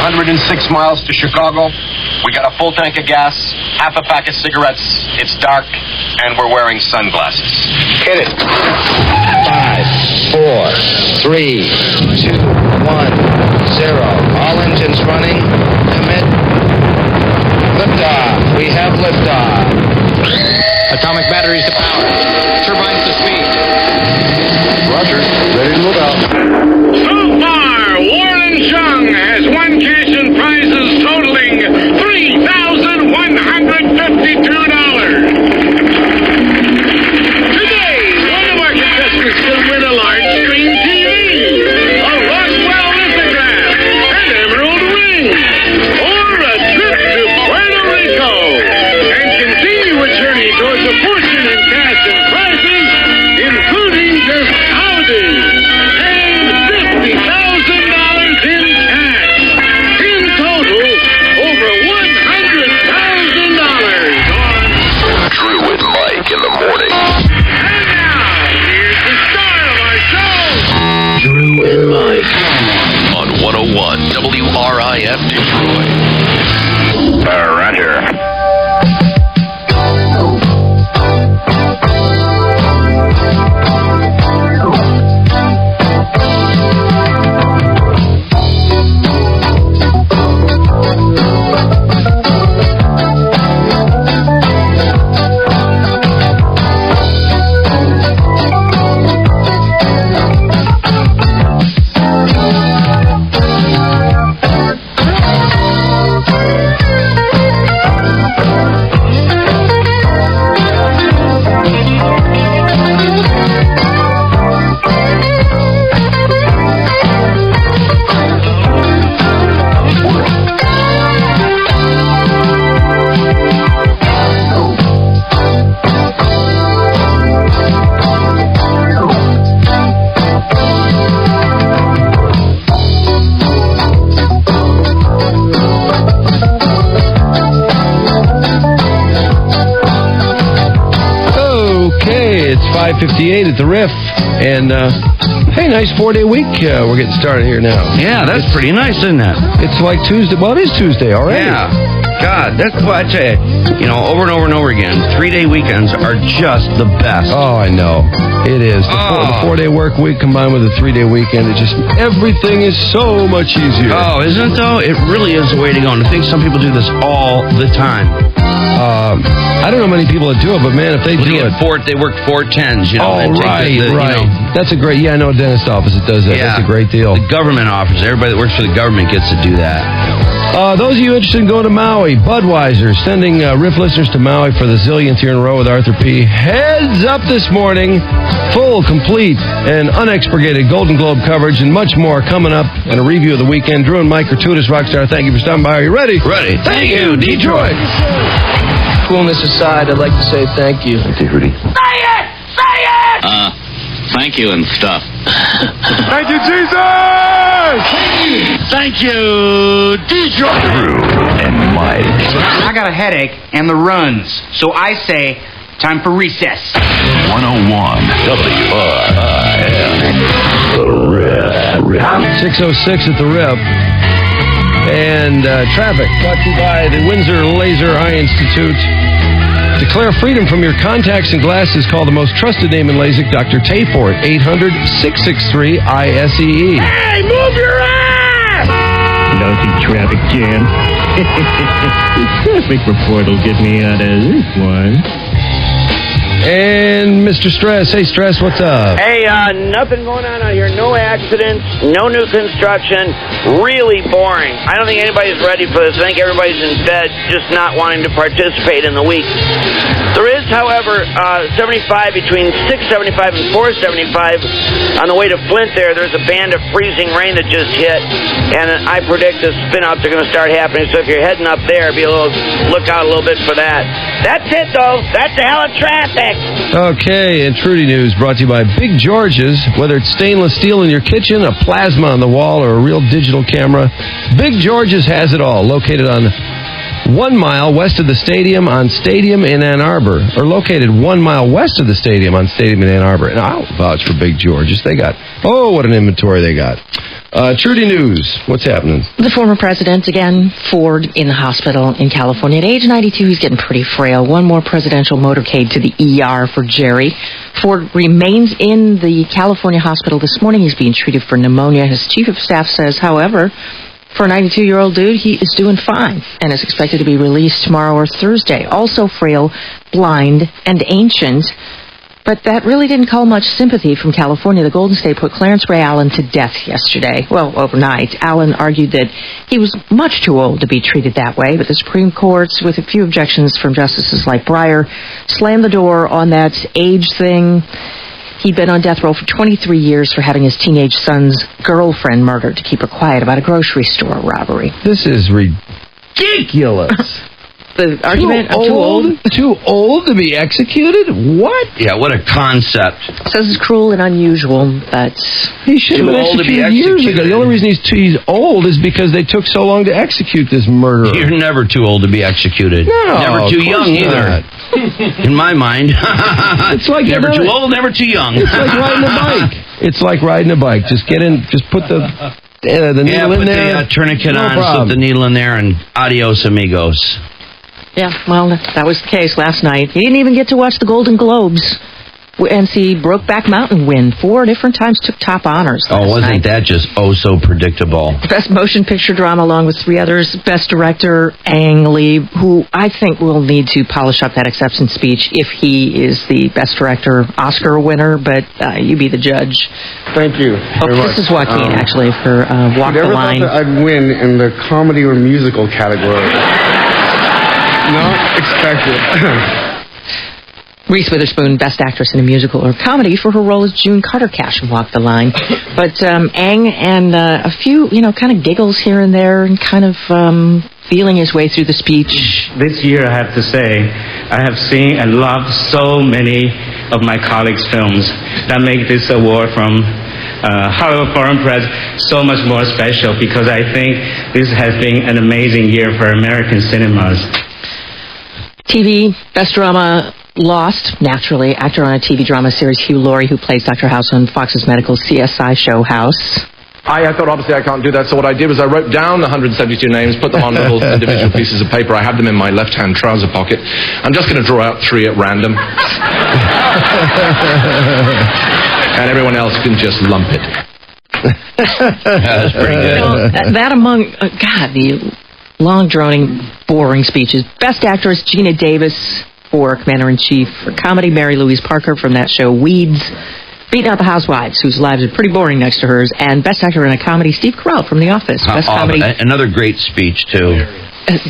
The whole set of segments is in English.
106 miles to Chicago. We got a full tank of gas, half a pack of cigarettes. It's dark, and we're wearing sunglasses. Hit it. 5, 4, 3, 2, 1, 0. All engines running. Commit. Liftoff. We have liftoff. Atomic batteries to power. Turbines to speed. Roger. Ready to move out. So far, Warren Chung has won cash and prizes totaling $3,152. Today, one of our contestants will win a large screen TV, a Roswell lithograph, an emerald ring, or a trip to Puerto Rico, and continue a journey towards a fortune in cash and prizes, including just houses and $50,000 in cash. In total, over $100,000 on Drew and Mike in the morning. And now, here's the star of our show. Drew and Mike on 101 WRIF Detroit. Roger. It's 5:58 at the Riff, and hey, nice 4-day week. We're getting started here now. Yeah, that's pretty nice, isn't it? It's like Tuesday. Well, it is Tuesday already. Yeah. God, that's what I tell you. Over and over and over again, 3-day weekends are just the best. Oh, I know. It is. The 4-day work week combined with a 3-day weekend, everything is so much easier. Oh, isn't it though? It really is the way to go. And I think some people do this all the time. I don't know many people that do it, but man, if they do it... They work 4 10s, Oh, right. That's a great... Yeah, I know a dentist office that does that. Yeah. That's a great deal. The government office, everybody that works for the government gets to do that. Those of you interested in going to Maui, Budweiser sending Riff listeners to Maui for the zillionth year in a row with Arthur P. Heads up this morning. Full, complete, and unexpurgated Golden Globe coverage and much more coming up, and a review of the weekend. Drew and Mike Gratuitous Rockstar, thank you for stopping by. Are you ready? Ready. Thank you, Detroit. Coolness aside, I'd like to say thank you. Thank you, Rudy. Say it! Say it! Thank you and stuff. Thank you, Jesus! Thank you, Detroit. Drew and Mike. I got a headache and the runs, so I say, time for recess. 101 WRIF. The Riff. 6:06 at the Riff. And traffic brought to you by the Windsor Laser Eye Institute. Declare freedom from your contacts and glasses. Call the most trusted name in LASIK, Dr. Tayfort, 800-663-ISEE. Hey, move your ass! Lousy traffic jam. The traffic report will get me out of this one. And Mr. Stress. Hey, Stress, what's up? Hey, nothing going on out here. No accidents, no new construction. Really boring. I don't think anybody's ready for this. I think everybody's in bed, just not wanting to participate in the week. There is, however, 75 between 675 and 475 on the way to Flint there. There's a band of freezing rain that just hit, and I predict the spin-outs are going to start happening. So if you're heading up there, look out a little bit for that. That's it, though. That's a hell of traffic. Okay, and Trudy News brought to you by Big George's. Whether it's stainless steel in your kitchen, a plasma on the wall, or a real digital camera, Big George's has it all. Located on 1 mile west of the stadium on Stadium in Ann Arbor, or located 1 mile west of the stadium on Stadium in Ann Arbor. And I'll vouch for Big George's. They got, what an inventory they got. Trudy News, what's happening? The former president, again, Ford, in the hospital in California. At age 92, he's getting pretty frail. One more presidential motorcade to the ER for Jerry. Ford remains in the California hospital this morning. He's being treated for pneumonia. His chief of staff says, however, for a 92-year-old dude, he is doing fine and is expected to be released tomorrow or Thursday. Also frail, blind, and ancient. But that really didn't call much sympathy from California. The Golden State put Clarence Ray Allen to death yesterday. Well, overnight. Allen argued that he was much too old to be treated that way, but the Supreme Court, with a few objections from justices like Breyer, slammed the door on that age thing. He'd been on death row for 23 years for having his teenage son's girlfriend murdered to keep her quiet about a grocery store robbery. This is ridiculous. The argument of too old? Too old to be executed? What? Yeah, what a concept. Says it's cruel and unusual, but he should have been executed years ago. The only reason he's old is because they took so long to execute this murderer. You're never too old to be executed. No, never too young either. In my mind. It's like never too old, never too young. It's like riding a bike. It's like riding a bike. Just get in, just put the needle in there. Put the tourniquet on, slip the needle in there, and adios, amigos. Yeah, well, that was the case last night. He didn't even get to watch the Golden Globes and see Brokeback Mountain win 4 different times, took top honors last wasn't night. that just so predictable? Best Motion Picture Drama along with 3 others. Best Director, Ang Lee, who I think will need to polish up that acceptance speech if he is the Best Director Oscar winner, but you be the judge. Thank you. Oh, this is Joaquin, actually, for Walk the Line. I never thought that I'd win in the comedy or musical category. Not expected. Reese Witherspoon, Best Actress in a Musical or Comedy for her role as June Carter Cash in Walk the Line. But Ang and a few, kind of giggles here and there and kind of feeling his way through the speech. This year, I have to say, I have seen and loved so many of my colleagues' films that make this award from Hollywood Foreign Press so much more special because I think this has been an amazing year for American cinemas. TV, Best Drama, Lost, naturally. Actor on a TV drama series, Hugh Laurie, who plays Dr. House on Fox's medical CSI show House. I thought, obviously, I can't do that, so what I did was I wrote down the 172 names, put them on little individual pieces of paper. I had them in my left-hand trouser pocket. I'm just going to draw out 3 at random. And everyone else can just lump it. That's pretty good. That among, the long, boring speeches. Best Actress, Gina Davis for Commander-in-Chief. For Comedy, Mary Louise Parker from that show Weeds. Beating out the Housewives, whose lives are pretty boring next to hers. And Best Actor in a Comedy, Steve Carell from The Office. Best Comedy. Another great speech, too.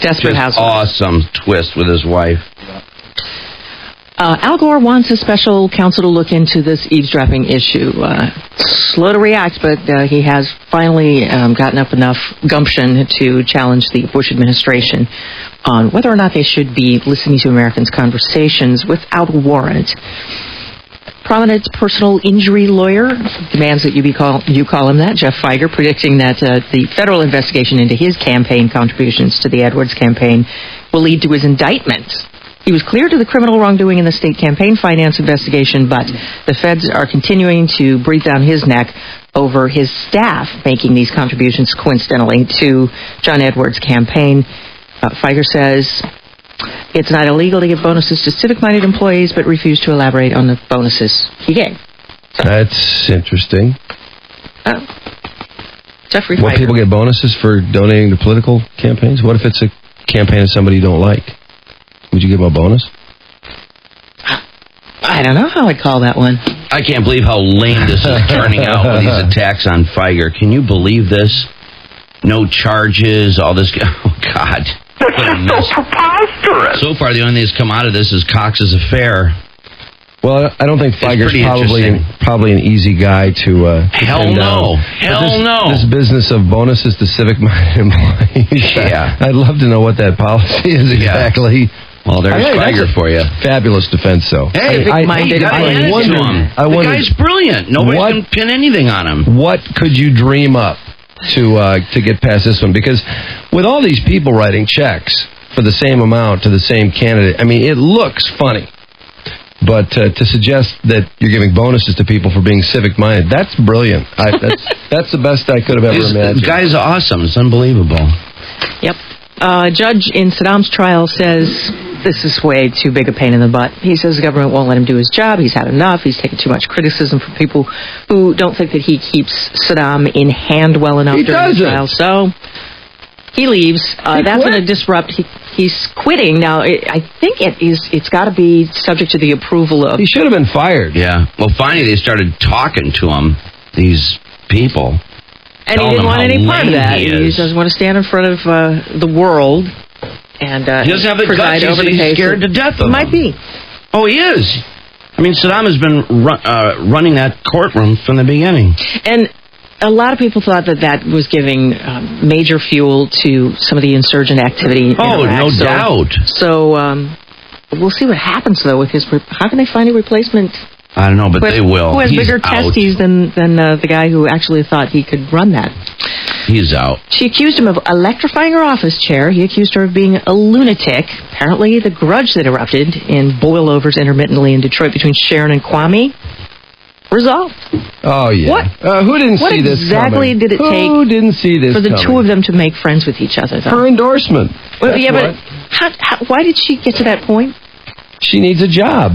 Desperate Housewives. Awesome twist with his wife. Al Gore wants a special counsel to look into this eavesdropping issue. Slow to react, but he has finally gotten up enough gumption to challenge the Bush administration on whether or not they should be listening to Americans' conversations without a warrant. Prominent personal injury lawyer demands that you call him that. Jeff Feiger predicting that the federal investigation into his campaign contributions to the Edwards campaign will lead to his indictment. He was cleared of the criminal wrongdoing in the state campaign finance investigation, but the feds are continuing to breathe down his neck over his staff making these contributions coincidentally to John Edwards' campaign. Feiger says it's not illegal to give bonuses to civic-minded employees, but refused to elaborate on the bonuses he gave. That's interesting. Jeffrey What, Feiger. people get bonuses for donating to political campaigns? What if it's a campaign of somebody you don't like? Would you give them a bonus? I don't know how I'd call that one. I can't believe how lame this is turning out with these attacks on Feiger. Can you believe this? No charges, all this. Oh, God. That's just so preposterous. So far, the only thing that's come out of this is Cox's affair. Well, I don't think Feiger's probably an easy guy to Hell pin no. down. Hell no. This business of bonuses to civic-minded employees. Yeah. I'd love to know what that policy is exactly. Well, there's Feiger for you. Fabulous defense, though. Hey, the guy's brilliant. Nobody can pin anything on him. What could you dream up to get past this one? Because with all these people writing checks for the same amount to the same candidate, I mean, it looks funny. But to suggest that you're giving bonuses to people for being civic-minded, that's brilliant. That's the best I could have ever imagined. This guy's awesome. It's unbelievable. Yep. A judge in Saddam's trial says this is way too big a pain in the butt. He says the government won't let him do his job. He's had enough. He's taken too much criticism from people who don't think that he keeps Saddam in hand well enough during the trial. So he leaves. That's going to disrupt. He's quitting now. I think it's got to be subject to the approval of. He should have been fired. Yeah. Well, finally they started talking to him. These people. And he didn't want any part of that. He doesn't want to stand in front of the world and he doesn't have the preside guts. over the He's case. scared to death of Might be. Oh, he is. I mean, Saddam has been running that courtroom from the beginning. And a lot of people thought that was giving major fuel to some of the insurgent activity in Iraq. No doubt. So we'll see what happens, though, with his... How can they find a replacement... I don't know, but they will. Who has He's bigger out. testes than the guy who actually thought he could run that? He's out. She accused him of electrifying her office chair. He accused her of being a lunatic. Apparently, the grudge that erupted in boilovers intermittently in Detroit between Sharon and Kwame resolved. Oh, yeah. What? Who didn't see this exactly coming? did it take Who didn't see this for the coming? two of them to make friends with each other, though? Her endorsement. Well, That's yeah, what. but why did she get to that point? She needs a job.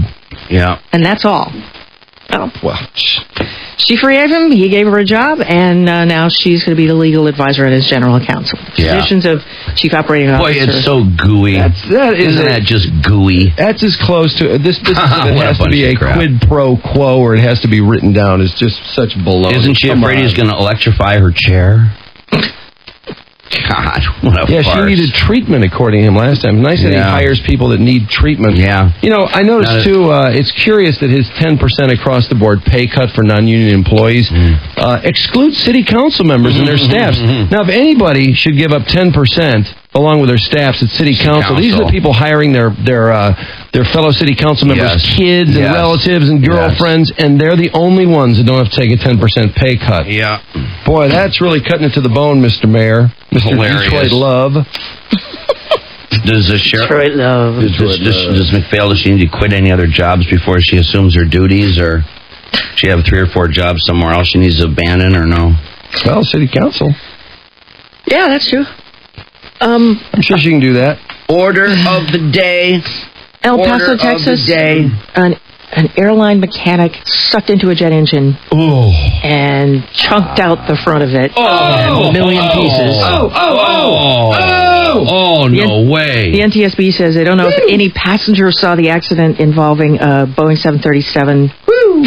Yeah. And that's all. Oh. Well, she forgave him, he gave her a job, and now she's going to be the legal advisor at his general counsel. Positions of chief operating officer. Boy, it's so gooey. Isn't that just gooey? That's as close to... This it has to be a quid pro quo, or it has to be written down. It's just such baloney. Isn't she afraid he's going to electrify her chair? God, what a farce. She needed treatment, according to him last time. Nice that he hires people that need treatment. Yeah. You know, I noticed, too, it's curious that his 10% across-the-board pay cut for non-union employees excludes city council members and their staffs. Now, if anybody should give up 10% along with their staffs at city council, these are the people hiring their fellow city council members' kids and relatives and girlfriends, and they're the only ones that don't have to take a 10% pay cut. Yeah. Boy, that's really cutting it to the bone, Mr. Mayor. Mr. Hilarious. Detroit Love. Does the sheriff... Detroit Love. Does McPhail, does she need to quit any other jobs before she assumes her duties, or she have 3 or 4 jobs somewhere else she needs to abandon, or no? Well, city council. Yeah, that's true. I'm sure she can do that. Order of the day. El Paso, Texas. An airline mechanic sucked into a jet engine and chunked out the front of it in a million pieces. No way. The NTSB says they don't know if any passengers saw the accident involving a Boeing 737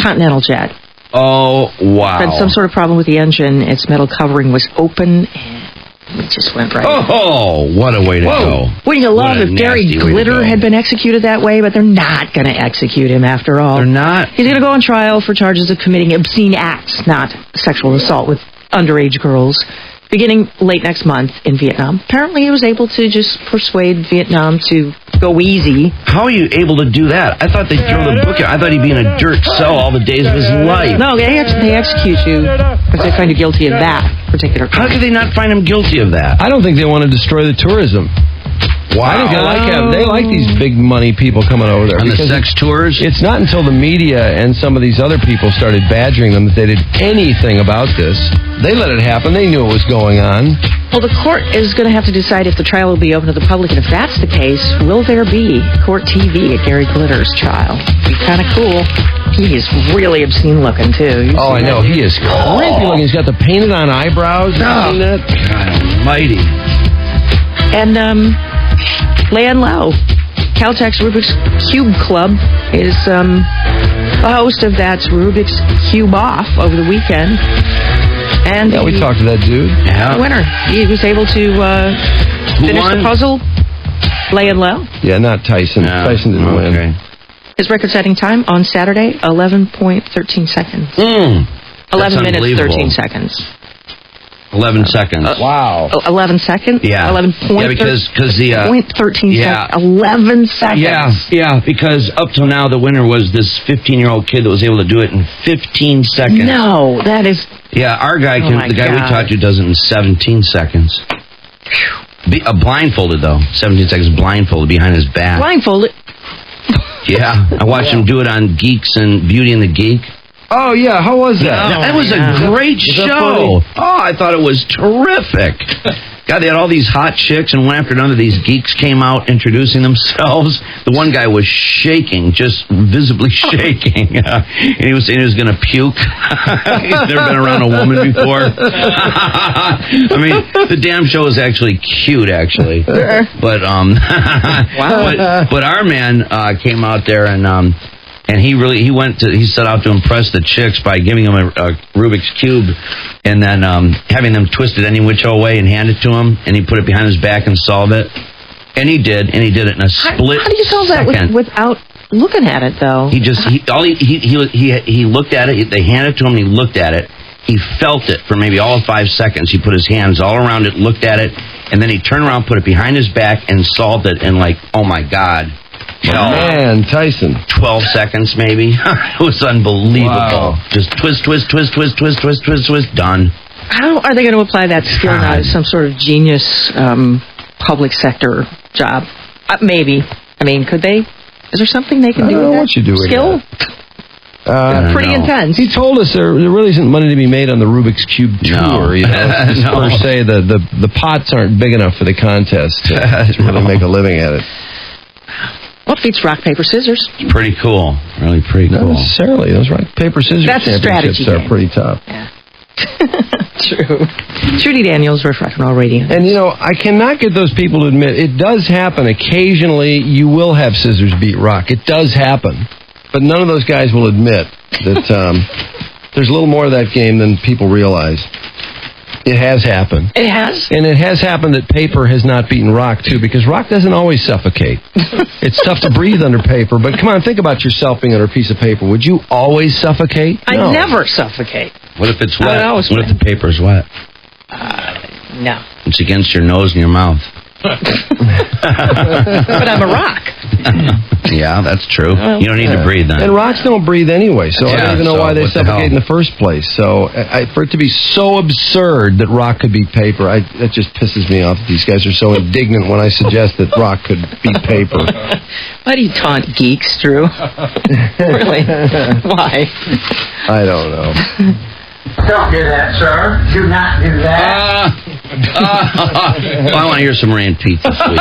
Continental jet. Oh, wow. Had some sort of problem with the engine. Its metal covering was open and it just went right. Oh, what a way to go. Wouldn't you love if Gary Glitter had been executed that way, but they're not going to execute him after all. They're not? He's going to go on trial for charges of committing obscene acts, not sexual assault with underage girls, beginning late next month in Vietnam. Apparently he was able to just persuade Vietnam to go easy. How are you able to do that? I thought they'd throw the book out. I thought he'd be in a dirt cell all the days of his life. No, they execute you if they find you guilty of that particular crime. How could they not find him guilty of that? I don't think they want to destroy the tourism. Wow. I think they like these big money people coming over there. On the sex tours? It's not until the media and some of these other people started badgering them that they did anything about this. They let it happen. They knew it was going on. Well, the court is going to have to decide if the trial will be open to the public, and if that's the case, will there be court TV at Gary Glitter's trial? Be kind of cool. He is really obscene looking, too. I know. He is creepy looking. He's got the painted-on eyebrows. Have you seen that? God almighty. And, Lan Lau, Caltech's Rubik's Cube Club, is a host of that Rubik's Cube Off over the weekend. And we talked to that dude. The winner. He was able to finish the puzzle. Lan Lau. Yeah, not Tyson. Tyson didn't win. His record-setting time on Saturday, 11.13 seconds. 11 minutes, 13 seconds. 11 seconds. Wow. 11 seconds? Yeah. 11 Yeah, because the... 13 seconds. 11 seconds. Yeah, because up till now the winner was this 15-year-old kid that was able to do it in 15 seconds. No, that is... Yeah, our guy the guy we talked to does it in 17 seconds. Blindfolded, though. 17 seconds blindfolded behind his back. Blindfolded? Yeah, I watched him do it on Geeks and Beauty and the Geek. Oh, yeah. How was that? That was a great show. Oh, I thought it was terrific. God, they had all these hot chicks, and one after another, these geeks came out introducing themselves. The one guy was shaking, just visibly shaking. And he was saying he was going to puke. He's never been around a woman before. I mean, the damn show is actually cute, actually. But, wow. But our man came out there and he set out to impress the chicks by giving them a Rubik's Cube and then having them twist it any which way and hand it to him, and he put it behind his back and solve it. And he did it in a split How do you solve that without looking at it, though? He looked at it, they handed it to him, and he looked at it. He felt it for maybe all of 5 seconds. He put his hands all around it, looked at it, and then he turned around, put it behind his back, and solved it in oh my God. Man, Tyson. 12 seconds, maybe. It was unbelievable. Wow. Just twist, done. How are they going to apply that skill now to some sort of genius public sector job? Maybe. I mean, could they? Is there something they can do with that? What you do with skill? Pretty intense. He told us there really isn't money to be made on the Rubik's Cube tour. You know, just per se, the pots aren't big enough for the contest to really make a living at it. Well, it beats rock, paper, scissors. It's pretty cool. Really pretty cool. Not necessarily. Those rock, paper, scissors championships are pretty tough. Yeah. True. Judy Daniels, Riff Rock and Roll Radio. And, I cannot get those people to admit, it does happen. Occasionally, you will have scissors beat rock. It does happen. But none of those guys will admit that there's a little more of that game than people realize. It has happened. It has? And it has happened that paper has not beaten rock, too, because rock doesn't always suffocate. It's tough to breathe under paper, but come on, think about yourself being under a piece of paper. Would you always suffocate? No. I never suffocate. What if it's wet? What if the paper's wet? No. It's against your nose and your mouth. But I'm a rock. Yeah, that's true. You don't need to breathe then. And rocks don't breathe anyway, so I don't even know why they suffocate in the first place. So for it to be so absurd that rock could beat paper, that just pisses me off. These guys are so indignant when I suggest that rock could beat paper. Why do you taunt geeks, Drew? Really? Why? I don't know. Don't do that, sir. Do not do that. Well, I want to hear some Rand Pete this week.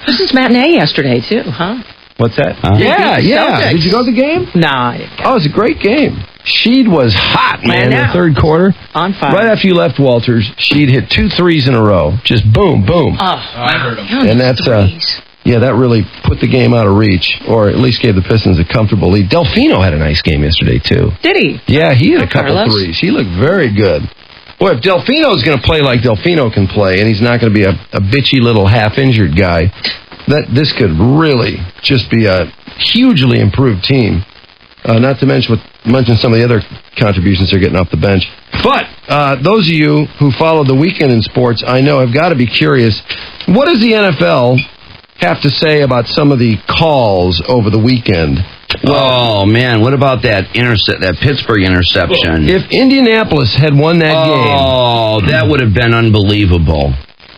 This is matinee yesterday, too, huh? What's that? Yeah. Did you go to the game? No, I didn't go. Oh, it was a great game. Sheed was hot, man, in the third quarter. On fire. Right after you left Walters, Sheed hit 2 threes in a row. Just boom, boom. Oh, I heard him. And that's that really put the game out of reach, or at least gave the Pistons a comfortable lead. Delfino had a nice game yesterday, too. Did he? Yeah, he hit a couple threes. He looked very good. Boy, if Delfino's going to play like Delfino can play, and he's not going to be a bitchy little half-injured guy, this could really just be a hugely improved team. Not to mention some of the other contributions they're getting off the bench. But those of you who follow the weekend in sports, I know, have got to be curious. What does the NFL have to say about some of the calls over the weekend? Oh, man, what about that Pittsburgh interception? If Indianapolis had won that game... that would have been unbelievable.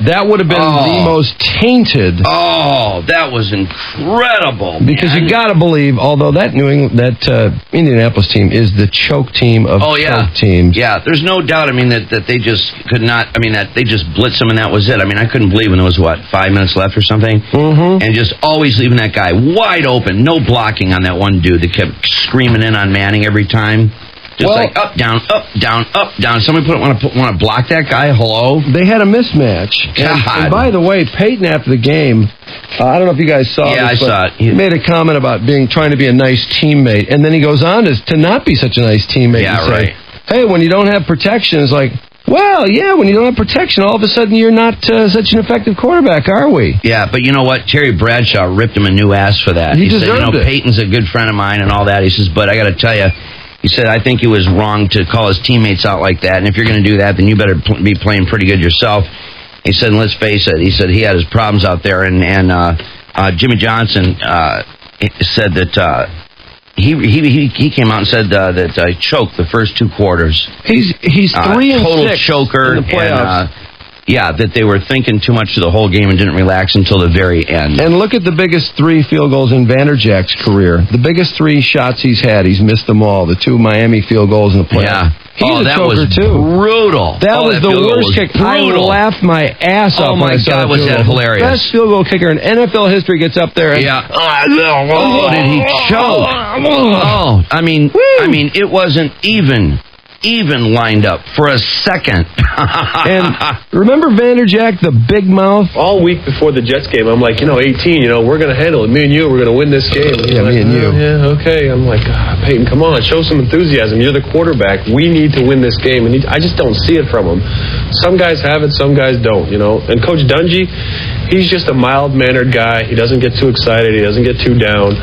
That would have been the most tainted. Oh, that was incredible. Because you got to believe, although that Indianapolis team is the choke team of choke teams. Yeah, there's no doubt. I mean, that they just could not. I mean, that they just blitzed them and that was it. I mean, I couldn't believe when there was 5 minutes left or something, and just always leaving that guy wide open, no blocking on that one dude that kept screaming in on Manning every time. Just up, down, up, down, up, down. Somebody want to block that guy? Hello? They had a mismatch. And by the way, Peyton after the game, I don't know if you guys saw this. Yeah, I saw it. He made a comment about trying to be a nice teammate, and then he goes on to not be such a nice teammate. Yeah, and say, right. Hey, when you don't have protection, it's like, well, yeah, when you don't have protection, all of a sudden you're not such an effective quarterback, are we? Yeah, but you know what? Terry Bradshaw ripped him a new ass for that. He deserved said, it. Peyton's a good friend of mine and all that. He says, but I got to tell you, he said, I think it was wrong to call his teammates out like that, and if you're going to do that, then you better be playing pretty good yourself. He said, and let's face it, he said he had his problems out there, and Jimmy Johnson said that he came out and said that I choked the first 2 quarters. He's 3 and total 6 choker in the playoffs. that they were thinking too much of the whole game and didn't relax until the very end. And look at the biggest 3 field goals in Vanderjack's career. The biggest 3 shots he's had, he's missed them all. The 2 Miami field goals in the playoffs. Yeah. He's a that choker, was too. brutal. That was the worst kick. I Brutal. laughed my ass off. Oh, my God, was that hilarious. Best field goal kicker in NFL history gets up there. And, Oh, did he choke? Oh, I mean, it wasn't even lined up for a second. And remember Vanderjack, the big mouth? All week before the Jets game, I'm like, 18, we're going to handle it. Me and you, we're going to win this game. Yeah, me and you. Yeah, okay. I'm like, Peyton, come on, show some enthusiasm. You're the quarterback. We need to win this game. And I just don't see it from him. Some guys have it, some guys don't, And Coach Dungy, he's just a mild-mannered guy. He doesn't get too excited. He doesn't get too down.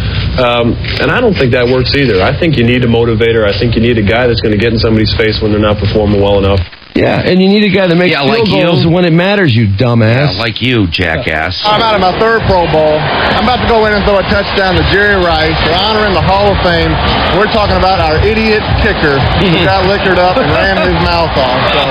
And I don't think that works either. I think you need a motivator. I think you need a guy that's going to get in somebody's face when they're not performing well enough. Yeah, and you need a guy that makes field goals when it matters, you dumbass. Yeah, like you, jackass. I'm out of my 3rd Pro Bowl. I'm about to go in and throw a touchdown to Jerry Rice. They're honoring the Hall of Fame. We're talking about our idiot kicker who got liquored up and ran his mouth off. So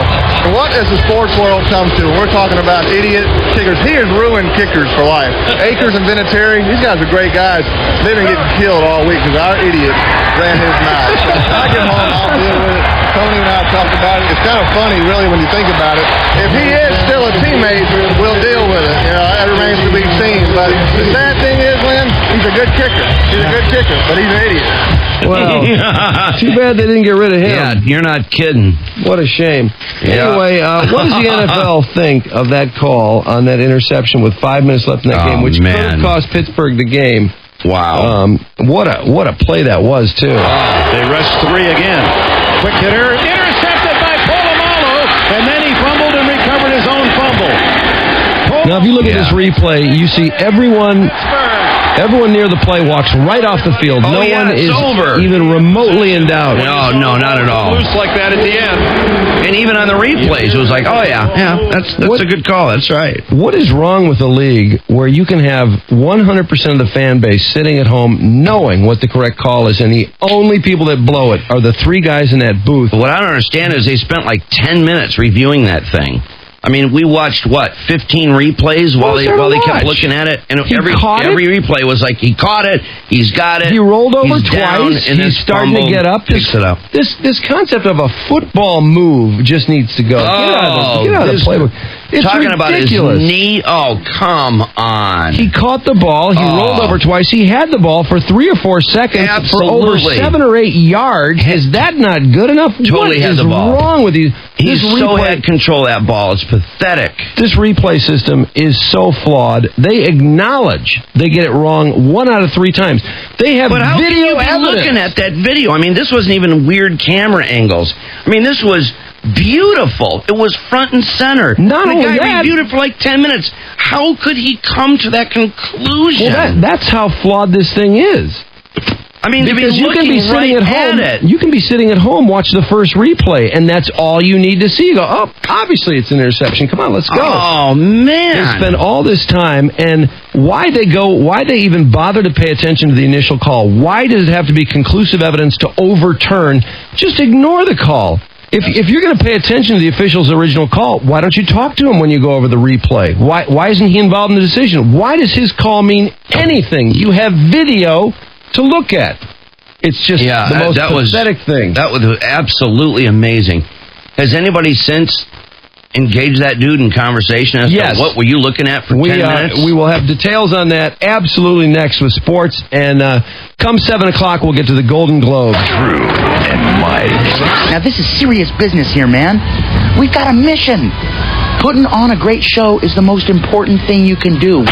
what has the sports world come to? We're talking about idiot kickers. He has ruined kickers for life. Akers and Vinatieri, these guys are great guys. They've been getting killed all week because our idiot ran his mouth. So when I get home, I'll deal with it. Tony and I talked about it. It's kind of funny, really, when you think about it. If he is still a teammate, we'll deal with it. That remains to be seen. But the sad thing is, Lynn, he's a good kicker. He's a good kicker, but he's an idiot. Well, too bad they didn't get rid of him. Yeah, you're not kidding. What a shame. Yeah. Anyway, what does the NFL think of that call on that interception with 5 minutes left in that game, which could have cost Pittsburgh the game? Wow. What a play that was, too. They rush 3 again. Quick hitter, intercepted by Polamalu, and then he fumbled and recovered his own fumble. Now, if you look at this replay, you see everyone near the play walks right off the field. No one is even remotely in doubt. No, not at all. Loose like that at the end. And even on the replays, it was like, that's a good call. That's right. What is wrong with a league where you can have 100% of the fan base sitting at home knowing what the correct call is, and the only people that blow it are the 3 guys in that booth? What I don't understand is they spent like 10 minutes reviewing that thing. I mean, we watched 15 replays while they kept looking at it, and every replay was like, he caught it, he's got it. He rolled over he's twice. And he's starting to get up. Picks it up. This concept of a football move just needs to go. Get out of the playbook. It's talking ridiculous. About his knee. Oh, come on. He caught the ball. He rolled over twice. He had the ball for 3 or 4 seconds for over 7 or 8 yards. Is that not good enough? Totally had the ball. What is wrong with you? He so had control of that ball. It's pathetic. This replay system is so flawed. They acknowledge they get it wrong 1 out of 3 times. They have but how video can you be evidence. Looking at that video, I mean, this wasn't even weird camera angles. I mean, this was beautiful. It was front and center. Not only the guy that, reviewed it for like 10 minutes. How could he come to that conclusion? Well, that's how flawed this thing is. I mean, because you can be sitting at home. You can be sitting at home, watch the first replay, and that's all you need to see. You go, obviously it's an interception. Come on, let's go. Oh man! They spend all this time, and why they even bother to pay attention to the initial call? Why does it have to be conclusive evidence to overturn? Just ignore the call. If you're going to pay attention to the official's original call, why don't you talk to him when you go over the replay? Why isn't he involved in the decision? Why does his call mean anything? You have video to look at. It's just the most pathetic thing. That was absolutely amazing. Has anybody since engaged that dude in conversation as to what were you looking at for 10 minutes? We will have details on that absolutely next with sports. And come 7 o'clock, we'll get to the Golden Globe. Drew and Mike. Now, this is serious business here, man. We've got a mission. Putting on a great show is the most important thing you can do. 101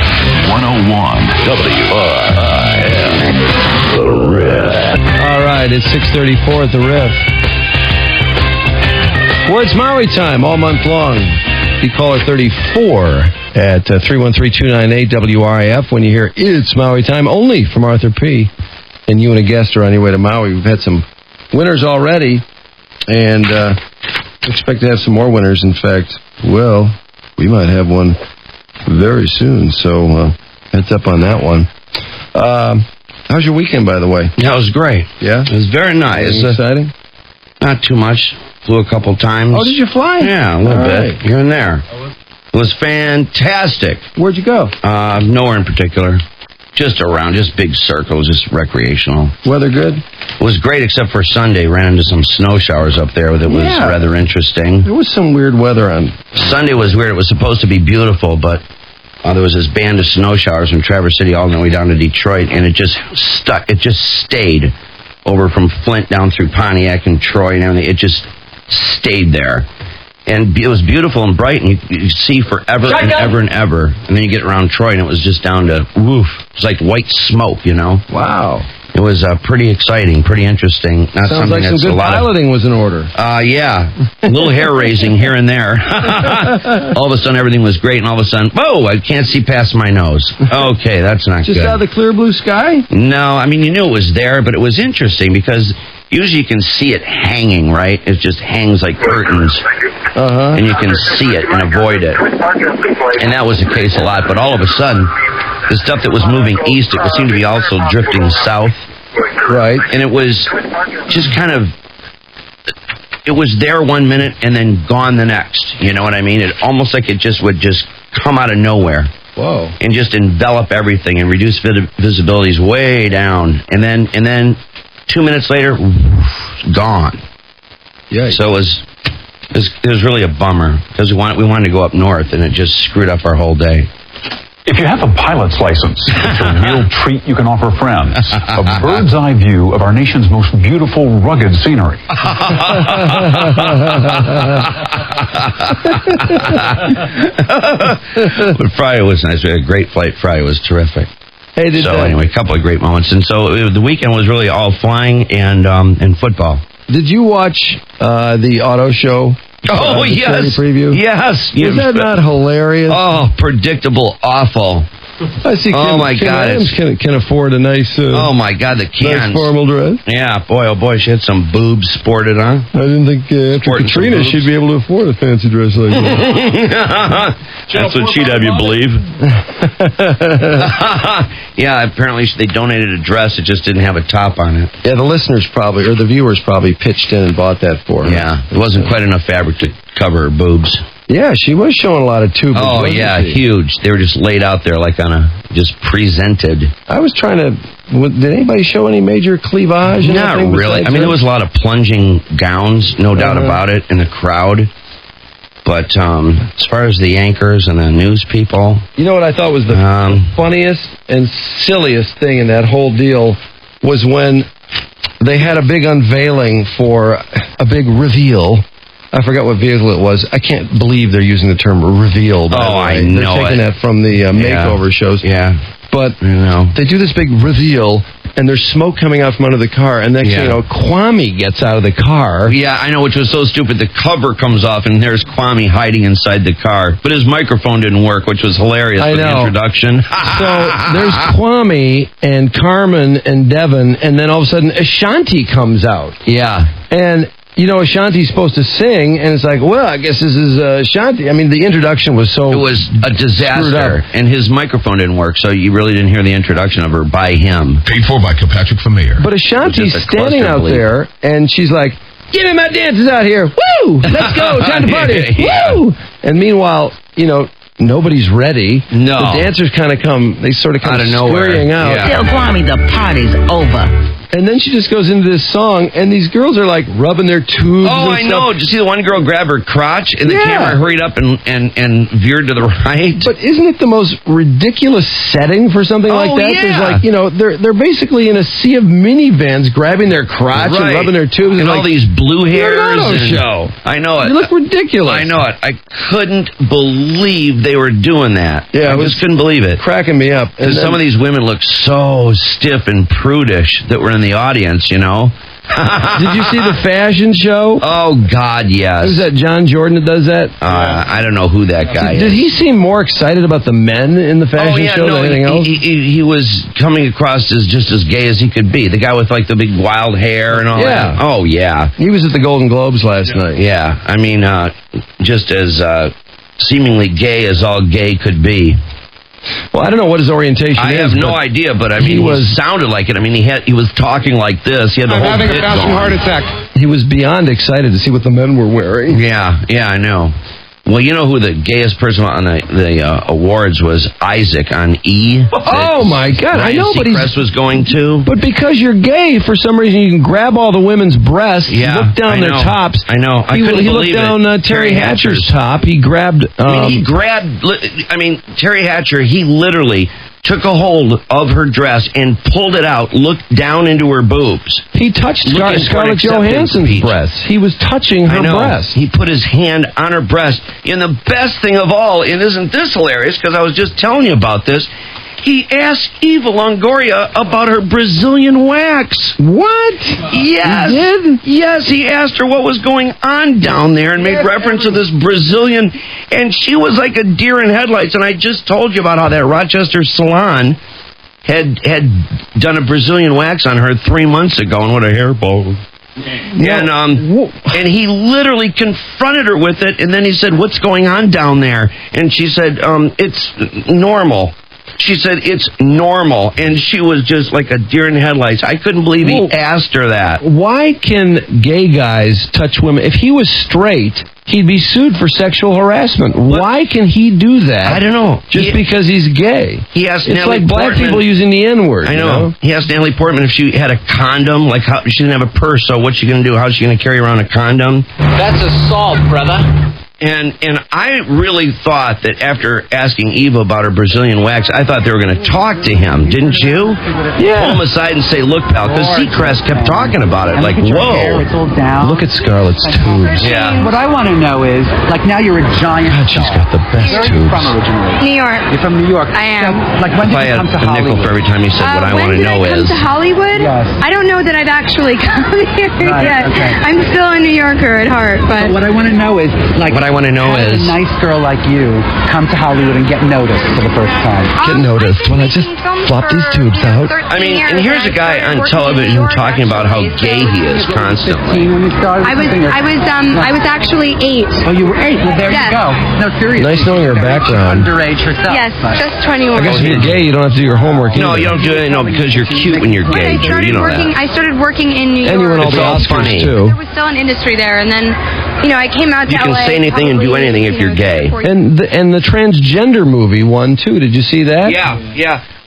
WRIF. The Riff. All right, it's 6:34 at the Riff. Well, it's Maui time all month long. Be caller 34 at 313-298-WRIF when you hear It's Maui time, only from Arthur P. And you and a guest are on your way to Maui. We've had some winners already, and expect to have some more winners. In fact, we might have one very soon, so heads up on that one. How's your weekend, by the way? Yeah, it was great. Yeah? It was very nice. Exciting? Not too much. Flew a couple times. Oh, did you fly? Yeah, a little bit. Here and there. It was fantastic. Where'd you go? Nowhere in particular. Just around, just big circles, just recreational. Weather good? It was great except for Sunday. Ran into some snow showers up there that was rather interesting. There was some weird weather on. Sunday was weird. It was supposed to be beautiful, but there was this band of snow showers from Traverse City all the way down to Detroit, and it just stuck. It just stayed over from Flint down through Pontiac and Troy and everything. It just stayed there. And it was beautiful and bright, and you see forever and ever and ever. And then you get around Troy, and it was just down to woof. It was like white smoke, you know? Wow. It was pretty exciting, pretty interesting. Not Sounds something like some that's good a lot piloting was in order. Yeah. A little hair-raising here and there. All of a sudden, everything was great, and all of a sudden, whoa, I can't see past my nose. Okay, that's not good. Just out of the clear blue sky? No, I mean, you knew it was there, but it was interesting because usually you can see it hanging, right? It just hangs like curtains. And you can see it and avoid it. And that was the case a lot. But all of a sudden, the stuff that was moving east, it seemed to be also drifting south. Right. And it was just kind of, it was there 1 minute and then gone the next. You know what I mean? It almost like it just would just come out of nowhere. Whoa. And just envelop everything and reduce visibilities way down. And then 2 minutes later, gone. Yeah. So it was really a bummer because we wanted to go up north and it just screwed up our whole day. If you have a pilot's license, it's a real treat you can offer friends. A bird's eye view of our nation's most beautiful, rugged scenery. But Friday was nice. We had a great flight. Friday was terrific. Hey, anyway, a couple of great moments. And so the weekend was really all flying and football. Did you watch the auto show? Oh, yes. Preview? Yes. Was that not hilarious? Oh, predictable, awful. I see. Oh, my God. Adams can afford a nice. Oh, my God, the cans. Nice formal dress. Yeah, boy, oh, boy, she had some boobs sported on. I didn't think after Katrina she'd be able to afford a fancy dress like that. That's what she'd have you believe. Yeah, apparently they donated a dress. It just didn't have a top on it. Yeah, the listeners probably, or the viewers probably pitched in and bought that for her. Yeah, it wasn't quite enough fabric to cover her boobs. Yeah, she was showing a lot of tubing. Oh, yeah, huge. They were just laid out there like just presented. I was trying to... Did anybody show any major cleavage? Not really. I mean, there was a lot of plunging gowns, no doubt about it, in the crowd. But as far as the anchors and the news people... You know what I thought was the funniest and silliest thing in that whole deal was when they had a big unveiling for a big reveal. I forgot what vehicle it was. I can't believe they're using the term reveal. By the way. I know. They're taking that from the makeover shows. Yeah. But they do this big reveal, and there's smoke coming out from under the car, and next thing you know, Kwame gets out of the car. Yeah, I know, which was so stupid. The cover comes off, and there's Kwame hiding inside the car. But his microphone didn't work, which was hilarious for the introduction. So there's Kwame and Carmen and Devin, and then all of a sudden Ashanti comes out. Yeah. And... you know, Ashanti's supposed to sing, and it's like, well, I guess this is Ashanti. I mean, the introduction was so... It was a disaster, and his microphone didn't work, so you really didn't hear the introduction of her by him. Paid for by Kilpatrick Vermeer. But Ashanti's standing out there, and she's like, give me my dances out here. Woo! Let's go. Time to party. Woo! And meanwhile, you know... nobody's ready. No. The dancers kind of come out of nowhere. Scurrying out. Yeah. Tell Kwame the party's over. And then she just goes into this song, and these girls are like rubbing their tubes. Oh, I know. Did you see the one girl grab her crotch, and the camera hurried up and veered to the right? But isn't it the most ridiculous setting for something like that? Yeah. There's like, you know, they're basically in a sea of minivans grabbing their crotch and rubbing their tubes. And all these blue hairs. Auto show. I know it. You look ridiculous. I know it. I couldn't believe they were doing that. Yeah, I just couldn't believe it. Cracking me up. Because some of these women look so stiff and prudish that were in the audience, you know. Did you see the fashion show? Oh, God, yes. Is that John Jordan that does that? I don't know who that guy is. Did he seem more excited about the men in the fashion show than anything else? He was coming across as just as gay as he could be. The guy with like the big wild hair and all that. Oh, yeah. He was at the Golden Globes last night. Yeah. I mean, just as seemingly gay as all gay could be. Well, I don't know what his orientation is. I have no idea, but I mean, he sounded like it. I mean, he was talking like this. He had the whole having bit a passing going. heart attack. He was beyond excited to see what the men were wearing. Yeah, I know. Well, you know who the gayest person on the awards was? Isaac on E. Oh, my God. I know, but Seacrest was going to. But because you're gay, for some reason, you can grab all the women's breasts, look down their tops. I know. I couldn't He believe looked it. down Terry Hatcher's top. He grabbed... Terry Hatcher, he literally took a hold of her dress and pulled it out, looked down into her boobs. He touched Scarlett Johansson's breasts. He was touching her breasts. He put his hand on her breast. And the best thing of all, and isn't this hilarious, because I was just telling you about this, he asked Eva Longoria about her Brazilian wax. What? Yes. He did? Yes, he asked her what was going on down there and made reference to this Brazilian, and she was like a deer in headlights. And I just told you about how that Rochester salon had done a Brazilian wax on her 3 months ago, and what a hairball. And he literally confronted her with it, and then he said, "What's going on down there?" And she said, "It's normal." She said, "It's normal." And she was just like a deer in headlights. I couldn't believe he asked her that. Why can gay guys touch women? If he was straight, he'd be sued for sexual harassment. Why can he do that? I don't know. Just because he's gay. He asked it's Natalie like black Portman, people using the N-word. I know. He asked Natalie Portman if she had a condom. Like, how she didn't have a purse, so what's she going to do? How's she going to carry around a condom? That's assault, brother. And I really thought that after asking Eva about her Brazilian wax, I thought they were going to talk to him, didn't you? Yeah. Pull him aside and say, "Look, pal," because Seacrest kept talking about it. Like, whoa. It's all down. Look at Scarlett's tubes. Yeah. What I want to know is, like, now you're a giant God, she's got the best Where are tubes. you from originally? New York. You're from New York. I am. So, like, when If did I you had come to a nickel Hollywood? for every time you said what I want to know When is. did I come to Hollywood? Yes. I don't know that I've actually come here Right, yet. okay. I'm still a New Yorker at heart, but... What I want to know is, like, What I want to know how did is. a nice girl like you come to Hollywood and get noticed for the first time? Get noticed when I just flop these tubes out. I mean, and here's a guy on television talking about how gay he is constantly. When you started? I was actually 8. Oh, you were 8. Well, there Yes. you go. No, seriously. Nice knowing her background. Underage herself. Yes, but- just 21. I guess if you're gay, you don't have to do your homework No, either. you don't do it. No, because you're cute when you're gay, Drew. You know that. I started working in New York. And you won all It's the all Oscars, funny. too. There was still an industry there, and then, I came out to You can LA say anything and do probably, anything if you're gay. 3 or 4 And the transgender movie won, too. Did you see that? Yeah.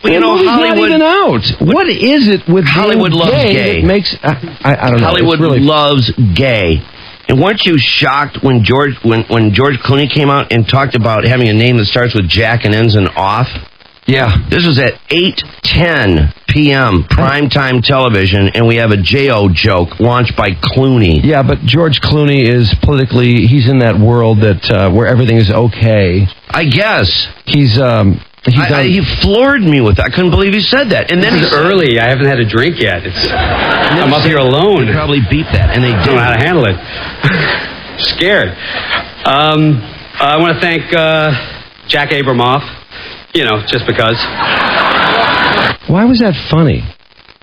Well, The movie's Hollywood. not even out. What is it with Hollywood being loves gay gay. that makes... I don't know. Hollywood It's really, loves gay. And weren't you shocked when George Clooney came out and talked about having a name that starts with Jack and ends in off? Yeah. This was at 8:10 p.m. primetime television, and we have a J.O. joke launched by Clooney. Yeah, but George Clooney is politically... He's in that world that where everything is okay. I guess. He floored me with that. I couldn't believe he said that. And then This is early. I haven't had a drink yet. I'm up here alone. They probably beat that, and they I don't know how to handle it. Scared. I want to thank Jack Abramoff. Just because. Why was that funny?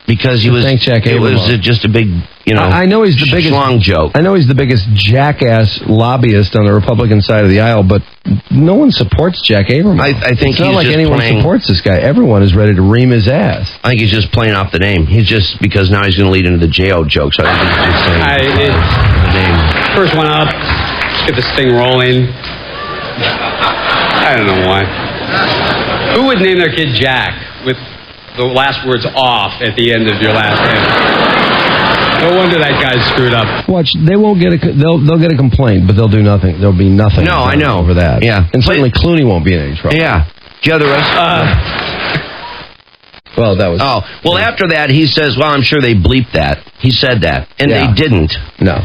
Because he was. Thank Jack it was Abramoff. just a big, I know he's the biggest schlong joke. I know he's the biggest jackass lobbyist on the Republican side of the aisle, but no one supports Jack Abramoff. I think it's not he's like just anyone playing- supports this guy. Everyone is ready to ream his ass. I think he's just playing off the name. He's just because now he's going to lead into the J.O. joke. So I think he's just saying the name. First one up. Let's get this thing rolling. I don't know why. Who would name their kid Jack with the last words off at the end of your last name? No wonder that guy's screwed up. Watch, they won't get they'll get a complaint, but they'll do nothing. There'll be nothing. No, I know. over that. Yeah. And certainly Clooney won't be in any trouble. Yeah. Do you have the rest? Well, that was. Oh, well, after that, he says, well, I'm sure they bleeped that. He said that. And Yeah. they didn't. No.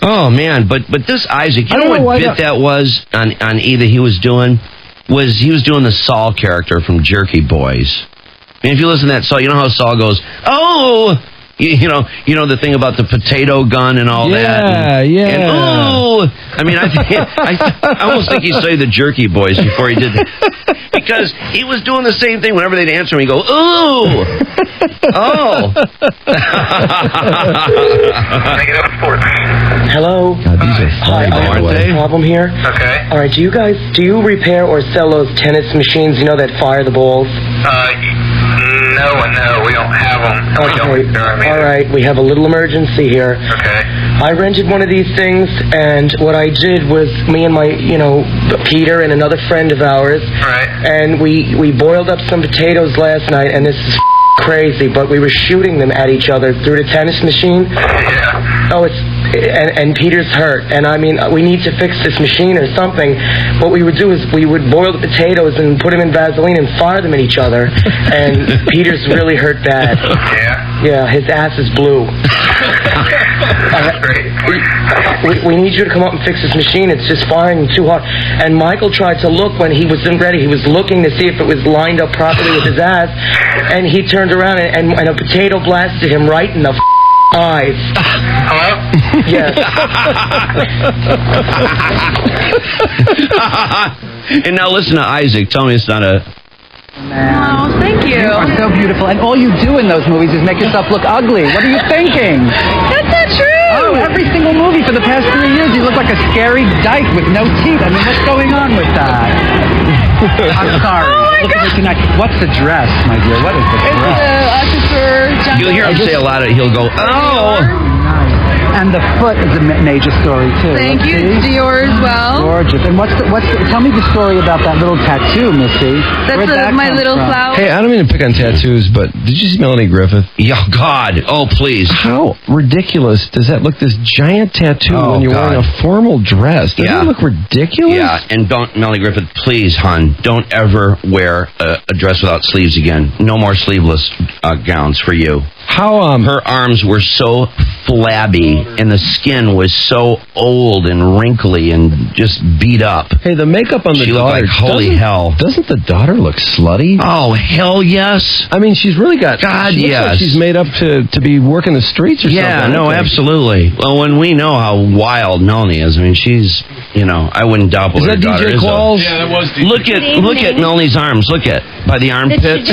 Oh, man. But this Isaac, you know what bit that was on E that he was doing? He was doing the Saul character from Jerky Boys. I mean, if you listen to that Saul, you know how Saul goes, oh! You know the thing about the potato gun and all that. Yeah. And, oh! I mean, I almost think he said the Jerky Boys before he did that. Because he was doing the same thing whenever they'd answer him. He'd go, ooh! Oh! Hello. God, these are Hi, funny, I by the have way. a problem here. Okay. All right, do you repair or sell those tennis machines, that fire the balls? No, we don't have them. Okay. All right, we have a little emergency here. Okay. I rented one of these things, and what I did was me and my, Peter and another friend of ours, Right. and we boiled up some potatoes last night, and this is crazy, but we were shooting them at each other through the tennis machine. Yeah. Oh, and Peter's hurt, and I mean, we need to fix this machine or something. What we would do is we would boil the potatoes and put them in Vaseline and fire them at each other, and Peter's really hurt bad. Yeah? Yeah, his ass is blue. We need you to come up and fix this machine. It's just firing too hard. And Michael tried to look when he wasn't ready. He was looking to see if it was lined up properly with his ass, and he turned around and a potato blasted him right in the eyes. Hello? Yes. And now listen to Isaac. Tell me it's not a... Oh, thank you. You are so beautiful, and all you do in those movies is make yourself look ugly. What are you thinking? That's not true. Oh, every single movie for the past 3 years, you look like a scary dyke with no teeth. I mean, what's going on with that? I'm sorry. Oh, my Look at God. me tonight. What's the dress, my dear? What is the dress? Officer John. You'll hear him say a lot of... He'll go, oh... And the foot is a major story, too. Thank Let's you. see. It's Dior as well. Gorgeous. And tell me the story about that little tattoo, Missy. Where'd that my come little from? flower. Hey, I don't mean to pick on tattoos, but did you see Melanie Griffith? Yeah, God. Oh, please. How ridiculous does that look, this giant tattoo when you're wearing a formal dress? Doesn't it look ridiculous? Yeah, and don't, Melanie Griffith, please, hon, don't ever wear a dress without sleeves again. No more sleeveless gowns for you. How, her arms were so flabby, and the skin was so old and wrinkly and just beat up. Hey, the makeup on the She daughter, looked like holy hell. Doesn't the daughter look slutty? Oh, hell yes. I mean, she's really got... God, she looks yes. like she's made up to be working the streets or something. Yeah, no, I think. absolutely. Well, when we know how wild Melanie is, I mean, she's, I wouldn't doubt what Is her that daughter DJ is. Qualls? Yeah, that was DJ. Look at Melanie's arms. Look at by the armpits.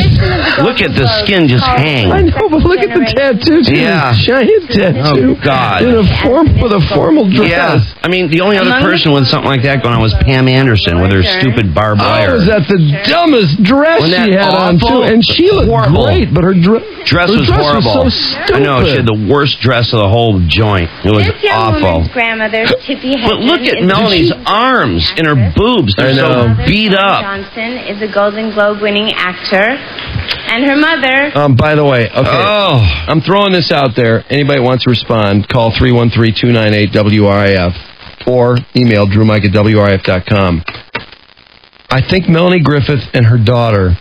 Look at the skin just hang. I know, but look at the tattoo. Too. Yeah. Giant tattoo. Oh, God. With a formal dress. Yeah. I mean, the only other person with something like that going on was Pam Anderson with her stupid barbed wire. Oh, is that the dumbest dress Wasn't that she had on, awful? too? And she looked Horrible. great, but her dress was Was horrible. so stupid. I know, she had the worst dress of the whole joint. It was This young awful. woman's grandmother, Tippy Hedgen, But look at is Melanie's arms and her boobs. They're so beat up. Johnson is a Golden Globe-winning actor, and her mother. By the way, okay, I'm throwing this out there. Anybody wants to respond, call 313-298-WRIF or email drewmike@WRIF.com. I think Melanie Griffith and her daughter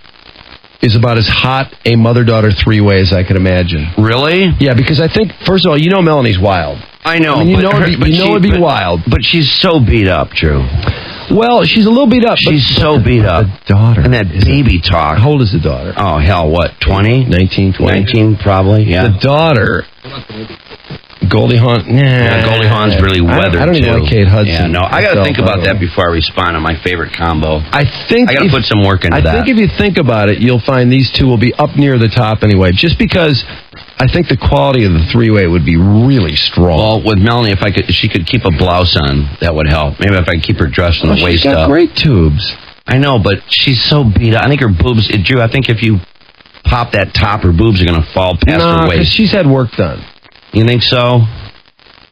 is about as hot a mother-daughter three-way as I could imagine. Really? Yeah, because I think, first of all, Melanie's wild. I know. I mean, it'd be wild. But she's so beat up, Drew. Well, she's a little beat up. She's so beat up. The daughter. And that baby talk. How old is the daughter? Oh, hell, what, 20? 19, 20. 19, probably, yeah. The daughter... Goldie Hawn. Yeah, Goldie Hawn's really weathered, I don't even too. like Kate Hudson. Yeah, no, I got to think about that before I respond on my favorite combo. I got to put some work into that. I think if you think about it, you'll find these two will be up near the top anyway, just because I think the quality of the three-way would be really strong. Well, with Melanie, if she could keep a blouse on, that would help. Maybe if I could keep her dress from the waist she's got up. great tubes. I know, but she's so beat up. I think her boobs, Drew, I think if you pop that top, her boobs are going to fall past her because waist. she's had work done. You think so?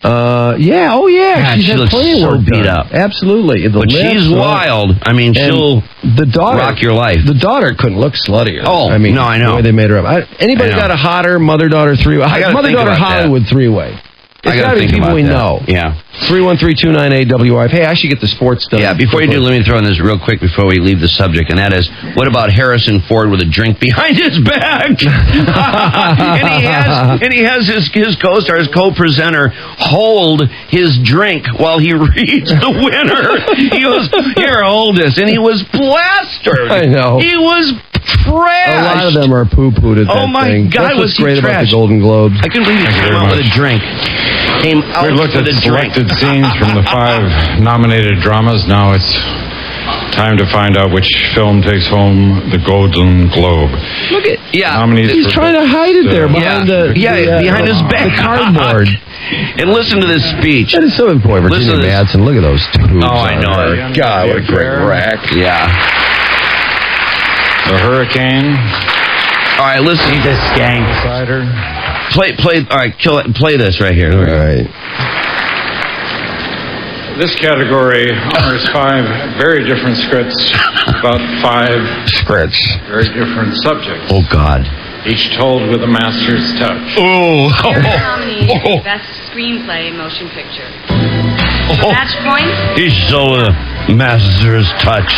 Yeah, oh yeah. God, she's she had looks plenty of so work beat done. up. Absolutely. But she's wild. I mean, she'll rock your life. The daughter couldn't look sluttier. Oh, I mean, no, I know. The way they made her up. Anybody got a hotter mother-daughter three-way? Mother-daughter Hollywood three-way. It's got to be people we know. Yeah. 313-298-WRIF. Hey, I should get the sports done. Yeah, before you do, let me throw in this real quick before we leave the subject, and that is, what about Harrison Ford with a drink behind his back? and he has his co-star, his co-presenter, hold his drink while he reads the winner. He goes, here, hold this. And he was plastered. I know. He was trashed. A lot of them are poo-pooed at that Oh, my thing. God, That's what's was he great about the trashed. Golden Globes. I couldn't believe he came out with a drink. Came out We looked with at a drink. selected scenes from the 5 nominated dramas. Now it's time to find out which film takes home the Golden Globe. Look at, Nominees He's for trying to hide it there behind behind his back. the cardboard. And listen to this speech. That is so important. Listen Virginia to this. Madsen, look at those tubes. Oh, I know on her. it. God, what a great rack. Yeah. The Hurricane, All right, listen. He's a skank. Play. All right, kill it. Play this right here. All right. This category honors 5 very different scripts about 5 scripts, very different subjects. Oh, God. Each told with a master's touch. Oh. Nominated Best Screenplay Motion Picture. For match points, He's so master's touch.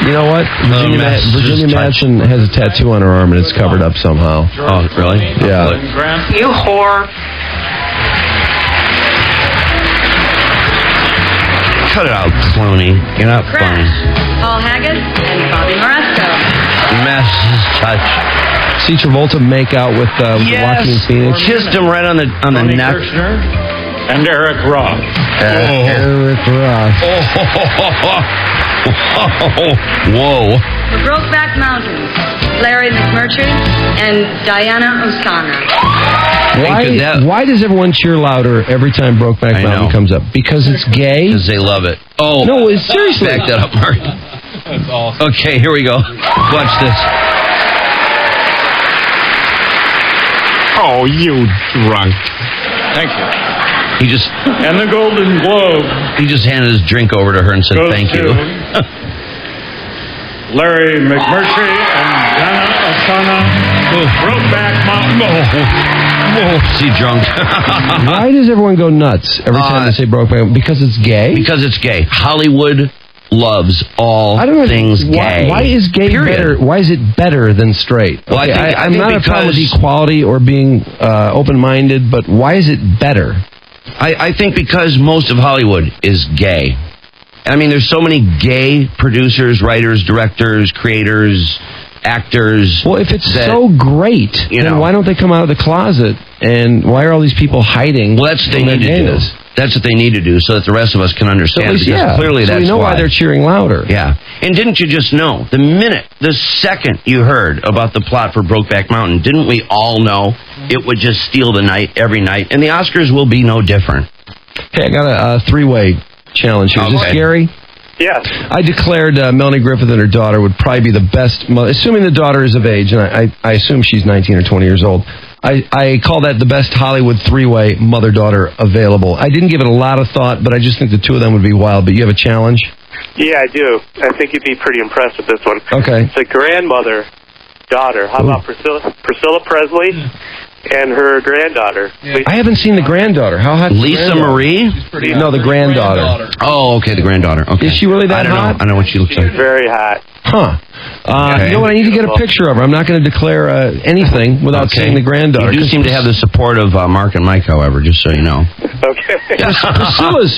You know what? Virginia Madsen has a tattoo on her arm and it's covered up somehow. Oh, really? Yeah. You whore. Cut it out, Clooney. You're not funny. Paul Haggis and Bobby Moresco. Master's touch. See Travolta make out with Joaquin Phoenix. Kissed him right on the neck. Kirshner and Eric Roth. Eric Roth. Whoa. For Brokeback Mountain, Larry McMurtry and Diana Osana. Why does everyone cheer louder every time Brokeback Mountain comes up? Because it's gay? Because they love it. Oh. No, seriously. Back that up, Mark. That's awesome. Okay, here we go. Watch this. Oh, you drunk. Thank you. He just... And the Golden Globe. He just handed his drink over to her and said, thank you. Larry McMurtry and Diana Osana. Brokeback Mountain. Is he drunk? Why does everyone go nuts every time they say Brokeback? Because it's gay? Because it's gay. Hollywood loves all things gay. Why is gay better? Why is it better than straight? Well, okay, I think not a problem with equality or being open-minded, but why is it better? I think because most of Hollywood is gay. I mean, there's so many gay producers, writers, directors, creators, actors. Well, if it's so great, then why don't they come out of the closet? And why are all these people hiding? Well, that's what they need to do. That's what they need to do so that the rest of us can understand. Because clearly that's we know why they're cheering louder. Yeah. And didn't you just know, the second you heard about the plot for Brokeback Mountain, didn't we all know it would just steal the night every night? And the Oscars will be no different. Hey, I got a 3-way challenge here. Is this scary? Yes. I declared Melanie Griffith and her daughter would probably be the best mother, assuming the daughter is of age, and I assume she's 19 or 20 years old. I call that the best Hollywood 3-way mother-daughter available. I didn't give it a lot of thought, but I just think the two of them would be wild. But you have a challenge? Yeah, I do. I think you'd be pretty impressed with this one. Okay. It's a grandmother-daughter. How about Priscilla Presley and her granddaughter? I haven't seen the granddaughter. How hot? Lisa Marie? No, the granddaughter. Oh, okay, the granddaughter. Okay. Is she really that hot? I don't know what she looks like. Very hot. Huh. You know what? I need to get a picture of her. I'm not going to declare anything without seeing the granddaughter. You do seem to have the support of Mark and Mike, however, just so you know. Okay.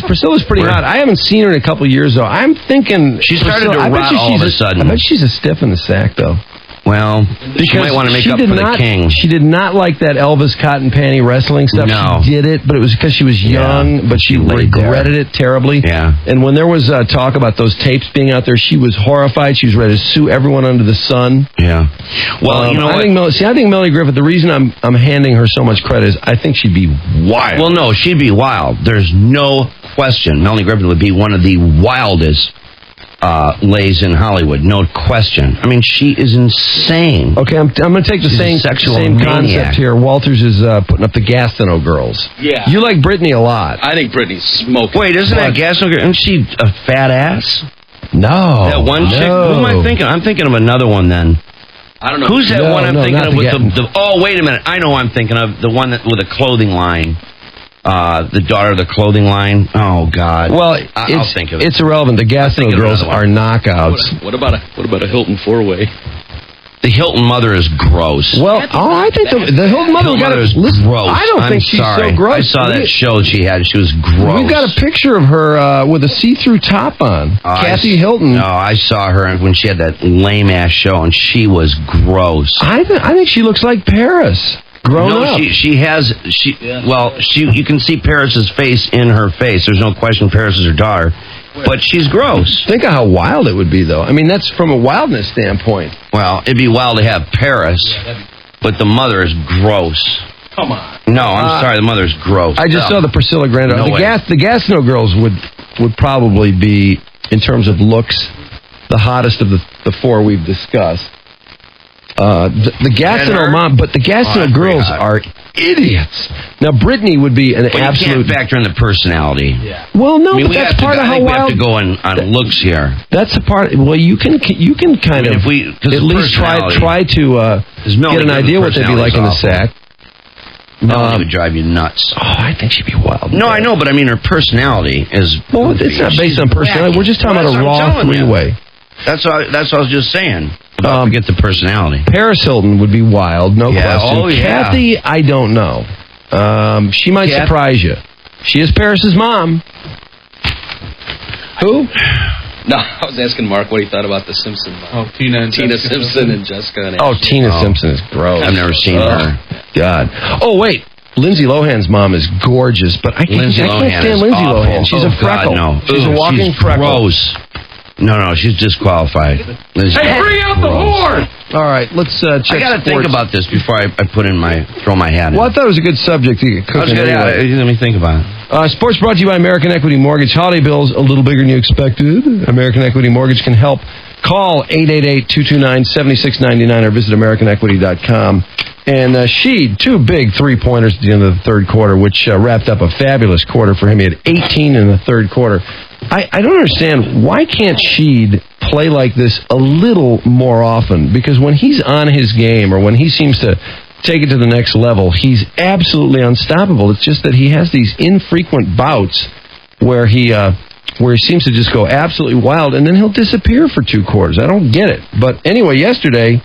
Priscilla's pretty hot. I haven't seen her in a couple of years, though. I'm thinking... She started to rot all of a sudden. I bet she's a stiff in the sack, though. Well, she might want to make up for the king. She did not like that Elvis cotton panty wrestling stuff. No. She did it, but it was because she was young, but she regretted it terribly. Yeah. And when there was talk about those tapes being out there, she was horrified. She was ready to sue everyone under the sun. Yeah. Well, you know what? I think Melanie Griffith, the reason I'm handing her so much credit is I think she'd be wild. Well, no, she'd be wild. There's no question. Melanie Griffith would be one of the wildest lays in Hollywood, no question. I mean, she is insane. Okay, I'm going to take the same concept here. Walters is putting up the Gastineau girls. Yeah. You like Britney a lot. I think Britney's smoking. Wait, isn't that Gastineau girl? Isn't she a fat ass? No. That one chick? Who am I thinking? I'm thinking of another one then. I don't know. Who's that one I'm thinking of with the... Oh, wait a minute. I know I'm thinking of. The one that with a clothing line. The daughter of the clothing line. Oh God! Well, I'll think of it. It's irrelevant. The Gastineau girls are knockouts. What about a Hilton 4-way? The Hilton mother is gross. Well, I think the Hilton mother is gross. I don't think she's so gross. I saw that show she had. She was gross. We've got a picture of her with a see-through top on. Kathy Hilton. No, I saw her when she had that lame-ass show, and she was gross. I think she looks like Paris. Grown up. You can see Paris's face in her face. There's no question Paris is her daughter, but she's gross. Think of how wild it would be, though. I mean, that's from a wildness standpoint. Well, it'd be wild to have Paris, but the mother is gross. Come on. No, I'm sorry, the mother's gross. I just saw the Priscilla granddaughter. No the Gastineau girls would probably be, in terms of looks, the hottest of the four we've discussed. The Gastineau mom, but the Gastineau girls are idiots. Now, Brittany would be an absolute... You can't factor in the personality. Yeah. Well, no, I mean, but that's part of how we wild... have to go on looks here. That's a part... Well, you can kind of at least try to get an idea what they'd be like in the sack. Melanie would drive you nuts. Oh, I think she'd be wild. No, I know, but I mean, her personality is... Well, it's not based on personality. We're just talking about a raw three-way. That's what I was just saying. Forget the personality. Paris Hilton would be wild, no question. Oh, yeah. Kathy, I don't know. She might surprise you. She is Paris's mom. Who? No, I was asking Mark what he thought about the Simpson mom. Oh, Tina Simpson and Jessica. And Tina Simpson is gross. I've never seen her. God. Oh, wait. Lindsay Lohan's mom is gorgeous, but I can't stand Lindsay Lohan. She's a freckle. God, no. She's a walking freckle. Gross. No, she's disqualified. Hey, bring out the horn! All right, let's check. I got to think about this before I throw my hat in. Well, I thought it was a good subject to get cooking anyway. Let me think about it. Sports brought to you by American Equity Mortgage. Holiday bills a little bigger than you expected. American Equity Mortgage can help. Call 888-229-7699 or visit AmericanEquity.com. And Sheed, 2 big three-pointers at the end of the third quarter, which wrapped up a fabulous quarter for him. He had 18 in the third quarter. I don't understand, why can't Sheed play like this a little more often? Because when he's on his game or when he seems to take it to the next level, he's absolutely unstoppable. It's just that he has these infrequent bouts where he seems to just go absolutely wild, and then he'll disappear for 2 quarters. I don't get it. But anyway, yesterday,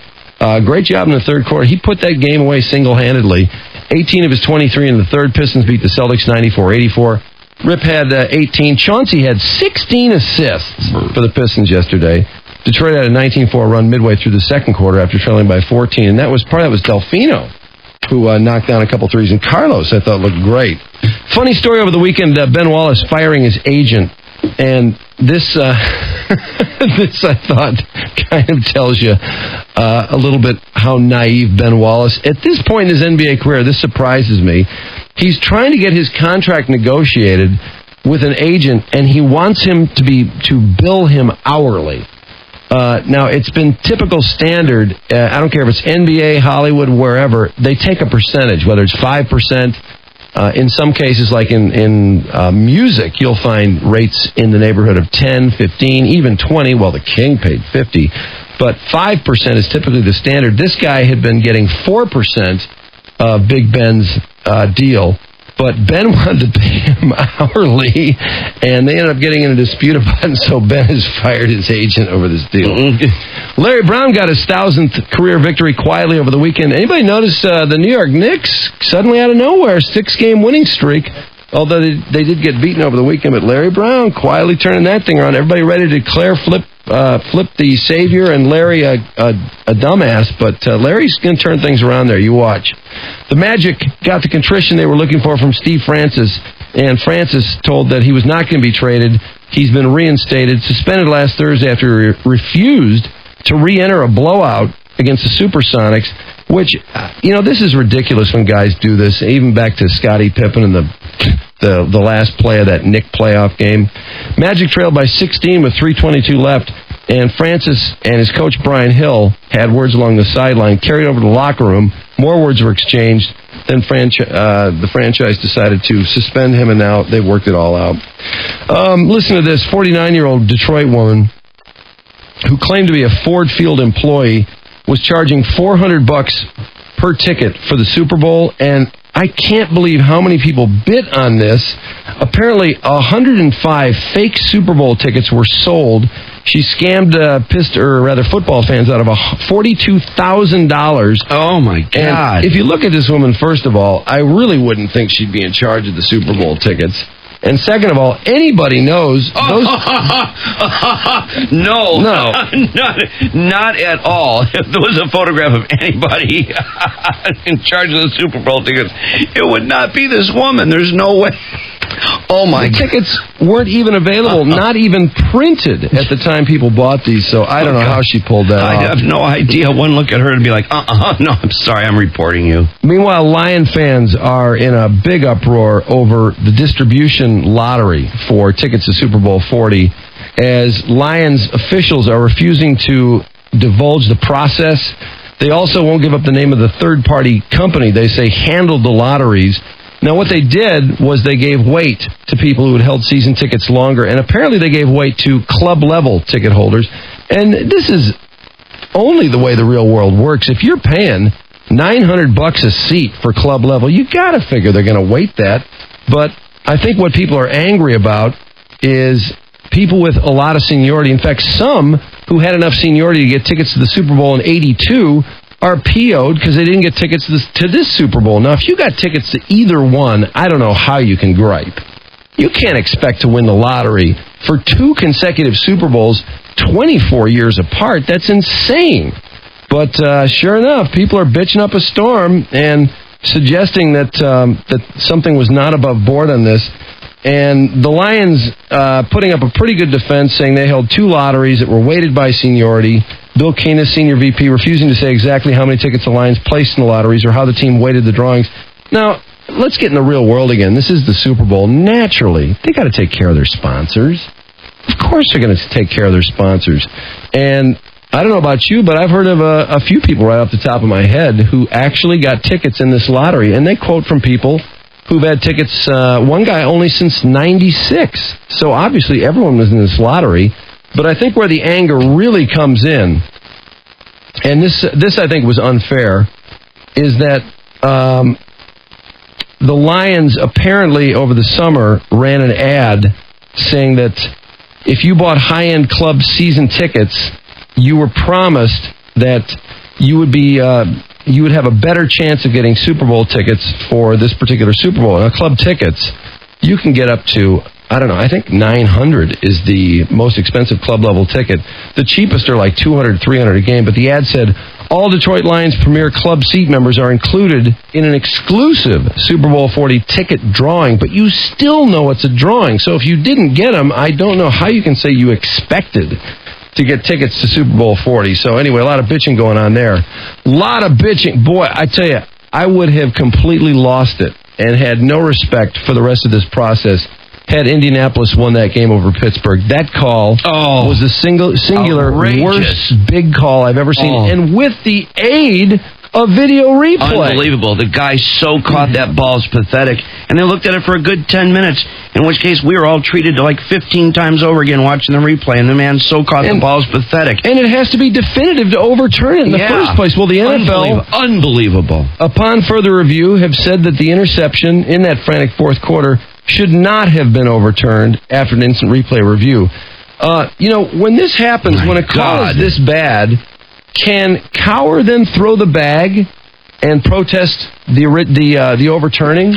great job in the third quarter. He put that game away single-handedly. 18 of his 23 in the third. Pistons beat the Celtics 94-84. Rip had 18. Chauncey had 16 assists for the Pistons yesterday. Detroit had a 19-4 run midway through the second quarter after trailing by 14, and that was Delfino, who knocked down a couple threes. And Carlos, I thought, looked great. Funny story over the weekend, Ben Wallace firing his agent. And this, this I thought, kind of tells you a little bit how naive Ben Wallace. At this point in his NBA career, this surprises me. He's trying to get his contract negotiated with an agent, and he wants him to bill him hourly. Now, it's been typical standard. I don't care if it's NBA, Hollywood, wherever. They take a percentage, whether it's 5%. In some cases, like in music, you'll find rates in the neighborhood of 10, 15, even 20. Well, the King paid 50. But 5% is typically the standard. This guy had been getting 4% of Big Ben's deal. But Ben wanted to pay him hourly, and they ended up getting in a dispute about it, so Ben has fired his agent over this deal. Larry Brown got his 1,000th career victory quietly over the weekend. Anybody notice the New York Knicks, suddenly out of nowhere, 6-game winning streak, although they did get beaten over the weekend, but Larry Brown quietly turning that thing around. Everybody ready to declare Flip the savior and Larry a dumbass, but Larry's going to turn things around there. You watch. The Magic got the contrition they were looking for from Steve Francis, and Francis told that he was not going to be traded. He's been reinstated, suspended last Thursday after he refused to re-enter a blowout against the Supersonics, which, this is ridiculous when guys do this, even back to Scottie Pippen and the last play of that Knick playoff game. Magic trailed by 16 with 3:22 left, and Francis and his coach Brian Hill had words along the sideline, carried over to the locker room. More words were exchanged. Then the franchise decided to suspend him, and now they've worked it all out. Listen to this. 49-year-old Detroit woman who claimed to be a Ford Field employee was charging $400 per ticket for the Super Bowl, and I can't believe how many people bid on this. Apparently, 105 fake Super Bowl tickets were sold. She scammed football fans out of $42,000. Oh, my God. And if you look at this woman, first of all, I really wouldn't think she'd be in charge of the Super Bowl tickets. And second of all, anybody knows those... No, not at all. If there was a photograph of anybody in charge of the Super Bowl tickets, it would not be this woman. There's no way. Oh, my God. The tickets weren't even available, not even printed at the time people bought these, so I don't know how she pulled that off. I have no idea. One look at her and be like, no, I'm sorry, I'm reporting you. Meanwhile, Lion fans are in a big uproar over the distribution lottery for tickets to Super Bowl 40, as Lions officials are refusing to divulge the process. They also won't give up the name of the third-party company they say handled the lotteries. Now, what they did was they gave weight to people who had held season tickets longer, and apparently they gave weight to club-level ticket holders. And this is only the way the real world works. If you're paying $900 a seat for club level, you got to figure they're going to weight that. But I think what people are angry about is people with a lot of seniority. In fact, some who had enough seniority to get tickets to the Super Bowl in '82 are PO'd because they didn't get tickets to this Super Bowl. Now, if you got tickets to either one, I don't know how you can gripe. You can't expect to win the lottery for 2 consecutive Super Bowls 24 years apart. That's insane. But sure enough, people are bitching up a storm and suggesting that something was not above board on this. And the Lions putting up a pretty good defense, saying they held 2 lotteries that were weighted by seniority. Bill Keenis, senior VP, refusing to say exactly how many tickets the Lions placed in the lotteries or how the team weighted the drawings. Now, let's get in the real world again. This is the Super Bowl. Naturally, they got to take care of their sponsors. Of course they're going to take care of their sponsors. And I don't know about you, but I've heard of a few people right off the top of my head who actually got tickets in this lottery. And they quote from people who've had tickets, one guy only since '96. So obviously everyone was in this lottery. But I think where the anger really comes in, and this I think was unfair, is that the Lions apparently over the summer ran an ad saying that if you bought high-end club season tickets, you were promised that you would have a better chance of getting Super Bowl tickets for this particular Super Bowl. Now, club tickets, you can get up to, I don't know, I think $900 is the most expensive club-level ticket. The cheapest are like $200, $300 a game, but the ad said, all Detroit Lions Premier Club seat members are included in an exclusive Super Bowl 40 ticket drawing, but you still know it's a drawing. So if you didn't get them, I don't know how you can say you expected to get tickets to Super Bowl 40. So anyway, a lot of bitching going on there. A lot of bitching. Boy, I tell you, I would have completely lost it and had no respect for the rest of this process had Indianapolis won that game over Pittsburgh. That call was the singular worst big call I've ever seen. And with the aid of video replay. Unbelievable. The guy so caught that ball is pathetic. And they looked at it for a good 10 minutes, in which case we were all treated like 15 times over again watching the replay, and the man so caught the ball is pathetic. And it has to be definitive to overturn it in the first place. Well, the NFL, unbelievable. Upon further review, have said that the interception in that frantic fourth quarter should not have been overturned after an instant replay review. When this happens, when a call is this bad, can Cower then throw the bag and protest the overturning?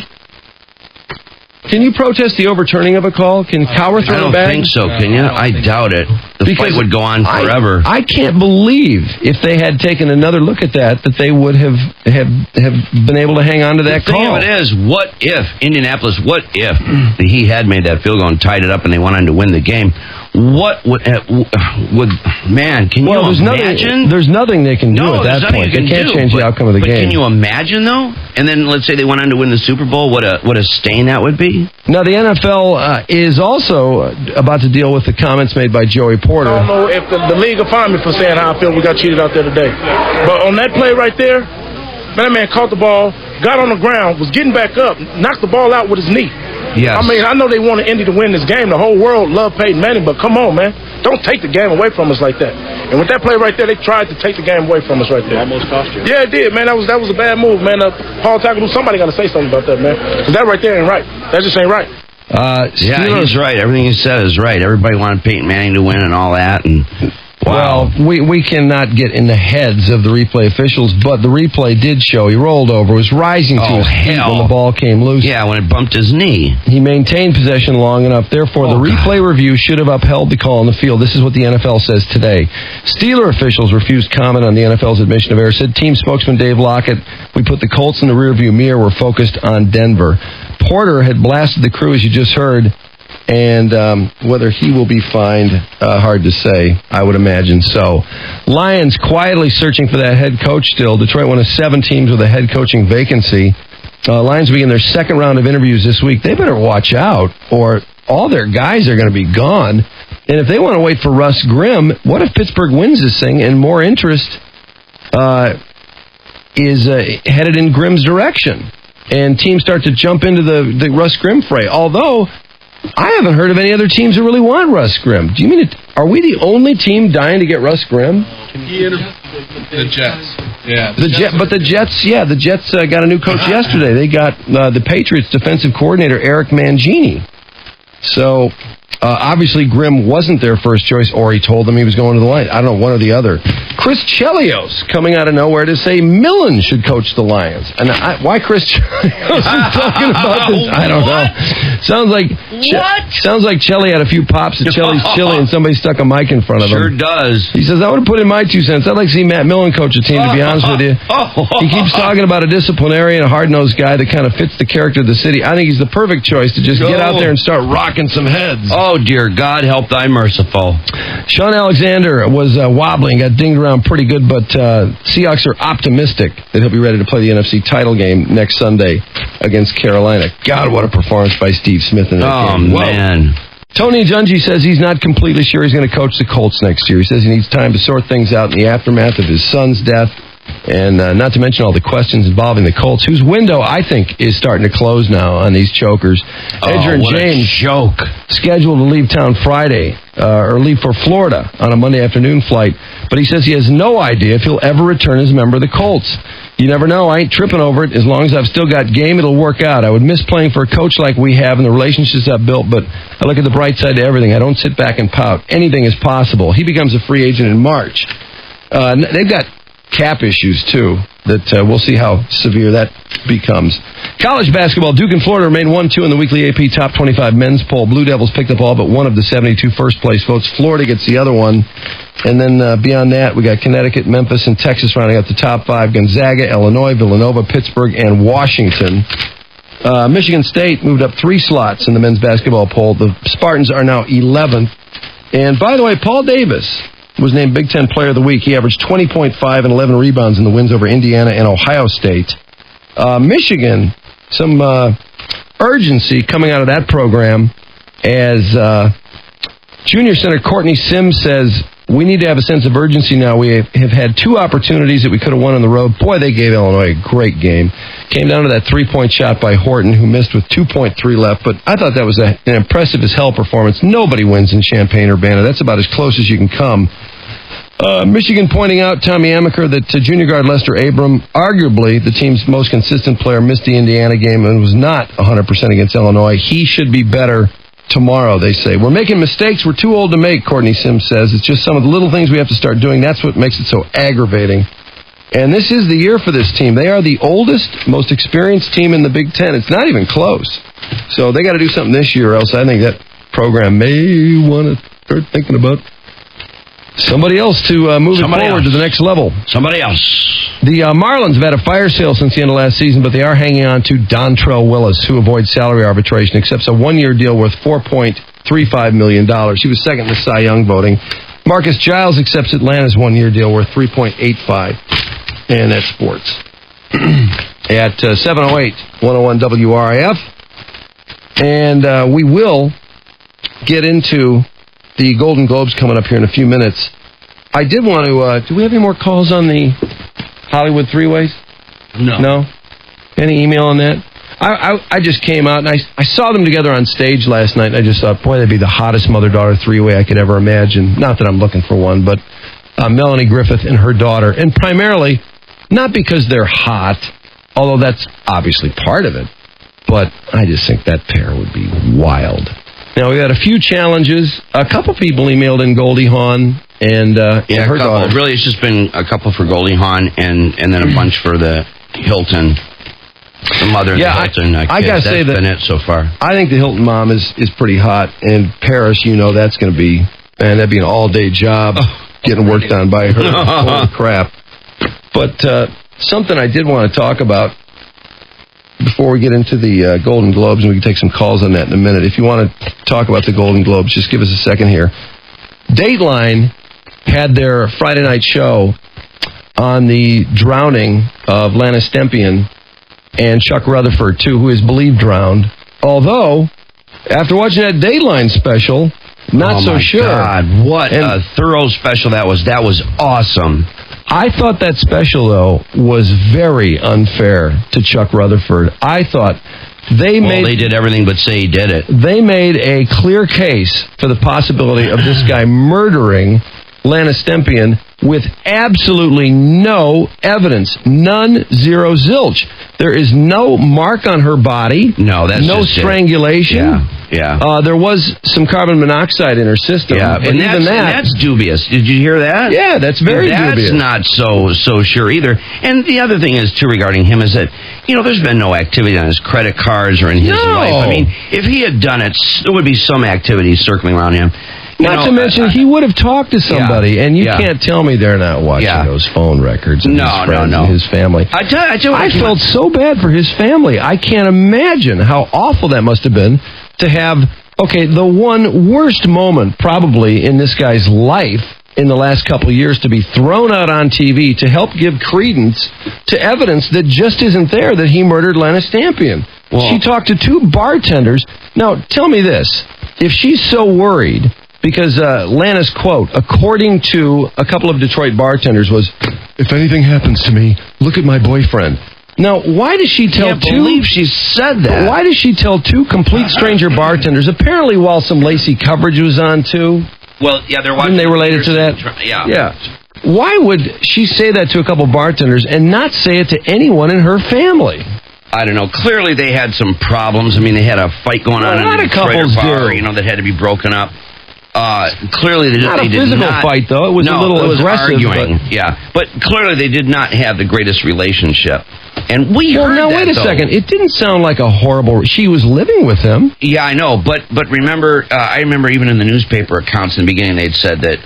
Can you protest the overturning of a call? Can Cower throw the bag? I don't think so, can you? I doubt it. The fight would go on forever. I can't believe if they had taken another look at that they would have been able to hang on to that call. The thing of it is, what if he had made that field goal and tied it up and they went on to win the game? What would man? Can you imagine? There's nothing they can do at that point. They can't change the outcome of the game. Can you imagine though? And then let's say they went on to win the Super Bowl. What a stain that would be. Now the NFL is also about to deal with the comments made by Joey Porter. I don't know if the league will fine me for saying how I feel we got cheated out there today. But on that play right there, that man caught the ball, got on the ground, was getting back up, knocked the ball out with his knee. Yes. I mean, I know they wanted Indy to win this game. The whole world loved Peyton Manning, but come on, man. Don't take the game away from us like that. And with that play right there, they tried to take the game away from us right there. Almost cost you. Yeah, it did, man. That was a bad move, man. Paul Tackle, somebody got to say something about that, man. Because that right there ain't right. That just ain't right. Yeah, he's right. Everything he said is right. Everybody wanted Peyton Manning to win and all that, and Well, we cannot get in the heads of the replay officials, but the replay did show he rolled over, was rising to his feet when the ball came loose. Yeah, when it bumped his knee. He maintained possession long enough. Therefore, the replay review should have upheld the call on the field. This is what the NFL says today. Steeler officials refused comment on the NFL's admission of error. Said team spokesman Dave Lockett, we put the Colts in the rearview mirror. We're focused on Denver. Porter had blasted the crew, as you just heard. And whether he will be fined, hard to say. I would imagine so. Lions quietly searching for that head coach still. Detroit, one of 7 teams with a head coaching vacancy. Lions begin their second round of interviews this week. They better watch out, or all their guys are going to be gone. And if they want to wait for Russ Grimm, what if Pittsburgh wins this thing and more interest is headed in Grimm's direction. And teams start to jump into the Russ Grimm fray. Although, I haven't heard of any other teams that really want Russ Grimm. Do you mean are we the only team dying to get Russ Grimm? The Jets. Yeah. The Jets got a new coach yesterday. They got the Patriots defensive coordinator, Eric Mangini. So, obviously, Grimm wasn't their first choice, or he told them he was going to the Lions. I don't know, one or the other. Chris Chelios coming out of nowhere to say Millen should coach the Lions. And why Chris Chelios is talking about this? I don't know. Sounds like Chelly had a few pops at Chelly's Chili and somebody stuck a mic in front of him. Sure does. He says, I want to put in my 2 cents. I'd like to see Matt Millen coach a team, to be honest with you. He keeps talking about a disciplinarian, a hard-nosed guy that kind of fits the character of the city. I think he's the perfect choice to just get out there and start rocking some heads. Oh, dear God, help thy merciful. Sean Alexander was wobbling, got dinged around pretty good, but Seahawks are optimistic that he'll be ready to play the NFC title game next Sunday against Carolina. God, what a performance by Steve Smith in that game. Oh, man. Tony Dungy says he's not completely sure he's going to coach the Colts next year. He says he needs time to sort things out in the aftermath of his son's death, and not to mention all the questions involving the Colts, whose window, I think, is starting to close now on these chokers. Edgerrin James, joke. scheduled to leave town Friday, or leave for Florida on a Monday afternoon flight, but he says he has no idea if he'll ever return as a member of the Colts. You never know. I ain't tripping over it. As long as I've still got game, it'll work out. I would miss playing for a coach like we have and the relationships I've built, but I look at the bright side to everything. I don't sit back and pout. Anything is possible. He becomes a free agent in March. They've got cap issues, too, that we'll see how severe that becomes. College basketball, Duke and Florida remain 1-2 in the weekly AP Top 25 men's poll. Blue Devils picked up all but one of the 72 first-place votes. Florida gets the other one. And then beyond that, we got Connecticut, Memphis, and Texas rounding out the top 5. Gonzaga, Illinois, Villanova, Pittsburgh, and Washington. Michigan State moved up 3 slots in the men's basketball poll. The Spartans are now 11th. And by the way, Paul Davis was named Big Ten Player of the Week. He averaged 20.5 and 11 rebounds in the wins over Indiana and Ohio State. Michigan, some urgency coming out of that program as junior center Courtney Sims says, we need to have a sense of urgency now. We have had 2 opportunities that we could have won on the road. Boy, they gave Illinois a great game. Came down to that 3-point shot by Horton, who missed with 2.3 left, but I thought that was an impressive as hell performance. Nobody wins in Champaign-Urbana. That's about as close as you can come. Michigan pointing out, Tommy Amaker, that junior guard Lester Abram, arguably the team's most consistent player, missed the Indiana game and was not 100% against Illinois. He should be better tomorrow, they say. We're making mistakes we're too old to make, Courtney Sims says. It's just some of the little things we have to start doing. That's what makes it so aggravating. And this is the year for this team. They are the oldest, most experienced team in the Big Ten. It's not even close. So they got to do something this year, or else I think that program may want to start thinking about somebody else to move it forward to the next level. Somebody else. The Marlins have had a fire sale since the end of last season, but they are hanging on to Dontrell Willis, who avoids salary arbitration, accepts a 1-year deal worth $4.35 million. He was second in the Cy Young voting. Marcus Giles accepts Atlanta's 1-year deal worth $3.85. And that's sports. At 7:08, 101 WRIF. And we will get into the Golden Globes coming up here in a few minutes. I did want to... do we have any more calls on the Hollywood Three-Ways? No? Any email on that? I just came out, and I saw them together on stage last night, and I just thought, boy, that'd be the hottest mother-daughter three-way I could ever imagine. Not that I'm looking for one, but Melanie Griffith and her daughter. And primarily, not because they're hot, although that's obviously part of it, but I just think that pair would be wild. Now, we had a few challenges. A couple people emailed in Goldie Hawn and her daughter. Really, it's just been a couple for Goldie Hawn and then a bunch for the Hilton, the mother of the Hilton. I got to say that's been it so far. I think the Hilton mom is pretty hot. And Paris, that's going to be, man, that'd be an all-day job getting work done by her. Holy crap. But something I did want to talk about before we get into the Golden Globes, and we can take some calls on that in a minute. If you want to talk about the Golden Globes, just give us a second here. Dateline had their Friday night show on the drowning of Lana Stempian and Chuck Rutherford, too, who is believed drowned. Although, after watching that Dateline special, not so sure. Oh, my God. What a thorough special that was. That was awesome. I thought that special, though, was very unfair to Chuck Rutherford. I thought they did everything but say he did it. They made a clear case for the possibility of this guy murdering Lana Stempian with absolutely no evidence. None, zero, zilch. There is no mark on her body. No, that's no just strangulation. Yeah. There was some carbon monoxide in her system. Yeah, but and even that's dubious. Did you hear that? Yeah, that's very dubious. That's not so sure either. And the other thing is, too, regarding him is that, there's been no activity on his credit cards or in his life. I mean, if he had done it, there would be some activity circling around him. Not to mention, he would have talked to somebody, and you can't tell me they're not watching those phone records and his friends and his family. I felt so bad for his family. I can't imagine how awful that must have been to have, the one worst moment probably in this guy's life in the last couple of years to be thrown out on TV to help give credence to evidence that just isn't there that he murdered Lana Stampian. Well, she talked to 2 bartenders. Now, tell me this. If she's so worried, because Lana's quote, according to a couple of Detroit bartenders, was, "If anything happens to me, look at my boyfriend." Now, why does she tell I can't believe she said that. Why does she tell 2 complete stranger bartenders, apparently while some Lacey coverage was on, too? Well, yeah, they're watching. Didn't they related to that? Yeah. Why would she say that to a couple bartenders and not say it to anyone in her family? I don't know. Clearly, they had some problems. I mean, they had a fight going on in the Detroit bar, that had to be broken up. Clearly, they did not. Not a physical fight, though. It was a little aggressive. Arguing. But clearly, they did not have the greatest relationship. And we heard now, wait a second. It didn't sound like a horrible... She was living with him. Yeah, I know. But remember, I remember even in the newspaper accounts in the beginning, they'd said that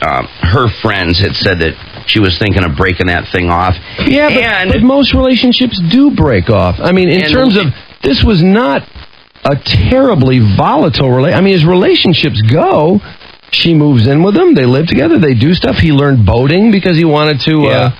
her friends had said that she was thinking of breaking that thing off. Yeah, but most relationships do break off. I mean, in terms of... This was not a terribly volatile relationship. I mean, as relationships go... She moves in with him. They live together. They do stuff. He learned boating because he wanted to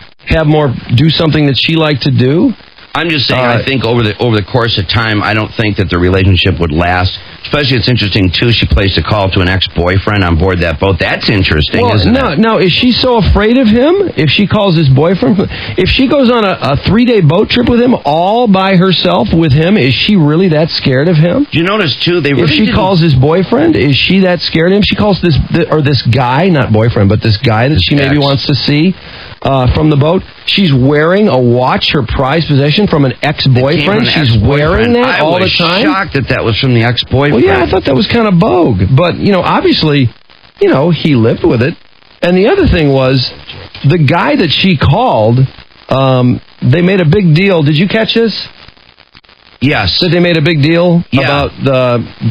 do something that she liked to do. I'm just saying, I think over the course of time, I don't think that the relationship would last. Especially, it's interesting, too, she placed a call to an ex-boyfriend on board that boat. That's interesting, isn't it? No, is she so afraid of him? If she calls his boyfriend... If she goes on a 3-day boat trip with him, all by herself with him, is she really that scared of him? Do you notice, too, if she calls his boyfriend, is she that scared of him? She calls this guy, not boyfriend, but this guy that she maybe wants to see... from the boat. She's wearing a watch, her prized possession, from an ex-boyfriend. She's wearing that all the time. I was shocked that was from the ex-boyfriend. Well, yeah, I thought that was kind of bogue. But, obviously, he lived with it. And the other thing was, the guy that she called, they made a big deal. Did you catch this? Yes. That they made a big deal about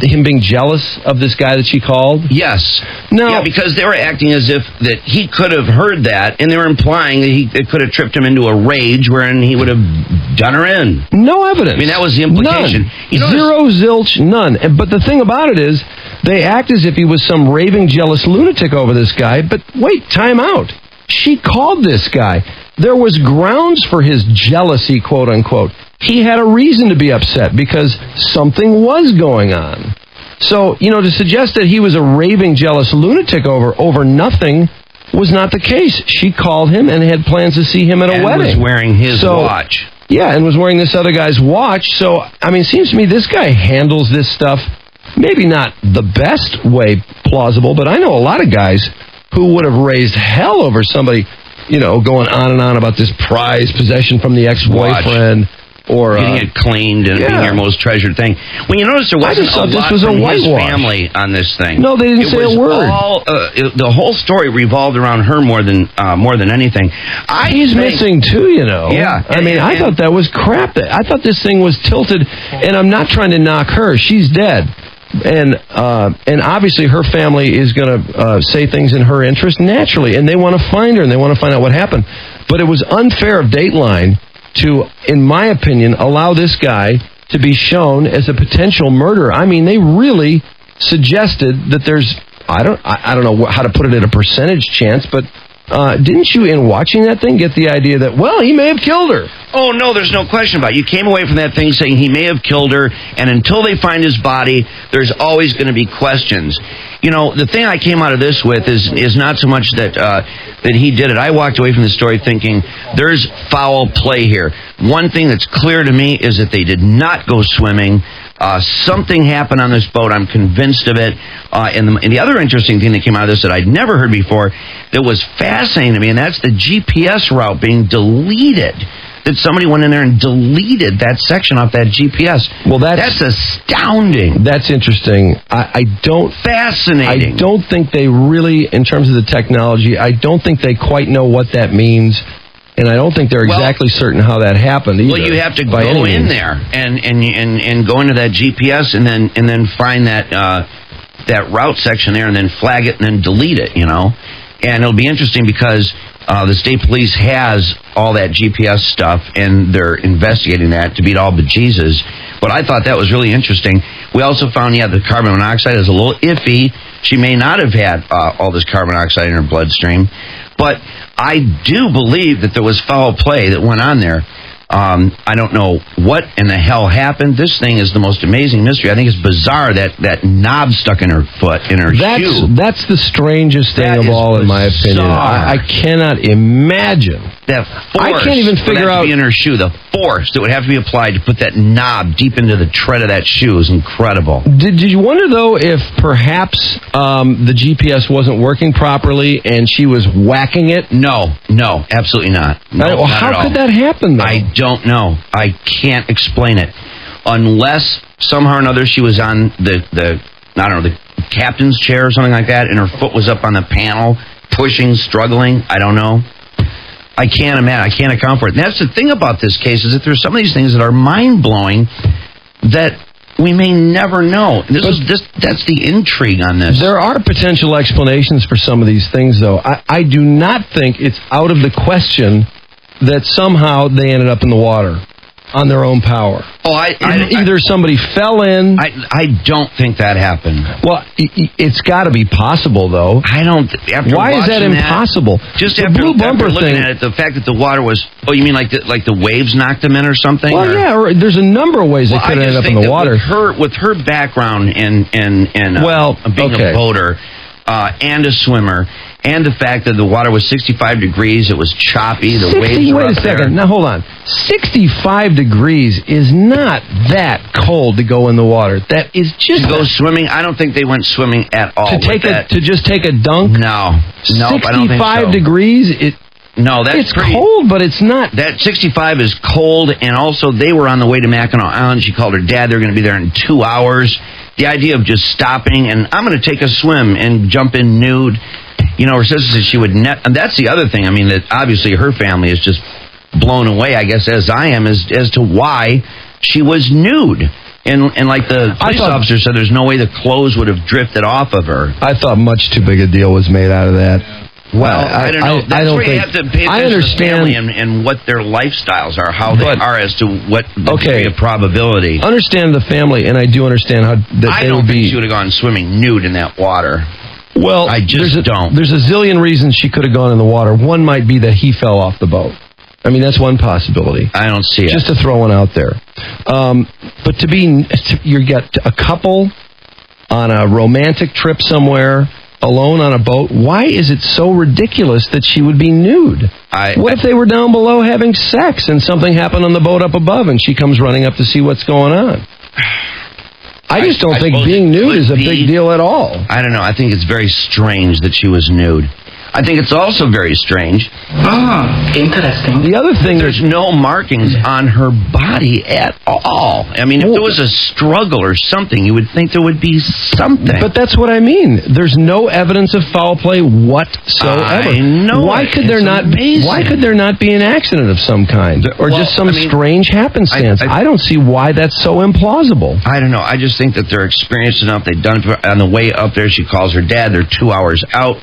him being jealous of this guy that she called? Yes. No. Yeah, because they were acting as if that he could have heard that, and they were implying that it could have tripped him into a rage wherein he would have done her in. No evidence. I mean, that was the implication. None. Zero, zilch, none. But the thing about it is, they act as if he was some raving, jealous lunatic over this guy, but wait, time out. She called this guy. There was grounds for his jealousy, quote-unquote. He had a reason to be upset because something was going on. So, to suggest that he was a raving, jealous lunatic over nothing was not the case. She called him and had plans to see him at a wedding. And was wearing his watch. Yeah, and was wearing this other guy's watch. So, I mean, it seems to me this guy handles this stuff maybe not the best way plausible, but I know a lot of guys who would have raised hell over somebody, going on and on about this prized possession from the ex-boyfriend. Or getting it cleaned and being your most treasured thing. When you notice there wasn't a lot from his family on this thing. No, they didn't say a word. The whole story revolved around her more than anything. He's missing too, Yeah. I thought that was crap. I thought this thing was tilted, and I'm not trying to knock her. She's dead. And obviously her family is going to say things in her interest naturally, and they want to find her, and they want to find out what happened. But it was unfair of Dateline to, in my opinion, allow this guy to be shown as a potential murderer. I mean, they really suggested that there's, I don't know how to put it at a percentage chance, but Didn't you, in watching that thing, get the idea that, well, he may have killed her? Oh, no, there's no question about it. You came away from that thing saying he may have killed her, and until they find his body, there's always going to be questions. You know, the thing I came out of this with is not so much that he did it. I walked away from the story thinking there's foul play here. One thing that's clear to me is that they did not go swimming. Something happened on this boat. I'm convinced of it. And the other interesting thing that came out of this that I'd never heard before that was fascinating to me, and that's the GPS route being deleted. That somebody went in there and deleted that section off that GPS. Well, that's astounding. That's interesting. Fascinating. I don't think they really, in terms of the technology, I don't think they quite know what that means. And I don't think they're exactly certain how that happened either. Well, you have to go in there and go into that GPS and then find that route section there and then flag it and then delete it, you know. And it'll be interesting because the state police has all that GPS stuff and they're investigating that to beat all bejesus. But I thought that was really interesting. We also found, the carbon monoxide is a little iffy. She may not have had all this carbon monoxide in her bloodstream. But I do believe that there was foul play that went on there. I don't know what in the hell happened. This thing is the most amazing mystery. I think it's bizarre that knob stuck in her foot, in her shoe. That's the strangest thing of all, in my opinion. I cannot imagine. That force I can't even figure would have out. To be in her shoe. The force that would have to be applied to put that knob deep into the tread of that shoe is incredible. Did you wonder, though, if perhaps the GPS wasn't working properly and she was whacking it? No, absolutely not. No, how could that happen, though? I don't know. I can't explain it. Unless somehow or another she was on the captain's chair or something like that, and her foot was up on the panel, pushing, struggling. I don't know. I can't imagine. I can't account for it. And that's the thing about this case, is that there's some of these things that are mind-blowing that we may never know. That's the intrigue on this. There are potential explanations for some of these things, though. I do not think it's out of the question that somehow they ended up in the water on their own power. Either somebody fell in. I don't think that happened. Well, it's got to be possible, though. I don't. Why is that impossible? Just the after blue bumper looking thing. at it, the fact that the water was. Oh, you mean like the waves knocked them in or something? Well, or there's a number of ways they could have ended up in the water. With her background in being a boater and a swimmer. And the fact that the water was 65 degrees, it was choppy, the waves were up there. Wait a second, now hold on. 65 degrees is not that cold to go in the water. That is just... To go swimming? I don't think they went swimming at all. To just take a dunk? No, 65 I don't think so. degrees? No, it's cold, but it's not... That 65 is cold, and also they were on the way to Mackinac Island. She called her dad. They're going to be there in 2 hours. The idea of just stopping, and I'm going to take a swim and jump in nude... You know, her sister said she would and that's the other thing. I mean, that obviously her family is just blown away, I guess, as I am, as to why she was nude. And like the police officer said, there's no way the clothes would have drifted off of her. I thought much too big a deal was made out of that. Well, I don't know. That's where you have to pay attention to the family and what their lifestyles are, how they are as to what the degree of probability. Understand the family, and I do understand how I don't think she would have gone swimming nude in that water. Well, I just don't. There's a zillion reasons she could have gone in the water. One might be that he fell off the boat. I mean, that's one possibility. I don't see it. Just to throw one out there. But you get a couple on a romantic trip somewhere, alone on a boat. Why is it so ridiculous that she would be nude? What if they were down below having sex and something happened on the boat up above and she comes running up to see what's going on? I just don't think being nude is a big deal at all. I don't know. I think it's very strange that she was nude. I think it's also very strange. Interesting. The other thing, there's no markings on her body at all. I mean, if there was a struggle or something, you would think there would be something. But that's what I mean. There's no evidence of foul play whatsoever. I know. Why could there not be an accident of some kind, or just some strange happenstance? I don't see why that's so implausible. I don't know. I just think that they're experienced enough. They've done it on the way up there. She calls her dad. They're 2 hours out.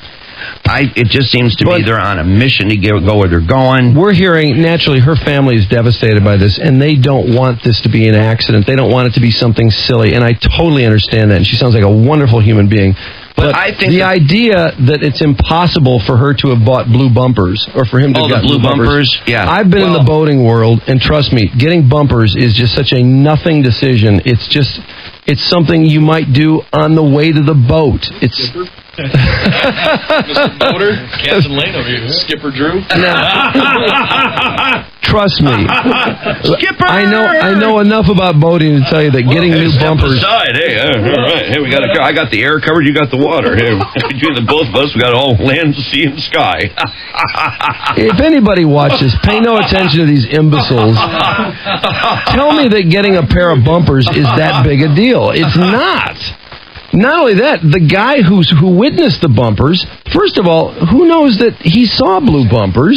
It just seems to me they're on a mission to go where they're going. We're hearing, naturally, her family is devastated by this, and they don't want this to be an accident. They don't want it to be something silly, and I totally understand that. And she sounds like a wonderful human being. But I think the idea that it's impossible for her to have bought blue bumpers or for him to have the got blue bumpers. Yeah, I've been in the boating world, and trust me, getting bumpers is just such a nothing decision. It's something you might do on the way to the boat. It's Mr. Boater, Captain Lane over here, Skipper Drew. Trust me, Skipper. I know enough about boating to tell you that getting new bumpers. Aside. Hey, all right. Hey, we got a car. I got the air covered. You got the water. Hey, between the both of us, we got all land, sea, and sky. If anybody watches, pay no attention to these imbeciles. Tell me that getting a pair of bumpers is that big a deal. It's not. Not only that, the guy who witnessed the bumpers, first of all, who knows that he saw blue bumpers?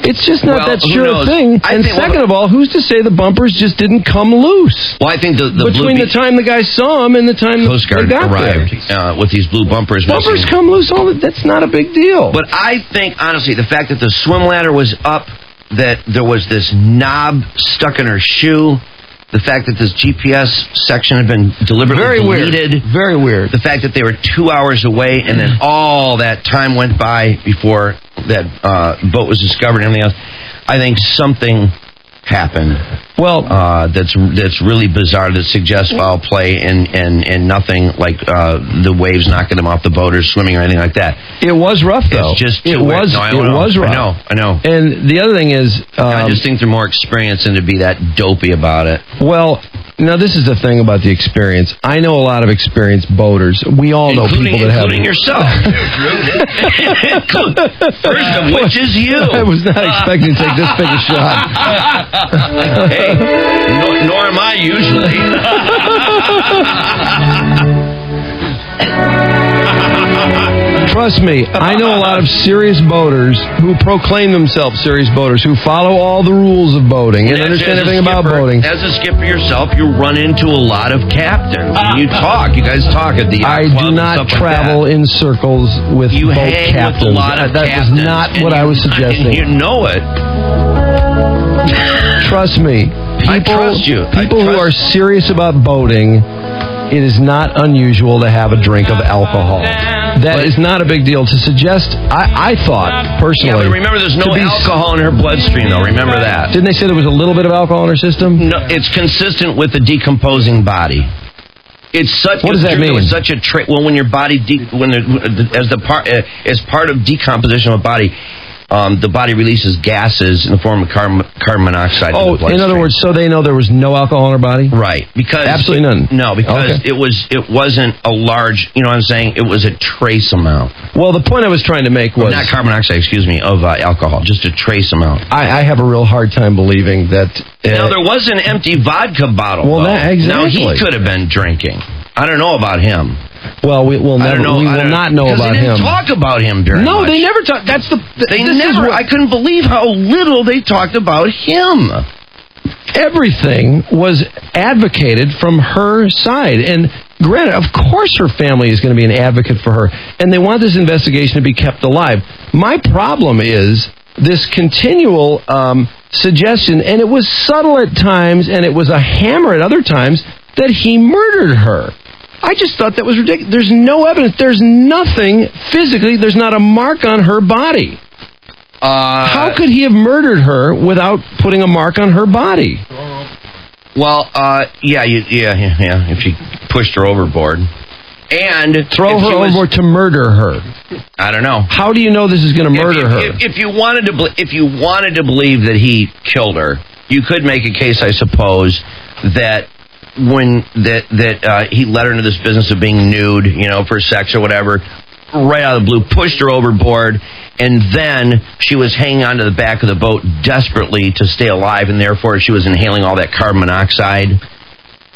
It's just not that sure a thing. And second of all, who's to say the bumpers just didn't come loose? Well, I think the between the time the guy saw them and the time Coast Guard they got arrived with these blue bumpers. Bumpers come loose. That's not a big deal. But I think, honestly, the fact that the swim ladder was up, that there was this knob stuck in her shoe, the fact that this GPS section had been deliberately deleted. Very weird. The fact that they were 2 hours away and then all that time went by before that boat was discovered and everything else. I think something happened. Well, that's really bizarre. That suggests foul play and nothing like the waves knocking them off the boat or swimming or anything like that. It was rough though. It's just it was rough. I know. And the other thing is, I just think they're more experienced and to be that dopey about it. Well, now this is the thing about the experience. I know a lot of experienced boaters. We all know people that have, including yourself. First of which is you. I was not expecting to take this big a shot. Hey, nor am I usually. Trust me, I know a lot of serious boaters who proclaim themselves serious boaters, who follow all the rules of boating and understand everything about boating. As a skipper yourself, you run into a lot of captains. And you talk. You guys talk at the yacht club. I do not travel in circles with you boat hang captains. With a lot of that captains, was not what I was suggesting. You know it. Trust me. I trust you. People who are serious about boating, it is not unusual to have a drink of alcohol. That is not a big deal to suggest. I thought, personally... Yeah, but remember, there's no alcohol in her bloodstream, though. Remember that. Didn't they say there was a little bit of alcohol in her system? No, it's consistent with the decomposing body. It's such. What does that mean? It's such a well, when your body as part of decomposition of a body, the body releases gases in the form of carbon monoxide. In other words, so they know there was no alcohol in her body? Right. Because absolutely none. No, because it wasn't a large, you know what I'm saying? It was a trace amount. Well, the point I was trying to make was... Not carbon monoxide, excuse me, of alcohol, just a trace amount. I have a real hard time believing that... Now, there was an empty vodka bottle, well, exactly. Now, he could have been drinking. I don't know about him. Well, we will not know about they didn't him. Talk about him very much. No, they never talked. That's the. I couldn't believe how little they talked about him. Everything was advocated from her side, and granted, of course, her family is going to be an advocate for her, and they want this investigation to be kept alive. My problem is this continual suggestion, and it was subtle at times, and it was a hammer at other times, that he murdered her. I just thought that was ridiculous. There's no evidence. There's nothing physically. There's not a mark on her body. How could he have murdered her without putting a mark on her body? Well, yeah. If she pushed her overboard. And throw her overboard to murder her. I don't know. How do you know this is going to murder her? If you wanted to believe that he killed her, you could make a case, I suppose, that he led her into this business of being nude, for sex or whatever, right out of the blue, pushed her overboard, and then she was hanging onto the back of the boat desperately to stay alive, and therefore she was inhaling all that carbon monoxide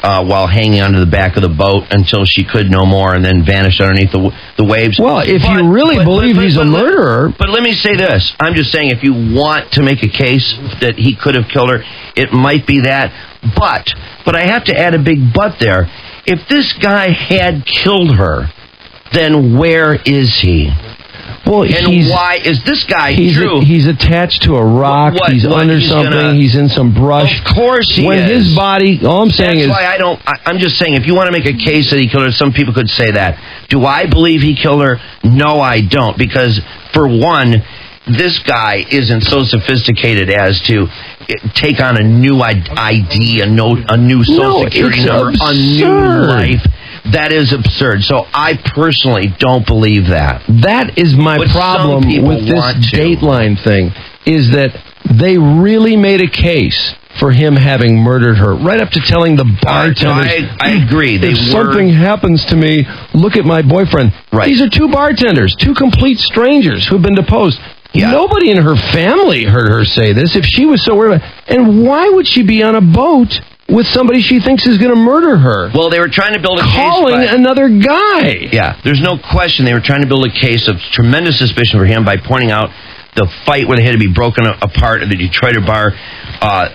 while hanging onto the back of the boat until she could no more, and then vanished underneath the waves. Well, if you really believe he's a murderer... But let me say this. I'm just saying, if you want to make a case that he could have killed her, it might be that. But I have to add a big but there. If this guy had killed her, then where is he? Well, and why is this guy Drew? He's attached to a rock. He's under something. He's in some brush. Of course he is. When his body, all I'm saying That's why I'm just saying, if you want to make a case that he killed her, some people could say that. Do I believe he killed her? No, I don't. Because, for one, this guy isn't so sophisticated as to take on a new ID, a new Social Security number, a new life. That is absurd. So I personally don't believe that. That is my problem with this Dateline thing, is that they really made a case for him having murdered her, right up to telling the bartenders. I agree. If something happens to me, look at my boyfriend. Right. These are two bartenders, two complete strangers who've been deposed. Yeah. Nobody in her family heard her say this if she was so worried about it. And why would she be on a boat with somebody she thinks is going to murder her? Well, they were trying to build a calling case another guy. Yeah, there's no question they were trying to build a case of tremendous suspicion for him by pointing out the fight where they had to be broken apart at the Detroiter bar,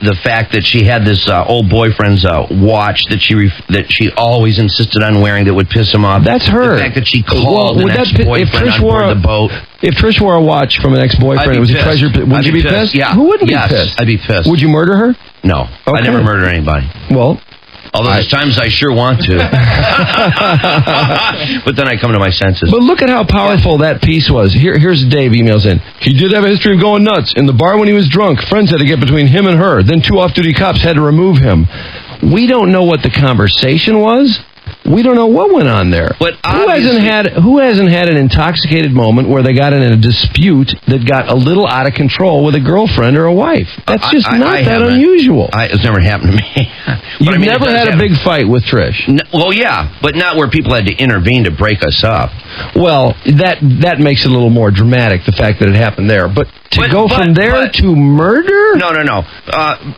the fact that she had this old boyfriend's watch that she always insisted on wearing that would piss him off. That's her. The fact that she called an ex-boyfriend on board the boat. If Trish wore a watch from an ex-boyfriend, it was a treasure. Would you be pissed? Yeah. Who wouldn't be Yes, pissed? I'd be pissed. Would you murder her? No. Okay. I never murder anybody. Well, although there's times I sure want to. But then I come to my senses. But look at how powerful that piece was. Here's Dave emails in. He did have a history of going nuts. In the bar when he was drunk, friends had to get between him and her. Then two off-duty cops had to remove him. We don't know what the conversation was. We don't know what went on there. But who hasn't had an intoxicated moment where they got in a dispute that got a little out of control with a girlfriend or a wife? That's just not that unusual. It's never happened to me. You've never had a big fight with Trish? Well, yeah, but not where people had to intervene to break us up. Well, that makes it a little more dramatic, the fact that it happened there. But go from there to murder? No.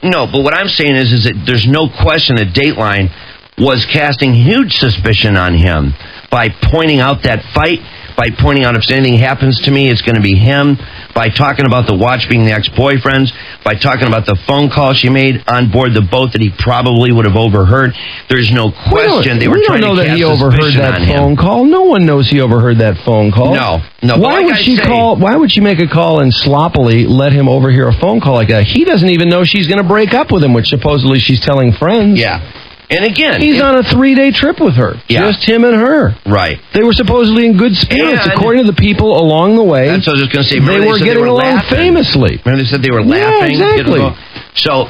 No, but what I'm saying is that there's no question that Dateline was casting huge suspicion on him by pointing out that fight, by pointing out if anything happens to me, it's going to be him, by talking about the watch being the ex-boyfriend's, by talking about the phone call she made on board the boat that he probably would have overheard. There's no question they were trying to cast suspicion on him. We don't know that he overheard that phone call. No one knows he overheard that phone call. No. Why would she call? Why would she make a call and sloppily let him overhear a phone call like that? He doesn't even know she's going to break up with him, which supposedly she's telling friends. Yeah. And again, he's on a 3-day trip with her. Yeah. Just him and her. Right. They were supposedly in good spirits, according to the people along the way. That's what I was just going to say. They were getting along famously. Remember they said they were laughing? Yeah, exactly. So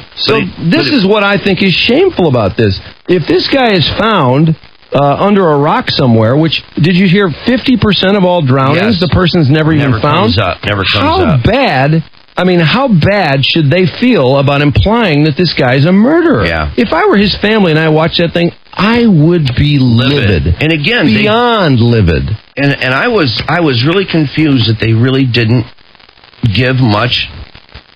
this is what I think is shameful about this. If this guy is found under a rock somewhere, which, did you hear 50% of all drownings, the person's never even found? Never comes How up. bad should they feel about implying that this guy's a murderer? Yeah. If I were his family and I watched that thing, I would be livid. And again, beyond livid. And I was really confused that they really didn't give much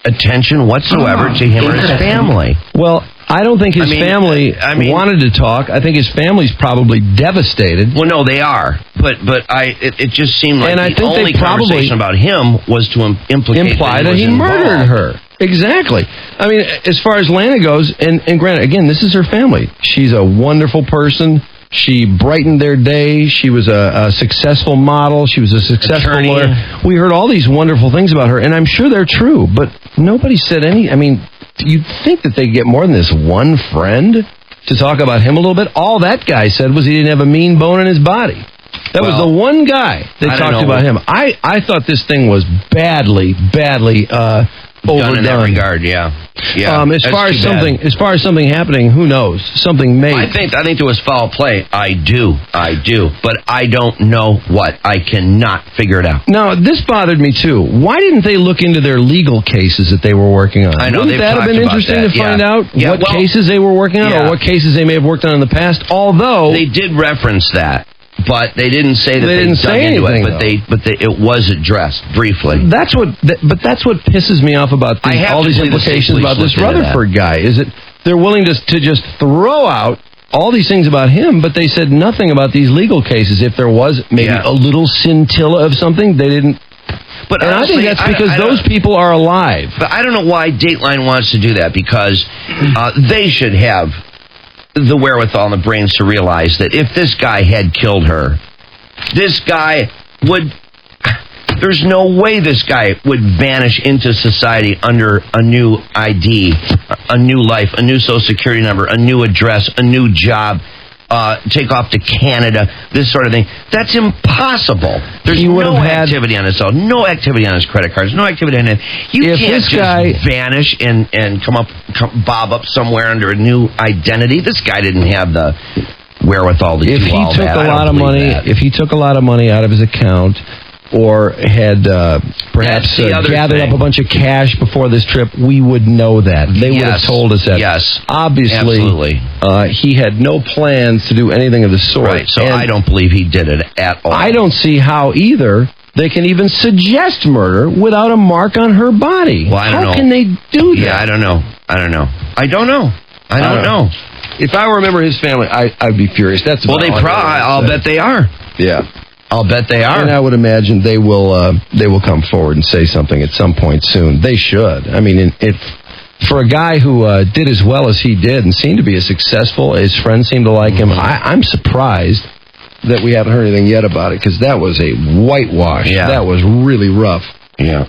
attention whatsoever to him or his family. Well, I don't think his family wanted to talk. I think his family's probably devastated. Well, no, they are. But it just seemed like the only conversation about him was to imply that he murdered her. Exactly. I mean, as far as Lana goes, and granted, again, this is her family. She's a wonderful person. She brightened their day. She was a successful model. She was a successful lawyer. We heard all these wonderful things about her, and I'm sure they're true, but nobody said any. I mean, you'd think that they'd get more than this one friend to talk about him a little bit. All that guy said was he didn't have a mean bone in his body. That was the one guy that talked about him. I thought this thing was badly overdone in that regard, yeah. As far as something happening, who knows? Something may. I think there was foul play. I do, but I don't know what. I cannot figure it out. Now, this bothered me too. Why didn't they look into their legal cases that they were working on? I know. Wouldn't that have been interesting to find out what cases they were working on, or what cases they may have worked on in the past? Although they did reference that. But they didn't say that they didn't say anything. But it was addressed briefly. That's what pisses me off about all these implications about this Rutherford guy. Is that they're willing to just throw out all these things about him, but they said nothing about these legal cases. If there was maybe a little scintilla of something, they didn't. But honestly, I think that's because those people are alive. But I don't know why Dateline wants to do that, because they should have the wherewithal and the brains to realize that if this guy had killed her, this guy would There's no way this guy would vanish into society under a new ID, a new life, a new social security number, a new address, a new job, take off to Canada, this sort of thing. That's impossible. There's no activity on his phone, no activity on his credit cards, no activity on it. You can't just vanish and bob up somewhere under a new identity. This guy didn't have the wherewithal to do all that. If he took a lot of money out of his account, or had perhaps gathered up a bunch of cash before this trip, we would know that. They would have told us that. Yes. Obviously, he had no plans to do anything of the sort. Right, so I don't believe he did it at all. I don't see how either they can even suggest murder without a mark on her body. Well, I don't know. How can they do that? Yeah, I don't know. I don't know. If I were a member of his family, I'd be furious. That's well, I'll bet they are. Yeah. I'll bet they are. And I would imagine they will come forward and say something at some point soon. They should. I mean, for a guy who did as well as he did and seemed to be as successful, his friends seemed to like him, I'm surprised that we haven't heard anything yet about it, because that was a whitewash. Yeah. That was really rough. Yeah.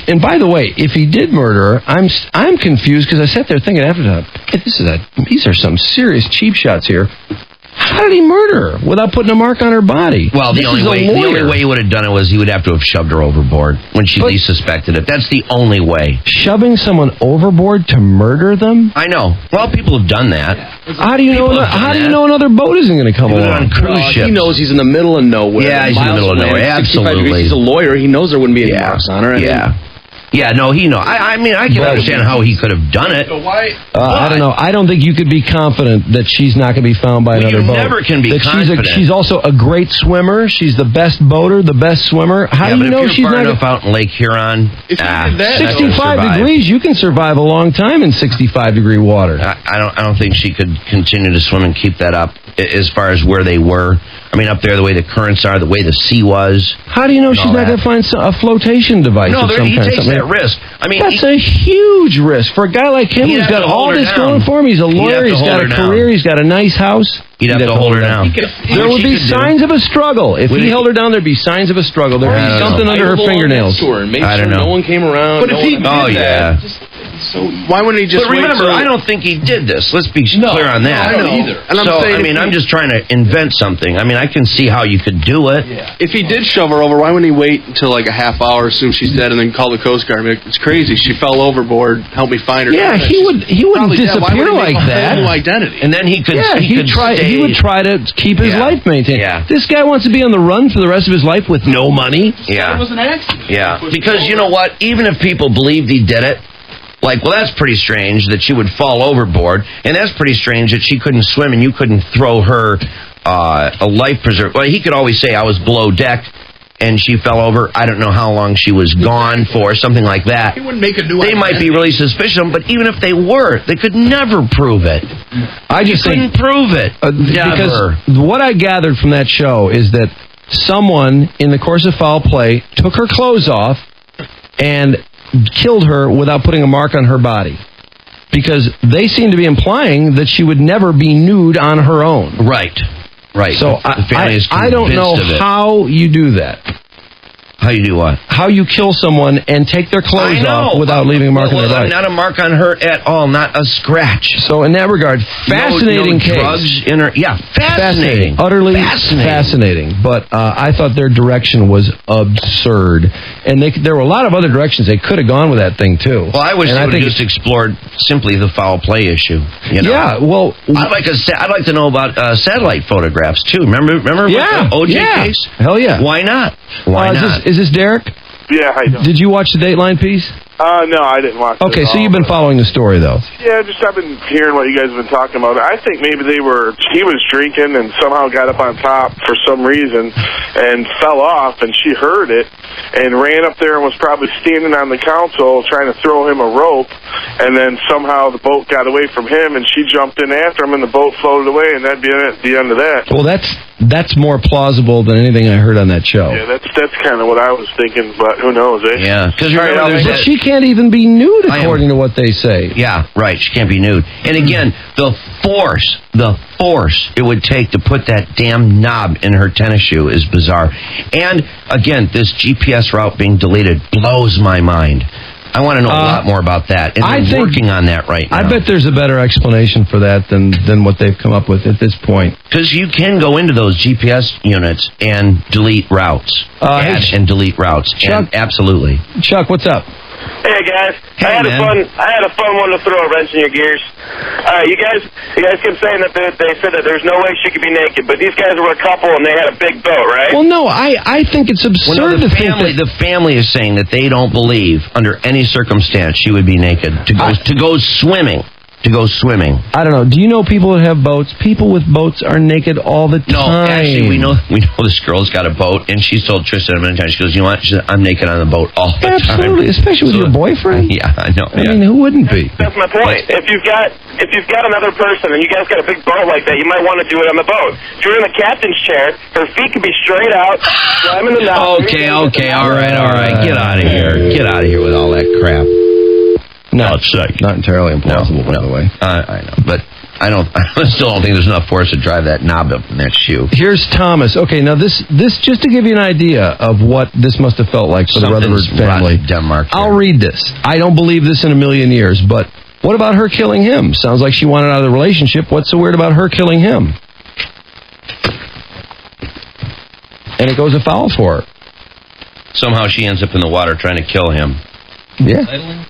And by the way, if he did murder her, I'm confused, because I sat there thinking after that, these are some serious cheap shots here. How did he murder her without putting a mark on her body? Well, the only way he would have done it was he would have to have shoved her overboard when she least suspected it. That's the only way. Shoving someone overboard to murder them? I know. Well, people have done that. How do you know? How do you know another boat isn't going to come along? On cruise ships. He knows he's in the middle of nowhere. Yeah, he's in the middle of nowhere. Absolutely. He's a lawyer. He knows there wouldn't be any marks on her. Yeah, no, he knows. I mean, I can understand how he could have done it. I don't know. I don't think you could be confident that she's not going to be found by another boat. You never can be confident. She's also a great swimmer. She's the best boater, the best swimmer. How do you know she's not enough out in Lake Huron? 65 degrees, you can survive a long time in 65-degree water. I don't think she could continue to swim and keep that up as far as where they were. I mean, up there, the way the currents are, the way the sea was. How do you know she's not going to find a flotation device of some kind? No, he takes that risk. I mean, that's a huge risk for a guy like him who's got all this going for him. He's a lawyer. He's got a career. He's got a nice house. He'd have to hold her down. There would be signs of a struggle. If he held her down, there'd be signs of a struggle. There'd be something under her fingernails. I don't know. No one came around. But if he did that, so why wouldn't he just? But remember, I don't think he did this. Let's be clear on that. I don't either. And I'm just trying to invent something. I mean, I can see how you could do it. Yeah. If he did shove her over, why wouldn't he wait until like a half hour, assume she's dead, and then call the Coast Guard? I mean, it's crazy. She fell overboard. Help me find her. Yeah, he wouldn't disappear like that. New identity. And then he could. Yeah, he would try to keep his life maintained. Yeah. This guy wants to be on the run for the rest of his life with no money. Yeah. It was an accident. Yeah. Because you know what? Even if people believed he did it, like, well, that's pretty strange that she would fall overboard, and that's pretty strange that she couldn't swim and you couldn't throw her a life preserver. Well, he could always say, I was below deck and she fell over. I don't know how long she was gone for, something like that. He wouldn't make a new They might be really suspicious, but even if they were, they could never prove it. I just couldn't prove it. Because what I gathered from that show is that someone, in the course of foul play, took her clothes off and killed her without putting a mark on her body. Because they seem to be implying that she would never be nude on her own. Right. So I don't know how you do that. How you do what? How you kill someone and take their clothes off without leaving a mark on their body. Not a mark on her at all, not a scratch. So in that regard, fascinating case. Drugs in her. Yeah, fascinating. Utterly fascinating. But I thought their direction was absurd. And there were a lot of other directions they could have gone with that thing, too. Well, I wish they would have just explored simply the foul play issue. You know? Yeah, well... I'd like to know about satellite photographs, too. Remember the OJ case? Hell yeah. Why not? Why not? Is this Derek? Yeah, how you doing? Did you watch the Dateline piece? No, I didn't watch it. Okay, so you've been following the story, though. Yeah, I've been hearing what you guys have been talking about. I think maybe he was drinking and somehow got up on top for some reason and fell off, and she heard it and ran up there and was probably standing on the console trying to throw him a rope, and then somehow the boat got away from him and she jumped in after him and the boat floated away, and that'd be the end of that. Well, that's That's more plausible than anything I heard on that show. Yeah, that's kind of what I was thinking, but who knows, eh? Yeah, because But she can't even be nude according to what they say. Yeah, right. She can't be nude. And again, the force it would take to put that damn knob in her tennis shoe is bizarre. And again, this GPS route being deleted blows my mind. I want to know a lot more about that. And they're working on that right now. I bet there's a better explanation for that than what they've come up with at this point. Because you can go into those GPS units and delete routes. Add and delete routes. Chuck, absolutely. Chuck, what's up? Hey guys, I had a fun one to throw a wrench in your gears. You guys kept saying that they said that there's no way she could be naked, but these guys were a couple and they had a big boat, right? Well, no, I think it's absurd to think that the family is saying that they don't believe under any circumstance she would be naked to go swimming. To go swimming. I don't know. Do you know people that have boats? People with boats are naked all the time. No, actually, we know this girl's got a boat, and she's told Tristan many times. She goes, "You know what? She said, I'm naked on the boat all the time." Absolutely, especially with your boyfriend. Yeah, I know. I mean, who wouldn't be? That's my point. If you've got another person and you guys got a big boat like that, you might want to do it on the boat. If you're in the captain's chair, her feet could be straight out, slamming the knob. Okay, all right. Get out of here. Get out of here with all that crap. Not entirely implausible, by the way. I know, but I still don't think there's enough force to drive that knob up in that shoe. Here's Thomas. Okay, now this just to give you an idea of what this must have felt like for the Rutherford family. Denmark. I'll read this. I don't believe this in a million years, but what about her killing him? Sounds like she wanted out of the relationship. What's so weird about her killing him? And it goes afoul for her. Somehow she ends up in the water trying to kill him. Yeah.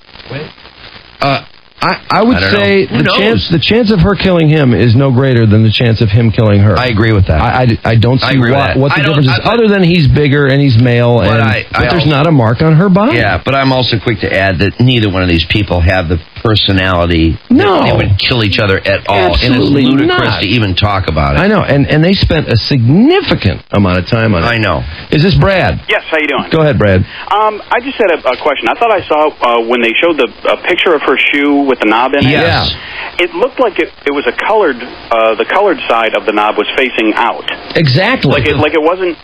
I would say the chance of her killing him is no greater than the chance of him killing her. I agree with that. I don't see what the difference is, other than he's bigger and he's male, but there's not a mark on her body. Yeah, but I'm also quick to add that neither one of these people have the personality that they would kill each other at all. Absolutely and it's ludicrous not. to even talk about it. I know, and they spent a significant amount of time on it. I know. Is this Brad? Yes, how you doing? Go ahead, Brad. I just had a question. I thought I saw when they showed a picture of her shoe with the knob in it. Yes. It looked like it was a colored. The colored side of the knob was facing out. Exactly. Like it wasn't.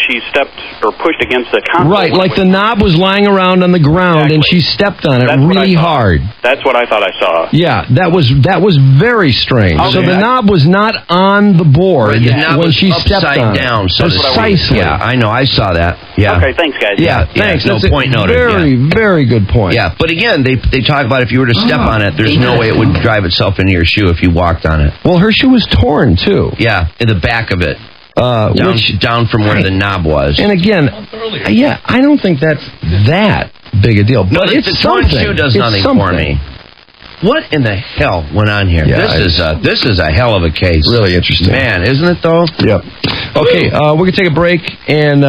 She stepped or pushed agaed the console. Right, like the knob was lying around on the ground and she stepped on it really hard. That's what I thought I saw. Yeah, that was very strange. Okay. So the knob was not on the board the knob when was she stepped upside on down. it. So Precisely. Yeah, I know. I saw that. Yeah. Okay, thanks, guys. Yeah, thanks. No That's point a noted. Very good point. Yeah, but again, they talk about if you were to step on it, there's no way it would drive itself into your shoe if you walked on it. Well, her shoe was torn, too. Yeah, in the back of it. Down from where the knob was. And again, I don't think that's that big a deal. No, But it's the torn something. shoe does nothing for me. What in the hell went on here? Yeah, this is a hell of a case. Really interesting. Man, isn't it, though? Yep. Okay, we're going to take a break and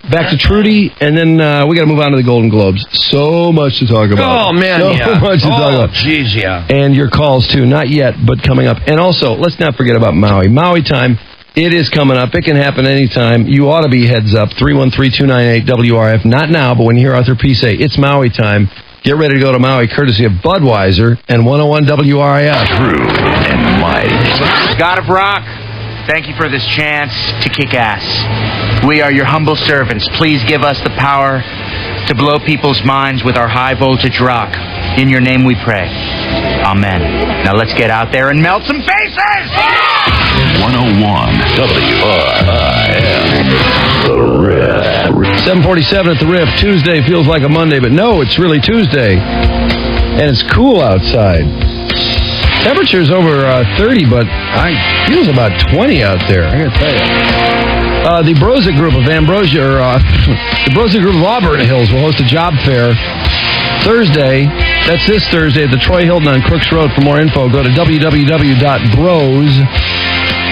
back to Trudy, and then we got to move on to the Golden Globes. So much to talk about. Oh, man, so much to talk about. Jeez, yeah. And your calls, too. Not yet, but coming up. And also, let's not forget about Maui. Maui time. It is coming up. It can happen anytime. You ought to be heads up. 313-298-WRF. Not now, but when you hear Arthur P. say, it's Maui time, get ready to go to Maui, courtesy of Budweiser and 101 WRIF. True and Mike. God of Rock, thank you for this chance to kick ass. We are your humble servants. Please give us the power to blow people's minds with our high voltage rock. In your name we pray. Amen. Now let's get out there and melt some faces! 101 WRIF. The Riff. 747 at the Riff. Tuesday feels like a Monday, but no, it's really Tuesday. And it's cool outside. Temperature's over 30, but it feels about 20 out there, I gotta tell you. The Broza Group of Ambrosia, the Broza Group of Auburn Hills will host a job fair Thursday. That's this Thursday at the Troy Hilton on Crooks Road. For more info, go to www.bros.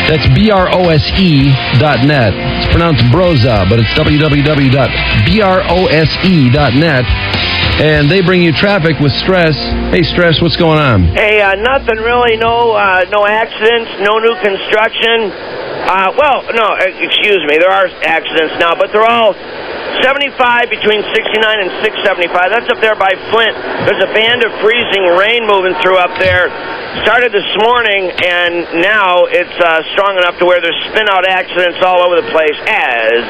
That's BROSE.net. It's pronounced Broza, but it's www.brose.net. And they bring you traffic with Stress. Hey, Stress, what's going on? Hey, nothing really. No accidents. No new construction. Excuse me. There are accidents now, but they're all 75 between 69 and 675. That's up there by Flint. There's a band of freezing rain moving through up there. Started this morning, and now it's strong enough to where there's spin-out accidents all over the place, as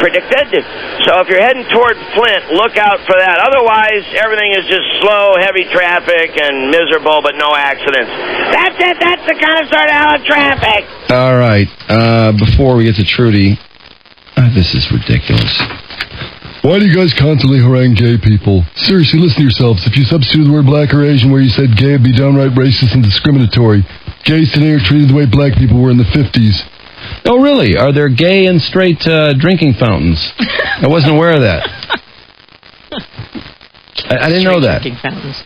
predicted. So if you're heading toward Flint, look out for that. Otherwise, everything is just slow, heavy traffic, and miserable, but no accidents. That's it. That's the kind of sort of traffic. All right. Before we get to Trudy, this is ridiculous. Why do you guys constantly harangue gay people? Seriously, listen to yourselves. If you substitute the word black or Asian where you said gay, it'd be downright racist and discriminatory. Gays today are treated the way black people were in the 50s. Oh, really? Are there gay and straight drinking fountains? I wasn't aware of that. I didn't know that. Drinking fountains.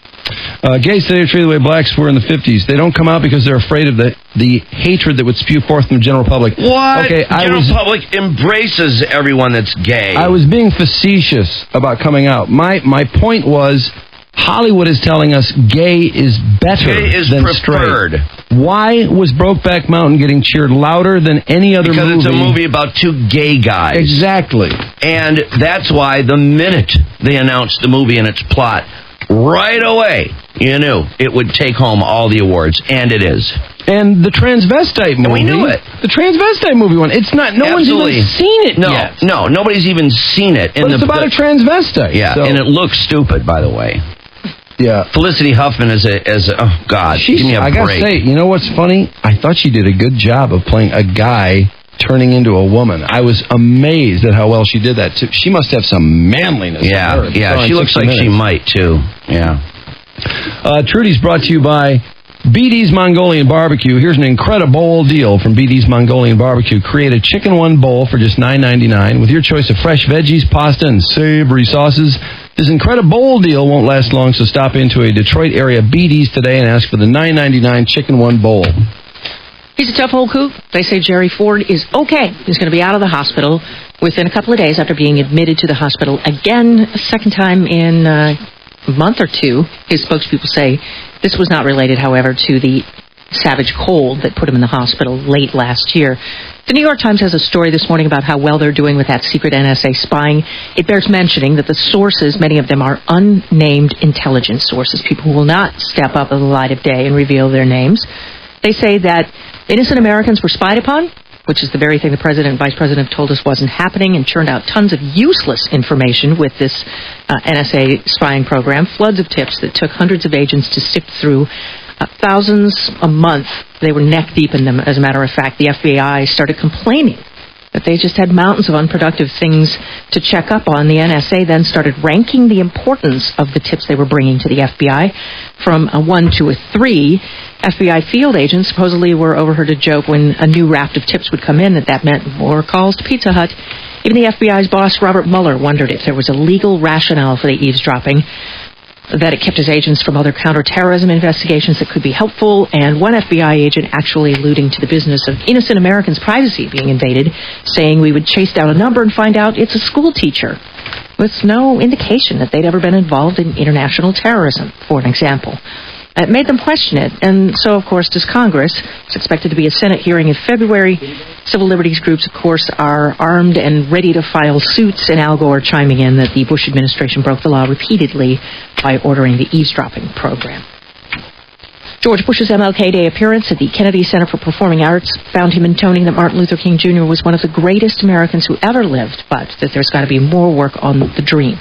Gays today are treated the way blacks were in the 50s. They don't come out because they're afraid of the hatred that would spew forth from the general public. What? Okay, the general public embraces everyone that's gay. I was being facetious about coming out. My point was, Hollywood is telling us gay is better than preferred. Straight. Why was Brokeback Mountain getting cheered louder than any other movie? Because it's a movie about two gay guys. Exactly. And that's why the minute they announced the movie and its plot, right away, you knew it would take home all the awards, and it is. And the transvestite movie. And we knew it. The transvestite movie one. It's not. No one's even seen it yet. No, nobody's even seen it. But it's about a transvestite. Yeah, so. and it looks stupid, by the way. Yeah. Felicity Huffman is oh God, give me a break. I gotta say, you know what's funny? I thought she did a good job of playing a guy turning into a woman. I was amazed at how well she did that, too. She must have some manliness. Yeah, she looks like she might, too. Yeah. Trudy's brought to you by BD's Mongolian Barbecue. Here's an incredible deal from BD's Mongolian Barbecue. Create a chicken one bowl for just $9.99 with your choice of fresh veggies, pasta, and savory sauces. This incredible deal won't last long, so stop into a Detroit area BD's today and ask for the $9.99 chicken one bowl. He's a tough old coot. They say Jerry Ford is okay. He's going to be out of the hospital within a couple of days after being admitted to the hospital again, a second time in a month or two. His spokespeople say this was not related, however, to the savage cold that put him in the hospital late last year. The New York Times has a story this morning about how well they're doing with that secret NSA spying. It bears mentioning that the sources, many of them are unnamed intelligence sources, people who will not step up in the light of day and reveal their names. They say that innocent Americans were spied upon, which is the very thing the president and vice president told us wasn't happening, and churned out tons of useless information with this NSA spying program, floods of tips that took hundreds of agents to sift through. Thousands a month. They were neck deep in them. As a matter of fact, the FBI started complaining that they just had mountains of unproductive things to check up on. The NSA then started ranking the importance of the tips they were bringing to the FBI from a 1 to a 3. FBI field agents supposedly were overheard to joke when a new raft of tips would come in that meant more calls to Pizza Hut. Even the FBI's boss, Robert Mueller, wondered if there was a legal rationale for the eavesdropping, that it kept his agents from other counterterrorism investigations that could be helpful, and one FBI agent actually alluding to the business of innocent Americans' privacy being invaded, saying we would chase down a number and find out it's a school teacher, with no indication that they'd ever been involved in international terrorism, for an example. It made them question it, and so, of course, does Congress. It's expected to be a Senate hearing in February. Civil liberties groups, of course, are armed and ready to file suits, and Al Gore chiming in that the Bush administration broke the law repeatedly by ordering the eavesdropping program. George Bush's MLK Day appearance at the Kennedy Center for Performing Arts found him intoning that Martin Luther King Jr. was one of the greatest Americans who ever lived, but that there's got to be more work on the dream.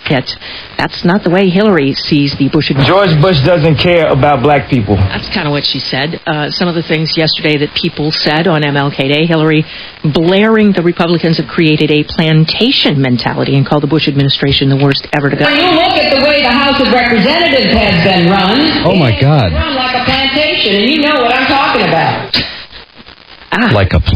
Yet, that's not the way Hillary sees the Bush administration. George Bush doesn't care about black people. That's kind of what she said. Some of the things yesterday that people said on MLK Day, Hillary blaring the Republicans have created a plantation mentality and called the Bush administration the worst ever to go. When you look at the way the House of Representatives has been run, oh my God, run like a plantation, and you know what I'm talking about.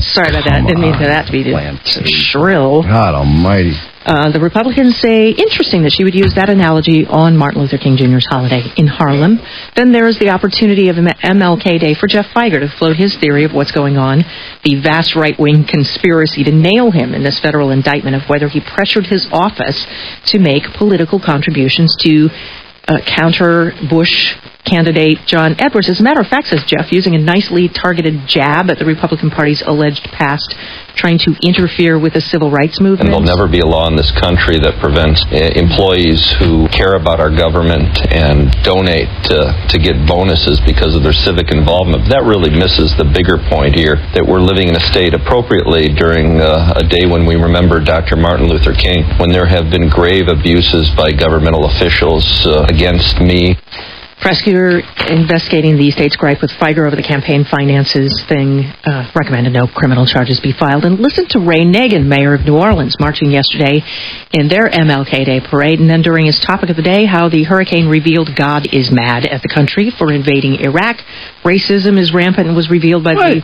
Sorry about that. Didn't mean for that to be shrill. God almighty. The Republicans say, interesting that she would use that analogy on Martin Luther King Jr.'s holiday in Harlem. Then there is the opportunity of MLK Day for Jeff Feiger to float his theory of what's going on, the vast right-wing conspiracy to nail him in this federal indictment of whether he pressured his office to make political contributions to counter Bush candidate John Edwards, as a matter of fact, says Jeff, using a nicely targeted jab at the Republican Party's alleged past, trying to interfere with the civil rights movement. And there'll never be a law in this country that prevents employees who care about our government and donate to get bonuses because of their civic involvement. That really misses the bigger point here, that we're living in a state appropriately during a day when we remember Dr. Martin Luther King, when there have been grave abuses by governmental officials against me. Prosecutor investigating the state's gripe with Figer over the campaign finances thing recommended no criminal charges be filed. And listen to Ray Nagin, mayor of New Orleans, marching yesterday in their MLK Day parade. And then during his topic of the day, how the hurricane revealed God is mad at the country for invading Iraq. Racism is rampant and was revealed by the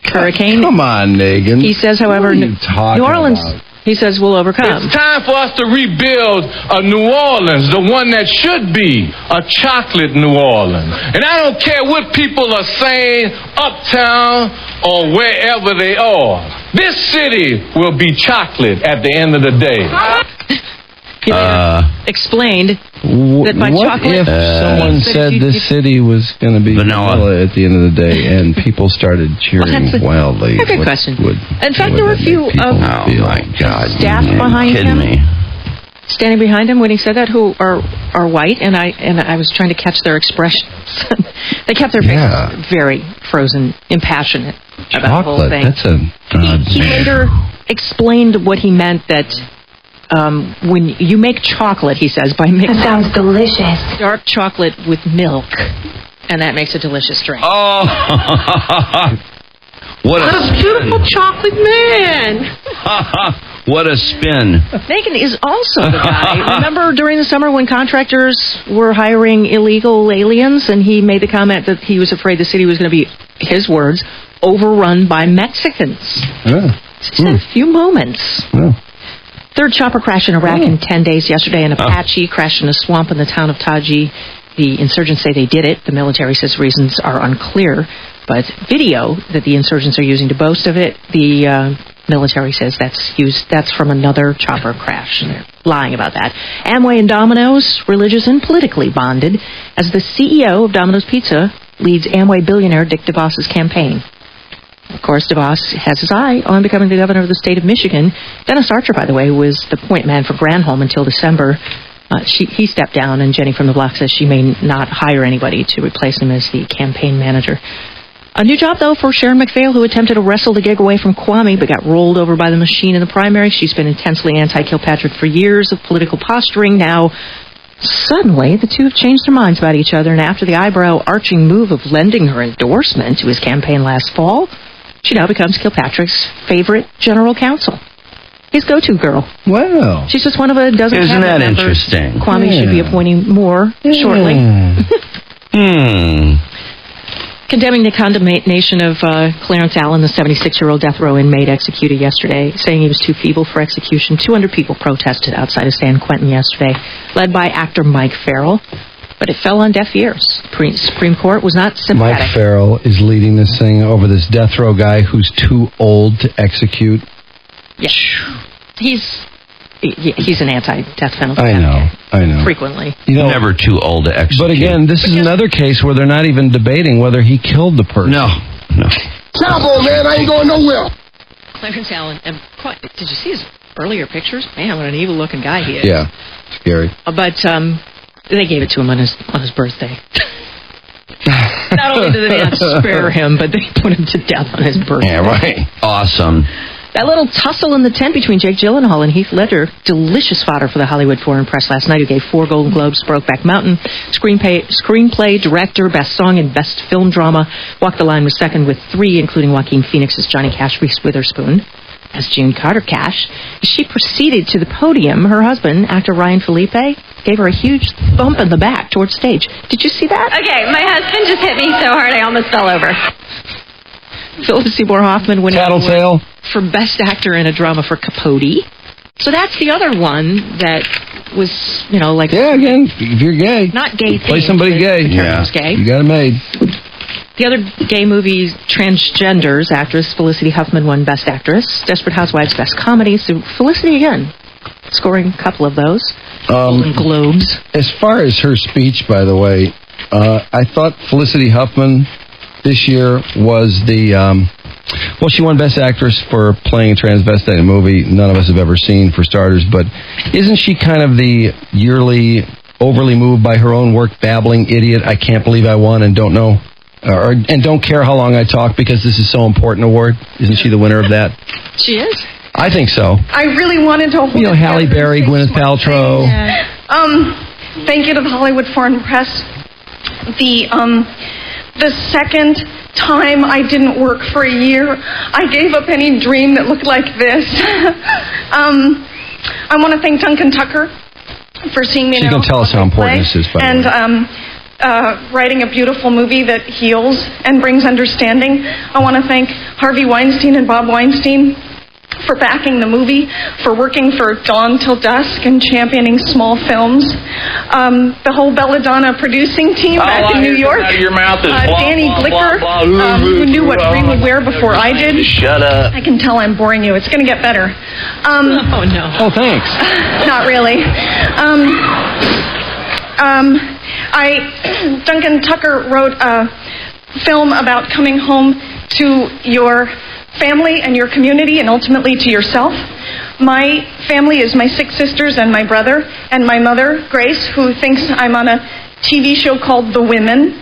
hurricane. Come on, Nagin. He says, however, New Orleans... About? He says we'll overcome. It's time for us to rebuild a New Orleans, the one that should be a chocolate New Orleans. And I don't care what people are saying, uptown or wherever they are. This city will be chocolate at the end of the day. He explained that by what chocolate... if someone said this city was going to be vanilla at the end of the day and people started cheering wildly? That's a good question. In fact, there were a few staff behind him. Standing behind him when he said that, who are white, and I was trying to catch their expressions. They kept their faces very frozen, impassionate about the whole thing. That's a he later explained what he meant, that when you make chocolate, he says, by mixing... That sounds delicious. Dark chocolate with milk, and that makes a delicious drink. Oh! What a beautiful chocolate man! What a spin. Nagin is also the guy. Remember during the summer when contractors were hiring illegal aliens, and he made the comment that he was afraid the city was going to be, his words, overrun by Mexicans. Just a few moments. Third chopper crash in Iraq in 10 days yesterday. An Apache crashed in a swamp in the town of Taji. The insurgents say they did it. The military says reasons are unclear. But video that the insurgents are using to boast of it, the military says that's from another chopper crash. And they're lying about that. Amway and Domino's, religious and politically bonded, as the CEO of Domino's Pizza leads Amway billionaire Dick DeVos's campaign. Of course, DeVos has his eye on becoming the governor of the state of Michigan. Dennis Archer, by the way, was the point man for Granholm until December. He stepped down, and Jenny from the Block says she may not hire anybody to replace him as the campaign manager. A new job, though, for Sharon McPhail, who attempted to wrestle the gig away from Kwame but got rolled over by the machine in the primary. She's been intensely anti-Kilpatrick for years of political posturing. Now, suddenly, the two have changed their minds about each other, and after the eyebrow-arching move of lending her endorsement to his campaign last fall, she now becomes Kilpatrick's favorite general counsel. His go-to girl. Wow. She's just one of a dozen Isn't that members. interesting? Kwame should be appointing more shortly. Condemning the condemnation of Clarence Allen, the 76-year-old death row inmate executed yesterday, saying he was too feeble for execution. 200 people protested outside of San Quentin yesterday, led by actor Mike Farrell. But it fell on deaf ears. Supreme Court was not sympathetic. Mike Farrell is leading this thing over this death row guy who's too old to execute. Yeah. He's an anti-death penalty. I know. Frequently. Never too old to execute. But again, this is another case where they're not even debating whether he killed the person. No. Cowboy, man, I ain't going nowhere. Clarence Allen, did you see his earlier pictures? Man, what an evil-looking guy he is. Yeah, scary. But they gave it to him on his birthday. Not only did they not spare him, but they put him to death on his birthday. Yeah, right. Awesome. That little tussle in the tent between Jake Gyllenhaal and Heath Ledger, delicious fodder for the Hollywood Foreign Press last night, who gave 4 Golden Globes to Brokeback Mountain. Screenplay, director, best song, and best film drama. Walk the Line was second with 3, including Joaquin Phoenix's Johnny Cash, Reese Witherspoon as June Carter Cash. As she proceeded to the podium, her husband, actor Ryan Felipe, gave her a huge bump in the back towards stage. Did you see that? Okay, my husband just hit me so hard I almost fell over. Philip Seymour Hoffman winning Tattletale for Best Actor in a Drama for Capote. So that's the other one that was, like... Yeah, again, if you're gay. Not gay play themed, somebody gay. Yeah. Was gay. You got it made. The other gay movie, Transgenders, actress Felicity Huffman won Best Actress. Desperate Housewives, Best Comedy. So Felicity, again, scoring a couple of those. Golden Globes. As far as her speech, by the way, I thought Felicity Huffman this year was she won Best Actress for playing a transvestite in a movie none of us have ever seen, for starters, but isn't she kind of the yearly overly moved by her own work, babbling idiot, I can't believe I won and don't know, and don't care how long I talk because this is so important award? Isn't she the winner of that? She is. I think so. I really wanted to hold Halle Berry, Gwyneth Paltrow. Thank you to the Hollywood Foreign Press. The second time I didn't work for a year, I gave up any dream that looked like this. I want to thank Duncan Tucker for seeing me. She's going to tell us how important this is, by the way. And writing a beautiful movie that heals and brings understanding. I want to thank Harvey Weinstein and Bob Weinstein for backing the movie, for working for Dawn Till Dusk and championing small films. The whole Belladonna producing team back in New York. Out of your mouth is Danny Glicker, who knew what Bree would wear before I did. Shut up. I can tell I'm boring you. It's going to get better. Oh, no. Oh, thanks. Not really. Duncan Tucker wrote a film about coming home to your family and your community and ultimately to yourself. My family is my 6 sisters and my brother and my mother, Grace, who thinks I'm on a TV show called The Women.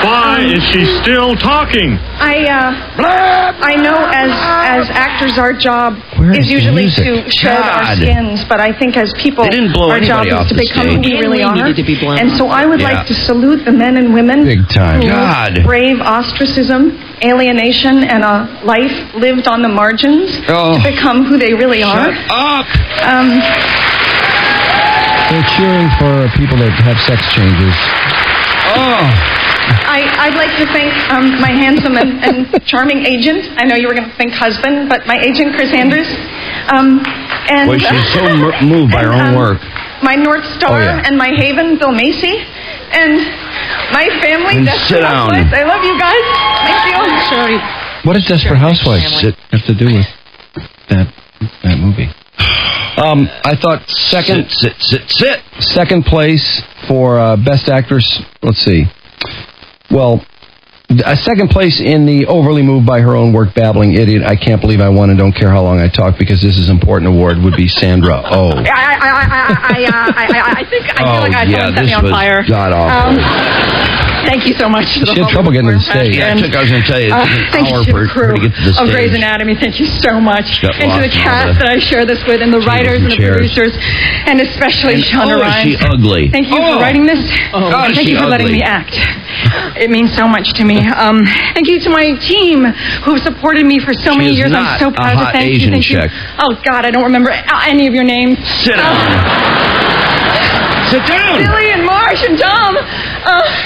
Why is she still talking? I know as actors our job is usually to shed our skins, but I think as people our job is to become who we really are. And so I would like to salute the men and women Big time. who brave ostricism, alienation, and a life lived on the margins to become who they really are. Shut up! They're cheering for people that have sex changes. I'd like to thank my handsome and charming agent. I know you were going to think husband, but my agent, Chris Andrews. Boy, she's so moved by her own work. My North Star and my haven, Bill Macy. And my family, Desperate Housewives. I love you guys. Thank you. Sorry. What does Desperate Housewives have to do with that movie? I thought second place for Best Actress. Let's see. Well, a second place in the overly moved by her own work, babbling idiot, I can't believe I won and don't care how long I talk because this is important award would be Sandra Oh. I feel like I set me on fire. God awful. Thank you so much. She had trouble getting to the stage. I was going to tell you, it's an hour for her to get to the of stage. Grey's Anatomy, thank you so much. And to the cast that I share this with, and the writers and the producers, and especially Shonda Rhimes. Is she ugly? Thank you for writing this. God, thank you for letting me act. It means so much to me. Thank you to my team who supported me for so many years. I'm so proud to thank you. Thank you. Oh God, I don't remember any of your names. Sit down. Sit down. Billy and Marsh and Tom.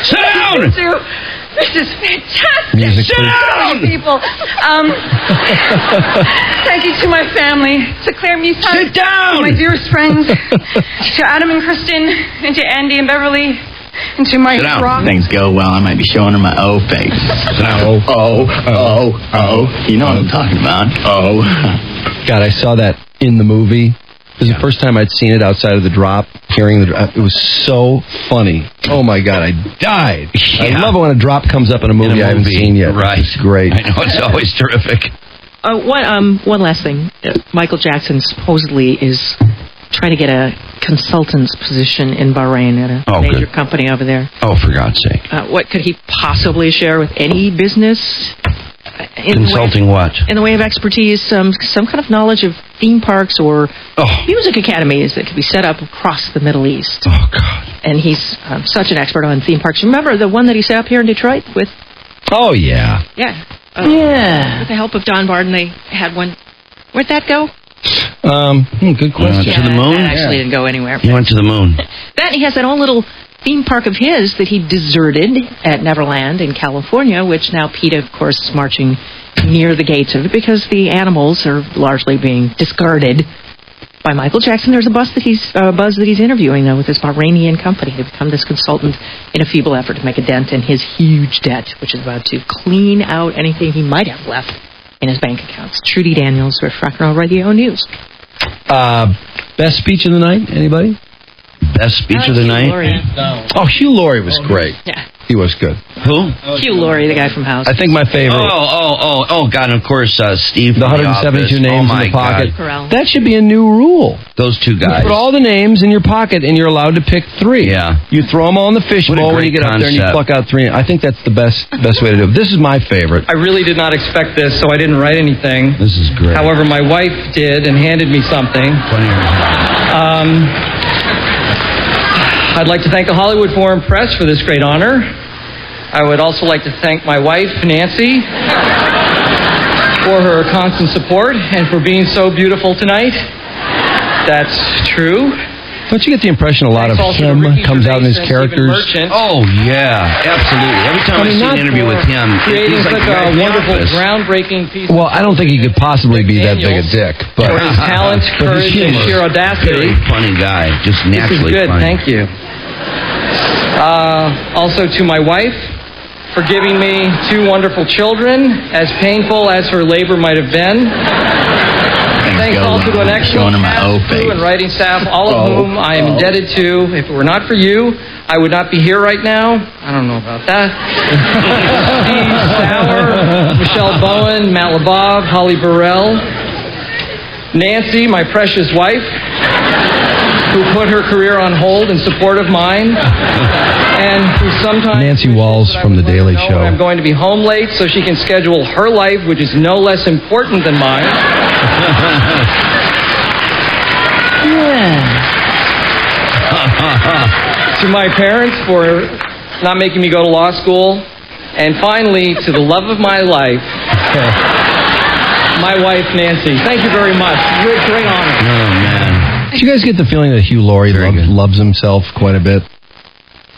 Sit down. This is fantastic. Sit down. People. Thank you to my family, to Claire Musa. Sit down. To my dearest friends, to Adam and Kristen, and to Andy and Beverly. And to my rock. Things go well, I might be showing her my O face. Oh. You know what I'm talking about. Oh. God, I saw that in the movie. It was the first time I'd seen it outside of the drop, hearing the drop. It was so funny. Oh, my God, I died. I love it when a drop comes up in a movie I haven't seen yet. Right. It's great. I know, it's always terrific. One last thing. Michael Jackson supposedly is trying to get a consultant's position in Bahrain at a major company over there. Oh, for God's sake. What could he possibly share with any business? Consulting what? In the way of expertise, some kind of knowledge of theme parks or music academies that could be set up across the Middle East. Oh, God. And he's such an expert on theme parks. Remember the one that he set up here in Detroit with? Oh, yeah. Yeah. With the help of Don Barden, they had one. Where'd that go? Good question. To the moon? That actually didn't go anywhere. He went to the moon. Then he has that own little theme park of his that he deserted at Neverland in California, which now PETA, of course, is marching near the gates of it because the animals are largely being discarded by Michael Jackson. There's a buzz that he's interviewing, though, with this Bahrainian company to become this consultant in a feeble effort to make a dent in his huge debt, which is about to clean out anything he might have left in his bank accounts. Trudy Daniels with Rock and Roll Radio News. Best speech of the night, anybody? best speech of the night? Oh, Hugh Laurie was great. Yeah. He was good. Who? Hugh Laurie, the guy from House. I think my favorite. Oh, God, and of course, Steve. The 172 names in the pocket. God. That should be a new rule. Those two guys. You put all the names in your pocket, and you're allowed to pick 3. Yeah. You throw them all in the fishbowl when you get up there, and you pluck out 3. I think that's the best way to do it. This is my favorite. I really did not expect this, so I didn't write anything. This is great. However, my wife did and handed me something. I'd like to thank the Hollywood Foreign Press for this great honor. I would also like to thank my wife, Nancy, for her constant support and for being so beautiful tonight. That's true. Don't you get the impression a lot of him comes out in his characters? Oh, yeah, absolutely. Every time I see an interview with him, creating he's like such a wonderful, groundbreaking piece. Well, I don't think he could possibly be that big a dick. But for his talent, courage, and sheer audacity. Very funny guy, just This naturally is good. funny. Thank you. Also to my wife for giving me 2 wonderful children, as painful as her labor might have been. Thanks also to an excellent cast, crew, and writing staff, all of whom I am indebted to. If it were not for you, I would not be here right now. I don't know about that. Steve Sauer, Michelle Bowen, Matt LeBov, Holly Burrell, Nancy, my precious wife, who put her career on hold in support of mine, and who sometimes Nancy Walls from The Daily Show. I'm going to be home late so she can schedule her life, which is no less important than mine. To my parents for not making me go to law school, and finally to the love of my life, my wife Nancy. Thank you very much. Great honor. Oh man. Do you guys get the feeling that Hugh Laurie loves himself quite a bit?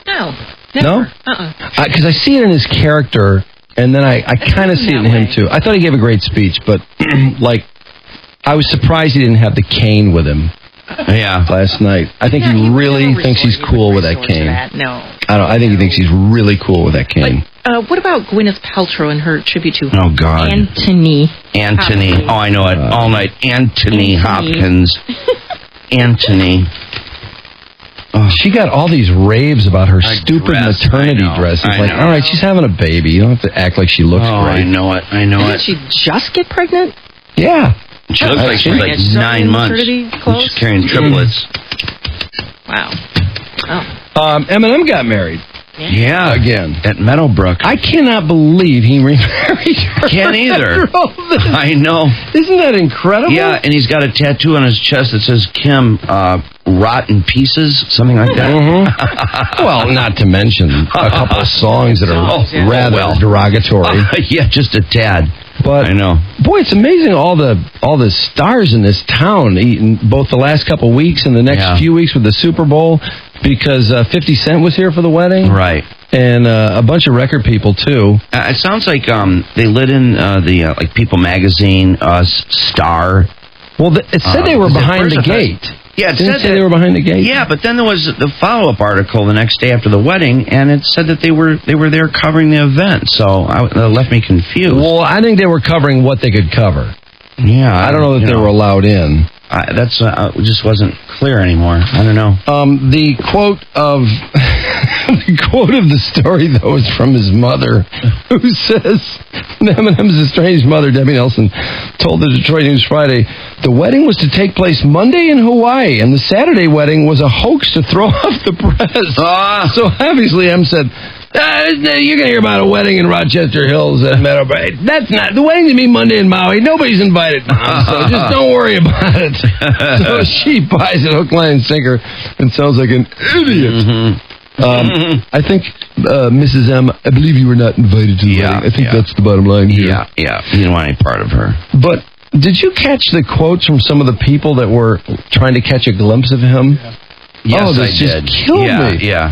No. No? Because I see it in his character, and then I kind of see it in him, too. I thought he gave a great speech, but, I was surprised he didn't have the cane with him. Yeah. Last night. I think he really thinks he's cool with that cane. No. I think he thinks he's really cool with that cane. What about Gwyneth Paltrow and her tribute to Oh, God. Anthony. Oh, I know it. All night. Anthony Hopkins. Anthony. Oh. She got all these raves about her stupid maternity dress. It's like, all right, she's having a baby. You don't have to act like she looks great. I know it. Didn't she just get pregnant? Yeah. She looks like she's like 9 months. She's carrying triplets. Wow. Eminem got married. Yeah. Again. At Meadowbrook. I cannot believe he remarried her. Can't either. I know. Isn't that incredible? Yeah, and he's got a tattoo on his chest that says Kim, rotten pieces, something like that. Well, not to mention a couple of songs that are rather derogatory. Yeah, just a tad. But I know. Boy, it's amazing all the stars in this town, both the last couple of weeks and the next few weeks with the Super Bowl, because 50 Cent was here for the wedding. Right. And a bunch of record people, too. It sounds like they lit in the like People Magazine, Star. Well, it said they were behind the gate. Yeah, it Didn't said say they were behind the gate. Yeah, but then there was the follow-up article the next day after the wedding, and it said that they were there covering the event. So that left me confused. Well, I think they were covering what they could cover. Yeah, I don't know that they were allowed in. That's just wasn't clear anymore. I don't know. The quote of the story, though, is from his mother, who says, Eminem's estranged mother, Debbie Nelson, told the Detroit News Friday, the wedding was to take place Monday in Hawaii, and the Saturday wedding was a hoax to throw off the press. So obviously, Em said, you're going to hear about a wedding in Rochester Hills at Meadowbrook. That's not, the wedding's going to be Monday in Maui. Nobody's invited, Mom, so just don't worry about it. So she buys it hook, line, and sinker and sounds like an idiot. I think, Mrs. M, I believe you were not invited to the wedding. I think that's the bottom line here. Yeah. You don't want any part of her. But did you catch the quotes from some of the people that were trying to catch a glimpse of him? Yes, this I just did. killed me. Yeah.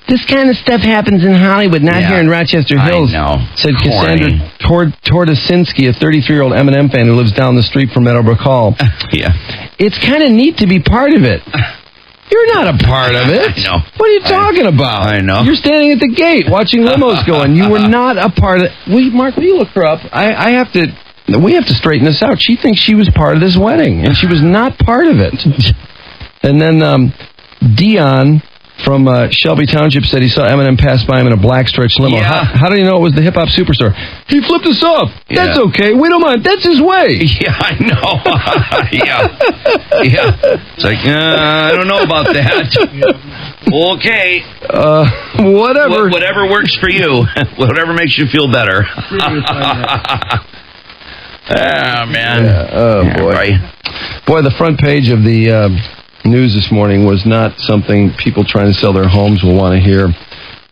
This kind of stuff happens in Hollywood, not here in Rochester Hills. I know. Said Cassandra Tordasinski, a 33-year-old Eminem fan who lives down the street from Meadowbrook Hall. Yeah. It's kind of neat to be part of it. You're not a part of it. I know. What are you talking about? I know. You're standing at the gate watching limos go in. You were not a part of it. Mark, will you look her up? We have to straighten this out. She thinks she was part of this wedding, and she was not part of it. And then Dion from Shelby Township said he saw Eminem pass by him in a black stretch limo. Yeah. How do you know it was the hip-hop superstar? He flipped us off. Yeah. That's okay. We don't mind. That's his way. Yeah, I know. Yeah. It's like, I don't know about that. Okay. Whatever. Whatever works for you. Whatever makes you feel better. Oh, man. Yeah. Oh, boy. Right. Boy, the front page of the news this morning was not something people trying to sell their homes will want to hear.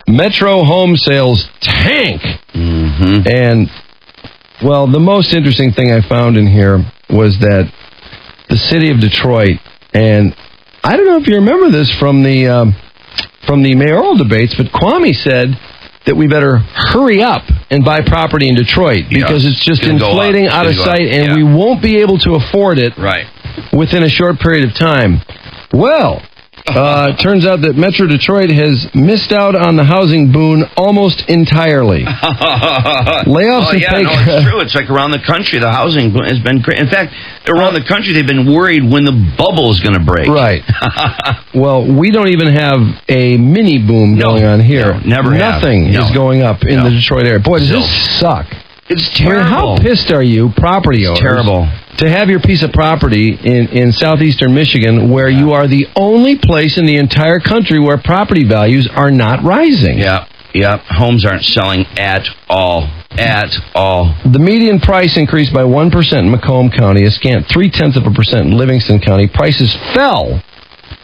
Metro home sales tank. Mm-hmm. And, well, the most interesting thing I found in here was that the city of Detroit, and I don't know if you remember this from the mayoral debates, but Kwame said that we better hurry up and buy property in Detroit because it's just inflating out of sight, and we won't be able to afford it within a short period of time. Well, turns out that Metro Detroit has missed out on the housing boon almost entirely. Layoffs and fake... No, it's true. It's like around the country, the housing boom has been great. In fact, around the country, they've been worried when the bubble is going to break. Right. Well, we don't even have a mini boom going on here. No, never have. Nothing is going up in the Detroit area. Boy, does this suck. It's terrible. How pissed are you, property owners? Terrible. To have your piece of property in southeastern Michigan where you are the only place in the entire country where property values are not rising. Yeah. Homes aren't selling at all. At all. The median price increased by 1% in Macomb County, a scant 0.3% in Livingston County. Prices fell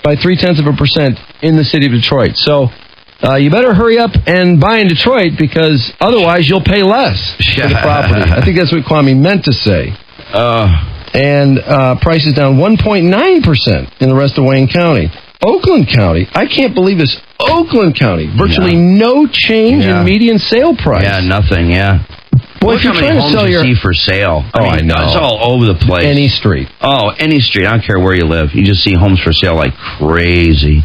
by 0.3% in the city of Detroit. So you better hurry up and buy in Detroit because otherwise you'll pay less for the property. I think that's what Kwame meant to say. And prices down 1.9% in the rest of Wayne County. Oakland County, I can't believe this. Oakland County, virtually no change in median sale price. Yeah, nothing, Boy, if you're how many trying to homes sell you see for sale. I know. It's all over the place. Any street. Oh, any street. I don't care where you live. You just see homes for sale like crazy.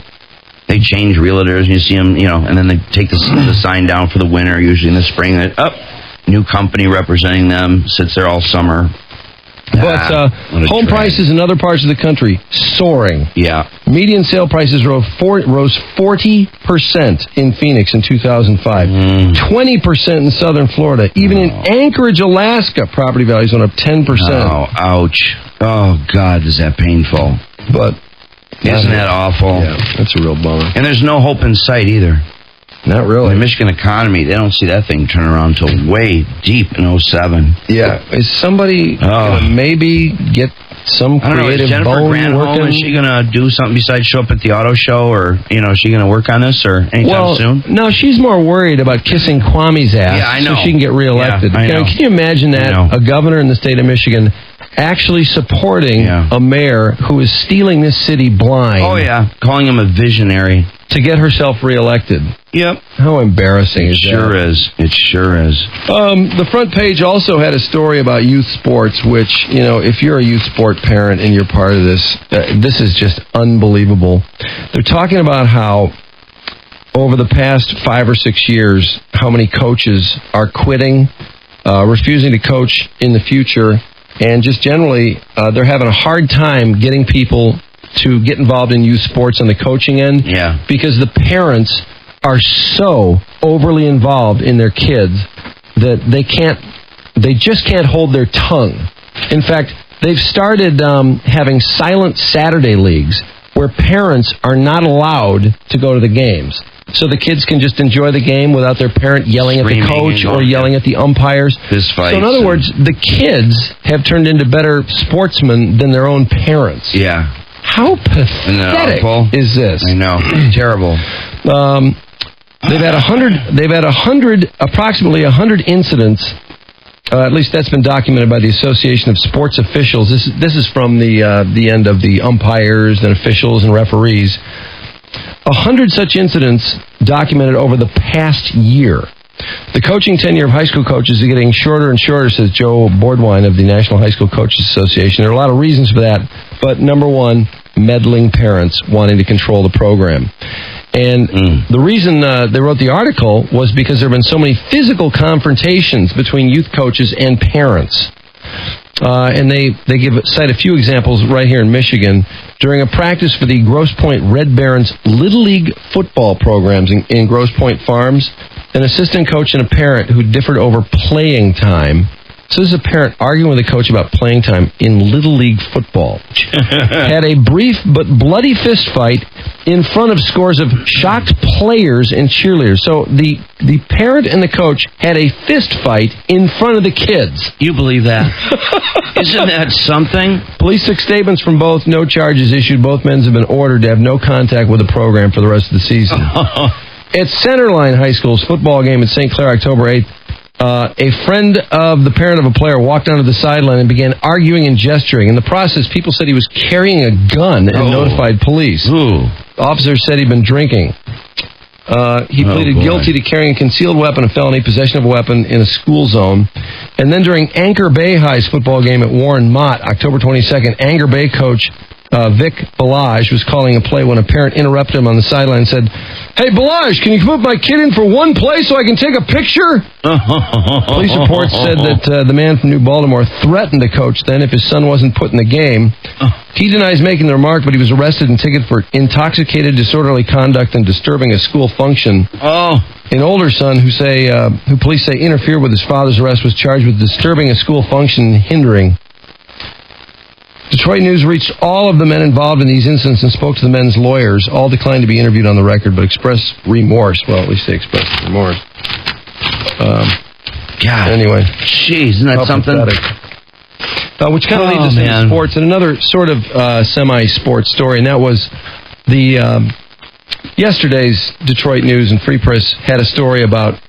They change realtors, and you see them, and then they take the sign down for the winter, usually in the spring. New company representing them, sits there all summer. But home prices in other parts of the country soaring. Yeah. Median sale prices rose 40% in Phoenix in 2005, 20% in southern Florida. Even in Anchorage, Alaska, property values went up 10%. Oh, ouch. Oh, God, is that painful. But isn't that awful? Yeah, that's a real bummer. And there's no hope in sight either. Not really. The Michigan economy, they don't see that thing turn around until way deep in 2007. Yeah. Is somebody gonna maybe get some creative is Jennifer bone Granholm, working? is she going to do something besides show up at the auto show? Or, is she going to work on this or anytime soon? No, she's more worried about kissing Kwame's ass so she can get reelected. Yeah, I know. Can you imagine that? A governor in the state of Michigan actually supporting a mayor who is stealing this city blind. Oh, yeah. Calling him a visionary. To get herself reelected. Yep. How embarrassing is that? It sure is. The front page also had a story about youth sports, which, if you're a youth sport parent and you're part of this, this is just unbelievable. They're talking about how over the past 5 or 6 years, how many coaches are quitting, refusing to coach in the future, and just generally, they're having a hard time getting people to get involved in youth sports on the coaching end because the parents are so overly involved in their kids that they just can't hold their tongue. In fact, they've started having silent Saturday leagues where parents are not allowed to go to the games. So the kids can just enjoy the game without their parent yelling at the coach or yelling at the umpires. So in other words, the kids have turned into better sportsmen than their own parents. Yeah. How pathetic is this? I know. It's terrible. They've had approximately 100 incidents. At least that's been documented by the Association of Sports Officials. This is from the end of the umpires and officials and referees. 100 such incidents documented over the past year. The coaching tenure of high school coaches is getting shorter and shorter, says Joe Bordwine of the National High School Coaches Association. There are a lot of reasons for that, but number one, meddling parents wanting to control the program. And the reason they wrote the article was because there have been so many physical confrontations between youth coaches and parents. And they cite a few examples right here in Michigan. During a practice for the Grosse Pointe Red Barons Little League football programs in Grosse Pointe Farms, an assistant coach and a parent who differed over playing time. So this is a parent arguing with a coach about playing time in Little League football. Had a brief but bloody fist fight in front of scores of shocked players and cheerleaders. So the parent and the coach had a fist fight in front of the kids. You believe that? Isn't that something? Police took statements from both. No charges issued. Both men have been ordered to have no contact with the program for the rest of the season. At Centerline High School's football game at St. Clair, October 8th, a friend of the parent of a player walked onto the sideline and began arguing and gesturing. In the process, people said he was carrying a gun and notified police. Officers said he'd been drinking. He pleaded guilty to carrying a concealed weapon, a felony, possession of a weapon in a school zone. And then during Anchor Bay High's football game at Warren Mott, October 22nd, Anchor Bay coach Vic Balaj was calling a play when a parent interrupted him on the sideline and said, "Hey, Balaj, can you put my kid in for one play so I can take a picture?" Police reports said that the man from New Baltimore threatened the coach then if his son wasn't put in the game. He denies making the remark, but he was arrested and ticketed for intoxicated, disorderly conduct and disturbing a school function. An older son who police say interfered with his father's arrest was charged with disturbing a school function and hindering. Detroit News reached all of the men involved in these incidents and spoke to the men's lawyers. All declined to be interviewed on the record, but expressed remorse. Well, at least they expressed remorse. God. Anyway. Jeez, isn't that something? Which kind of leads us into sports. And another sort of semi-sports story, and that was yesterday's Detroit News and Free Press had a story about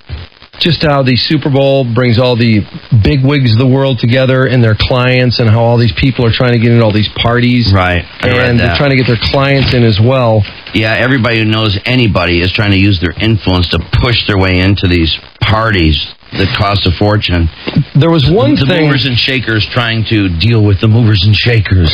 just how the Super Bowl brings all the bigwigs of the world together and their clients, and how all these people are trying to get into all these parties. Right. And they're trying to get their clients in as well. Yeah, everybody who knows anybody is trying to use their influence to push their way into these parties that cost a fortune. There was one thing... The movers and shakers trying to deal with the movers and shakers.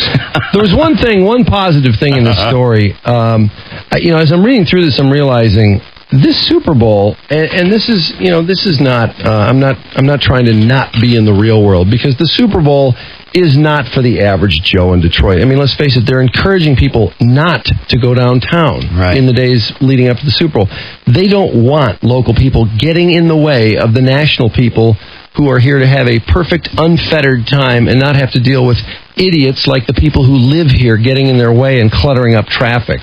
There was one positive thing in this story. As I'm reading through this, I'm realizing... This Super Bowl, and this is not. I'm not trying to not be in the real world, because the Super Bowl is not for the average Joe in Detroit. I mean, let's face it, they're encouraging people not to go downtown in the days leading up to the Super Bowl. They don't want local people getting in the way of the national people who are here to have a perfect, unfettered time and not have to deal with idiots like the people who live here getting in their way and cluttering up traffic.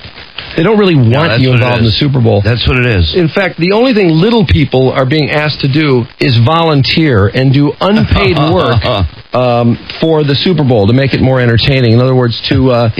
They don't really want you involved in the Super Bowl. That's what it is. In fact, the only thing little people are being asked to do is volunteer and do unpaid work for the Super Bowl to make it more entertaining. In other words, to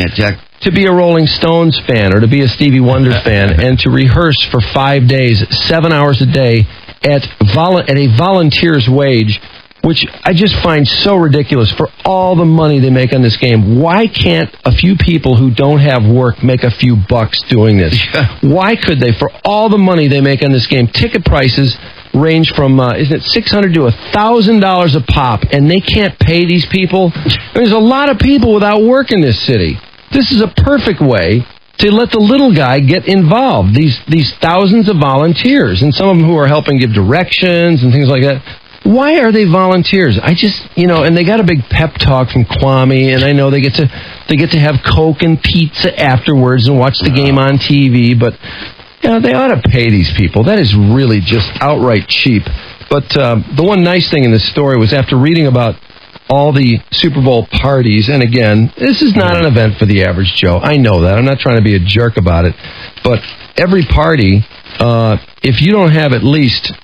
be a Rolling Stones fan or to be a Stevie Wonder fan and to rehearse for 5 days, 7 hours a day at a volunteer's wage, which I just find so ridiculous for all the money they make on this game. Why can't a few people who don't have work make a few bucks doing this? Why could they? For all the money they make on this game, ticket prices range from, isn't it $600 to $1,000 a pop, and they can't pay these people? There's a lot of people without work in this city. This is a perfect way to let the little guy get involved. These thousands of volunteers, and some of them who are helping give directions and things like that. Why are they volunteers? And they got a big pep talk from Kwame, and I know they get to have Coke and pizza afterwards and watch the game on TV, but they ought to pay these people. That is really just outright cheap. But the one nice thing in this story was, after reading about all the Super Bowl parties, and again, this is not an event for the average Joe. I know that. I'm not trying to be a jerk about it. But every party, if you don't have at least...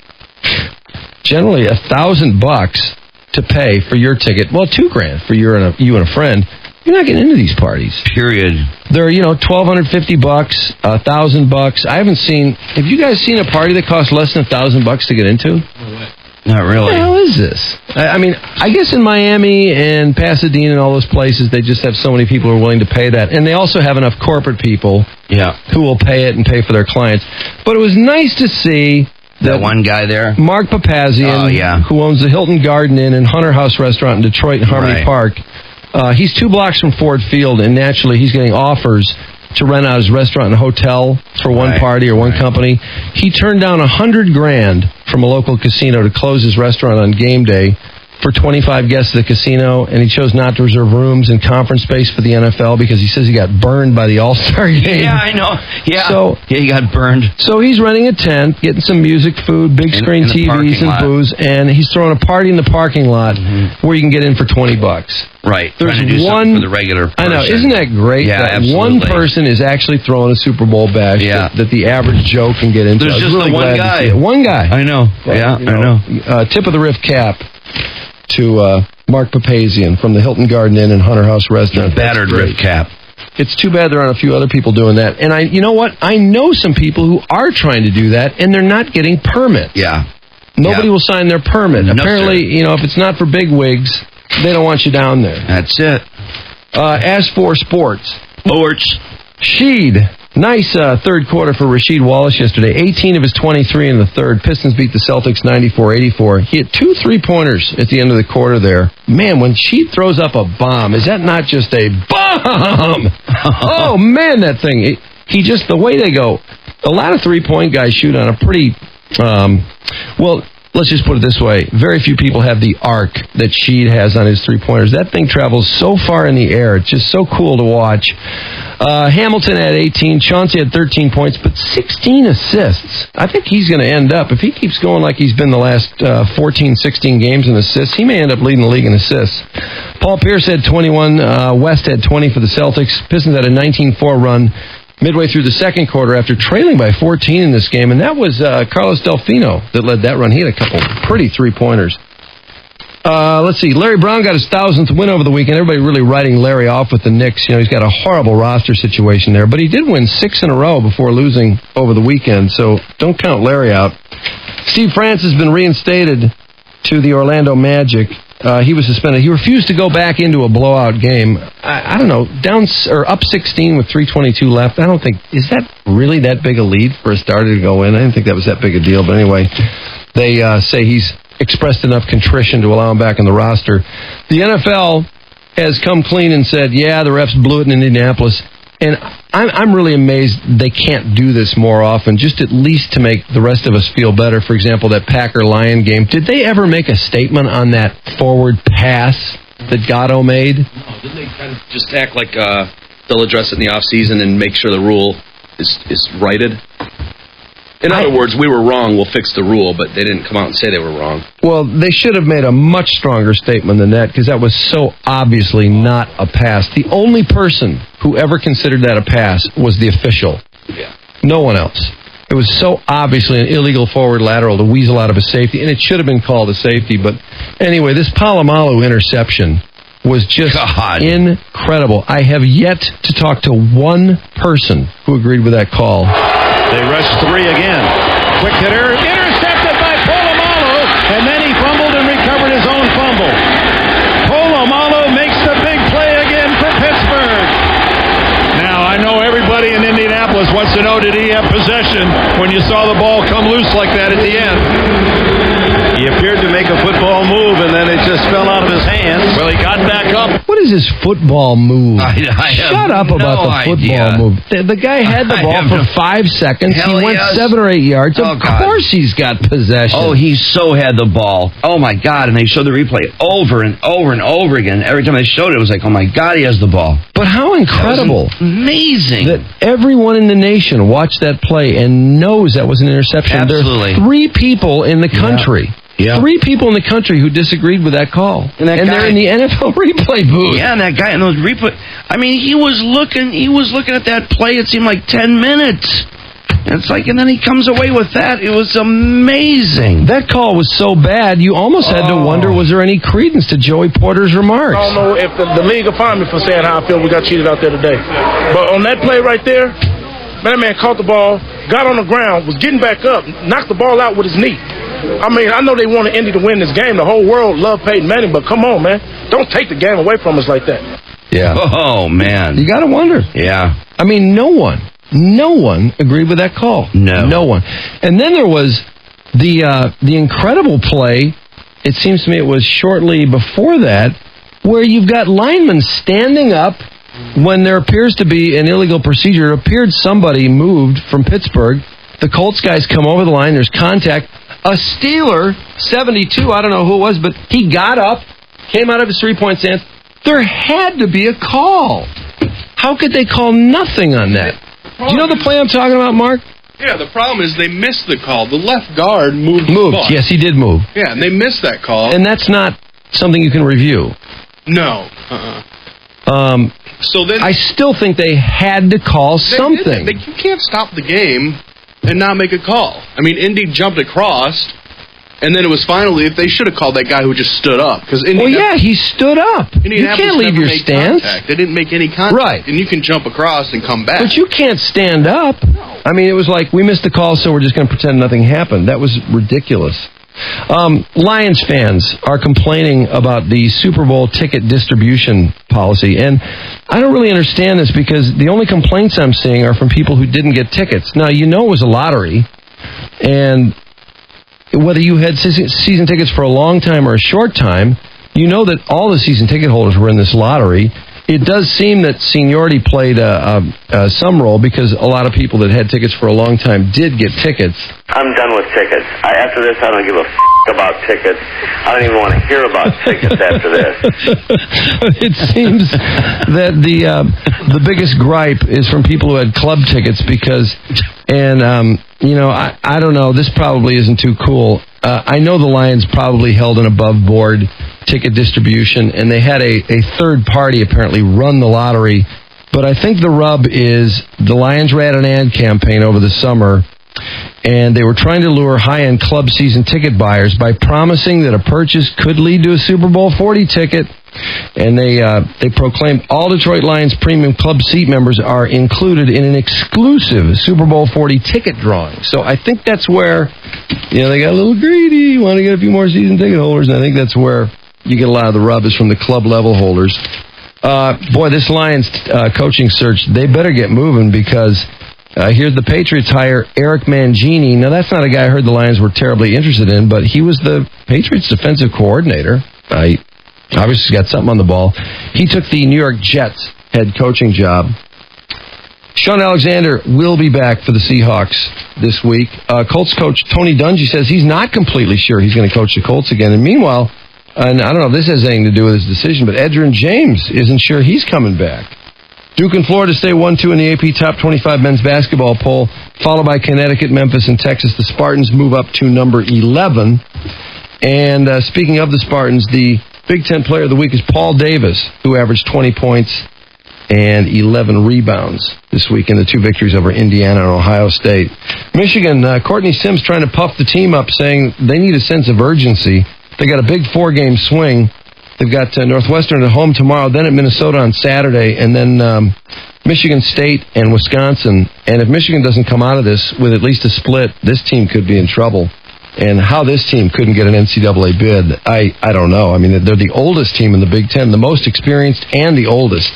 generally $1,000 to pay for your ticket. Well, $2,000 for you and a friend. You're not getting into these parties. Period. They're $1,250, $1,000. I haven't seen. Have you guys seen a party that costs less than $1,000 to get into? Not really. What the hell is this? I mean, I guess in Miami and Pasadena and all those places, they just have so many people who are willing to pay that, and they also have enough corporate people who will pay it and pay for their clients. But it was nice to see. That one guy there? Mark Papazian, who owns the Hilton Garden Inn and Hunter House Restaurant in Detroit and Harmony Park. He's 2 blocks from Ford Field, and naturally he's getting offers to rent out his restaurant and hotel for one party or one company. He turned down $100,000 from a local casino to close his restaurant on game day for 25 guests at the casino, and he chose not to reserve rooms and conference space for the NFL because he says he got burned by the All-Star game. Yeah, I know. Yeah. So, he got burned. So he's renting a tent, getting some music, food, big screen TVs, and booze, and he's throwing a party in the parking lot where you can get in for $20. Right. There's trying to do one something for the regular person. I know. Isn't that great? Yeah, that absolutely. one person is actually throwing a Super Bowl bash that the average Joe can get into. There's I was just really the one glad to guy. see it. One guy. I know. But, yeah, you I know. Tip of the riff cap to Mark Papazian from the Hilton Garden Inn and Hunter House Restaurant. Battered riff cap. It's too bad there aren't a few other people doing that. And you know what? I know some people who are trying to do that, and they're not getting permits. Yeah. Nobody will sign their permit. No, Apparently, sir. if it's not for big wigs, they don't want you down there. That's it. As for sports. Sheed. Nice third quarter for Rasheed Wallace yesterday. 18 of his 23 in the third. Pistons beat the Celtics 94-84. He had 2 3-pointers at the end of the quarter there. Man, when Sheed throws up a bomb, is that not just a bomb? Oh, man, that thing. He just, the way they go, a lot of 3-point guys shoot on a pretty, let's just put it this way. Very few people have the arc that Sheed has on his 3-pointers. That thing travels so far in the air. It's just so cool to watch. Hamilton had 18. Chauncey had 13 points, but 16 assists. I think he's going to end up, if he keeps going like he's been the last 14, 16 games in assists, he may end up leading the league in assists. Paul Pierce had 21. West had 20 for the Celtics. Pistons had a 19-4 run midway through the second quarter after trailing by 14 in this game, and that was Carlos Delfino that led that run. He had a couple pretty 3-pointers. Let's see. Larry Brown got his 1,000th win over the weekend. Everybody really writing Larry off with the Knicks. He's got a horrible roster situation there, but he did win 6 in a row before losing over the weekend, so don't count Larry out. Steve France has been reinstated to the Orlando Magic. He was suspended. He refused to go back into a blowout game. I don't know, up 16 with 3:22 left. I don't think, is that really that big a lead for a starter to go in? I didn't think that was that big a deal, but anyway, they say he's expressed enough contrition to allow him back in the roster. The NFL has come clean and said, yeah, the refs blew it in Indianapolis. And I'm really amazed they can't do this more often, just at least to make the rest of us feel better. For example, that Packer-Lion game. Did they ever make a statement on that forward pass that Gatto made? No, didn't they kind of just act like they'll address it in the offseason and make sure the rule is righted? In other words, we were wrong, we'll fix the rule, but they didn't come out and say they were wrong. Well, they should have made a much stronger statement than that, because that was so obviously not a pass. The only person who ever considered that a pass was the official. Yeah. No one else. It was so obviously an illegal forward lateral to weasel out of a safety, and it should have been called a safety. But anyway, this Palomalu interception was just incredible. I have yet to talk to one person who agreed with that call. They rush 3 again. Quick hitter, intercepted by Palomalu, and then he fumbled and recovered his own fumble. Palomalu makes the big play again for Pittsburgh. Now, I know everybody in Indianapolis wants to know, did he have possession when you saw the ball come loose like that at the end? He appeared to make a football move, and then it just fell out of his hands. Well, he got back up. What is his football move? Shut up about the football move. The guy had the ball for 5 seconds. He went 7 or 8 yards. Of course he's got possession. Oh, he so had the ball. Oh, my God. And they showed the replay over and over and over again. Every time they showed it, it was like, oh, my God, he has the ball. But how incredible. Amazing. That everyone in the nation watched that play and knows that was an interception. Absolutely. There are 3 people in the country. Yeah. 3 people in the country who disagreed with that call. And they're in the NFL replay booth. Yeah, and that guy in those replay. I mean, he was looking at that play, it seemed like 10 minutes. It's like, and then he comes away with that. It was amazing. That call was so bad, you almost had to wonder, was there any credence to Joey Porter's remarks? I don't know if the league will find me for saying how I feel we got cheated out there today. But on that play right there, that man caught the ball, got on the ground, was getting back up, knocked the ball out with his knee. I mean, I know they wanted Indy to win this game. The whole world loved Peyton Manning, but come on, man. Don't take the game away from us like that. Yeah. Oh, man. You got to wonder. Yeah. I mean, no one agreed with that call. No one. And then there was the incredible play, it seems to me it was shortly before that, where you've got linemen standing up when there appears to be an illegal procedure. It appeared somebody moved from Pittsburgh. The Colts guys come over the line. There's contact. A Steeler, 72, I don't know who it was, but he got up, came out of his three-point stance. There had to be a call. How could they call nothing on that? Do you know the play I'm talking about, Mark? Yeah, the problem is they missed the call. The left guard moved. Yes, he did move. Yeah, and they missed that call. And that's not something you can review. No. So then I still think they had to call something. You can't stop the game and not make a call. I mean, Indy jumped across, and then it was finally, if they should have called that guy who just stood up. He stood up. You can't leave your stance. They didn't make any contact. Right. And you can jump across and come back. But you can't stand up. I mean, it was like, we missed the call, so we're just going to pretend nothing happened. That was ridiculous. Lions fans are complaining about the Super Bowl ticket distribution policy, and I don't really understand this because the only complaints I'm seeing are from people who didn't get tickets. Now, you know it was a lottery, and whether you had season tickets for a long time or a short time, you know that all the season ticket holders were in this lottery. It does seem that seniority played some role because a lot of people that had tickets for a long time did get tickets. I'm done with tickets. After this, I don't give a about tickets. I don't even want to hear about tickets after this. It seems that the biggest gripe is from people who had club tickets because, and I don't know, this probably isn't too cool. I know the Lions probably held an above-board ticket distribution, and they had a third party apparently run the lottery. But I think the rub is the Lions ran an ad campaign over the summer, and they were trying to lure high-end club season ticket buyers by promising that a purchase could lead to a Super Bowl 40 ticket. And they proclaimed all Detroit Lions premium club seat members are included in an exclusive Super Bowl 40 ticket drawing. So I think that's where, they got a little greedy, want to get a few more season ticket holders, and I think that's where you get a lot of the rub is from the club level holders. This Lions coaching search, they better get moving because here's the Patriots hire Eric Mangini. Now, that's not a guy I heard the Lions were terribly interested in, but he was the Patriots defensive coordinator. Obviously got something on the ball. He took the New York Jets head coaching job. Sean Alexander will be back for the Seahawks this week. Colts coach Tony Dungy says he's not completely sure he's going to coach the Colts again. And meanwhile, and I don't know if this has anything to do with his decision, but Edgerrin James isn't sure he's coming back. Duke and Florida stay 1-2 in the AP Top 25 men's basketball poll, followed by Connecticut, Memphis, and Texas. The Spartans move up to number 11. And speaking of the Spartans, the Big Ten Player of the Week is Paul Davis, who averaged 20 points and 11 rebounds this week in the two victories over Indiana and Ohio State. Michigan, Courtney Sims trying to puff the team up, saying they need a sense of urgency. They got a big 4-game swing. They've got Northwestern at home tomorrow, then at Minnesota on Saturday, and then Michigan State and Wisconsin. And if Michigan doesn't come out of this with at least a split, this team could be in trouble. And how this team couldn't get an NCAA bid, I don't know. I mean, they're the oldest team in the Big Ten, the most experienced and the oldest.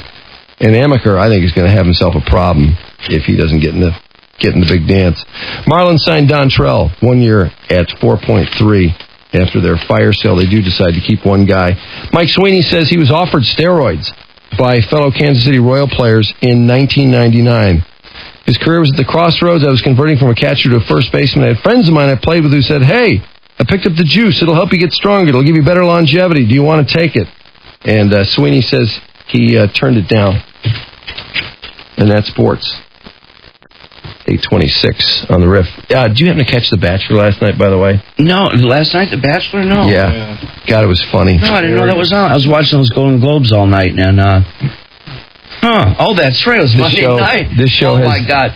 And Amaker, I think, is going to have himself a problem if he doesn't get in the big dance. Marlins signed Dontrell 1 year at $4.3 after their fire sale. They do decide to keep one guy. Mike Sweeney says he was offered steroids by fellow Kansas City Royal players in 1999. His career was at the crossroads. I was converting from a catcher to a first baseman. I had friends of mine I played with who said, hey, I picked up the juice. It'll help you get stronger. It'll give you better longevity. Do you want to take it? And Sweeney says he turned it down. And that's sports. 8:26 on the riff. Did you happen to catch The Bachelor last night, by the way? No, last night, The Bachelor? No. Yeah. God, it was funny. No, I didn't know that was on. I was watching those Golden Globes all night, and oh, that's right. It was Monday night. This show has my God.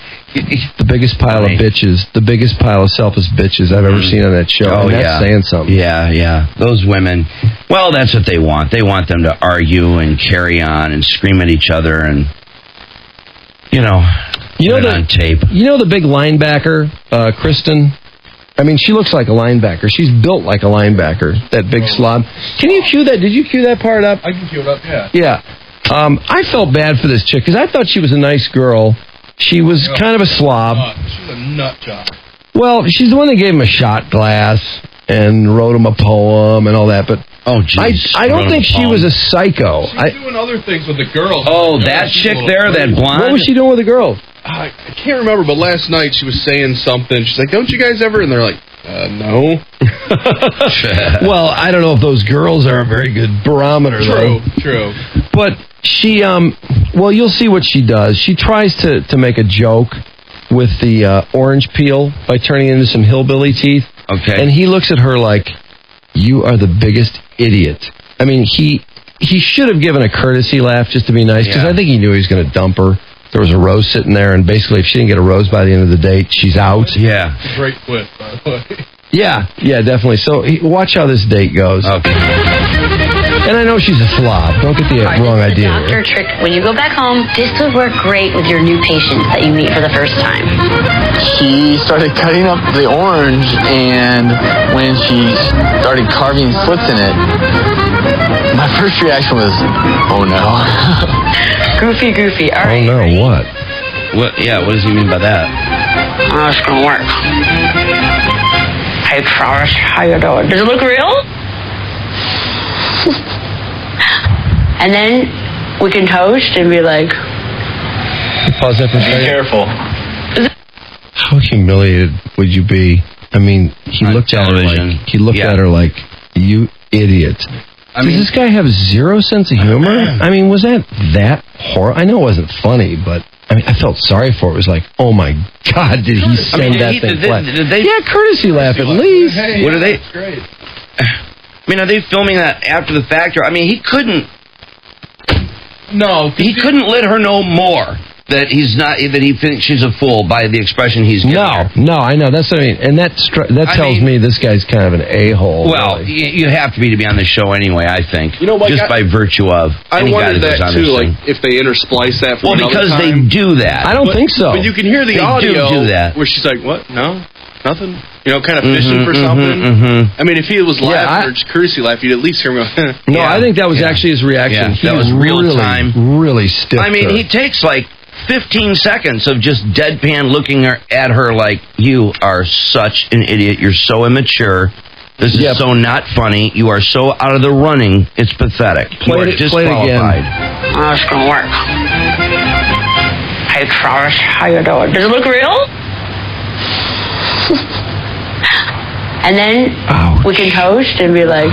The biggest pile of bitches, the biggest pile of selfish bitches I've ever seen on that show. Oh, and that's saying something. Yeah. Those women, well, that's what they want. They want them to argue and carry on and scream at each other and, on tape. You know the big linebacker, Kristen? I mean, she looks like a linebacker. She's built like a linebacker, that big slob. Can you cue that? Did you cue that part up? I can cue it up, yeah. Yeah. I felt bad for this chick because I thought she was a nice girl. She was kind of a slob. She's a nut job. Well, she's the one that gave him a shot glass and wrote him a poem and all that, but I don't think she was a psycho. She's doing other things with the girls. Oh, that chick there, that blonde? What was she doing with the girls? I can't remember, but last night she was saying something. She's like, don't you guys ever? And they're like, No. Well, I don't know if those girls are a very good barometer, though. True. But she, well, you'll see what she does. She tries to make a joke with the orange peel by turning it into some hillbilly teeth. Okay. And he looks at her like, you are the biggest idiot. I mean, he should have given a courtesy laugh just to be nice, because I think he knew he was going to dump her. There was a rose sitting there, and basically if she didn't get a rose by the end of the date, she's out. Yeah. Great whip, by the way. Yeah, definitely. So watch how this date goes. Okay. And I know she's a slob. Don't get the wrong idea. Doctor trick. When you go back home, this would work great with your new patients that you meet for the first time. She started cutting up the orange, and when she started carving slits in it, my first reaction was, oh no. Goofy. All right. Oh no, what? What? Yeah, what does he mean by that? Oh, it's gonna work. Hey, Travis, how you doing? Does it look real? And then we can toast and be like, Pause that for a second. Be careful. How humiliated would you be? I mean, he looked at her like, you idiot. Does this guy have zero sense of humor? I mean, was that horrible? I know it wasn't funny, but I mean, I felt sorry for it. It was like, oh my God, did he send that thing flat? Yeah, courtesy laugh at least. Hey, what are they? That's great. I mean, are they filming that after the fact? Or, I mean, he couldn't. No, he couldn't let her know more that he's not. That he thinks she's a fool by the expression he's giving her. No, I know. That's what I mean, and that tells me this guy's kind of an a-hole. Well, really. you have to be on the show anyway. I think. You know what? Just by virtue of. I wondered that too. Like if they intersplice that. For because time. they do that. I don't think so. But you can hear the they audio do that. where she's like, "What? No, nothing." You know, kind of fishing for something. I mean, if he was laughing or just courtesy laugh, you'd at least hear him go. No, I think that was actually his reaction. Yeah, that was real time. Really stiff. I mean, he takes like 15 seconds of just deadpan looking at her like, you are such an idiot. You're so immature. This is so not funny. You are so out of the running. It's pathetic. You are disqualified. Oh, it's gonna work. Hey, Travis, how you doing? Does it look real? And then we can toast and be like,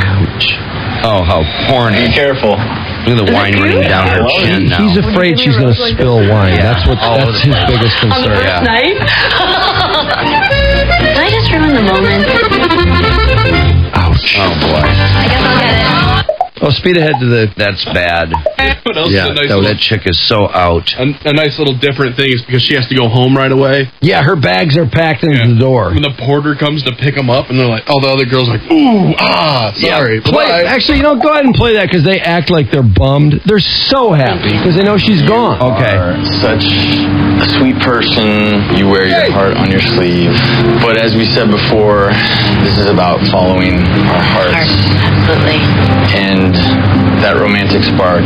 oh, how corny. Be careful. Look at the wine running down her chin now. He's afraid she's going to spill wine. Yeah. That's his biggest concern. on the first night? Did I just ruin the moment? Ouch. Oh, boy. I guess I'll get it. Oh, speed ahead to the... That's bad. What else Yeah, is a nice that chick is so out. A nice little different thing is because she has to go home right away. Yeah, her bags are packed into the door. When the porter comes to pick them up, and they're like, all the other girls are like, ooh, sorry. Yeah. Actually, go ahead and play that because they act like they're bummed. They're so happy because they know she's gone. Okay. Such a sweet person. You wear your heart on your sleeve. But as we said before, this is about following our hearts. Absolutely. And that romantic spark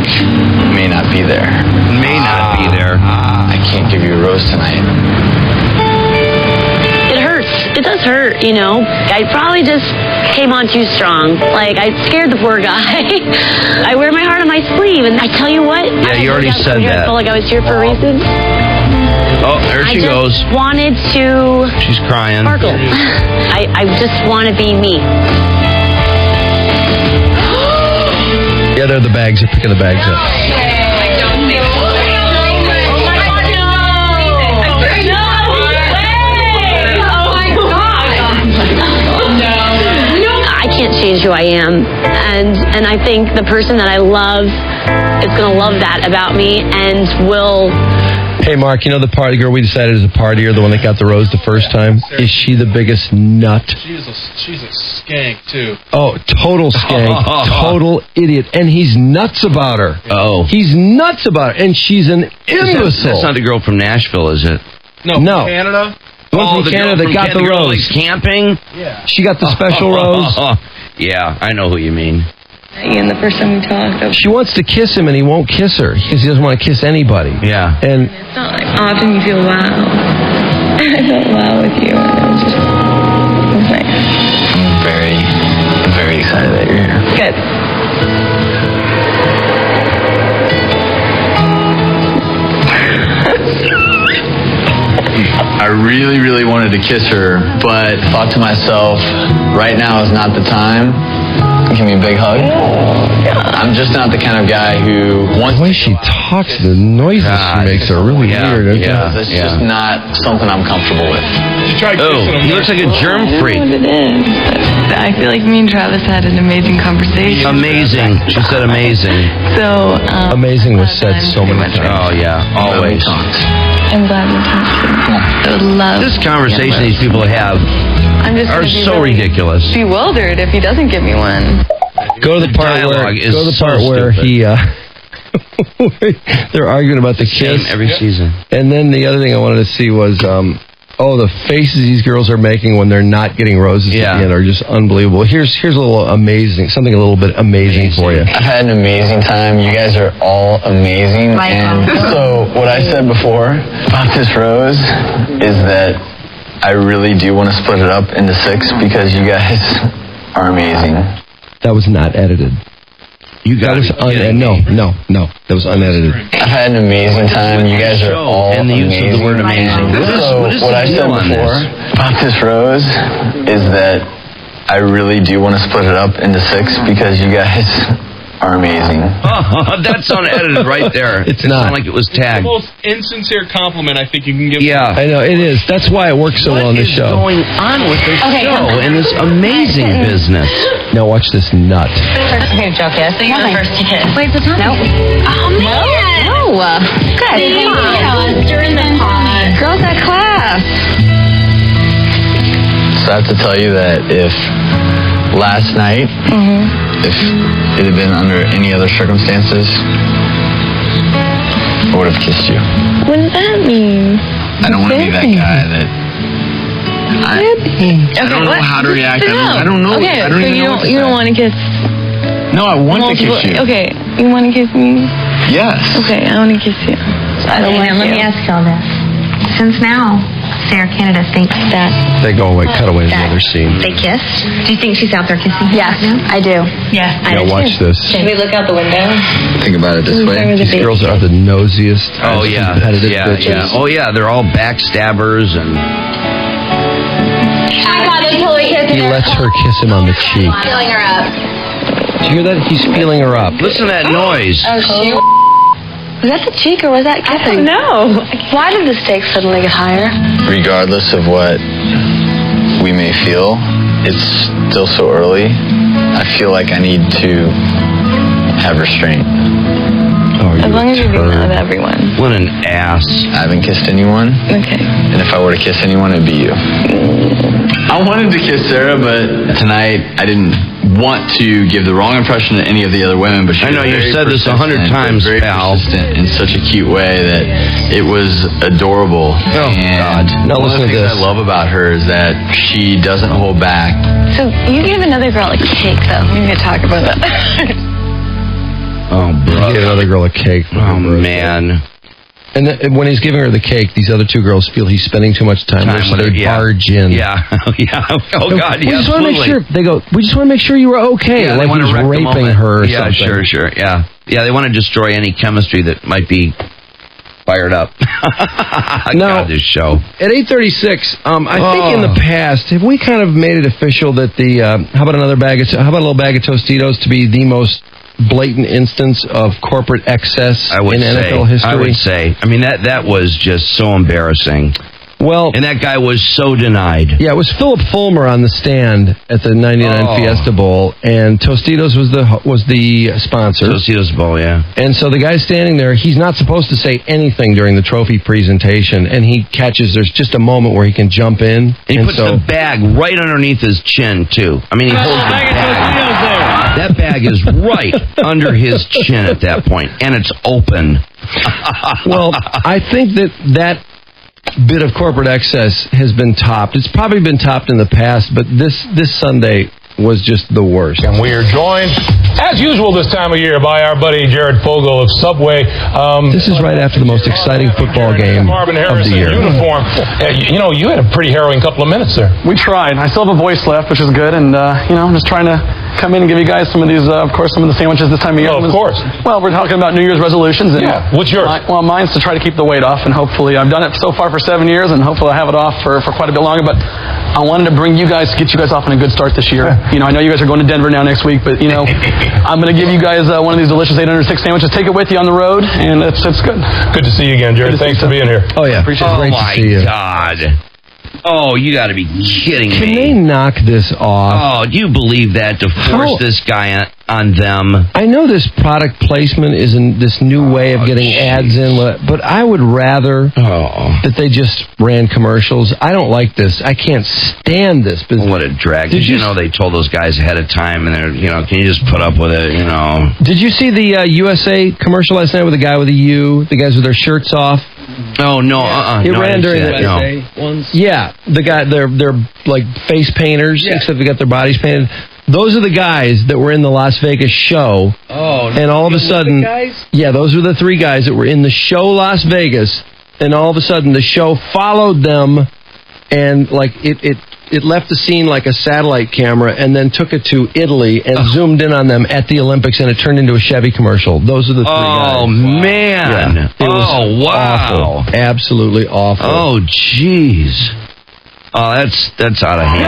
may not be there. May not be there. I can't give you a rose tonight. It hurts. It does hurt, you know. I probably just came on too strong. Like, I scared the poor guy. I wear my heart on my sleeve, and I tell you what. Yeah, you already said that. I felt like I was here for a reason. Oh, there she goes. I just wanted to... She's crying. Sparkle. I just want to be me. Yeah, they're the bags. They're picking the bags up. I can't change who I am, and I think the person that I love is going to love that about me and will. Hey, Mark, you know the party girl we decided is a partier, the one that got the rose the first time? Is she the biggest nut? She's a skank, too. Oh, total skank. Total idiot. And he's nuts about her. Oh. He's nuts about her. And she's an imbecile. That's not the girl from Nashville, is it? No. Canada? The one from Canada that got the rose. Camping? Yeah. She got the special rose. Yeah, I know who you mean. And the first time we talked, she wants to kiss him, and he won't kiss her because he doesn't want to kiss anybody. Yeah. And it's not like often you feel wow. I felt wow with you, and it was nice. I'm very excited that you're here. Good. I really, really wanted to kiss her, but thought to myself, right now is not the time. Give me a big hug. I'm just not the kind of guy who wants. The way she talks, the noises she makes are really weird. It's just not something I'm comfortable with. He looks like a germ freak. What it is. I feel like me and Travis had an amazing conversation. Amazing. She said amazing. So, amazing was said so many times. Oh, yeah, always. I'm glad we talked to you. I would love This conversation these people have I'm just are gonna be so really ridiculous. bewildered if he doesn't give me one. Go to the part where he they're arguing about the kiss every season. And then the other thing I wanted to see was the faces these girls are making when they're not getting roses at the end are just unbelievable. Here's a little amazing, something a little bit amazing for you. I've had an amazing time. You guys are all amazing. And so what I said before about this rose is that I really do want to split it up into 6 because you guys are amazing. That was not edited. You got that was no. That was unedited. I've had an amazing time. You guys are all and the amazing. use of the word amazing. What I said before about this rose is that I really do want to split it up into 6 because you guys are amazing. That's unedited right there. It's not. not like it was tagged. The most insincere compliment I think you can give. Yeah, I know it is. That's why it works so well on this show. What is going on with this show and this amazing business? Now watch this nut. Okay, Joe, kiss. So you're the first to kiss. Wait, the time? Nope. Oh, man. No. Good. Come on. During the pod. Girls at class. So I have to tell you that if last night, if it had been under any other circumstances, I would have kissed you. What does that mean? I don't want to be that guy that. I don't know how to react. I don't know. Okay, I don't even know what to you say. don't want to kiss. No, I want to kiss you. Okay, you want to kiss me? Yes. Okay, I want to kiss you. I don't want Let me ask y'all this. Since now, Sarah Canada thinks that They go away, cut away to the other scene. they kissed, do you think she's out there kissing? Yes, I do. Yeah, Now watch this. Should we look out the window? Think about it this way. These girls are the nosiest, Oh yeah, competitive bitches. Oh yeah, they're all backstabbers and. I got it. Totally kissing He lets her kiss him on the cheek. Feeling her up. Did you hear that? He's feeling her up. Listen to that noise. Oh, she. Was that the cheek or was that kissing? No. Why did the stakes suddenly get higher? Regardless of what we may feel, it's still so early. I feel like I need to have restraint. Oh, As long as you're doing that with everyone. What an ass. I haven't kissed anyone. Okay. And if I were to kiss anyone, it'd be you. I wanted to kiss Sarah, but tonight I didn't want to give the wrong impression to any of the other women. But she I know, was you've very said this 100 persistent, times, very pal. persistent in such a cute way that it was adorable. Oh, and God. Now one of listen the to things this. I love about her is that she doesn't hold back. So you gave another girl a cake, though. We need to talk about that. Oh, He bro. gave another girl a cake. For her Oh birthday. man. And when he's giving her the cake, these other 2 girls feel he's spending too much time there, so with her, they barge in. Yeah. Yeah. Oh God. We Yeah. just want to make absolutely. sure. They go. We just want to make sure you were okay. Yeah, like they want he's to wreck the raping moment. her or Yeah, something. sure. Yeah. Yeah, they want to destroy any chemistry that might be fired up. Now, God, this show. At 8:36, I think in the past, have we kind of made it official that the how about a little bag of Tostitos to be the most blatant instance of corporate excess in NFL history? I would say. I mean, that was just so embarrassing. Well, and that guy was so denied. Yeah, it was Philip Fulmer on the stand at the '99 Fiesta Bowl, and Tostitos was the sponsor. Tostitos Bowl, yeah. And so the guy's standing there. He's not supposed to say anything during the trophy presentation, and he catches. There's just a moment where he can jump in, And he puts the bag right underneath his chin too. I mean, he holds the bag. That bag is right under his chin at that point, and it's open. Well, I think that bit of corporate excess has been topped. It's probably been topped in the past, but this Sunday was just the worst. And we are joined, as usual this time of year, by our buddy Jared Fogle of Subway. This is right after the most exciting football game Marvin of Harris the year. in uniform. You had a pretty harrowing couple of minutes there. We tried. I still have a voice left, which is good, and I'm just trying to come in and give you guys some of these, of course, some of the sandwiches this time of year. Oh, of course. Well, we're talking about New Year's resolutions. And yeah. What's yours? Mine's to try to keep the weight off, and hopefully, I've done it so far for 7 years, and hopefully I'll have it off for quite a bit longer, but I wanted to get you guys off on a good start this year. You know, I know you guys are going to Denver now next week, but, you know, I'm going to give you guys one of these delicious 8 under 6 sandwiches. Take it with you on the road, and it's good. Good to see you again, Jared. Thanks for being here. Oh, yeah. Oh, Great to see you. God. Oh, you got to be kidding me. Can they knock this off? Oh, do you believe that, to force this guy on them? I know this product placement isn't this new way of getting ads in, but I would rather that they just ran commercials. I don't like this. I can't stand this business. What a drag. Did you know they told those guys ahead of time, and they're, can you just put up with it, Did you see the USA commercial last night with the guy with the U, the guys with their shirts off? Oh, no, It ran during the USA ones. Yeah, the guy, they're like face painters, except they got their bodies painted. Those are the guys that were in the Las Vegas show. Oh, and all of a sudden, those were the 3 guys that were in the show Las Vegas, and all of a sudden the show followed them, and like it left the scene like a satellite camera, and then took it to Italy and zoomed in on them at the Olympics, and it turned into a Chevy commercial. Those are the 3 guys. Oh, man. Yeah. It was wow. Awful. Absolutely awful. Oh, jeez. Oh, that's out of hand.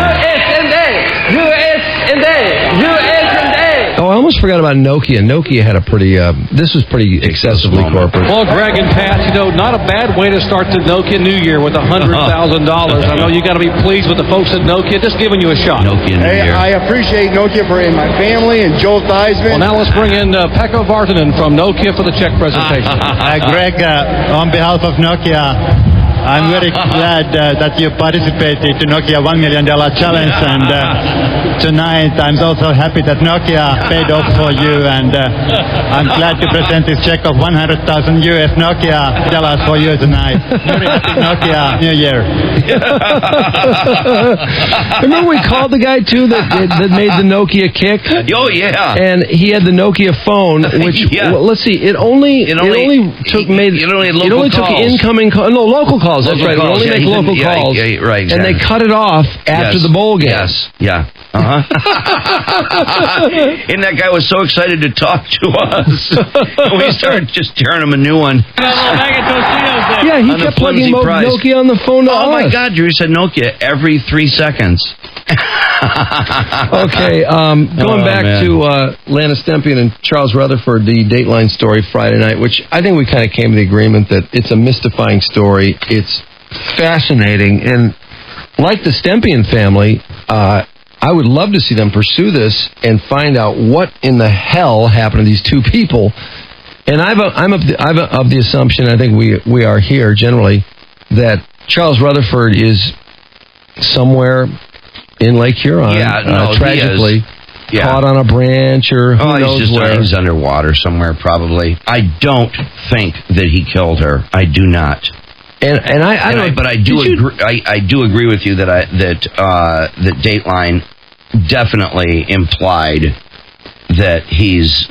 Oh, I almost forgot about Nokia. Nokia had a pretty, this was pretty excessively corporate. Well, Greg and Pat, not a bad way to start the Nokia New Year with $100,000. I know you got to be pleased with the folks at Nokia. Just giving you a shot. Nokia New Year. I appreciate Nokia for my family and Joe Theismann. Well, now let's bring in Pekka Vartinen from Nokia for the Czech presentation. Greg, on behalf of Nokia, I'm very glad that you participated to Nokia $1 Million Challenge, and tonight I'm also happy that Nokia paid off for you, and I'm glad to present this check of 100,000 US Nokia dollars for you tonight. Very happy Nokia New Year. Remember we called the guy too that made the Nokia kick? Oh yeah. And he had the Nokia phone, which well, let's see, it only took incoming calls. No, local calls. That's right. Calls. We only make local calls. Yeah, right. Exactly. And they cut it off after the bowl game. Yes. Yeah. And that guy was so excited to talk to us. We started just tearing him a new one. Yeah, he kept plugging Nokia on the phone to us. Oh my God, Drew said Nokia every 3 seconds. Okay, going back to Lana Stempian and Charles Rutherford, the Dateline story Friday night, which I think we kind of came to the agreement that it's a mystifying story. It's fascinating, and like the Stempian family, I would love to see them pursue this and find out what in the hell happened to these 2 people. And I'm of the assumption, I think we are here generally, that Charles Rutherford is somewhere in Lake Huron, tragically, caught on a branch or who knows where. He's underwater somewhere, probably. I don't think that he killed her. I do not. But I do agree. I do agree with you that that Dateline definitely implied that he's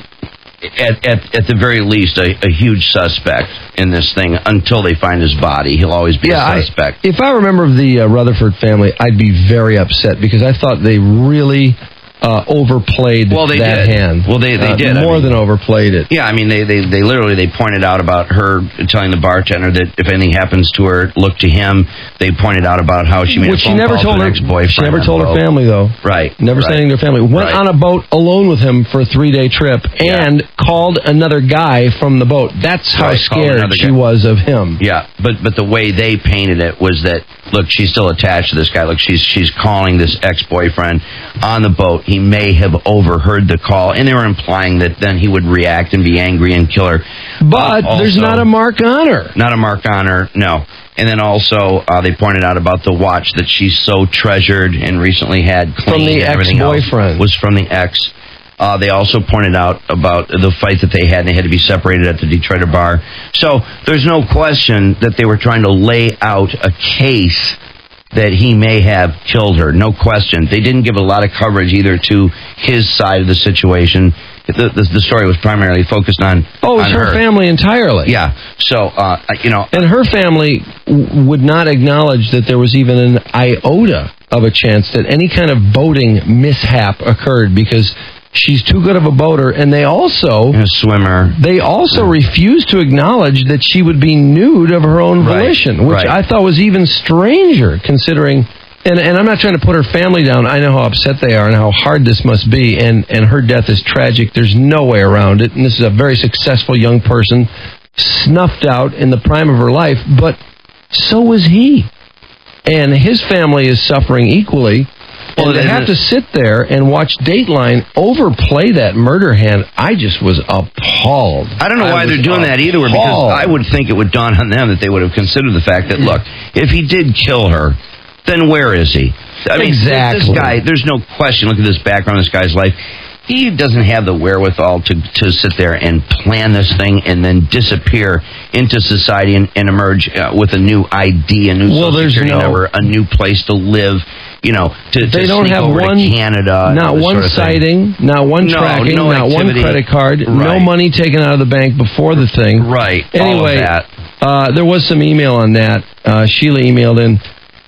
at the very least a huge suspect in this thing until they find his body. He'll always be a suspect. If I remember the Rutherford family, I'd be very upset because I thought they really overplayed that hand. Well, they did. More than overplayed it. Yeah, I mean, they literally pointed out about her telling the bartender that if anything happens to her, look to him. They pointed out about how she made a phone call to an ex-boyfriend. She never told her family, though. Right. Never said anything to her family. Went on a boat alone with him for a 3-day trip and called another guy from the boat. That's how scared she was of him. Yeah, but the way they painted it was that, look, she's still attached to this guy. Look, she's calling this ex-boyfriend on the boat. He may have overheard the call, and they were implying that then he would react and be angry and kill her. But there's not a mark on her. Not a mark on her, no. And then also, they pointed out about the watch that she so treasured and recently had cleaned. From the ex-boyfriend. Was from the ex. They also pointed out about the fight that they had, and they had to be separated at the Detroit bar. So there's no question that they were trying to lay out a case that he may have killed her. No question. They didn't give a lot of coverage either to his side of the situation. the story was primarily focused on. Oh, it's her family entirely. Yeah. So, and her family would not acknowledge that there was even an iota of a chance that any kind of boating mishap occurred because she's too good of a boater, and they also a swimmer. They also refused to acknowledge that she would be nude of her own volition, which I thought was even stranger, considering. And I'm not trying to put her family down. I know how upset they are and how hard this must be. And her death is tragic. There's no way around it. And this is a very successful young person, snuffed out in the prime of her life. But so was he. And his family is suffering equally. Well, to have to sit there and watch Dateline overplay that murder hand, I just was appalled. I don't know why they're doing that either, because I would think it would dawn on them that they would have considered the fact that, look, if he did kill her, then where is he? I mean, exactly. This guy, there's no question. Look at this background of this guy's life. He doesn't have the wherewithal to sit there and plan this thing and then disappear into society and emerge with a new ID, a new social security number, a new place to live. You know, to they don't sneak have over one, to Canada. Not one sort of sighting, not one tracking, no not one activity. credit card, no money taken out of the bank before the thing. Right. Anyway, all of that. There was some email on that. Sheila emailed in.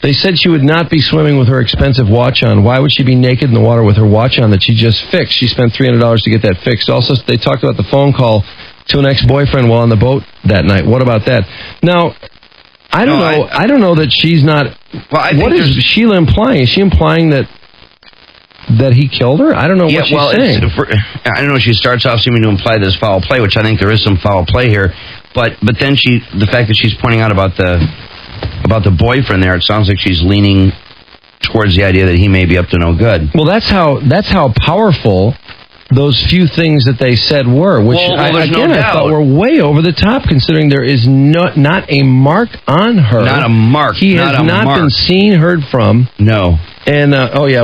They said she would not be swimming with her expensive watch on. Why would she be naked in the water with her watch on that she just fixed? She spent $300 to get that fixed. Also, they talked about the phone call to an ex-boyfriend while on the boat that night. What about that? Now, I don't know. I don't know that she's not. Well, what is Sheila implying? Is she implying that he killed her? I don't know what she's saying. I don't know. She starts off seeming to imply there's foul play, which I think there is some foul play here. But then the fact that she's pointing out about the boyfriend there, it sounds like she's leaning towards the idea that he may be up to no good. Well, that's how powerful those few things that they said were, which I thought were way over the top, considering there is not a mark on her. Not a mark. He has not been seen, heard from. No. And,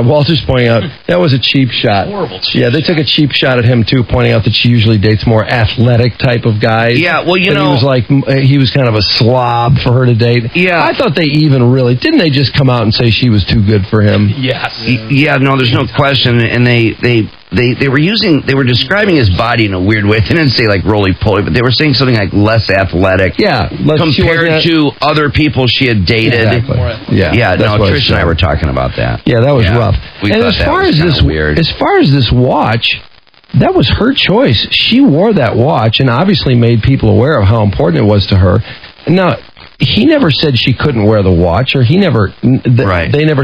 Walter's pointing out, that was a cheap shot. Horrible cheap Yeah, they took a cheap shot at him, too, pointing out that she usually dates more athletic type of guys. Yeah, well, you know. He was kind of a slob for her to date. Yeah. I thought they even really, didn't they just come out and say she was too good for him? Yes. Yeah, no, there's no question. And they were describing his body in a weird way. They didn't say like roly-poly, but they were saying something like less athletic. Yeah. Compared to other people she had dated. Exactly. Yeah, no, Trish and I were talking about that. Yeah, that was rough. We and thought that was kinda weird. As far as this watch, that was her choice. She wore that watch and obviously made people aware of how important it was to her. Now, he never said she couldn't wear the watch, or they never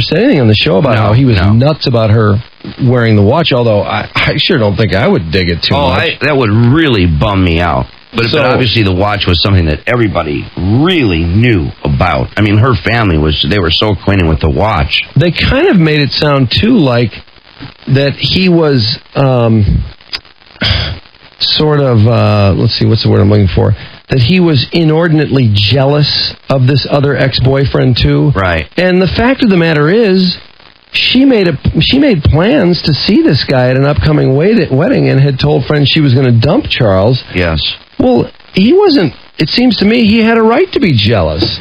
said anything on the show about how he was nuts about her wearing the watch, although I sure don't think I would dig it too much. That would really bum me out. But obviously the watch was something that everybody really knew about. I mean, her family they were so acquainted with the watch. They kind of made it sound, too, like that he was let's see, what's the word I'm looking for? That he was inordinately jealous of this other ex-boyfriend, too. Right. And the fact of the matter is, she made plans to see this guy at an upcoming wedding and had told friends she was going to dump Charles. Yes. Well, he wasn't. It seems to me he had a right to be jealous.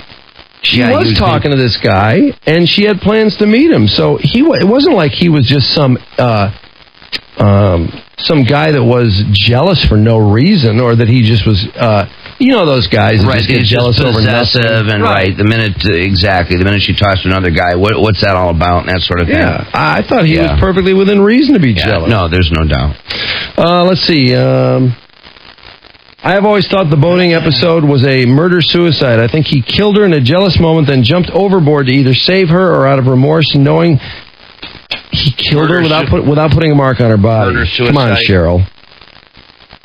She was talking to this guy, and she had plans to meet him. So it wasn't like he was just some guy that was jealous for no reason, or that he just was. Those guys that just get jealous over nothing. And the minute she talks to another guy, what's that all about, and that sort of thing. Yeah, I thought he was perfectly within reason to be jealous. No, there's no doubt. Let's see. I have always thought the boating episode was a murder-suicide. I think he killed her in a jealous moment, then jumped overboard to either save her or out of remorse, knowing he killed her without putting a mark on her body. Murder-suicide. Come on, Cheryl.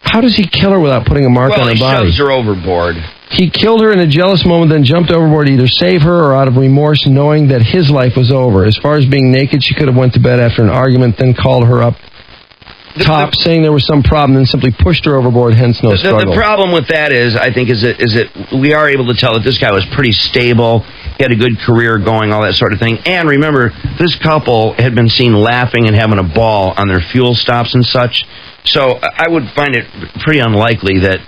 How does he kill her without putting a mark on her body? Well, he shoves her overboard. He killed her in a jealous moment, then jumped overboard to either save her or out of remorse, knowing that his life was over. As far as being naked, she could have went to bed after an argument, then called her up top, saying there was some problem, and simply pushed her overboard, hence no struggle. The problem with that is that we are able to tell that this guy was pretty stable. He had a good career going, all that sort of thing. And remember, this couple had been seen laughing and having a ball on their fuel stops and such. So I would find it pretty unlikely that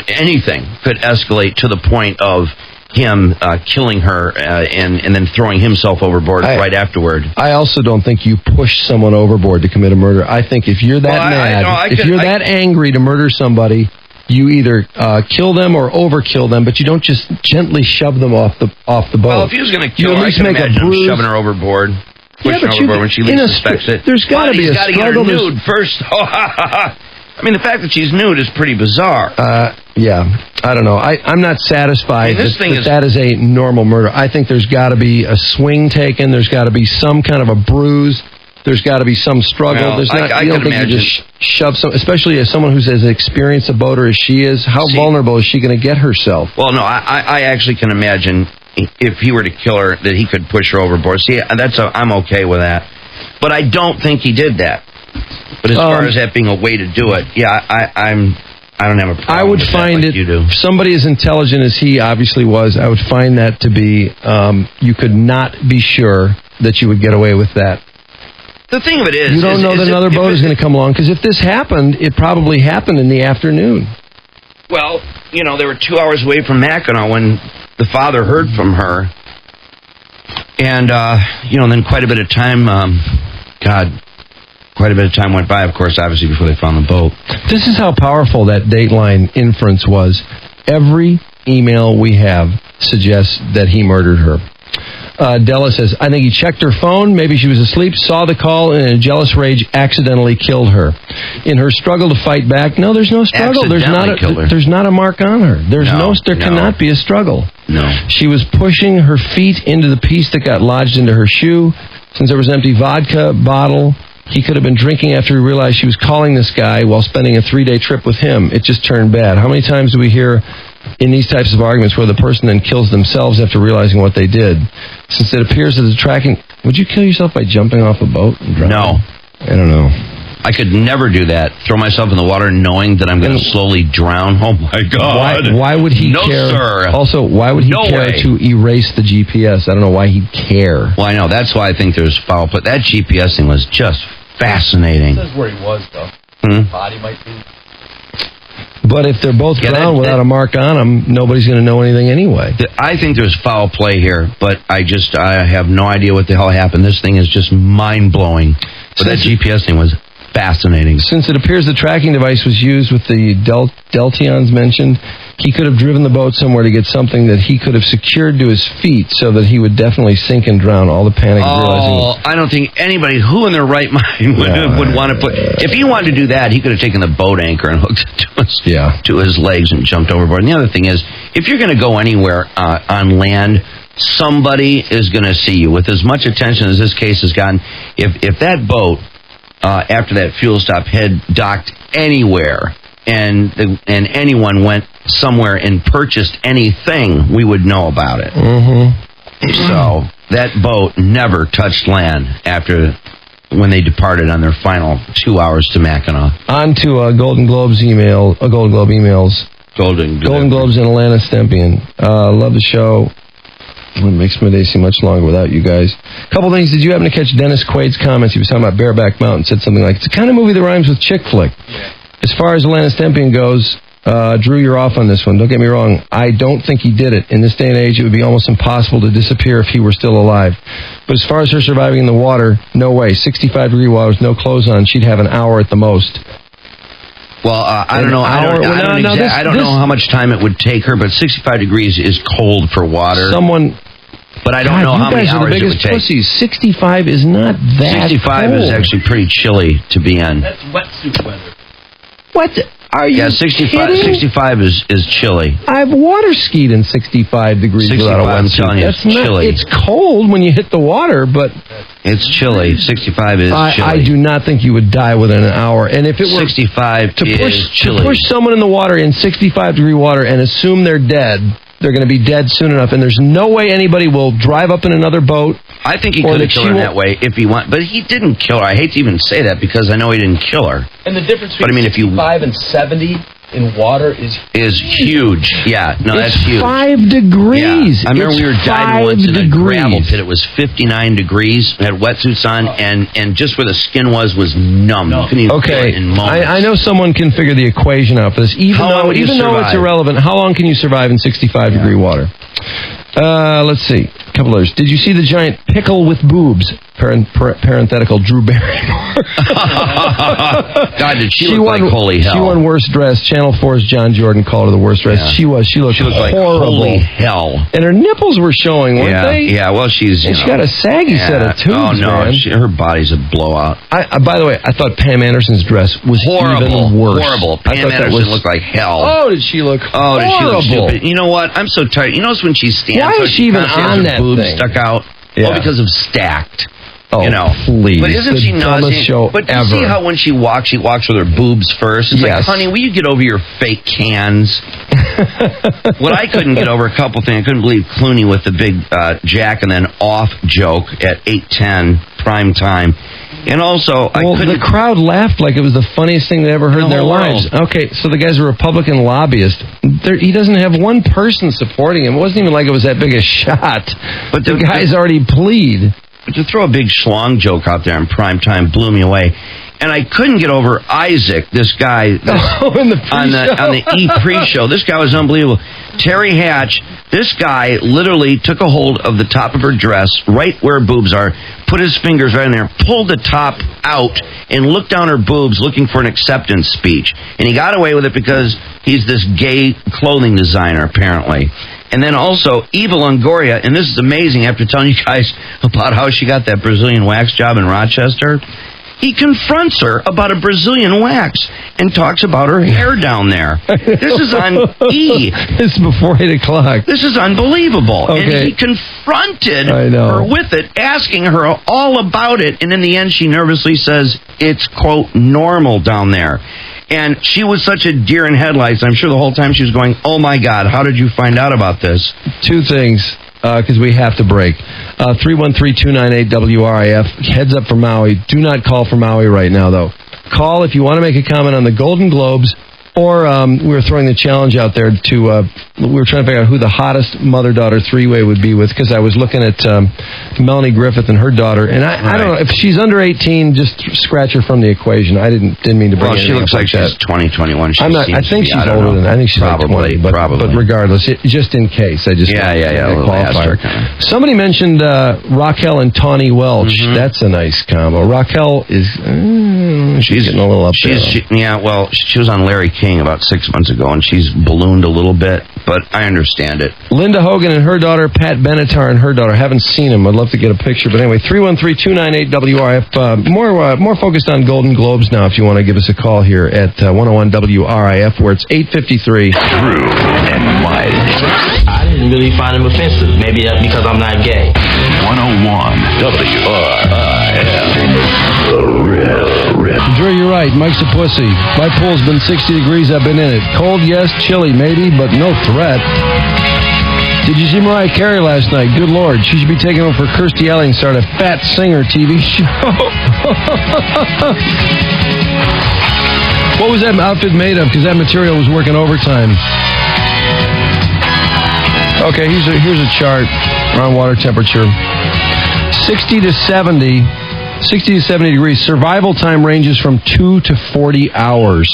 anything could escalate to the point of him killing her and then throwing himself overboard right afterward. I also don't think you push someone overboard to commit a murder. I think if you're that mad, if you're that angry to murder somebody, you either kill them or overkill them, but you don't just gently shove them off the boat. Well, if he was going to kill her, I can imagine him shoving her overboard. Pushing her overboard when she least suspects it. There's got to be a struggle. Get her nude first. I mean, the fact that she's nude is pretty bizarre. Yeah, I don't know. I'm not satisfied that is a normal murder. I think there's got to be a swing taken. There's got to be some kind of a bruise. There's got to be some struggle. Well, I don't think you just shove some, especially as someone who's as experienced a boater as she is. How vulnerable is she going to get herself? Well, no, I actually can imagine if he were to kill her that he could push her overboard. See, I'm okay with that. But I don't think he did that. But as far as that being a way to do it, yeah, I don't have a problem. I would find it. Somebody as intelligent as he obviously was, I would find that to be. You could not be sure that you would get away with that. The thing of it is, you don't know that another boat is going to come along, because if this happened, it probably happened in the afternoon. Well, they were 2 hours away from Mackinac when the father heard from her, and then quite a bit of time. Quite a bit of time went by, of course, obviously, before they found the boat. This is how powerful that Dateline inference was. Every email we have suggests that he murdered her. Della says, I think he checked her phone, maybe she was asleep, saw the call, and in a jealous rage accidentally killed her. In her struggle to fight back, no, there's no struggle. There's not a mark on her. There cannot be a struggle. No. She was pushing her feet into the piece that got lodged into her shoe. Since there was an empty vodka bottle, he could have been drinking after he realized she was calling this guy while spending a 3-day trip with him. It just turned bad. How many times do we hear in these types of arguments where the person then kills themselves after realizing what they did? Since it appears that the tracking... Would you kill yourself by jumping off a boat and drowning? No. I don't know. I could never do that. Throw myself in the water knowing that I'm going to slowly drown. Oh, my God. Why would he care? No, sir. Also, why would he care to erase the GPS? I don't know why he'd care. Well, I know. That's why I think there's foul play. That GPS thing was just fascinating. It says where he was, though. Body might be... But if they're both drowned without a mark on them, nobody's going to know anything anyway. I think there's foul play here, but I have no idea what the hell happened. This thing is just mind-blowing. But that GPS thing was fascinating. Since it appears the tracking device was used with the Deltions mentioned, he could have driven the boat somewhere to get something that he could have secured to his feet so that he would definitely sink and drown. All the panic of realizing... I don't think anybody who in their right mind would want to put... If he wanted to do that, he could have taken the boat anchor and hooked it to his legs and jumped overboard. And the other thing is, if you're going to go anywhere on land, somebody is going to see you. With as much attention as this case has gotten, if that boat, after that fuel stop, had docked anywhere... And anyone went somewhere and purchased anything, we would know about it. So that boat never touched land when they departed on their final 2 hours to Mackinac. On to Golden Globe emails. Golden Globes and Atlanta Stempian. Love the show. It makes my day seem much longer without you guys. Couple things. Did you happen to catch Dennis Quaid's comments? He was talking about Bareback Mountain. Said something like, it's the kind of movie that rhymes with chick flick. Yeah. As far as Atlanta Stempian goes, Drew, you're off on this one. Don't get me wrong. I don't think he did it. In this day and age, it would be almost impossible to disappear if he were still alive. But as far as her surviving in the water, no way. 65-degree water with no clothes on, she'd have an hour at the most. Well, I don't know. I don't know how much time it would take her, but 65 degrees is cold for water. But I don't know how many hours it would take. Pussies. 65 is not that 65 cold. Is actually pretty chilly to be in. That's wetsuit weather. What? Are you 65 kidding? 65 is chilly. I've water skied in 65 degrees 65, without a I'm wetsuit. telling you, it's chilly. It's cold when you hit the water, but... It's chilly. 65 is chilly. I do not think you would die within an hour. And if it were 65 to chilly. push someone in the water in 65-degree water and assume they're dead, they're going to be dead soon enough, and there's no way anybody will drive up in another boat. I think he could have killed her that way if he wanted, but he didn't kill her. I hate to even say that because I know he didn't kill her. And the difference between 65 and 70 in water is huge. Yeah, no, it's that's huge. 5 degrees. Yeah. I remember we were diving once in a gravel degrees. pit. It was 59 degrees. We had wetsuits on, and just where the skin was numb. You couldn't even feel it in moments. I know someone can figure the equation out for this. Even though it's irrelevant, how long can you survive in 65 degree water? Let's see. A couple others. Did you see the giant pickle with boobs? Parenthetical, Drew Barrymore. God, did she look like holy hell. She won worst dress. Channel 4's John Jordan called her the worst dress. Yeah. She looked like horrible. Holy hell. And her nipples were showing, weren't they? Yeah, well, she's... And she got a saggy set of tubes, Oh, no, man. her body's a blowout. By the way, I thought Pam Anderson's dress was even worse. Horrible. Pam Anderson looked like hell. Oh, did she look horrible. Did she look stupid. You know what? I'm so tired. You notice when she stands... Why is she even on that boobs thing? Stuck out? Yeah. Oh, because of stacked. Oh, you know, please. But isn't she nauseous? But you see how when she walks with her boobs first? It's like, honey, will you get over your fake cans? What I couldn't get over, a couple things. I couldn't believe Clooney with the big Jack and then off joke at 8:10 prime time. And also, the crowd laughed like it was the funniest thing they ever heard in their lives. Okay, so the guy's a Republican lobbyist. He doesn't have one person supporting him. It wasn't even like it was that big a shot. But the guy's already plead. But to throw a big schlong joke out there in prime time blew me away. And I couldn't get over Isaac, this guy, in the pre-show. on the E! pre-show. This guy was unbelievable. Terry Hatch, this guy literally took a hold of the top of her dress, right where her boobs are, put his fingers right in there, pulled the top out, and looked down her boobs looking for an acceptance speech. And he got away with it because he's this gay clothing designer, apparently. And then also, Eva Longoria, and this is amazing after telling you guys about how she got that Brazilian wax job in Rochester, he confronts her about a Brazilian wax and talks about her hair down there. This is on E! It's before 8 o'clock. This is unbelievable. Okay. And he confronted her with it, asking her all about it, and in the end she nervously says, it's, quote, normal down there. And she was such a deer in headlights. I'm sure the whole time she was going, oh, my God, how did you find out about this? Two things, because we have to break. 313-298-WRIF. Heads up for Maui. Do not call for Maui right now, though. Call if you want to make a comment on the Golden Globes, or we were throwing the challenge out there to... we were trying to figure out who the hottest mother-daughter three-way would be with, because I was looking at Melanie Griffith and her daughter, and I don't know, if she's under 18, just scratch her from the equation. I didn't mean to bring she looks like she's 20, 21. I think she's older than that. I think she's probably, like 20, but regardless, just in case, I just qualifier. Somebody mentioned Raquel and Tawny Welch. Mm-hmm. That's a nice combo. Raquel is she's getting a little up there. She was on Larry King about 6 months ago, and she's ballooned a little bit, but I understand it. Linda Hogan and her daughter, Pat Benatar and her daughter. Haven't seen them. I'd love to get a picture. But anyway, 313-298-WRIF. More focused on Golden Globes now if you want to give us a call here at 101 WRIF, where it's 8:53. Drew and Mike. I didn't really find him offensive. Maybe that's because I'm not gay. 101 WRIF. The Rip. Drew, you're right. Mike's a pussy. My pool's been 60 degrees. I've been in it. Cold, yes. Chilly, maybe, but no threat. Did you see Mariah Carey last night? Good Lord. She should be taking over for Kirstie Alley and start a Fat Singer TV show. What was that outfit made of? Because that material was working overtime. Okay, here's a chart on water temperature. 60 to 70 degrees. Survival time ranges from 2 to 40 hours.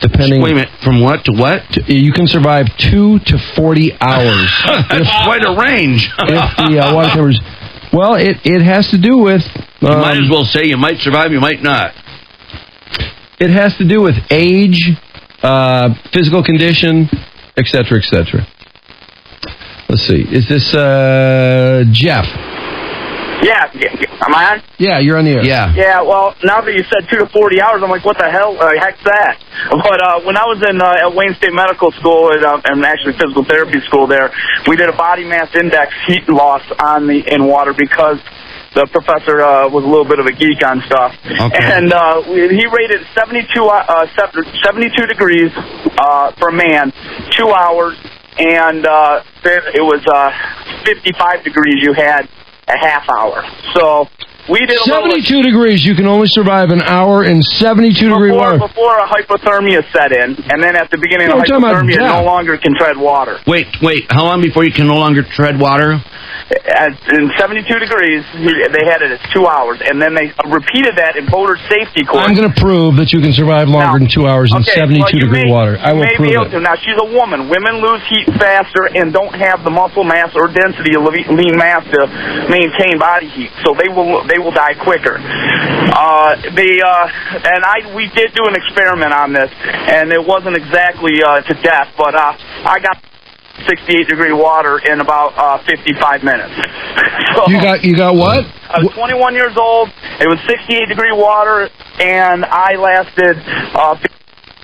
Depending. Wait a minute, from what to what? You can survive 2 to 40 hours. That's quite a range. If the water temperature... Well, it has to do with... you might as well say you might survive, you might not. It has to do with age, physical condition, etc., etc. Let's see. Is this Jeff? Yeah, am I on? Yeah, you're on the air. Yeah, well, now that you said 2 to 40 hours, I'm like, what the hell? Heck's that? But when I was at Wayne State Medical School and actually physical therapy school there, we did a body mass index heat loss in water because the professor was a little bit of a geek on stuff. Okay. And he rated 72 degrees for a man, 2 hours, and it was 55 degrees you had a half hour. So We did a 72 degrees. You can only survive an hour in 72-degree water. Before a hypothermia set in, and then at the beginning of hypothermia, no longer can tread water. Wait. How long before you can no longer tread water? In 72 degrees, they had it as 2 hours, and then they repeated that in boater safety course. I'm going to prove that you can survive longer than 2 hours in 72-degree water. I will prove it. Now, she's a woman. Women lose heat faster and don't have the muscle mass or density of lean mass to maintain body heat, so they will die quicker. We did do an experiment on this, and it wasn't exactly to death, but I got 68-degree water in about 55 minutes. So, you got what? I was 21 years old. It was 68-degree water, and I lasted 50 minutes.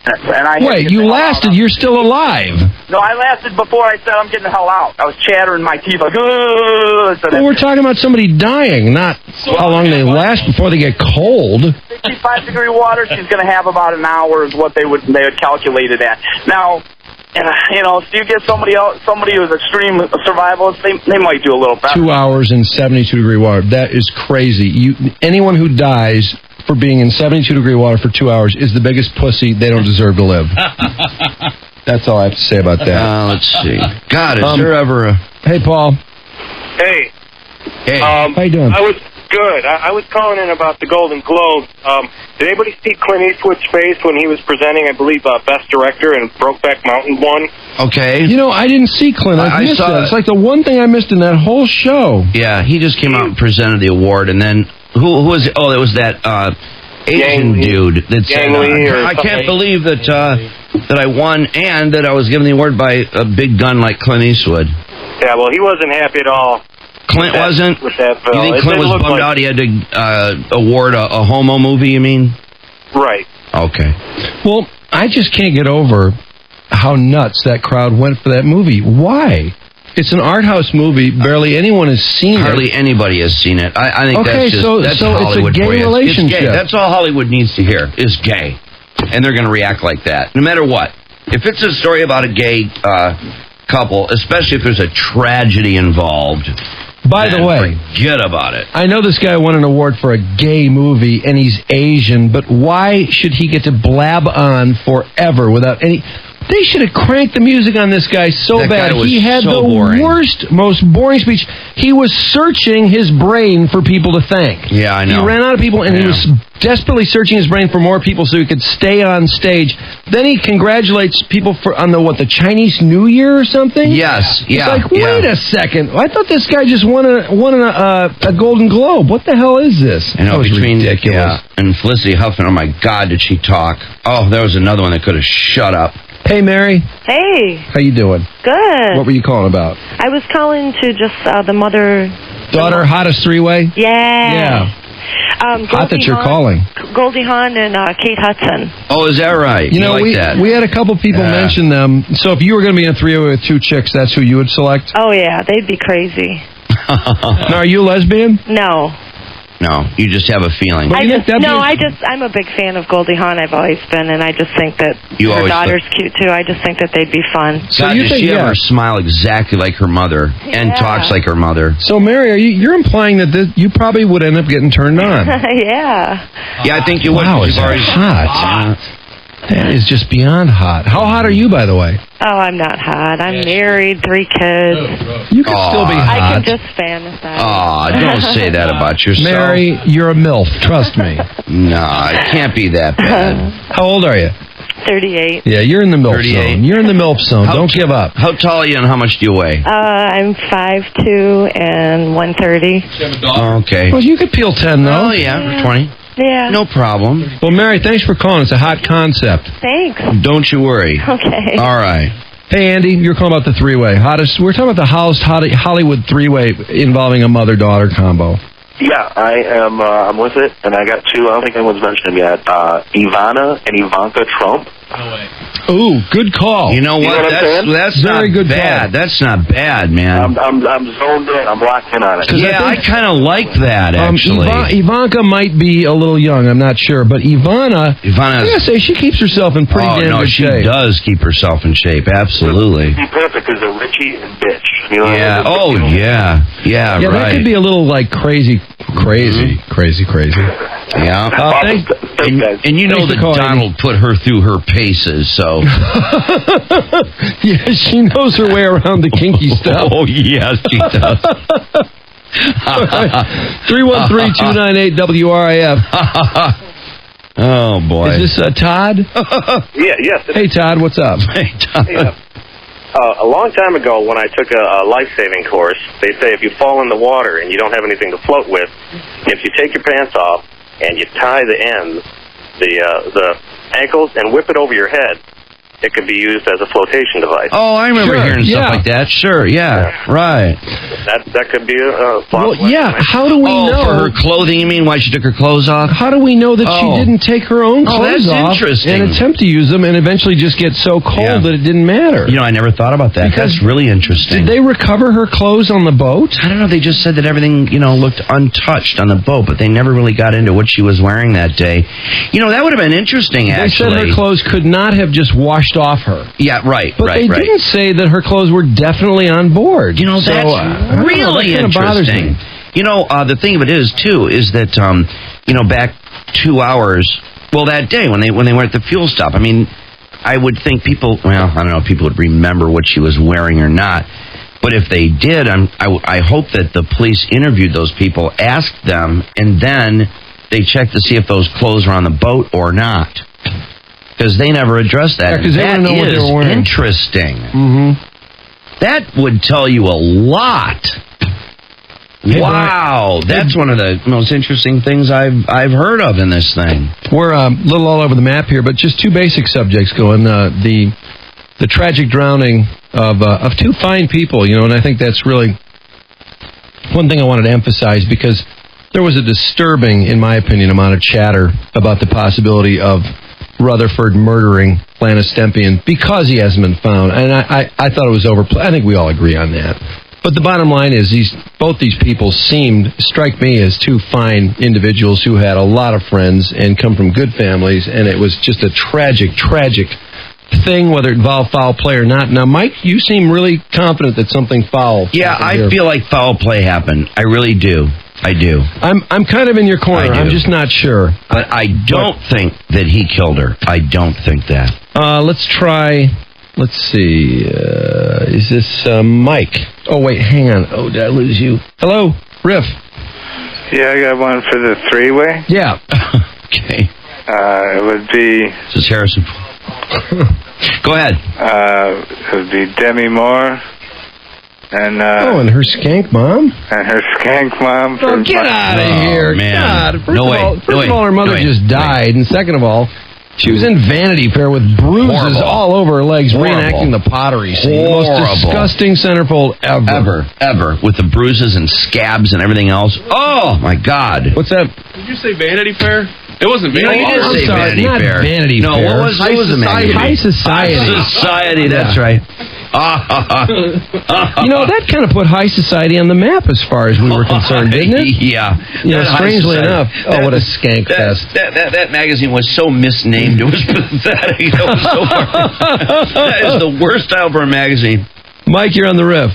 And Wait, you lasted? You're still alive? No, I lasted before I said I'm getting the hell out. I was chattering my teeth like, so well, we're talking about somebody dying, not how long they last before they get cold. 55-degree water, she's going to have about an hour is what they had calculated at. Now, if you get somebody who's extreme survivalist, they might do a little better. 2 hours in 72-degree water. That is crazy. Anyone who dies for being in 72-degree water for 2 hours is the biggest pussy. They don't deserve to live. That's all I have to say about that. Let's see. God, is there ever a... Hey, Paul. Hey. How you doing? I was good. I was calling in about the Golden Globe. Did anybody see Clint Eastwood's face when he was presenting, I believe, Best Director and Brokeback Mountain won? Okay. I didn't see Clint. I missed that. It's like the one thing I missed in that whole show. Yeah, he just came out and presented the award, and then who was it? Oh, it was that Asian dude that said, I can't believe that I won and that I was given the award by a big gun like Clint Eastwood. Yeah, well, he wasn't happy at all. Clint wasn't? With that film. You think Clint was bummed out he had to award a homo movie, you mean? Right. Okay. Well, I just can't get over how nuts that crowd went for that movie. Why? It's an art house movie. Barely anyone has seen it. Hardly anybody has seen it. I think okay, that's Hollywood it's a gay for you. relationship. It's gay. That's all Hollywood needs to hear is gay. And they're going to react like that, no matter what. If it's a story about a gay couple, especially if there's a tragedy involved... By the way, forget about it. I know this guy won an award for a gay movie, and he's Asian, but why should he get to blab on forever without any... They should have cranked the music on this guy so bad. He had the worst, most boring speech. He was searching his brain for people to thank. Yeah, I know. He ran out of people, and he was desperately searching his brain for more people so he could stay on stage. Then he congratulates people on the Chinese New Year or something? Yes, It's like, wait a second. I thought this guy just won a Golden Globe. What the hell is this? I know, that was ridiculous. And Felicity Huffman, oh my God, did she talk. Oh, there was another one that could have shut up. Hey, Mary. Hey. How you doing? Good. What were you calling about? I was calling to just the mother... Daughter, hottest three-way? Yeah. Hot that you're calling. Goldie Hawn and Kate Hudson. Oh, is that right? You know, like that? We had a couple people mention them. So if you were going to be in a three-way with two chicks, that's who you would select? Oh, yeah. They'd be crazy. Now, are you a lesbian? No. No, you just have a feeling. I'm a big fan of Goldie Hawn. I've always been, and I just think that her daughter's cute too. I just think that they'd be fun. So does she ever smile exactly like her mother and talks like her mother? So, Mary, you're implying that you probably would end up getting turned on? Yeah. Yeah, I think you would. Wow, is that hot? That is just beyond hot. How hot are you, by the way? Oh, I'm not hot. I'm married, 3 kids. You can still be hot. I can just fantasize. Aw, don't say that about yourself. Mary, you're a MILF. Trust me. No, it can't be that bad. How old are you? 38. Yeah, you're in the MILF zone. You're in the MILF zone. Don't give up. How tall are you and how much do you weigh? I'm 5'2" and 130. Okay. Well, you could peel 10, though. Oh, yeah, 20. Yeah. No problem. Well, Mary, thanks for calling. It's a hot concept. Thanks. Don't you worry. Okay. All right. Hey, Andy, you're calling about the three-way. We're talking about the Hollywood three-way involving a mother-daughter combo. Yeah, I am. I'm with it, and I got 2. I don't think anyone's mentioned them yet. Ivana and Ivanka Trump. No way. Ooh, good call. You know what? That's very not good bad. call. That's not bad, man. I'm zoned in. I'm locked in on it. Yeah, I kind of like that, actually. Ivanka might be a little young. I'm not sure. But Ivana, I gotta say, she keeps herself in pretty damn good shape. She does keep herself in shape. Absolutely. She's perfect as a Richie and bitch. You know yeah. what I mean? Yeah, right. That could be a little, crazy Crazy. Yeah. And you know that Donald put her through her paces, so. Yeah, she knows her way around the kinky stuff. Oh, yes, she does. 313-298-WRIF. Oh, boy. Is this Todd? Yes. Hey, Todd, what's up? Hey, Todd. Yeah. A long time ago, when I took a life-saving course, they say if you fall in the water and you don't have anything to float with, if you take your pants off and you tie the ends, the ankles, and whip it over your head, it could be used as a flotation device. Oh, I remember hearing stuff like that. Sure, right. That could be a how do we know? For her clothing, you mean? Why she took her clothes off? How do we know that she didn't take her own clothes off interesting. and attempt to use them and eventually just get so cold that it didn't matter? You know, I never thought about that. That's really interesting. Did they recover her clothes on the boat? I don't know. They just said that everything, looked untouched on the boat, but they never really got into what she was wearing that day. That would have been interesting, actually. They said her clothes could not have just washed off her. Yeah, right, but they didn't say that her clothes were definitely on board. That's really interesting. The thing of it is, too, is that, back 2 hours, that day when they were at the fuel stop, I mean, I would think people, I don't know if people would remember what she was wearing or not, but if they did, I hope that the police interviewed those people, asked them, and then they checked to see if those clothes were on the boat or not. Because they never addressed that. Because they didn't know what they were wearing. Interesting. Mm-hmm. That would tell you a lot. Hey, wow, that's one of the most interesting things I've heard of in this thing. We're a little all over the map here, but just two basic subjects going. The tragic drowning of two fine people, and I think that's really one thing I wanted to emphasize, because there was a disturbing, in my opinion, amount of chatter about the possibility of Rutherford murdering Lana Stempian because he hasn't been found. And I thought it was overplayed. I think we all agree on that. But the bottom line is both these people strike me as two fine individuals who had a lot of friends and come from good families, and it was just a tragic thing, whether it involved foul play or not. Now, Mike, you seem really confident that something foul happened I feel like foul play happened. I really do. I do. I'm kind of in your corner. I'm just not sure. But I don't think that he killed her. I don't think that. Let's try. Let's see. Is this Mike? Oh, wait, hang on. Oh, did I lose you? Hello, Riff. Yeah, I got one for the three-way. Yeah. Okay. It would be... This is Harrison. Go ahead. It would be Demi Moore. And and her skank mom? And her skank mom. Oh, get out of here. Man. God, first of all, her mother just died. And second of all, she was in Vanity Fair with bruises all over her legs, reenacting the pottery scene. The most disgusting centerfold ever. Ever. With the bruises and scabs and everything else. Oh, my God. What's that? Did you say Vanity Fair? It wasn't Vanity Fair. Fair. You did say Vanity Fair. Vanity Fair. No, what was the magazine? High Society. High Society, that's right. That kind of put High Society on the map as far as we were concerned, didn't it? Yeah. Strangely enough. What a skank fest. That magazine was so misnamed. It was pathetic. That was so hard. That is the worst title for a magazine. Mike, you're on the riff.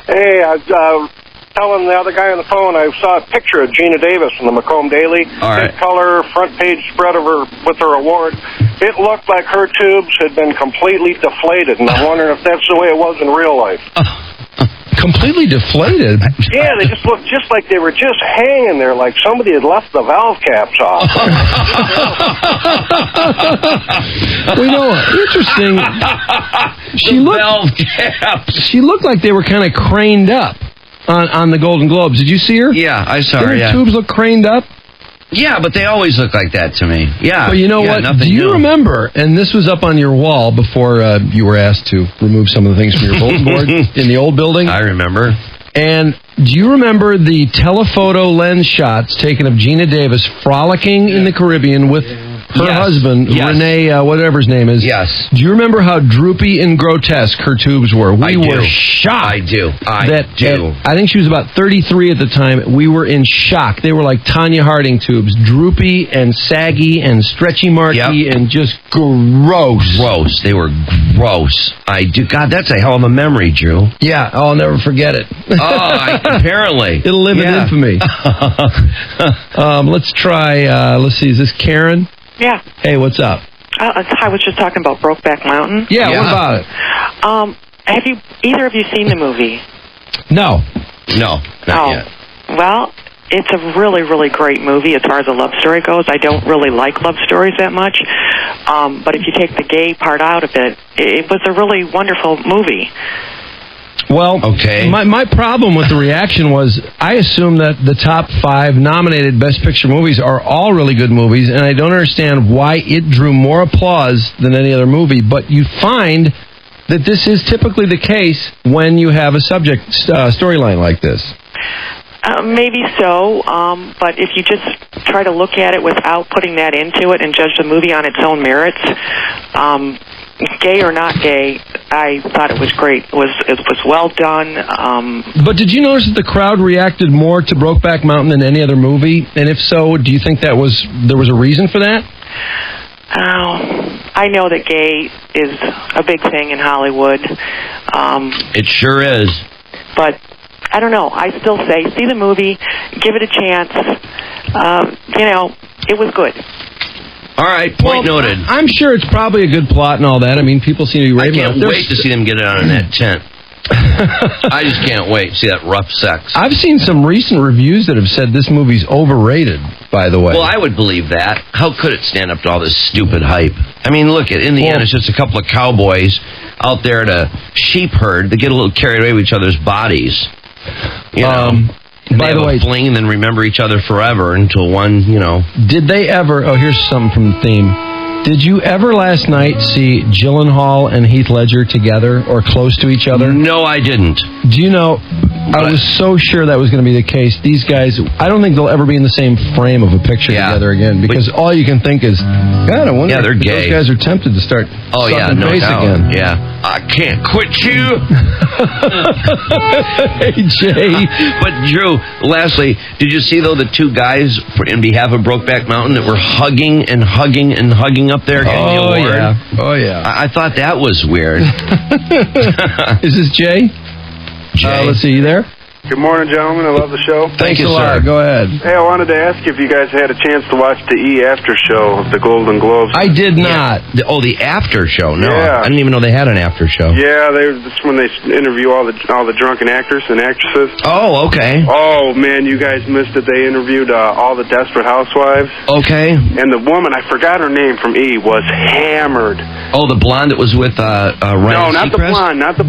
Hey, I was telling the other guy on the phone, I saw a picture of Gina Davis from the Macomb Daily. All right. Color, front page spread of her with her award. It looked like her tubes had been completely deflated, and I'm wondering if that's the way it was in real life. Completely deflated? Yeah, they just looked just like they were just hanging there, like somebody had left the valve caps off. Interesting. Valve caps. She looked like they were kind of craned up on the Golden Globes. Did you see her? Yeah, I saw her, Didn't her tubes look craned up? Yeah, but they always look like that to me. Yeah. But you know what? Do you remember, and this was up on your wall before you were asked to remove some of the things from your bulletin board in the old building? I remember. And do you remember the telephoto lens shots taken of Gina Davis frolicking in the Caribbean with her husband, Renee, whatever his name is. Yes. Do you remember how droopy and grotesque her tubes were? We were do. shocked. I do. I think she was about 33 at the time. We were in shock. They were like Tanya Harding tubes, droopy and saggy and stretchy marky and just gross. Gross. They were gross. I do. God, that's a hell of a memory, Drew. Yeah, I'll never forget it. Apparently. It'll live in infamy. Let's try, let's see, is this Karen? Yeah. Hey, what's up? I was just talking about Brokeback Mountain. Yeah, what about it? Have you either of you seen the movie? No. No, not yet. Well, it's a really, really great movie as far as a love story goes. I don't really like love stories that much. But if you take the gay part out of it, it was a really wonderful movie. Well, my problem with the reaction was I assume that the top 5 nominated Best Picture movies are all really good movies, and I don't understand why it drew more applause than any other movie. But you find that this is typically the case when you have a subject storyline like this. Maybe so, but if you just try to look at it without putting that into it and judge the movie on its own merits, gay or not gay, I thought it was great. It was well done. But did you notice that the crowd reacted more to Brokeback Mountain than any other movie? And if so, do you think there was a reason for that? I know that gay is a big thing in Hollywood. It sure is. But I don't know. I still say, see the movie, give it a chance. It was good. All right, point noted. I'm sure it's probably a good plot and all that. I mean, people seem to be raving. I can't wait to see them get it on in that tent. I just can't wait to see that rough sex. I've seen some recent reviews that have said this movie's overrated, by the way. Well, I would believe that. How could it stand up to all this stupid hype? I mean, look, in the end, it's just a couple of cowboys out there at a sheep herd that get a little carried away with each other's bodies. You know? By the way, fling and then remember each other forever until one, Did they ever? Oh, here's something from the theme. Did you ever last night see Gyllenhaal and Heath Ledger together or close to each other? No, I didn't. Do you know? I was so sure that was going to be the case. These guys, I don't think they'll ever be in the same frame of a picture together again because all you can think is, God, I wonder they're if gay. those guys are tempted to start sucking no face doubt. again. Yeah. I can't quit you. Hey, Jay. But, Drew, lastly, did you see, though, the 2 guys in behalf of Brokeback Mountain that were hugging and hugging and hugging up there getting the award? Yeah. Oh, yeah. I thought that was weird. Is this Jay? Jay? Let's see, you there? Good morning, gentlemen. I love the show. Thanks a lot. Go ahead. Hey, I wanted to ask if you guys had a chance to watch the after show of the Golden Globes. I did not. Yeah. The after show? No, yeah. I didn't even know they had an after show. Yeah, that's when they interview all the drunken actors and actresses. Oh, okay. Oh man, you guys missed it. They interviewed all the Desperate Housewives. Okay. And the woman, I forgot her name from E, was hammered. Oh, the blonde that was with Ryan No, not the blonde. Not the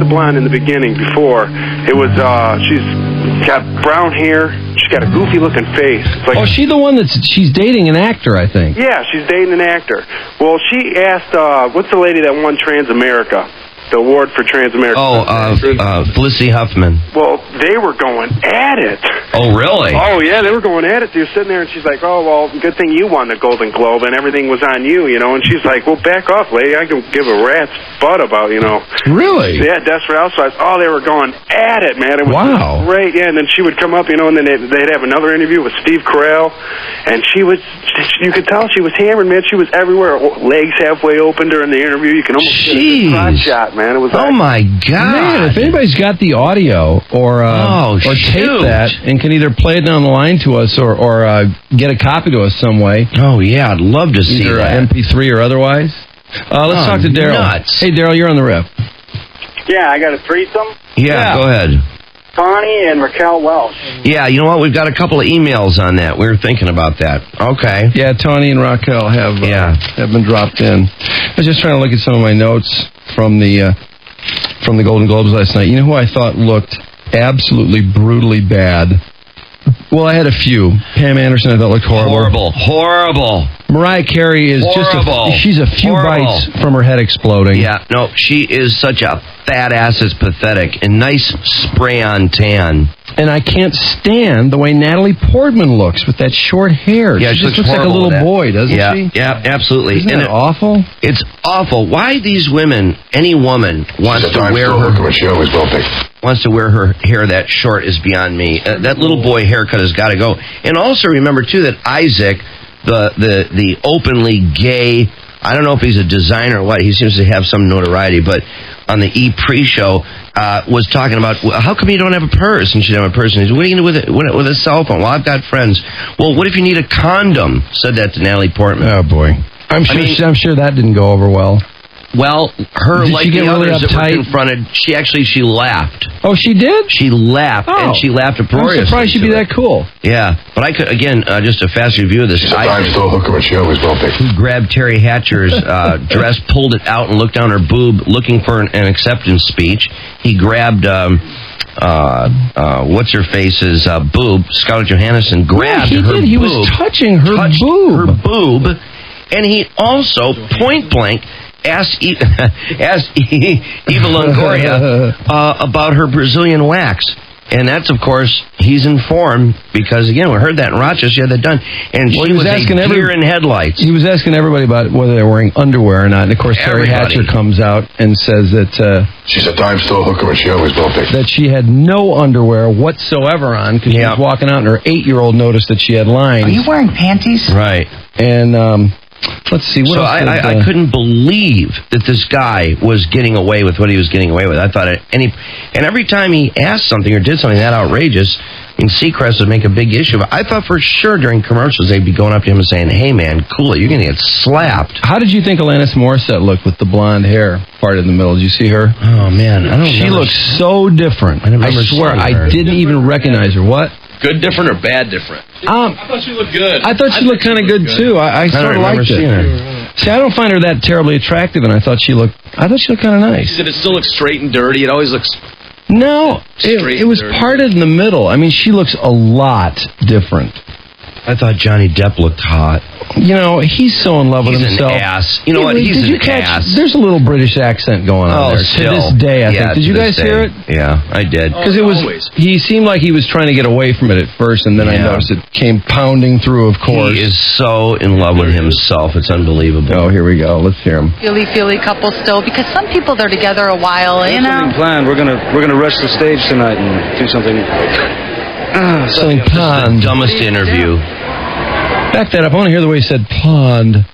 blonde in the beginning. Before it was. She's got brown hair. She's got a goofy-looking face. It's like, she's the one she's dating an actor, I think. Yeah, she's dating an actor. Well, she asked, what's the lady that won Transamerica? The award for Transamerica. Oh, Felicity Huffman. Well, they were going at it. Oh, really? Oh, yeah, they were going at it. They were sitting there, and she's like, oh, well, good thing you won the Golden Globe, and everything was on you, And she's like, well, back off, lady. I can give a rat's butt about, Really? Yeah, Desperate Housewives. Oh, they were going at it, man. It was great. Yeah, and then she would come up, and then they'd have another interview with Steve Carell, and you could tell she was hammered, man. She was everywhere. Legs halfway open during the interview. You can almost get a crotch shot, man. It was my God. Man, if anybody's got the audio or tape that and can either play it down the line to us or get a copy to us some way. Oh, yeah, I'd love to see that. MP3 or otherwise. Let's talk to Daryl. Hey, Daryl, you're on the riff. Yeah, I got a threesome. Yeah, go ahead. Tawny and Raquel Welch. Yeah, you know what? We've got a couple of emails on that. We were thinking about that. Okay. Yeah, Tawny and Raquel have been dropped in. I was just trying to look at some of my notes from the Golden Globes last night. You know who I thought looked absolutely brutally bad? Well, I had a few. Pam Anderson I thought looked horrible. Horrible. Mariah Carey is she's a few bites from her head exploding. Yeah, no, she is such a fat ass, it's pathetic. And nice spray-on tan. And I can't stand the way Natalie Portman looks with that short hair. Yeah, she just looks like a little boy, doesn't she? Yeah, absolutely. Isn't that awful? It's awful. Why these women, any woman wants to wear her... She always will be. Wants to wear her hair that short is beyond me. That little boy haircut has got to go. And also remember, too, that Isaac, the openly gay, I don't know if he's a designer or what, he seems to have some notoriety, but on the pre-show, was talking about, how come you don't have a purse? And she didn't have a purse. And he's, what are you going to do with a cell phone? Well, I've got friends. Well, what if you need a condom? Said that to Natalie Portman. Oh, boy. I'm sure that didn't go over well. Well, her, did like she get the really others that were uptight? confronted, she laughed. Oh, she did? She laughed, and she laughed uproariously. I'm surprised she'd be that cool. Yeah, but I could, again, just a fast review of this. She's a dime-store hooker, but she always will be. Who grabbed Terry Hatcher's dress, pulled it out, and looked down her boob, looking for an acceptance speech. He grabbed... what's-her-face's boob, Scarlett Johansson, grabbed her boob. He was touching her boob. And he also, point-blank, asked Eva Longoria about her Brazilian wax. And that's, of course, he's informed because, again, we heard that in Rochester. She had that done. And she was asking a deer in headlights. He was asking everybody about whether they're wearing underwear or not. And, of course, Terry Hatcher comes out and says that... she's a dime store hooker, and she always will be. That she had no underwear whatsoever on because she was walking out and her 8-year-old noticed that she had lines. Are you wearing panties? Right. And... let's see. What else I couldn't believe that this guy was getting away with what he was getting away with. I thought and every time he asked something or did something that outrageous, Seacrest would make a big issue of it. I thought for sure during commercials they'd be going up to him and saying, "Hey man, cool it, you're going to get slapped." How did you think Alanis Morissette looked with the blonde hair part in the middle? Did you see her? Oh man, She looks so different. I swear, I didn't even recognize her. What? Good different or bad different? I thought she looked good. I thought she looked kind of good too. I sort of liked it. See, I don't find her that terribly attractive, and I thought she looked kind of nice. Did it still look straight and dirty? It always looks. No, it was parted in the middle. I mean, she looks a lot different. I thought Johnny Depp looked hot. You know, he's so in love with himself. He's an ass. You know what? He's an ass. There's a little British accent going on there still. to this day, I think. Did you guys hear it? Yeah, I did. Because he seemed like he was trying to get away from it at first, and then I noticed it came pounding through, of course. He is so in love with himself. It's unbelievable. Oh, here we go. Let's hear him. Feely couple still, because some people, they're together a while, you know? Something planned. We're gonna rush the stage tonight and do something. Something pond. The dumbest interview. Back that up. I want to hear the way he said pond.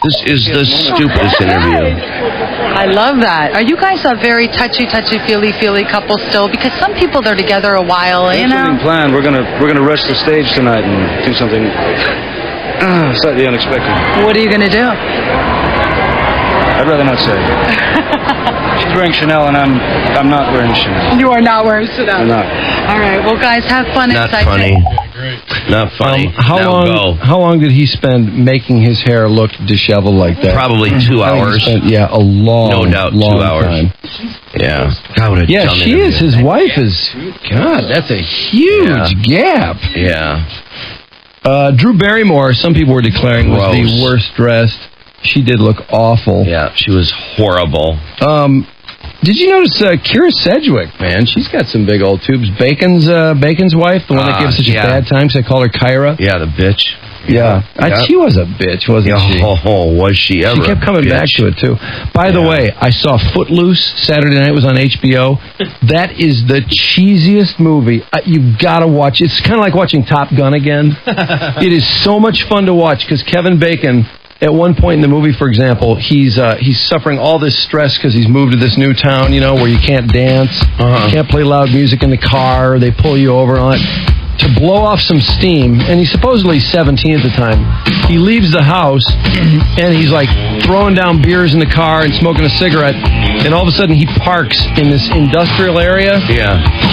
This is the stupidest interview. I love that. Are you guys a very touchy, feely couple still? Because some people, they're together a while, you know? Something planned. We're gonna rush the stage tonight and do something slightly unexpected. What are you gonna do? I'd rather not say. She's wearing Chanel, and I'm not wearing Chanel. You are not wearing Chanel. I'm not. All right. Well, guys, have fun. Not funny. Not funny. How long did he spend making his hair look disheveled like that? Probably 2 hours. A long, no doubt, long 2 hours. time. Yeah. God, what a dumb she interview. is. His wife is. God, that's a huge gap. Yeah. Drew Barrymore. Some people were declaring was the worst dressed. She did look awful. Yeah, she was horrible. Did you notice Kira Sedgwick, man? She's got some big old tubes. Bacon's wife, the one that gives such a bad time, so they call her Kyra. Yeah, the bitch. Yeah. She was a bitch, wasn't she? Oh, was she ever? She kept coming back to it, too. By the way, I saw Footloose Saturday night. It was on HBO. That is the cheesiest movie. You've got to watch. It's kind of like watching Top Gun again. It is so much fun to watch because Kevin Bacon... At one point in the movie, for example, he's suffering all this stress because he's moved to this new town, you know, where you can't dance, you can't play loud music in the car, they pull you over and all that. To blow off some steam, and he's supposedly 17 at the time, he leaves the house, and he's like throwing down beers in the car and smoking a cigarette, and all of a sudden he parks in this industrial area,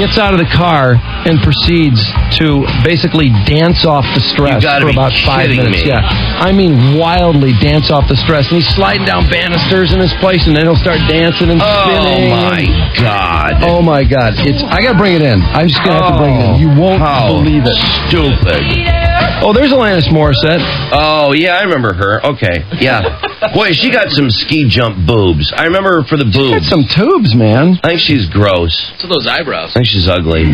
gets out of the car, and proceeds to basically dance off the stress for about 5 minutes. Me. Yeah, I mean wildly dance off the stress. And he's sliding down banisters in his place, and then he'll start dancing and spinning. Oh my God! Oh my God! I gotta bring it in. I'm just gonna have to bring it in. You won't believe it. Stupid. Oh, there's Alanis Morissette. Oh yeah, I remember her. Okay, yeah. Boy, she got some ski jump boobs. I remember her for the boobs. She got some tubes, man. I think she's gross. So those eyebrows. I think she's ugly.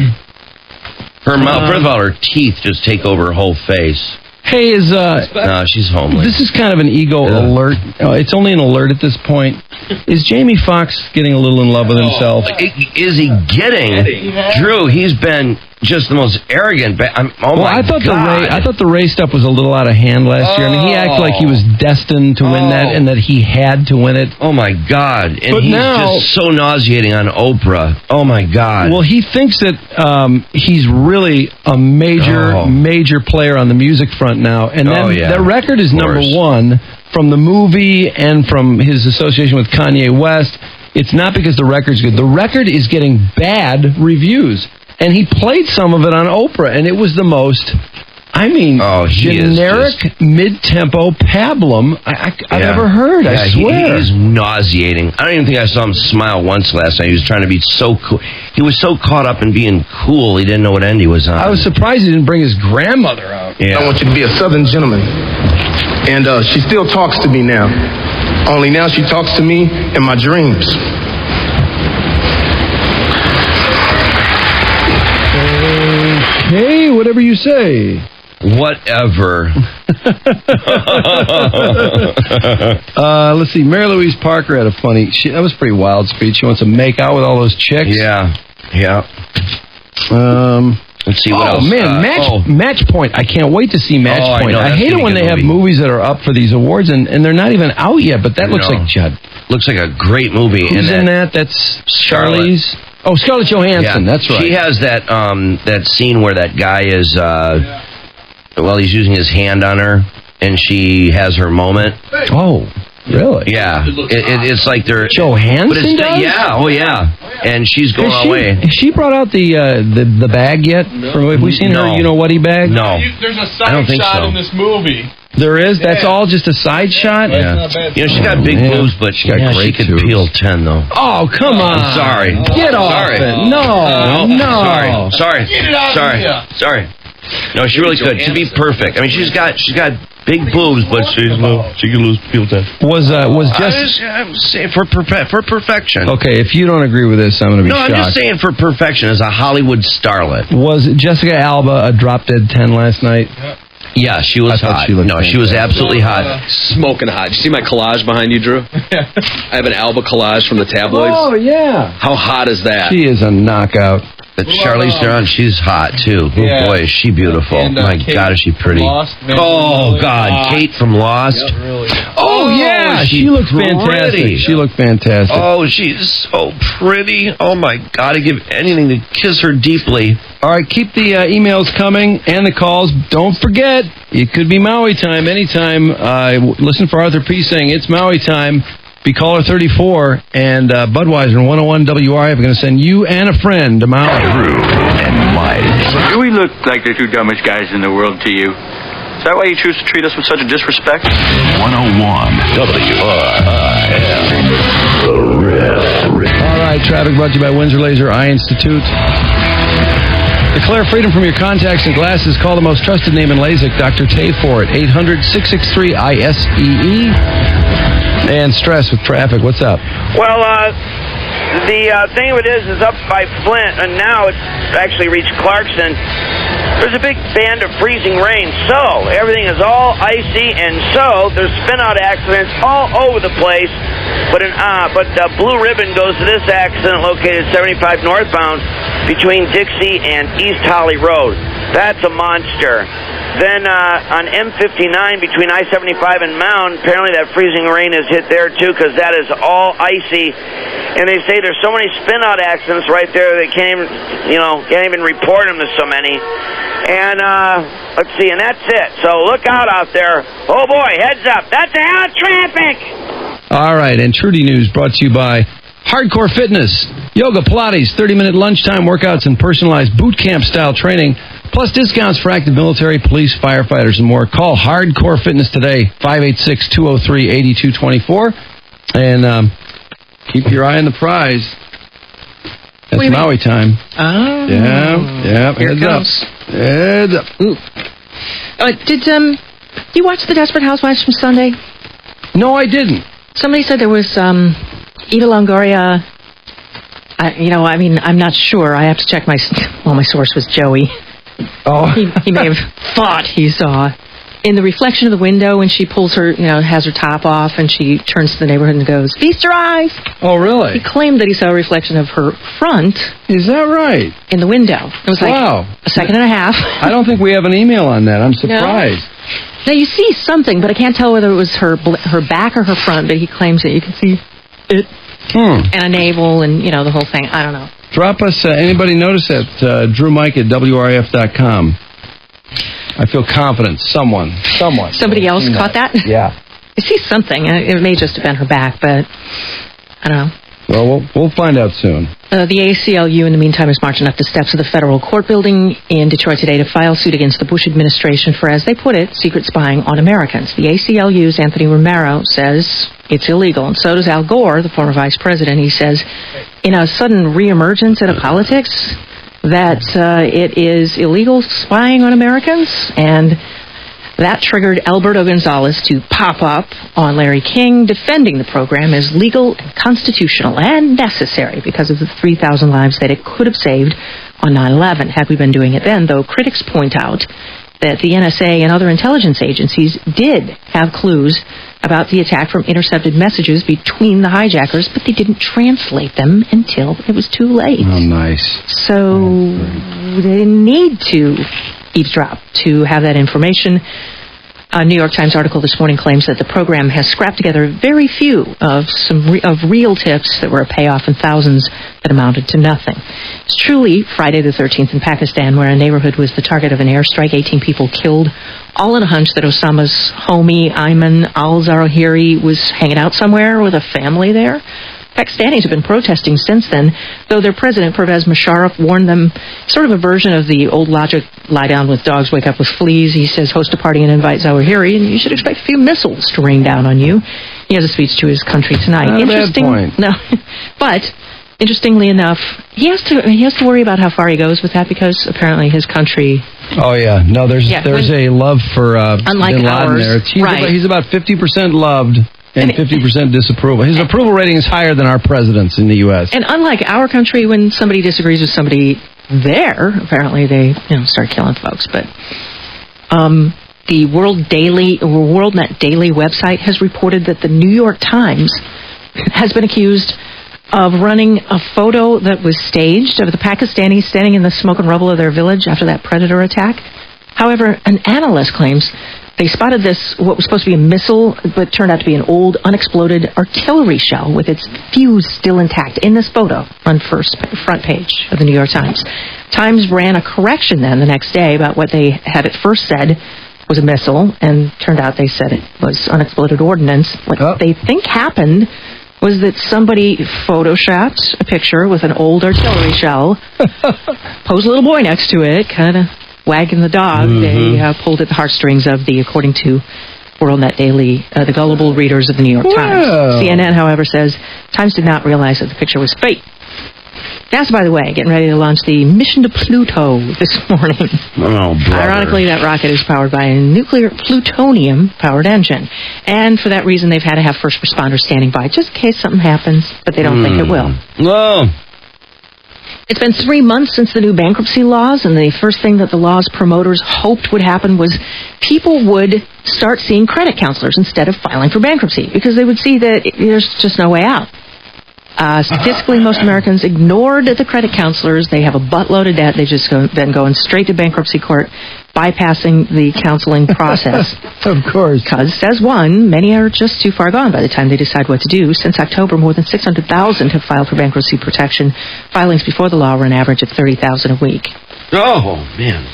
Her mouth, first of all, her teeth just take over her whole face. Hey, no, she's homely. This is kind of an ego alert. It's only an alert at this point. Is Jamie Foxx getting a little in love with himself? Is he getting? Drew, he's been just the most arrogant. I thought the Ray stuff was a little out of hand last year. I mean, he acted like he was destined to win that and that he had to win it. Oh my God! And but he's now, just so nauseating on Oprah. Oh my God! Well, he thinks that he's really a major player on the music front now, and then that record is number one from the movie and from his association with Kanye West. It's not because the record's good. The record is getting bad reviews. And he played some of it on Oprah, and it was the most, generic, mid-tempo pablum I've ever heard, I swear. He's nauseating. I don't even think I saw him smile once last night. He was trying to be so cool. He was so caught up in being cool, he didn't know what end he was on. I was surprised he didn't bring his grandmother out. Yeah. I want you to be a Southern gentleman. And she still talks to me now. Only now she talks to me in my dreams. Hey, whatever you say. Whatever. Let's see. Mary Louise Parker had a funny... that was a pretty wild speech. She wants to make out with all those chicks. Yeah. Let's see what else. Oh, man. Match Point. I can't wait to see Match Point. I hate it when they have movies that are up for these awards, and they're not even out yet, but that looks like Judd. Looks like a great movie. Who's in that? That's Charlize... Oh, Scarlett Johansson, that's right. She has that scene where that guy is, he's using his hand on her, and she has her moment. Oh, really? Yeah. It's like they're... Johansson does? Yeah, oh yeah. And she's going away. Has she brought out the bag yet? Have we seen her you-know-what-y bag? No. There's a side shot in this movie. There is? That's all just a side shot? Yeah. She's got big boobs, but she could peel 10, though. Oh, come on. I'm sorry. Get off it. No. Sorry. No, she really could. She'd be perfect. I mean, she's got big boobs, but she can lose peel 10. I'm saying for perfection. Okay, if you don't agree with this, I'm going to be shocked. No, I'm just saying for perfection as a Hollywood starlet. Was Jessica Alba a drop-dead 10 last night? Yeah, she was hot. She was absolutely hot. Smoking hot. You see my collage behind you, Drew? I have an Alba collage from the tabloids. Oh, yeah. How hot is that? She is a knockout. But Charlize Theron, she's hot, too. Oh, boy, is she beautiful. And, my Kate God, is she pretty. Lost, oh, God, Kate from Lost. Yeah, really. Oh, yeah, she looked fantastic. She looked fantastic. Oh, she's so pretty. Oh, my God, I'd give anything to kiss her deeply. All right, keep the emails coming and the calls. Don't forget, it could be Maui time anytime. Listen for Arthur P. saying it's Maui time. Be caller 34 and Budweiser and 101 WRF are going to send you and a friend to Maui. Drew and Mike. Do we look like the two dumbest guys in the world to you? Is that why you choose to treat us with such a disrespect? 101 WRF. The Riff. All right, traffic brought to you by Windsor Laser Eye Institute. Declare freedom from your contacts and glasses. Call the most trusted name in LASIK, Dr. Tay Ford, 800-663-ISEE. And stress with traffic. What's up? Well, the thing of it is up by Flint, and now it's actually reached Clarkson. There's a big band of freezing rain, so everything is all icy, and so there's spin-out accidents all over the place. But Blue Ribbon goes to this accident located 75 northbound between Dixie and East Holly Road. That's a monster. Then on M59 between I-75 and Mound, apparently that freezing rain has hit there too, because that is all icy. And they say there's so many spin-out accidents right there they can't even report them. There's so many. And let's see, and that's it. So look out there. Oh boy, heads up! That's a hell of traffic. All right, and Trudy News brought to you by Hardcore Fitness, yoga, Pilates, 30-minute lunchtime workouts, and personalized boot camp-style training, plus discounts for active military, police, firefighters, and more. Call Hardcore Fitness today, 586-203-8224, and keep your eye on the prize. It's Maui time. Oh. Yeah. Here Heads up. Heads up. Ooh. Did you watch The Desperate Housewives from Sunday? No, I didn't. Somebody said there was Eva Longoria. I'm not sure. I have to check my source was Joey. Oh. He may have thought he saw in the reflection of the window when she pulls her, has her top off and she turns to the neighborhood and goes, "Feast your eyes." Oh, really? He claimed that he saw a reflection of her front. Is that right? In the window. It was like a second and a half. I don't think we have an email on that. I'm surprised. No. Now, you see something, but I can't tell whether it was her back or her front, but he claims that you can see it and a navel and, the whole thing. I don't know. Drop us, anybody notice that? DrewMike@WRF.com. I feel confident. Someone. Somebody else caught that? Yeah. I see something. It may just have been her back, but I don't know. Well, we'll find out soon. The ACLU, in the meantime, is marching up the steps of the federal court building in Detroit today to file suit against the Bush administration for, as they put it, secret spying on Americans. The ACLU's Anthony Romero says it's illegal, and so does Al Gore, the former vice president. He says, in a sudden reemergence into politics, that it is illegal spying on Americans, and that triggered Alberto Gonzalez to pop up on Larry King, defending the program as legal and constitutional and necessary because of the 3,000 lives that it could have saved on 9/11 had we been doing it then, though critics point out that the NSA and other intelligence agencies did have clues about the attack from intercepted messages between the hijackers, but they didn't translate them until it was too late. Oh, nice. So they need to eavesdrop to have that information. A New York Times article this morning claims that the program has scrapped together very few of real tips that were a payoff and thousands that amounted to nothing. It's truly Friday the 13th in Pakistan, where a neighborhood was the target of an airstrike, 18 people killed, all in a hunch that Osama's homie Ayman al-Zawahiri was hanging out somewhere with a family there. Pakistanis have been protesting since then, though their president, Pervez Musharraf, warned them, sort of a version of the old logic, lie down with dogs, wake up with fleas. He says, host a party and invite Zawahiri, and you should expect a few missiles to rain down on you. He has a speech to his country tonight. Not a bad point. No, but interestingly enough, he has to worry about how far he goes with that because apparently his country... Oh, yeah. No, there's a love for unlike bin Laden ours, there. He's about 50% loved and 50% disapproval. His approval rating is higher than our president's in the U.S. And unlike our country, when somebody disagrees with somebody there, apparently they start killing folks. But the WorldNet Daily website has reported that the New York Times has been accused of running a photo that was staged of the Pakistanis standing in the smoke and rubble of their village after that Predator attack. However, an analyst claims they spotted what was supposed to be a missile, but turned out to be an old, unexploded artillery shell with its fuse still intact in this photo on front page of the New York Times. Times ran a correction then the next day about what they had at first said was a missile, and turned out they said it was unexploded ordnance. What they think happened was that somebody photoshopped a picture with an old artillery shell, posed a little boy next to it, kind of wagging the dog. They pulled at the heartstrings of according to WorldNet Daily, the gullible readers of the New York Times. CNN, however, says Times did not realize that the picture was fake. NASA, by the way, getting ready to launch the mission to Pluto this morning. Oh, brother. Ironically, that rocket is powered by a nuclear plutonium-powered engine. And for that reason, they've had to have first responders standing by just in case something happens, but they don't think it will. No. It's been 3 months since the new bankruptcy laws, and the first thing that the law's promoters hoped would happen was people would start seeing credit counselors instead of filing for bankruptcy, because they would see that there's just no way out. Statistically, most Americans ignored the credit counselors. They have a buttload of debt. They just been going straight to bankruptcy court, bypassing the counseling process. Of course. Because, says one, many are just too far gone by the time they decide what to do. Since October, more than 600,000 have filed for bankruptcy protection. Filings before the law were an average of 30,000 a week. Oh, man.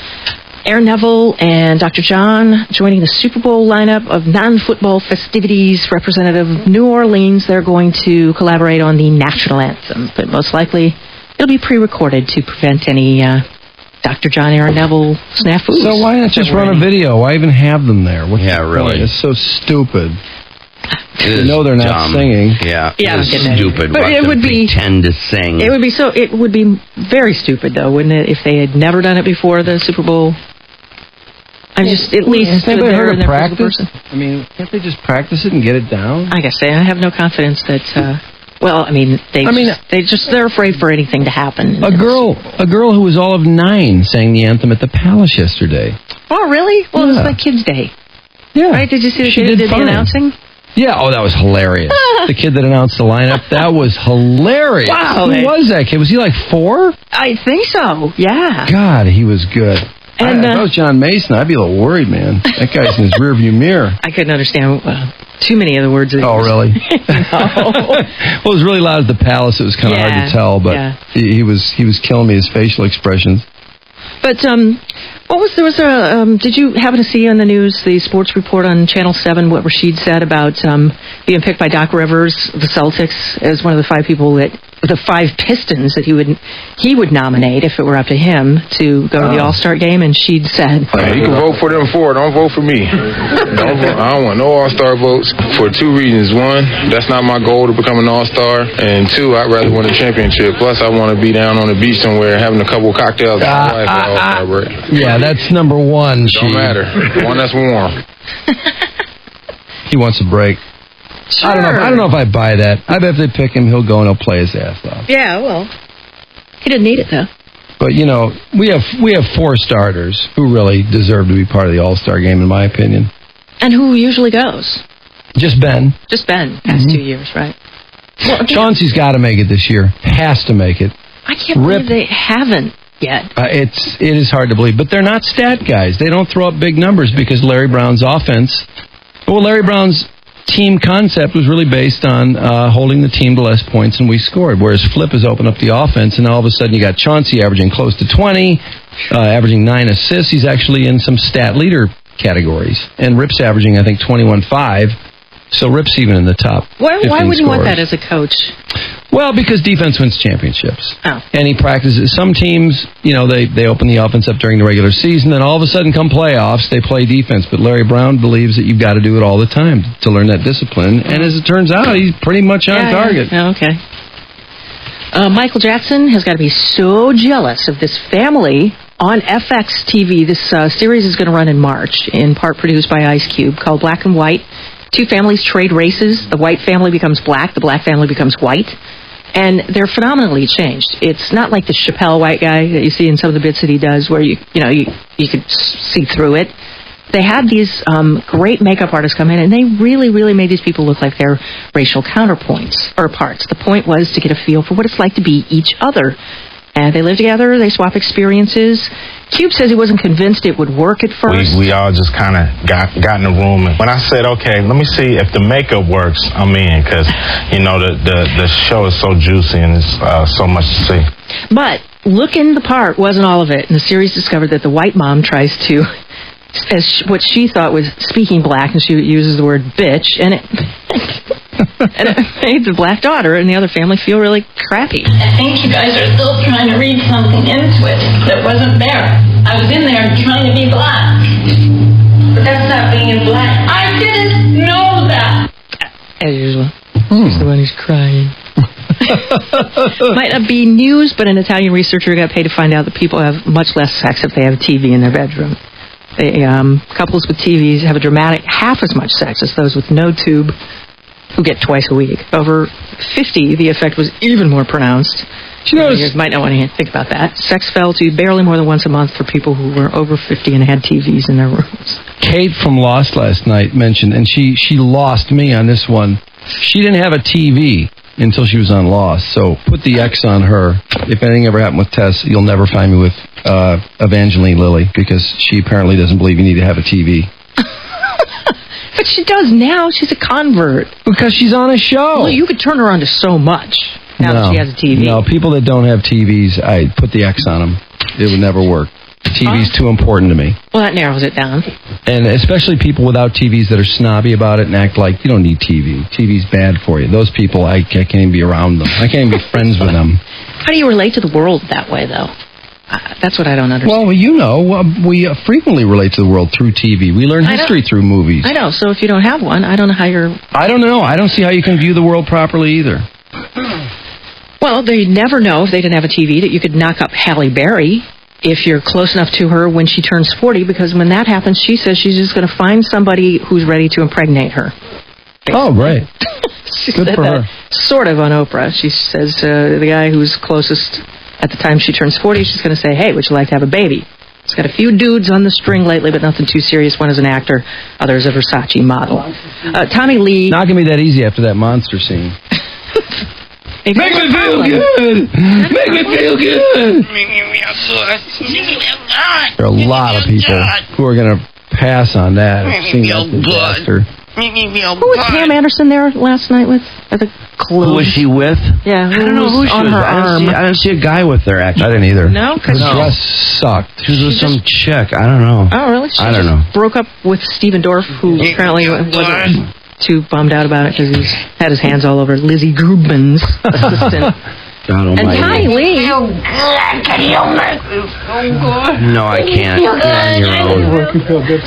Aaron Neville and Dr. John joining the Super Bowl lineup of non-football festivities. Representative of New Orleans, they're going to collaborate on the national anthem, but most likely it'll be pre-recorded to prevent any Dr. John Aaron Neville snafus. So why not just run a video? Why even have them there? What's the really. point? It's so stupid. It You know they're not dumb. singing. Yeah, Yeah, it's I don't get that. stupid. But Watch it them would be- pretend to sing. It would be very stupid, though, wouldn't it, if they had never done it before the Super Bowl? I just at least Has anybody heard of their practice? person. I mean, can't they just practice it and get it down? I guess I have no confidence that. They're afraid for anything to happen. A girl who was all of 9 sang the anthem at the Palace yesterday. Oh, really? Well, Yeah. it was like Kids' Day. Yeah. Right? Did you see the She kid did that did the fine. announcing? Yeah, oh, that was hilarious. The kid that announced the lineup, that was hilarious. Wow. Who was that kid? Was he like 4? I think so, yeah. God, he was good. And, if I was John Mason, I'd be a little worried, man. That guy's in his rearview mirror. I couldn't understand too many of the words. That he Oh, was- really? No. Well, it was really loud at the Palace. It was kind of hard to tell, but yeah. he was killing me, his facial expressions. But did you happen to see on the news the sports report on Channel 7 what Rashid said about being picked by Doc Rivers, the Celtics, as one of the 5 people the 5 Pistons that he would nominate if it were up to him to go to the All-Star game? And Rashid said, You can vote for them 4. Don't vote for me. I don't want no All-Star votes for 2 reasons. 1, that's not my goal to become an All-Star. And 2, I'd rather win a championship. Plus, I want to be down on the beach somewhere having a couple cocktails with my wife at All-Star break. Yeah, that's number 1. Don't matter. The one that's warm. He wants a break. Sure. I don't know if I buy that. I bet if they pick him, he'll go and he'll play his ass off. Yeah, well, he didn't need it, though. But, we have 4 starters who really deserve to be part of the All-Star game, in my opinion. And who usually goes? Just Ben. Just Ben, past 2 years, right? Well, Chauncey's got to make it this year. Has to make it. I can't believe they haven't yet. It is hard to believe. But they're not stat guys. They don't throw up big numbers because Larry Brown's offense... Well, Larry Brown's team concept was really based on holding the team to less points than we scored, whereas Flip has opened up the offense, and all of a sudden you got Chauncey averaging close to 20, averaging 9 assists. He's actually in some stat leader categories, and Rip's averaging, I think, 21.5, so Rip's even in the top 15 Why would you want scorers. that as a coach? Well, because defense wins championships. Oh. And he practices. Some teams, they open the offense up during the regular season, then all of a sudden come playoffs, they play defense. But Larry Brown believes that you've got to do it all the time to learn that discipline. And as it turns out, he's pretty much on target. Yeah, okay. Michael Jackson has got to be so jealous of this family on FX TV. This series is going to run in March, in part produced by Ice Cube, called Black and White. 2 families trade races. The white family becomes black. The black family becomes white. And they're phenomenally changed. It's not like the Chappelle white guy that you see in some of the bits that he does where you could see through it. They had these great makeup artists come in, and they really, really made these people look like their racial counterpoints or parts. The point was to get a feel for what it's like to be each other. And they live together, they swap experiences. Cube says he wasn't convinced it would work at first. We all just kind of got in the room. And when I said, okay, let me see if the makeup works, I'm in. Because, the show is so juicy and there's so much to see. But looking the part wasn't all of it. And the series discovered that the white mom tries to, as what she thought was speaking black, and she uses the word bitch, and it made the black daughter and the other family feel really crappy. I think you guys are still trying to read something into it that wasn't there. I was in there trying to be black. But that's not being black. I didn't know that. As usual. She's the one who's crying. Might not be news, but an Italian researcher got paid to find out that people have much less sex if they have a TV in their bedroom. Couples with TVs have a dramatic half as much sex as those with no tube, who get twice a week. Over 50, the effect was even more pronounced. You might not want to think about that. Sex fell to barely more than once a month for people who were over 50 and had TVs in their rooms. Kate from Lost last night mentioned, and she lost me on this one. She didn't have a TV until she was on Lost, so put the X on her. If anything ever happened with Tess, you'll never find me with Evangeline Lilly, because she apparently doesn't believe you need to have a TV. But she does now. She's a convert. Because she's on a show. Well, you could turn her on to so much now that she has a TV. No, people that don't have TVs, I put the X on them. It would never work. TV's too important to me. Well, that narrows it down. And especially people without TVs that are snobby about it and act like you don't need TV. TV's bad for you. Those people, I can't even be around them. I can't even be friends with them. How do you relate to the world that way, though? That's what I don't understand. Well, you know, we frequently relate to the world through TV. We learn history through movies. I know. So if you don't have one, I don't know how you're... I don't know. I don't see how you can view the world properly either. Well, they'd never know if they didn't have a TV that you could knock up Halle Berry if you're close enough to her when she turns 40, because when that happens, she says she's just going to find somebody who's ready to impregnate her. Oh, great. She Good said for that her. sort of on Oprah. She says the guy who's closest at the time she turns 40, she's going to say, hey, would you like to have a baby? He's got a few dudes on the string lately, but nothing too serious. One is an actor, other is a Versace model. Tommy Lee... Not going to be that easy after that monster scene. Make me feel good! Make me feel good! There are a lot of people who are going to pass on that. Seeing that disaster. Who was Pam Anderson there last night with? Who was she with? Yeah, I don't know who she on was. her arm. I didn't see a guy with her, actually. I didn't either. No? Her dress sucked. She was with some chick. I don't know. Oh, really? I don't know. Broke up with Stephen Dorff, who apparently wasn't too bummed out about it because he's had his hands all over Lizzie Grubman's assistant. God almighty. And Tommy Lee. No, I can't. You're on your own. It feels good.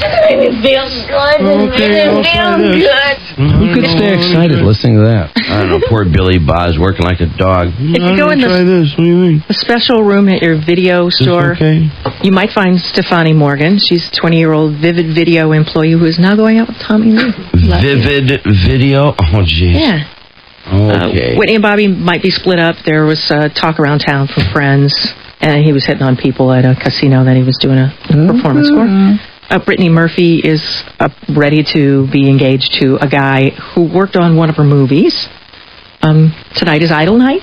Who could stay excited listening to that? I don't know. Poor Billy Boz working like a dog. If you go in the special room at your video store, you might find Stefani Morgan. She's a 20-year-old Vivid Video employee who is now going out with Tommy Lee. Vivid Video? Oh, geez. Yeah. Okay. Whitney and Bobby might be split up. There was talk around town from friends, and he was hitting on people at a casino that he was doing a performance for. Brittany Murphy is ready to be engaged to a guy who worked on one of her movies. Tonight is Idol Night.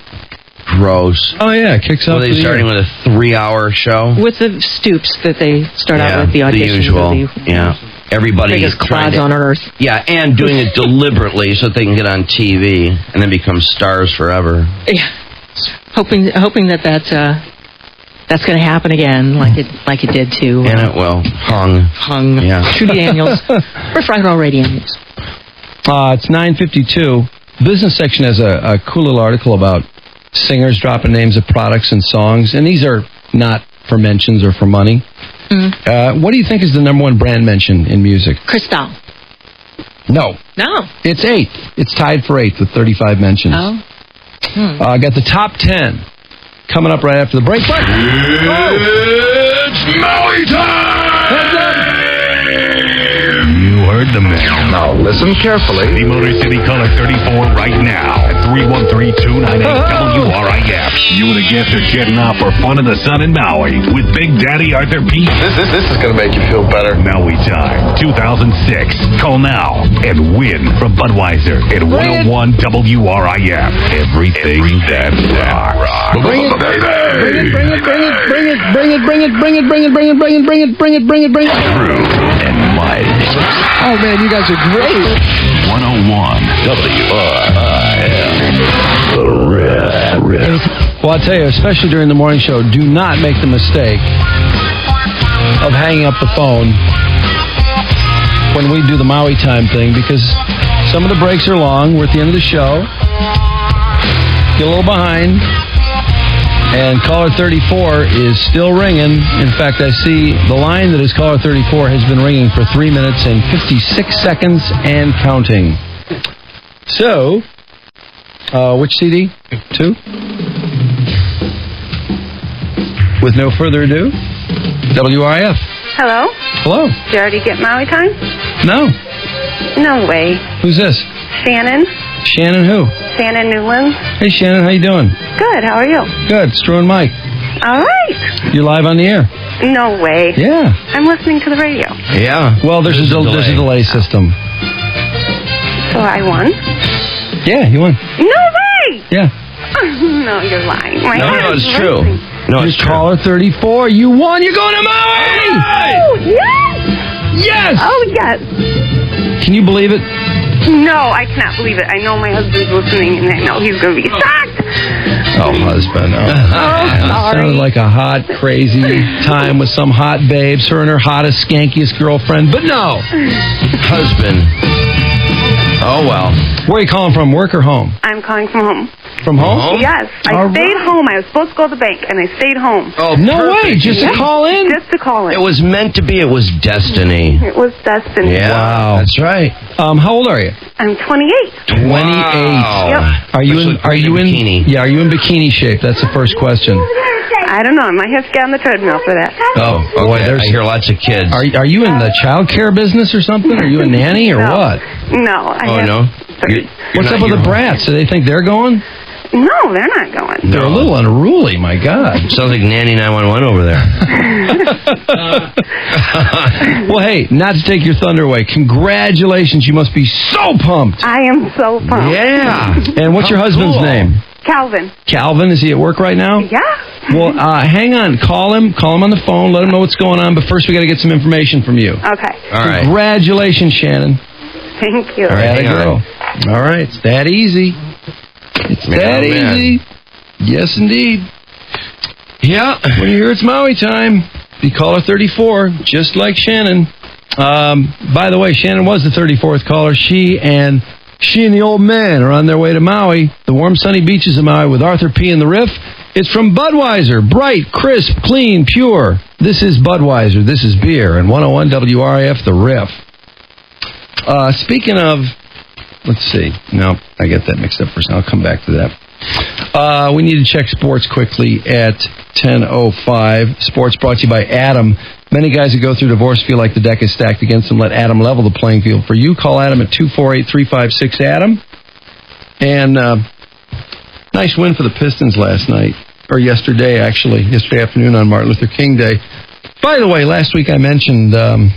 Gross. Oh, yeah, it kicks off. Were they starting with a 3-hour show? With the Stoops that they start out with, the auditions. The usual. Everybody biggest clods on earth. Yeah, and doing it deliberately so that they can get on TV and then become stars forever. Yeah, hoping that's going to happen again, like it did to. And it will. Hung. Yeah. Trudy Daniels. For Friday Radio News. It's 9:52. Business section has a cool little article about singers dropping names of products and songs, and these are not for mentions or for money. What do you think is the number one brand mention in music? Cristal. No. It's 8. It's tied for 8th with 35 mentions. Oh. I got the top 10 coming up right after the break. It's Maui time! You heard the man. Now listen carefully. The Motor City Caller 34 right now at 313-298-WRIF. You and a guest are jetting off for fun in the sun in Maui with Big Daddy Arthur P. This is going to make you feel better. Maui time 2006. Call now and win from Budweiser at 101 WRIF. Everything that rocks. Bring it, bring it. Drew and Mike. Oh, man, you guys are great. 101 WRIF. The Riff. Well, I'll tell you, especially during the morning show, do not make the mistake of hanging up the phone when we do the Maui time thing, because some of the breaks are long. We're at the end of the show. Get a little behind. And caller 34 is still ringing. In fact, I see the line that is caller 34 has been ringing for 3 minutes and 56 seconds and counting. So, which CD? 2? With no further ado, WRIF. Hello? Hello. Did you already get Maui time? No. No way. Who's this? Shannon? Shannon who? Shannon Newland. Hey, Shannon, how you doing? Good, how are you? Good. It's Drew and Mike. All right. You're live on the air. No way. Yeah. I'm listening to the radio. Yeah. Well, there's a delay system. So I won? Yeah, you won. No way! Yeah. No, you're lying. My heart No, is it's true. racing. No, it's true. Caller 34. You won. You're going to Maui! Oh, yes! Yes! Oh, yes. Can you believe it? No, I cannot believe it. I know my husband's listening, and I know he's going to be shocked. Oh, husband. Oh, sorry. Sounded like a hot, crazy time with some hot babes, her and her hottest, skankiest girlfriend. But no. Husband. Oh, well. Where are you calling from, work or home? I'm calling from home. From home? Yes. I stayed home. I was supposed to go to the bank, and I stayed home. Oh, no way. perfect. Just to call in? Just to call in. It was meant to be. It was destiny. It was destiny. Yeah, Wow. that's right. How old are you? I'm 28. 28. Wow. Yep. Are you in bikini? Yeah, are you in bikini shape? That's the first question. I don't know. I might have to get on the treadmill for that. Oh, okay. I hear lots of kids. Are you in the child care business or something? Are you a nanny or No. what? No. No? What's up with the brats? Do they think they're going? No, they're not going. They're a little unruly, my God. Sounds like Nanny 911 over there. Well, hey, not to take your thunder away, congratulations. You must be so pumped. I am so pumped. Yeah. And what's your husband's name? Calvin. Calvin, is he at work right now? Yeah. Well, hang on. Call him on the phone. Let him know what's going on. But first, we got to get some information from you. Okay. All right. Congratulations, Shannon. Thank you. All right, hang girl. All right, it's that easy. It's that easy. Yes, indeed. Yeah. When you hear it's Maui time, be caller 34, just like Shannon. By the way, Shannon was the 34th caller. She and the old man are on their way to Maui, the warm, sunny beaches of Maui with Arthur P. and the Riff. It's from Budweiser. Bright, crisp, clean, pure. This is Budweiser. This is beer. And 101 WRIF, the Riff. Speaking of, let's see. No, I get that mixed up for a second. I'll come back to that. We need to check sports quickly at 10:05. Sports brought to you by Adam. Many guys that go through divorce feel like the deck is stacked against them. Let Adam level the playing field for you. Call Adam at 248-356-ADAM. And nice win for the Pistons last night, or yesterday, actually. Yesterday afternoon on Martin Luther King Day. By the way, last week I mentioned the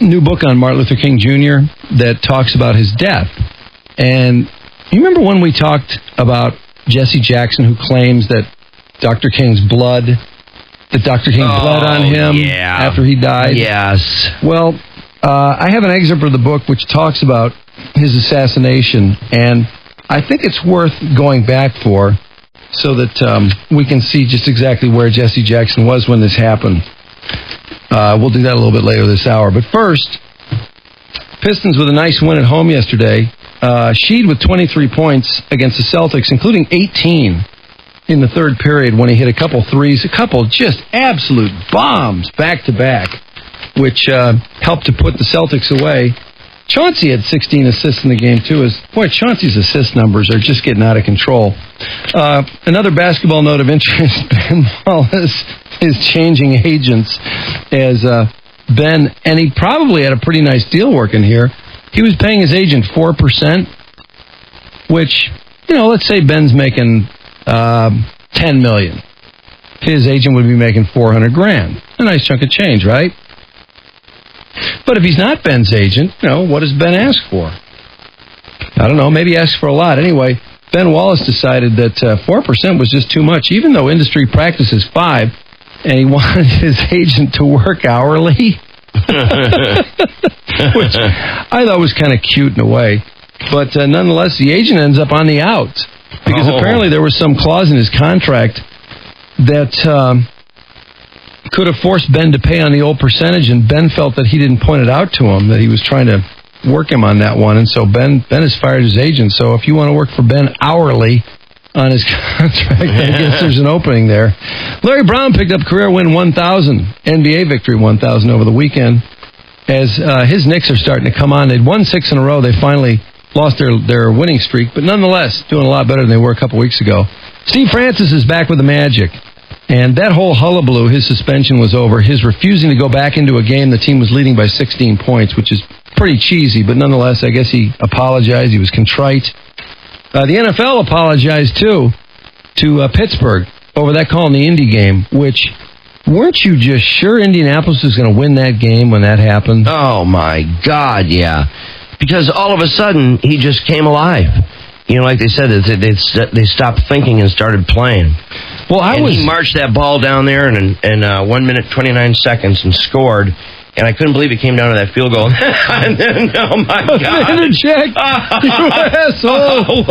new book on Martin Luther King Jr. that talks about his death. And you remember when we talked about Jesse Jackson, who claims that Dr. King bled on him after he died? Yes. Well, I have an excerpt of the book which talks about his assassination, and I think it's worth going back for so that we can see just exactly where Jesse Jackson was when this happened. We'll do that a little bit later this hour. But first, Pistons with a nice win at home yesterday. Sheed with 23 points against the Celtics, including 18 in the third period when he hit a couple threes, a couple just absolute bombs back-to-back, which helped to put the Celtics away. Chauncey had 16 assists in the game, too. Chauncey's assist numbers are just getting out of control. Another basketball note of interest, Ben Wallace is changing agents as Ben, and he probably had a pretty nice deal working here. He was paying his agent 4%, which, let's say Ben's making $10 million. His agent would be making $400,000. A nice chunk of change, right? But if he's not Ben's agent, what does Ben ask for? I don't know. Maybe ask for a lot. Anyway, Ben Wallace decided that 4% was just too much, even though industry practice is 5%, and he wanted his agent to work hourly. Which I thought was kind of cute in a way. But nonetheless, the agent ends up on the out. Because apparently there was some clause in his contract that could have forced Ben to pay on the old percentage, and Ben felt that he didn't point it out to him, that he was trying to work him on that one. And so Ben has fired his agent. So if you want to work for Ben hourly on his contract, I guess there's an opening there. Larry Brown picked up career win 1,000, NBA victory 1,000 over the weekend. As his Knicks are starting to come on. They'd won 6 in a row. They finally lost their winning streak, but nonetheless, doing a lot better than they were a couple weeks ago. Steve Francis is back with the Magic. And that whole hullabaloo, his suspension was over. His refusing to go back into a game the team was leading by 16 points, which is pretty cheesy, but nonetheless, I guess he apologized. He was contrite. The NFL apologized, too, to Pittsburgh over that call in the Indy game, which, weren't you just sure Indianapolis was going to win that game when that happened? Oh, my God, yeah. Because all of a sudden, he just came alive. Like they said, they stopped thinking and started playing. Well, he marched that ball down there in 1 minute, 29 seconds and scored. And I couldn't believe it came down to that field goal. And then, oh my God. Vanderjack, you asshole.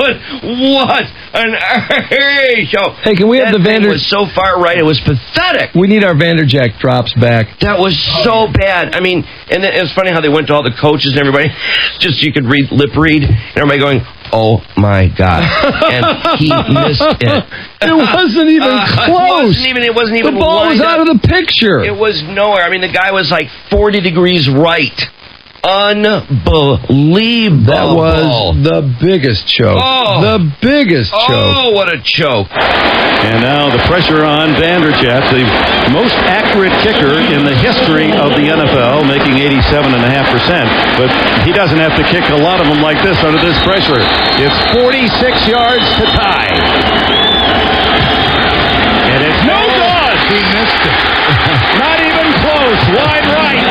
What an show. Hey, can we have the Vander... was so far right, it was pathetic. We need our Vanderjack drops back. That was so bad. I mean, and then it was funny how they went to all the coaches and everybody, just you could lip read, and everybody going, oh my God. And he missed it. It wasn't even close. It wasn't even the ball was out of the picture. It was nowhere. I mean, the guy was like 40 degrees right. Unbelievable. That was the biggest choke. The biggest choke. Oh, what a choke. And now the pressure on Vanderjagt, the most accurate kicker in the history of the NFL, making 87.5%. But he doesn't have to kick a lot of them like this under this pressure. It's 46 yards to tie. And it's no good. He missed it. Not even close. Wide right.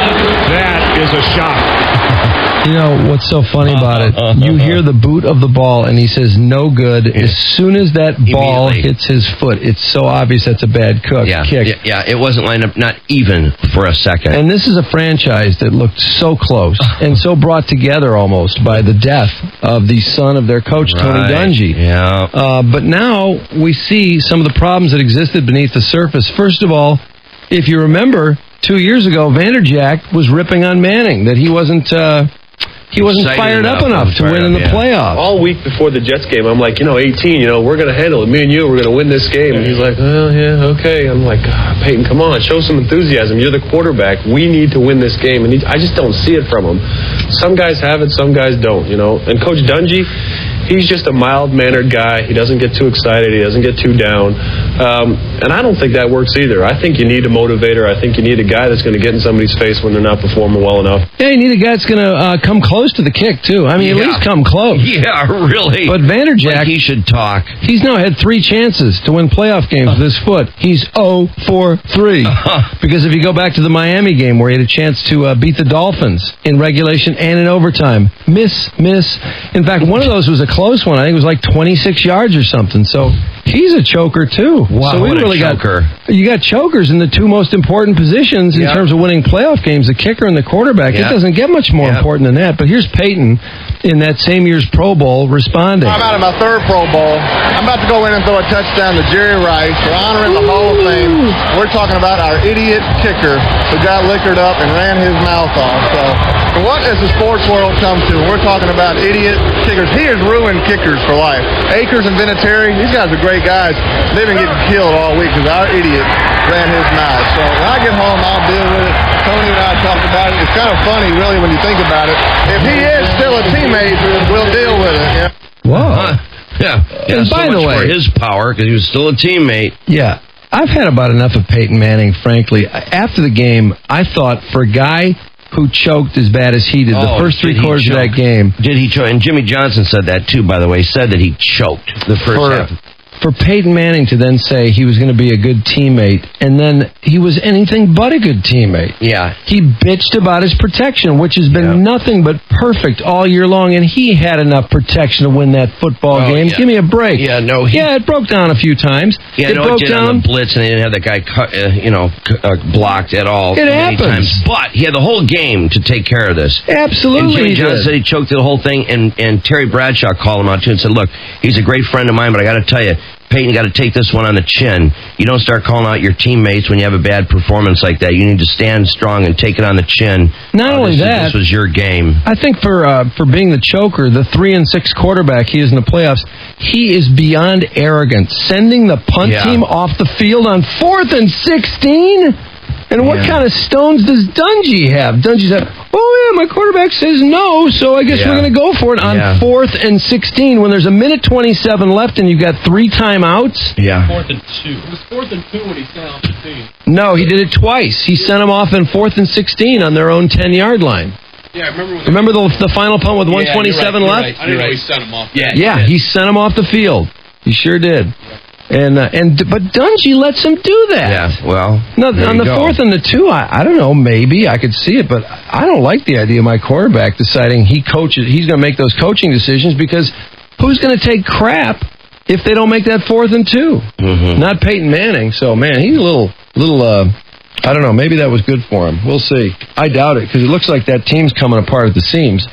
That is a shot. You know what's so funny about it? You hear the boot of the ball, and he says, no good. Yeah. As soon as that ball hits his foot, it's so obvious that's a bad kick. Yeah, it wasn't lined up, not even for a second. And this is a franchise that looked so close and so brought together almost by the death of the son of their coach, Tony Dungy. Yeah. But now we see some of the problems that existed beneath the surface. First of all, if you remember, 2 years ago, Vanderjagt was ripping on Manning, that he wasn't fired up enough to win in the playoffs. All week before the Jets game, I'm like, 18, we're going to handle it. Me and you, we're going to win this game. And he's like, oh, yeah, okay. I'm like, Peyton, come on, show some enthusiasm. You're the quarterback. We need to win this game. And I just don't see it from him. Some guys have it, some guys don't, And Coach Dungy, he's just a mild-mannered guy. He doesn't get too excited. He doesn't get too down. And I don't think that works either. I think you need a motivator. I think you need a guy that's going to get in somebody's face when they're not performing well enough. Yeah, you need a guy that's going to come close to the kick, too. I mean, at least come close. Yeah, really. But Vanderjagt, he should talk. He's now had 3 chances to win playoff games with his foot. He's 0 for 3. Because if you go back to the Miami game where he had a chance to beat the Dolphins in regulation and in overtime, miss. In fact, one of those was a close one. I think it was like 26 yards or something. So he's a choker, too. Wow, so we what really a choker. You got chokers in the 2 most important positions in terms of winning playoff games, the kicker and the quarterback. It doesn't get much more important than that. But here's Peyton in that same year's Pro Bowl responding. I'm out of my 3rd Pro Bowl. I'm about to go in and throw a touchdown to Jerry Rice for honoring the Hall of Fame. We're talking about our idiot kicker who got liquored up and ran his mouth off. So what has the sports world come to? We're talking about idiot kickers. He has ruined kickers for life. Akers and Vinatieri, these guys are great guys. They've been getting killed all week because our idiot ran his mouth. So when I get home, I'll deal with it. Tony and I talked about it. It's kind of funny, really, when you think about it. If he is still a teammate, we'll deal with it. Yeah. Wow. Yeah. And so by the way, for his power, because he was still a teammate. Yeah. I've had about enough of Peyton Manning, frankly. After the game, I thought for a guy who choked as bad as he did the first 3 quarters of that game. Did he choke? And Jimmy Johnson said that, too, by the way. He said that he choked the first half. For Peyton Manning to then say he was going to be a good teammate, and then he was anything but a good teammate. Yeah. He bitched about his protection, which has been nothing but perfect all year long, and he had enough protection to win that football game. Yeah. Give me a break. Yeah, no. It broke down a few times. Yeah, it broke did down on the blitz, and they didn't have that guy blocked at all. It many happens. times. But he had the whole game to take care of this. Absolutely. And Jimmy Johnson said he choked the whole thing, and Terry Bradshaw called him out, too, and said, look, he's a great friend of mine, but I got to tell you, Peyton, got to take this one on the chin. You don't start calling out your teammates when you have a bad performance like that. You need to stand strong and take it on the chin. Not only that, this was your game. I think for being the choker, the 3-6 quarterback he is in the playoffs, he is beyond arrogant. Sending the punt team off the field on 4th and 16? And what kind of stones does Dungy have? Dungy's like, my quarterback says no, so I guess we're going to go for it on 4th and 16 when there's a minute 27 left and you've got 3 timeouts. Yeah. 4th and 2. It was 4th and 2 when he sent off the team. No, he did it twice. He sent them off in 4th and 16 on their own 10-yard line. Yeah, I remember. Remember the final punt with 127 left? Right. I didn't know he sent him off. Yeah, he sent him off the field. He sure did. But Dungy lets him do that. Yeah, well, no, on the 4th and the 2, I don't know, maybe I could see it, but I don't like the idea of my quarterback deciding he's going to make those coaching decisions because who's going to take crap if they don't make that 4th and 2? Mm-hmm. Not Peyton Manning. So man, he's a little I don't know. Maybe that was good for him. We'll see. I doubt it, because it looks like that team's coming apart at the seams.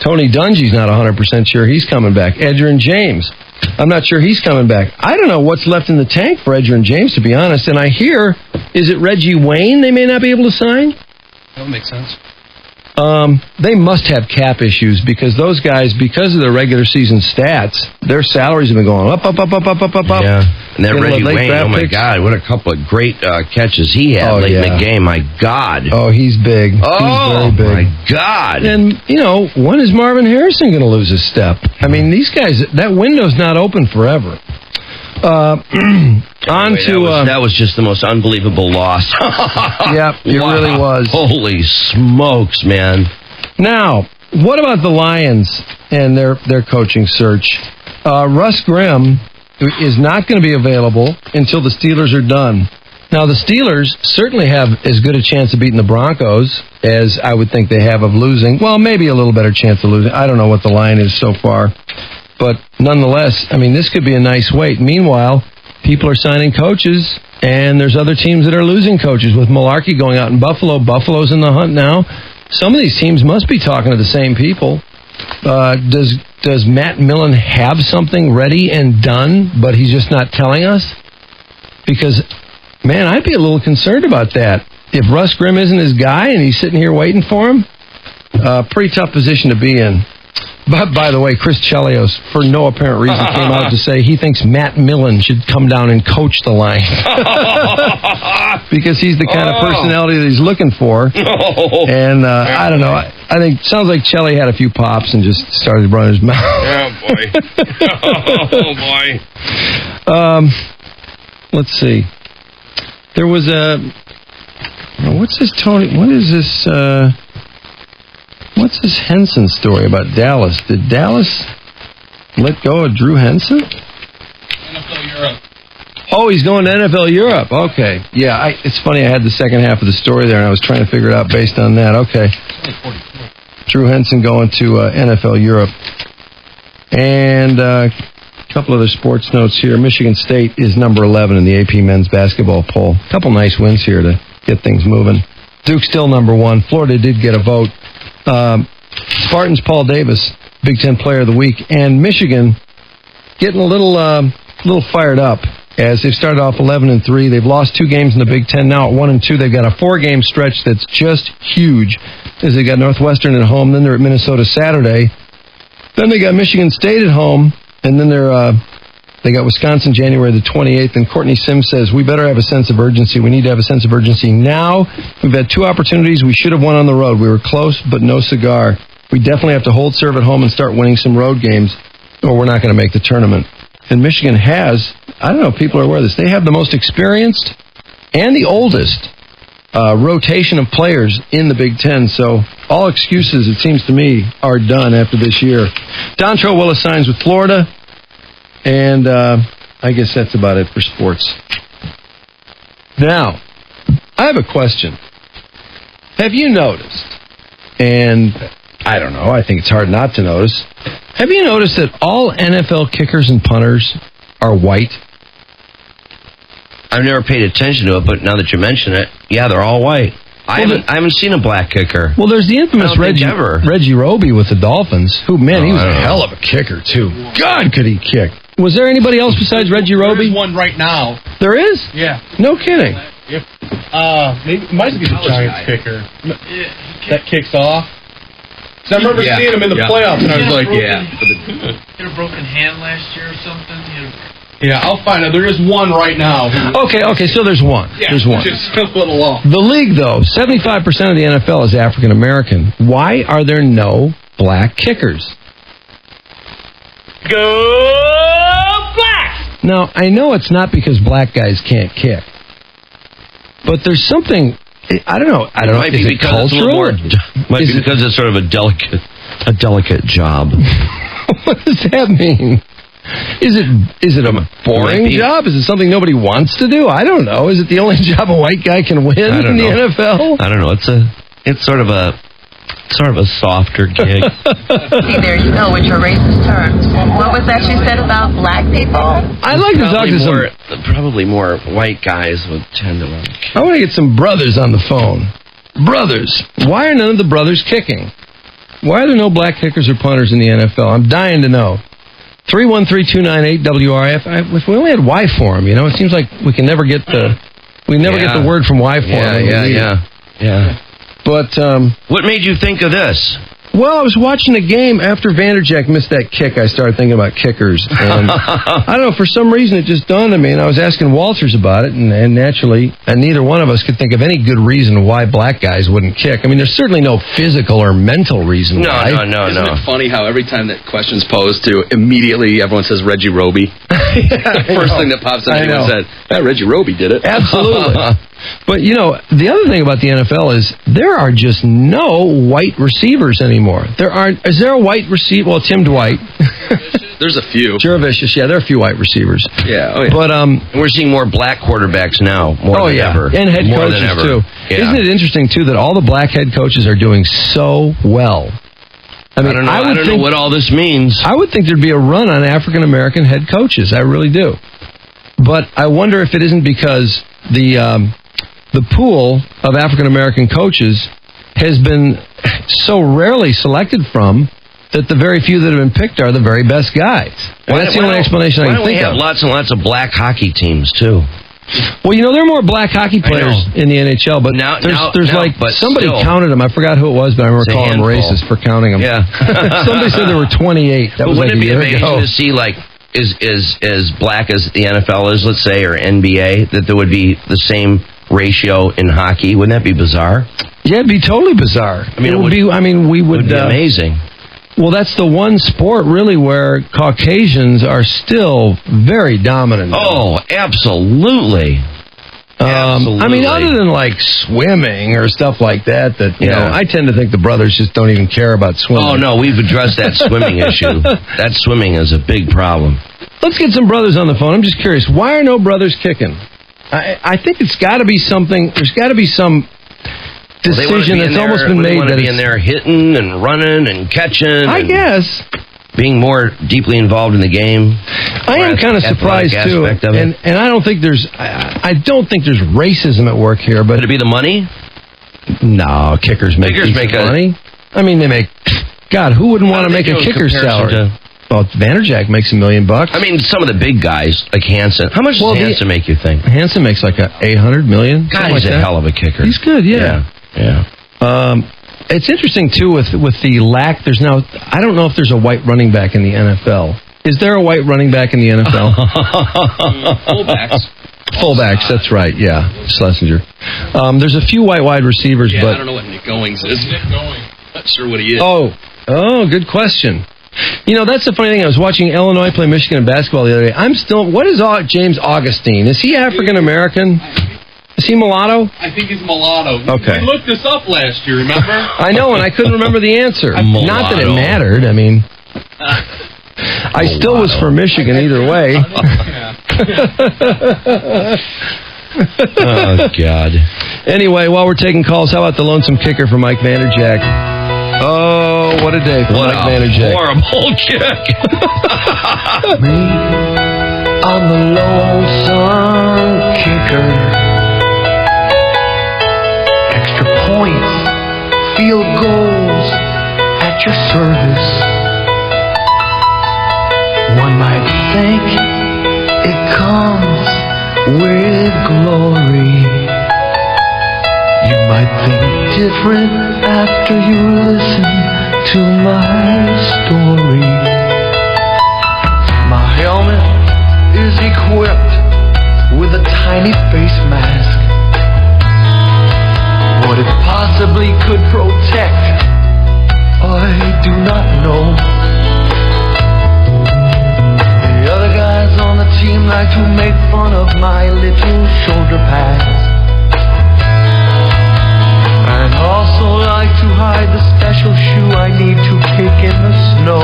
Tony Dungy's not 100% sure he's coming back. Edgerrin James, I'm not sure he's coming back. I don't know what's left in the tank for Edgerrin James, to be honest. And I hear, is it Reggie Wayne they may not be able to sign? That would make sense. They must have cap issues, because those guys, because of their regular season stats, their salaries have been going up. Yeah, and that Reggie Wayne, oh my God, what a couple of great catches he had late in the game, my God. Oh, he's big. Oh, he's very big. My God. And, when is Marvin Harrison going to lose his step? I mean, these guys, that window's not open forever. That was just the most unbelievable loss. Yep, it really was. Holy smokes, man. Now, what about the Lions and their coaching search? Russ Grimm is not going to be available until the Steelers are done. Now, the Steelers certainly have as good a chance of beating the Broncos as I would think they have of losing. Well, maybe a little better chance of losing. I don't know what the line is so far. But nonetheless, I mean, this could be a nice wait. Meanwhile, people are signing coaches, and there's other teams that are losing coaches. With Malarkey going out in Buffalo, Buffalo's in the hunt now. Some of these teams must be talking to the same people. Does Matt Millen have something ready and done, but he's just not telling us? Because, man, I'd be a little concerned about that. If Russ Grimm isn't his guy and he's sitting here waiting for him, pretty tough position to be in. But, by the way, Chris Chelios, for no apparent reason, came out to say he thinks Matt Millen should come down and coach the Lions. Because he's the kind of personality that he's looking for. And I don't know. I think it sounds like Chelly had a few pops and just started running his mouth. Oh, boy. Oh, boy. Let's see. There was what's this, Tony? What is this... What's this Henson story about Dallas? Did Dallas let go of Drew Henson? NFL Europe. Oh, he's going to NFL Europe. Okay. Yeah, it's funny. I had the second half of the story there, and I was trying to figure it out based on that. Okay. Drew Henson going to NFL Europe. And a couple other sports notes here. Michigan State is number 11 in the AP men's basketball poll. A couple nice wins here to get things moving. Duke's still number 1. Florida did get a vote. Spartans Paul Davis, Big Ten Player of the Week, and Michigan getting a little fired up as they've started off 11-3. They've lost 2 games in the Big Ten. Now at 1-2, they've got a 4-game stretch that's just huge. As they got Northwestern at home, then they're at Minnesota Saturday, then they got Michigan State at home, and then they got Wisconsin January the 28th, and Courtney Sims says, we better have a sense of urgency. We need to have a sense of urgency now. We've had 2 opportunities. We should have won on the road. We were close, but no cigar. We definitely have to hold serve at home and start winning some road games, or we're not going to make the tournament. And Michigan has, I don't know if people are aware of this, they have the most experienced and the oldest rotation of players in the Big Ten. So all excuses, it seems to me, are done after this year. Dontrell Willis signs with Florida. And I guess that's about it for sports. Now, I have a question. Have you noticed, and I don't know, I think it's hard not to notice, have you noticed that all NFL kickers and punters are white? I've never paid attention to it, but now that you mention it, yeah, they're all white. I haven't seen a black kicker. Well, there's the infamous Reggie Roby with the Dolphins, who, man, he was a hell of a kicker, too. God, could he kick. Was there anybody else besides Reggie Roby? There's one right now. There is? Yeah. No kidding. Maybe it might be the Giants kicker that kicks off. So I remember seeing him in the playoffs, and I was like, He had a broken hand last year or something. Yeah, I'll find out. There is one right now. Okay, so there's one. Yeah, there's one. Just a little off. The league, though, 75% of the NFL is African American. Why are there no black kickers? Go Blacks! Now, I know it's not because black guys can't kick, but there's something, I don't know. It might be because it's a little more, might be because it's sort of a delicate job. What does that mean? Is it a boring job? Is it something nobody wants to do? I don't know. Is it the only job a white guy can win in the NFL? I don't know. It's sort of a Sort of a softer gig. See, there you go with your racist terms. What was that you said about black people? I'd like to talk to probably more white guys would tend to want to kick. I want to get some brothers on the phone. Brothers. Why are none of the brothers kicking? Why are there no black kickers or punters in the NFL? I'm dying to know. 313-298-WRF. If we only had Y for him, it seems like we can never get the get the word from Y for him. Yeah. But what made you think of this? Well, I was watching the game after Vanderjagt missed that kick. I started thinking about kickers, and I don't know, for some reason it just dawned on me, and I was asking Walters about it, and naturally, neither one of us could think of any good reason why black guys wouldn't kick. I mean, there's certainly no physical or mental reason why. No. Isn't it funny how every time that question's posed to, immediately everyone says Reggie Roby? First thing that pops in, anyone said, Reggie Roby did it. Absolutely. But, the other thing about the NFL is there are just no white receivers anymore. Is there a white receiver? Well, Tim Dwight. There's a few. Juravicius, there are a few white receivers. Yeah, But we're seeing more black quarterbacks now, more than ever. And head more coaches, than ever. too. Yeah. Isn't it interesting, too, that all the black head coaches are doing so well? I mean, I don't know what all this means. I would think there'd be a run on African-American head coaches. I really do. But I wonder if it isn't because the pool of African-American coaches has been so rarely selected from that the very few that have been picked are the very best guys. That's the only explanation I can think of. Why don't we have lots and lots of black hockey teams, too? Well, there are more black hockey players in the NHL, but somebody counted them. I forgot who it was, but I remember calling them racist for counting them. Yeah. Somebody said there were 28. That was wouldn't like it be a year amazing ago. to see, as black as the NFL is, let's say, or NBA, that there would be the same ratio in hockey? Wouldn't that be bizarre? Yeah, it'd be totally bizarre. I mean, we would be amazing. Well, that's the one sport really where Caucasians are still very dominant. Oh, absolutely. I mean, other than swimming or stuff like that, I tend to think the brothers just don't even care about swimming. Oh no, we've addressed that swimming issue. That swimming is a big problem. Let's get some brothers on the phone. I'm just curious, why are no brothers kicking? I think it's got to be something. There's got to be some decision that's almost been made. That be in there hitting and running and catching. I guess being more deeply involved in the game. I am kind of surprised too, and I don't think there's. I don't think there's racism at work here. But could it be the money? No, kickers make money. I mean, they make. God, who wouldn't want to make a kicker's salary? Well, Vanderjagt makes $1 million. I mean, some of the big guys, like Hansen. How much does Hansen make, you think? Hansen makes like $800 million. God, he's a hell of a kicker. He's good, yeah. It's interesting, too, with the lack. There's now, I don't know if there's a white running back in the NFL. Is there a white running back in the NFL? Fullbacks, that's right, yeah. Schlesinger. There's a few white wide receivers, but I don't know what Nick Goings is. Nick Goings. Not sure what he is. Oh, good question. That's the funny thing. I was watching Illinois play Michigan in basketball the other day. What is James Augustine? Is he African American? Is he mulatto? I think he's mulatto. Okay. We looked this up last year, remember? I know, and I couldn't remember the answer. Not that it mattered. I mean, I still was for Michigan either way. Oh, God. Anyway, while we're taking calls, how about the lonesome kicker for Mike Vanderjagt? Oh, what a day for Mike Vanderjagt. Horrible kick. Me, I'm the lonesome kicker. Extra points, field goals at your service. One might think it comes with glory. You might think different after you listen to my story. My helmet is equipped with a tiny face mask. What it possibly could protect, I do not know. The other guys on the team like to make fun of my little shoulder pads, and also like to hide the special shoe I need to kick in the snow.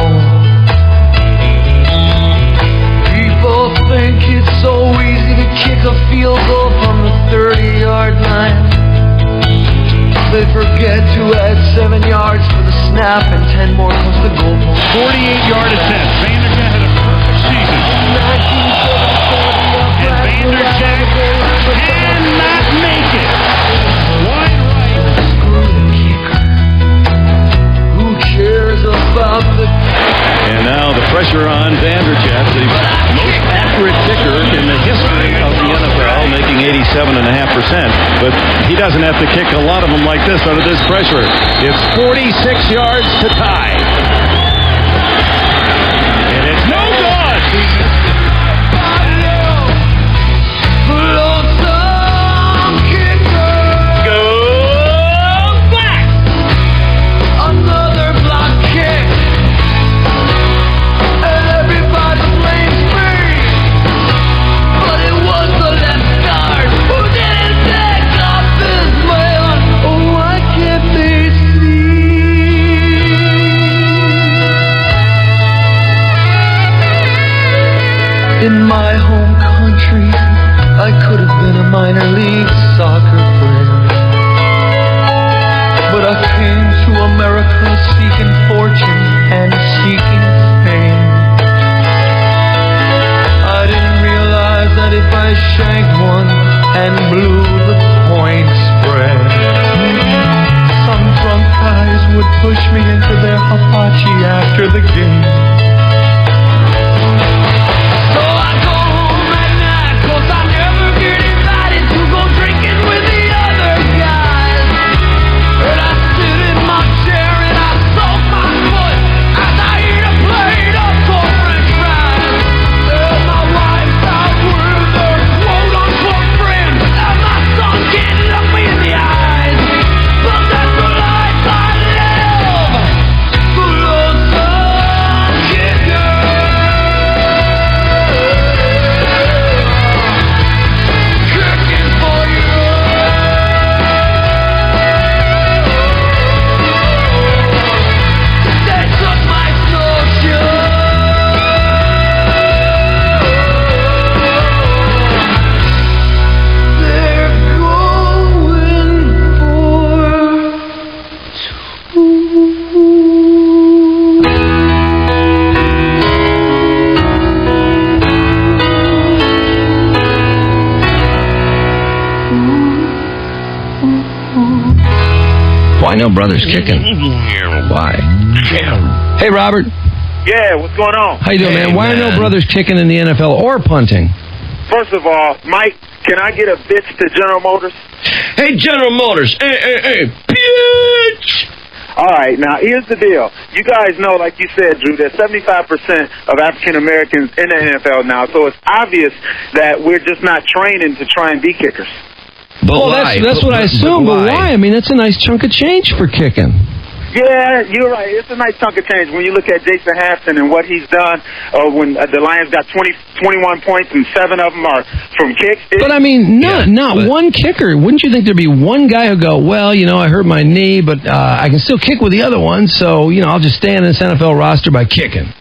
People think it's so easy to kick a field goal from the 30-yard line. They forget to add 7 yards half and 10 more close the goalpost. 48-yard attempt. Vanderjagt had a perfect season. And Vanderjagt cannot make it. Wide right. Who cares about the... And now the pressure on Vanderjagt, the most accurate kicker in the history of the NFL, making 87.5%. But he doesn't have to kick a lot of them like this under this pressure. It's 46 yards to tie. And it's no good. Goes back. Another block kick. Everybody blames me, but it was the left guard who didn't pick up this man. Oh, why can't they see? In my home country, I could have been a minor league soccer player, but I came to America seeking fortune and seeking fame. I didn't realize that if I shanked one and blew the point spread, some drunk guys would push me into their hibachi after the game. So I go home at night 'cause I never get invited to go drinking with the other guys. And I sit in my chair and I soak my foot as I eat a plate of cold French fries. And my wife's out with her quote-unquote friend, and my son can't look me in the eyes. But that's the life I live. Kicking for you. They took my snowshoe. They're going Why no brothers kicking? Why? Hey, Robert. Yeah, what's going on? How you doing, man? Why are no brothers kicking in the NFL or punting? First of all, Mike, can I get a bitch to General Motors? Hey, General Motors. Hey, bitch. All right, now here's the deal. You guys know, like you said, Drew, there's 75% of African Americans in the NFL now, so it's obvious that we're just not training to try and be kickers. Well, that's what I assume. But why? I mean, that's a nice chunk of change for kicking. Yeah, you're right. It's a nice chunk of change. When you look at Jason Hampton and what he's done, when the Lions got 21 points and 7 of them are from kicks. But, I mean, not one kicker. Wouldn't you think there'd be one guy who'd go, well, I hurt my knee, but I can still kick with the other one, so, I'll just stay on this NFL roster by kicking.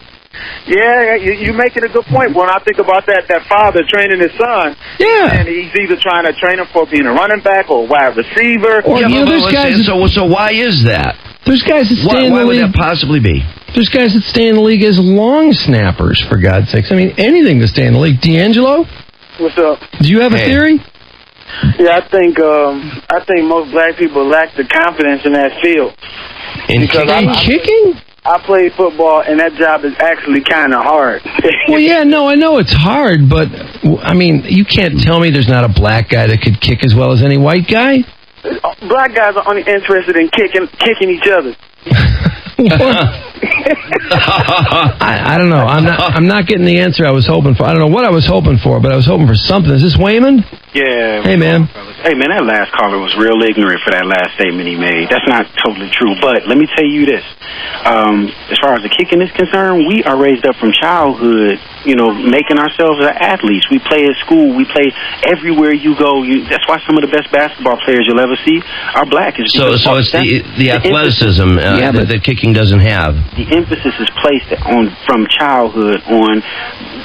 Yeah, you're making a good point. When I think about that father training his son, and he's either trying to train him for being a running back or a wide receiver. Or, there's guys. So why is that? There's guys that stay in the league. Why would that possibly be? There's guys that stay in the league as long snappers, for God's sakes. I mean, anything to stay in the league. D'Angelo? What's up? Do you have a theory? Yeah, I think most black people lack the confidence in that field. In kicking? I played football, and that job is actually kind of hard. Well, yeah, no, I know it's hard, but, I mean, you can't tell me there's not a black guy that could kick as well as any white guy. Black guys are only interested in kicking each other. I don't know. I'm not getting the answer I was hoping for. I don't know what I was hoping for, but I was hoping for something. Is this Wayman? Yeah. Hey, man. Hey, man, that last caller was real ignorant for that last statement he made. That's not totally true, but let me tell you this. As far as the kicking is concerned, we are raised up from childhood making ourselves athletes. We play at school. We play everywhere you go. That's why some of the best basketball players you'll ever see are black. So it's the athleticism that kicking doesn't have. The emphasis is placed from childhood on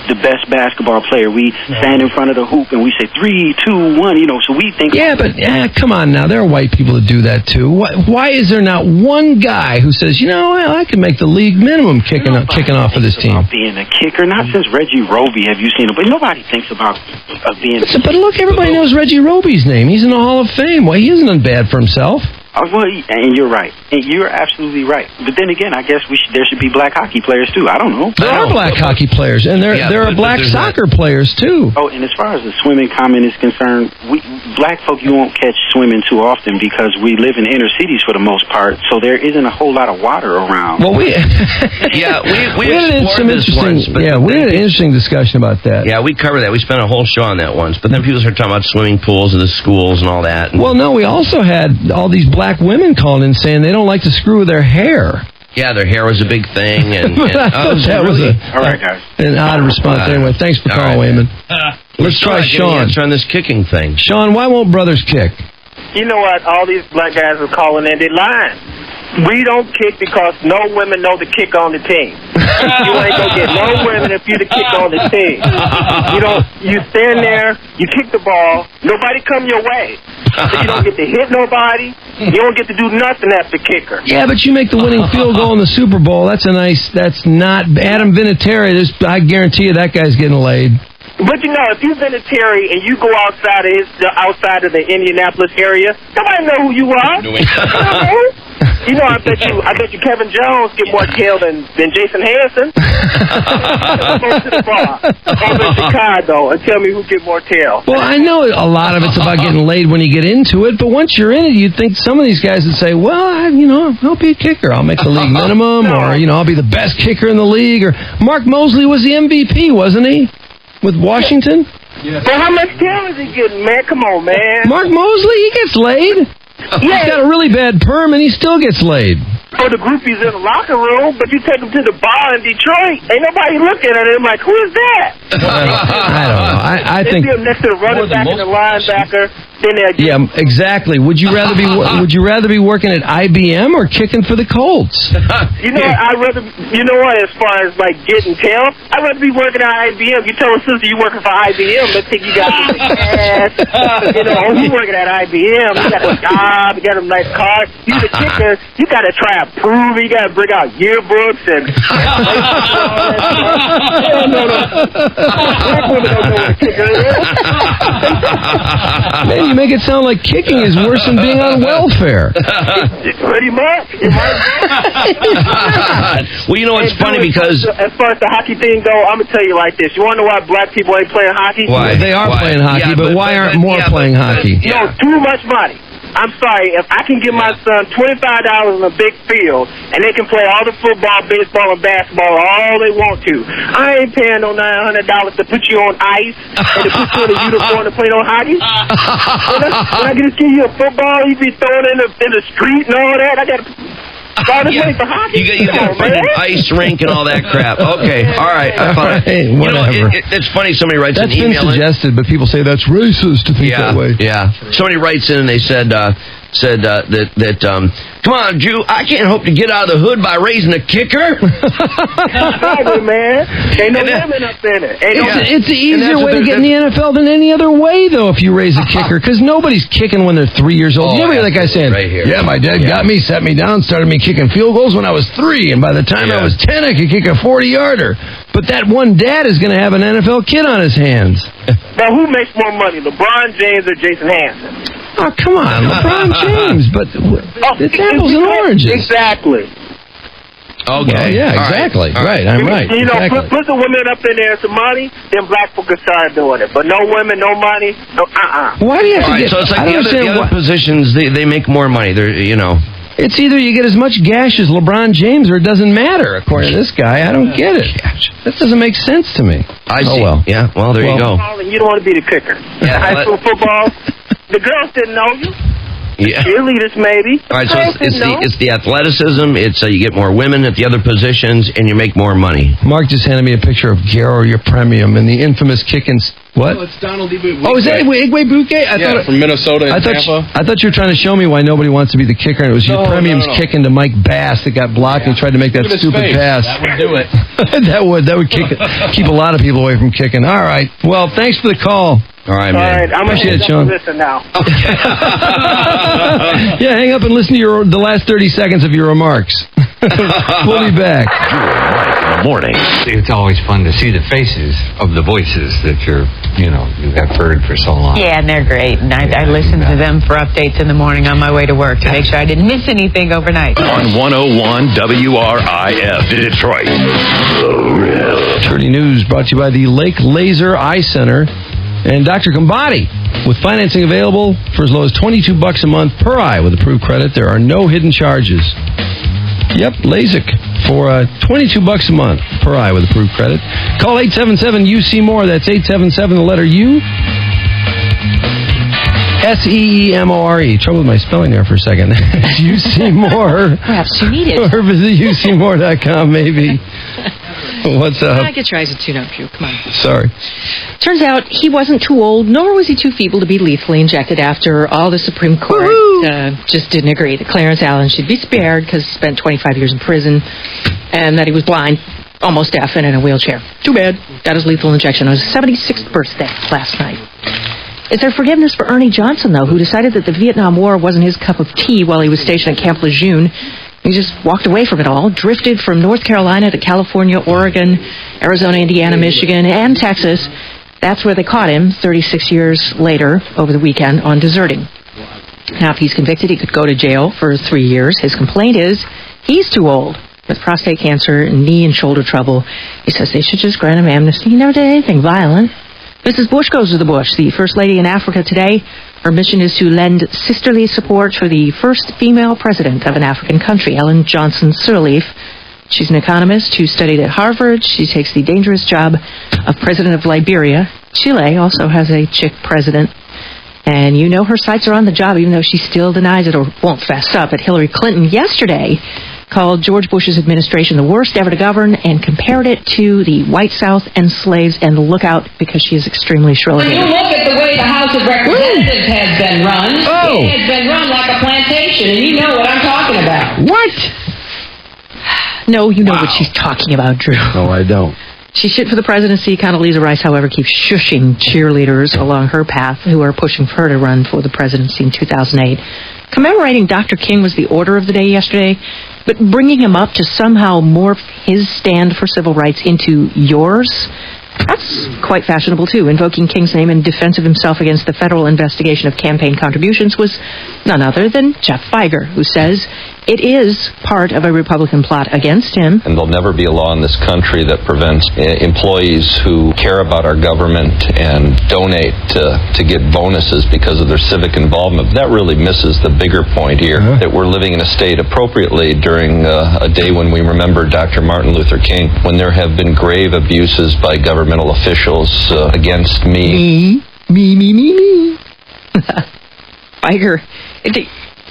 the best basketball player. We stand in front of the hoop and we say 3, 2, 1. So we think. Yeah, but come on now. There are white people that do that too. Why is there not one guy who says, I can make the league minimum kicking off of this team? About being a kicker, not since Reggie Roby have you seen him, but nobody thinks about being. But look, everybody knows Reggie Roby's name. He's in the Hall of Fame. Well, he isn't done bad for himself. Well, and you're right. And you're absolutely right. But then again, I guess there should be black hockey players, too. I don't know. There are black hockey players, and there are black soccer players, too. Oh, and as far as the swimming comment is concerned, black folk, you won't catch swimming too often because we live in inner cities for the most part, so there isn't a whole lot of water around. Well, we had an interesting discussion about that. Yeah, we covered that. We spent a whole show on that once. But then people started talking about swimming pools in the schools and all that. Well, no, we also had all these black women calling in saying they don't like to screw with their hair. Yeah, their hair was a big thing. And that was all right, guys. An odd response. Anyway, thanks for calling, Wayman. Let's try Sean. On this kicking thing. Sean, why won't brothers kick? You know what? All these black guys are calling in. They're lying. We don't kick because no women know the kick on the team. You ain't gonna get no women if you the kick on the team. You stand there, you kick the ball, nobody come your way. So you don't get to hit nobody, you don't get to do nothing after kicker. Yeah, but you make the winning field goal in the Super Bowl. That's not Adam Vinatieri. I guarantee you that guy's getting laid. But if you've been a Terry and you go outside of the Indianapolis area, nobody know who you are. I bet you Kevin Jones get more tail than Jason Hansen. Go to the bar over in Chicago and tell me who get more tail. Well, I know a lot of it's about getting laid when you get into it, but once you're in it, you'd think some of these guys would say, well, I'll be a kicker. I'll make the league minimum, or, I'll be the best kicker in the league. Or Mark Mosley was the MVP, wasn't he? With Washington? Yeah. Well, how much tail is he getting, man? Come on, man. Mark Mosley, he gets laid. He's got a really bad perm, and he still gets laid. For the groupies in the locker room, but you take them to the bar in Detroit, ain't nobody looking at it. I'm like, who is that? I don't know. I think they'll next to the running back and the linebacker. Yeah, exactly. Would you rather be working at IBM or kicking for the Colts? I'd rather. As far as like getting tail, I'd rather be working at IBM. You tell a sister you working for IBM, let's think you got some cash. You working at IBM? You got a job. You got a nice car. You the kicker. You got to try to prove it. You got to bring out yearbooks and. Black women don't know what a kicker is. Man, you make it sound like kicking is worse than being on welfare. Pretty much. Well, it's funny because as far as the hockey thing go, I'm gonna tell you like this. You want to know why black people ain't playing hockey? Why? They are playing hockey, but why aren't more playing hockey? Too much money. I'm sorry, if I can give my son $25 in a big field and they can play all the football, baseball, and basketball all they want to, I ain't paying no $900 to put you on ice and to put you in a uniform to play no hockey. When I just give you a football, you be throwing in the street and all that. I got to. For hockey. You got an ice rink and all that crap. Okay, all right. Fine. Whatever. It's funny. Somebody writes an email. That's been suggested, but people say that's racist to think that way. Yeah. Somebody writes in and they said that come on, Drew, I can't hope to get out of the hood by raising a kicker. Exactly, man. Ain't no women up in it. It's an easier way to get in the NFL than any other way, though, if you raise a kicker, because nobody's kicking when they're 3 years old. You ever hear that guy saying, right here. Yeah, my dad got me, sat me down, started me kicking field goals when I was 3, and by the time I was 10, I could kick a 40-yarder. But that one dad is going to have an NFL kid on his hands. Now, who makes more money, LeBron James or Jason Hansen? Oh, come on, LeBron James, but it's apples and oranges. Exactly. Okay. Well, yeah, exactly. Right, I'm right. Exactly. Put the women up in there some money, then black folk can start doing it. But no women, no money, no Why do you have to get... So it's like the other positions, they make more money. They're, It's either you get as much gash as LeBron James or it doesn't matter, according to this guy. I don't get it. That doesn't make sense to me. I see. Well. Yeah, well, there you go. You don't want to be the kicker. Yeah, high school football, the girls didn't know you. Yeah. Cheerleaders, maybe. All right, so it's the athleticism. It's you get more women at the other positions, and you make more money. Mark just handed me a picture of Garo Your Premium and the infamous kicking. What? Oh, it's Donald Igwe. Oh, is that Igwe Buke? From Minnesota and Tampa. I thought you were trying to show me why nobody wants to be the kicker, and it was your Premium's kicking to Mike Bass that got blocked and he tried to make that stupid pass. That would do it. that would keep a lot of people away from kicking. All right. Well, thanks for the call. All right, man. All right, I'm going Appreciate to it, Sean. listen now. Yeah, hang up and listen to the last 30 seconds of your remarks. We'll be back. In the morning. It's always fun to see the faces of the voices that you have heard for so long. Yeah, and they're great. And I listen to them for updates in the morning on my way to work to make sure I didn't miss anything overnight. On 101 WRIF Detroit. Attorney News brought to you by the Lake Laser Eye Center and Dr. Combati. With financing available for as low as $22 a month per eye with approved credit, there are no hidden charges. Yep, LASIK for $22 a month per eye with approved credit. Call 877-UC-MORE. That's 877, the letter U. SEEMORE. Trouble with my spelling there for a second. UC-MORE. Perhaps you need it. Or visit UCMore.com, maybe. What's up? Get your eyes a tune-up, Drew. Come on. Sorry. Turns out he wasn't too old, nor was he too feeble to be lethally injected after all the Supreme Court just didn't agree that Clarence Allen should be spared because he spent 25 years in prison and that he was blind, almost deaf, and in a wheelchair. Too bad. Got his lethal injection on his 76th birthday last night. Is there forgiveness for Ernie Johnson, though, who decided that the Vietnam War wasn't his cup of tea while he was stationed at Camp Lejeune? He just walked away from it all, drifted from North Carolina to California, Oregon, Arizona, Indiana, Michigan, and Texas. That's where they caught him 36 years later over the weekend on deserting. Now, if he's convicted, he could go to jail for 3 years. His complaint is he's too old with prostate cancer and knee and shoulder trouble. He says they should just grant him amnesty. He never did anything violent. Mrs. Bush goes to the bush, the First Lady in Africa today. Her mission is to lend sisterly support for the first female president of an African country, Ellen Johnson Sirleaf. She's an economist who studied at Harvard. She takes the dangerous job of president of Liberia. Chile also has a chick president. And you know her sights are on the job, even though she still denies it or won't fess up. But Hillary Clinton yesterday called George Bush's administration the worst ever to govern and compared it to the White South and slaves and look out because she is extremely shrill. When you look at the way the House of Representatives has been run, it has been run like a plantation, and you know what I'm talking about. What? No, you know what she's talking about, Drew. No, I don't. She's shit for the presidency. Condoleezza Rice, however, keeps shushing cheerleaders along her path who are pushing for her to run for the presidency in 2008. Commemorating Dr. King was the order of the day yesterday, but bringing him up to somehow morph his stand for civil rights into yours, that's quite fashionable, too. Invoking King's name in defense of himself against the federal investigation of campaign contributions was none other than Jeff Feiger, who says it is part of a Republican plot against him. And there'll never be a law in this country that prevents employees who care about our government and donate to get bonuses because of their civic involvement. That really misses the bigger point here, that we're living in a state appropriately during a day when we remember Dr. Martin Luther King, when there have been grave abuses by governmental officials against me. Me. Feiger.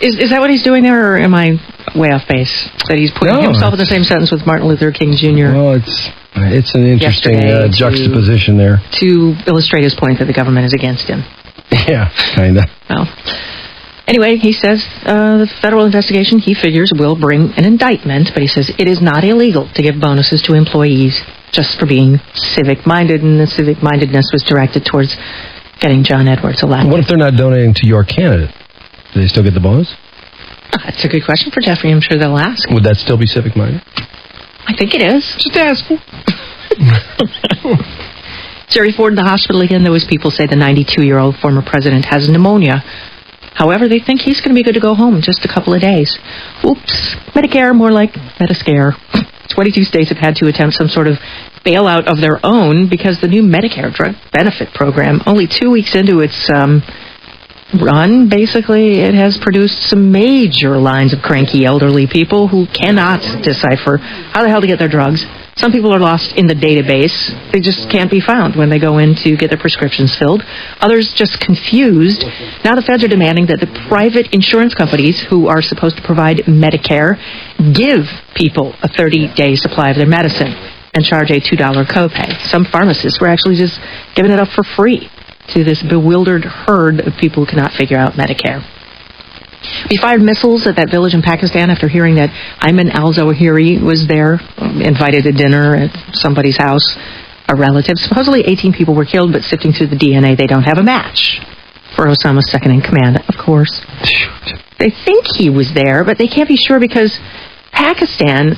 Is that what he's doing there, or am I way off base? That he's putting himself in the same sentence with Martin Luther King Jr.? Well, it's an interesting juxtaposition there. To illustrate his point that the government is against him. Yeah, kind of. Well, anyway, he says the federal investigation, he figures, will bring an indictment, but he says it is not illegal to give bonuses to employees just for being civic-minded, and the civic-mindedness was directed towards getting John Edwards elected. What if they're not donating to your candidate? Do they still get the bonus? That's a good question for Jeffrey. I'm sure they'll ask. Would that still be civic-minded? I think it is. Just asking. Jerry Ford in the hospital again, though, as people say the 92-year-old former president has pneumonia. However, they think he's going to be good to go home in just a couple of days. Oops. Medicare, more like Metascare. 22 states have had to attempt some sort of bailout of their own because the new Medicare drug benefit program, only 2 weeks into its run, basically, it has produced some major lines of cranky elderly people who cannot decipher how the hell to get their drugs. Some people are lost in the database. They just can't be found when they go in to get their prescriptions filled. Others just confused. Now the feds are demanding that the private insurance companies who are supposed to provide Medicare give people a 30-day supply of their medicine and charge a $2 copay. Some pharmacists were actually just giving it up for free to this bewildered herd of people who cannot figure out Medicare. We fired missiles at that village in Pakistan after hearing that Ayman al-Zawahiri was there, invited to dinner at somebody's house, a relative. Supposedly 18 people were killed, but sifting through the DNA, they don't have a match for Osama's second-in-command, of course. They think he was there, but they can't be sure because Pakistan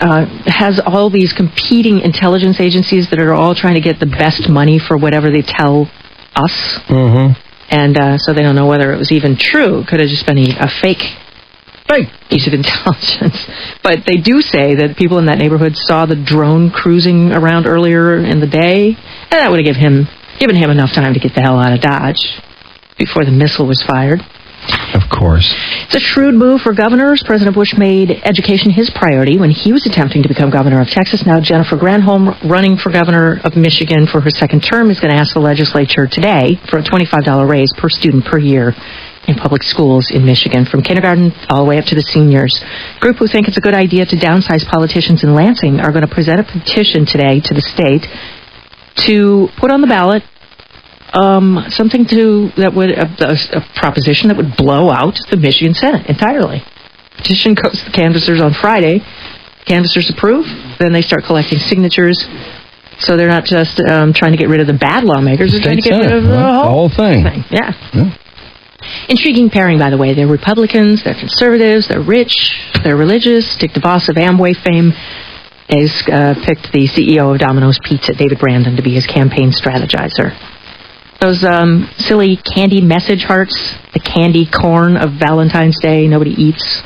has all these competing intelligence agencies that are all trying to get the best money for whatever they tell us. Mm-hmm. And so they don't know whether it was even true. Could have just been a fake piece of intelligence. But they do say that people in that neighborhood saw the drone cruising around earlier in the day, and that would have given him enough time to get the hell out of Dodge before the missile was fired. Of course. It's a shrewd move for governors. President Bush made education his priority when he was attempting to become governor of Texas. Now Jennifer Granholm, running for governor of Michigan for her second term, is going to ask the legislature today for a $25 raise per student per year in public schools in Michigan, from kindergarten all the way up to the seniors. A group who think it's a good idea to downsize politicians in Lansing are going to present a petition today to the state to put on the ballot something that would a proposition that would blow out the Michigan Senate entirely. Petition goes to the canvassers on Friday. Canvassers approve, then they start collecting signatures. So they're not just trying to get rid of the bad lawmakers; they're trying to get rid of the whole thing. Yeah. Intriguing pairing, by the way. They're Republicans, they're conservatives, they're rich, they're religious. Dick DeVos of Amway fame has picked the CEO of Domino's Pizza, David Brandon, to be his campaign strategizer. Those silly candy message hearts, the candy corn of Valentine's Day, nobody eats.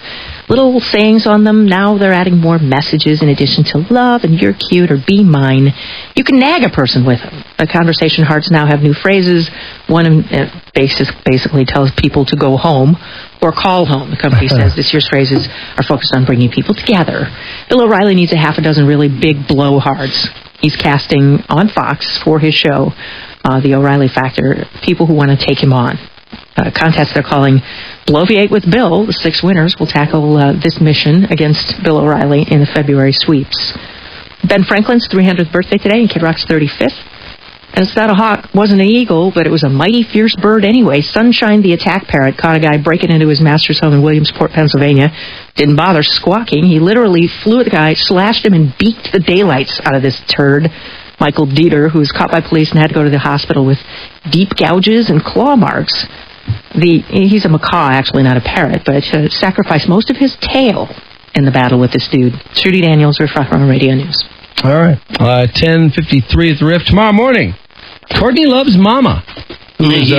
Little sayings on them. Now they're adding more messages in addition to love and you're cute or be mine. You can nag a person with them. The conversation hearts now have new phrases. One basically tells people to go home or call home. The company says this year's phrases are focused on bringing people together. Bill O'Reilly needs a half a dozen really big blowhards. He's casting on Fox for his show, The O'Reilly Factor, people who want to take him on. A contest they're calling Bloviate with Bill. The 6 winners will tackle this mission against Bill O'Reilly in the February sweeps. Ben Franklin's 300th birthday today, and Kid Rock's 35th. And it's not a hawk, wasn't an eagle, but it was a mighty fierce bird anyway. Sunshine the attack parrot caught a guy breaking into his master's home in Williamsport, Pennsylvania. Didn't bother squawking. He literally flew at the guy, slashed him, and beaked the daylights out of this turd. Michael Dieter, who was caught by police and had to go to the hospital with deep gouges and claw marks. He's a macaw, actually, not a parrot, but sacrificed most of his tail in the battle with this dude. Trudy Daniels, Riff Rock Radio News. All right. 10:53 at the Riff. Tomorrow morning, Courtney Loves Mama, who's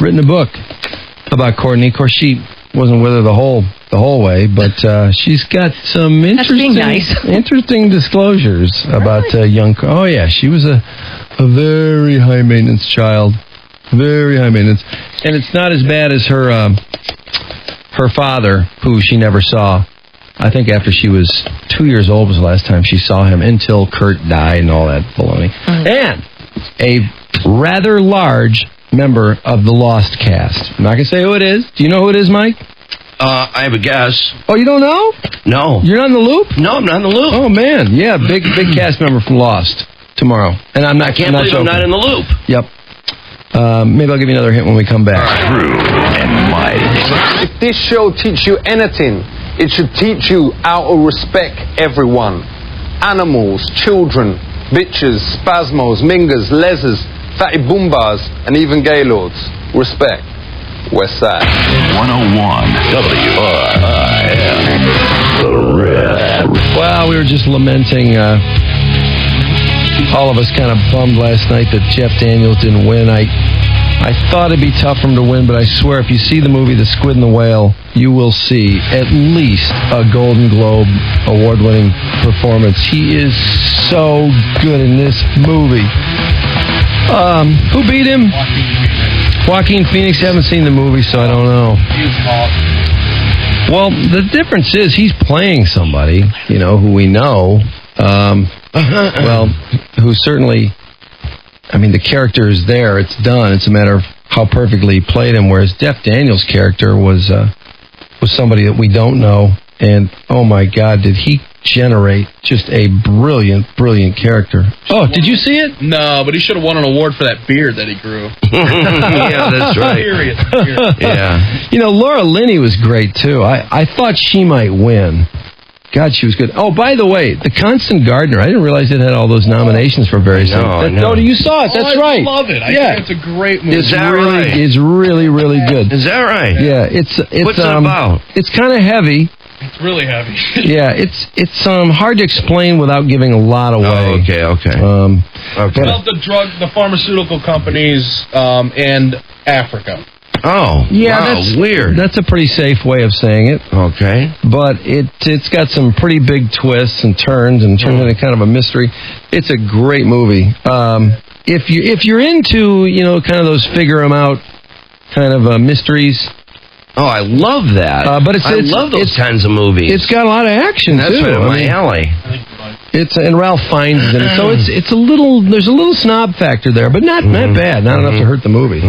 written a book about Courtney. Of course, she wasn't with her the whole way, but she's got some interesting disclosures about young. Oh yeah, she was a very high maintenance child, very high maintenance, and it's not as bad as her father, who she never saw. I think after she was 2 years old was the last time she saw him, until Kurt died and all that baloney. And a rather large member of the Lost cast. I'm not going to say who it is. Do you know who it is, Mike? I have a guess. Oh, you don't know? No. You're not in the loop? No, I'm not in the loop. Oh, man. Yeah, big cast member from Lost tomorrow. And I'm not I can't believe I'm not in the loop. Yep. Maybe I'll give you another hint when we come back. Drew and Mike. If this show teach you anything, it should teach you how to respect everyone. Animals, children, bitches, spasmos, mingers, lesers, fatty boombas, and even gaylords. Respect. West Side. 101 WRIF. The Riff. Well, we were just lamenting, all of us kind of bummed last night that Jeff Daniels didn't win. I thought it'd be tough for him to win, but I swear if you see the movie The Squid and the Whale, you will see at least a Golden Globe award-winning performance. He is so good in this movie. Who beat him? Joaquin Phoenix. Haven't seen the movie, so I don't know. Well, the difference is he's playing somebody, who we know. well, who certainly, I mean, the character is there. It's done. It's a matter of how perfectly he played him. Whereas Jeff Daniels' character was somebody that we don't know. And, oh, my God, did he generate just a brilliant, brilliant character. Oh, did you see it? No, but he should have won an award for that beard that he grew. Yeah, that's right. Serious. Yeah. You know, Laura Linney was great, too. I thought she might win. God, she was good. Oh, by the way, The Constant Gardener. I didn't realize it had all those nominations for various things. No, you saw it. That's right. I love it. I think it's a great movie. It's really, really good. Is that right? Yeah. What's it about? It's kind of heavy. It's really heavy. Yeah, it's hard to explain without giving a lot away. Oh, okay. It's about the pharmaceutical companies, and Africa. Oh, yeah, wow, that's weird. That's a pretty safe way of saying it. Okay. But it's got some pretty big twists and turns into kind of a mystery. It's a great movie. If you're into, kind of those figure 'em out kind of mysteries. Oh, I love that. But I love those kinds of movies. It's got a lot of action, That's too. right up my alley. And Ralph Fiennes is in it. So it's a little, there's a little snob factor there, but not bad. Not enough to hurt the movie.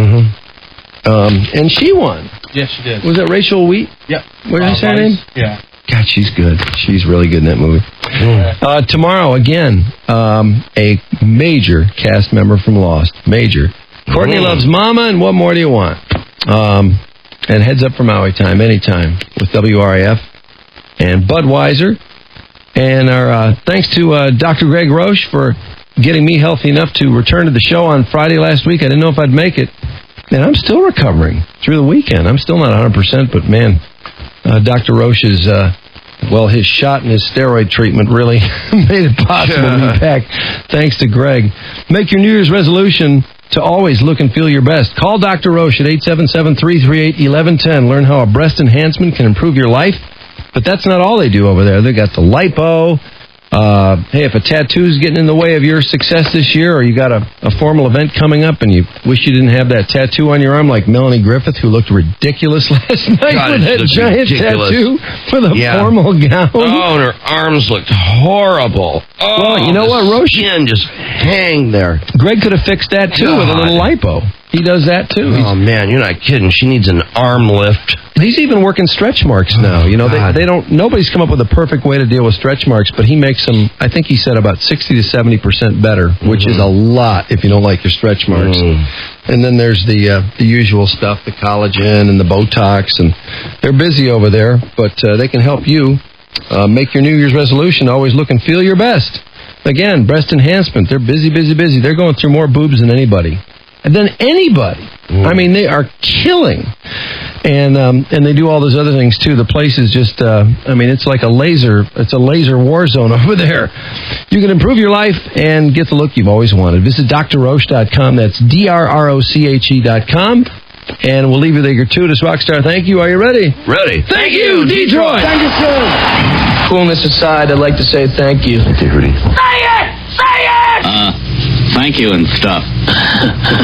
And she won. Yes, she did. Was it Rachel Wheat? Yep. What did I say her name? Yeah. God, she's good. She's really good in that movie. Tomorrow, again, a major cast member from Lost. Major. Courtney Loves Mama, and what more do you want? And Heads Up for Maui time, anytime, with WRIF and Budweiser. And our thanks to Dr. Greg Roche for getting me healthy enough to return to the show on Friday last week. I didn't know if I'd make it. And I'm still recovering through the weekend. I'm still not 100%, but man, Dr. Roche's, his shot and his steroid treatment really made it possible to be back. Thanks to Greg. Make your New Year's resolution to always look and feel your best. Call Dr. Roche at 877-338-1110. Learn how a breast enhancement can improve your life. But that's not all they do over there. They got the lipo. Hey, if a tattoo's getting in the way of your success this year, or you got a formal event coming up and you wish you didn't have that tattoo on your arm like Melanie Griffith, who looked ridiculous last night with that giant tattoo with a formal gown. Oh, and her arms looked horrible. Oh, well, you know what, Roche? Skin just hang there. Greg could have fixed that, too, with a little lipo. He does that, too. Oh, man, you're not kidding. She needs an arm lift. He's even working stretch marks now. Nobody's come up with a perfect way to deal with stretch marks, but he makes them, I think he said, about 60 to 70% better, which is a lot if you don't like your stretch marks. And then there's the usual stuff, the collagen and the Botox, and they're busy over there, but they can help you make your New Year's resolution to always look and feel your best. Again, breast enhancement, they're busy. They're going through more boobs than anybody. Than anybody. I mean, they are killing. And they do all those other things, too. The place is just, it's like a laser war zone over there. You can improve your life and get the look you've always wanted. Visit drroche.com. That's drroche.com. And we'll leave you there, your Tutus Rockstar. Thank you. Are you ready? Ready. Thank you, Detroit. Thank you, sir. Coolness aside, I'd like to say thank you. Say Integrity. it! Say it! Thank you and stuff.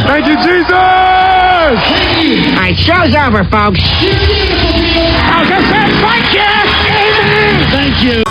Thank you, Jesus! All right, show's over, folks. I was just saying thank you! Amen! Thank you.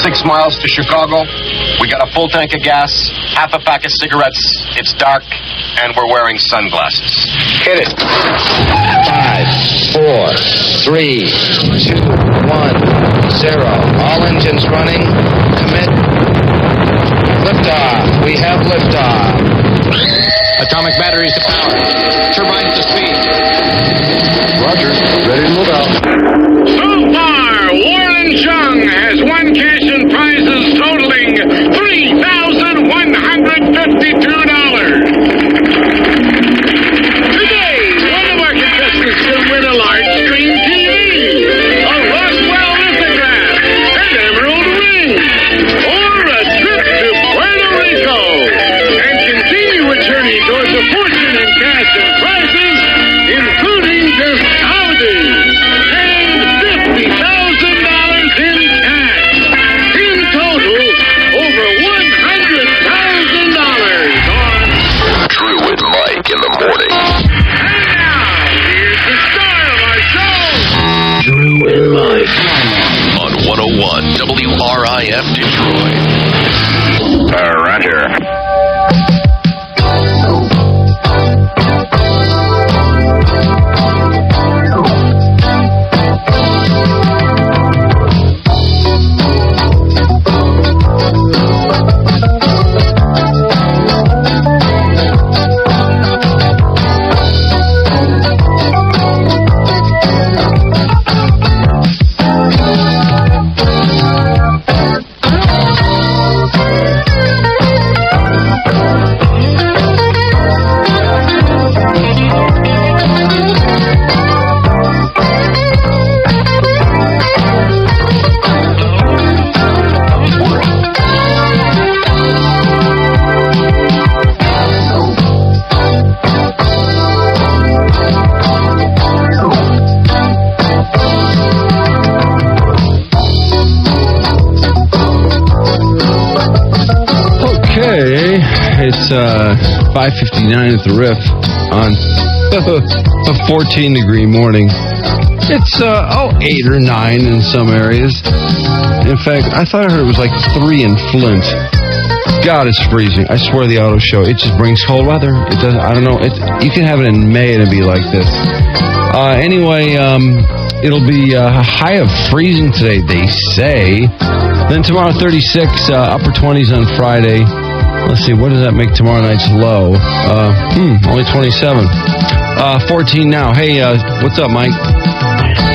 6 miles to Chicago. We got a full tank of gas, half a pack of cigarettes. It's dark, and we're wearing sunglasses. Hit it. 5, 4, 3, 2, 1, 0. All engines running. Commit. Liftoff. We have liftoff. Atomic batteries to power. Turbines to speed. Roger. Ready to move out. So far, Warren Chung has won cash and prizes totaling $3,152. Today, one of our contestants will win a large screen TV, a Roswell lithograph, an emerald ring, or a trip to Puerto Rico, and continue a journey towards a fortune in cash and prizes, including just Audi and $50,000 in cash. In total, over $100,000 on Drew and Mike in the morning. here's the star of our show. Drew and Mike on 101 WRIF Detroit. Roger. It's 5:59 at the Riff on a 14-degree morning. It's 8 or 9 in some areas. In fact, I thought I heard it was like 3 in Flint. God, it's freezing. I swear the auto show, it just brings cold weather. It does. I don't know. You can have it in May and it'll be like this. Anyway, it'll be a high of freezing today, they say. Then tomorrow, 36, upper 20s on Friday. Let's see, what does that make tomorrow night's low? Only 27. 14 now. Hey, what's up, Mike?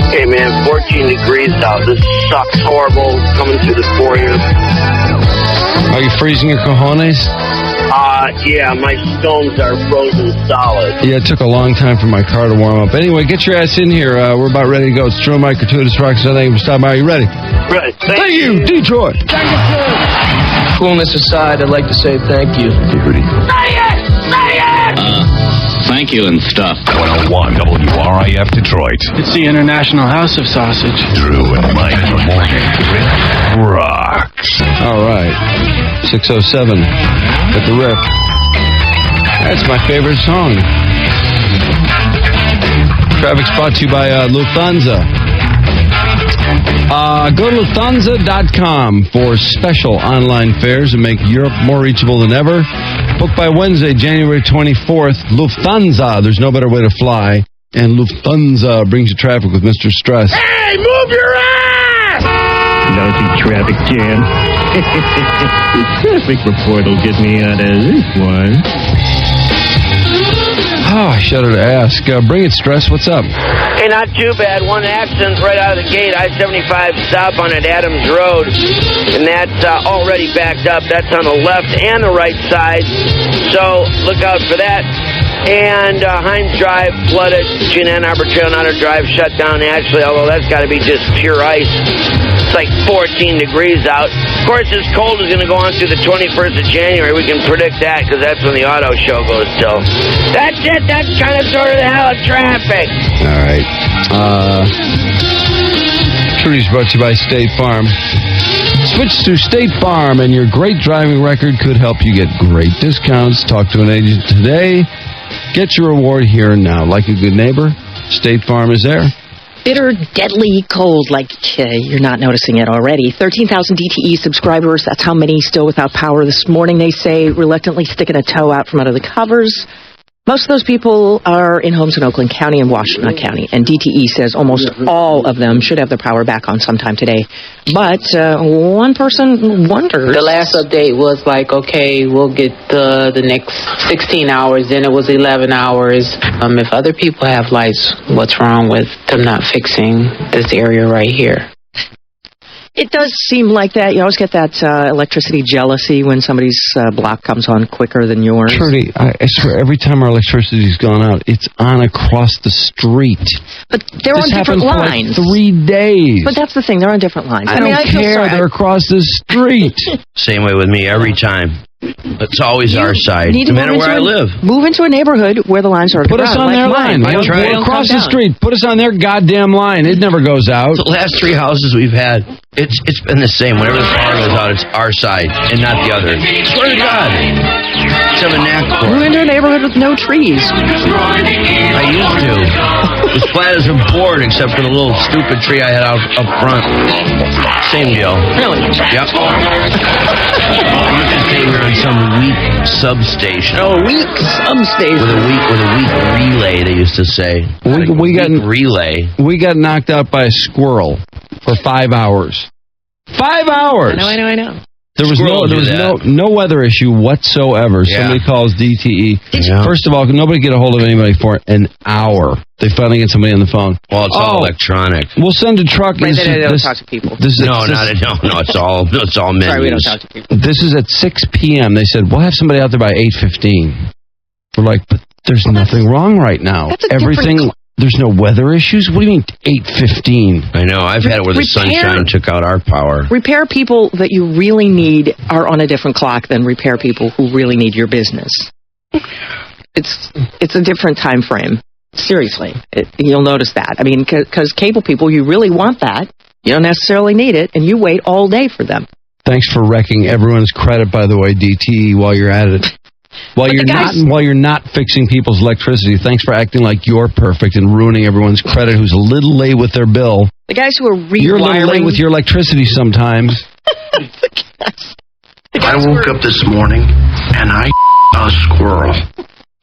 Hey, man, 14 degrees out. This sucks horrible coming through the foyer. Are you freezing your cojones? Yeah, my stones are frozen solid. Yeah, it took a long time for my car to warm up. Anyway, get your ass in here. We're about ready to go. It's Joe Mike, Gratuitous Rock. So thank you for stopping by. Are you ready? Right. Thank you, Detroit. Coolness aside, I'd like to say thank you. Thank you and stuff. 101 WRIF Detroit. It's the International House of Sausage. Drew and Mike in the morning. Rocks. All right. 6:07 at the Riff. That's my favorite song. Traffic's brought to you by Lufthansa. Go to Lufthansa.com for special online fares and make Europe more reachable than ever. Book by Wednesday, January 24th. Lufthansa. There's no better way to fly. And Lufthansa brings you traffic with Mr. Stress. Hey, move your ass! Lousy traffic jam. The traffic report will get me out of this one. Oh, I shudder to ask. Bring it, Stress. What's up? Hey, not too bad. One accident right out of the gate. I-75 stop on at Adams Road. And that's already backed up. That's on the left and the right side. So look out for that. And Hines Drive flooded. Gene Ann Arbor Trail and Outer Drive shut down actually, although that's got to be just pure ice. It's like 14 degrees out. Of course, this cold is going to go on through the 21st of January. We can predict that because that's when the auto show goes till. That's it. That's kind of sort of the hell of traffic. All right. Trudy's brought to you by State Farm. Switch to State Farm and your great driving record could help you get great discounts. Talk to an agent today. Get your reward here and now. Like a good neighbor, State Farm is there. Bitter, deadly cold, like you're not noticing it already. 13,000 DTE subscribers, that's how many still without power this morning, they say, reluctantly sticking a toe out from under the covers. Most of those people are in homes in Oakland County and Washtenaw County, and DTE says almost all of them should have their power back on sometime today. But one person wonders... The last update was like, okay, we'll get the next 16 hours, then it was 11 hours. If other people have lights, what's wrong with them not fixing this area right here? It does seem like that. You always get that electricity jealousy when somebody's block comes on quicker than yours. Trudy, I swear, every time our electricity's gone out, it's on across the street. But they're on different lines. For like 3 days. But that's the thing, they're on different lines. I don't care. They're across the street. Same way with me every time. It's always our side, no matter where I live. Move into a neighborhood where the lines are Put us on their line. We're across the street. Put us on their goddamn line. It never goes out. The last 3 houses we've had, it's been the same. Whenever the power goes out, it's our side and not the other. Swear to God. Let's have a knack for it. Move into a neighborhood with no trees. I used to. As flat as a board, except for the little stupid tree I had out up front. Same deal. Really? Yep. I used to stay here on some weak substation. Oh, weak substation. With a weak relay, they used to say. We got knocked out by a squirrel for 5 hours. 5 hours. I know. There was no weather issue whatsoever. Yeah. Somebody calls DTE. Yeah. First of all, nobody get a hold of anybody for an hour. They finally get somebody on the phone. Well, it's all electronic. We'll send a truck. Right, they don't talk to people. No, it's all menus. Sorry, we don't talk to people. This is at 6 p.m. They said, we'll have somebody out there by 8:15. We're like, but there's nothing wrong right now. Everything... There's no weather issues? What do you mean 8:15? I know. I've had it where the sunshine took out our power. Repair people that you really need are on a different clock than repair people who really need your business. It's a different time frame. Seriously. You'll notice that. I mean, because cable people, you really want that. You don't necessarily need it, and you wait all day for them. Thanks for wrecking everyone's credit, by the way, DTE, while you're at it. While you're not fixing people's electricity, thanks for acting like you're perfect and ruining everyone's credit who's a little late with their bill. The guys who are rewiring... You're a little late with your electricity sometimes. I woke up this morning and I a squirrel.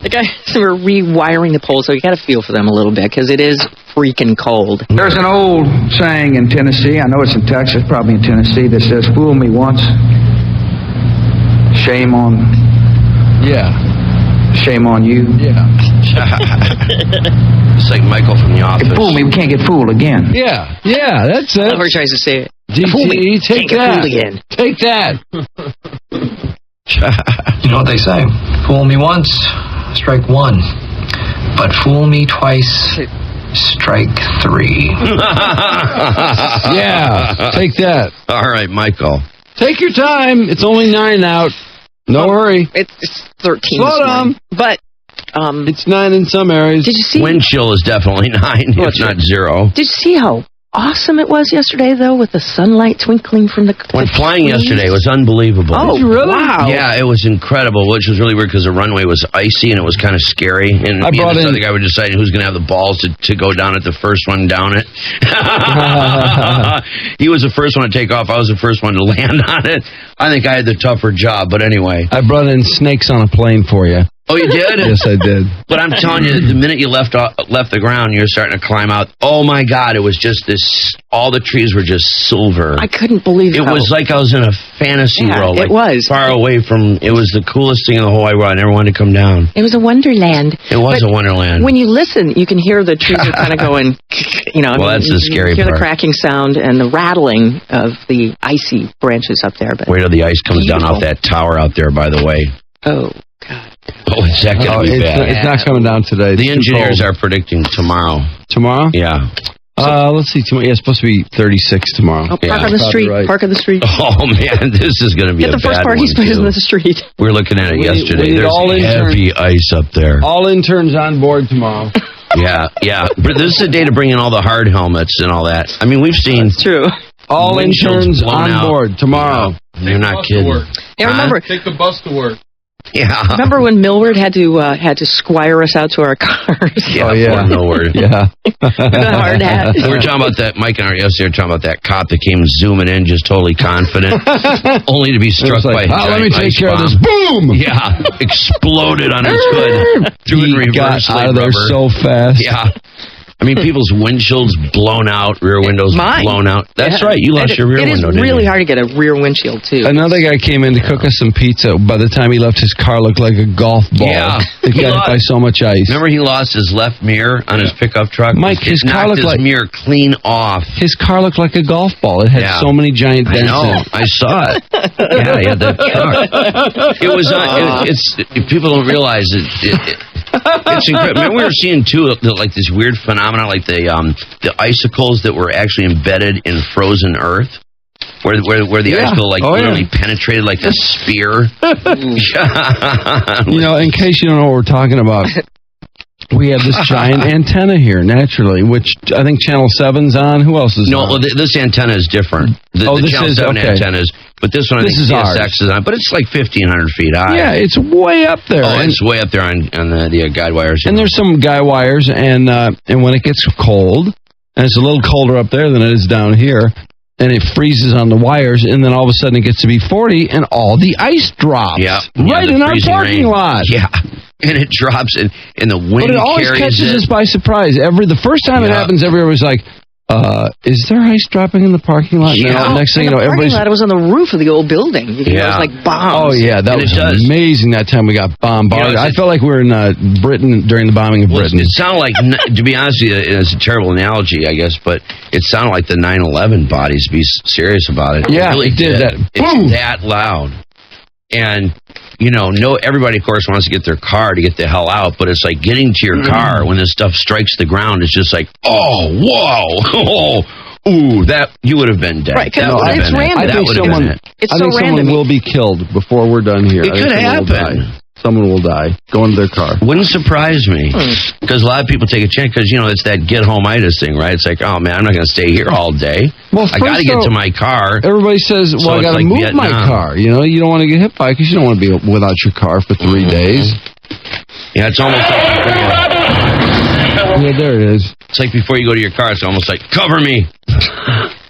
The guys who are rewiring the poles, so you got to feel for them a little bit because it is freaking cold. There's an old saying in Tennessee, I know it's in Texas, probably in Tennessee, that says, fool me once, shame on... Yeah. Shame on you. Yeah. It's like Michael from The Office. If fool me, we can't get fooled again. Yeah, that's it. Whoever tries to say it. DTE, take that. Again. Take that. You know what they say? Fool me once, strike one. But fool me twice, strike three. Yeah, take that. All right, Michael. Take your time. It's only 9 out. No hurry. It's 13. Slow down. But it's 9 in some areas. Did you see? Wind chill is definitely 9. It's not 0. Did you see how awesome it was yesterday, though, with the sunlight twinkling from the Went flying yesterday. It was unbelievable. Oh, really? Wow. Yeah, it was incredible, which was really weird because the runway was icy and it was kind of scary. And me and this other guy were deciding who's going to have the balls to go down at the first one down it. He was the first one to take off. I was the first one to land on it. I think I had the tougher job, but anyway. I brought in snakes on a plane for you. Oh, you did? Yes, I did. But I'm telling you, the minute you left the ground, you're starting to climb out. Oh, my God, it was just this, all the trees were just silver. I couldn't believe it. It was like I was in a fantasy world. It was. Far away from, it was the coolest thing in the whole wide world. I never wanted to come down. It was a wonderland. It was a wonderland. When you listen, you can hear the trees are kind of going, Well, that's the scary part. You hear the part. cracking sound and the rattling of the icy branches up there. But wait till the ice comes down off that tower out there, by the way. Oh, God. Oh, is that going to be bad? It's not coming down today. The engineers are predicting tomorrow. Tomorrow? Yeah. Let's see. Tomorrow, it's supposed to be 36 tomorrow. Oh, park on the street. Right. Park on the street. Oh, man, this is going to be Get a the first bad parking one, space too. in the street. We were looking at it yesterday. There's heavy ice up there. All interns on board tomorrow. Yeah. But this is the day to bring in all the hard helmets and all that. I mean, we've seen... That's true. All interns on board tomorrow. You're not kidding. Yeah, remember... Take the bus to work. Yeah. Remember when Millward had to squire us out to our cars? Yeah, poor Millward. Yeah. The hard hat. We were talking about that, Mike and I yesterday were talking about that cop that came zooming in just totally confident, only to be struck by a giant let me take ice care bomb. of this. Boom! Yeah, exploded on his hood. Threw in reverse got out of there so fast. Yeah. I mean, people's windshields blown out, rear windows blown out. That's right. You lost your rear window, It is really hard to get a rear windshield, too. Another guy came in to cook us some pizza. By the time he left, his car looked like a golf ball. Yeah. It got hit by so much ice. Remember he lost his left mirror on his pickup truck? Mike, his car knocked looked his like mirror clean off. His car looked like a golf ball. It had so many giant dents in it. I saw it. Yeah, he had that truck. It was people don't realize it it's incredible. Remember we were seeing too, like this weird phenomenon, like the icicles that were actually embedded in frozen earth, where the icicle literally penetrated like a spear. You know, in case you don't know what we're talking about, we have this giant antenna here, naturally, which I think Channel 7's on. Who else is on? No, this antenna is different. The Channel 7 antennas. But this one, I think CSX is on. But it's like 1,500 feet high. Yeah, it's way up there. Oh, it's way up there on the guide wires. And there's some guy wires, and when it gets cold, and it's a little colder up there than it is down here, and it freezes on the wires, and then all of a sudden it gets to be 40, and all the ice drops. Right in our parking lot. Yeah. And it drops, and the wind But it always carries catches us by surprise. The first time it happens, everybody's like, is there ice dropping in the parking lot? Yeah. Next thing you know, the parking everybody's... lot, it was on the roof of the old building. You could hear it was like bombs. Oh, yeah, that was amazing that time we got bombarded. I felt like we were in Britain during the bombing of Britain. It sounded like, to be honest with you, it's a terrible analogy, I guess, but it sounded like the 9/11 bodies, to be serious about it. Yeah, it really did that. It's that loud. And, everybody, of course, wants to get their car to get the hell out, but it's like getting to your car when this stuff strikes the ground. It's just like, oh, whoa, ooh, that you would have been dead. Right, because it's random. I think someone will be killed before we're done here. It could happen. Someone will die going to their car. Wouldn't surprise me. Because a lot of people take a chance because, it's that get-home-itis thing, right? It's like, oh, man, I'm not going to stay here all day. Well, I got to get to my car. Everybody says, well, I got to move my car. You don't want to get hit by it because you don't want to be without your car for 3 days. Yeah, it's almost like... Yeah, there it is. It's like before you go to your car, it's almost like, cover me.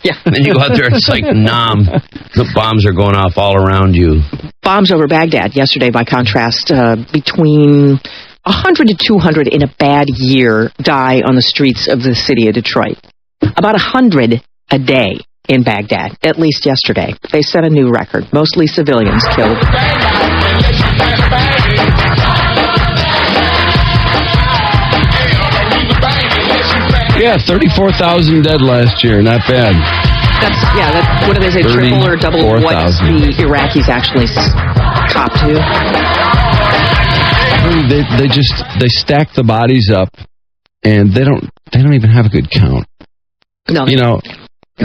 Yeah. Then you go out there, it's like, the bombs are going off all around you. Bombs over Baghdad yesterday, by contrast, between 100 to 200 in a bad year die on the streets of the city of Detroit. About 100 a day in Baghdad, at least yesterday. They set a new record, mostly civilians killed. Yeah, 34,000 dead last year. Not bad. That's what do they say, triple or double what the Iraqis actually copped to? They stack the bodies up, and they don't even have a good count. No,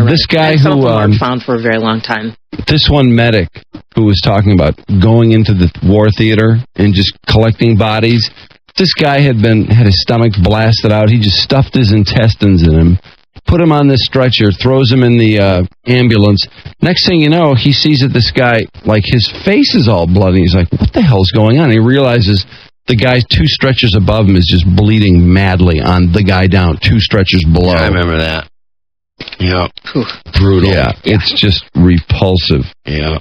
this guy some who of them weren't found for a very long time. This one medic who was talking about going into the war theater and just collecting bodies. This guy had his stomach blasted out. He just stuffed his intestines in him, put him on this stretcher, throws him in the ambulance. Next thing you know, he sees that this guy, like, his face is all bloody. He's like, what the hell's going on? He realizes the guy 2 stretchers above him is just bleeding madly on the guy down 2 stretchers below. Yeah, I remember that. Yeah. Brutal. Yeah, it's just repulsive. Yeah.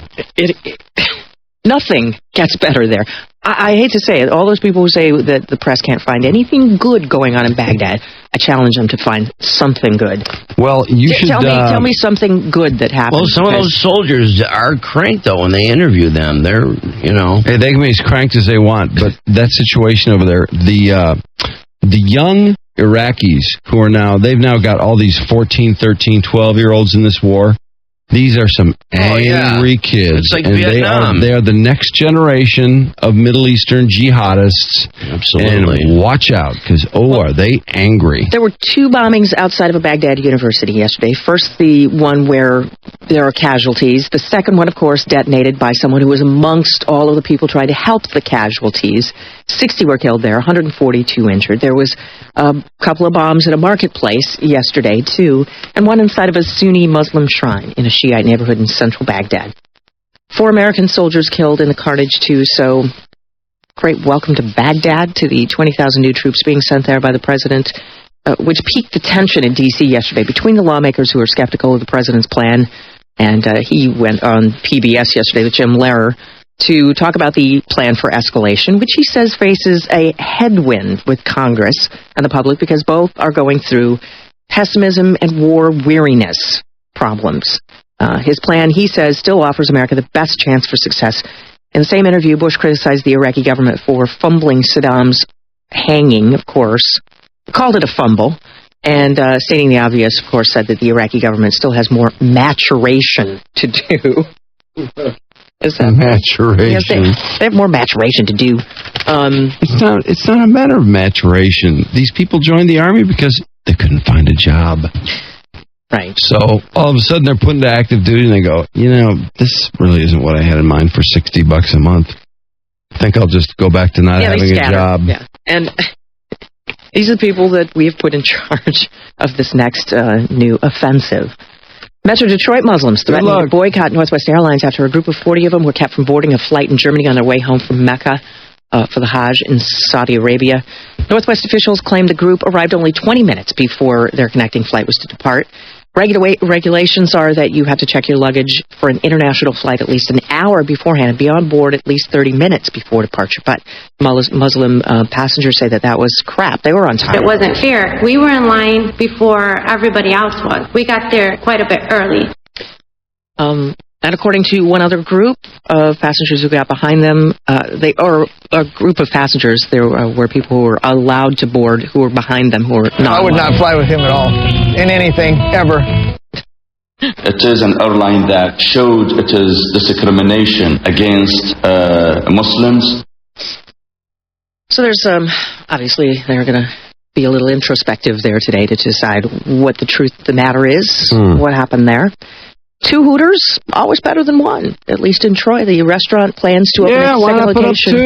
Nothing gets better there. I hate to say it. All those people who say that the press can't find anything good going on in Baghdad, I challenge them to find something good. Well, you should tell me something good that happened. Well, some of those soldiers are cranked though when they interview them. They're, hey, they can be as cranked as they want, but that situation over there, the young Iraqis who are they've now got all these 14, 13, 12-year-olds in this war. These are some angry kids. It's like and Vietnam. They are the next generation of Middle Eastern jihadists. Absolutely. And watch out, because, are they angry. There were 2 bombings outside of a Baghdad university yesterday. First, the one where there are casualties. The second one, of course, detonated by someone who was amongst all of the people trying to help the casualties. 60 were killed there, 142 injured. There was a couple of bombs at a marketplace yesterday, too, and one inside of a Sunni Muslim shrine in a Shiite neighborhood in central Baghdad. 4 American soldiers killed in the carnage, too, so great welcome to Baghdad to the 20,000 new troops being sent there by the president, which piqued the tension in D.C. yesterday between the lawmakers who are skeptical of the president's plan. And he went on PBS yesterday with Jim Lehrer to talk about the plan for escalation, which he says faces a headwind with Congress and the public because both are going through pessimism and war weariness problems. His plan, he says, still offers America the best chance for success. In the same interview, Bush criticized the Iraqi government for fumbling Saddam's hanging, of course, called it a fumble, and stating the obvious, of course, said that the Iraqi government still has more maturation to do. Is that maturation? Yes, they have more maturation to do. It's not a matter of maturation. These people joined the Army because they couldn't find a job. Right. So all of a sudden they're put into active duty and they go, this really isn't what I had in mind for $60 a month. I think I'll just go back to not having a job. Yeah. And these are the people that we have put in charge of this next new offensive. Metro Detroit Muslims threatening to boycott Northwest Airlines after a group of 40 of them were kept from boarding a flight in Germany on their way home from Mecca for the Hajj in Saudi Arabia. Northwest officials claim the group arrived only 20 minutes before their connecting flight was to depart. Regulations are that you have to check your luggage for an international flight at least an hour beforehand and be on board at least 30 minutes before departure. But Muslim passengers say that was crap. They were on time. It wasn't fair. We were in line before everybody else was. We got there quite a bit early. And according to one other group of passengers who got behind them, a group of passengers, there were people who were allowed to board who were behind them who were not. I would not fly with him at all, in anything, ever. It is an airline that showed it is discrimination against Muslims. So there's, obviously, they're going to be a little introspective there today to decide what the truth of the matter is, what happened there. 2 Hooters, always better than one. At least in Troy, the restaurant plans to open its second location.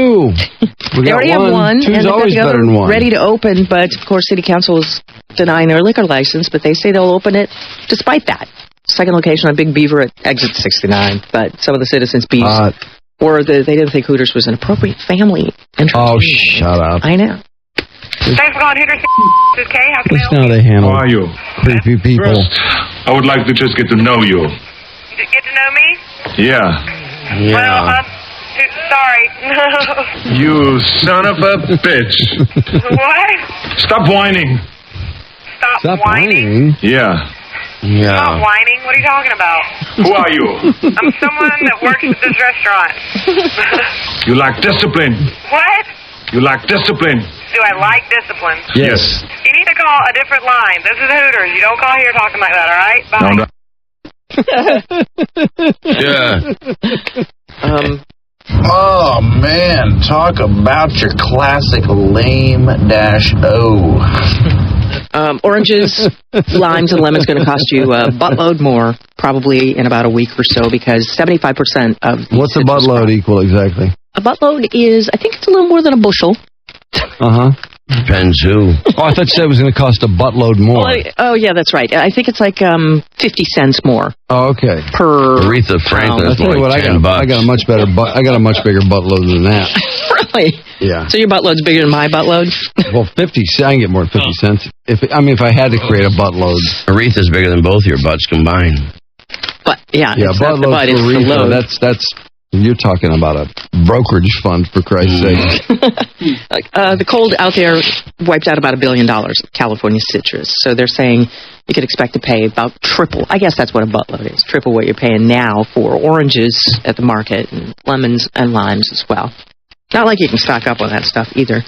They already have one, and they've got the other ready to open, but of course City Council is denying their liquor license, but they say they'll open it despite that. Second location on Big Beaver at exit 69, but some of the citizens beefed, or they didn't think Hooters was an appropriate family entrance. Oh, shut up. I know. Thanks for calling Hooters. This is Kay. How can I help How you? they handle How are you? creepy people. I would like to just get to know you. Get to know me? Yeah. Well, sorry. You son of a bitch. What? Stop whining. Stop whining? Yeah. Stop whining? What are you talking about? Who are you? I'm someone that works at this restaurant. You lack discipline. What? You lack discipline. Do I like discipline? Yes. You need to call a different line. This is Hooters. You don't call here talking like that, all right? Bye. No, Yeah. Oh, man. Talk about your classic lame-o. Oranges, limes, and lemons going to cost you a buttload more, probably in about a week or so, because 75% of... What's a buttload equal exactly? A buttload is, I think it's a little more than a bushel. Uh-huh. Depends who. Oh, I thought you said it was going to cost a buttload more. Oh, yeah, that's right. I think it's like 50 cents more. Oh, okay. Per Aretha Franklin's more like $10. I got a much bigger buttload than that. Really? Yeah. So your buttload's bigger than my buttload? Well, 50. I can get more than 50 cents. If I had to create a buttload. Aretha's bigger than both your butts combined. But yeah, yeah, it's not the butt, for it's the Aretha. load. That's you're talking about a brokerage fund, for Christ's sake. The cold out there wiped out about $1 billion of California citrus. So they're saying you could expect to pay about triple. I guess that's what a buttload is. Triple what you're paying now for oranges at the market, and lemons and limes as well. Not like you can stock up on that stuff either.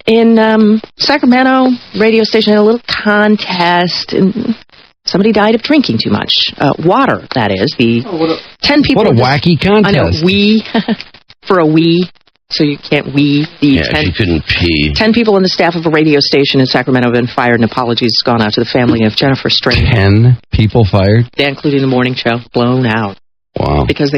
In Sacramento, radio station had a little contest, and somebody died of drinking too much. Water, that is. 10 people. What a wacky contest. I know, for a wee, so you can't wee. She couldn't pee. 10 people on the staff of a radio station in Sacramento have been fired, and apologies gone out to the family of Jennifer Strain. 10 people fired? Yeah, including the morning show. Blown out. Wow. Because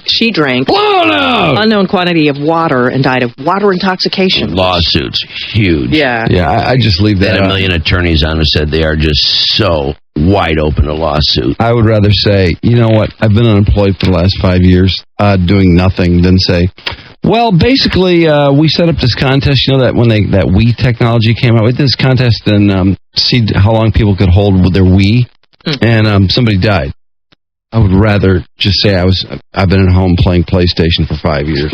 she drank blown out unknown quantity of water and died of water intoxication. Lawsuits, huge. Yeah. Yeah, I just leave that. They had a million attorneys on who said they are just so wide open to lawsuit. I would rather say, you know what, I've been unemployed for the last 5 years doing nothing than say, Well, basically, we set up this contest. You know that when that Wii technology came out, we did this contest and see how long people could hold with their Wii, and somebody died. I would rather just say I've been at home playing PlayStation for 5 years.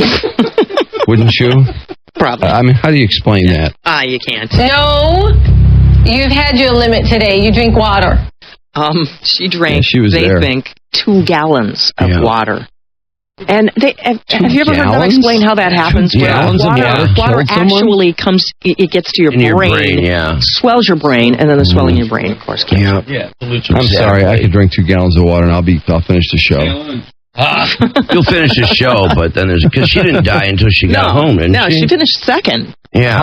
Wouldn't you? Probably. I mean, how do you explain that? You can't. No, you've had your limit today. You drink water. She drank, she was they there. think, 2 gallons of water. And have you ever heard them explain how that happens? 2 gallons of water water actually comes, it gets to your brain, swells your brain, and then the swelling in your brain, of course, kills you. Yeah. I'm sorry, I could drink 2 gallons of water and I'll finish the show. You'll finish the show, but then because she didn't die until she got home, didn't she? No, she finished second. Yeah.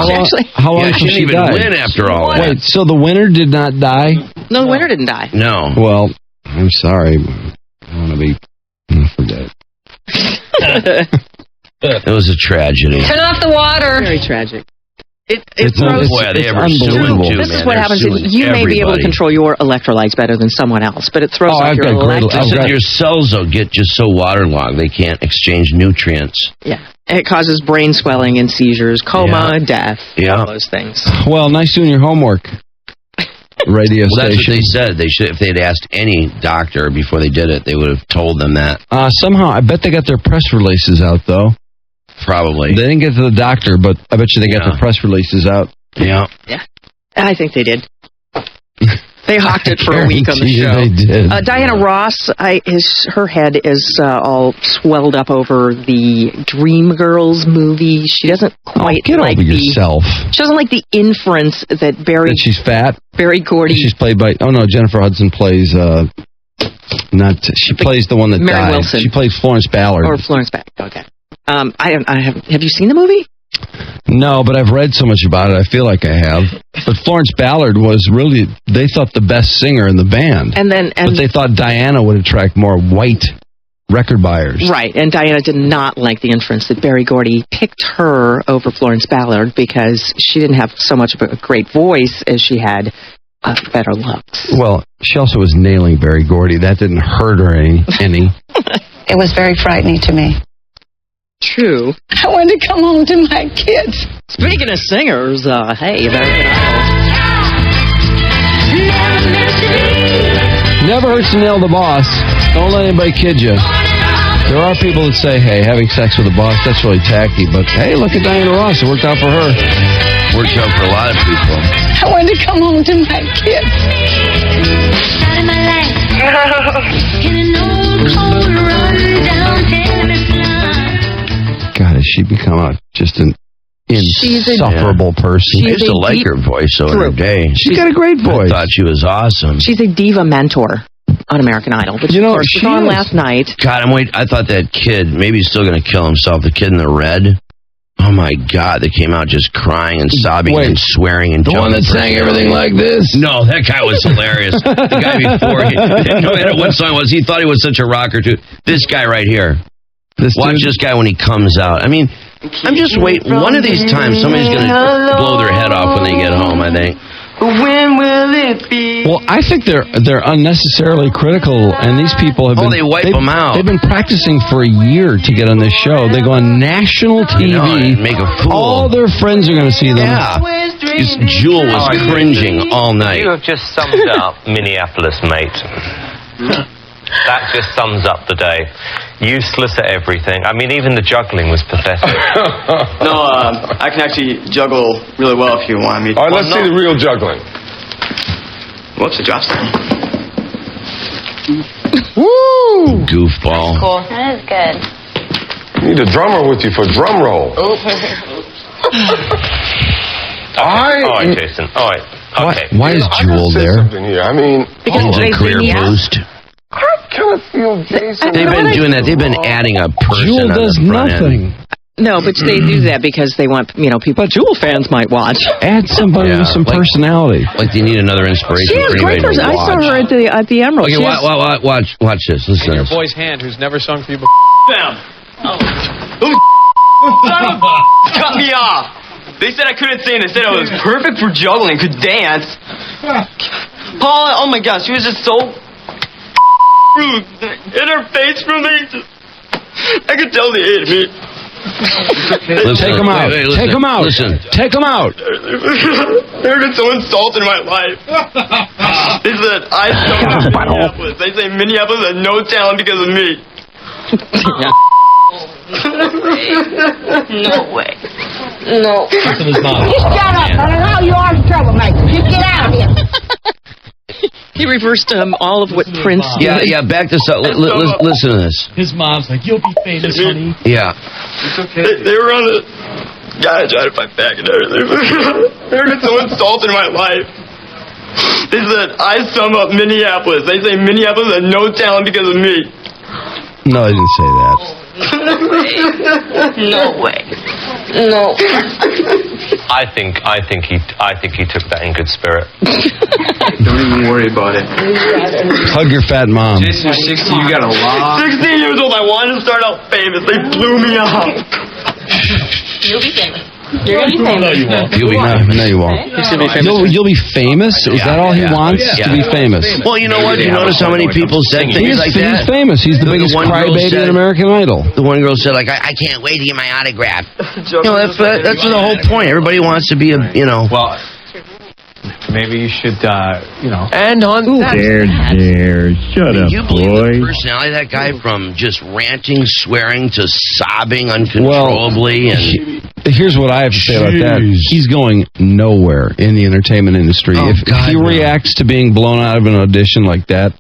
How long she didn't even win after all that. Wait, so the winner did not die? No, the winner didn't die. No. Well, I'm sorry. I want to be... forget it. It was a tragedy. Turn off the water. Very tragic. It's unbelievable. This is what happens. You may be able to control your electrolytes better than someone else, but it throws off your electrolytes. Your cells will get just so waterlogged they can't exchange nutrients. Yeah. And it causes brain swelling and seizures, coma, death, all those things. Well, nice doing your homework. Radio station. That's what they said. They should, if they'd asked any doctor before they did it, they would have told them that. Somehow, I bet they got their press releases out, though. Probably. They didn't get to the doctor, but I bet you they got their press releases out. Yeah. Yeah. I think they did. They hawked it for a week on the show. They did. Diana Ross, her head is all swelled up over the Dreamgirls movie. She doesn't quite get like over yourself. She doesn't like the inference that That she's fat? Barry Gordy. She's played by... Oh, no, Jennifer Hudson plays... She plays the one that Mary died. Wilson. She plays Florence Ballard. Or Florence Ballard, okay. Have you seen the movie? No, but I've read so much about it, I feel like I have. But Florence Ballard was really, they thought, the best singer in the band. But they thought Diana would attract more white record buyers. Right, and Diana did not like the inference that Berry Gordy picked her over Florence Ballard because she didn't have so much of a great voice as she had better looks. Well, she also was nailing Berry Gordy. That didn't hurt her any. It was very frightening to me. True. I wanted to come home to my kids. Speaking of singers, hey, American Idol. Never hurts to nail the boss. Don't let anybody kid you. There are people that say, hey, having sex with a boss, that's really tacky. But, hey, look at Diana Ross. It worked out for her. Worked out for a lot of people. I wanted to come home to my kids. God, has she become just an insufferable person? I used to like her voice the other day. She's got a great voice. I thought she was awesome. She's a diva mentor on American Idol. But of course, she was on last night. God, I thought that kid, maybe he's still going to kill himself, the kid in the red. Oh, my God, they came out just crying and sobbing and swearing. And the one that sang everything like this? No, that guy was hilarious. The guy before, no matter what song it was, he thought he was such a rocker, too. This guy right here. Watch this guy when he comes out. I mean, I'm just waiting. One of these times, somebody's going to blow their head off when they get home, I think. When will it be? Well, I think they're unnecessarily critical, and these people have been... they wipe them out. They've been practicing for a year to get on this show. They go on national TV. And make a fool. All their friends are going to see them. Yeah. Jewel was cringing all night. You have just summed up Minneapolis, mate. That just sums up the day. Useless at everything. I mean, even the juggling was pathetic. No, I can actually juggle really well if you want me to. All right, let's see the real juggling. Whoops, it drops down. Woo! Goofball. Cool. That is good. You need a drummer with you for drum roll. All right, Jason. All right. Okay. Why is Jewel there? Here. I mean, because a career boost. I kind of feel Jason. They've been doing that. They've been adding a person Jewel does on the front nothing. end. No, but they do that because they want, people Jewel fans might watch. Add somebody with some personality. Like they need another inspiration. She has for great anybody to person. I saw watch. her at the Emerald. Okay, watch this. Listen to Your this. boy's hand, who's never sung for you Bam! Cut me off! They said I couldn't sing. They said I was perfect for juggling, could dance. Paula, oh my gosh, she was just so rude. In her face for me. I could tell they hated me. Take him out. Take him out. Listen. Take him out. Never been so insulted in my life. They said I suck in Minneapolis. They say Minneapolis has no talent because of me. No way. No. Shut up. I don't know how you are a troublemaker. Just get out of here. He reversed all of what Prince did. Yeah, back this up. Listen to this. His mom's like, you'll be famous, honey. Yeah. It's okay. They were on the guy tried to fight back and everything. Never been so insulted in my life. They said I sum up Minneapolis. They say Minneapolis has no talent because of me. No, I didn't say that. No way. No. I think he took that in good spirit. Don't even worry about it. Hug your fat mom. Jason, you're 60. You got a lot. 16 years old. I wanted to start out famous. They blew me off. You'll be famous. You're going to be famous. No, you won't. No, you won't. You'll be famous? Is that all he wants? To be famous? Well, you know what? You notice how many people said things like that? He's famous. He's the biggest crybaby in American Idol. The one girl said, like, I can't wait to get my autograph. That's the whole point. Everybody wants to be Well, maybe you should, And on that. There. Shut up, you believe boy. the personality of that guy from just ranting, swearing to sobbing uncontrollably? Here's what I have to say about that. He's going nowhere in the entertainment industry. If he reacts to being blown out of an audition like that,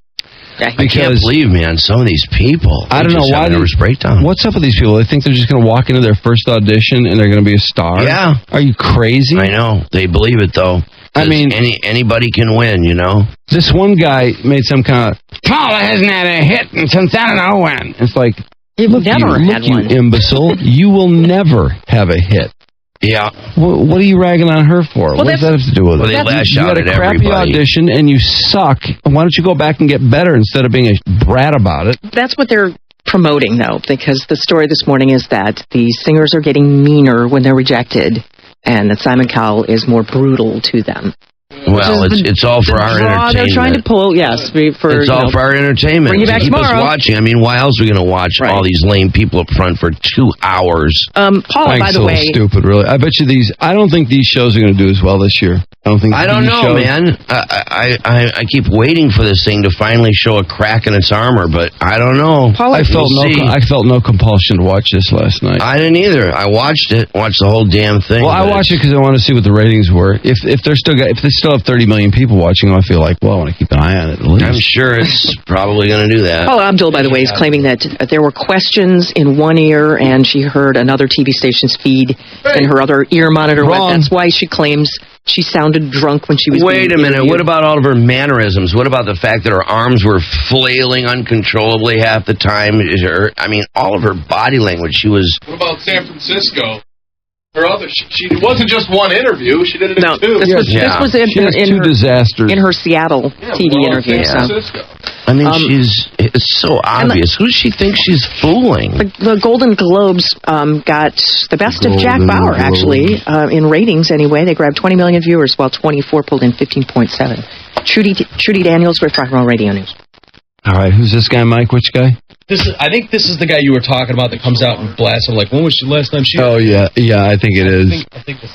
I can't believe, man, some of these people. I don't know why. Breakdown. What's up with these people? They think they're just going to walk into their first audition and they're going to be a star? Yeah. Are you crazy? I know. They believe it, though. I mean, anybody can win, you know? This one guy made some kind of, Paula hasn't had a hit since I don't know when. It's like, You've never had one. You imbecile. You will never have a hit. Yeah. What are you ragging on her for? What does that have to do with it? Well, they lash out at You had a crappy everybody. audition and you suck. Why don't you go back and get better instead of being a brat about it? That's what they're promoting, though, because the story this morning is that the singers are getting meaner when they're rejected, and that Simon Cowell is more brutal to them. Well, it's all for our entertainment. They're trying to pull, it's all for our entertainment. Bring you back to keep tomorrow. us watching. I mean, why else are we going to watch all these lame people up front for 2 hours? Paula, by the way, stupid, really. I bet you I don't think these shows are going to do as well this year. I don't know, man. I keep waiting for this thing to finally show a crack in its armor, but I don't know. I felt no compulsion to watch this last night. I didn't either. I watched the whole damn thing. Well, I watched it because I want to see what the ratings were. If they still have 30 million people watching, I feel like, well, I want to keep an eye on it at least. I'm sure it's probably going to do that. Paula Abdul, by the way, is claiming that there were questions in one ear and she heard another TV station's feed in her other ear monitor. Wrong. That's why she claims she sounded drunk when she was Wait a minute. What about all of her mannerisms? What about the fact that her arms were flailing uncontrollably half the time? I mean, all of her body language. She was... What about San Francisco? Her other, she wasn't just one interview. She did it in two. This was in her Seattle TV interview. San Francisco. I mean, it's so obvious. Who does she think she's fooling? The Golden Globes got the best of Jack Bauer, actually, in ratings anyway. They grabbed 20 million viewers, while 24 pulled in 15.7. Trudy Daniels with Rock and Roll Radio News. All right, who's this guy, Mike? Which guy? I think this is the guy you were talking about that comes out and blasts him. Like, when was the last time she... Oh, yeah, I think it is. I think this...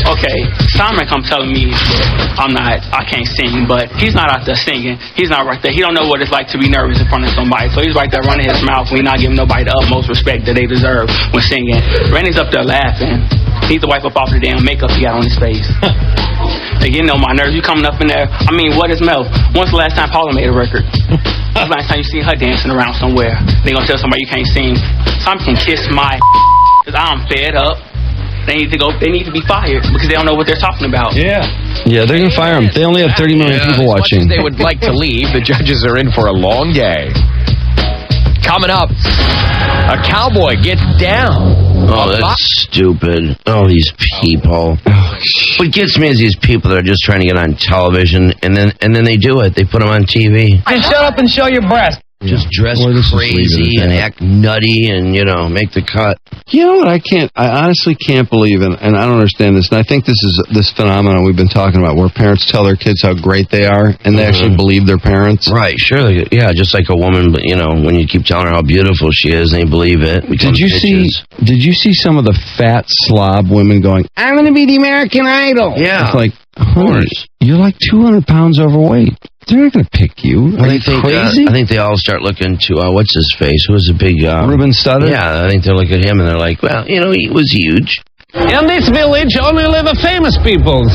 Okay, Simon come telling me that I can't sing, but he's not out there singing. He's not right there. He don't know what it's like to be nervous in front of somebody. So he's right there running his mouth when he's not giving nobody the utmost respect that they deserve when singing. Randy's up there laughing. He needs to wipe up all the damn makeup he got on his face. They're getting on my nerves. You coming up in there. I mean, what is Mel? When's the last time Paula made a record? When's the last time you seen her dancing around somewhere? They gonna tell somebody you can't sing. Simon can kiss my because I'm fed up. They need to go. They need to be fired because they don't know what they're talking about. Yeah, they're going to fire them. They only have 30 million people watching. As much as they would like to leave, the judges are in for a long day. Coming up, a cowboy gets down. Oh, that's stupid. Oh, these people. What gets me is these people that are just trying to get on television, and then they do it. They put them on TV. Just shut up and show your breast. Just dress Or let's just leave it crazy at and that. act nutty and, make the cut. You know what? I honestly can't believe it, and I don't understand this. And I think this is this phenomenon we've been talking about, where parents tell their kids how great they are, and they actually believe their parents. Right, sure. Yeah, just like a woman, but when you keep telling her how beautiful she is, and they believe it. Did you see some of the fat slob women going, "I'm going to be the American Idol"? Yeah, it's like, honey, you're like 200 pounds overweight. They're not going to pick you. Are you crazy? I think they all start looking to what's his face? Who was the big Ruben Studdard? Yeah, I think they look at him and they're like, well, he was huge. In this village, only live the famous peoples.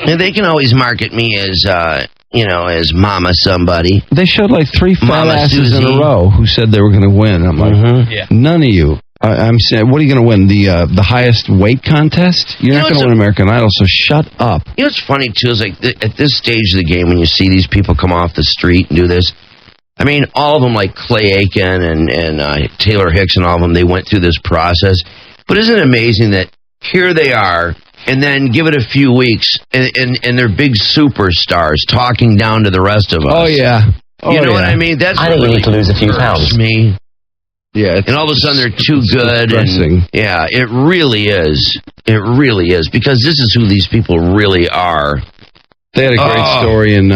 And they can always market me as as Mama somebody. They showed like 3 fat Mama asses in Susie. a row who said they were going to win. I'm like, none of you. I'm saying, what are you going to win? The highest weight contest? You're not going to win American Idol, so shut up. What's funny, too, is like at this stage of the game, when you see these people come off the street and do this, I mean, all of them, like Clay Aiken and Taylor Hicks and all of them, they went through this process. But isn't it amazing that here they are, and then give it a few weeks, and they're big superstars talking down to the rest of us. Oh, yeah. You know what I mean? That's I think you need to lose a few pounds. Me. Yeah, and all of a sudden they're too good. And, yeah, it really is. It really is. Because this is who these people really are. They had a great story in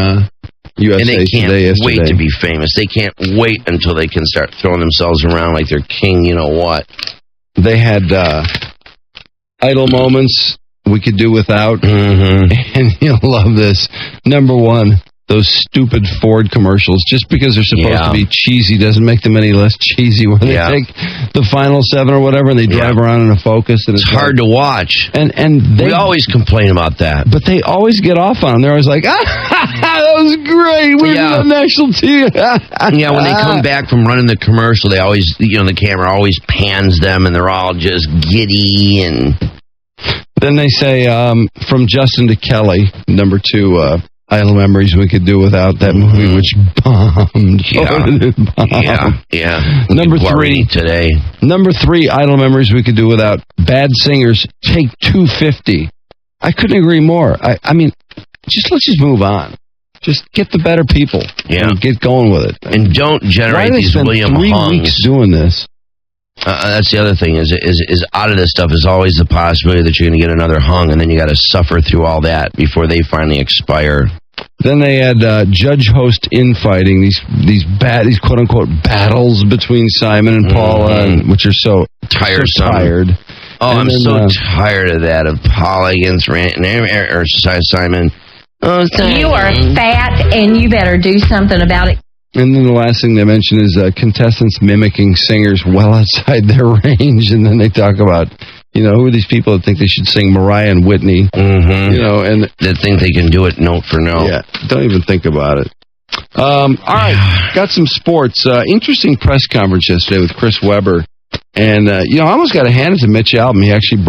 USA and they can't Today yesterday. wait to be famous. They can't wait until they can start throwing themselves around like they're king, you know what. They had idle moments we could do without. And you'll love this. Number one, those stupid Ford commercials, just because they're supposed to be cheesy doesn't make them any less cheesy. When they take the Final 7 or whatever and they drive around in a Focus, and it's hard to watch. And we always complain about that, but they always get off on them. They're always like, that was great. We're on national TV. Yeah, when they come back from running the commercial, they always, the camera always pans them, and they're all just giddy. And then they say, from Justin to Kelly, number 2. Idle memories we could do without, that movie, which bombed. Yeah. Number 3 today. Number 3 idle memories we could do without. Bad Singers, take 250. I couldn't agree more. I mean, let's just move on. Just get the better people. Yeah. And get going with it. And don't generate these William Hungs. 3 weeks doing this. That's the other thing is out of this stuff is always the possibility that you're going to get another hung, and then you got to suffer through all that before they finally expire. Then they had judge-host infighting, these quote unquote battles between Simon and Paula, which are so tiresome. So tired. Oh, I'm so tired of that, of Paula against Simon. Oh, you are fat, and you better do something about it. And then the last thing they mention is contestants mimicking singers well outside their range, and then they talk about, who are these people that think they should sing Mariah and Whitney, and that think they can do it note for note. Yeah, don't even think about it. All right, got some sports. Interesting press conference yesterday with Chris Webber, and I almost got to hand it to Mitch Albom. He actually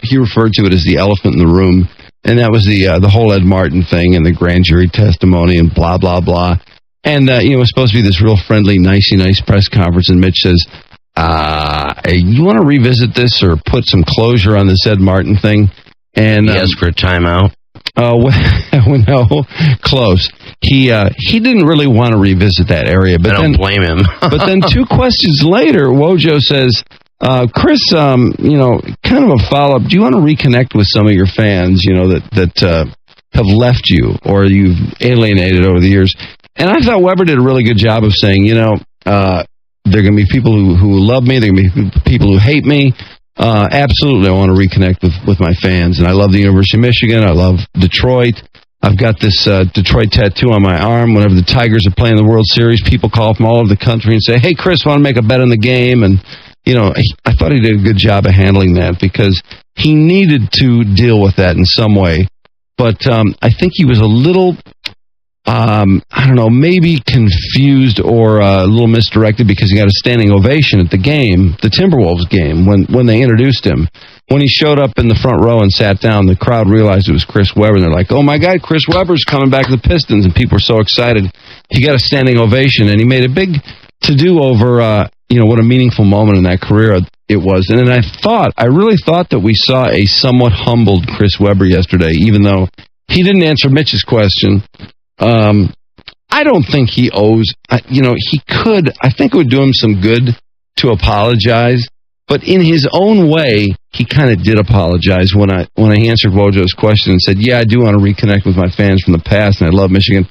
he referred to it as the elephant in the room, and that was the whole Ed Martin thing and the grand jury testimony and blah blah blah. And, it was supposed to be this real friendly, nice press conference, and Mitch says, you want to revisit this or put some closure on this Ed Martin thing? And he asked for a timeout. No, close. He didn't really want to revisit that area. But I don't blame him. But then 2 questions later, Wojo says, Chris, kind of a follow-up, do you want to reconnect with some of your fans, that have left you or you've alienated over the years? And I thought Weber did a really good job of saying, there are going to be people who love me. There are going to be people who hate me. Absolutely, I want to reconnect with my fans. And I love the University of Michigan. I love Detroit. I've got this Detroit tattoo on my arm. Whenever the Tigers are playing the World Series, people call from all over the country and say, hey, Chris, want to make a bet on the game? And, I thought he did a good job of handling that because he needed to deal with that in some way. But I think he was a little... I don't know, maybe confused or a little misdirected because he got a standing ovation at the game, the Timberwolves game, when they introduced him. When he showed up in the front row and sat down, the crowd realized it was Chris Webber, and they're like, oh my God, Chris Webber's coming back to the Pistons, and people were so excited. He got a standing ovation, and he made a big to-do over, what a meaningful moment in that career it was. And then I really thought that we saw a somewhat humbled Chris Webber yesterday, even though he didn't answer Mitch's question. I don't think he owes, he could, I think it would do him some good to apologize, but in his own way, he kind of did apologize when I answered Wojo's question and said, yeah, I do want to reconnect with my fans from the past, and I love Michigan.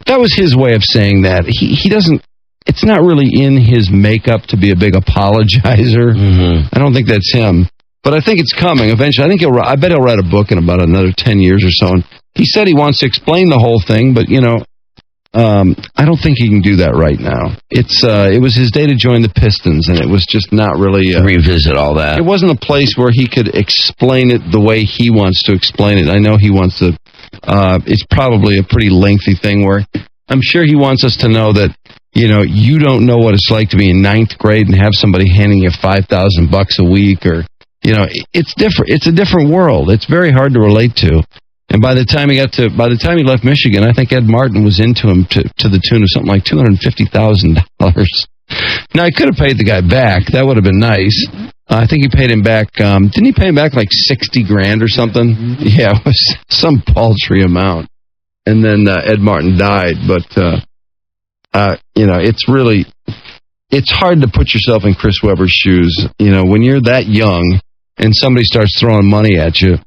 That was his way of saying that. He doesn't, it's not really in his makeup to be a big apologizer. Mm-hmm. I don't think that's him. But I think it's coming eventually. I bet he'll write a book in about another 10 years or so. And he said he wants to explain the whole thing, but, I don't think he can do that right now. It was his day to join the Pistons, and it was just not really... revisit all that. It wasn't a place where he could explain it the way he wants to explain it. I know he wants to... it's probably a pretty lengthy thing where I'm sure he wants us to know that, you don't know what it's like to be in 9th grade and have somebody handing you $5,000 a week, or... it's different. It's a different world. It's very hard to relate to. And by the time he left Michigan, I think Ed Martin was into him to the tune of something like $250,000. Now, he could have paid the guy back. That would have been nice. I think he paid him back. Didn't he pay him back like $60,000 or something? Mm-hmm. Yeah, it was some paltry amount. And then Ed Martin died. But it's hard to put yourself in Chris Webber's shoes. When you're that young and somebody starts throwing money at you,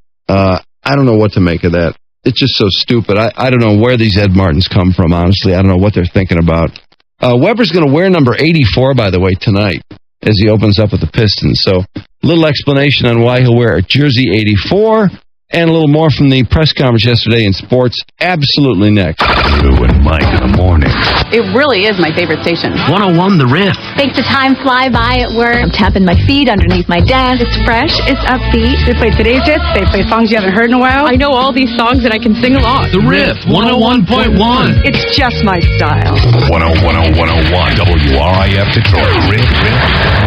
I don't know what to make of that. It's just so stupid. I don't know where these Ed Martins come from, honestly. I don't know what they're thinking about. Webber's going to wear number 84, by the way, tonight as he opens up with the Pistons. So a little explanation on why he'll wear jersey 84 and a little more from the press conference yesterday in sports. Absolutely next. Drew and Mike in the morning. It really is my favorite station. 101 The Riff. Makes the time fly by at work. I'm tapping my feet underneath my desk. It's fresh. It's upbeat. They play today's hits. They play songs you haven't heard in a while. I know all these songs and I can sing along. The Riff, 101.1. It's just my style. 101 WRIF Detroit. Riff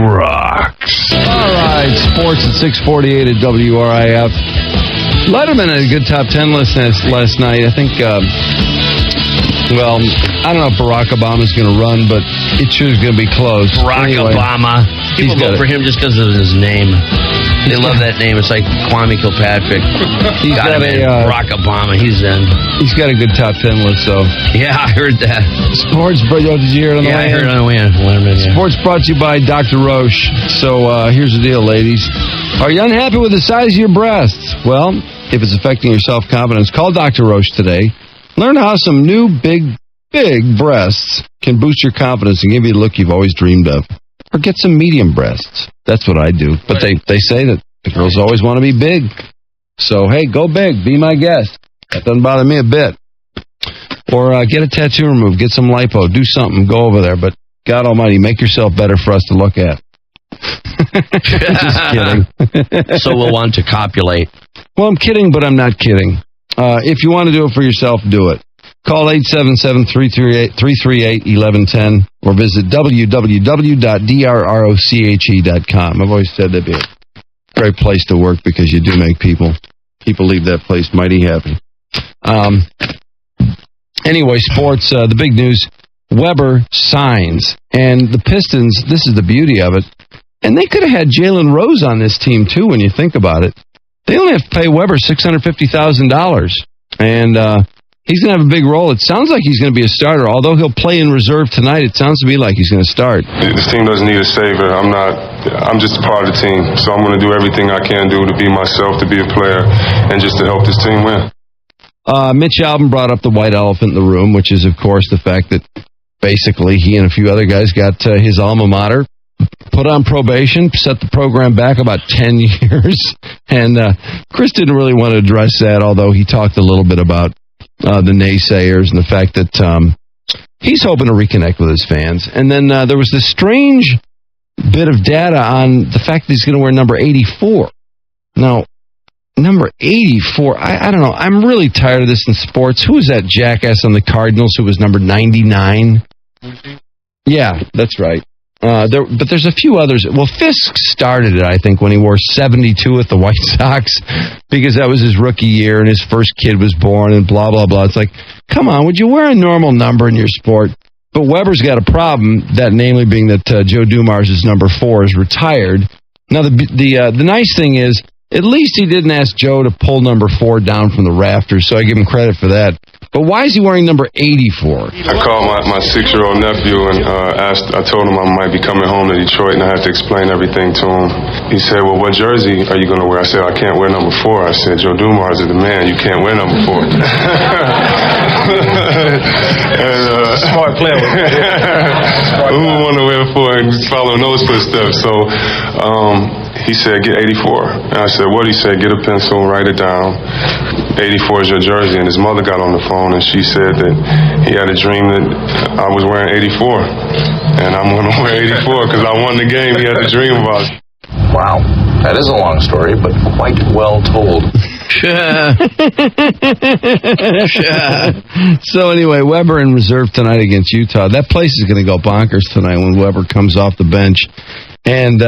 rocks. All right, sports at 6:48 at WRIF. Letterman had a good top 10 list last night. I think, I don't know if Barack Obama's going to run, but it sure is going to be close. Barack Obama. People vote for him just because of his name. They love that name. It's like Kwame Kilpatrick. He's got Barack Obama. He's in. He's got a good top 10 list, though. Yeah, I heard that. Sports, did you hear it on the way? Yeah, I heard it on the way. Yeah. Sports brought to you by Dr. Roche. So here's the deal, ladies. Are you unhappy with the size of your breasts? Well, if it's affecting your self-confidence, call Dr. Roche today. Learn how some new big breasts can boost your confidence and give you the look you've always dreamed of. Or get some medium breasts. That's what I do. But they say that the girls always want to be big. So, hey, go big. Be my guest. That doesn't bother me a bit. Or get a tattoo removed. Get some lipo. Do something. Go over there. But God almighty, make yourself better for us to look at. Just kidding. So we'll want to copulate. Well, I'm kidding, but I'm not kidding. If you want to do it for yourself, do it. Call 877-338-1110 or visit www.drroche.com. I've always said that'd be a great place to work because you do make people leave that place mighty happy. Anyway, sports, the big news, Webber signs. And the Pistons, this is the beauty of it, and they could have had Jalen Rose on this team, too, when you think about it. They only have to pay Webber $650,000, and he's going to have a big role. It sounds like he's going to be a starter. Although he'll play in reserve tonight, it sounds to me like he's going to start. This team doesn't need a savior. I'm just a part of the team, so I'm going to do everything I can do to be myself, to be a player, and just to help this team win. Mitch Albom brought up the white elephant in the room, which is, of course, the fact that basically he and a few other guys got his alma mater put on probation, set the program back about 10 years. And Chris didn't really want to address that, although he talked a little bit about the naysayers and the fact that he's hoping to reconnect with his fans. And then there was this strange bit of data on the fact that he's going to wear number 84. Now, number 84, I don't know. I'm really tired of this in sports. Who was that jackass on the Cardinals who was number 99? Yeah, that's right. But there's a few others. Well, Fisk started it, I think, when he wore 72 at the White Sox because that was his rookie year and his first kid was born and blah, blah, blah. It's like, come on, would you wear a normal number in your sport? But Weber's got a problem, that namely being that Joe Dumars' number 4 is retired. Now, the nice thing is, at least he didn't ask Joe to pull number 4 down from the rafters, so I give him credit for that. But why is he wearing number 84? I called my 6-year-old nephew and I told him I might be coming home to Detroit, and I had to explain everything to him. He said, well, what jersey are you going to wear? I said, I can't wear number 4. I said, Joe Dumars is the man. You can't wear number 4. Smart player. Who would want to wear 4 and follow in those footsteps? So he said, get 84. And I said, what? He said, get a pencil, write it down. 84 is your jersey. And his mother got on the phone and she said that he had a dream that I was wearing 84. And I'm going to wear 84 because I won the game he had a dream about. Wow, that is a long story, but quite well told. So anyway, Weber in reserve tonight against Utah. That place is going to go bonkers tonight when Weber comes off the bench. And,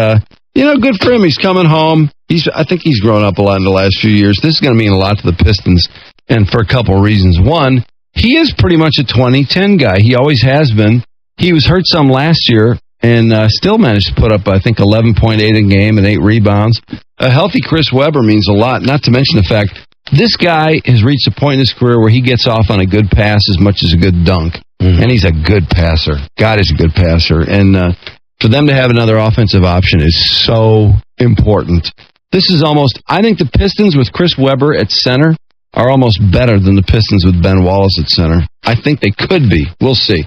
good for him. He's coming home. I think he's grown up a lot in the last few years. This is going to mean a lot to the Pistons, and for a couple of reasons. One, he is pretty much a 20-10 guy. He always has been. He was hurt some last year and still managed to put up, I think, 11.8 a game and 8 rebounds. A healthy Chris Webber means a lot, not to mention the fact this guy has reached a point in his career where he gets off on a good pass as much as a good dunk. Mm-hmm. And he's a good passer. God is a good passer. And for them to have another offensive option is so important. This is almost, I think the Pistons with Chris Webber at center are almost better than the Pistons with Ben Wallace at center. I think they could be. We'll see.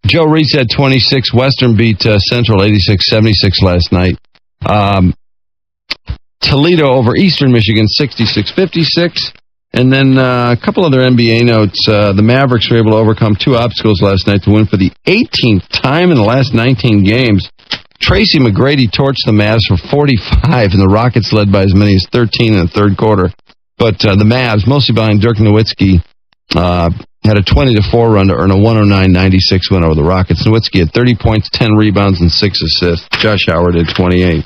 Joe Reese had 26. Western beat Central 86-76 last night. Toledo over Eastern Michigan 66-56. And then a couple other NBA notes. The Mavericks were able to overcome 2 obstacles last night to win for the 18th time in the last 19 games. Tracy McGrady torched the Mavs for 45, and the Rockets led by as many as 13 in the third quarter. But the Mavs, mostly behind Dirk Nowitzki, had a 20-4 run to earn a 109-96 win over the Rockets. Nowitzki had 30 points, 10 rebounds, and 6 assists. Josh Howard had 28.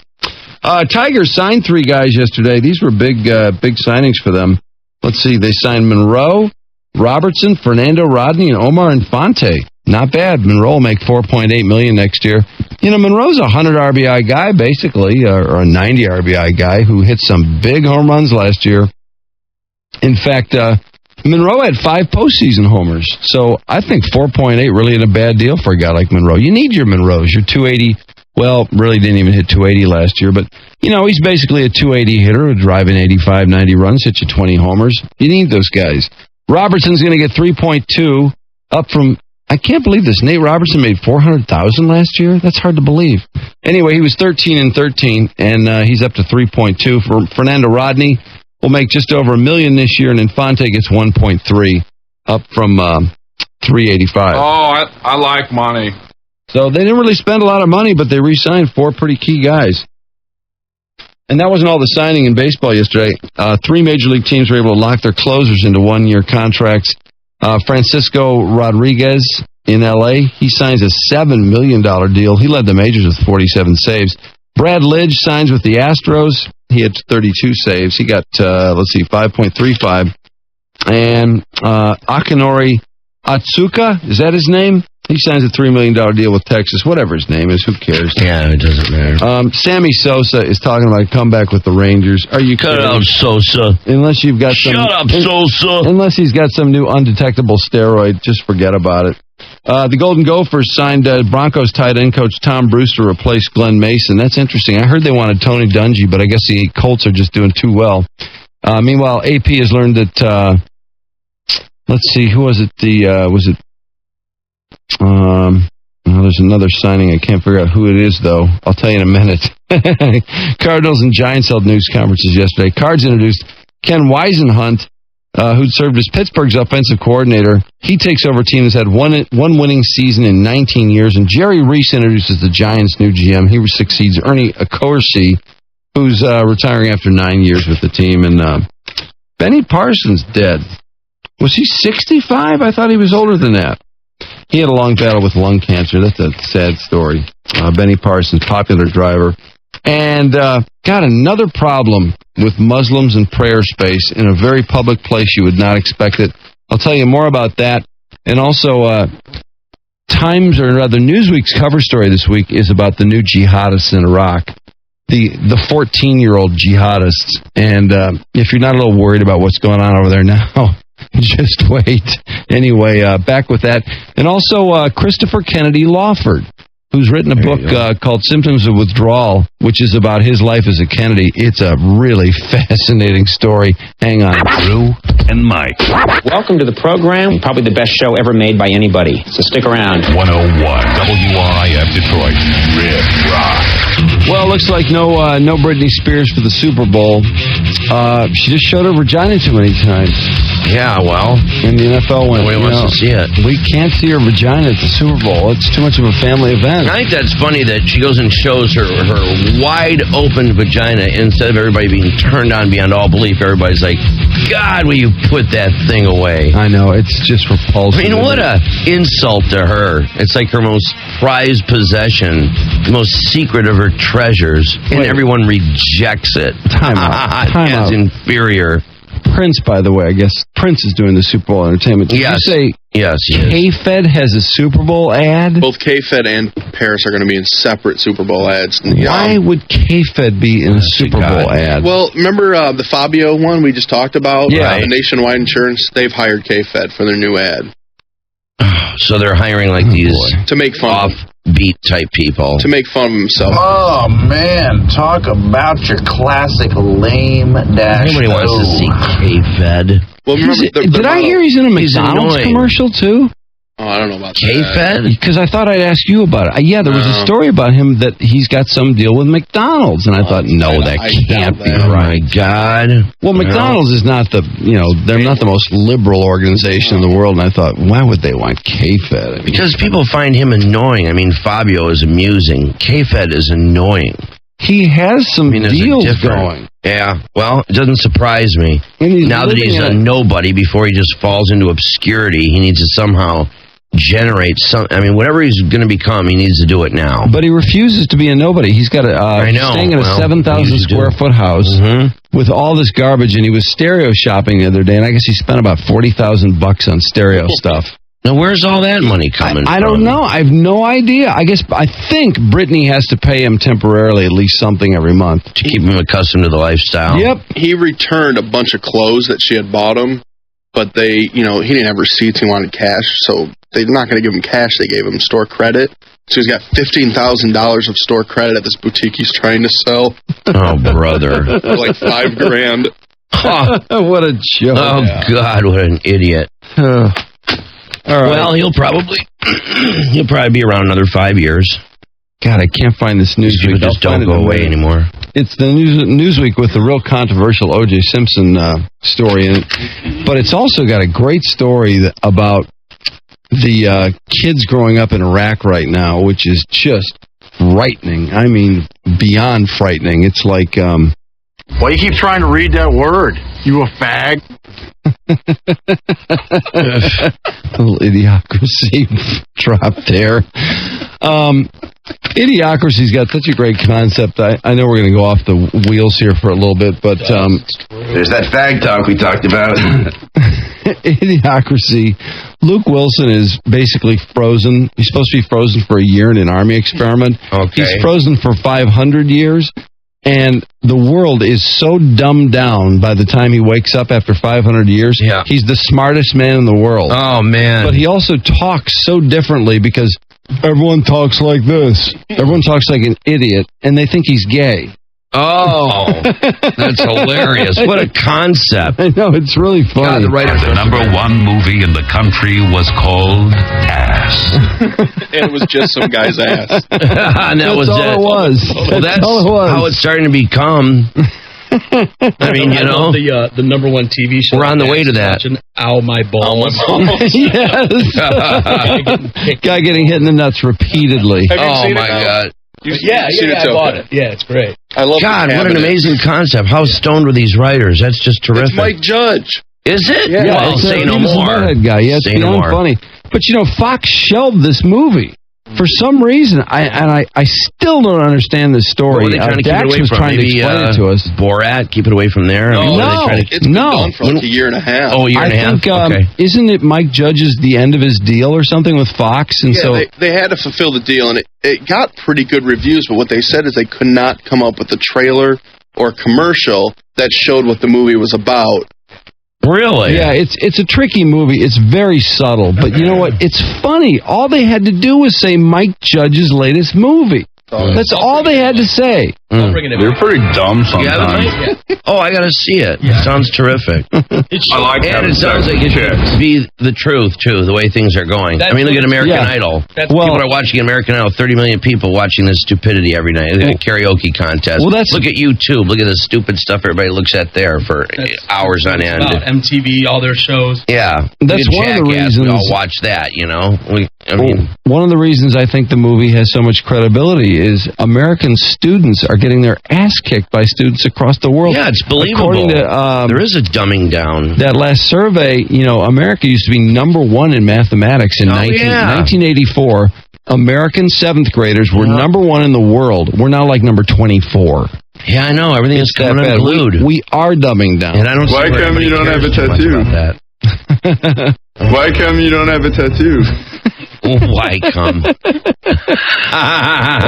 Tigers signed 3 guys yesterday. These were big signings for them. Let's see, they signed Monroe, Robertson, Fernando Rodney, and Omar Infante. Not bad. Monroe will make $4.8 million next year. Monroe's a 100 RBI guy, basically, or a 90 RBI guy who hit some big home runs last year. In fact, Monroe had 5 postseason homers. So I think 4.8 really isn't a bad deal for a guy like Monroe. You need your Monroes. Your 280, well, really didn't even hit 280 last year, but, he's basically a 280 hitter, driving 85, 90 runs, hit you 20 homers. You need those guys. Robertson's going to get 3.2, up from, I can't believe this, Nate Robertson made $400,000 last year? That's hard to believe. Anyway, he was 13-13, and he's up to 3.2. For Fernando Rodney, will make just over $1 million this year, and Infante gets 1.3, up from 385. Oh, I like money. So they didn't really spend a lot of money, but they re-signed 4 pretty key guys. And that wasn't all the signing in baseball yesterday. 3 major league teams were able to lock their closers into 1-year contracts. Francisco Rodriguez in L.A., he signs a $7 million deal. He led the majors with 47 saves. Brad Lidge signs with the Astros. He had 32 saves. He got, 5.35. And Akinori Atsuka, is that his name? He signs a $3 million deal with Texas. Whatever his name is, who cares? Yeah, it doesn't matter. Sammy Sosa is talking about a comeback with the Rangers. Are you Cut kidding? out Sosa. Unless you've got some... Shut up, Sosa. Unless he's got some new undetectable steroid, just forget about it. The Golden Gophers signed Broncos tight end coach Tom Brewster to replace Glenn Mason. That's interesting. I heard they wanted Tony Dungy, but I guess the Colts are just doing too well. Meanwhile, AP has learned that... let's see, who was it? There's another signing. I can't figure out who it is, though. I'll tell you in a minute. Cardinals and Giants held news conferences yesterday. Cards introduced Ken Weisenhunt, who'd served as Pittsburgh's offensive coordinator. He takes over a team that's had one winning season in 19 years. And Jerry Reese introduces the Giants' new GM. He succeeds Ernie Accorsi, who's retiring after 9 years with the team. And Benny Parsons dead. Was he 65? I thought he was older than that. He had a long battle with lung cancer. That's a sad story. Benny Parsons, popular driver. And got another problem with Muslims and prayer space in a very public place. You would not expect it. I'll tell you more about that. And also, Newsweek's cover story this week is about the new jihadists in Iraq. The 14-year-old jihadists. And if you're not a little worried about what's going on over there now, Just wait. Anyway, back with that. And also Christopher Kennedy Lawford, who's written a book called Symptoms of Withdrawal, which is about his life as a Kennedy. It's a really fascinating story. Hang on. Drew and Mike. Welcome to the program. Probably the best show ever made by anybody. So stick around. 101 WRIF Detroit. Rip Rock. Well, looks like no Britney Spears for the Super Bowl. She just showed her vagina too many times. Yeah, well. And the NFL went, nobody wants to see it. We can't see her vagina at the Super Bowl. It's too much of a family event. I think that's funny that she goes and shows her wide open vagina instead of everybody being turned on beyond all belief. Everybody's like, God, will you put that thing away? I know, it's just repulsive. I mean, what a insult to her. It's like her most prized possession, the most secret of her treasures, and everyone rejects it. Time out. As inferior. Prince, by the way, I guess Prince is doing the Super Bowl entertainment. Did you say K-Fed has a Super Bowl ad? Both K-Fed and Paris are going to be in separate Super Bowl ads. Why would K-Fed be in a Super Bowl ad? Well, remember the Fabio one we just talked about? Yeah. The Nationwide Insurance, they've hired K-Fed for their new ad. So they're hiring like these to make fun offbeat type people. To make fun of himself. Oh, man. Talk about your classic lame dash. Nobody wants to see K-Fed. Well, remember, did I hear he's in a McDonald's annoying. commercial, too? Oh, I don't know about K-Fed? Because I thought I'd ask you about it. Yeah, there was a story about him that he's got some deal with McDonald's, and I thought, no, that can't be Oh, right. my God. Well, McDonald's is not they're not the most liberal organization in the world, and I thought, why would they want K-Fed? Because people find him annoying. I mean, Fabio is amusing. K-Fed is annoying. He has some deals going. going. Yeah, well, it doesn't surprise me. Now that he's a nobody, before he just falls into obscurity, he needs to somehow generate some. I mean, whatever he's going to become, he needs to do it now. But he refuses to be a nobody. He's got staying in a 7,000 square foot house with all this garbage, and he was stereo shopping the other day, and I guess he spent about $40,000 on stereo stuff. Now, where's all that money coming from? I don't know. I have no idea. I think Britney has to pay him temporarily at least something every month to keep him accustomed to the lifestyle. Yep. He returned a bunch of clothes that she had bought him, but he didn't have receipts. He wanted cash, so they're not going to give him cash. They gave him store credit. So he's got $15,000 of store credit at this boutique he's trying to sell. Oh, brother. For like $5,000. What a joke. Oh, God, what an idiot. All right. Well, he'll probably be around another 5 years. God, I can't find this Newsweek. People just don't go away anymore. It's the Newsweek with the real controversial O.J. Simpson story in it. But it's also got a great story about the kids growing up in Iraq right now, which is just frightening. I mean, beyond frightening. It's like... Why you keep trying to read that word? You a fag? Little idiocracy drop there. Idiocracy's got such a great concept. I know we're going to go off the wheels here for a little bit, but... There's that fag talk we talked about. Idiocracy. Luke Wilson is basically frozen. He's supposed to be frozen for a year in an army experiment. Okay. He's frozen for 500 years. And the world is so dumbed down by the time he wakes up after 500 years. Yeah. He's the smartest man in the world. Oh, man. But he also talks so differently because everyone talks like this. Everyone talks like an idiot, and they think he's gay. Oh, that's hilarious. What a concept. I know, it's really funny. The number one movie in the country was called Ass. And it was just some guy's ass. And that That's was all it was. Well, that's all it was. how it's starting to become. I mean, you know. The number one TV show. We're on the way to that. Ow, my balls. Yes. Guy getting hit in the nuts repeatedly. Have you seen it now? God. Yeah, I bought it. Yeah, it's great. I love God, what an amazing concept. How stoned were these writers? That's just terrific. It's Mike Judge. Is it? Yeah, well, say no Beavis and more. Butthead guy. Yeah, it's Say no beyond more. funny. But Fox shelved this movie for some reason. I still don't understand this story. What were they trying to keep it Dax away was from? trying Maybe to explain it to us. Borat, keep it away from there. I mean, what are they trying to- It's been done for like a year and a half. Oh, a year and a half. I think, isn't it Mike Judge's the end of his deal or something with Fox? And Yeah, so they had to fulfill the deal, and it got pretty good reviews, but what they said is they could not come up with a trailer or commercial that showed what the movie was about. Really? Yeah, it's a tricky movie. It's very subtle, but you know what? It's funny. All they had to do was say Mike Judge's latest movie. That's all they had to say. They're pretty dumb sometimes. Oh, I got to see it. It sounds terrific. I like And having it sounds sex like with it should chicks. be the truth, too, the way things are going. I mean, look at American Idol. People are watching American Idol. 30 million people watching this stupidity every night. Look at a karaoke contest. Look at YouTube. Look at the stupid stuff everybody looks at there for hours on end. About MTV, all their shows. Yeah. That's one of the reasons. We all watch that, you know. One of the reasons I think the movie has so much credibility is American students are getting their ass kicked by students across the world. Yeah, it's believable. According to, there is a dumbing down. That last survey, you know, America used to be number one in mathematics in 1984. American 7th graders were number one in the world. We're now like number 24. Yeah, I know. Everything is coming unglued. We are dumbing down. And I don't see Why come you don't have a tattoo? Why come you don't have a tattoo? Why come?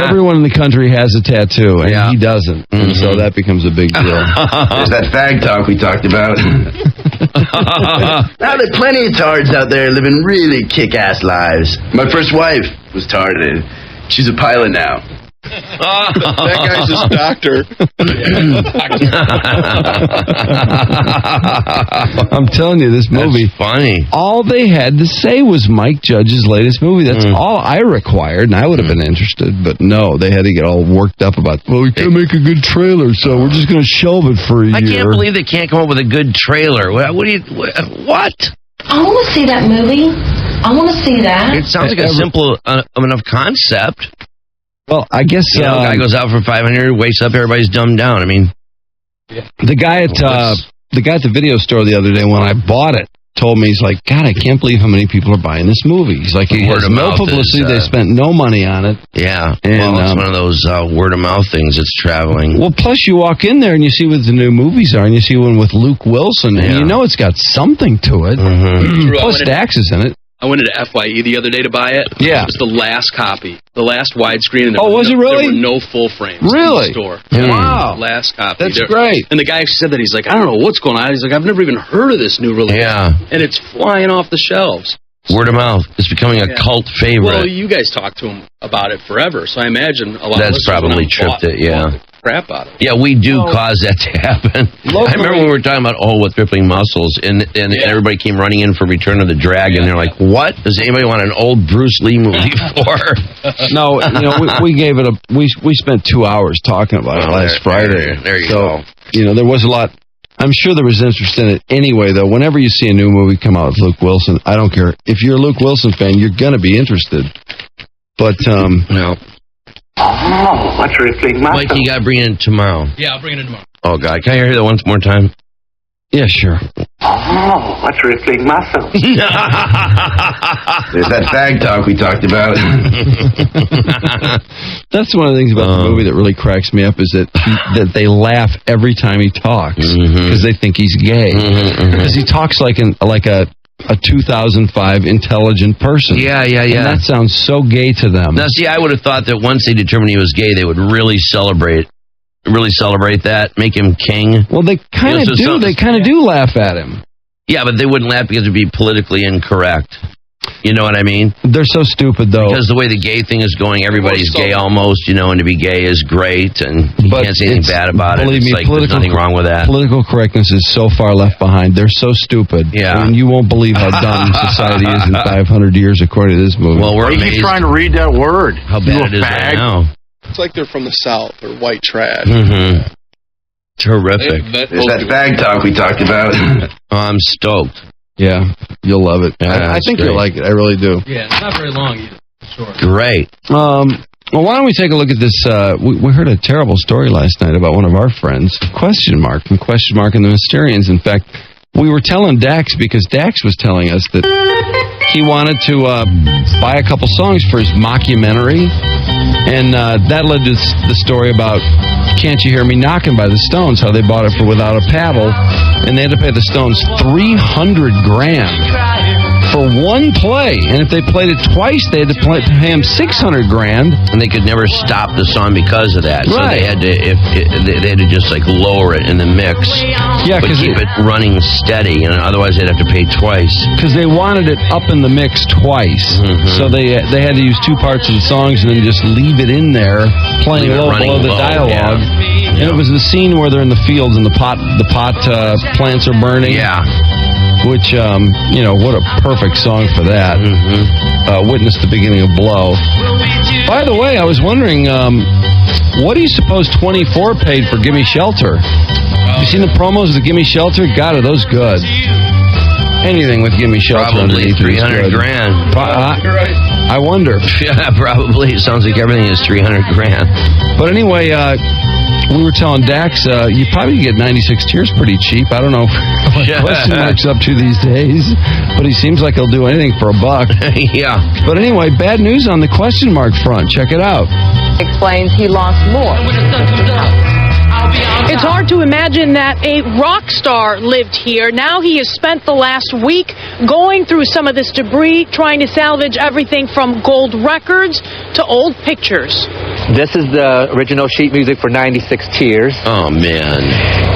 Everyone in the country has a tattoo, and he doesn't. And so that becomes a big deal. There's that fag talk we talked about. Now there are plenty of tards out there living really kick-ass lives. My first wife was tarded. She's a pilot now. That guy's just doctor. I'm telling you, this movie. That's funny. All they had to say was Mike Judge's latest movie. That's all I required, and I would have been interested. But no, they had to get all worked up about, well, we can't make a good trailer, so we're just going to shelve it for a year. I can't believe they can't come up with a good trailer. What? I want to see that movie. I want to see that. It sounds like a simple enough concept. Well, I guess a guy goes out for 500, wakes up, everybody's dumbed down. I mean, the guy at the video store the other day when I bought it told me, he's like, God, I can't believe how many people are buying this movie. He's like, he has no publicity. They spent no money on it. Yeah, and it's one of those word of mouth things that's traveling. Well, plus you walk in there and you see what the new movies are, and you see one with Luke Wilson, and you know it's got something to it. Plus Dax is in it. I went into FYE the other day to buy it. Yeah. It was the last copy, the last widescreen. Oh, was it really? There were no full frames really? in the store. Wow. Last copy. That's great. And the guy said that, he's like, I don't know what's going on. He's like, I've never even heard of this new release. Yeah. And it's flying off the shelves. Word of mouth. It's becoming a cult favorite. Well, you guys talked to him about it forever, so I imagine a lot That's of probably tripped it, yeah. Crap out of it. Yeah, we do cause that to happen. I remember when we were talking about with rippling muscles, and everybody came running in for Return of the Dragon. They're like, "What does anybody want an old Bruce Lee movie for?" No, you know, we gave it we spent 2 hours talking about it last Friday. There you go. You know, there was a lot. I'm sure there was interest in it anyway, though. Whenever you see a new movie come out with Luke Wilson, I don't care if you're a Luke Wilson fan, you're gonna be interested. But no. Oh, what's rippling muscle? Mike, you got to bring it in tomorrow. Yeah, I'll bring it in tomorrow. Oh, God. Can I hear that once more time? Yeah, sure. Oh, what's rippling muscle? There's that fag talk we talked about. That's one of the things about the movie that really cracks me up is that they laugh every time he talks because they think he's gay. Because he talks like a 2005 intelligent person. Yeah. And that sounds so gay to them. Now, see, I would have thought that once they determined he was gay, they would really celebrate that, make him king. Well, they kind of do. They kind of do laugh at him. Yeah, but they wouldn't laugh because it would be politically incorrect. You know what I mean? They're so stupid, though. Because the way the gay thing is going, everybody's gay almost, you know, and to be gay is great, and you can't say anything bad about it. Believe me, there's nothing wrong with that. Political correctness is so far left behind. They're so stupid. Yeah. And you won't believe how dumb society is in 500 years, according to this movie. Well, we're amazed. You keep trying to read that word. How bad it is right now. It's like they're from the South. They're white trash. Terrific. There's that fag talk we talked about. I'm stoked. Yeah, you'll love it. Yeah, I think you'll like it. I really do. Yeah, it's not very long either. Sure. Great. Well, why don't we take a look at this? We heard a terrible story last night about one of our friends, from Question Mark and the Mysterians. In fact, we were telling Dax because Dax was telling us that he wanted to buy a couple songs for his mockumentary, and that led to the story about Can't You Hear Me Knocking by the Stones, how they bought it for Without a Paddle, and they had to pay the Stones $300,000 for one play. And if they played it twice, they had to pay him $600,000. And they could never stop the song because of that. So Right. they had to just like lower it in the mix. Yeah, but keep it running steady, and otherwise they'd have to pay twice. Because they wanted it up in the mix twice. So they had to use two parts of the songs and then just leave it in there, playing Leave it low running below the low, dialogue. And it was the scene where they're in the fields and the pot plants are burning. Yeah. Which, what a perfect song for that. Witness the beginning of Blow. By the way, I was wondering, what do you suppose 24 paid for Gimme Shelter? You seen the promos of the Gimme Shelter? God, are those good. Anything with Gimme Shelter Probably underneath it is good. $300,000. I wonder. Yeah, probably. It sounds like everything is $300,000. But anyway, we were telling Dax, you probably get 96 Tears pretty cheap. I don't know what question mark's up to these days, but he seems like he'll do anything for $1. Yeah. But anyway, bad news on the question mark front. Check it out. Explains he lost more. It's hard to imagine that a rock star lived here. Now he has spent the last week going through some of this debris, trying to salvage everything from gold records to old pictures. This is the original sheet music for 96 Tears. Oh, man.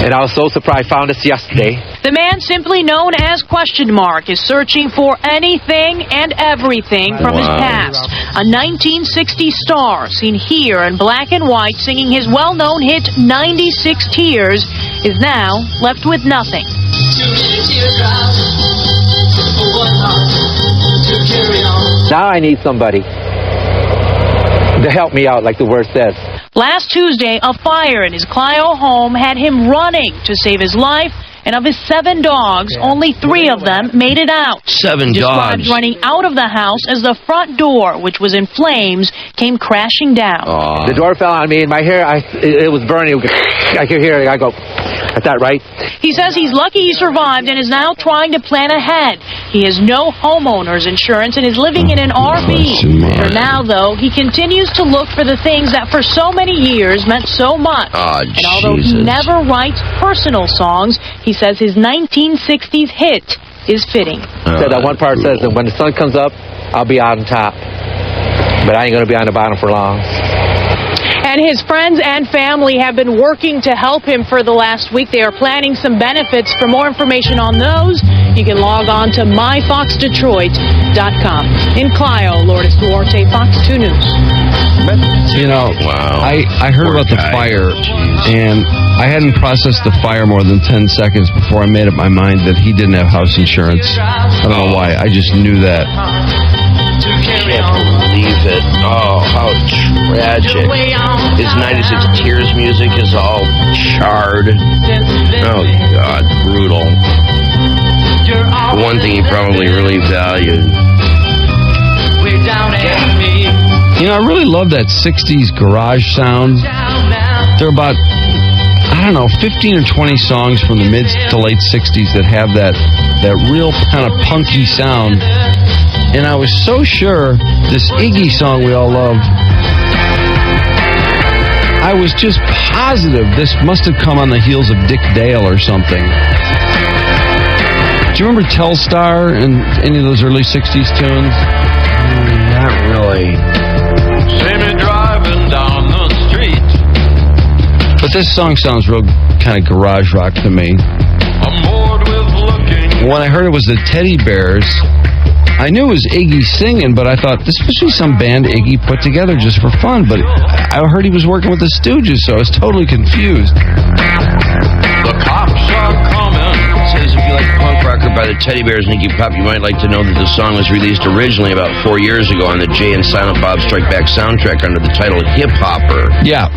And I was so surprised. Found this yesterday. The man simply known as Question Mark is searching for anything and everything from his past. A 1960 star seen here in black and white singing his well-known hit 96 Tears is now left with nothing. Now I need somebody to help me out, like the word says. Last Tuesday, a fire in his Clio home had him running to save his life, and of his 7 dogs, only 3 of them made it out. 7 He described dogs. running out of the house as the front door, which was in flames, came crashing down. The door fell on me, and my hair, it was burning. I could hear it. I go, is that right? He says he's lucky he survived and is now trying to plan ahead. He has no homeowner's insurance and is living in an RV. For now, though, he continues to look for the things that for so many years meant so much. And although he never writes personal songs, he says his 1960s hit is fitting. So that one part says that when the sun comes up, I'll be on top. But I ain't going to be on the bottom for long. And his friends and family have been working to help him for the last week. They are planning some benefits. For more information on those, you can log on to myfoxdetroit.com. In Clio, Lourdes Duarte, Fox 2 News. I heard about the fire, and I hadn't processed the fire more than 10 seconds before I made up my mind that he didn't have house insurance. I don't know why. I just knew that. Can't believe it. Oh, how tragic. His 96 Tears music is all charred. Oh, God, brutal. The one thing he probably really valued. I really love that 60s garage sound. There are about, 15 or 20 songs from the mid to late 60s that have that real kind of punky sound. And I was so sure this Iggy song we all love, I was just positive this must have come on the heels of Dick Dale or something. Do you remember Telstar and any of those early 60s tunes? Not really. See me driving down the street. But this song sounds real kind of garage rock to me. I'm bored with looking. When I heard it was the Teddy Bears, I knew it was Iggy singing, but I thought this must be some band Iggy put together just for fun. But I heard he was working with the Stooges, so I was totally confused. The cops are coming. It says if you like punk rocker by the Teddy Bears and Iggy Pop, you might like to know that the song was released originally about 4 years ago on the Jay and Silent Bob Strike Back soundtrack under the title Hip Hopper. Yeah.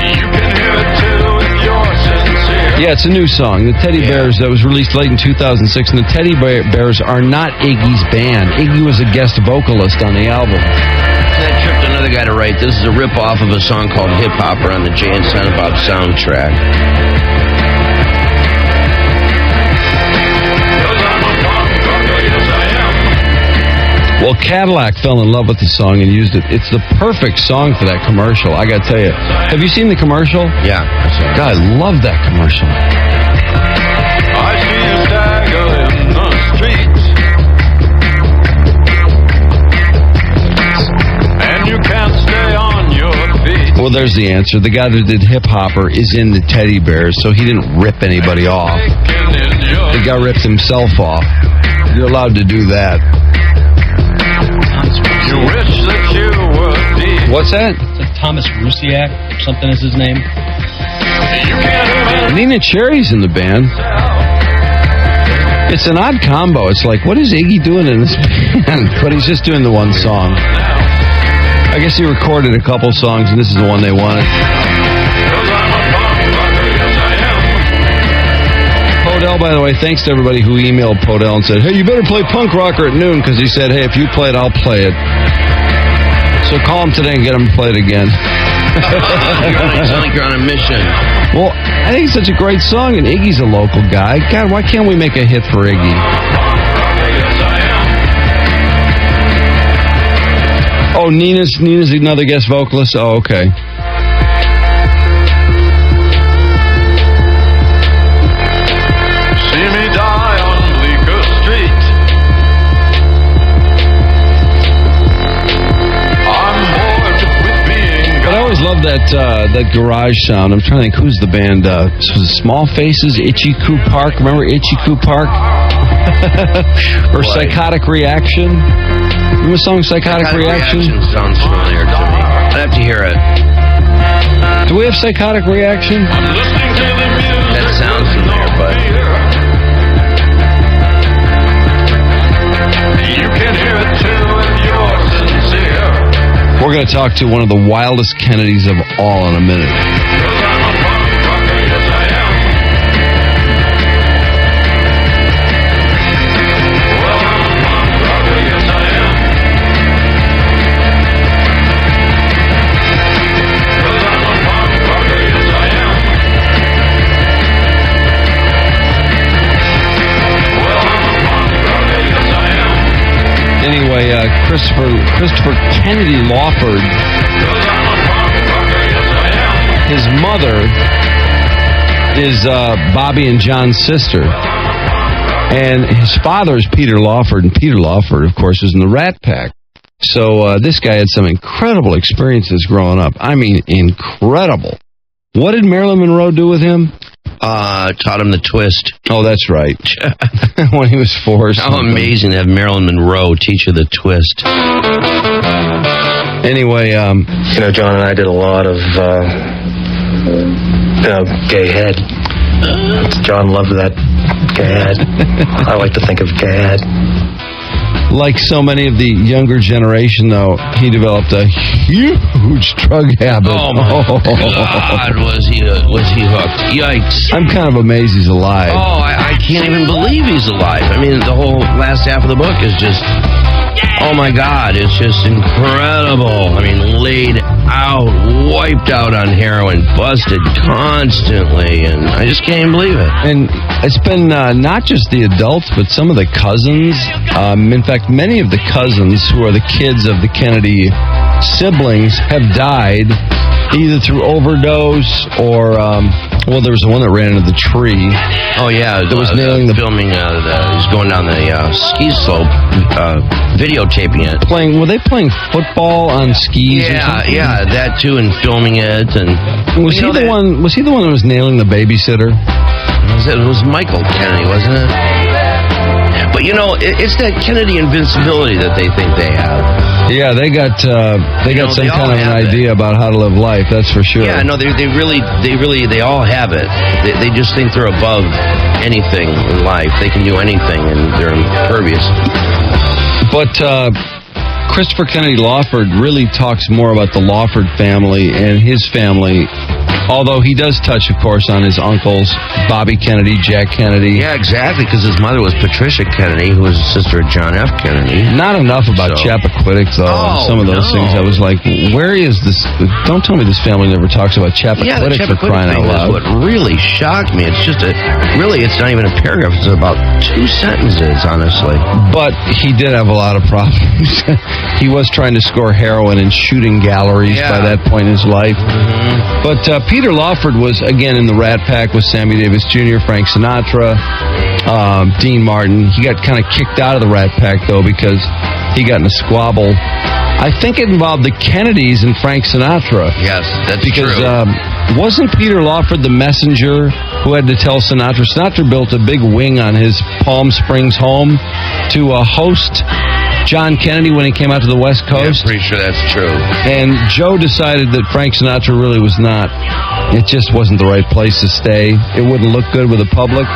You can hear it too if you're sincere. Yeah, it's a new song. The Teddy Bears, that was released late in 2006, and the Teddy Bears are not Iggy's band. Iggy was a guest vocalist on the album. That tripped another guy to write, this is a rip-off of a song called Hip Hopper on the Jay and Silent Bob soundtrack. Well, Cadillac fell in love with the song and used it. It's the perfect song for that commercial, I got to tell you. Have you seen the commercial? Yeah, I saw it. God, I love that commercial. I see you stagger in the streets. Well, there's the answer. The guy that did Hip Hopper is in the Teddy Bears, so he didn't rip anybody off. The guy ripped himself off. You're allowed to do that. What's that? Thomas Rusiak or something is his name. Nina Cherry's in the band. It's an odd combo. It's like, what is Iggy doing in this band? But he's just doing the one song. I guess he recorded a couple songs, and this is the one they wanted. Podell, by the way, thanks to everybody who emailed Podell and said, hey, you better play Punk Rocker at noon, because he said, hey, if you play it, I'll play it. So call him today and get him to play it again. It's like you're on a mission. Well, I think it's such a great song, and Iggy's a local guy. God, why can't we make a hit for Iggy? Oh, Nina's another guest vocalist? Oh, okay. See me die on Bleecker Street. I'm bored with being But I always love that garage sound. I'm trying to think, who's the band? This was Small Faces, Itchy Coo Park. Remember Itchy Coo Park? Or Psychotic Reaction? Remember the song Psychotic Reaction? Sounds familiar to me. I'd have to hear it. Do we have Psychotic Reaction? That sounds familiar, but... You can hear it too if you're sincere. We're going to talk to one of the wildest Kennedys of all in a minute. Anyway, Christopher Kennedy Lawford, his mother is Bobby and John's sister. And his father is Peter Lawford, and Peter Lawford, of course, was in the Rat Pack. So this guy had some incredible experiences growing up. I mean, incredible. What did Marilyn Monroe do with him? Taught him the twist. Oh, that's right. When he was 4. How amazing to have Marilyn Monroe teach you the twist. Anyway, John and I did a lot of, gay head. John loved that gay head. I like to think of gay head. Like so many of the younger generation, though, he developed a huge drug habit. Oh, my God, was he hooked. Yikes. I'm kind of amazed he's alive. Oh, I can't even believe he's alive. I mean, the whole last half of the book is just, oh, my God, it's just incredible. I mean, laid out, wiped out on heroin, busted constantly, and I just can't believe it. And it's been not just the adults, but some of the cousins. In fact, many of the cousins who are the kids of the Kennedy siblings have died either through overdose or, well, there was the one that ran into the tree. Oh, yeah. That was nailing the... Filming, he's going down the ski slope, videotaping it. Were they playing football on skis or something? Yeah, that too, and filming it. And Was he the one that was nailing the babysitter? It was Michael Kennedy, wasn't it? But, it's that Kennedy invincibility that they think they have. Yeah, they got some kind of an idea about how to live life, that's for sure. Yeah, no, they all have it. They just think they're above anything in life. They can do anything, and they're impervious. But Christopher Kennedy Lawford really talks more about the Lawford family and his family, although he does touch, of course, on his uncles, Bobby Kennedy, Jack Kennedy. Yeah, exactly, because his mother was Patricia Kennedy, who was the sister of John F. Kennedy. Not enough about Chappaquiddick, though, and some of those things. I was like, where is this? Don't tell me this family never talks about Chappaquiddick for crying out loud. What really shocked me, it's just it's not even a paragraph, it's about 2 sentences, honestly. But he did have a lot of problems. He was trying to score heroin in shooting galleries by that point in his life. Mm-hmm. But Peter Lawford was, again, in the Rat Pack with Sammy Davis Jr., Frank Sinatra, Dean Martin. He got kind of kicked out of the Rat Pack, though, because he got in a squabble I think it involved the Kennedys and Frank Sinatra. Yes, that's because, true. Wasn't Peter Lawford the messenger who had to tell Sinatra? Sinatra built a big wing on his Palm Springs home to host John Kennedy when he came out to the West Coast. Yeah, pretty sure that's true. And Joe decided that Frank Sinatra really was not. It just wasn't the right place to stay. It wouldn't look good with the public.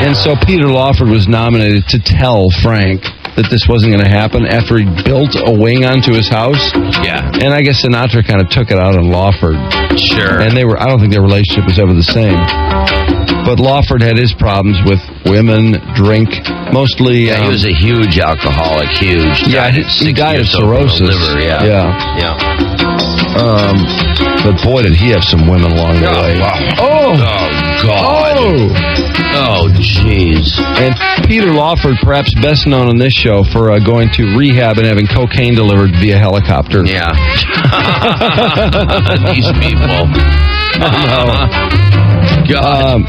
And so Peter Lawford was nominated to tell Frank that this wasn't going to happen after he built a wing onto his house. Yeah. And I guess Sinatra kind of took it out on Lawford. Sure. And I don't think their relationship was ever the same. But Lawford had his problems with women, drink, mostly... Yeah, he was a huge alcoholic, huge. Yeah, he died of cirrhosis. Liver, yeah. But boy, did he have some women along the way. Wow. Oh, God. Oh, jeez. And Peter Lawford, perhaps best known on this show for going to rehab and having cocaine delivered via helicopter. Yeah. These people. God.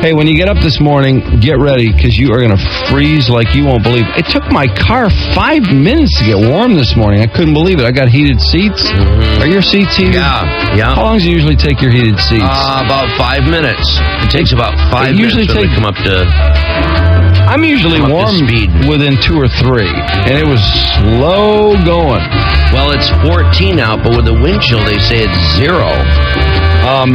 Hey, when you get up this morning, get ready, because you are going to freeze like you won't believe. It took my car 5 minutes to get warm this morning. I couldn't believe it. I got heated seats. Are your seats heated? Yeah. How long does it usually take your heated seats? About 5 minutes. It takes about 5 minutes to come up to... I'm usually warm within 2 or 3, and it was slow going. Well, it's 14 out, but with the wind chill, they say it's 0.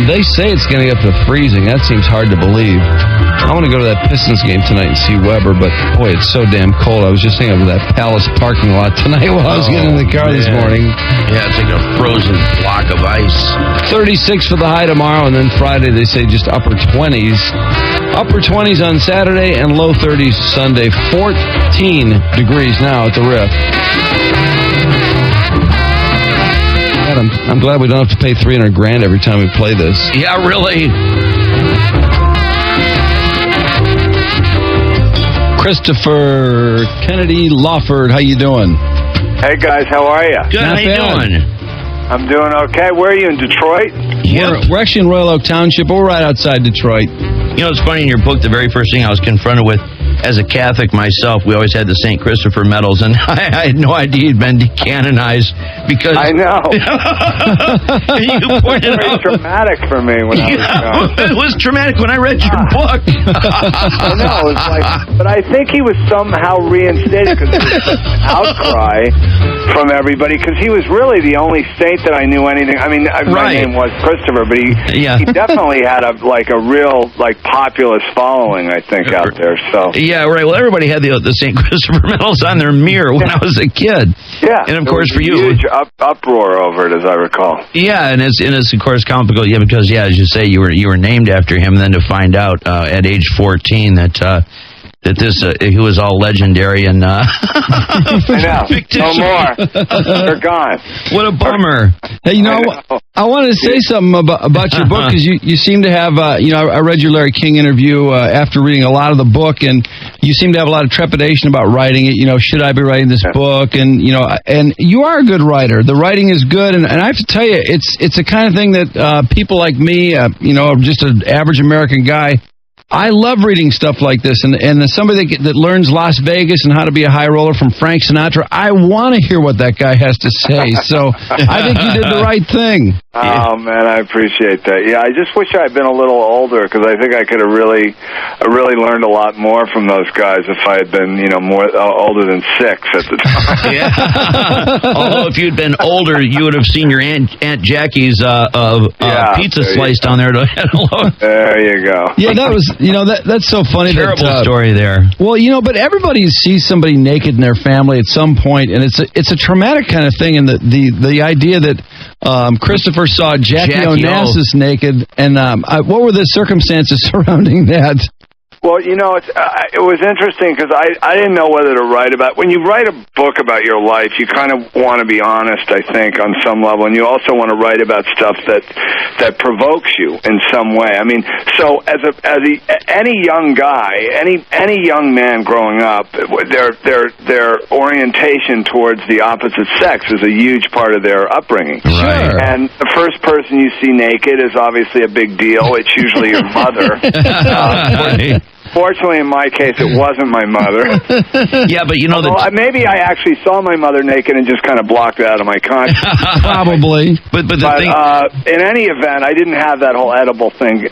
They say it's going to get up to freezing. That seems hard to believe. I want to go to that Pistons game tonight and see Weber, but boy, it's so damn cold. I was just hanging over that Palace parking lot tonight while I was getting in the car this morning. Yeah, it's like a frozen block of ice. 36 for the high tomorrow, and then Friday they say just upper 20s. Upper 20s on Saturday and low 30s Sunday. 14 degrees now at the Riff. I'm glad we don't have to pay $300,000 every time we play this. Yeah, really. Christopher Kennedy Lawford, how you doing? Hey guys, how are you? Good. How you doing? I'm doing okay. Where are you, in Detroit? Yep. We're actually in Royal Oak Township. We're right outside Detroit. You know, it's funny, in your book, the very first thing I was confronted with, as a Catholic myself, we always had the St. Christopher medals, and I had no idea he'd been decanonized because... I know. You pointed out... It was very traumatic for me when I was young. It was traumatic when I read your book. I know. It was like... But I think he was somehow reinstated because there was such an outcry from everybody, because he was really the only saint that I knew anything... I mean, my name was Christopher, but he definitely had a real, populist following, I think, out there, so... Yeah, right. Well, everybody had the St. Christopher medals on their mirror when I was a kid. Yeah. And, of course, for you... huge uproar over it, as I recall. Yeah, and it's of course, comical. Yeah, because, as you say, you were named after him, and then to find out at age 14 that he was all legendary and I know. No more. They're gone. What a bummer. Hey, I wanted to say something about your book, because you seem to have, I read your Larry King interview after reading a lot of the book, and you seem to have a lot of trepidation about writing it. Should I be writing this book? And, and you are a good writer. The writing is good, and I have to tell you, it's the kind of thing that people like me, just an average American guy, I love reading stuff like this, and as somebody that learns Las Vegas and how to be a high roller from Frank Sinatra, I want to hear what that guy has to say. So I think you did the right thing. Oh man, I appreciate that. Yeah, I just wish I'd been a little older, because I think I could have really learned a lot more from those guys if I had been, more older than 6 at the time. Yeah. Although if you'd been older, you would have seen your Aunt Jackie's pizza slice down there. There you go. Yeah, that was. That's so funny. Terrible story there. Well, but everybody sees somebody naked in their family at some point, and it's a traumatic kind of thing. And the idea that Christopher saw Jackie Onassis naked, and what were the circumstances surrounding that? Well, it was interesting because I didn't know whether to write about. When you write a book about your life, you kind of want to be honest, I think, on some level, and you also want to write about stuff that provokes you in some way. I mean, so any young guy, any young man growing up, their orientation towards the opposite sex is a huge part of their upbringing. Right. And the first person you see naked is obviously a big deal. It's usually your mother. Fortunately, in my case, it wasn't my mother. Yeah, but you know maybe I actually saw my mother naked and just kind of blocked it out of my conscience. Probably. But the thing... in any event, I didn't have that whole edible thing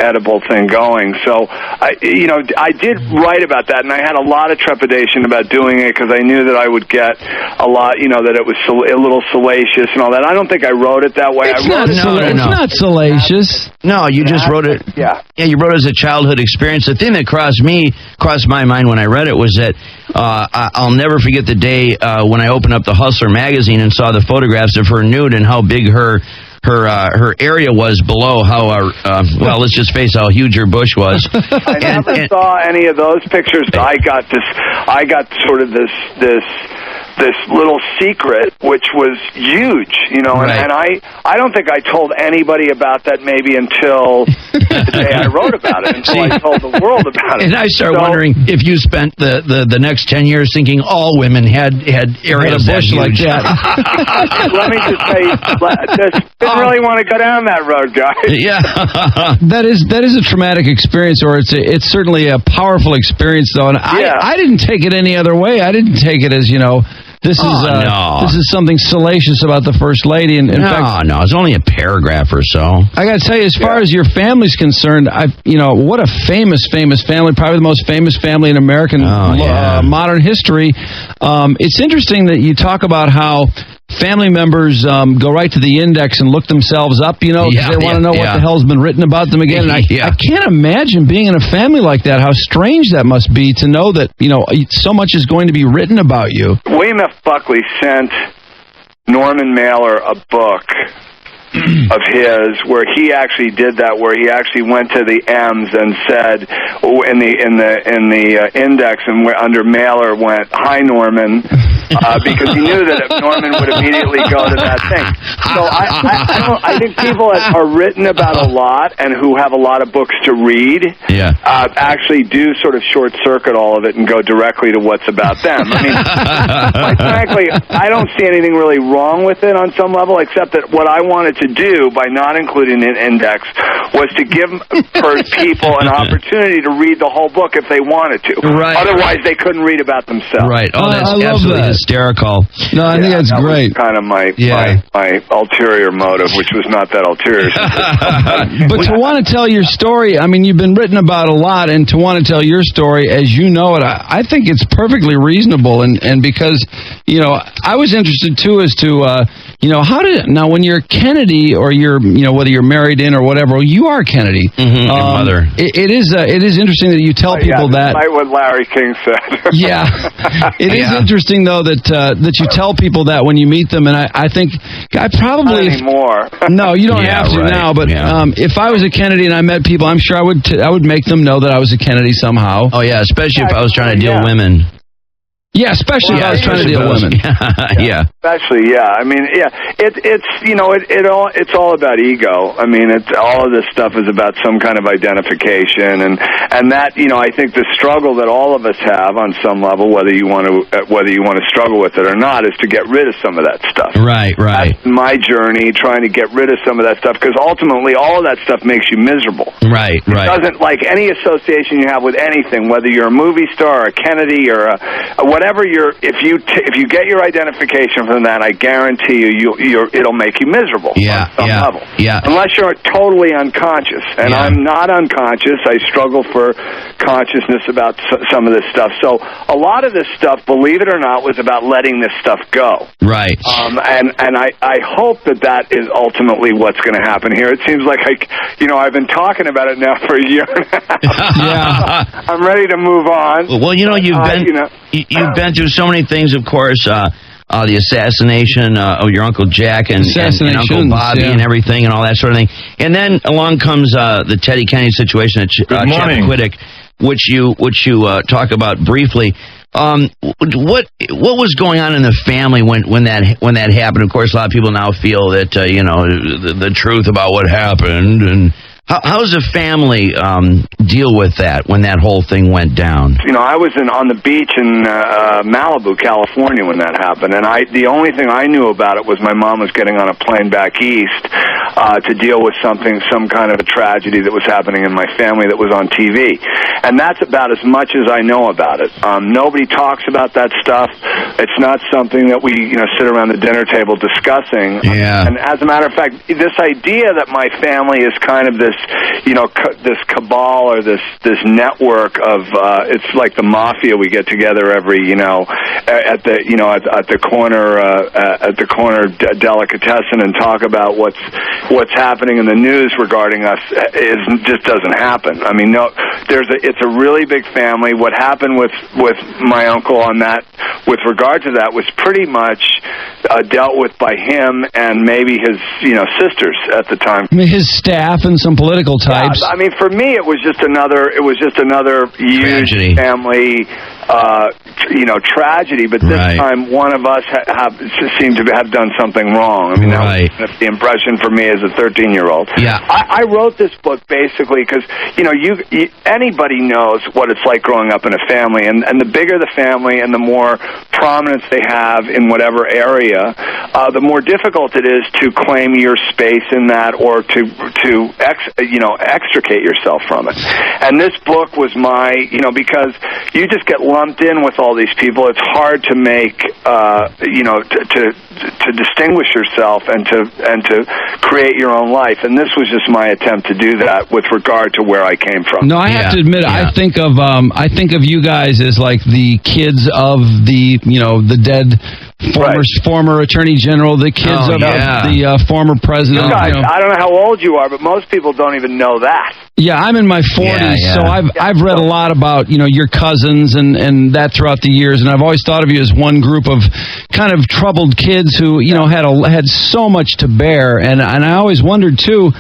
going. So, I did write about that, and I had a lot of trepidation about doing it because I knew that I would get a lot, that it was a little salacious and all that. I don't think I wrote it that way. It's not salacious. No, you just wrote it. Yeah. Yeah, you wrote it as a childhood experience. The thing that crossed my mind when I read it was that I'll never forget the day when I opened up the Hustler magazine and saw the photographs of her nude and how big her area was below. How well, let's just face how huge her bush was. I never saw any of those pictures. I got sort of this little secret, which was huge, right. and I don't think I told anybody about that maybe until the day I wrote about it, until I told the world about it. And I start wondering if you spent the next 10 years thinking all women had areas bush like that. Let me just say, didn't really want to go down that road, guys. Yeah. That is a traumatic experience, or it's certainly a powerful experience, though, and I didn't take it any other way. I didn't take it as, this is something salacious about the First Lady. And in fact, it's only a paragraph or so. I got to tell you, as far as your family's concerned, what a famous family, probably the most famous family in American modern history. It's interesting that you talk about how family members go right to the index and look themselves up, because they want to know what the hell's been written about them again. And I can't imagine being in a family like that, how strange that must be to know that, so much is going to be written about you. William F. Buckley sent Norman Mailer a book of his where he actually did that, where he actually went to the M's and said in the index and under Mailer went, "Hi, Norman," because he knew that Norman would immediately go to that thing. So I think people that are written about a lot and who have a lot of books to read actually do sort of short circuit all of it and go directly to what's about them. I mean, quite frankly, I don't see anything really wrong with it on some level, except that what I wanted to do by not including an index was to give people an opportunity to read the whole book if they wanted to. Right. Otherwise, they couldn't read about themselves. Right. Oh, that's absolutely hysterical. No, I think that's great. Was kind of my ulterior motive, which was not that ulterior. But to want to tell your story, I mean, you've been written about a lot, and to want to tell your story as you know it, I think it's perfectly reasonable. And because, I was interested too as to, now when you're Kennedy or you're, whether you're married in or whatever, you are Kennedy. Mm-hmm, your mother. It is interesting that you tell people that. Despite what Larry King said. It is interesting though that you tell people that when you meet them, and I think I probably not anymore. No, you don't have to now. But if I was a Kennedy and I met people, I'm sure I would make them know that I was a Kennedy somehow. Oh yeah, especially if I was trying to deal with women. Yeah, especially if I was trying to deal with women. Especially, I mean, it's all about ego. I mean, all of this stuff is about some kind of identification, and that, I think the struggle that all of us have on some level, whether you want to struggle with it or not, is to get rid of some of that stuff. Right. That's my journey, trying to get rid of some of that stuff, because ultimately all of that stuff makes you miserable. Right. It doesn't, like any association you have with anything, whether you're a movie star or a Kennedy or whatever if you get your identification from that, I guarantee it'll make you miserable on some level. Yeah. Unless you're totally unconscious, and I'm not unconscious. I struggle for consciousness about some of this stuff. So a lot of this stuff, believe it or not, was about letting this stuff go. Right. And I hope that is ultimately what's going to happen here. It seems like I've been talking about it now for a year and a half. I'm ready to move on. Well, you've been through so many things, of course. The assassination of your Uncle Jack and Uncle Bobby and everything and all that sort of thing. And then along comes the Teddy Kennedy situation at Chappaquiddick, which you talk about briefly. What was going on in the family when that happened? Of course, a lot of people now feel that the truth about what happened. And how does the family deal with that when that whole thing went down? I was on the beach in Malibu, California when that happened, and the only thing I knew about it was my mom was getting on a plane back east to deal with some kind of a tragedy that was happening in my family that was on TV. And that's about as much as I know about it. Nobody talks about that stuff. It's not something that we, sit around the dinner table discussing. Yeah. And as a matter of fact, this idea that my family is kind of this, this cabal or this network of, it's like the mafia. We get together every, at the corner delicatessen and talk about what's happening in the news regarding us just doesn't happen. I mean, no, it's a really big family. What happened with my uncle on that, with regard to that, was pretty much dealt with by him and maybe his sisters at the time. I mean, his staff and some political types. Yeah, I mean, for me, it was just another huge tragedy. Family tragedy, but this time one of us seemed to have done something wrong. I mean, that was the impression for me as a 13-year-old. Yeah. I wrote this book basically because, anybody knows what it's like growing up in a family, and the bigger the family and the more prominence they have in whatever area, the more difficult it is to claim your space in that or to extricate yourself from it. And this book was because you just get lumped in with all these people. It's hard to make, to distinguish yourself and to create your own life. And this was just my attempt to do that with regard to where I came from. No, I have to admit, I think of you guys as like the kids of the dead former attorney general, the kids of the former president. You guys, I don't know how old you are, but most people don't even know that. Yeah, I'm in my 40s, so I've read a lot about your cousins and that throughout the years, and I've always thought of you as one group of kind of troubled kids who had so much to bear, and I always wondered too.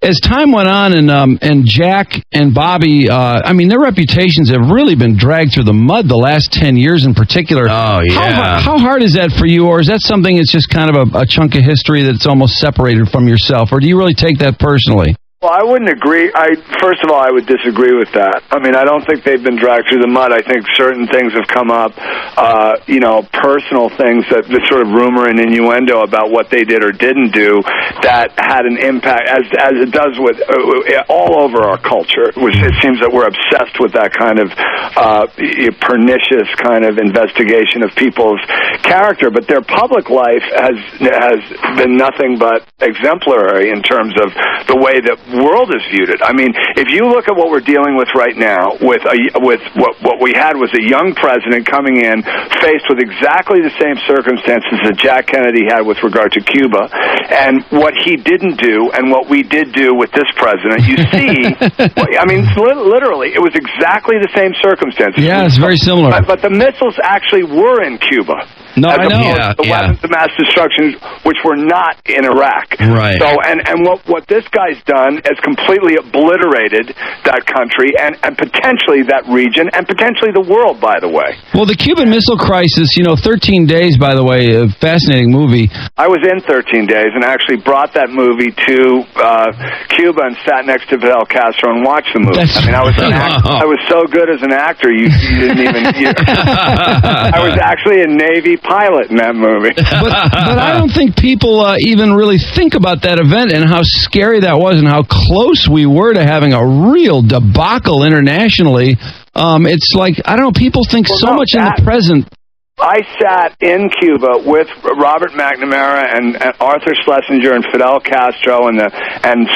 As time went on, and Jack and Bobby, their reputations have really been dragged through the mud the last 10 years in particular. Oh, yeah. How hard is that for you, or is that something that's just kind of a chunk of history that's almost separated from yourself, or do you really take that personally? Well, I wouldn't agree. First of all, I would disagree with that. I mean, I don't think they've been dragged through the mud. I think certain things have come up, personal things, that the sort of rumor and innuendo about what they did or didn't do that had an impact, as it does with all over our culture. It seems that we're obsessed with that kind of pernicious kind of investigation of people's character, but their public life has been nothing but exemplary in terms of the way that world has viewed it. I mean, if you look at what we're dealing with right now, with what we had was a young president coming in, faced with exactly the same circumstances that Jack Kennedy had with regard to Cuba, and what he didn't do and what we did do with this president, you see, I mean, literally, it was exactly the same circumstances. Yeah, it's very similar. But the missiles actually were in Cuba. No, I know. The weapons of mass destruction, which were not in Iraq. Right. So, and what this guy's done is completely obliterated that country and potentially that region and potentially the world, by the way. Well, the Cuban Missile Crisis, 13 Days, by the way, a fascinating movie. I was in 13 Days and actually brought that movie to Cuba and sat next to Fidel Castro and watched the movie. I was so good as an actor, you didn't even... I was actually a Navy pilot in that movie. But I don't think people even really think about that event and how scary that was and how close we were to having a real debacle internationally. It's like, I don't know, people think much in the present. I sat in Cuba with Robert McNamara and Arthur Schlesinger and Fidel Castro and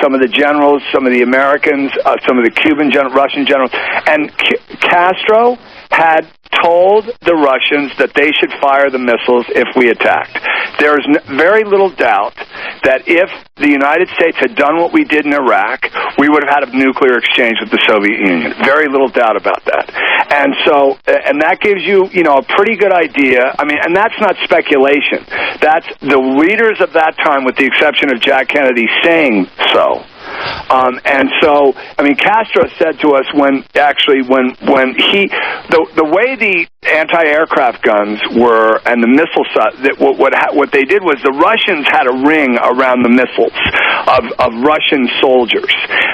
some of the generals, some of the Americans, some of the Cuban Russian generals, and Castro had told the Russians that they should fire the missiles if we attacked. There is very little doubt that if the United States had done what we did in Iraq, we would have had a nuclear exchange with the Soviet Union. Very little doubt about that. And so, and that gives you, a pretty good idea. I mean, and that's not speculation. That's the leaders of that time, with the exception of Jack Kennedy, saying so. And so, I mean, Castro said to us the way the anti-aircraft guns were, and the missile what they did was the Russians had a ring around the missiles of Russian soldiers,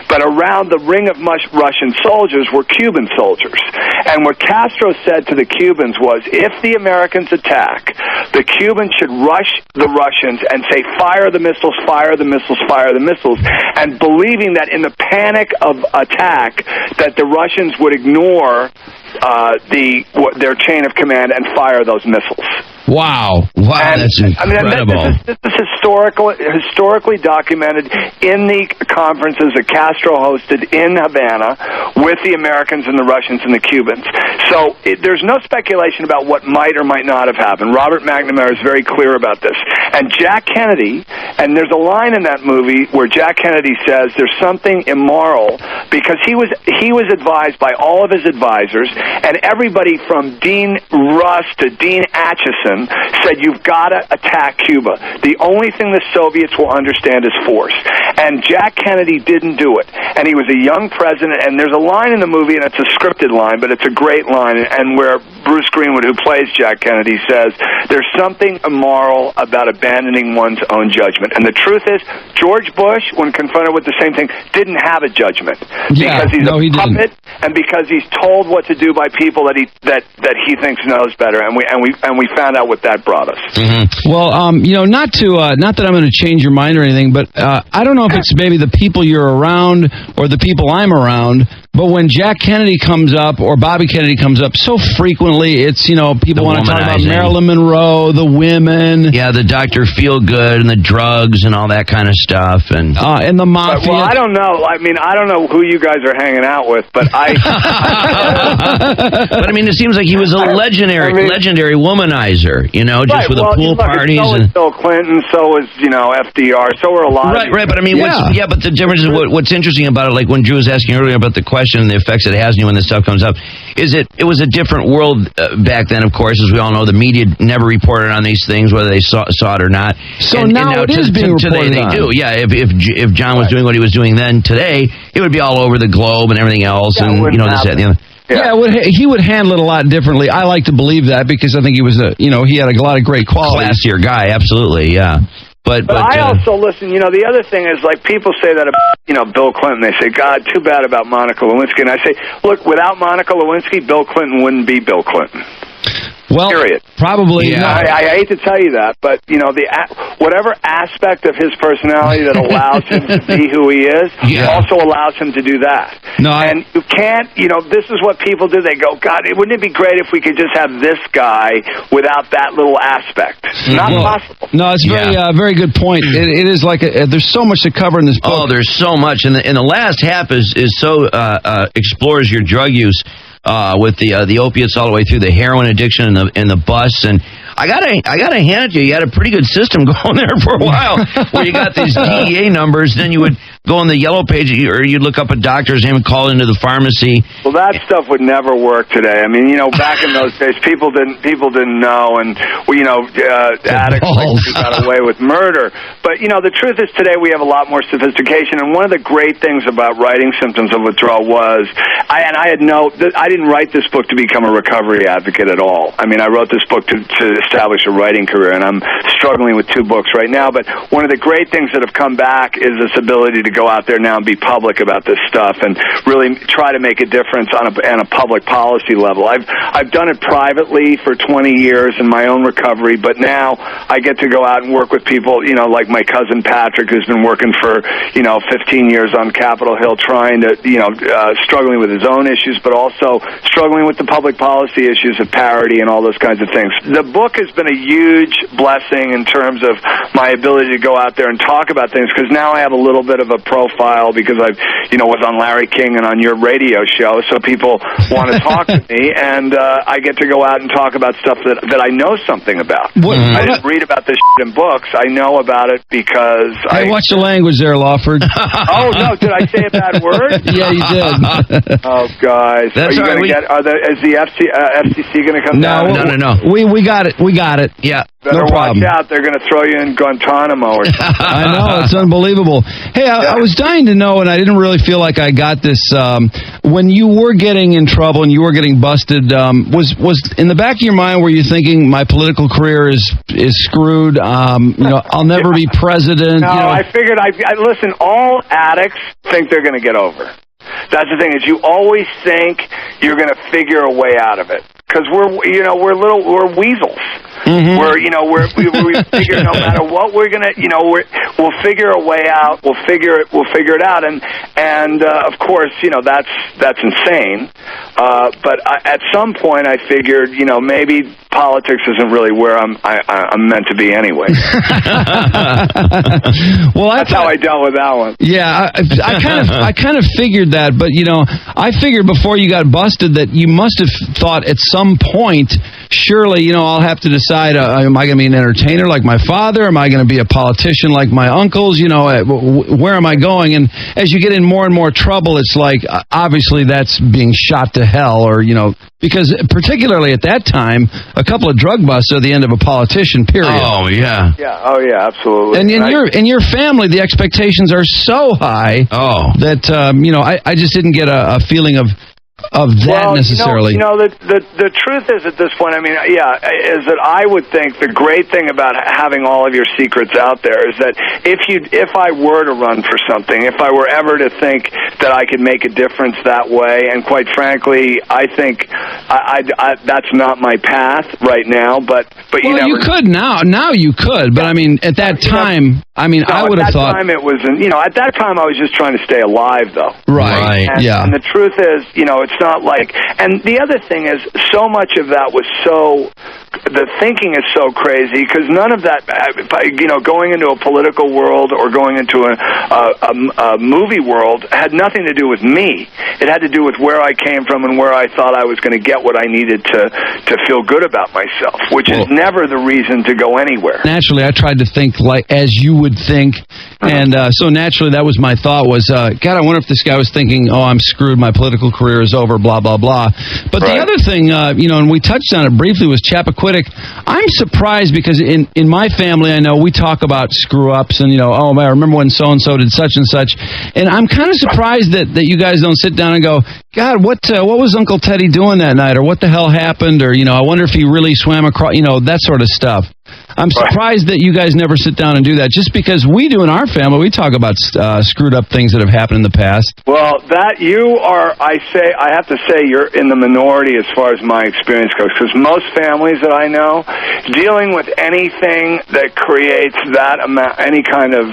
but around the ring of Russian soldiers were Cuban soldiers. And what Castro said to the Cubans was, if the Americans attack, the Cubans should rush the Russians and say, fire the missiles, fire the missiles, fire the missiles, and believing that in the panic of attack that the Russians would ignore their chain of command and fire those missiles. Wow, that's incredible. This is historically documented in the conferences that Castro hosted in Havana with the Americans and the Russians and the Cubans. So there's no speculation about what might or might not have happened. Robert McNamara is very clear about this. And Jack Kennedy, and there's a line in that movie where Jack Kennedy says there's something immoral because he was advised by all of his advisors, and everybody from Dean Russ to Dean Acheson said, you've got to attack Cuba. The only thing the Soviets will understand is force. And Jack Kennedy didn't do it. And he was a young president, and there's a line in the movie, and it's a scripted line, but it's a great line, and where Bruce Greenwood, who plays Jack Kennedy, says, there's something immoral about abandoning one's own judgment. And the truth is, George Bush, when confronted with the same thing, didn't have a judgment. Because he's a puppet, and because he's told what to do by people that he thinks knows better. And we found out what that brought us. Mm-hmm. Well, not that I'm going to change your mind or anything, but I don't know if it's maybe the people you're around or the people I'm around, but when Jack Kennedy comes up or Bobby Kennedy comes up so frequently, it's, people want to talk about Marilyn Monroe, the women. Yeah, the Dr. Feelgood and the drugs and all that kind of stuff. And the mafia. Well, I don't know. I mean, I don't know who you guys are hanging out with, but I... But, I mean, it seems like he was a legendary womanizer, just with the pool parties. So was Bill Clinton, so was, FDR, so were a lot of... Right, but I mean, but the difference is what's interesting about it, like when Drew was asking earlier about the question and the effects it has on you when this stuff comes up, is it was a different world back then, of course, as we all know. The media never reported on these things, whether they saw it or not. So now it is being reported today, on. They do, yeah. If John was doing what he was doing then, today, it would be all over the globe and everything else, and this, that, and the other. Yeah, he would handle it a lot differently. I like to believe that because I think he was he had a lot of great qualities. Classier guy, absolutely, yeah. But I also listen. The other thing is, like, people say that about Bill Clinton. They say, God, too bad about Monica Lewinsky. And I say, look, without Monica Lewinsky, Bill Clinton wouldn't be Bill Clinton. Well, period. Probably. Yeah. I hate to tell you that, but whatever aspect of his personality that allows him to be who he is, also allows him to do that. And you can't. This is what people do. They go, God, wouldn't it be great if we could just have this guy without that little aspect? Not possible. No, it's very good point. It is like there's so much to cover in this book. Oh, there's so much, and the last half is so explores your drug use. With the opiates all the way through the heroin addiction and the bus, and I gotta hand it to you. You had a pretty good system going there for a while, where you got these DEA numbers. Then you would go on the yellow page, or you'd look up a doctor's name and call into the pharmacy. Well, that stuff would never work today. I mean, back in those days, people didn't know, and addicts got away with murder. But the truth is, today we have a lot more sophistication. And one of the great things about writing Symptoms of Withdrawal was, I didn't write this book to become a recovery advocate at all. I mean, I wrote this book to establish a writing career, and I'm struggling with 2 books right now. But one of the great things that have come back is this ability to go out there now and be public about this stuff and really try to make a difference on a public policy level. I've done it privately for 20 years in my own recovery, but now I get to go out and work with people, like my cousin Patrick, who's been working for 15 years on Capitol Hill, trying to struggling with his own issues, but also struggling with the public policy issues of parity and all those kinds of things. The book has been a huge blessing in terms of my ability to go out there and talk about things, because now I have a little bit of a profile because I was on Larry King and on your radio show, so people want to talk to me, and I get to go out and talk about stuff that I know something about. I didn't read about this shit in books. I know about it because watch the language there, Lawford. Oh, no, did I say a bad word? Yeah, you did. Oh, guys. That's is the FCC going to come down? No. We got it. We got it. Yeah. Better No problem. watch out. They're going to throw you in Guantanamo or something. I know, it's unbelievable. Hey, I was dying to know, and I didn't really feel like I got this. When you were getting in trouble and you were getting busted, was in the back of your mind, were you thinking my political career is screwed? I'll never be president. No, I figured. I listen. All addicts think they're going to get over. That's the thing, is you always think you're going to figure a way out of it, because we're weasels. Mm-hmm. We figure no matter what we're gonna, we'll figure a way out. We'll figure it out, and of course, that's insane. But at some point, I figured, maybe politics isn't really where I'm meant to be anyway. Well, that's how I dealt with that one. Yeah, I kind of figured that, but I figured before you got busted that you must have thought at some point, surely, I'll have to decide, am I going to be an entertainer like my father? Am I going to be a politician like my uncles? Where am I going? And as you get in more and more trouble, it's like, obviously that's being shot to hell, or, because particularly at that time, a couple of drug busts are the end of a politician, period. Oh, yeah. Yeah, oh, yeah, absolutely. And in your family, the expectations are so high that, I just didn't get a feeling of that necessarily. The truth is, at this point, is that I would think the great thing about having all of your secrets out there is that if I were to run for something, if I were ever to think that I could make a difference that way, and quite frankly, I think that's not my path right now. But you could now. Now you could, but at that time, I would have thought. At that time, it was, at that time, I was just trying to stay alive, though. Right. And the truth is, it's not like, and the other thing is, so much of that was the thinking is so crazy, because none of that, going into a political world or going into a movie world had nothing to do with me. It had to do with where I came from and where I thought I was going to get what I needed to feel good about myself, which is never the reason to go anywhere. Naturally, I tried to think like as you would think, and so naturally that was my thought was, God, I wonder if this guy was thinking, oh, I'm screwed, my political career is over, blah, blah, blah. But the other thing, and we touched on it briefly, was Chappaquiddick. I'm surprised because in my family, I know we talk about screw-ups and, oh, I remember when so-and-so did such and such. And I'm kind of surprised that you guys don't sit down and go, God, what was Uncle Teddy doing that night? Or what the hell happened? Or, I wonder if he really swam across, that sort of stuff. I'm surprised that you guys never sit down and do that, just because we do in our family. We talk about screwed up things that have happened in the past. Well, I have to say you're in the minority as far as my experience goes, because most families that I know, dealing with anything that creates that amount, any kind of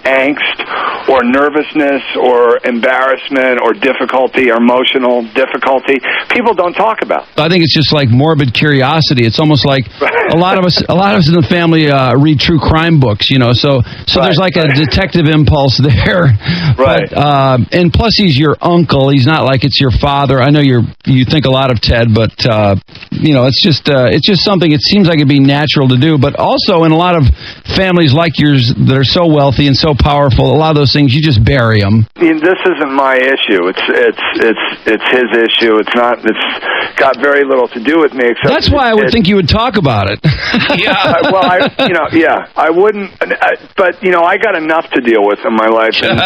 angst or nervousness or embarrassment or difficulty or emotional difficulty, people don't talk about. I think it's just like morbid curiosity. It's almost like a lot of us in the family read true crime books, so there's like a detective impulse there. Right. But, and plus he's your uncle. He's not like it's your father. I know you think a lot of Ted, but it's just something. It seems like it'd be natural to do. But also in a lot of families like yours that are so wealthy and so powerful, a lot of those things you just bury them. This isn't my issue. It's his issue. It's got very little to do with me. Except that's why I would think you would talk about it. Yeah. I wouldn't. But I got enough to deal with in my life, and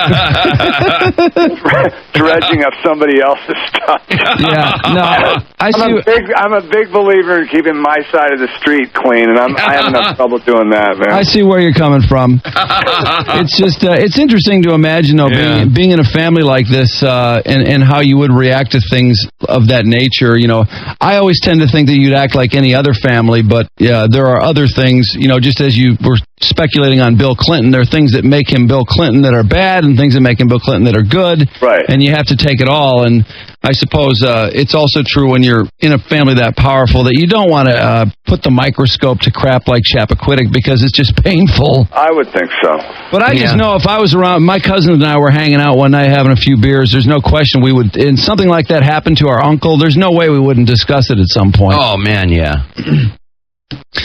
dredging up somebody else's stuff. Yeah. No. I'm a big believer in keeping my side of the street clean, and I have enough trouble doing that, man. I see where you're coming from. It's just it's interesting to imagine though being in a family like this and how you would react to things of that nature. I always tend to think that you'd act like any other family, but there are other things, just as you were speculating on Bill Clinton, there are things that make him Bill Clinton that are bad and things that make him Bill Clinton that are good. Right. And you have to take it all. And I suppose it's also true when you're in a family that powerful that you don't want to put the microscope to crap like Chappaquiddick because it's just painful. I would think so. But I just know if I was around, my cousins and I were hanging out one night having a few beers, there's no question we would, and something like that happened to our uncle, there's no way we wouldn't discuss it at some point. Oh, man, yeah.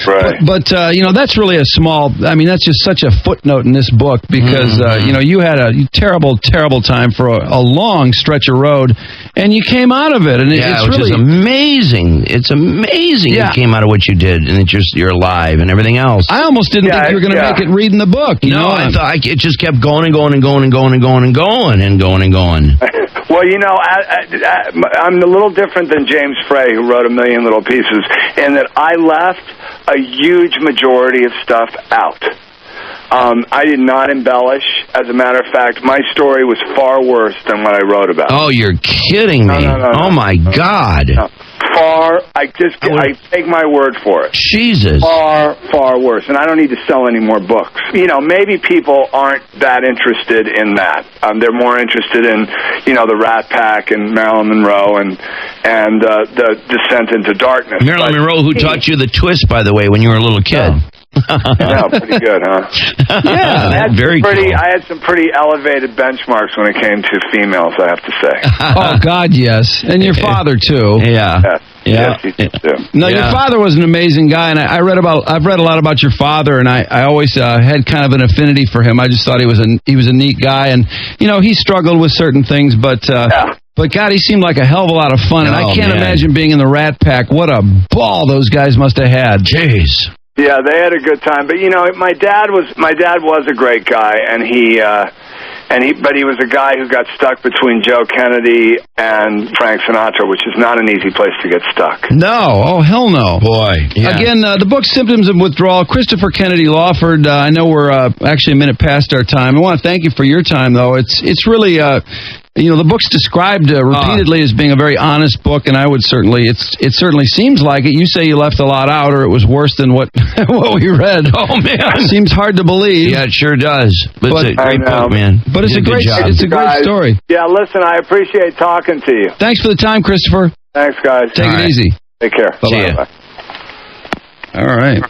Right. But that's really a small. I mean, that's just such a footnote in this book because you had a terrible, terrible time for a long stretch of road, and you came out of it, and it's which really is amazing. It's amazing you came out of what you did, and that you're alive and everything else. I almost didn't think you were going to make it reading the book. I thought it just kept going and going and going and going and going and going and going and going. Well, I'm a little different than James Frey, who wrote A Million Little Pieces, in that I left a huge majority of stuff out. I did not embellish. As a matter of fact, my story was far worse than what I wrote about. Oh, you're kidding me. No, my God. No. I take my word for it. Jesus. Far worse. And I don't need to sell any more books. Maybe people aren't that interested in that. They're more interested in, the Rat Pack and Marilyn Monroe and the Descent into Darkness. Marilyn Monroe, who taught you the twist, by the way, when you were a little kid. Yeah, pretty good, huh? Yeah, very cool. I had some pretty elevated benchmarks when it came to females, I have to say. Oh, God, yes. And your father, too. Yeah. Yes, he did, too. No, your father was an amazing guy, and I've read a lot about your father, and I always had kind of an affinity for him. I just thought he was a neat guy, and he struggled with certain things, but God, he seemed like a hell of a lot of fun, and I can't imagine being in the Rat Pack. What a ball those guys must have had. Jeez. Yeah, they had a good time, but my dad was a great guy, and he was a guy who got stuck between Joe Kennedy and Frank Sinatra, which is not an easy place to get stuck. No, oh hell no, boy. Yeah. Again, the book Symptoms of Withdrawal. Christopher Kennedy Lawford. I know we're actually a minute past our time. I want to thank you for your time, though. It's really. The book's described repeatedly as being a very honest book, and I would certainly, it certainly seems like it. You say you left a lot out, or it was worse than what we read. Oh man, seems hard to believe. Yeah, it sure does. But it's a great book, man. But it's a great story. Yeah, listen, I appreciate talking to you. Thanks for the time, Christopher. Thanks, guys. Take it easy. Take care. Bye-bye. All right.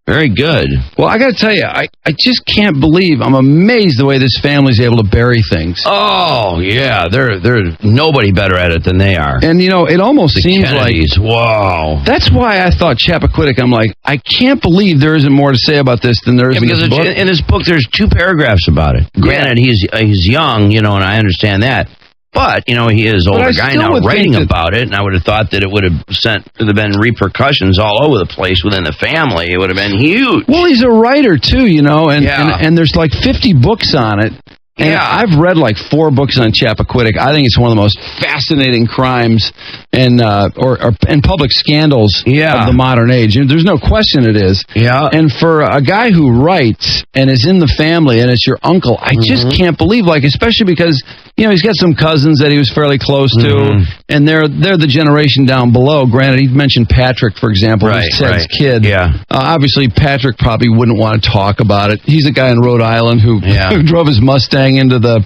Very good. Well, I got to tell you, I just can't believe, I'm amazed the way this family's able to bury things. Oh, yeah. They're nobody better at it than they are. And, it almost seems Kennedys, like... Wow. That's why I thought Chappaquiddick, I'm like, I can't believe there isn't more to say about this than there is in this book. In his book, there's 2 paragraphs about it. Granted, he's young, and I understand that. But, he is an older guy now writing about it, and I would have thought that it would have been repercussions all over the place within the family. It would have been huge. Well, he's a writer, too, and there's like 50 books on it. And I've read like 4 books on Chappaquiddick. I think it's one of the most fascinating crimes and public scandals of the modern age. There's no question it is. Yeah. And for a guy who writes and is in the family and it's your uncle, I just can't believe, especially because, he's got some cousins that he was fairly close to, and they're the generation down below. Granted, he mentioned Patrick, for example, who's Ted's kid. Yeah. Obviously, Patrick probably wouldn't want to talk about it. He's a guy in Rhode Island who drove his Mustang into the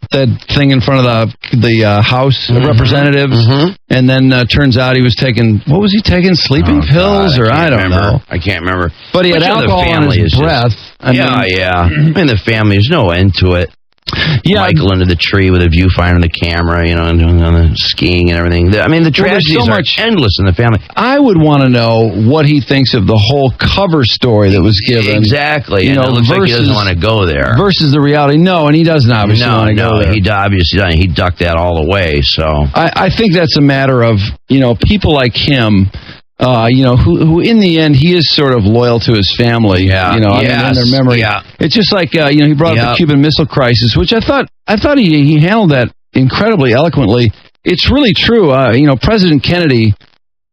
that thing in front of the House of Representatives, and then turns out he was taking sleeping pills, or I don't know. I can't remember. But he had alcohol on his breath. I mean, the family, there's no end to it. Yeah, Michael under the tree with a viewfinder and the camera, and doing on the skiing and everything. I mean, the tragedies are endless in the family. I would want to know what he thinks of the whole cover story that was given. Exactly. And it looks like he doesn't want to go there. Versus the reality. No, and he doesn't obviously want to go there. He obviously doesn't. He ducked that all the way. So I think that's a matter of, people like him, who in the end, he is sort of loyal to his family, in their memory. Yeah. It's just like, he brought up the Cuban Missile Crisis, which I thought he handled that incredibly eloquently. It's really true. President Kennedy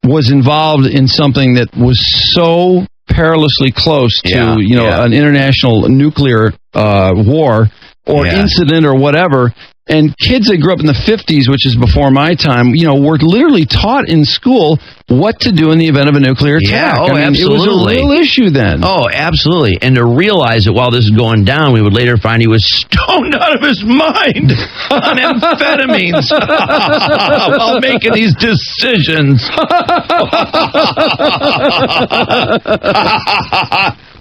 was involved in something that was so perilously close to, an international nuclear war or incident or whatever. And kids that grew up in the 50s, which is before my time, were literally taught in school what to do in the event of a nuclear attack. Yeah, absolutely. It was a real issue then. Oh, absolutely. And to realize that while this is going down, we would later find he was stoned out of his mind on amphetamines while making these decisions.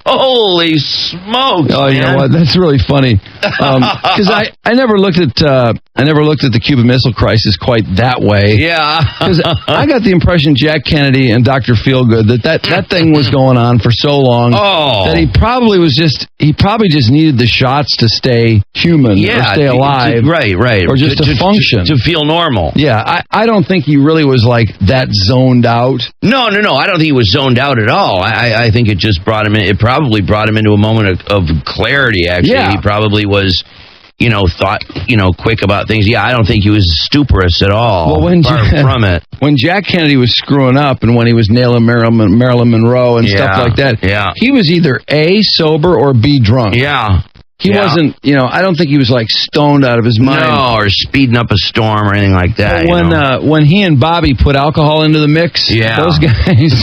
Holy smokes! Oh, you know what? That's really funny. Because I never looked at the Cuban Missile Crisis quite that way. Yeah. Because I got the impression Jack Kennedy and Dr. Feelgood that thing was going on for so long that he probably just needed the shots to stay human or stay alive. Right. Or just to function. To feel normal. Yeah, I don't think he really was like that zoned out. No. I don't think he was zoned out at all. I think it just brought him in. It probably brought him into a moment of clarity, actually. Yeah. He probably was, quick about things. Yeah, I don't think he was stuporous at all. Well, far from it. When Jack Kennedy was screwing up and when he was nailing Marilyn Monroe and stuff like that, he was either A, sober, or B, drunk. Yeah. He wasn't, I don't think he was like stoned out of his mind. No, or speeding up a storm or anything like that. But when he and Bobby put alcohol into the mix, those guys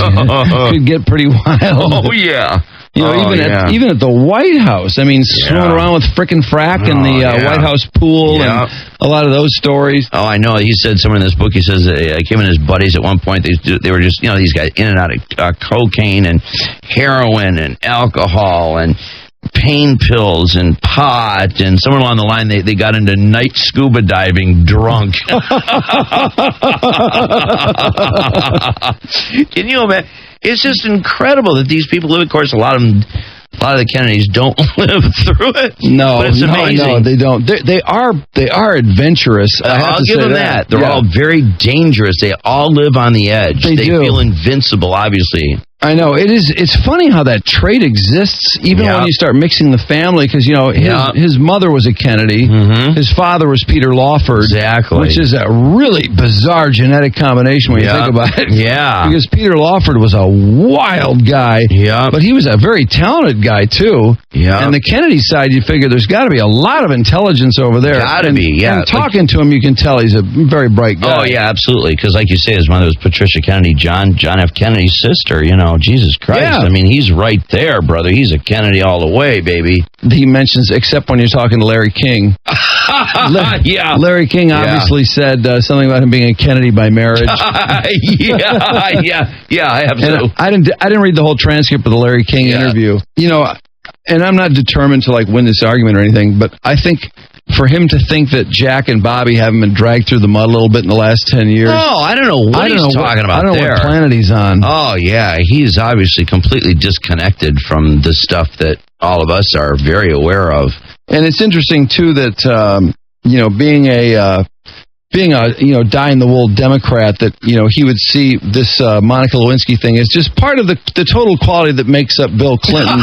could get pretty wild. Oh, yeah. Even at the White House, I mean, swimming around with frickin' frack in the White House pool and a lot of those stories. Oh, I know. He said somewhere in this book, he says him and his buddies at one point, they were just, these guys in and out of cocaine and heroin and alcohol and pain pills and pot, and somewhere along the line they got into night scuba diving drunk. Can you imagine? It's just incredible that these people live. Of course, a lot of the Kennedys don't live through it. No, but it's amazing. No, they don't. They are adventurous. I'll give them that. They're all very dangerous. They all live on the edge. They feel invincible, obviously. I know. It's funny how that trait exists, even when you start mixing the family, because, his mother was a Kennedy, his father was Peter Lawford. Exactly. Which is a really bizarre genetic combination when you think about it. Yeah. Because Peter Lawford was a wild guy, but he was a very talented guy, too. Yeah. And the Kennedy side, you figure there's got to be a lot of intelligence over there. Got to be, yeah. And talking to him, you can tell he's a very bright guy. Oh, yeah, absolutely. Because, like you say, his mother was Patricia Kennedy, John F. Kennedy's sister, Jesus Christ. Yeah. I mean, he's right there, brother. He's a Kennedy all the way, baby. He mentions, except when you're talking to Larry King. Larry King obviously said something about him being a Kennedy by marriage. Yeah, I have to. I didn't read the whole transcript of the Larry King interview. And I'm not determined to win this argument or anything, but I think for him to think that Jack and Bobby haven't been dragged through the mud a little bit in the last 10 years. Oh, I don't know what he's talking about. I don't know what planet he's on. Oh, yeah. He's obviously completely disconnected from the stuff that all of us are very aware of. And it's interesting, too, that, being a dyed-in-the-wool Democrat, that, he would see this Monica Lewinsky thing as just part of the total quality that makes up Bill Clinton.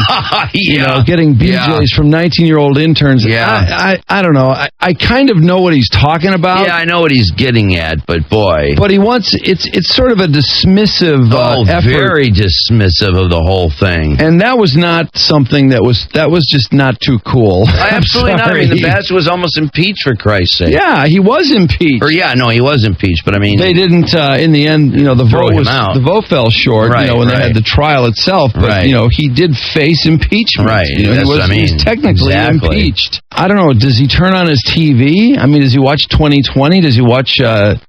Getting BJs from 19-year-old interns. Yeah. I don't know. I kind of know what he's talking about. Yeah, I know what he's getting at, but boy. But he wants, it's sort of a dismissive effort. Very dismissive of the whole thing. And that was not something that was just not too cool. Absolutely not. I mean, the bastard was almost impeached, for Christ's sake. Yeah, he was impeached. He was impeached, but I mean... They didn't, in the end, the vote fell short, when they had the trial itself, but, he did face impeachment. Right, that's what I mean. He was technically impeached. I don't know, does he turn on his TV? I mean, does he watch 2020? Does he watch, any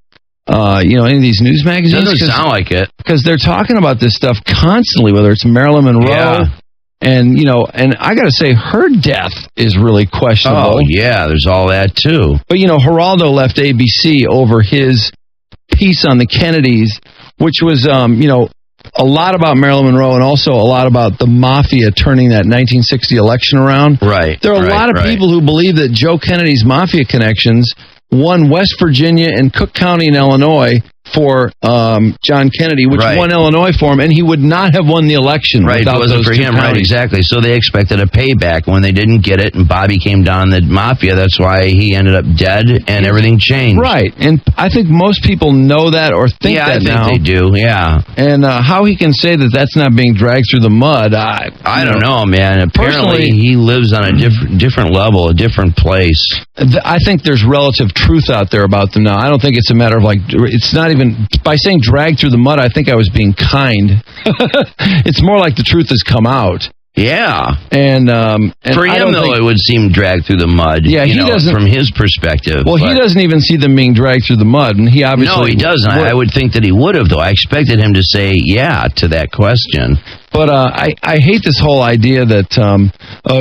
of these news magazines? Doesn't sound like it. Because they're talking about this stuff constantly, whether it's Marilyn Monroe... And, and I got to say, her death is really questionable. Oh, yeah, there's all that, too. But, Geraldo left ABC over his piece on the Kennedys, which was, a lot about Marilyn Monroe and also a lot about the mafia turning that 1960 election around. Right. There are a lot of people who believe that Joe Kennedy's mafia connections won West Virginia and Cook County in Illinois for John Kennedy, which won Illinois for him, and he would not have won the election without it wasn't those for him, counties. Right, exactly. So they expected a payback. When they didn't get it and Bobby came down the mafia, that's why he ended up dead and everything changed. Right, and I think most people know that or think that now. Yeah, I think they do, yeah. And how he can say that that's not being dragged through the mud, I don't know, man. Apparently, he lives on a different level, a different place. I think there's relative truth out there about them now. I don't think it's a matter of it's not even, by saying drag through the mud, I think I was being kind. It's more like the truth has come out. Yeah. And for him, though, it would seem dragged through the mud. Yeah, he doesn't. From his perspective. Well, he doesn't even see them being dragged through the mud, and he obviously... No, he doesn't. I would think that he would have, though. I expected him to say yeah to that question. But I hate this whole idea that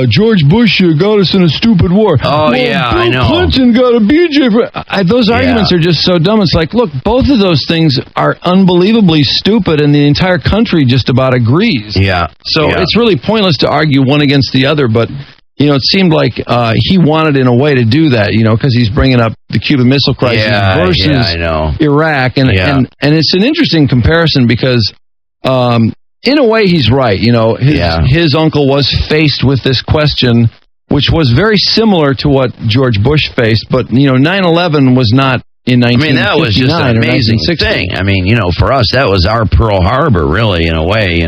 George Bush got us in a stupid war. Oh, yeah, I know. Clinton got a BJ. Those arguments are just so dumb. It's like, look, both of those things are unbelievably stupid, and the entire country just about agrees. Yeah. So it's really pointless to argue one against the other, but... it seemed like he wanted, in a way, to do that, because he's bringing up the Cuban Missile Crisis versus Iraq. And it's an interesting comparison because, in a way, he's right. His uncle was faced with this question, which was very similar to what George Bush faced. But, 9/11 was not in 1959 that was just an amazing thing. For us, that was our Pearl Harbor, really, in a way,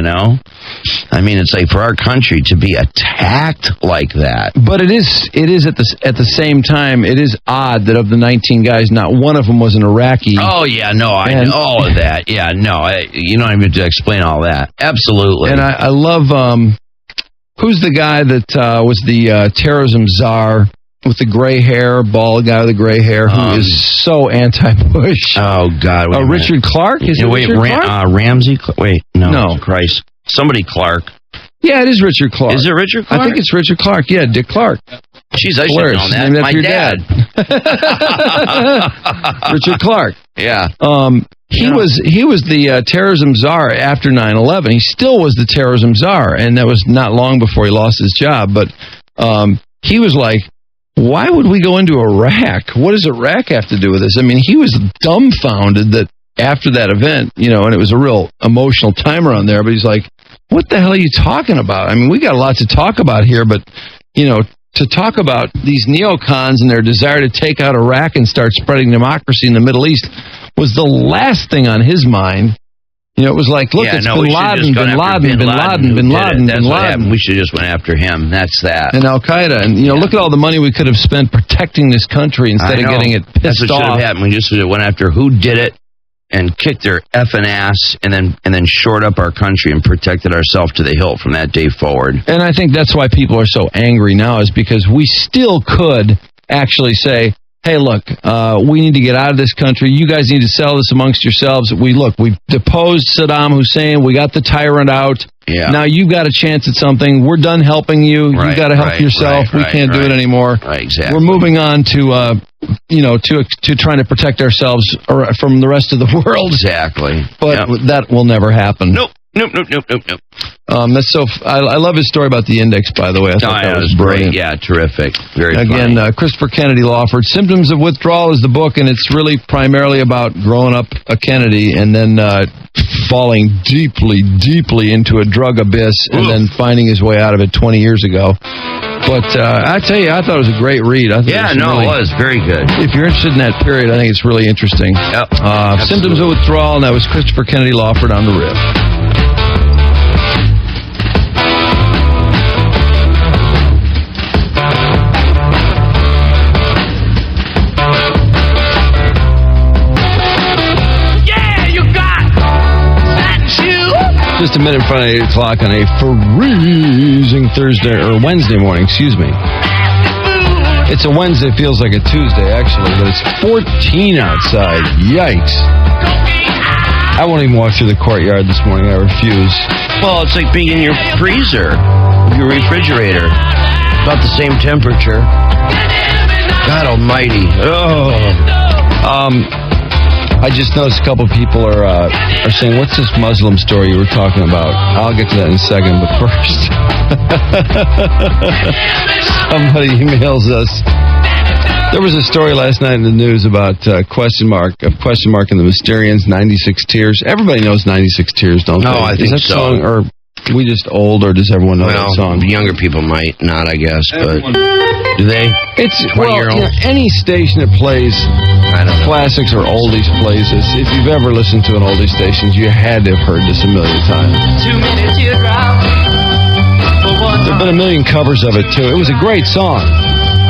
it's like for our country to be attacked like that. But it is at the same time, it is odd that of the 19 guys, not one of them was an Iraqi. Oh, yeah, no, I know all of that. Yeah, no, you don't even have to explain all that. Absolutely. And I love, who's the guy that was the terrorism czar with the gray hair, bald guy with the gray hair, who is so anti-Bush? Oh, God. Richard Clark? Is it Richard Clark? Ramsey? Wait, no. Christ. Somebody Clark. Yeah, it is Richard Clark. Is it Richard Clark? I think it's Richard Clark. Yeah, Dick Clark. Jeez, I should have known that. Named My after your dad. Richard Clark. Yeah. He was the terrorism czar after 9/11. He still was the terrorism czar, and that was not long before he lost his job. But he was like, why would we go into Iraq? What does Iraq have to do with this? He was dumbfounded that after that event, and it was a real emotional time around there, but he's like, what the hell are you talking about? We got a lot to talk about here, but, to talk about these neocons and their desire to take out Iraq and start spreading democracy in the Middle East was the last thing on his mind. It was like, look, it's Bin Laden. We should just went after him. That's that. And Al-Qaeda. And, look at all the money we could have spent protecting this country instead of getting it pissed That's what off. should have happened. We just went after who did it and kicked their effing ass and then shored up our country and protected ourselves to the hilt from that day forward. And I think that's why people are so angry now, is because we still could actually say, hey, look, we need to get out of this country. You guys need to settle this amongst yourselves. We've deposed Saddam Hussein. We got the tyrant out. Yeah. Now you've got a chance at something. We're done helping you. You've got to help yourself. We can't do it anymore. Right, exactly. We're moving on to trying to protect ourselves from the rest of the world. Exactly. But that will never happen. Nope. That's so. I love his story about the index, by the way. I thought that was brilliant. Yeah, terrific. Very Again, Christopher Kennedy Lawford. Symptoms of Withdrawal is the book, and it's really primarily about growing up a Kennedy and then falling deeply, deeply into a drug abyss and then finding his way out of it 20 years ago. But I tell you, I thought it was a great read. It was very good. If you're interested in that period, I think it's really interesting. Yep. Symptoms of Withdrawal, and that was Christopher Kennedy Lawford on the Riff. Just a minute in front of 8 o'clock on a freezing Wednesday morning, excuse me. It's a Wednesday, feels like a Tuesday, actually, but it's 14 outside. Yikes. I won't even walk through the courtyard this morning. I refuse. Well, it's like being in your freezer, your refrigerator. About the same temperature. God almighty. I just noticed a couple of people are saying, what's this Muslim story you were talking about? I'll get to that in a second, but first, somebody emails us. There was a story last night in the news about question mark and the Mysterians, 96 Tears. Everybody knows 96 Tears, don't they? No, I think Is that so. song, or are we just old, or does everyone know that song? Younger people might not, I guess, but do they? It's 20-year-old. Any station that plays classics or oldies plays this. If you've ever listened to an oldie station, you had to have heard this a million times. 2 minutes you drive. There have been a million covers of it, too. It was a great song.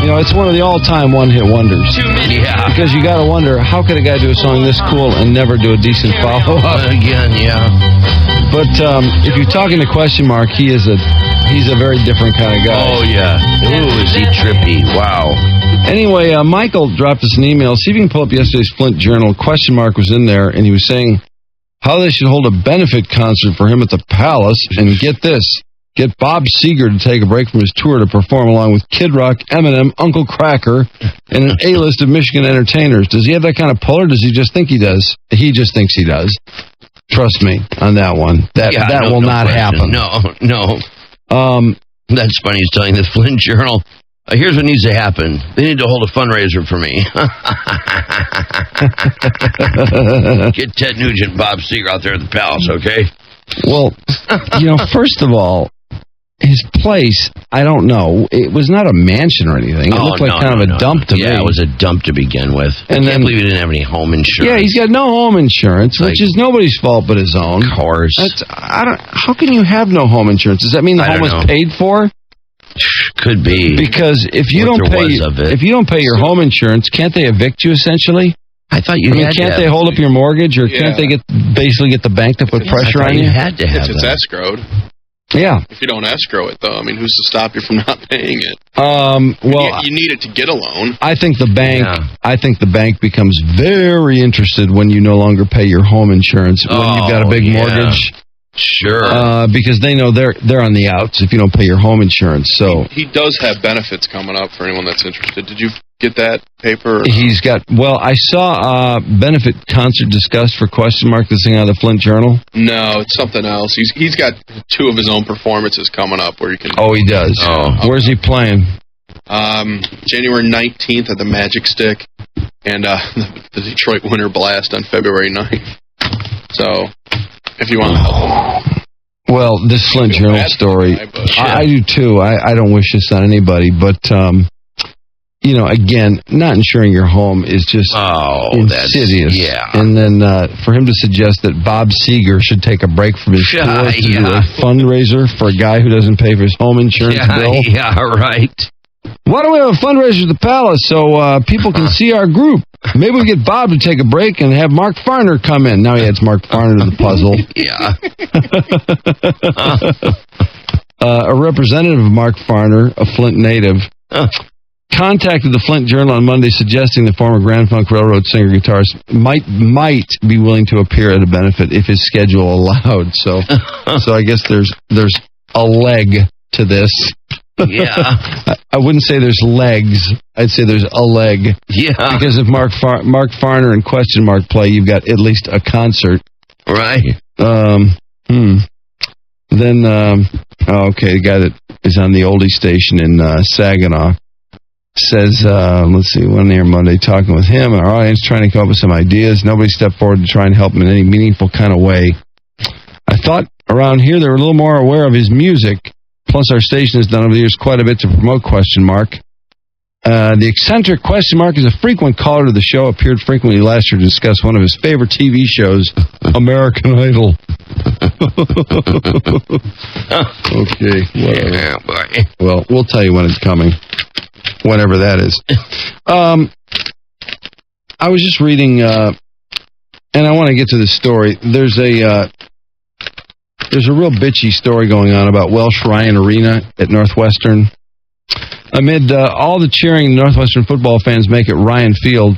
It's one of the all-time one-hit wonders. Yeah. Because you got to wonder, how could a guy do a song this cool and never do a decent follow-up? Again, yeah. But if you're talking to Question Mark, he's a very different kind of guy. Oh, yeah. Ooh, is he trippy. Wow. Anyway, Michael dropped us an email. See if you can pull up yesterday's Flint Journal. Question Mark was in there, and he was saying how they should hold a benefit concert for him at the Palace, and get this, get Bob Seger to take a break from his tour to perform along with Kid Rock, Eminem, Uncle Kracker, and an A-list of Michigan entertainers. Does he have that kind of pull, or does he just think he does? He just thinks he does. Trust me on that one. That will not happen. No. That's funny. He's telling the Flint Journal, here's what needs to happen. They need to hold a fundraiser for me. Get Ted Nugent and Bob Seger out there at the Palace, okay? Well, first of all, his place, I don't know. It was not a mansion or anything. It looked like kind of a dump to me. Yeah, it was a dump to begin with. And I can't believe he didn't have any home insurance. Yeah, he's got no home insurance, which is nobody's fault but his own. Of course. How can you have no home insurance? Does that mean the home was paid for? Could be. Because if you don't pay your home insurance, can't they evict you essentially? I thought you had can't they hold up your mortgage, or can't they basically get the bank to put pressure on you? You had to have It's escrowed. Yeah. If you don't escrow it, though, who's to stop you from not paying it? You need it to get a loan. I think the bank becomes very interested when you no longer pay your home insurance when you've got a big mortgage. Sure. Because they know they're on the outs if you don't pay your home insurance. So he does have benefits coming up for anyone that's interested. Did you get that paper? He's got. Well, I saw benefit concert discussed for ? This thing out of the Flint Journal. No, it's something else. He's got 2 of his own performances coming up where you can. Oh, he does. Oh, where's he playing? January 19th at the Magic Stick, and the Detroit Winter Blast on February 9th. So, if you want to help him. Well, this Flint Journal story, I do too. I don't wish this on anybody, but again, not insuring your home is just insidious. Yeah. And then for him to suggest that Bob Seger should take a break from his tour to do a fundraiser for a guy who doesn't pay for his home insurance bill. Yeah, right. Why don't we have a fundraiser at the Palace so people can see our group? Maybe we get Bob to take a break and have Mark Farner come in. Now he adds Mark Farner to the puzzle. Yeah. A representative of Mark Farner, a Flint native, contacted the Flint Journal on Monday suggesting the former Grand Funk Railroad singer-guitarist might be willing to appear at a benefit if his schedule allowed. So I guess there's a leg to this. Yeah. I wouldn't say there's legs. I'd say there's a leg. Yeah. Because if Mark Farner and play, you've got at least a concert. Right. Then, the guy that is on the oldie station in Saginaw says, let's see, one here Monday, talking with him, our audience trying to come up with some ideas. Nobody stepped forward to try and help him in any meaningful kind of way. I thought around here they were a little more aware of his music. Plus, our station has done over the years quite a bit to promote ? The eccentric ? is a frequent caller to the show, appeared frequently last year to discuss one of his favorite TV shows, American Idol. Okay. Yeah, boy. Well, we'll tell you when it's coming, whenever that is. I was just reading, and I want to get to this story. There's a real bitchy story going on about Welsh Ryan Arena at Northwestern. Amid all the cheering Northwestern football fans make at Ryan Field,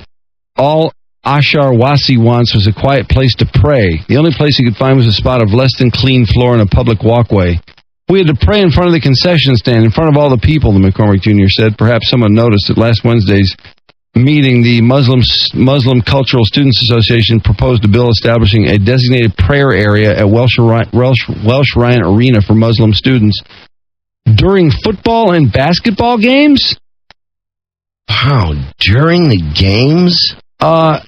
all Ashar Wasi wants was a quiet place to pray. The only place he could find was a spot of less than clean floor and a public walkway. We had to pray in front of the concession stand, in front of all the people, the McCormick Jr. said. Perhaps someone noticed at last Wednesday's meeting, the Muslim Cultural Students Association proposed a bill establishing a designated prayer area at Welsh Ryan Arena for Muslim students during football and basketball games. Wow, during the games? I'm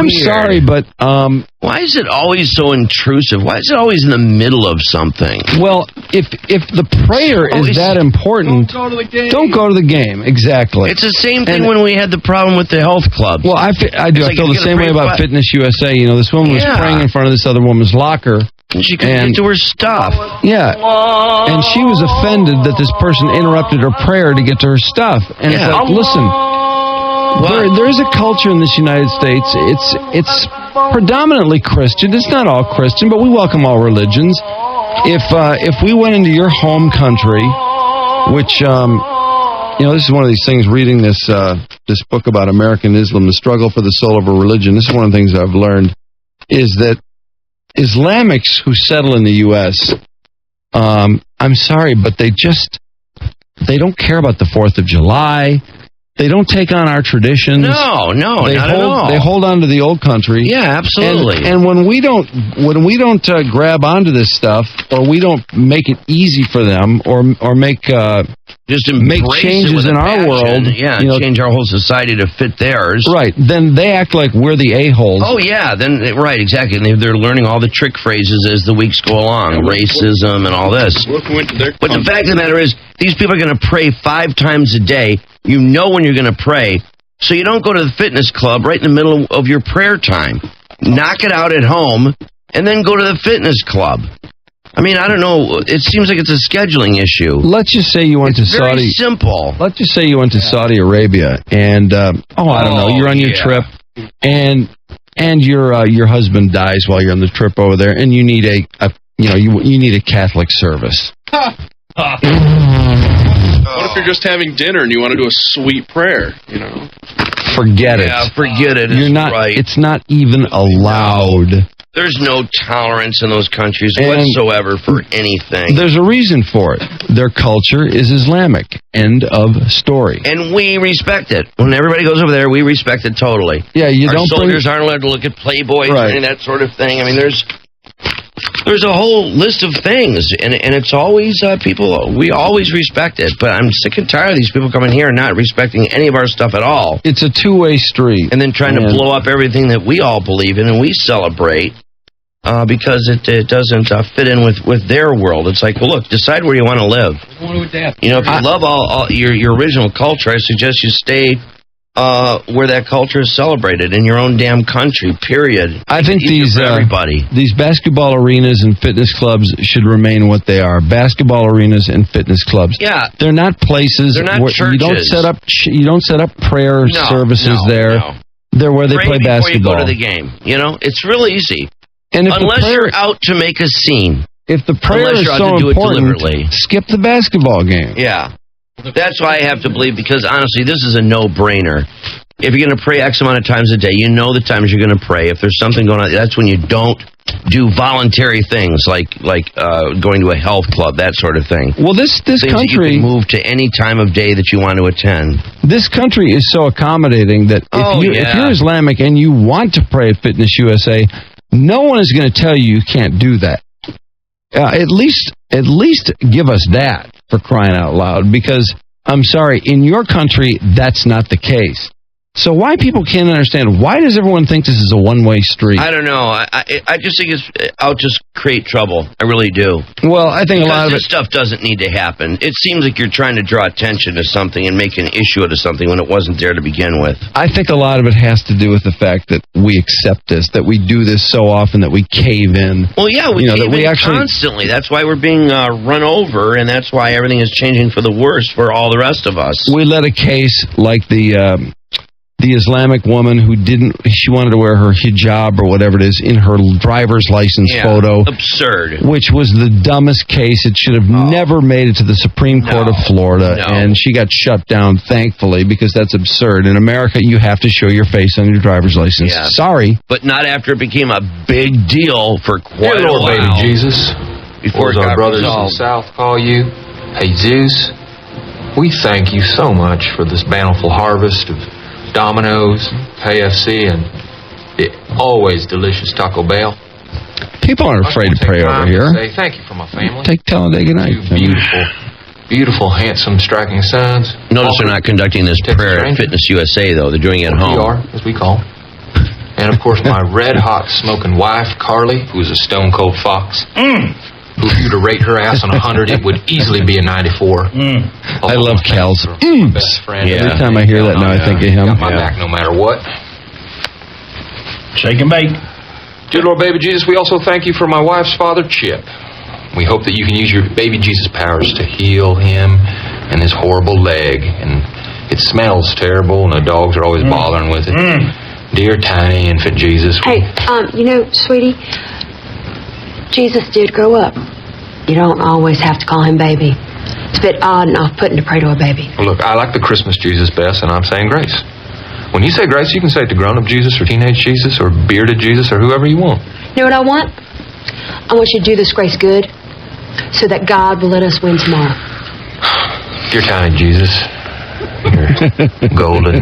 sorry, but why is it always so intrusive? Why is it always in the middle of something? Well, if the prayer is that important, don't go to the game. Exactly. It's the same thing when we had the problem with the health clubs. Well, I feel the same way about Fitness USA. This woman was praying in front of this other woman's locker. She couldn't get to her stuff. Yeah. And she was offended that this person interrupted her prayer to get to her stuff. And it's like, listen, there is a culture in this United States. It's predominantly Christian. It's not all Christian, but we welcome all religions. If we went into your home country, which this is one of these things. Reading this book about American Islam, the struggle for the soul of a religion. This is one of the things I've learned. is that Islamics who settle in the U.S., I'm sorry, but they don't care about the 4th of July. They don't take on our traditions. No, not at all. They hold on to the old country. Yeah, absolutely. And when we don't grab onto this stuff, or we don't make it easy for them, or make changes in our world, change our whole society to fit theirs. Right. Then they act like we're the a-holes. Oh yeah, right, exactly. And they're learning all the trick phrases as the weeks go along, racism and all this. But the fact of the matter is, these people are going to pray 5 times a day. You know when you're going to pray, so you don't go to the fitness club right in the middle of your prayer time. Knock it out at home, and then go to the fitness club. I mean, I don't know. It seems like it's a scheduling issue. Let's just say you went to Saudi. Very simple. Let's just say you went to Saudi Arabia, and I don't know. You're on your trip, and your husband dies while you're on the trip over there, and you need you need a Catholic service. What if you're just having dinner and you want to do a sweet prayer? Forget it. Yeah, forget it. You're not. Right. It's not even allowed. There's no tolerance in those countries whatsoever for anything. There's a reason for it. Their culture is Islamic. End of story. And we respect it. When everybody goes over there, we respect it totally. Yeah, Our soldiers aren't allowed to look at Playboys or any of that sort of thing. I mean, there's a whole list of things, and it's always people. We always respect it, but I'm sick and tired of these people coming here and not respecting any of our stuff at all. It's a two-way street, and then trying to blow up everything that we all believe in and we celebrate because it doesn't fit in with their world. It's like, well, look, decide where you want to live. If you love all your original culture, I suggest you stay where that culture is celebrated in your own damn country, period. I think these basketball arenas and fitness clubs should remain what they are. Basketball arenas and fitness clubs. Yeah. They're not places where churches. You don't set up prayer services there. No. They're where they play basketball. Before you go to the game. It's real easy. And unless you're out to make a scene. If the prayer is so important, skip the basketball game. Yeah. That's why I have to believe, because honestly, this is a no-brainer. If you're going to pray X amount of times a day, you know the times you're going to pray. If there's something going on, that's when you don't do voluntary things like going to a health club, that sort of thing. Well, this things country that you can move to any time of day that you want to attend. This country is so accommodating that if you're Islamic and you want to pray at Fitness USA, no one is going to tell you can't do that. At least give us that, for crying out loud, because I'm sorry, in your country that's not the case. So why people can't understand, why does everyone think this is a one-way street? I don't know. I just think it's out to create trouble. I really do. Well, I think a lot of this stuff doesn't need to happen. It seems like you're trying to draw attention to something and make an issue out of something when it wasn't there to begin with. I think a lot of it has to do with the fact that we accept this, that we do this so often that we cave in. Well, yeah, we cave in constantly. That's why we're being run over, and that's why everything is changing for the worse for all the rest of us. We let a case like the Islamic woman who she wanted to wear her hijab or whatever it is in her driver's license photo. Absurd. Which was the dumbest case. It should have never made it to the Supreme Court of Florida. And she got shut down, thankfully, because that's absurd. In America, you have to show your face on your driver's license. Yeah. Sorry. But not after it became a big deal for quite a while. Baby Jesus. Before our brothers in the South call you, Jesus, we thank you so much for this bountiful harvest of Domino's, KFC, and the always delicious Taco Bell. People aren't afraid to pray over here. Say thank you for my family. Take Talladega Nights. Beautiful, handsome, striking sons. Notice they're not conducting this prayer at Fitness USA, though. They're doing it at home. We are, as we call. And, of course, my red-hot smoking wife, Carly, who's a stone-cold fox. Who, if you were to rate her ass on 100, it would easily be a 94. I love Cal's. Best friend. Yeah. Every time I hear that now, I think of him. Got my back no matter what. Shake and bake. Dear Lord Baby Jesus, we also thank you for my wife's father, Chip. We hope that you can use your Baby Jesus powers to heal him and his horrible leg. And it smells terrible, and the dogs are always bothering with it. Dear tiny infant Jesus. Hey, sweetie, Jesus did grow up. You don't always have to call him baby. It's a bit odd and off-putting to pray to a baby. Well, look, I like the Christmas Jesus best, and I'm saying grace. When you say grace, you can say it to grown-up Jesus or teenage Jesus or bearded Jesus or whoever you want. You know what I want? I want you to do this grace good so that God will let us win tomorrow. Your tiny Jesus. Your golden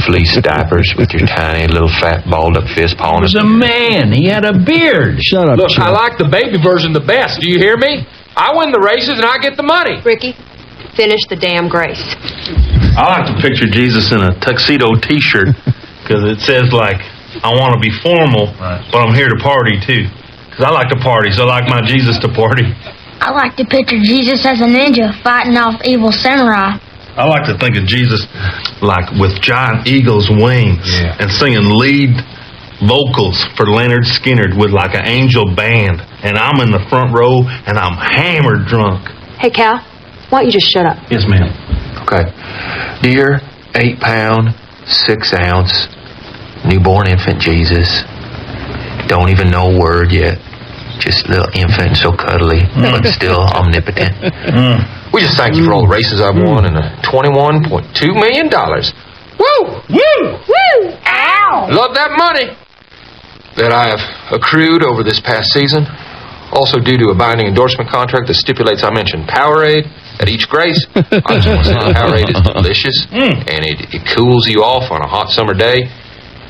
fleece diapers with your tiny little fat balled up fist pawing. He was a man. He had a beard. Shut up, Look, Chip. I like the baby version the best. Do you hear me? I win the races and I get the money. Ricky, finish the damn grace. I like to picture Jesus in a tuxedo T-shirt because it says, like, I want to be formal, but I'm here to party, too. Because I like to party, so I like my Jesus to party. I like to picture Jesus as a ninja fighting off evil samurai. I like to think of Jesus like with giant eagle's wings and singing lead vocals for Leonard Skinner with like an angel band. And I'm in the front row and I'm hammered drunk. Hey, Cal, why don't you just shut up? Yes, ma'am. Okay. Dear 8-pound, 6-ounce, newborn infant Jesus. Don't even know a word yet. Just little infant, so cuddly, but still omnipotent. We just thank you for all the races I've won and the $21.2 million. Woo! Woo! Woo! Ow! Love that money that I have accrued over this past season. Also due to a binding endorsement contract that stipulates I mention Powerade at each grace. I just want to say Powerade is delicious and it cools you off on a hot summer day.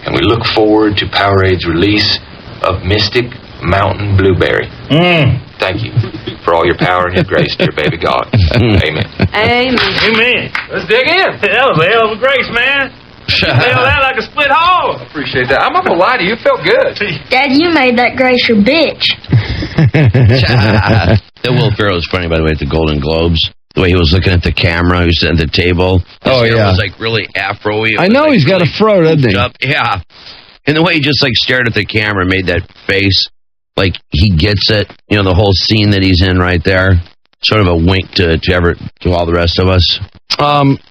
And we look forward to Powerade's release of Mystic Mountain Blueberry. Thank you for all your power and your grace, dear baby God. Amen. Amen. Amen. Let's dig in. That was a hell of a grace, man. You held that like a split hog. Appreciate that. I'm not going to lie to you. It felt good. Dad, you made that grace your bitch. That Will Ferrell was funny, by the way, at the Golden Globes. The way he was looking at the camera, he was sitting at the table. His hair was like really afro-y. I know he's got a fro, doesn't he? Yeah. And the way he just like stared at the camera, made that face, like he gets it. You know, the whole scene that he's in right there. Sort of a wink to all the rest of us.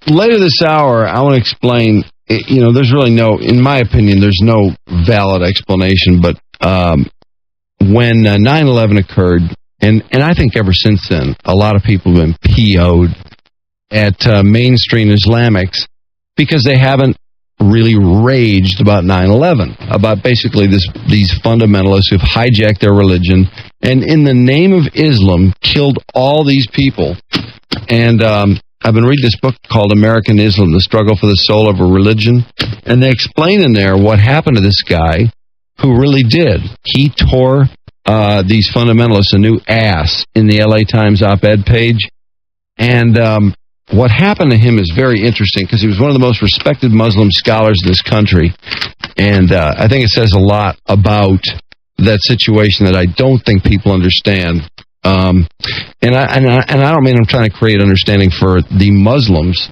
Later this hour, I want to explain. You know, there's really no, in my opinion, there's no valid explanation. But when 9/11 occurred, and I think ever since then, a lot of people have been PO'd at mainstream Islamics because they haven't really raged about 9/11, about basically these fundamentalists who've hijacked their religion and in the name of Islam killed all these people. And I've been reading this book called American Islam, The Struggle for the Soul of a Religion, and they explain in there what happened to this guy who really did. He tore these fundamentalists a new ass in the LA Times op-ed page, and what happened to him is very interesting because he was one of the most respected Muslim scholars in this country, and I think it says a lot about that situation that I don't think people understand. And I don't mean I'm trying to create understanding for the Muslims,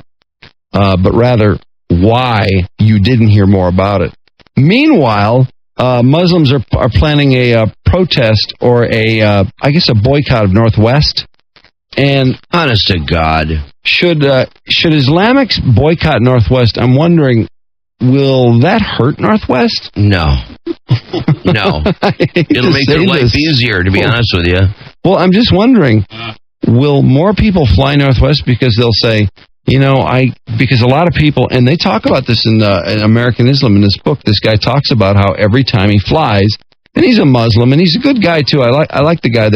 but rather why you didn't hear more about it. Meanwhile, Muslims are planning a protest or I guess a boycott of Northwest. And honest to God, should Islamics boycott Northwest? I'm wondering, will that hurt Northwest? No. It'll make their life easier, to be honest with you. Well, I'm just wondering, will more people fly Northwest because they'll say, because a lot of people, and they talk about this in American Islam in this book. This guy talks about how every time he flies, and he's a Muslim, and he's a good guy too. I like the guy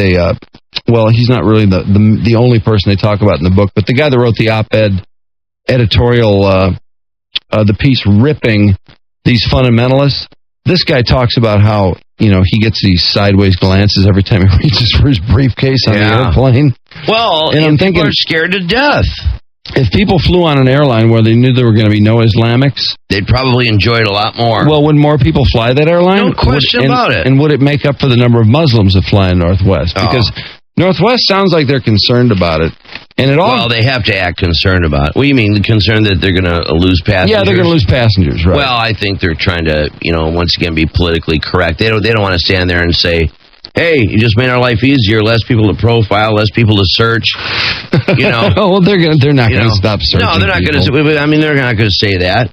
he's not really the only person they talk about in the book, but the guy that wrote the op-ed editorial, the piece ripping these fundamentalists. This guy talks about how, he gets these sideways glances every time he reaches for his briefcase on the airplane. Well, and I'm thinking, people are scared to death. If people flew on an airline where they knew there were going to be no Islamics, they'd probably enjoy it a lot more. Well, would more people fly that airline? No question about it. And would it make up for the number of Muslims that fly in Northwest? Because Northwest sounds like they're concerned about it. And well, they have to act concerned about it. What do you mean, concerned that they're going to lose passengers? Yeah, they're going to lose passengers, right. Well, I think they're trying to, once again, be politically correct. They don't want to stand there and say, hey, you just made our life easier, less people to profile, less people to search. Well, they're not going to stop searching. No, they're not going to. I mean, they're not going to say that.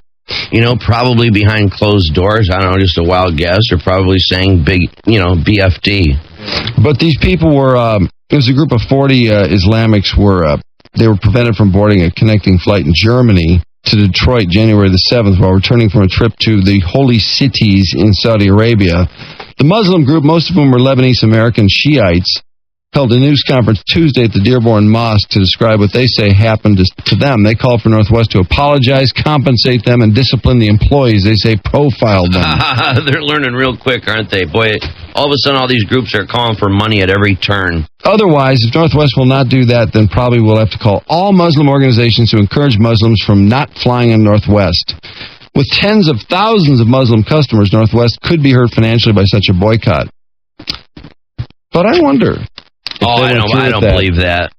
Probably behind closed doors. I don't know, just a wild guess. Or probably saying big, BFD. But these people were. It was a group of 40 Islamics they were prevented from boarding a connecting flight in Germany to Detroit January the 7th while returning from a trip to the holy cities in Saudi Arabia. The Muslim group, most of whom were Lebanese American Shiites, held a news conference Tuesday at the Dearborn Mosque to describe what they say happened to them. They called for Northwest to apologize, compensate them, and discipline the employees. They say profiled them. They're learning real quick, aren't they? Boy, all of a sudden all these groups are calling for money at every turn. Otherwise, if Northwest will not do that, then probably we'll have to call all Muslim organizations to encourage Muslims from not flying on Northwest. With tens of thousands of Muslim customers, Northwest could be hurt financially by such a boycott. But I wonder... I don't believe that.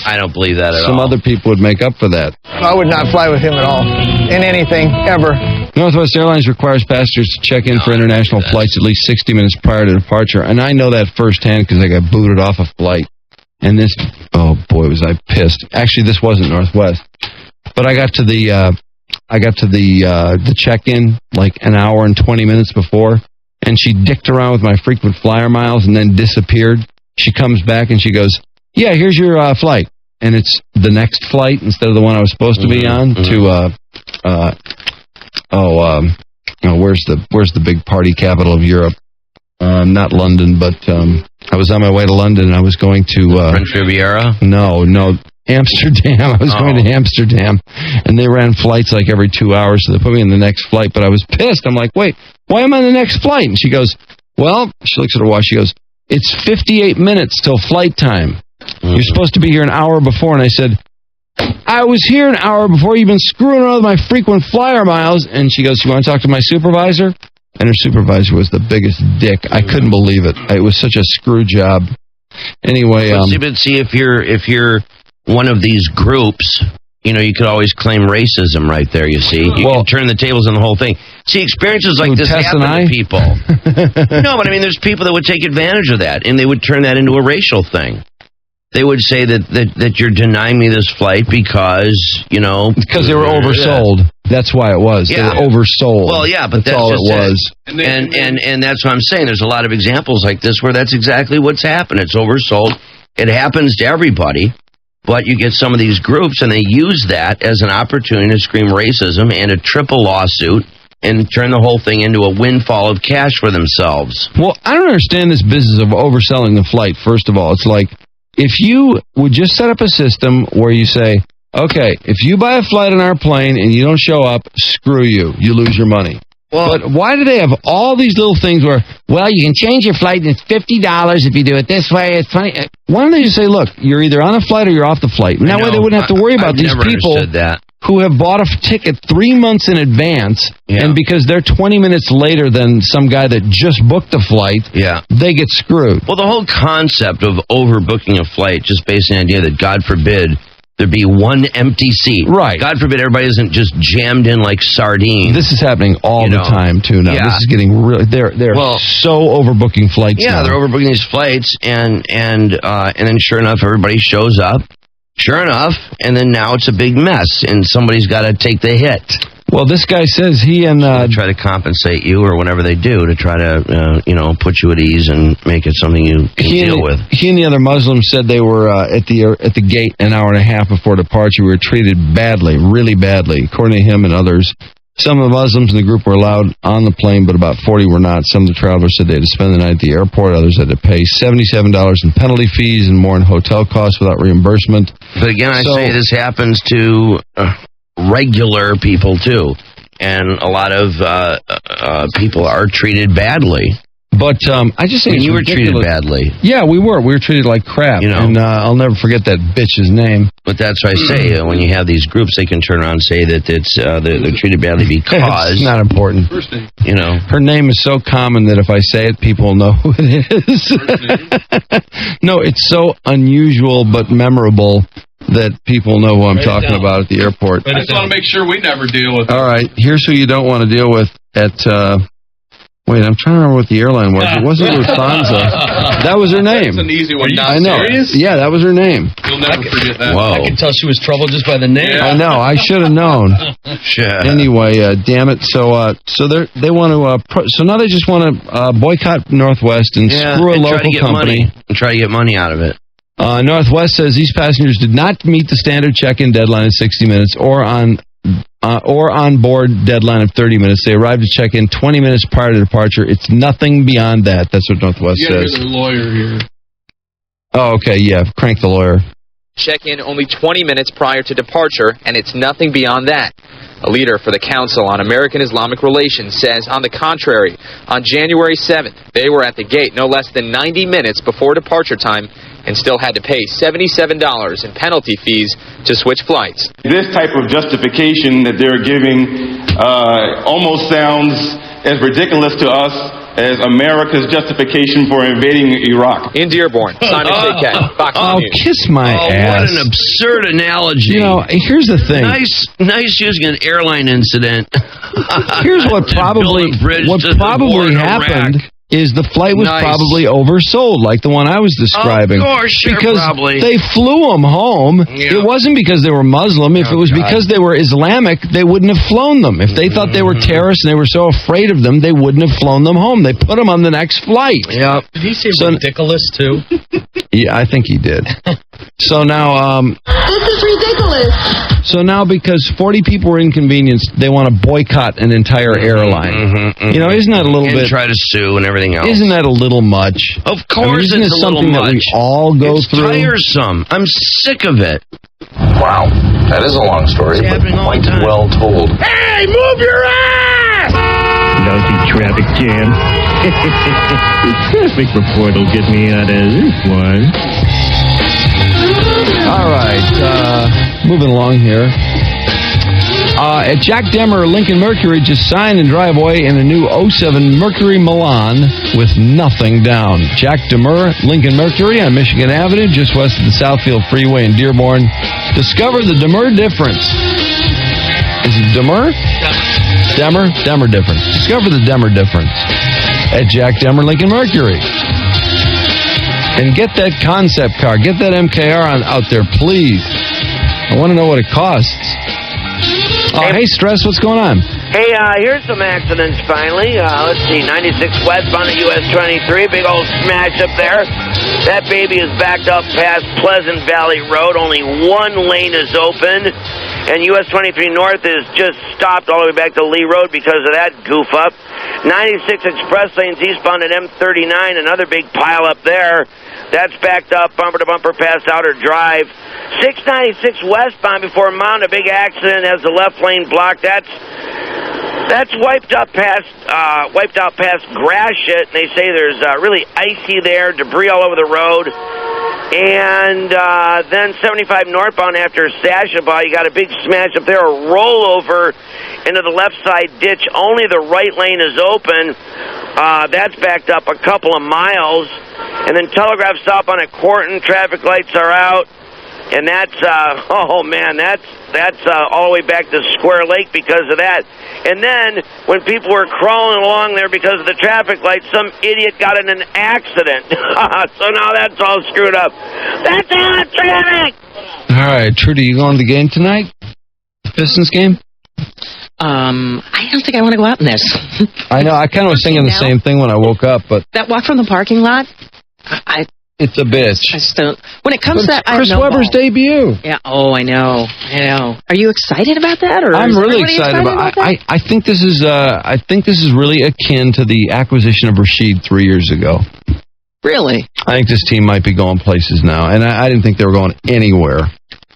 I don't believe that at all. Some other people would make up for that. I would not fly with him at all, in anything, ever. Northwest Airlines requires passengers to check in for international flights at least 60 minutes prior to departure. And I know that firsthand because I got booted off a flight. And this, oh boy, was I pissed. Actually, this wasn't Northwest. But I got to the check-in like an hour and 20 minutes before. And she dicked around with my frequent flyer miles and then disappeared. She comes back and she goes, yeah, here's your flight. And it's the next flight instead of the one I was supposed to be on to, where's the big party capital of Europe? Not London, but I was on my way to London and I was going to... French Riviera? No, Amsterdam. I was going to Amsterdam. And they ran flights like every 2 hours, so they put me in the next flight. But I was pissed. I'm like, wait, why am I on the next flight? And she goes, well, she looks at her watch. She goes, it's 58 minutes till flight time. You're supposed to be here an hour before. And I said, I was here an hour before. You've been screwing around with my frequent flyer miles. And she goes, you want to talk to my supervisor? And her supervisor was the biggest dick. I couldn't believe it. It was such a screw job. Anyway, but see, if you're one of these groups, you could always claim racism right there, you see. You can turn the tables on the whole thing. See, experiences like this happen to people. No, but I mean, there's people that would take advantage of that, and they would turn that into a racial thing. They would say that you're denying me this flight because, Because they were oversold. That's why it was. Yeah. They were oversold. Well, yeah, but that's all just it was. And that's what I'm saying. There's a lot of examples like this where that's exactly what's happened. It's oversold. It happens to everybody. But you get some of these groups, and they use that as an opportunity to scream racism and a triple lawsuit and turn the whole thing into a windfall of cash for themselves. Well, I don't understand this business of overselling the flight, first of all. It's like, if you would just set up a system where you say, okay, if you buy a flight on our plane and you don't show up, screw you. You lose your money. Well, but why do they have all these little things where, well, you can change your flight and it's $50 if you do it this way. It's funny. Why don't they just say, look, you're either on a flight or you're off the flight? And that way they wouldn't have to worry about these people who have bought a ticket 3 months in advance, and because they're 20 minutes later than some guy that just booked the flight, they get screwed. Well, the whole concept of overbooking a flight, just based on the idea that, God forbid, there be one empty seat. Right. God forbid everybody isn't just jammed in like sardines. This is happening all the time, too, now. This is getting really... They're so overbooking flights now. Yeah, they're overbooking these flights, and then sure enough, everybody shows up. Sure enough, and then now it's a big mess, and somebody's got to take the hit. Well, this guy says he and... try to compensate you or whatever they do to try to, put you at ease and make it something you can deal with. He and the other Muslims said they were at the gate an hour and a half before departure. We were treated badly, really badly, according to him and others. Some of the Muslims in the group were allowed on the plane, but about 40 were not. Some of the travelers said they had to spend the night at the airport. Others had to pay $77 in penalty fees and more in hotel costs without reimbursement. But again, I say this happens to regular people, too. And a lot of people are treated badly. But I just think you were treated badly. Yeah, we were. We were treated like crap. And I'll never forget that bitch's name. But that's what I say. When you have these groups, they can turn around and say that they're treated badly because... It's not important. Her name is so common that if I say it, people will know who it is. No, it's so unusual but memorable that people know who I'm talking about at the airport. I just want to make sure we never deal with it. All right, here's who you don't want to deal with at... Wait, I'm trying to remember what the airline was. It wasn't Lufthansa. That was her name. That's an easy one. I know. Serious? Yeah, that was her name. You'll never forget that. Whoa. I can tell she was trouble just by the name. I know. I should have known. Anyway, damn it. So they want to. So now they just want to boycott Northwest and screw a local company and try to get money out of it. Northwest says these passengers did not meet the standard check-in deadline of 60 minutes or on or on board deadline of 30 minutes. They arrive to check in 20 minutes prior to departure. It's nothing beyond that. That's what Northwest says. You got a lawyer here. Oh, okay, yeah. Crank the lawyer. Check in only 20 minutes prior to departure, and it's nothing beyond that. A leader for the Council on American Islamic Relations says, on the contrary, on January 7th, they were at the gate no less than 90 minutes before departure time and still had to pay $77 in penalty fees to switch flights. This type of justification that they're giving almost sounds as ridiculous to us as America's justification for invading Iraq. In Dearborn, Simon J.K., Fox News. Kiss my ass. What an absurd analogy. You know, here's the thing. Nice using an airline incident. Here's what probably happened. Is the flight was probably oversold, like the one I was describing. Of course, sure, because probably. They flew them home. Yeah. It wasn't because they were Muslim. If it was because they were Islamic, they wouldn't have flown them. If they thought they were terrorists and they were so afraid of them, they wouldn't have flown them home. They put them on the next flight. Yeah. Did he say ridiculous, too? Yeah, I think he did. So now... This is ridiculous. So now, because 40 people were inconvenienced, they want to boycott an entire airline. You know, isn't that a little bit... try to sue and everything else. Isn't that a little much? Of course, isn't it's it a little something much. that we all go through? It's tiresome. I'm sick of it. Wow, that is a long story, but quite well told. Hey, move your ass! Lousy traffic jam. The traffic report will get me out of this one. All right, moving along here. At Jack Demmer, Lincoln Mercury just signed and drive away in a new 07 Mercury Milan with nothing down. Jack Demmer, Lincoln Mercury on Michigan Avenue, just west of the Southfield Freeway in Dearborn. Discover the Demmer difference. Is it Demmer? Demmer? Demmer difference. Discover the Demmer difference at Jack Demmer, Lincoln Mercury. And get that concept car. Get that MKR out there, please. I want to know what it costs. Hey, Stress, what's going on? Hey, here's some accidents finally. Let's see, 96 westbound at US 23, big old smash up there. That baby is backed up past Pleasant Valley Road. Only one lane is open. And US 23 North is just stopped all the way back to Lee Road because of that goof up. 96 express lanes eastbound at M39, another big pile up there. That's backed up bumper to bumper past Outer Drive. 696 westbound before Mount, a big accident has the left lane blocked. That's wiped out past Gratiot, and they say there's really icy there, debris all over the road. And then 75 northbound after Sashabaw, you got a big smash up there, a rollover into the left side ditch. Only the right lane is open. That's backed up a couple of miles. And then Telegraph stop on at Corton, traffic lights are out. And that's, that's all the way back to Square Lake because of that. And then, when people were crawling along there because of the traffic lights, some idiot got in an accident. So now that's all screwed up. That's all traffic! All right, Trudy, you going to the game tonight? The Pistons game? I don't think I want to go out in this. I know, I kind of was thinking the same thing when I woke up, but... That walk from the parking lot, it's a bitch. I still, when it comes to that, Chris Webber's debut. Yeah. Oh, I know. Are you excited about that? Or I'm really excited about that. I think this is really akin to the acquisition of Rashid 3 years ago. Really? I think this team might be going places now, and I didn't think they were going anywhere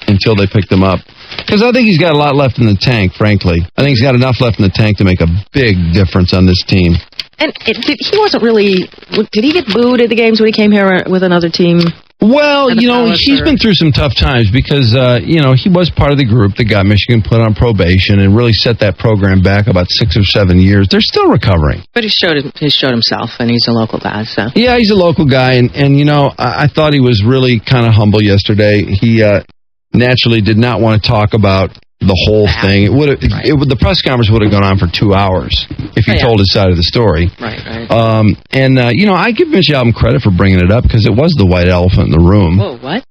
until they picked him up. Because I think he's got a lot left in the tank, frankly. I think he's got enough left in the tank to make a big difference on this team. And he wasn't really... Did he get booed at the games when he came here with another team? Well, he's been through some tough times because, he was part of the group that got Michigan put on probation and really set that program back about 6 or 7 years. They're still recovering. But he showed himself, and he's a local guy, so... Yeah, he's a local guy, and I thought he was really kind of humble yesterday. He naturally did not want to talk about the whole thing. The press conference would have gone on for 2 hours if he told his side of the story. Right. I give Mitch Albom credit for bringing it up because it was the white elephant in the room. Whoa, what?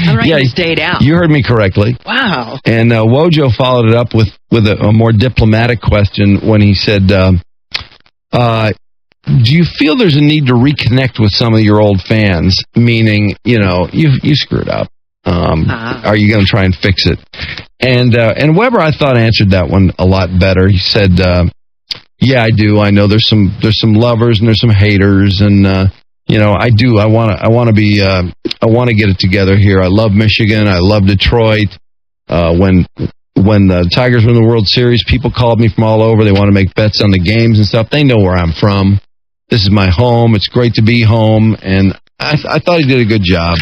I'm writing this date out. You heard me correctly. Wow. And Wojo followed it up with a more diplomatic question when he said, do you feel there's a need to reconnect with some of your old fans? Meaning, you screwed up. Are you going to try and fix it? And Weber, I thought, answered that one a lot better. He said, yeah, I do. I know there's some lovers and there's some haters, and I do. I want to get it together here. I love Michigan. I love Detroit. When the Tigers were in the World Series, people called me from all over. They want to make bets on the games and stuff. They know where I'm from. This is my home. It's great to be home, and I thought he did a good job.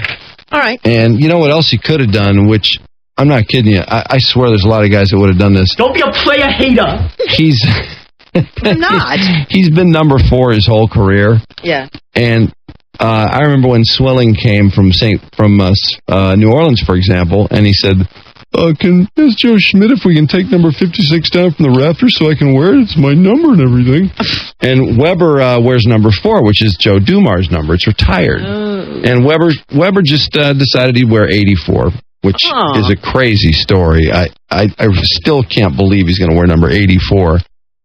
All right. And you know what else he could have done, which I'm not kidding you. I swear there's a lot of guys that would have done this. Don't be a player hater. I'm not. He's been number 4 his whole career. Yeah. And I remember when Swilling came from New Orleans, for example, and he said, can ask Joe Schmidt if we can take number 56 down from the rafters so I can wear it. It's my number and everything. And Weber wears number 4, which is Joe Dumar's number. It's retired. And Weber just decided he'd wear 84, which is a crazy story. I still can't believe he's going to wear number 84.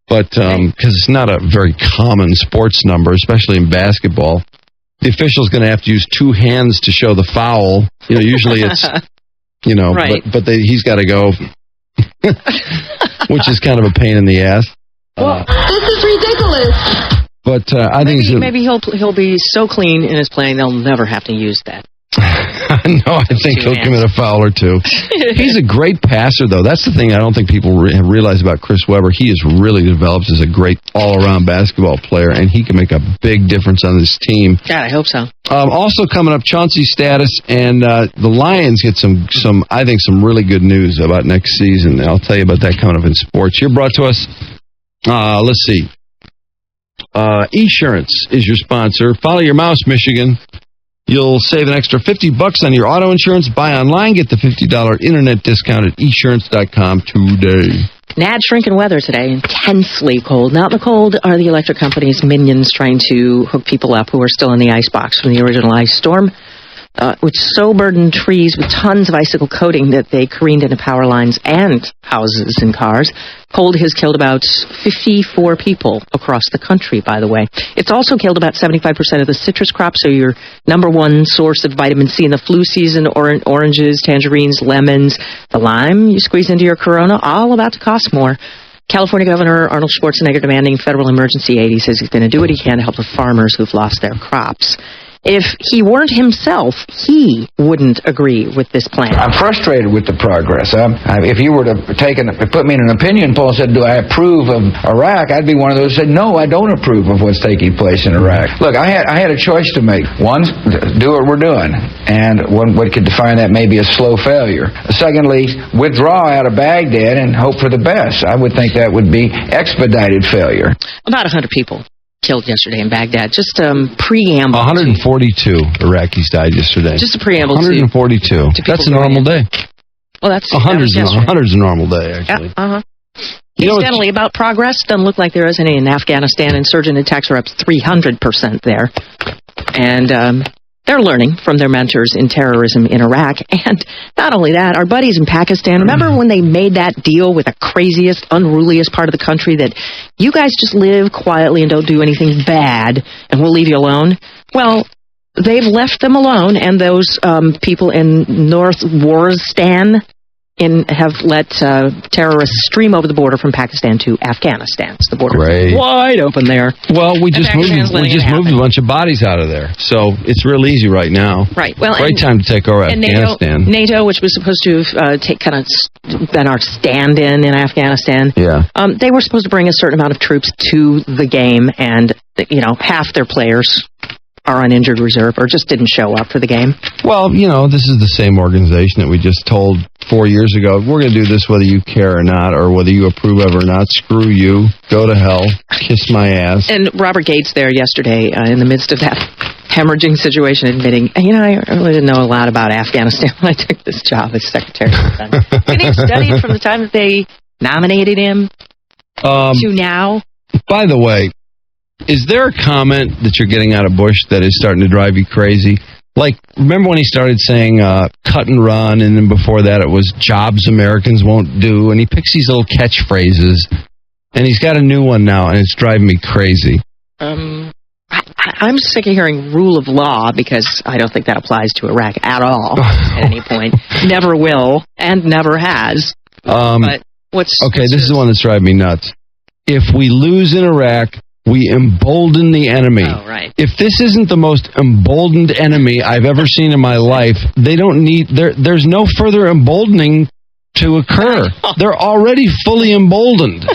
But because it's not a very common sports number, especially in basketball, the official's going to have to use 2 hands to show the foul. Usually it's, right. but he's got to go, which is kind of a pain in the ass. This is ridiculous. But I think maybe he'll be so clean in his playing they'll never have to use that. No, I think he'll commit a foul or 2. He's a great passer, though. That's the thing I don't think people have realized about Chris Webber. He has really developed as a great all-around basketball player, and he can make a big difference on this team. God, I hope so. Also coming up, Chauncey's status, and the Lions get some really good news about next season. I'll tell you about that coming up in sports. You're brought to us, let's see. Esurance is your sponsor. Follow your mouse, Michigan. You'll save an extra $50 on your auto insurance. Buy online, get the $50 internet discount at esurance.com today. Nad shrinking weather today, intensely cold. Not in the cold are the electric company's minions trying to hook people up who are still in the icebox from the original ice storm, which so burdened trees with tons of icicle coating that they careened into power lines and houses and cars. Cold has killed about 54 people across the country, by the way. It's also killed about 75% of the citrus crop, so your number one source of vitamin C in the flu season, oranges, tangerines, lemons, the lime you squeeze into your Corona, all about to cost more. California Governor Arnold Schwarzenegger demanding federal emergency aid. He says he's going to do what he can to help the farmers who've lost their crops. If he weren't himself, he wouldn't agree with this plan. I'm frustrated with the progress. If you were to put me in an opinion poll and said, do I approve of Iraq, I'd be one of those who said, no, I don't approve of what's taking place in Iraq. Look, I had a choice to make. One, do what we're doing, and what could define that may be a slow failure. Secondly, withdraw out of Baghdad and hope for the best. I would think that would be expedited failure. About 100 people killed yesterday in Baghdad. Just preamble. 142 Iraqis died yesterday. Just a preamble. 142. That's a normal day. Well, that's hundreds a normal day, actually. Yeah, Incidentally, about progress, doesn't look like there is any in Afghanistan. Insurgent attacks are up 300% there. And they're learning from their mentors in terrorism in Iraq. And not only that, our buddies in Pakistan, remember when they made that deal with the craziest, unruliest part of the country that you guys just live quietly and don't do anything bad and we'll leave you alone? Well, they've left them alone, and those people in North Waziristan have let terrorists stream over the border from Pakistan to Afghanistan. So the border is wide open there. Well, we just moved a bunch of bodies out of there, so it's real easy right now. Right. Well, great time to take over Afghanistan. NATO, which was supposed to have been our stand-in Afghanistan. Yeah. They were supposed to bring a certain amount of troops to the game, and half their players are on injured reserve or just didn't show up for the game. Well, this is the same organization that we just told 4 years ago, we're going to do this whether you care or not, or whether you approve of it or not. Screw you. Go to hell. Kiss my ass. And Robert Gates there yesterday in the midst of that hemorrhaging situation admitting, I really didn't know a lot about Afghanistan when I took this job as Secretary of Defense. And he studied from the time that they nominated him to now. By the way, is there a comment that you're getting out of Bush that is starting to drive you crazy? Like, remember when he started saying cut and run, and then before that it was jobs Americans won't do, and he picks these little catchphrases, and he's got a new one now, and it's driving me crazy. I'm sick of hearing rule of law because I don't think that applies to Iraq at all at any point. Never will and never has. But this is the one that's driving me nuts. If we lose in Iraq, we embolden the enemy. Oh, right. If this isn't the most emboldened enemy I've ever seen in my life, they don't need. There's no further emboldening to occur. They're already fully emboldened.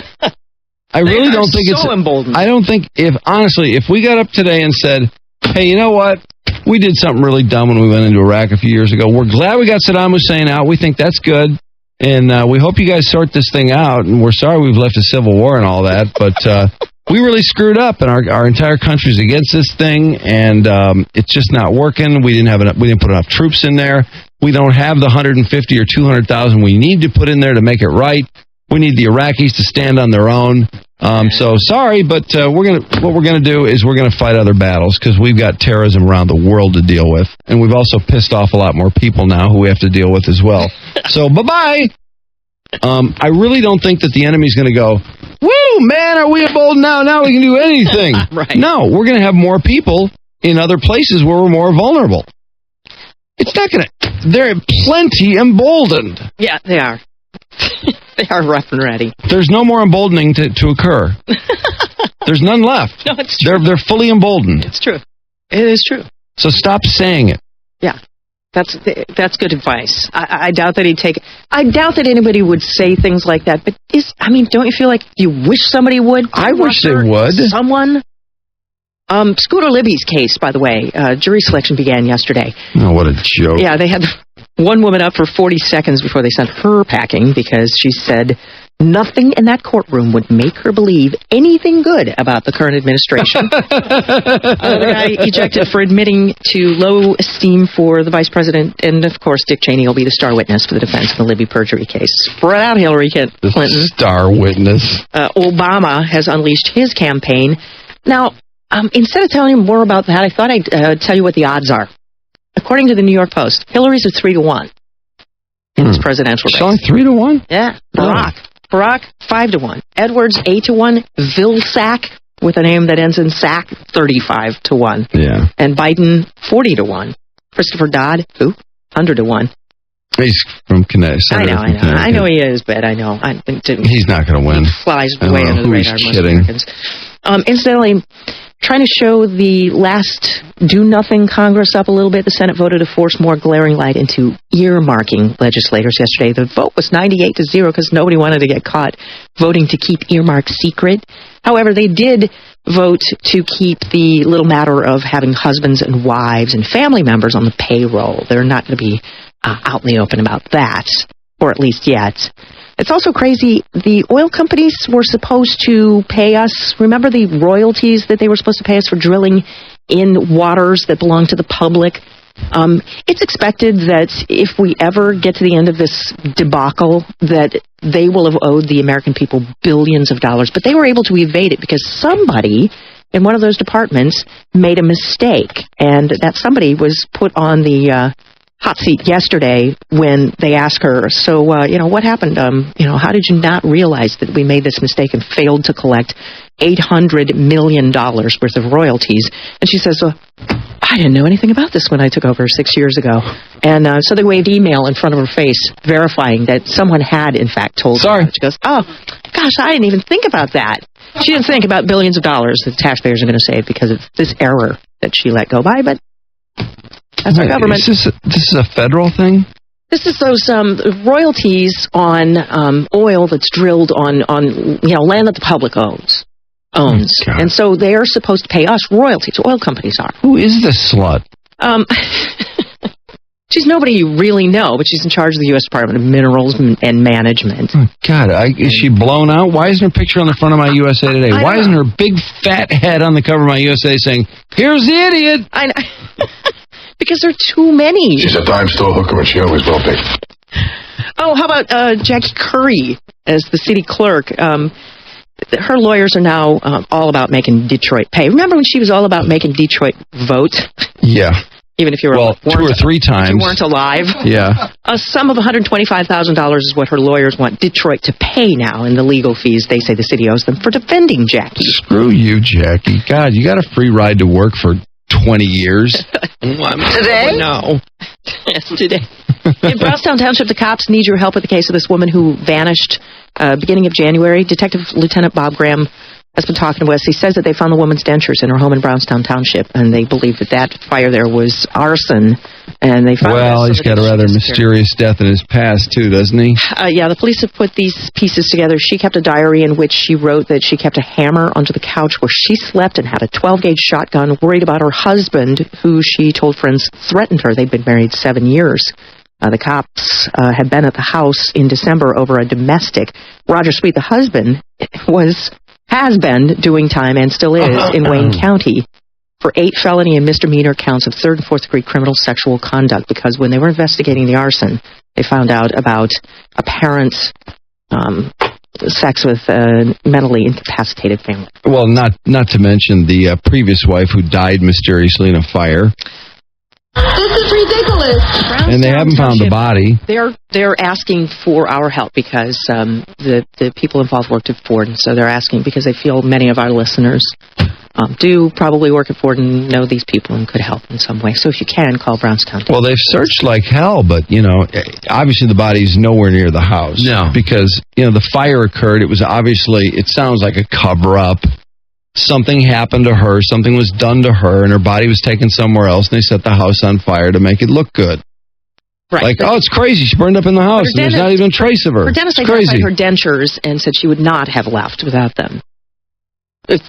I really don't think it's emboldened. I don't think if we got up today and said, "Hey, you know what? We did something really dumb when we went into Iraq a few years ago. We're glad we got Saddam Hussein out. We think that's good, and we hope you guys sort this thing out. And we're sorry we've left a civil war and all that, but we really screwed up, and our entire country's against this thing, and it's just not working. We didn't put enough troops in there. We don't have the 150 or 200,000 we need to put in there to make it right. We need the Iraqis to stand on their own. So sorry, but what we're gonna do is we're gonna fight other battles because we've got terrorism around the world to deal with, and we've also pissed off a lot more people now who we have to deal with as well. So bye-bye. I really don't think that the enemy's gonna go, "Woo, man, are we emboldened now? Now we can do anything." Right. No, we're gonna have more people in other places where we're more vulnerable. It's not gonna. They're plenty emboldened. Yeah, they are. They are rough and ready. There's no more emboldening to occur. There's none left. No, it's true. They're fully emboldened. It's true. It is true. So stop saying it. Yeah, that's good advice. I doubt that I doubt that anybody would say things like that. But don't you feel like you wish somebody would? I wish they would. Someone. Scooter Libby's case, by the way, jury selection began yesterday. Oh, what a joke. Yeah, they had one woman up for 40 seconds before they sent her packing because she said nothing in that courtroom would make her believe anything good about the current administration. The guy ejected for admitting to low esteem for the vice president, and of course Dick Cheney will be the star witness for the defense of the Libby perjury case. Spread out, Hillary Clinton. The star witness. Obama has unleashed his campaign. Now, instead of telling you more about that, I thought I'd tell you what the odds are. According to the New York Post, Hillary's at 3-1 in this presidential race. She's only 3-1? Yeah. Barack 5-1. Edwards 8-1. Vilsack with a name that ends in sack 35-1. Yeah. And Biden 40-1. Christopher Dodd 100-1. He's from Connecticut. I know he is, but I know he's not going to win. He flies way under the radar. Most Americans. Incidentally, trying to show the last do-nothing Congress up a little bit, the Senate voted to force more glaring light into earmarking legislators yesterday. The vote was 98-0 because nobody wanted to get caught voting to keep earmarks secret. However, they did vote to keep the little matter of having husbands and wives and family members on the payroll. They're not going to be out in the open about that, or at least yet. It's also crazy. The oil companies were supposed to pay us. Remember the royalties that they were supposed to pay us for drilling in waters that belong to the public? It's expected that if we ever get to the end of this debacle, that they will have owed the American people billions of dollars. But they were able to evade it because somebody in one of those departments made a mistake. And that somebody was put on the hot seat yesterday when they asked her, so, what happened? How did you not realize that we made this mistake and failed to collect $800 million worth of royalties? And she says, I didn't know anything about this when I took over 6 years ago. And so they waved email in front of her face verifying that someone had, in fact, told her. She goes, oh, gosh, I didn't even think about that. She didn't think about billions of dollars that the taxpayers are going to save because of this error that she let go by, but that's our government. This is a federal thing? This is those royalties on oil that's drilled on land that the public owns. And so they're supposed to pay us royalties. Oil companies are. Who is this slut? She's nobody you really know, but she's in charge of the U.S. Department of Minerals and Management. Oh, God, is she blown out? Why isn't her picture on the front of my USA Today? Why isn't her big fat head on the cover of my USA saying, here's the idiot? I know. Because there are too many. She's a dime store hooker, and she always will be. Oh, how about Jackie Curry as the city clerk? Her lawyers are now all about making Detroit pay. Remember when she was all about making Detroit vote? Yeah. Even if you were 2 or 3 times. You weren't alive. Yeah. A sum of $125,000 is what her lawyers want Detroit to pay now in the legal fees they say the city owes them for defending Jackie. Screw you, Jackie. God, you got a free ride to work for 20 years. Today? No. Yes, today. In Brownstown Township, the cops need your help with the case of this woman who vanished beginning of January. Detective Lieutenant Bob Graham has been talking to us. He says that they found the woman's dentures in her home in Brownstown Township, and they believe that fire there was arson. And they found he's got a rather mysterious death in his past, too, doesn't he? Yeah, the police have put these pieces together. She kept a diary in which she wrote that she kept a hammer onto the couch where she slept and had a 12-gauge shotgun, worried about her husband, who she told friends threatened her. They'd been married 7 years. The cops had been at the house in December over a domestic. Roger Sweet, the husband, has been doing time and still is in Wayne County for 8 felony and misdemeanor counts of 3rd and 4th degree criminal sexual conduct, because when they were investigating the arson, they found out about a parent's sex with a mentally incapacitated family. Well, not to mention the previous wife who died mysteriously in a fire. This is ridiculous. And they haven't found the body. They're asking for our help because the people involved worked at Ford, and so they're asking because they feel many of our listeners do probably work at Ford and know these people and could help in some way. So if you can, call Brownstown. Well, they've searched like hell, but, obviously the body's nowhere near the house. No. Because, the fire occurred. It sounds like a cover-up. Something happened to her, something was done to her, and her body was taken somewhere else, and they set the house on fire to make it look good. Right. It's crazy. She burned up in the house, and there's not even a trace of her. Her dentist it's crazy. identified her dentures and said she would not have left without them. If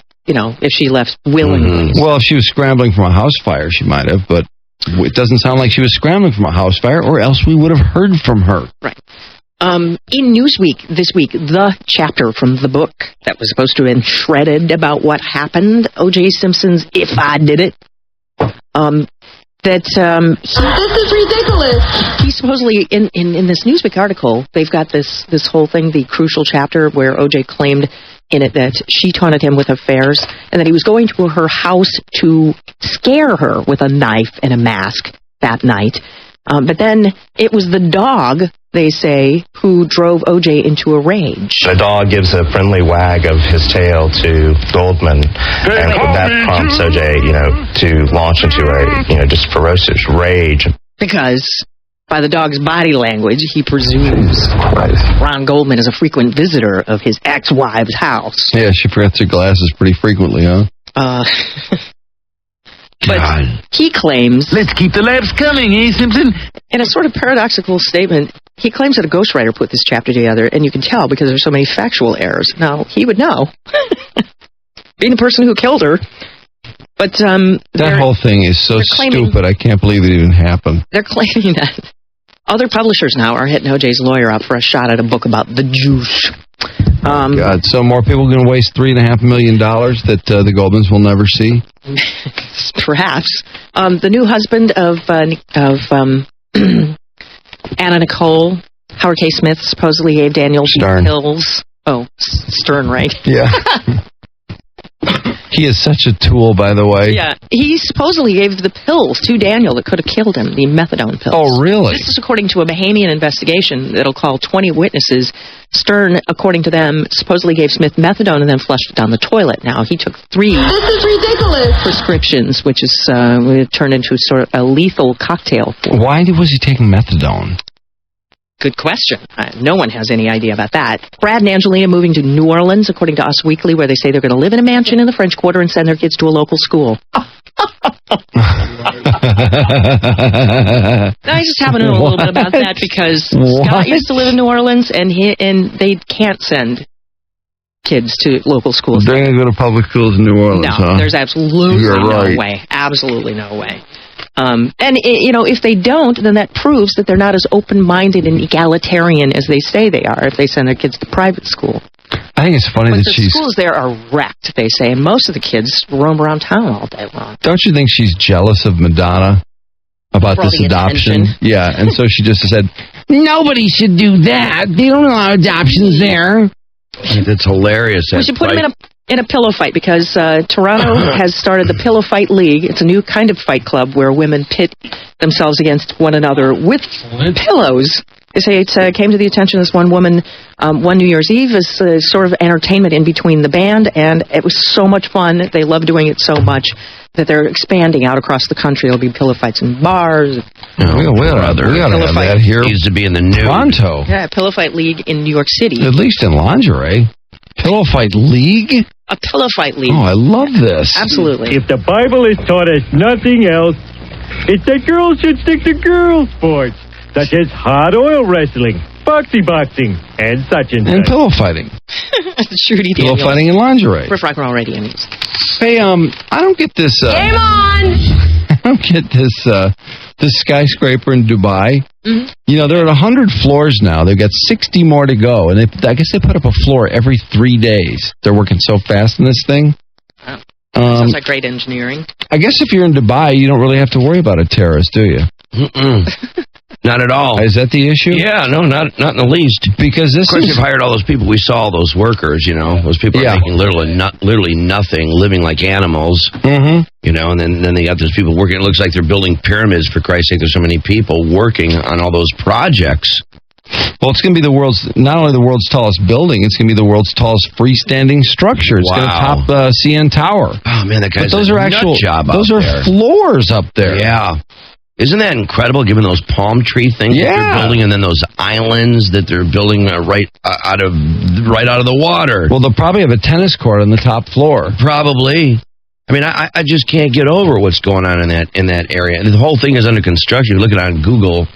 she left willingly. Well, if she was scrambling from a house fire, she might have, but it doesn't sound like she was scrambling from a house fire, or else we would have heard from her. Right. In Newsweek this week, the chapter from the book that was supposed to have been shredded about what happened, O.J. Simpson's If I Did It, this is ridiculous. He supposedly, in this Newsweek article, they've got this whole thing, the crucial chapter where O.J. claimed in it that she taunted him with affairs and that he was going to her house to scare her with a knife and a mask that night. But then it was the dog, they say, who drove O.J. into a rage. The dog gives a friendly wag of his tail to Goldman, and that prompts O.J., to launch into a, just ferocious rage. Because by the dog's body language, he presumes Ron Goldman is a frequent visitor of his ex-wife's house. Yeah, she forgets her glasses pretty frequently, huh? But he claims... Let's keep the laughs coming, eh, Simpson? In a sort of paradoxical statement, he claims that a ghostwriter put this chapter together, and you can tell because there's so many factual errors. Now, he would know, being the person who killed her. But that whole thing is so stupid, I can't believe it even happened. They're claiming that other publishers now are hitting O.J.'s lawyer up for a shot at a book about the juice. God, so more people are going to waste $3.5 million that the Goldmans will never see? Perhaps. The new husband of Anna Nicole, Howard K. Smith, supposedly gave Daniel pills. Oh, Stern, right? Yeah. He is such a tool, by the way. Yeah, he supposedly gave the pills to Daniel that could have killed him, the methadone pills. Oh, really? This is according to a Bahamian investigation that'll call 20 witnesses. Stern, according to them, supposedly gave Smith methadone and then flushed it down the toilet. Now, he took 3 This is ridiculous. prescriptions, which is turned into sort of a lethal cocktail. Why was he taking methadone? Good question. No one has any idea about that. Brad and Angelina moving to New Orleans, according to Us Weekly, where they say they're going to live in a mansion in the French Quarter and send their kids to a local school. Now, I just happen to know a little bit about that because Scott used to live in New Orleans, and they can't send kids to local schools. They're going to go to public schools in New Orleans, No, there's absolutely no way. Absolutely no way. And if they don't, then that proves that they're not as open-minded and egalitarian as they say they are if they send their kids to private school. I think it's funny that the schools there are wrecked, they say, and most of the kids roam around town all day long. Don't you think she's jealous of Madonna about this adoption? Attention. Yeah, and so she just said, nobody should do that. They don't allow adoptions there. It's hilarious. We should put him in a in a pillow fight, because Toronto has started the Pillow Fight League. It's a new kind of fight club where women pit themselves against one another with pillows. They say it came to the attention of this one woman one New Year's Eve as sort of entertainment in between the band, and it was so much fun. They love doing it so much that they're expanding out across the country. There'll be pillow fights in bars. We ought to have that here. Needs to be in the news. Toronto. Yeah, Pillow Fight League in New York City. At least in lingerie. Pillow Fight League? A Pillow Fight League. Oh, I love this. Absolutely. If the Bible has taught us nothing else, it's that girls should stick to girl sports, such as hot oil wrestling, boxing, and such and such. And pillow fighting. Trudy Pillow Daniels. fighting in lingerie. Riff Rock and Roll Radio News. Hey, I don't get this. Game on! I don't get this skyscraper in Dubai. Mm-hmm. You know, they're at 100 floors now. They've got 60 more to go. And I guess they put up a floor every 3 days. They're working so fast in this thing. Sounds like great engineering. I guess if you're in Dubai, you don't really have to worry about a terrorist, do you? Not at all. Is that the issue? Yeah, no, not in the least. Because of course, you've hired all those people. We saw all those workers, you know. Those people are making literally nothing, living like animals. Mm-hmm. You know, and then they got those people working. It looks like they're building pyramids, for Christ's sake. There's so many people working on all those projects. Well, it's going to be not only the world's tallest building, it's going to be the world's tallest freestanding structure. It's going to top CN Tower. Oh, man, that guy's those a are nut actual job Those out are there. floors up there. Yeah. Isn't that incredible, given those palm tree things that they're building, and then those islands that they're building right out of the water? Well, they'll probably have a tennis court on the top floor. Probably. I mean, I just can't get over what's going on in that area. And the whole thing is under construction. You look at it on Google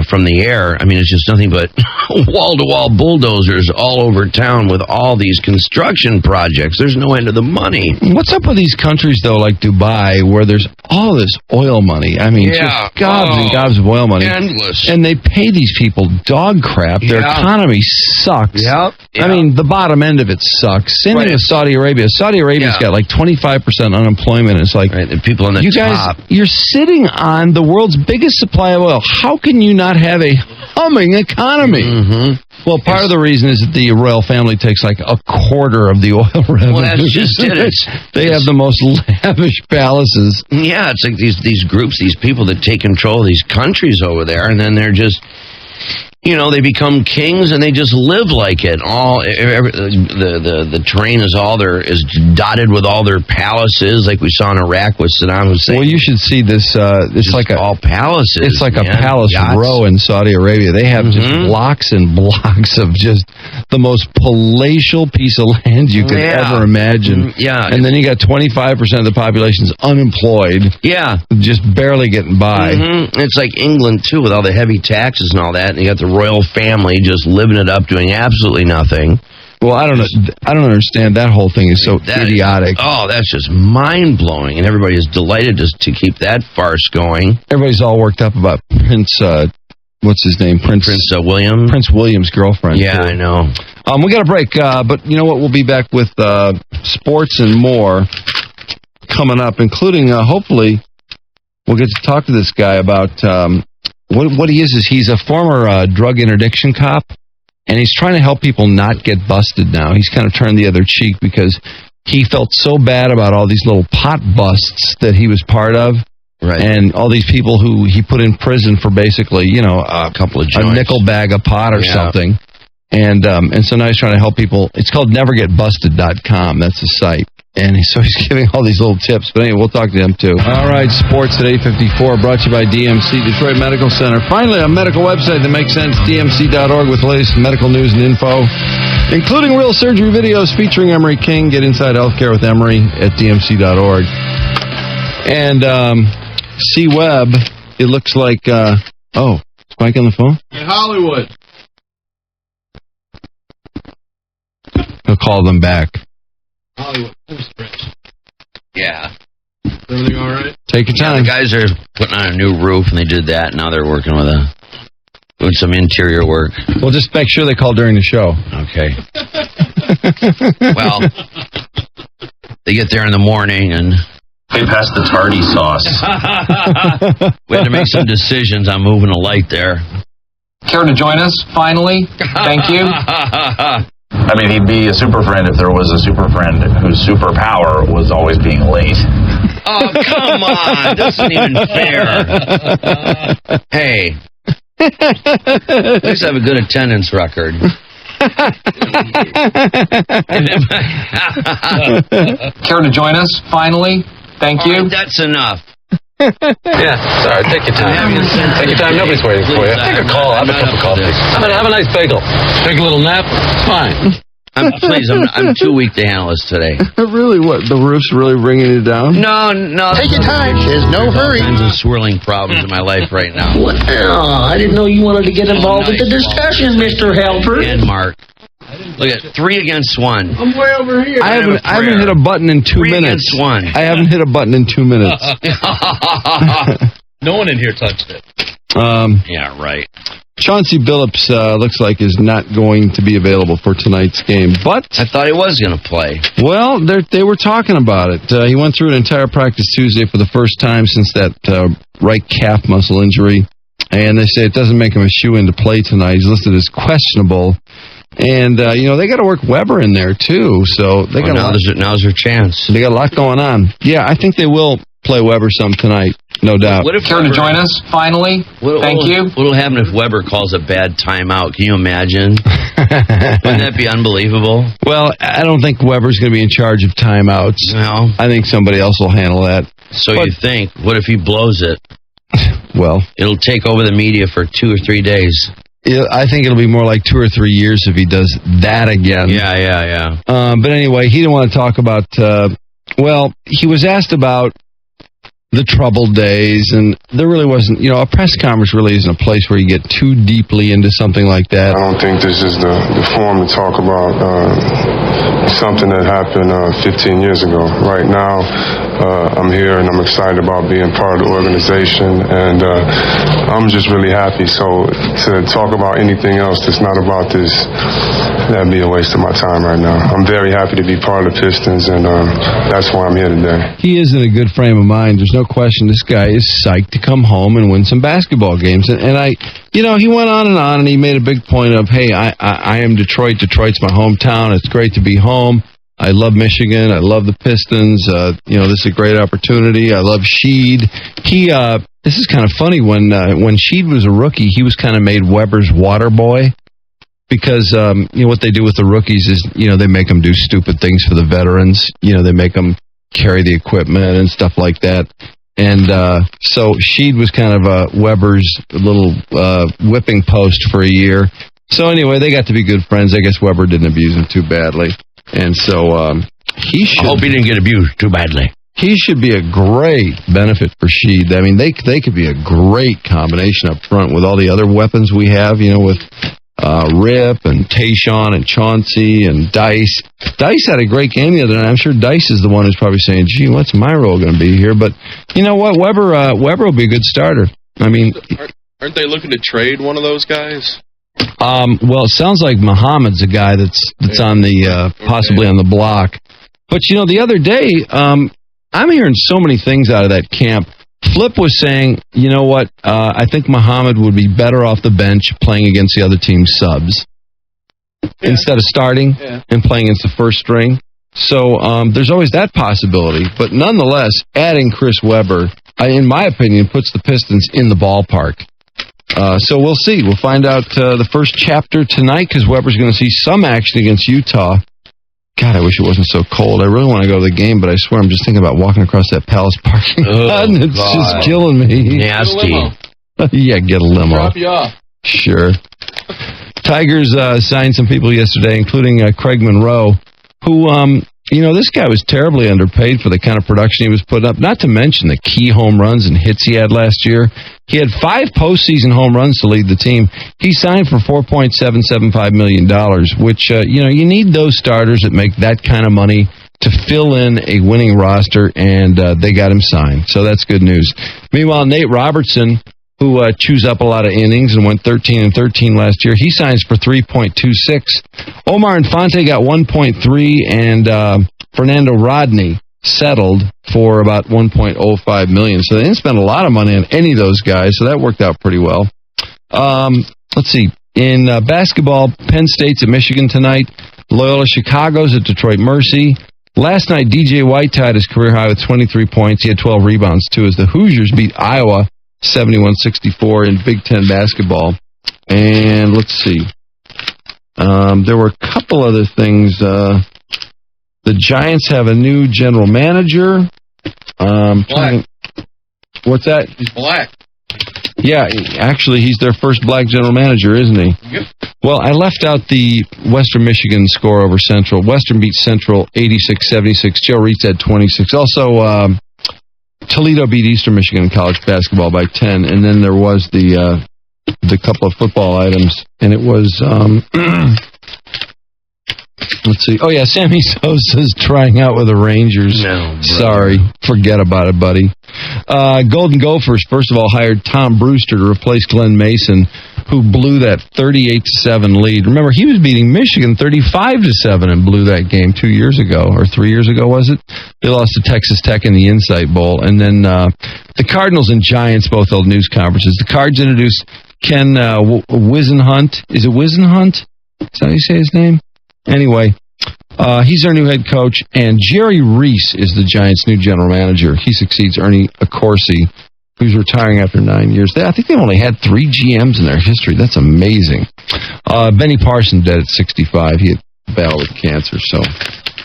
from the air. I mean, it's just nothing but wall-to-wall bulldozers all over town with all these construction projects. There's no end to the money. What's up with these countries, though, like Dubai, where there's all this oil money? I mean, just gobs and gobs of oil money. Endless. And they pay these people dog crap. Their economy sucks. I mean, the bottom end of it sucks. Same thing with Saudi Arabia. Saudi Arabia's got like 25% unemployment. It's like, the people on the top. Guys, you're sitting on the world's biggest supply of oil. How can you not have a humming economy? Mm-hmm. Well, part of the reason is that the royal family takes like a quarter of the oil revenue. Well, that's just it. They have the most lavish palaces. Yeah, it's like these groups, these people that take control of these countries over there, and then they're just, you know, they become kings and they just live like it. The terrain is dotted with all their palaces, like we saw in Iraq with Saddam Hussein. Well, you should see this. It's like all palaces. It's like a palace row in Saudi Arabia. They have just blocks and blocks of just the most palatial piece of land you could ever imagine. And then you got 25% of the population's unemployed. Yeah, just barely getting by. It's like England too, with all the heavy taxes and all that, and you got the royal family just living it up, doing absolutely nothing. Well, I don't understand. That whole thing is so idiotic. That's just mind-blowing, and everybody is delighted to keep that farce going. Everybody's all worked up about Prince, what's his name? Prince William? Prince William's girlfriend. Yeah, I know. We got a break, but you know what? We'll be back with sports and more coming up, including, hopefully, we'll get to talk to this guy about... What he is he's a former drug interdiction cop, and he's trying to help people not get busted now. He's kind of turned the other cheek because he felt so bad about all these little pot busts that he was part of. Right. And all these people who he put in prison for basically, you know, a couple of joints, a nickel bag of pot or something. And so now he's trying to help people. It's called nevergetbusted.com. That's the site. And so he's giving all these little tips. But anyway, we'll talk to him, too. All right, sports at 8:54, brought to you by DMC, Detroit Medical Center. Finally, a medical website that makes sense, dmc.org, with the latest medical news and info, including real surgery videos featuring Emery King. Get inside healthcare with Emery at dmc.org. And C-Web, it looks like... is Mike on the phone? In Hollywood. He'll call them back. Hollywood. Yeah. Everything all right? Take your time. The guys are putting on a new roof, and they did that. Now they're working doing some interior work. Well, just make sure they call during the show. Okay. Well, they get there in the morning, and they pass the tardy sauce. We had to make some decisions on moving a light there. Care to join us, finally? Thank you. I mean, he'd be a super friend if there was a super friend whose superpower was always being late. Oh, come on. This isn't even fair. Hey. At least have a good attendance record. Care to join us, finally? Thank you. That's enough. Yeah, sorry. Take your time. Take your time. Nobody's waiting for you. Take a call. Have a cup of coffee. Have a nice bagel. Take a little nap. It's fine. I'm too weak to handle this today. Really? What? The roof's really bringing you down? No. Take your time. There's no hurry. Kinds of swirling problems in my life right now. Well, I didn't know you wanted to get involved with the discussion, Mr. Helper. And Mark. Look at 3 against 1. I'm way over here. I haven't hit a button in 2 minutes. 3 against 1. I haven't hit a button in 2 minutes. No one in here touched it. Yeah, right. Chauncey Billups looks like is not going to be available for tonight's game, but I thought he was going to play. Well, they were talking about it. He went through an entire practice Tuesday for the first time since that right calf muscle injury, and they say it doesn't make him a shoo-in to play tonight. He's listed as questionable. And, they got to work Weber in there, too. So they got now's their chance. They got a lot going on. Yeah, I think they will play Weber some tonight, no doubt. What if Care to join us, finally? Thank you. What will happen if Weber calls a bad timeout? Can you imagine? Wouldn't that be unbelievable? Well, I don't think Weber's going to be in charge of timeouts. No. I think somebody else will handle that. So you think, what if he blows it? Well, it'll take over the media for 2 or 3 days. I think it'll be more like 2 or 3 years if he does that again. Yeah. But anyway, he didn't want to talk about, he was asked about the troubled days, and there really wasn't, a press conference really isn't a place where you get too deeply into something like that. I don't think this is the forum to talk about something that happened 15 years ago. Right now, I'm here and I'm excited about being part of the organization, and I'm just really happy. So to talk about anything else that's not about this, that'd be a waste of my time right now. I'm very happy to be part of the Pistons, and that's why I'm here today. He is in a good frame of mind. There's no question this guy is psyched to come home and win some basketball games. And he went on, and he made a big point of, hey, I am Detroit. Detroit's my hometown. It's great to be home. I love Michigan. I love the Pistons. This is a great opportunity. I love Sheed. This is kind of funny. When Sheed was a rookie, he was kind of made Weber's water boy. Because, what they do with the rookies is, they make them do stupid things for the veterans. They make them carry the equipment and stuff like that. And so Sheed was kind of Weber's little whipping post for a year. So anyway, they got to be good friends. I guess Weber didn't abuse him too badly. And so he should... I hope he didn't get abused too badly. He should be a great benefit for Sheed. I mean, they could be a great combination up front with all the other weapons we have, with... Rip and Tayshaun and Chauncey and Dice. Dice had a great game the other night. I'm sure Dice is the one who's probably saying, gee, what's my role going to be here? But you know what? Weber will be a good starter. I mean... Aren't they looking to trade one of those guys? Well, it sounds like Muhammad's a guy that's on the possibly on the block. But, the other day, I'm hearing so many things out of that camp. Flip was saying, you know what, I think Muhammad would be better off the bench playing against the other team's subs instead of starting and playing against the first string. So there's always that possibility. But nonetheless, adding Chris Webber, in my opinion, puts the Pistons in the ballpark. So we'll see. We'll find out the first chapter tonight because Webber's going to see some action against Utah. God, I wish it wasn't so cold. I really want to go to the game, but I swear I'm just thinking about walking across that Palace parking lot, and it's just killing me. Nasty. Yeah, get a limo. Drop you off. Sure. Tigers signed some people yesterday, including Craig Monroe, who, this guy was terribly underpaid for the kind of production he was putting up, not to mention the key home runs and hits he had last year. He had 5 postseason home runs to lead the team. He signed for $4.775 million, which, you need those starters that make that kind of money to fill in a winning roster, and they got him signed. So that's good news. Meanwhile, Nate Robertson, who chews up a lot of innings and went 13-13 last year, he signs for $3.26. Omar Infante got $1.3, and Fernando Rodney settled for about $1.05 million. So they didn't spend a lot of money on any of those guys, so that worked out pretty well. Let's see. In basketball, Penn State's at Michigan tonight. Loyola Chicago's at Detroit Mercy. Last night, DJ White tied his career high with 23 points. He had 12 rebounds, too, as the Hoosiers beat Iowa 71-64 in Big Ten basketball. And let's see. There were a couple other things. The Giants have a new general manager. Black. What's that? He's black. Yeah, actually, he's their first black general manager, isn't he? Yep. Well, I left out the Western Michigan score over Central. Western beat Central 86-76. Joe Reitz had 26. Also, Toledo beat Eastern Michigan in college basketball by 10. And then there was the couple of football items, and it was let's see. Oh yeah, Sammy Sosa's trying out with the Rangers. No, brother. Sorry, forget about it, buddy. Golden Gophers first of all hired Tom Brewster to replace Glenn Mason, who blew that 38-7 lead. Remember, he was beating Michigan 35-7 and blew that game 2 years ago, or 3 years ago, was it? They lost to Texas Tech in the Insight Bowl. And then the Cardinals and Giants both held news conferences. The Cards introduced Ken Wisenhunt. Is it Wisenhunt? Is that how you say his name? Anyway, he's their new head coach, and Jerry Reese is the Giants' new general manager. He succeeds Ernie Accorsi, who's retiring after 9 years. I think they've only had 3 GMs in their history. That's amazing. Benny Parsons dead at 65. He had battled with cancer, so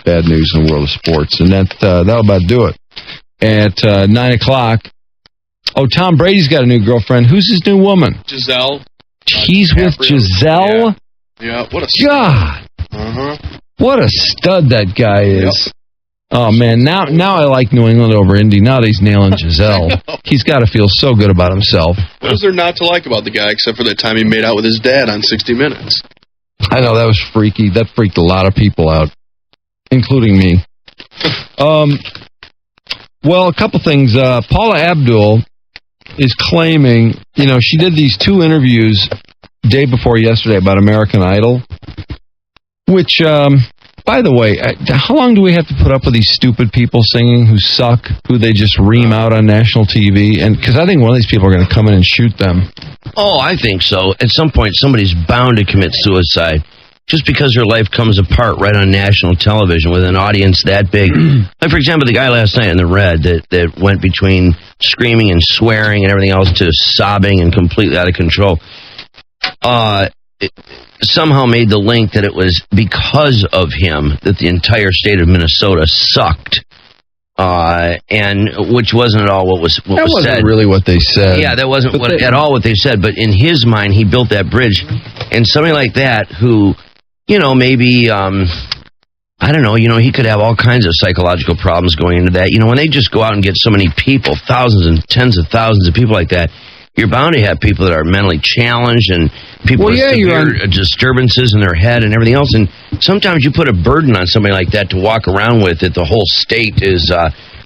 bad news in the world of sports. And that'll about do it. At 9 o'clock, Tom Brady's got a new girlfriend. Who's his new woman? Giselle. He's with Giselle? Yeah, what a God. What a stud that guy is. Yep. Oh, man, now I like New England over Indy. Now that he's nailing Giselle. He's got to feel so good about himself. What is there not to like about the guy except for that time he made out with his dad on 60 Minutes? I know, that was freaky. That freaked a lot of people out, including me. Well, a couple things. Paula Abdul is claiming, she did these 2 interviews day before yesterday about American Idol, which, by the way, how long do we have to put up with these stupid people singing who suck, who they just ream out on national TV? And because I think one of these people are going to come in and shoot them. Oh, I think so. At some point, somebody's bound to commit suicide just because her life comes apart right on national television with an audience that big. Like, for example, the guy last night in the Red that went between screaming and swearing and everything else to sobbing and completely out of control. Somehow made the link that it was because of him that the entire state of Minnesota sucked, and which wasn't at all what was said. That wasn't really what they said. Yeah, that wasn't at all what they said. But in his mind, he built that bridge, and somebody like that who, maybe I don't know, he could have all kinds of psychological problems going into that. When they just go out and get so many people, thousands and tens of thousands of people like that, you're bound to have people that are mentally challenged and people with severe disturbances in their head and everything else. And sometimes you put a burden on somebody like that to walk around with that the whole state is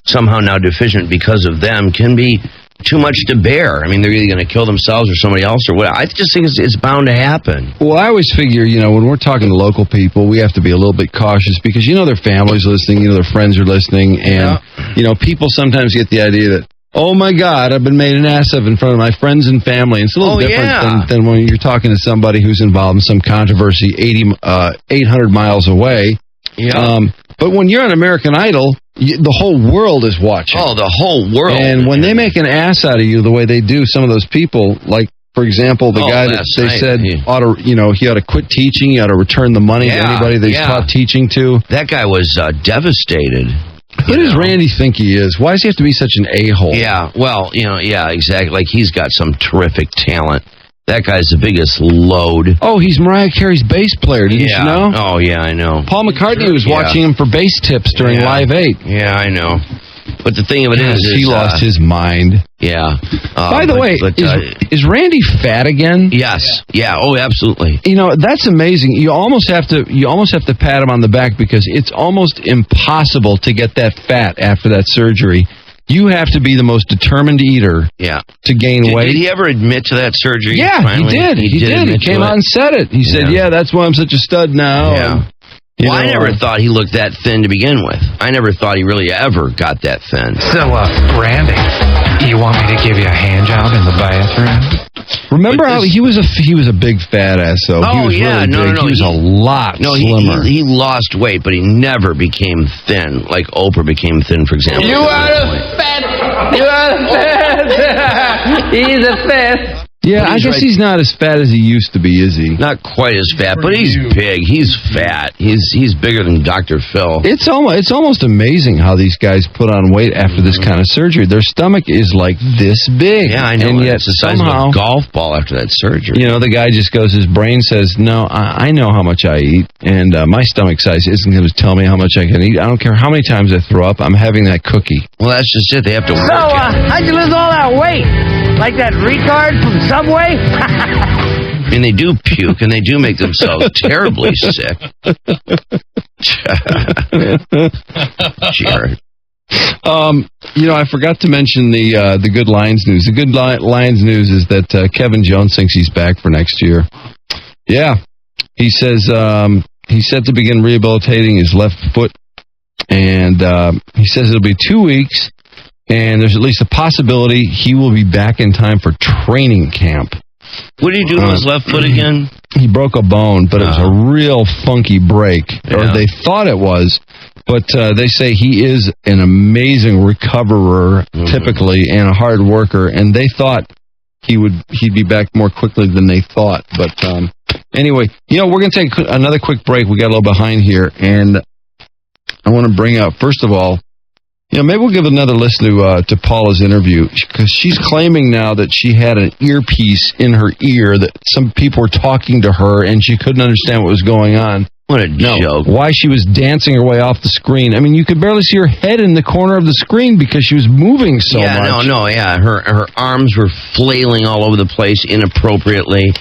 somehow now deficient because of them can be too much to bear. I mean, they're either going to kill themselves or somebody else or what. I just think it's bound to happen. Well, I always figure, when we're talking to local people, we have to be a little bit cautious because, their family's listening, their friends are listening, and, people sometimes get the idea that, oh, my God, I've been made an ass of in front of my friends and family. It's a little different than when you're talking to somebody who's involved in some controversy 800 miles away. Yeah. But when you're on American Idol, the whole world is watching. Oh, the whole world. And when they make an ass out of you the way they do some of those people, like, for example, the guy that they said he ought to quit teaching, he ought to return the money to anybody that he's taught teaching to. That guy was devastated. Who does Randy think he is? Why does he have to be such an a-hole? Yeah, well, exactly. Like, he's got some terrific talent. That guy's the biggest load. Oh, he's Mariah Carey's bass player, didn't you know? Oh, yeah, I know. Paul McCartney was watching him for bass tips during Live 8. Yeah, I know. But the thing of it is he lost his mind. Yeah. By the way, is Randy fat again? Yes. Yeah. Oh, absolutely. That's amazing. You almost have to pat him on the back because it's almost impossible to get that fat after that surgery. You have to be the most determined eater. Yeah. To gain weight. Did he ever admit to that surgery? Yeah, finally? He did. He came out and said it. He said, "Yeah, that's why I'm such a stud now." Yeah. Well, I never thought he looked that thin to begin with. I never thought he really ever got that thin. So, Randy, you want me to give you a hand job in the bathroom? Remember how he was a big fat ass, though. Oh, he was yeah. really big. No. He was a lot slimmer. He lost weight, but he never became thin, like Oprah became thin, for example. You are a fat. He's a fat. Yeah, I guess he's not as fat as he used to be, is he? Not quite as fat, but he's big. He's fat. He's bigger than Dr. Phil. It's almost amazing how these guys put on weight after this kind of surgery. Their stomach is like this big. Yeah, I know. And yet it's the size somehow, of a golf ball after that surgery. You know, the guy just goes, his brain says, no, I know how much I eat, and my stomach size isn't going to tell me how much I can eat. I don't care how many times I throw up, I'm having that cookie. Well, that's just it. They have to work So, it. how'd you lose all that weight? Like that retard from Subway? And they do puke, and they do make themselves terribly sick. Jared. You know, I forgot to mention the good Lions news. The good Lions news is that Kevin Jones thinks he's back for next year. Yeah. He says he's set to begin rehabilitating his left foot, and he says it'll be 2 weeks, and there's at least a possibility he will be back in time for training camp. What did he do to his left foot again? He broke a bone, but it was a real funky break, or they thought it was. But they say he is an amazing recoverer, typically, and a hard worker, and they thought he'd be back more quickly than they thought. But anyway, you know, we're going to take another quick break. We got a little behind here, and I want to bring up, first of all, you know, maybe we'll give another listen to Paula's interview, because she's claiming now that she had an earpiece in her ear, that some people were talking to her, and she couldn't understand what was going on. What a joke. Why she was dancing her way off the screen. I mean, you could barely see her head in the corner of the screen because she was moving so much. Yeah. Her arms were flailing all over the place inappropriately.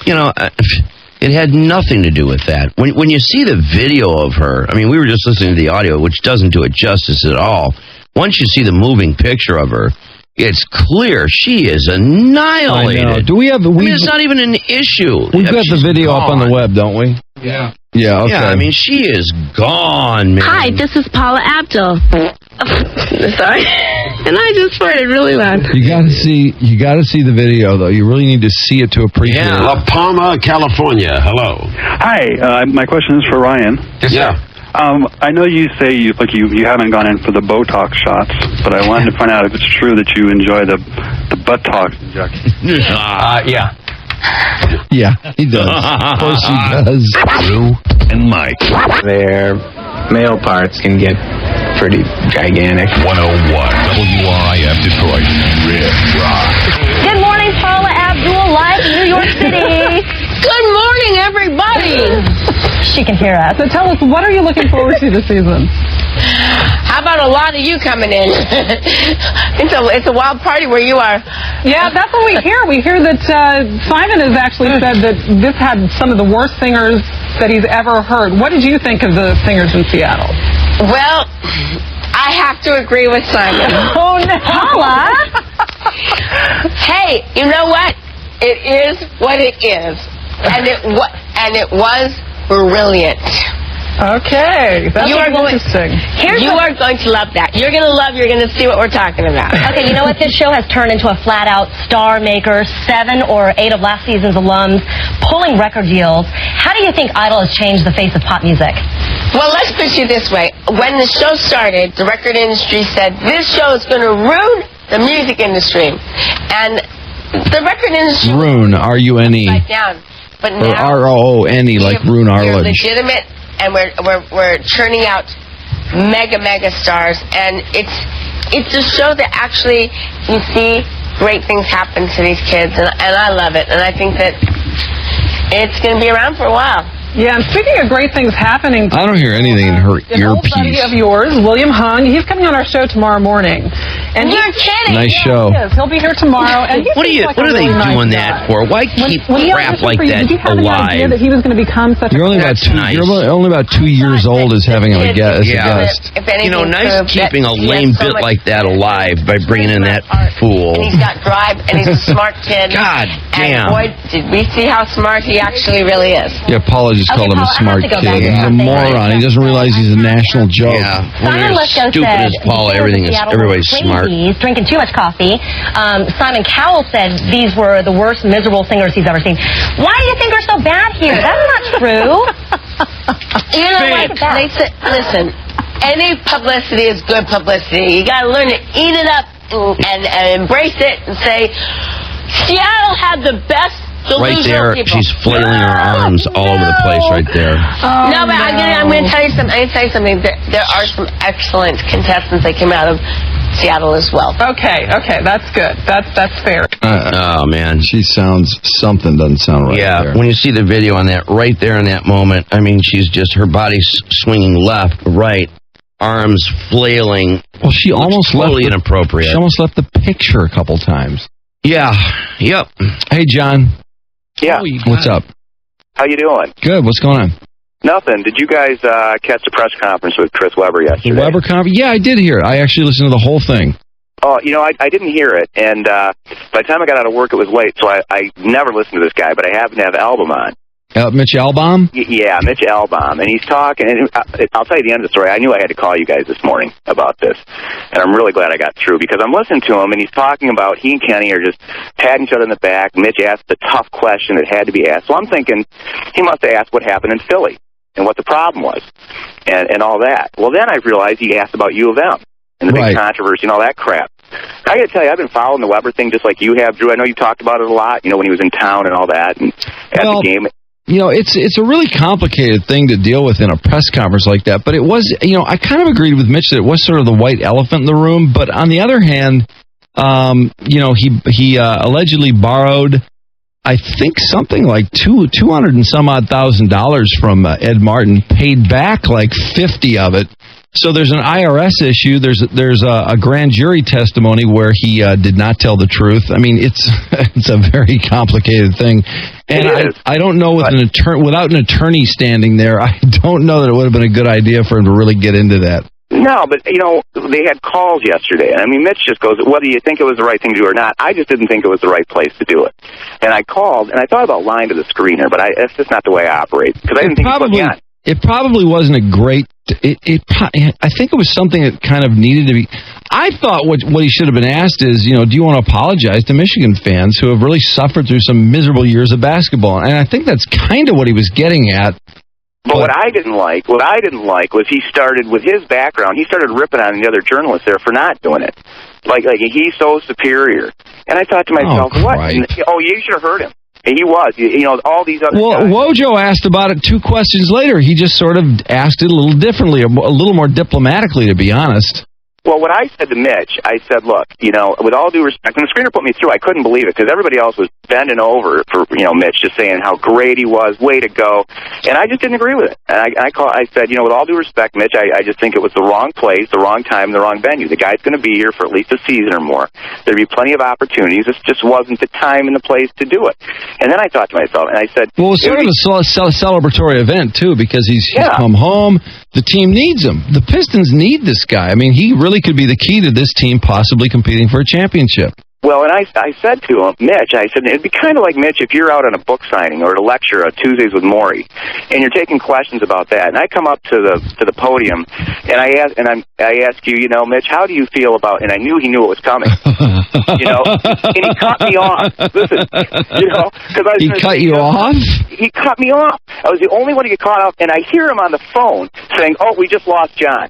You know, it had nothing to do with that. When you see the video of her, I mean, we were just listening to the audio, which doesn't do it justice at all. Once you see the moving picture of her, it's clear she is annihilated. I know. Do we have? I mean, it's not even an issue. We've got the video up on the web, don't we? Yeah. Yeah, okay. Yeah, I mean, she is gone, man. Hi, this is Paula Abdul. Sorry. And I just farted really loud. You got to see the video, though. You really need to see it to appreciate it. La Palma, California. Hello. Hi, my question is for Ryan. Yes, I know you say you haven't gone in for the Botox shots, but I wanted to find out if it's true that you enjoy the Buttox injection. yeah. Yeah, he does. Of course he does. Drew and Mike. Their male parts can get pretty gigantic. 101 WRIF Detroit. Rip Rock. Good morning, Paula Abdul, live in New York City. Good morning, everybody. She can hear us. So tell us, what are you looking forward to this season? How about a lot of you coming in? It's a wild party where you are. Yeah, that's what we hear. We hear that Simon has actually said that this had some of the worst singers that he's ever heard. What did you think of the singers in Seattle? Well, I have to agree with Simon. Oh, no. Paula? Hey, you know what? It is what it is. And it was brilliant. Okay, that's interesting. You are going to love that. You're going to see what we're talking about. Okay, you know what? This show has turned into a flat-out star maker. 7 or 8 of last season's alums pulling record deals. How do you think Idol has changed the face of pop music? Well, let's put you this way. When the show started, the record industry said, this show is going to ruin the music industry. And the record industry... Ruin, R-U-N-E. Right down. But or now... R-O-O-N-E, like Rune We're Arledge. legitimate, and we're churning out mega stars, and it's a show that actually you see great things happen to these kids, and I love it, and I think that it's going to be around for a while. Yeah, and speaking of great things happening... I don't hear anything in her an old buddy earpiece. of yours, William Hung, he's coming on our show tomorrow morning. And You're kidding. Nice show. He is. He'll be here tomorrow. And he What seems like a are they really nice doing guy. that for? Why keep When he crap auditioned like for you, that did you have any idea alive? that he was going to become such You're a... only about That's two. nice. You're only about 2 years old as having him as a guest. If anything, You know, nice proved keeping that a he lame has so bit much like that alive by bringing in that fool. And he's got drive, and he's a smart kid. God damn. And boy, did we see how smart he actually really is. Yeah, Paula just called him a smart kid. He's a moron. He doesn't realize he's a national joke. Yeah. When Simon you're Lithgow stupid said as Paula, Seattle everybody's were smart. crazies, drinking too much coffee. Simon Cowell said these were the worst miserable singers he's ever seen. Why do you think we're so bad here? That's not true. You know what? Listen, any publicity is good publicity. You got to learn to eat it up and embrace it and say, Seattle had the best Right delusional there, people. she's flailing her arms all over the place right there. No, but I'm going to tell you something. There are some excellent contestants that came out of Seattle as well. Okay, that's good. That's fair. Oh, man. She sounds, something doesn't sound right there. When you see the video on that, right there in that moment, I mean, she's just, her body's swinging left, right, arms flailing. Well, she almost totally left inappropriate. She almost left the picture a couple times. Yeah, yep. Hey, John. Yeah. What's up? How you doing? Good. What's going on? Nothing. Did you guys catch the press conference with Chris Webber yesterday? The Weber conference? Yeah, I did hear it. I actually listened to the whole thing. Oh, you know, I didn't hear it, and by the time I got out of work, it was late, so I never listened to this guy, but I happen to have the album on. Mitch Albom? Yeah, Mitch Albom, and he's talking, and I'll tell you the end of the story. I knew I had to call you guys this morning about this, and I'm really glad I got through, because I'm listening to him, and he's talking about he and Kenny are just patting each other in the back. Mitch asked the tough question that had to be asked, so I'm thinking he must have asked what happened in Philly and what the problem was, and all that. Well, then I realized he asked about U of M and the big controversy and all that crap. I got to tell you, I've been following the Weber thing just like you have, Drew. I know you talked about it a lot, you know, when he was in town and all that, and at the game. You know, it's a really complicated thing to deal with in a press conference like that. But it was, you know, I kind of agreed with Mitch that it was sort of the white elephant in the room. But on the other hand, you know, he allegedly borrowed, I think, something like $200 and some odd $1,000 from Ed Martin, paid back like 50 of it. So there's an IRS issue. There's a grand jury testimony where he did not tell the truth. I mean, it's a very complicated thing, and I don't know without an attorney standing there, I don't know that it would have been a good idea for him to really get into that. No, but, you know, they had calls yesterday. And I mean, Mitch just goes, whether you think it was the right thing to do or not, I just didn't think it was the right place to do it. And I called, and I thought about lying to the screener, but that's just not the way I operate. Because I didn't think he put me on. It probably wasn't a great... I think it was something that kind of needed to be... I thought what he should have been asked is, you know, do you want to apologize to Michigan fans who have really suffered through some miserable years of basketball? And I think that's kind of what he was getting at. But what I didn't like was he started, with his background, he started ripping on the other journalists there for not doing it. Like he's so superior. And I thought to myself, what? You should have heard him. He was. You know, all these other guys. Wojo asked about it 2 questions later. He just sort of asked it a little differently, a little more diplomatically, to be honest. Well, what I said to Mitch, I said, look, you know, with all due respect, when the screener put me through, I couldn't believe it, because everybody else was bending over for, you know, Mitch, just saying how great he was, way to go. And I just didn't agree with it. And I said, you know, with all due respect, Mitch, I just think it was the wrong place, the wrong time, the wrong venue. The guy's going to be here for at least a season or more. There'd be plenty of opportunities. This just wasn't the time and the place to do it. And then I thought to myself, and I said... Well, it was sort of a celebratory event, too, because he's come home. The team needs him. The Pistons need this guy. I mean, he really could be the key to this team possibly competing for a championship. Well, and I said to him, Mitch, I said, it'd be kind of like, Mitch, if you're out on a book signing or at a lecture on Tuesdays with Maury, and you're taking questions about that, and I come up to the podium, and I ask you, you know, Mitch, how do you feel about, and I knew he knew it was coming, you know, and he cut me off. Listen, you know, because I was he cut you off? He cut me off. I was the only one to get caught off, and I hear him on the phone saying, "Oh, we just lost John."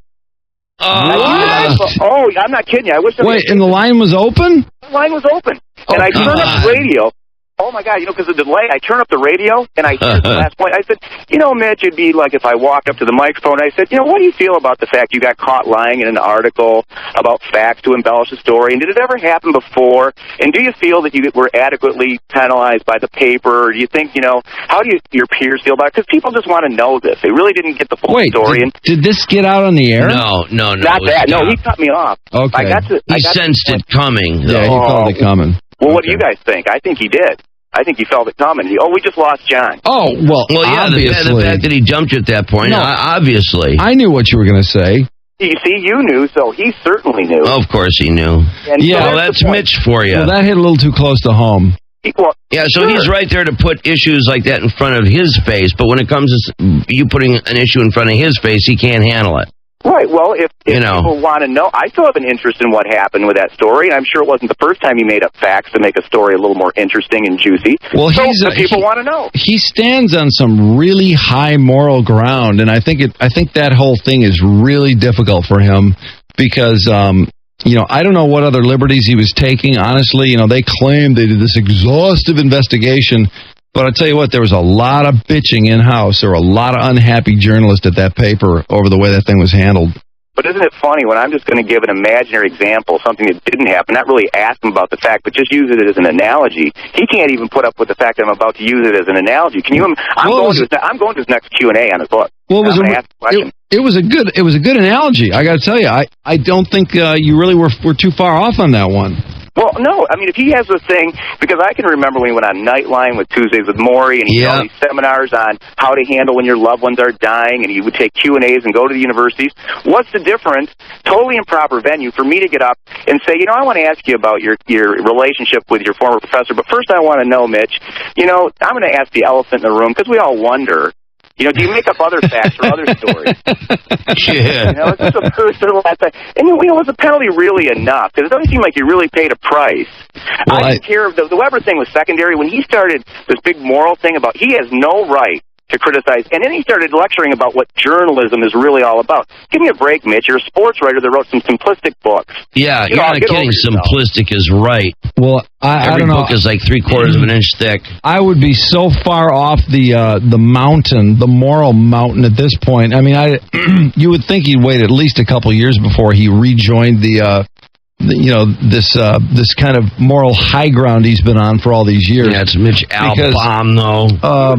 Oh, I'm not kidding you. I wish. Wait, and the line was open? The line was open, and I turned up the radio. oh my God, because of the delay, I turn up the radio and I hear the last point. I said, Mitch, it'd be like if I walked up to the microphone and I said, what do you feel about the fact you got caught lying in an article about facts to embellish a story? And did it ever happen before? And do you feel that you were adequately penalized by the paper? Or do you think, how do your peers feel about it? Because people just want to know this. They really didn't get the full story. Did this get out on the air? No. Not that. No, he cut me off. Okay. He sensed it coming. Yeah, he felt it coming. Well, what do you guys think? I think he did. I think he felt it coming. We just lost John. Oh, well, yeah, obviously. the fact that he jumped at that point, obviously. I knew what you were going to say. You see, you knew, so he certainly knew. Of course he knew. And well, that's Mitch for you. Well, that hit a little too close to home. He's right there to put issues like that in front of his face, but when it comes to you putting an issue in front of his face, he can't handle it. Right. Well, if people want to know, I still have an interest in what happened with that story, and I'm sure it wasn't the first time he made up facts to make a story a little more interesting and juicy. Well, people want to know. He stands on some really high moral ground, and I think that whole thing is really difficult for him because I don't know what other liberties he was taking. Honestly, they claimed they did this exhaustive investigation. But I'll tell you what, there was a lot of bitching in-house. There were a lot of unhappy journalists at that paper over the way that thing was handled. But isn't it funny when I'm just going to give an imaginary example, something that didn't happen, not really ask him about the fact, but just use it as an analogy. He can't even put up with the fact that I'm about to use it as an analogy. Can you? I'm going to his next Q&A on his book. Well, it was a good analogy. I got to tell you, I don't think you really were too far off on that one. Well, no. I mean, if he has this thing, because I can remember when he went on Nightline with Tuesdays with Maury, and he did all these seminars on how to handle when your loved ones are dying, and he would take Q&As and go to the universities. What's the difference? Totally improper venue for me to get up and say, I want to ask you about your relationship with your former professor, but first I want to know, Mitch, I'm going to ask the elephant in the room, because we all wonder, do you make up other facts or other stories? Yeah. It's just a personal aspect. And, was the penalty really enough? Because it doesn't seem like you really paid a price. Well, I didn't care if the Weber thing was secondary. When he started this big moral thing about he has no right to criticize, and then he started lecturing about what journalism is really all about. Give me a break, Mitch. You're a sports writer that wrote some simplistic books. Yeah, you're not kidding. Simplistic is right. Well, I don't know. Every book is like 3/4 of an inch thick. I would be so far off the mountain, the moral mountain at this point. I mean, you would think he'd wait at least a couple years before he rejoined this kind of moral high ground he's been on for all these years. Yeah, it's Mitch Albom, though.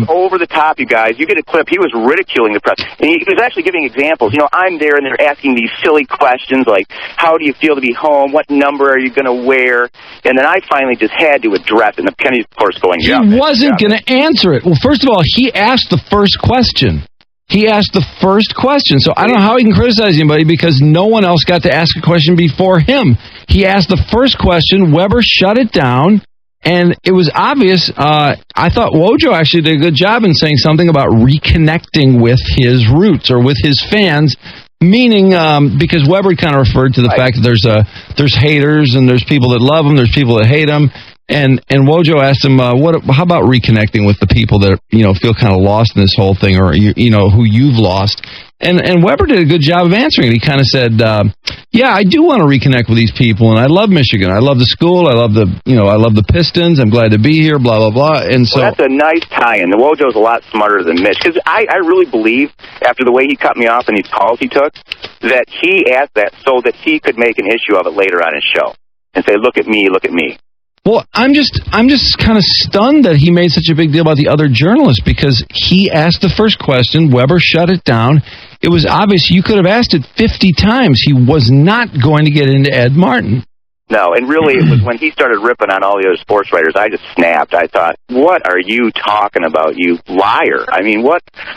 Over the top, you guys. You get a clip. He was ridiculing the press. And he was actually giving examples. I'm there, and they're asking these silly questions like, how do you feel to be home? What number are you going to wear? And then I finally just had to address it. And Kenny's, of course, going, He wasn't going to answer it. Well, first of all, he asked the first question. So I don't know how he can criticize anybody because no one else got to ask a question before him. He asked the first question. Weber shut it down, and it was obvious. I thought Wojo actually did a good job in saying something about reconnecting with his roots or with his fans, meaning because Weber kind of referred to the fact that there's haters and there's people that love him, there's people that hate him. And Wojo asked him, how about reconnecting with the people that, feel kind of lost in this whole thing or, who you've lost? And Weber did a good job of answering it. He kind of said, I do want to reconnect with these people, and I love Michigan. I love the school. I love the Pistons. I'm glad to be here, blah, blah, blah. And so that's a nice tie-in. The Wojo's a lot smarter than Mitch, because I really believe, after the way he cut me off in these calls he took, that he asked that so that he could make an issue of it later on his show and say, look at me, look at me. Well, I'm just kind of stunned that he made such a big deal about the other journalists because he asked the first question. Weber shut it down. It was obvious you could have asked it 50 times. He was not going to get into Ed Martin. No, and really it was when he started ripping on all the other sports writers, I just snapped. I thought, what are you talking about, you liar? I mean,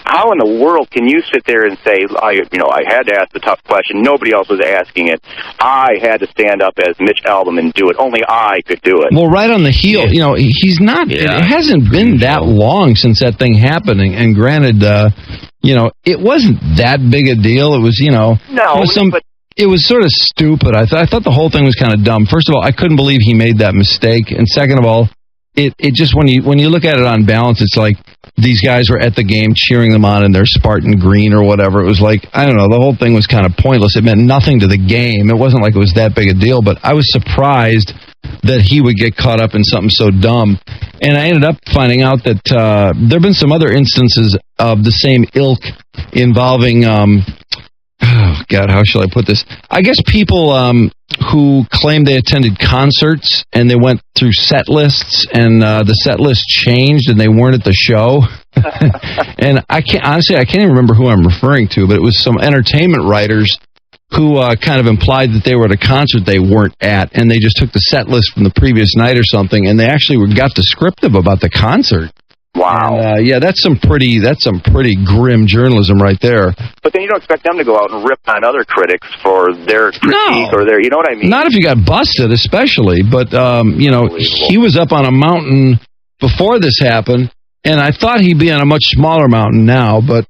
how in the world can you sit there and say, I had to ask the tough question. Nobody else was asking it. I had to stand up as Mitch Albom and do it. Only I could do it. Well, right on the heel, he's not, it hasn't been that long since that thing happened. And granted, it wasn't that big a deal. It was, it was sort of stupid. I thought the whole thing was kind of dumb. First of all, I couldn't believe he made that mistake. And second of all, it just when you look at it on balance, it's like these guys were at the game cheering them on in their Spartan green or whatever. It was like, I don't know, the whole thing was kind of pointless. It meant nothing to the game. It wasn't like it was that big a deal, but I was surprised that he would get caught up in something so dumb. And I ended up finding out that there have been some other instances of the same ilk involving, oh, God, how shall I put this? I guess people who claimed they attended concerts and they went through set lists and the set list changed and they weren't at the show. And I can't even remember who I'm referring to, but it was some entertainment writers who kind of implied that they were at a concert they weren't at, and they just took the set list from the previous night or something, and they actually got descriptive about the concert. Wow. And, yeah, that's some pretty grim journalism right there. But then you don't expect them to go out and rip on other critics for their critique or their, you know what I mean? Not if you got busted, especially. But, he was up on a mountain before this happened, and I thought he'd be on a much smaller mountain now, but...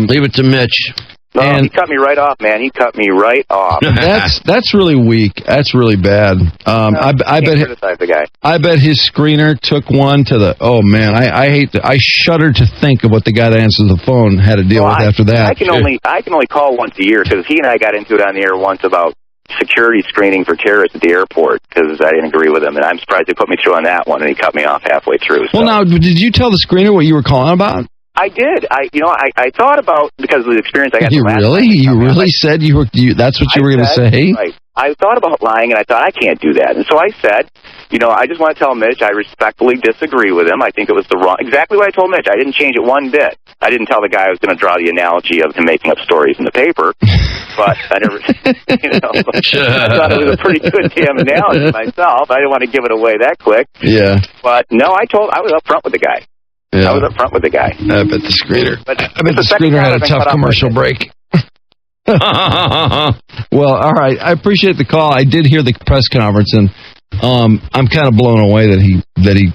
leave it to Mitch. No, he cut me right off, man. He cut me right off. That's really weak. That's really bad. I bet criticize the guy. I bet his screener took one to the. Oh man, I shudder to think of what the guy that answers the phone had to deal with after that. I can only call once a year because he and I got into it on the air once about security screening for terrorists at the airport because I didn't agree with him, and I'm surprised they put me through on that one, and he cut me off halfway through. So. Well, now, did you tell the screener what you were calling about? I did. I thought about, because of the experience I got. You really said you were. That's what you were going to say? Right. I thought about lying, and I thought I can't do that, and so I said, I just want to tell Mitch I respectfully disagree with him. I think it was exactly what I told Mitch. I didn't change it one bit. I didn't tell the guy I was going to draw the analogy of him making up stories in the paper, but I never, I thought it was a pretty good damn analogy myself. I didn't want to give it away that quick. Yeah. But no, I was up front with the guy. Yeah. I was up front with the guy. I bet the screener. I bet the screener had a tough commercial break. Well, all right. I appreciate the call. I did hear the press conference, and I'm kind of blown away that he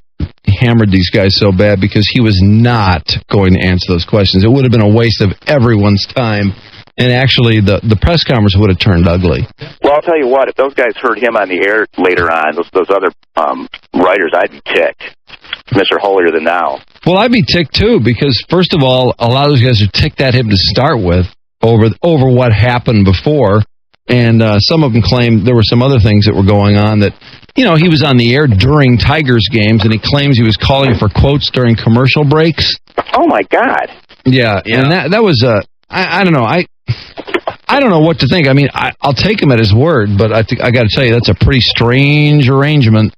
hammered these guys so bad because he was not going to answer those questions. It would have been a waste of everyone's time, and actually the press conference would have turned ugly. Well, I'll tell you what. If those guys heard him on the air later on, those other writers, I'd be ticked. Mr. Holier than thou. Well, I'd be ticked too because first of all, a lot of those guys are ticked at him to start with over what happened before, and some of them claim there were some other things that were going on that, he was on the air during Tigers games, and he claims he was calling for quotes during commercial breaks. Oh my God! Yeah. And that was I don't know. I don't know what to think. I mean, I'll take him at his word, but I got to tell you that's a pretty strange arrangement.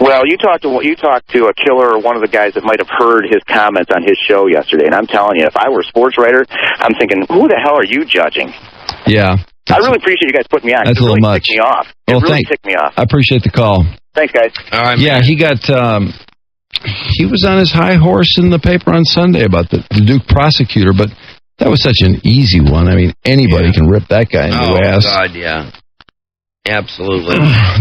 Well, you talked to a killer or one of the guys that might have heard his comments on his show yesterday, and I'm telling you, if I were a sports writer, I'm thinking, who the hell are you judging? Yeah. I really appreciate you guys putting me on. That's a little much. Ticked me off. It really ticked me off. I appreciate the call. Thanks, guys. All right. Yeah, he got. He was on his high horse in the paper on Sunday about the Duke prosecutor, but that was such an easy one. I mean, anybody can rip that guy in the ass. Oh God, yeah. Absolutely.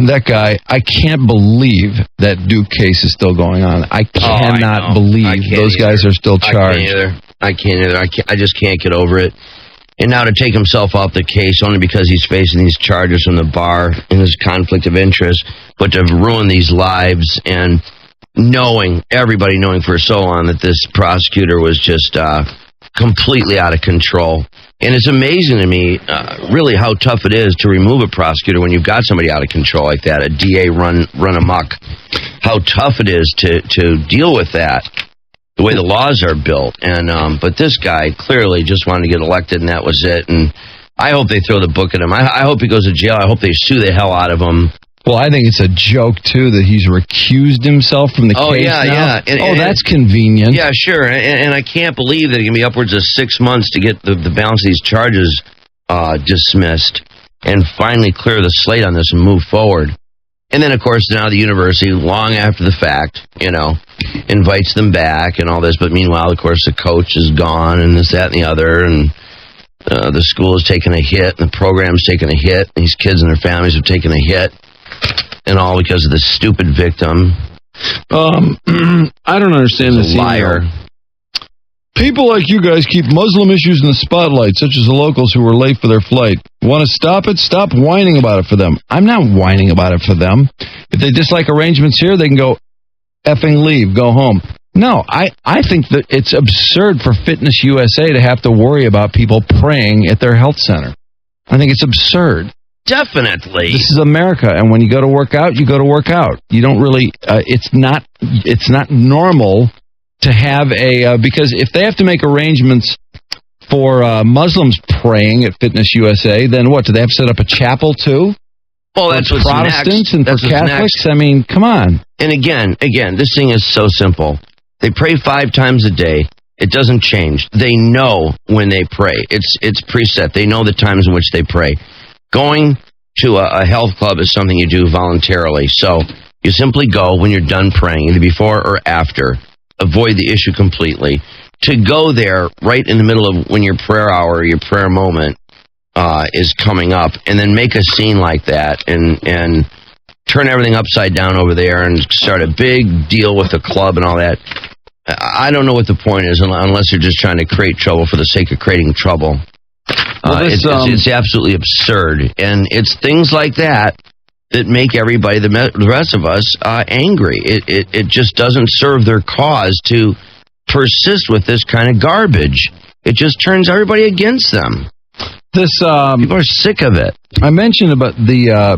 That guy, I can't believe that Duke case is still going on. I cannot believe those guys are still charged. I can't either. I just can't get over it. And now to take himself off the case only because he's facing these charges from the bar and his conflict of interest, but to ruin these lives and everybody knowing for so long that this prosecutor was just completely out of control. And it's amazing to me, really, how tough it is to remove a prosecutor when you've got somebody out of control like that, a DA run amok. How tough it is to deal with that, the way the laws are built. And but this guy clearly just wanted to get elected, and that was it. And I hope they throw the book at him. I hope he goes to jail. I hope they sue the hell out of him. Well, I think it's a joke, too, that he's recused himself from the case now. Yeah. And that's convenient. Yeah, sure. And I can't believe that it can be upwards of 6 months to get the balance of these charges dismissed and finally clear the slate on this and move forward. And then, of course, now the university, long after the fact, invites them back and all this. But meanwhile, of course, the coach is gone and this, that, and the other. And the school has taken a hit and the program's taken a hit. And these kids and their families have taken a hit. And all because of this stupid victim. I don't understand this liar. People like you guys keep Muslim issues in the spotlight, such as the locals who were late for their flight. Want to stop it? Stop whining about it for them. I'm not whining about it for them. If they dislike arrangements here, they can go effing leave, go home. No, I think that it's absurd for Fitness USA to have to worry about people praying at their health center. I think it's absurd. definitely. This is America, and when you go to work out, you go to work out. You don't really. It's not normal to have because if they have to make arrangements for Muslims praying at Fitness USA, then what? Do they have to set up a chapel too? Well, that's what's Protestants next. and for That's what's Catholics. next. I mean, come on. And again, this thing is so simple. They pray 5 times a day. It doesn't change. They know when they pray. It's preset. They know the times in which they pray. Going to a health club is something you do voluntarily. So you simply go when you're done praying, either before or after. Avoid the issue completely. To go there right in the middle of when your prayer hour, your prayer moment is coming up, and then make a scene like that and turn everything upside down over there and start a big deal with the club and all that. I don't know what the point is unless you're just trying to create trouble for the sake of creating trouble. It's absolutely absurd. And it's things like that make everybody, the rest of us, angry. It just doesn't serve their cause to persist with this kind of garbage. It just turns everybody against them. People are sick of it. I mentioned about the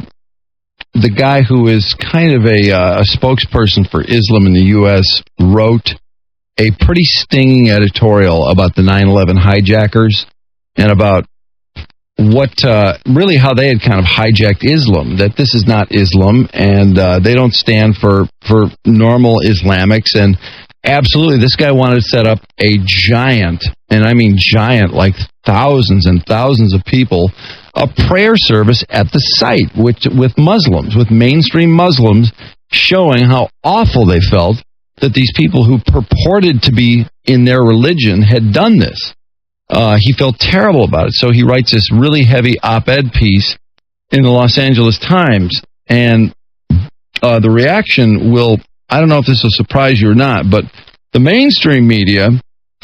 guy who is kind of a spokesperson for Islam in the U.S. wrote a pretty stinging editorial about the 9/11 hijackers and about really how they had kind of hijacked Islam, that this is not Islam and they don't stand for normal Islamics. And absolutely, this guy wanted to set up a giant, and I mean giant, like thousands and thousands of people, a prayer service at the site with Muslims, with mainstream Muslims, showing how awful they felt that these people who purported to be in their religion had done this. He felt terrible about it, so he writes this really heavy op-ed piece in the Los Angeles Times, and the reaction will, I don't know if this will surprise you or not, but the mainstream media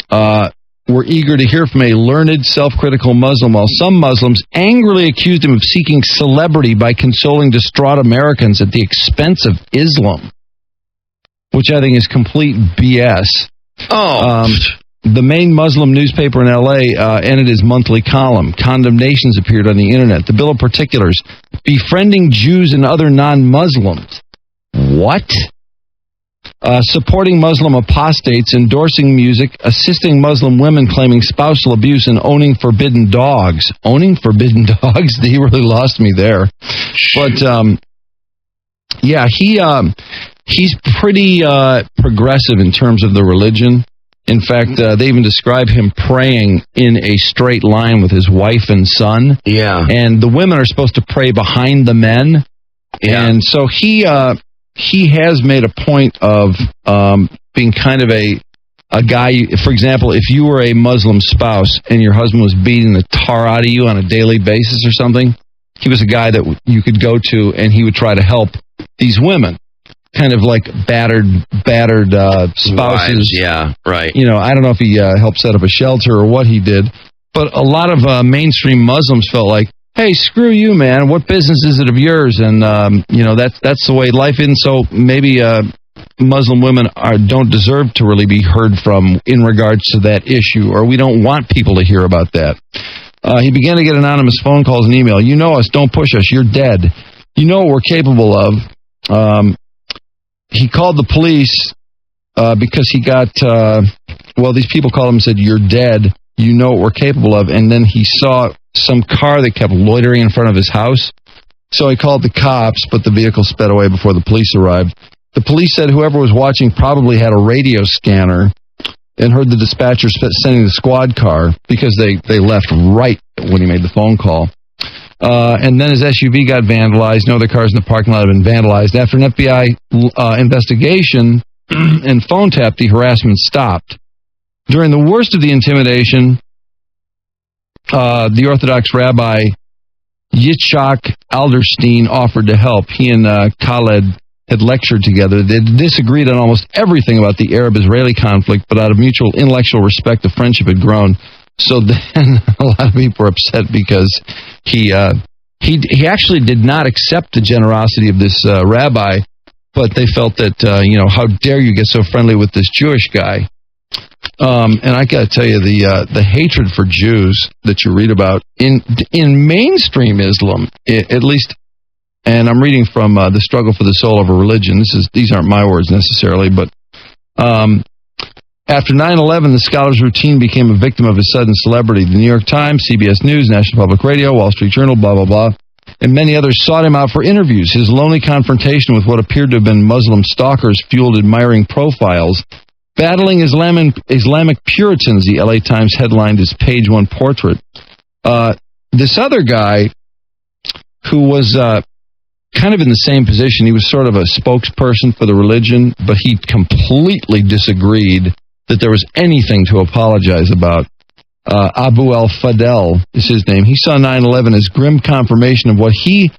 were eager to hear from a learned, self-critical Muslim, while some Muslims angrily accused him of seeking celebrity by consoling distraught Americans at the expense of Islam, which I think is complete BS. The main Muslim newspaper in L.A. ended his monthly column. Condemnations appeared on the Internet. The bill of particulars: befriending Jews and other non-Muslims. What? Supporting Muslim apostates, endorsing music, assisting Muslim women claiming spousal abuse, and owning forbidden dogs. Owning forbidden dogs? He really lost me there. But, yeah, he's pretty progressive in terms of the religion. In fact, they even describe him praying in a straight line with his wife and son. Yeah. And the women are supposed to pray behind the men. Yeah. And so he has made a point of being kind of a guy. For example, if you were a Muslim spouse and your husband was beating the tar out of you on a daily basis or something, he was a guy that you could go to and he would try to help these women. Kind of like battered spouses. Wives, yeah, right. You know, I don't know if he helped set up a shelter or what he did, but a lot of mainstream Muslims felt like, hey, screw you, man. What business is it of yours? And, you know, that's the way life is. So maybe Muslim women don't deserve to really be heard from in regards to that issue, or we don't want people to hear about that. He began to get anonymous phone calls and email. You know us. Don't push us. You're dead. You know what we're capable of. He called the police because he got, these people called him and said, you're dead. You know what we're capable of. And then he saw some car that kept loitering in front of his house. So he called the cops, but the vehicle sped away before the police arrived. The police said whoever was watching probably had a radio scanner and heard the dispatcher sending the squad car because they left right when he made the phone call. And then his SUV got vandalized. No other cars in the parking lot have been vandalized. After an FBI investigation and phone tap, the harassment stopped. During the worst of the intimidation, the Orthodox rabbi Yitzhak Alderstein offered to help. He and Khaled had lectured together. They disagreed on almost everything about the Arab-Israeli conflict, but out of mutual intellectual respect, the friendship had grown. So then a lot of people were upset because he actually did not accept the generosity of this rabbi, but they felt that, how dare you get so friendly with this Jewish guy. And I got to tell you, the hatred for Jews that you read about in mainstream Islam, at least, and I'm reading from The Struggle for the Soul of a Religion. These aren't my words necessarily, but after 9/11, the scholar's routine became a victim of his sudden celebrity. The New York Times, CBS News, National Public Radio, Wall Street Journal, blah, blah, blah, and many others sought him out for interviews. His lonely confrontation with what appeared to have been Muslim stalkers fueled admiring profiles. Battling Islamic Puritans, the LA Times headlined his page one portrait. This other guy, who was kind of in the same position, he was sort of a spokesperson for the religion, but he completely disagreed that there was anything to apologize about. Abu al-Fadl is his name. He saw 9/11 as grim confirmation of what he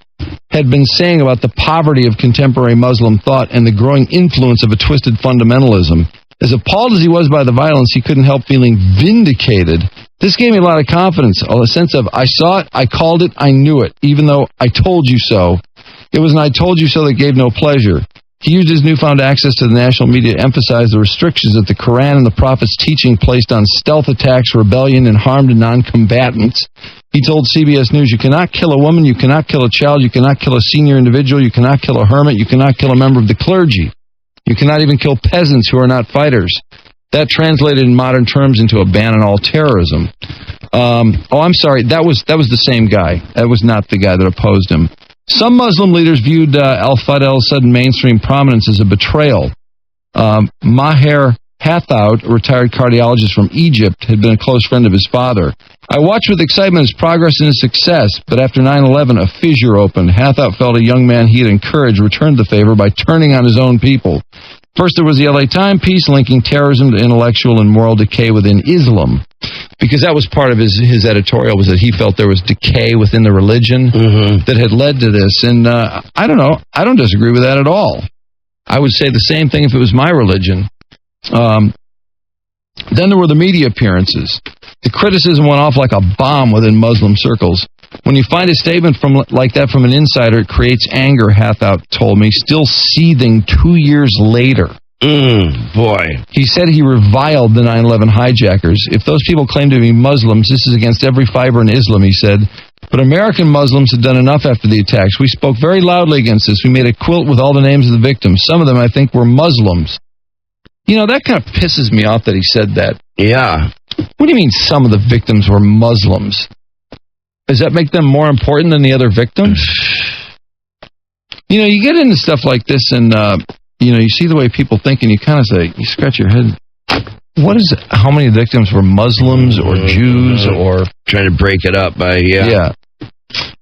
had been saying about the poverty of contemporary Muslim thought and the growing influence of a twisted fundamentalism. As appalled as he was by the violence, he couldn't help feeling vindicated. This gave me a lot of confidence, a sense of, I saw it, I called it, I knew it, even though I told you so. It was an I told you so that gave no pleasure. He used his newfound access to the national media to emphasize the restrictions that the Quran and the Prophet's teaching placed on stealth attacks, rebellion, and harm to non-combatants. He told CBS News, you cannot kill a woman, you cannot kill a child, you cannot kill a senior individual, you cannot kill a hermit, you cannot kill a member of the clergy. You cannot even kill peasants who are not fighters. That translated in modern terms into a ban on all terrorism. I'm sorry, that was the same guy. That was not the guy that opposed him. Some Muslim leaders viewed al-Fadl's sudden mainstream prominence as a betrayal. Maher Hathout, a retired cardiologist from Egypt, had been a close friend of his father. I watched with excitement his progress and his success, but after 9/11, a fissure opened. Hathout felt a young man he had encouraged returned the favor by turning on his own people. First, there was the LA Times piece linking terrorism to intellectual and moral decay within Islam, because that was part of his editorial, was that he felt there was decay within the religion that had led to this. And I don't know. I don't disagree with that at all. I would say the same thing if it was my religion. Then there were the media appearances. The criticism went off like a bomb within Muslim circles. When you find a statement like that from an insider, it creates anger, Hathout told me, still seething 2 years later. Boy. He said he reviled the 9/11 hijackers. If those people claim to be Muslims, this is against every fiber in Islam, he said. But American Muslims had done enough after the attacks. We spoke very loudly against this. We made a quilt with all the names of the victims. Some of them, I think, were Muslims. You know, that kind of pisses me off that he said that. Yeah. What do you mean some of the victims were Muslims? Does that make them more important than the other victims? You know, you get into stuff like this and, you see the way people think and you kind of say, you scratch your head. How many victims were Muslims or Jews or... Trying to break it up by, Yeah.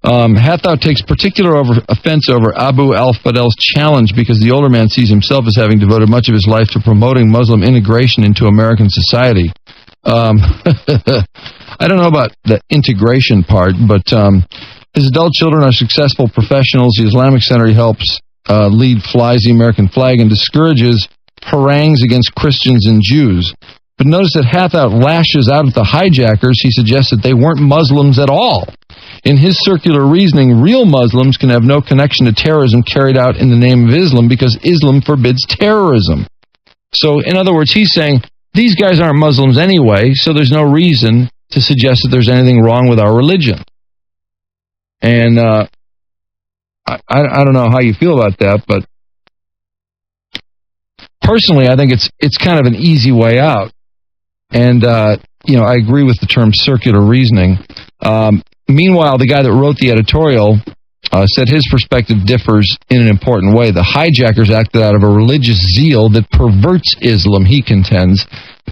Hathout takes particular offense over Abu al-Fadl's challenge because the older man sees himself as having devoted much of his life to promoting Muslim integration into American society. I don't know about the integration part, but his adult children are successful professionals. The Islamic Center he helps lead flies the American flag and discourages harangues against Christians and Jews. But notice that Hathout lashes out at the hijackers. He suggests that they weren't Muslims at all. In his circular reasoning, real Muslims can have no connection to terrorism carried out in the name of Islam because Islam forbids terrorism. So, in other words, he's saying, these guys aren't Muslims anyway, so there's no reason to suggest that there's anything wrong with our religion. And I don't know how you feel about that, but personally, I think it's kind of an easy way out. And, I agree with the term circular reasoning. Meanwhile, the guy that wrote the editorial said his perspective differs in an important way. The hijackers acted out of a religious zeal that perverts Islam, he contends.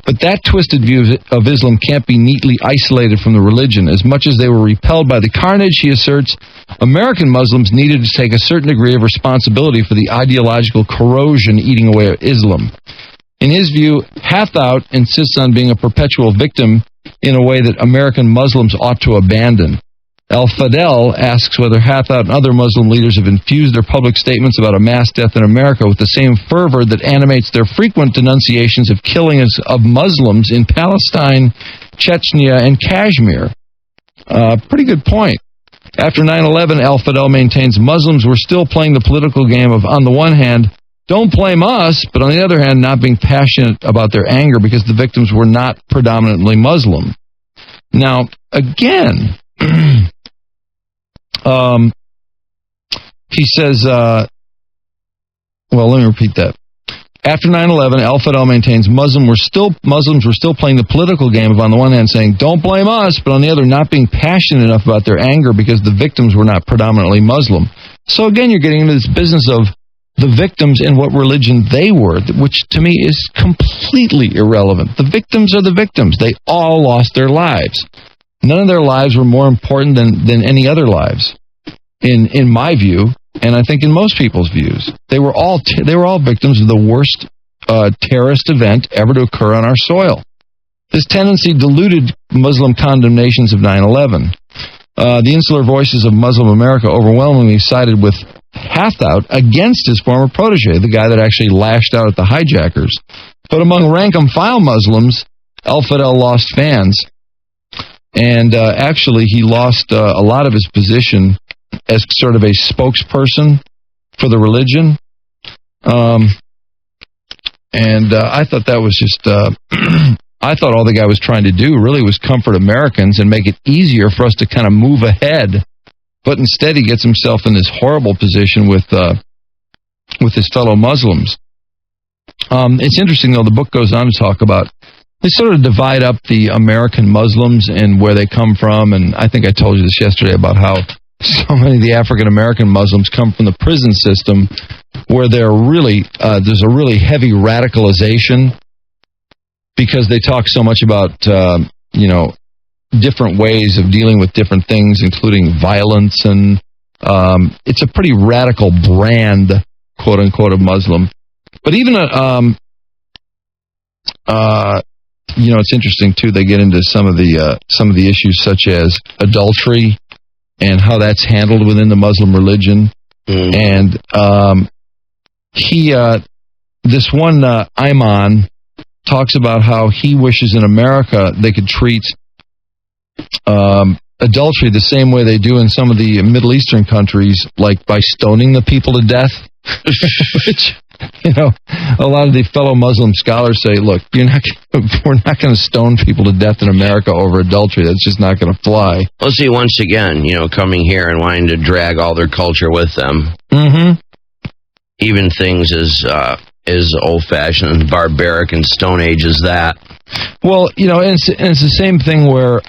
But that twisted view of Islam can't be neatly isolated from the religion. As much as they were repelled by the carnage, he asserts, American Muslims needed to take a certain degree of responsibility for the ideological corrosion eating away at Islam. In his view, Hathout insists on being a perpetual victim in a way that American Muslims ought to abandon. Al-Fadl asks whether Hathout and other Muslim leaders have infused their public statements about a mass death in America with the same fervor that animates their frequent denunciations of killings of Muslims in Palestine, Chechnya, and Kashmir. Pretty good point. After 9/11, Al-Fadl maintains Muslims were still playing the political game of, on the one hand, don't blame us, but on the other hand, not being passionate about their anger because the victims were not predominantly Muslim. Now, again, he says, well, let me repeat that. After 9/11, Al Fidel maintains Muslims were still playing the political game of, on the one hand, saying, don't blame us, but on the other, not being passionate enough about their anger because the victims were not predominantly Muslim. So again, you're getting into this business of the victims and what religion they were, which to me is completely irrelevant. The victims are the victims. They all lost their lives. None of their lives were more important than any other lives, in my view, and I think in most people's views. They were all victims of the worst terrorist event ever to occur on our soil. This tendency diluted Muslim condemnations of 9/11. The insular voices of Muslim America overwhelmingly sided with Hathout against his former protege, the guy that actually lashed out at the hijackers. But among rank-and-file Muslims, Al Fidel lost fans. And actually, he lost a lot of his position as sort of a spokesperson for the religion. I thought that was just... I thought all the guy was trying to do really was comfort Americans and make it easier for us to kind of move ahead. But instead, he gets himself in this horrible position with his fellow Muslims. It's interesting, though, the book goes on to talk about, they sort of divide up the American Muslims and where they come from, and I think I told you this yesterday about how so many of the African-American Muslims come from the prison system where they're really, there's a really heavy radicalization because they talk so much about, different ways of dealing with different things, including violence, and it's a pretty radical brand, quote unquote, of Muslim. But even it's interesting too. They get into some of the issues such as adultery and how that's handled within the Muslim religion. And this one Ayman talks about how he wishes in America they could treat adultery the same way they do in some of the Middle Eastern countries, like by stoning the people to death. Which, a lot of the fellow Muslim scholars say, look, we're not going to stone people to death in America over adultery. That's just not going to fly. Well, see, once again, coming here and wanting to drag all their culture with them. Mm-hmm. Even things as old-fashioned and barbaric and Stone Age as that. Well, and it's the same thing where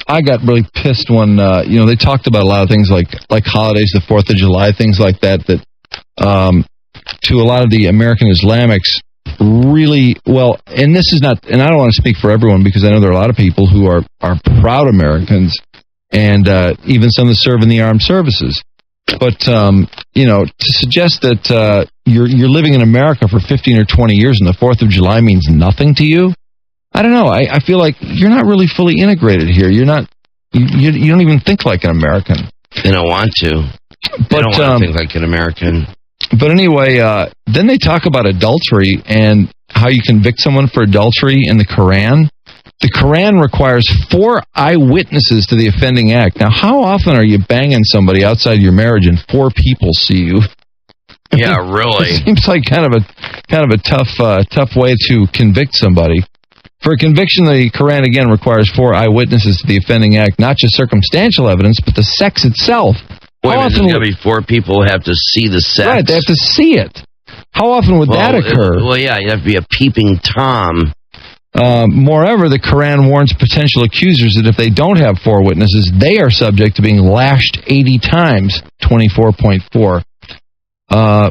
I got really pissed when, they talked about a lot of things like holidays, the 4th of July, things like that to a lot of the American Islamics really, well, and this is not, and I don't want to speak for everyone because I know there are a lot of people who are proud Americans and even some that serve in the armed services. But, to suggest that you're living in America for 15 or 20 years and the 4th of July means nothing to you, I don't know. I feel like you're not really fully integrated here. You're not, you don't even think like an American. They don't want to. They don't want to think like an American. But anyway, then they talk about adultery and how you convict someone for adultery in the Quran. The Quran requires 4 eyewitnesses to the offending act. Now, how often are you banging somebody outside your marriage and 4 people see you? Yeah, really. It seems like kind of a tough way to convict somebody. For a conviction, the Quran again requires 4 eyewitnesses to the offending act, not just circumstantial evidence, but the sex itself. Wait a minute, there's got to be 4 people who have to see the sex. Right, they have to see it. How often would that occur? You have to be a peeping Tom. Moreover, the Quran warns potential accusers that if they don't have 4 witnesses, they are subject to being lashed 80 times, 24.4.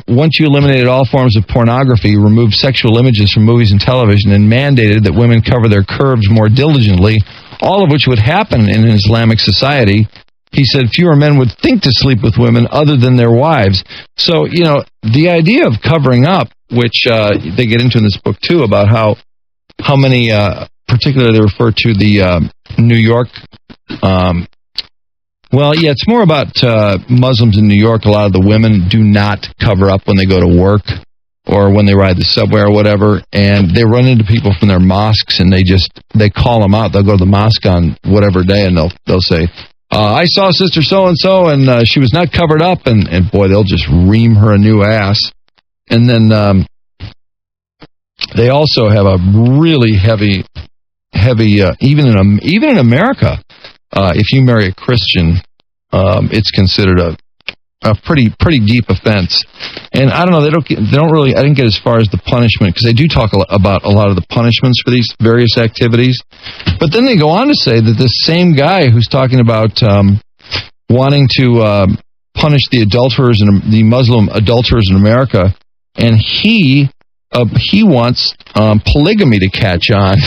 Once you eliminated all forms of pornography, removed sexual images from movies and television, and mandated that women cover their curves more diligently, all of which would happen in an Islamic society, he said fewer men would think to sleep with women other than their wives. So, the idea of covering up, which they get into in this book too, about how many, particularly they refer to the New York, it's more about Muslims in New York. A lot of the women do not cover up when they go to work or when they ride the subway or whatever, and they run into people from their mosques and they call them out. They'll go to the mosque on whatever day and they'll say, I saw Sister so-and-so and she was not covered up, and boy, they'll just ream her a new ass. And then they also have a really heavy. Even in America, if you marry a Christian, it's considered a pretty deep offense. And I don't know, they don't really. I didn't get as far as the punishment, because they do talk about a lot of the punishments for these various activities. But then they go on to say that this same guy who's talking about wanting to punish the adulterers and the Muslim adulterers in America, and he wants polygamy to catch on.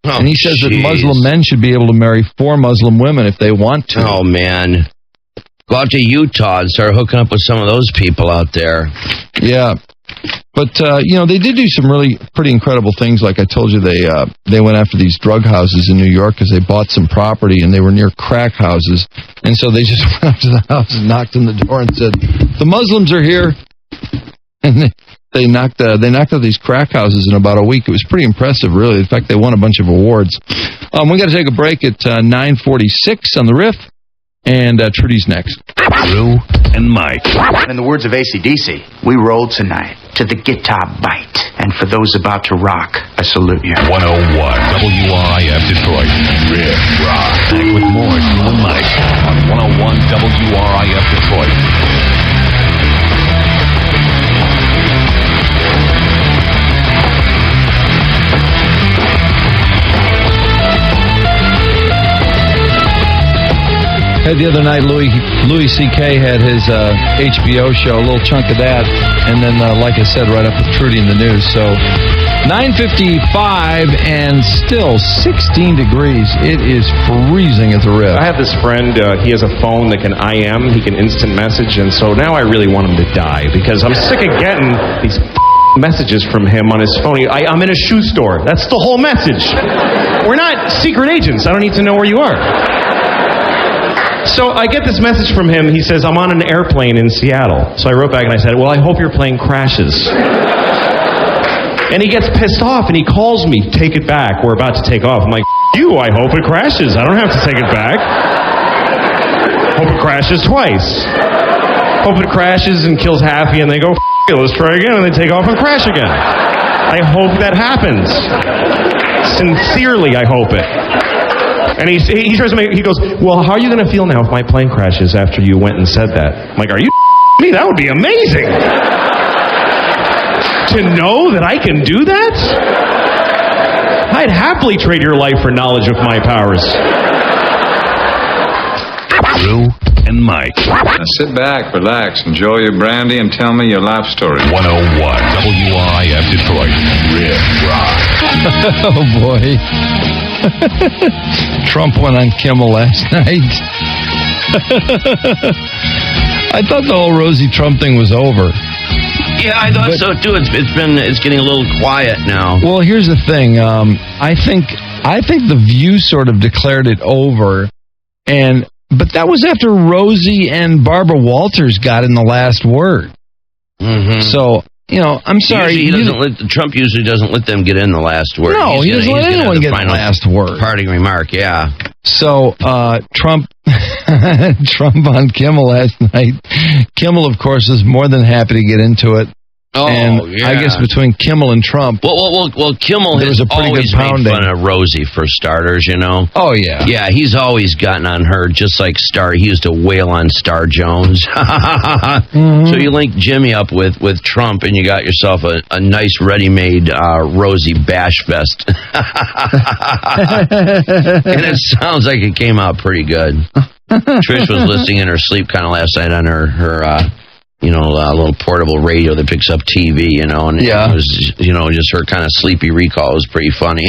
Oh, and he says that Muslim men should be able to marry 4 Muslim women if they want to. Oh, man. Go out to Utah and start hooking up with some of those people out there. Yeah. But, they did do some really pretty incredible things. Like I told you, they went after these drug houses in New York because they bought some property and they were near crack houses. And so they just went up to the house and knocked on the door and said, "The Muslims are here." And they knocked out these crack houses in about a week. It was pretty impressive, really. In fact, they won a bunch of awards. We got to take a break at 9:46 on the Riff, and Trudy's next. Drew and Mike. In the words of AC/DC, we roll tonight to the guitar bite. And for those about to rock, I salute you. 101 WRIF Detroit. Riff Rock. Back with more Drew and Mike on 101 WRIF Detroit. The other night, Louis C.K. had his HBO show, a little chunk of that, and then, like I said, right up with Trudy in the news. So, 9:55 and still 16 degrees. It is freezing at the Riff. I have this friend, he has a phone that can IM, he can instant message, and so now I really want him to die, because I'm sick of getting these messages from him on his phone. I'm in a shoe store. That's the whole message. We're not secret agents. I don't need to know where you are. So I get this message from him. He says, "I'm on an airplane in Seattle." So I wrote back and I said, "Well, I hope your plane crashes." And he gets pissed off and he calls me, "Take it back. We're about to take off." I'm like, "You, I hope it crashes. I don't have to take it back. Hope it crashes twice. Hope it crashes and kills Happy and they go, let's try again," and they take off and crash again. I hope that happens. Sincerely, I hope it. And he tries to he goes, "Well, how are you going to feel now if my plane crashes after you went and said that?" I'm like, "Are you me? That would be amazing. To know that I can do that? I'd happily trade your life for knowledge of my powers." Drew and Mike. Now sit back, relax, enjoy your brandy, and tell me your life story. 101 WRIF Detroit. Riff Rock. Oh, boy. Trump went on Kimmel last night. I thought the whole Rosie Trump thing was over. Yeah, I thought so too. It's getting a little quiet now. Well, here's the thing. I think the View sort of declared it over, but that was after Rosie and Barbara Walters got in the last word. Mm-hmm. So, I'm sorry. Trump usually doesn't let them get in the last word. No, he doesn't let anyone get in the last word. Parting remark, yeah. So, Trump on Kimmel last night. Kimmel, of course, is more than happy to get into it. Oh, and yeah. I guess between Kimmel and Trump, well, Kimmel has always made fun of Rosie for starters, Oh, yeah. Yeah, he's always gotten on her, just like he used to wail on Star Jones. Mm-hmm. So you link Jimmy up with Trump, and you got yourself a nice ready-made Rosie bash fest. And it sounds like it came out pretty good. Trish was listening in her sleep kind of last night on her little portable radio that picks up TV, and it was, just her kind of sleepy recall was pretty funny.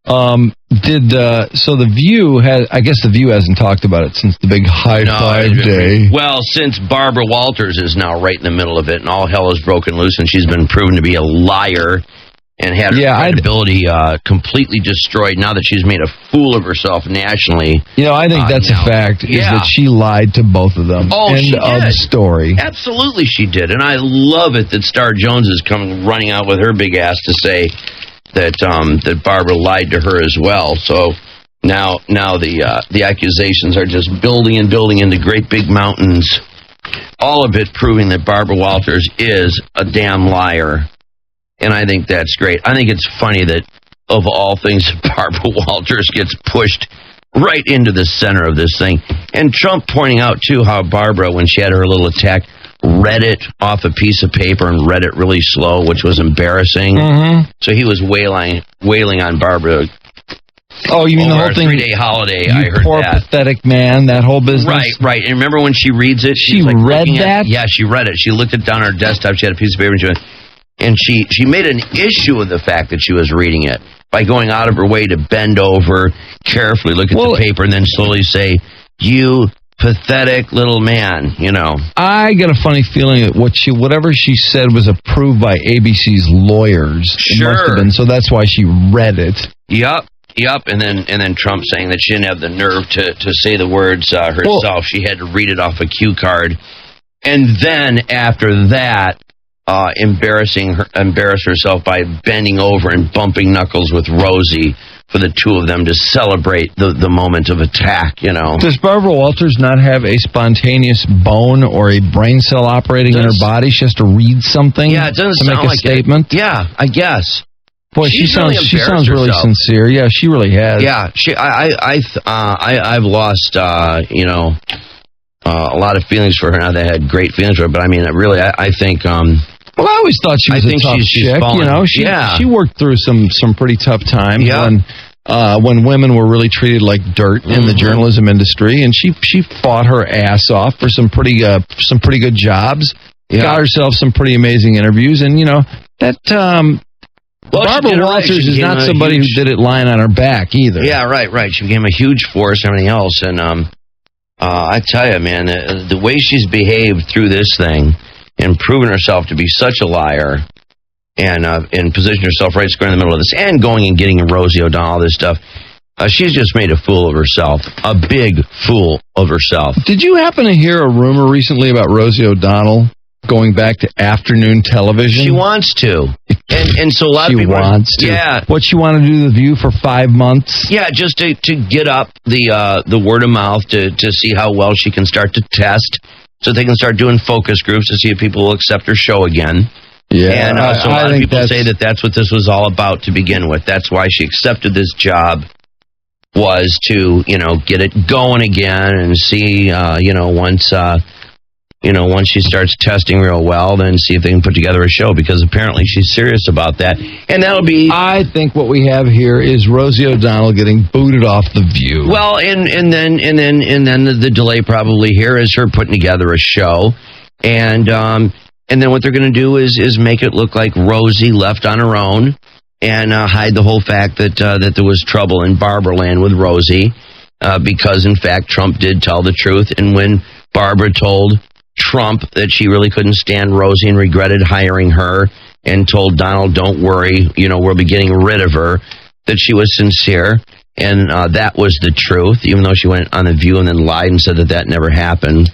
So the View I guess the View hasn't talked about it since the big high five day. Well, since Barbara Walters is now right in the middle of it, and all hell has broken loose, and she's been proven to be a liar and had her credibility completely destroyed now that she's made a fool of herself nationally. I think that's a fact, is that she lied to both of them. Oh, End of story. Absolutely she did. And I love it that Star Jones is coming running out with her big ass to say that Barbara lied to her as well. So now the accusations are just building and building into great big mountains. all of it proving that Barbara Walters is a damn liar. And I think that's great. I think it's funny that, of all things, Barbara Walters gets pushed right into the center of this thing. And Trump pointing out, too, how Barbara, when she had her little attack, read it off a piece of paper and read it really slow, which was embarrassing. Mm-hmm. So he was wailing on Barbara. Oh, you mean the over whole thing? A 3-day holiday, You I heard poor, that. pathetic man, that whole business? Right. And remember when she reads it? She she's like read looking that? Yeah, she read it. She looked it down on her desktop. She had a piece of paper and she made an issue of the fact that she was reading it by going out of her way to bend over, carefully look at the paper, and then slowly say, "You pathetic little man," you know. I got a funny feeling that whatever she said was approved by ABC's lawyers. Sure. It must have been, so that's why she read it. Yep. And then Trump saying that she didn't have the nerve to say the words herself. Well, she had to read it off a cue card. And then after that, embarrass herself by bending over and bumping knuckles with Rosie for the two of them to celebrate the moment of attack, you know. Does Barbara Walters not have a spontaneous bone or a brain cell operating in her body? She has to read something it doesn't to make sound a like statement? Yeah, I guess. Boy, she sounds really sincere. Yeah, she really has. Yeah, I've lost a lot of feelings for her now. They had great feelings for her, but I mean, really, I think. Well, I always thought she was a tough chick. Fallen, you know, she worked through some pretty tough times when women were really treated like dirt in the journalism industry, and she fought her ass off for some pretty good jobs. Got herself some pretty amazing interviews, and you know that. Barbara Walters is not somebody who did it lying on her back either. Yeah, right. She became a huge force and everything else, and I tell you, man, the way she's behaved through this thing and proven herself to be such a liar, and positioned herself right square in the middle of this, and going and getting Rosie O'Donnell, all this stuff. She's just made a fool of herself, a big fool of herself. Did you happen to hear a rumor recently about Rosie O'Donnell going back to afternoon television? She wants to. And so a lot of people wants to. Yeah. What, she wanted to do The View for 5 months? Yeah, just to get up the word of mouth to see how well she can start to test, so they can start doing focus groups to see if people will accept her show again. Yeah. And so a lot of people say that that's what this was all about to begin with. That's why she accepted this job, was to, get it going again and see, once she starts testing real well, then see if they can put together a show, because apparently she's serious about that. And that'll be... I think what we have here is Rosie O'Donnell getting booted off The View. Well, and then the delay probably here is her putting together a show. And then what they're going to do is make it look like Rosie left on her own, and hide the whole fact that there was trouble in Barbara Land with Rosie, because, in fact, Trump did tell the truth. And when Barbara told Trump that she really couldn't stand Rosie and regretted hiring her, and told Donald, "Don't worry, we'll be getting rid of her," that she was sincere, and that was the truth, even though she went on The View and then lied and said that never happened,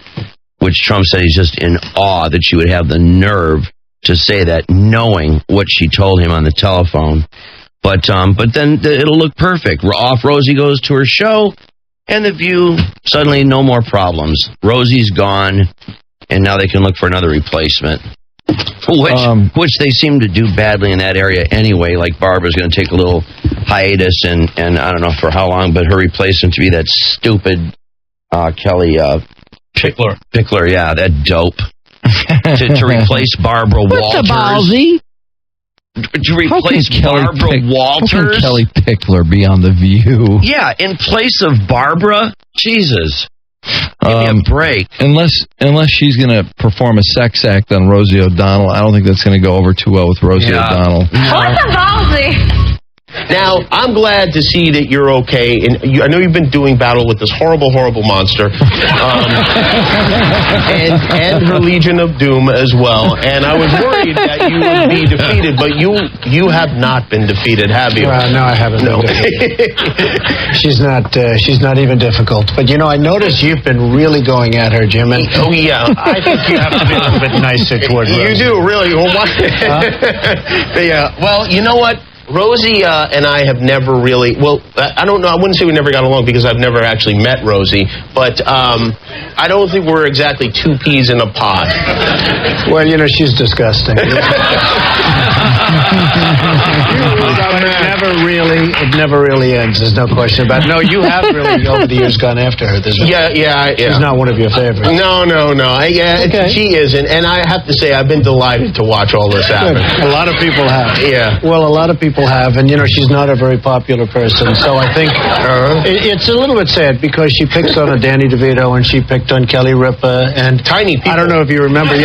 which Trump said he's just in awe that she would have the nerve to say that, knowing what she told him on the telephone. But then it'll look perfect. Off Rosie goes to her show, and The View, suddenly no more problems. Rosie's gone, and now they can look for another replacement, which they seem to do badly in that area anyway. Like Barbara's going to take a little hiatus, and I don't know for how long, but her replacement to be that stupid Kelly Pickler, yeah, that dope. to replace Barbara Walters. What's a ballsy? To replace Barbara Walters? How can Kelly Pickler be on The View? Yeah, in place of Barbara? Jesus. Give me a break. Unless she's going to perform a sex act on Rosie O'Donnell, I don't think that's going to go over too well with Rosie O'Donnell. What's a ballsy? Now, I'm glad to see that you're okay, and I know you've been doing battle with this horrible, horrible monster, and her Legion of Doom as well, and I was worried that you would be defeated, but you have not been defeated, have you? No, I haven't been defeated. She's not even difficult. But, I noticed you've been really going at her, Jim, and oh, yeah. I think you have to be a little bit nicer toward her. You do, really. Well, well, you know what? Rosie and I have never really, well, I don't know, I wouldn't say we never got along because I've never actually met Rosie, but I don't think we're exactly two peas in a pod. Well, she's disgusting. It never really ends. There's no question about it. No, you have really, over the years, gone after her. Yeah. She's not one of your favorites. No. She isn't, and I have to say, I've been delighted to watch all this happen. A lot of people have. Yeah. Well, a lot of people have, and she's not a very popular person, so I think it's a little bit sad because she picks on Danny DeVito and she picked on Kelly Ripa and tiny people. I don't know if you remember,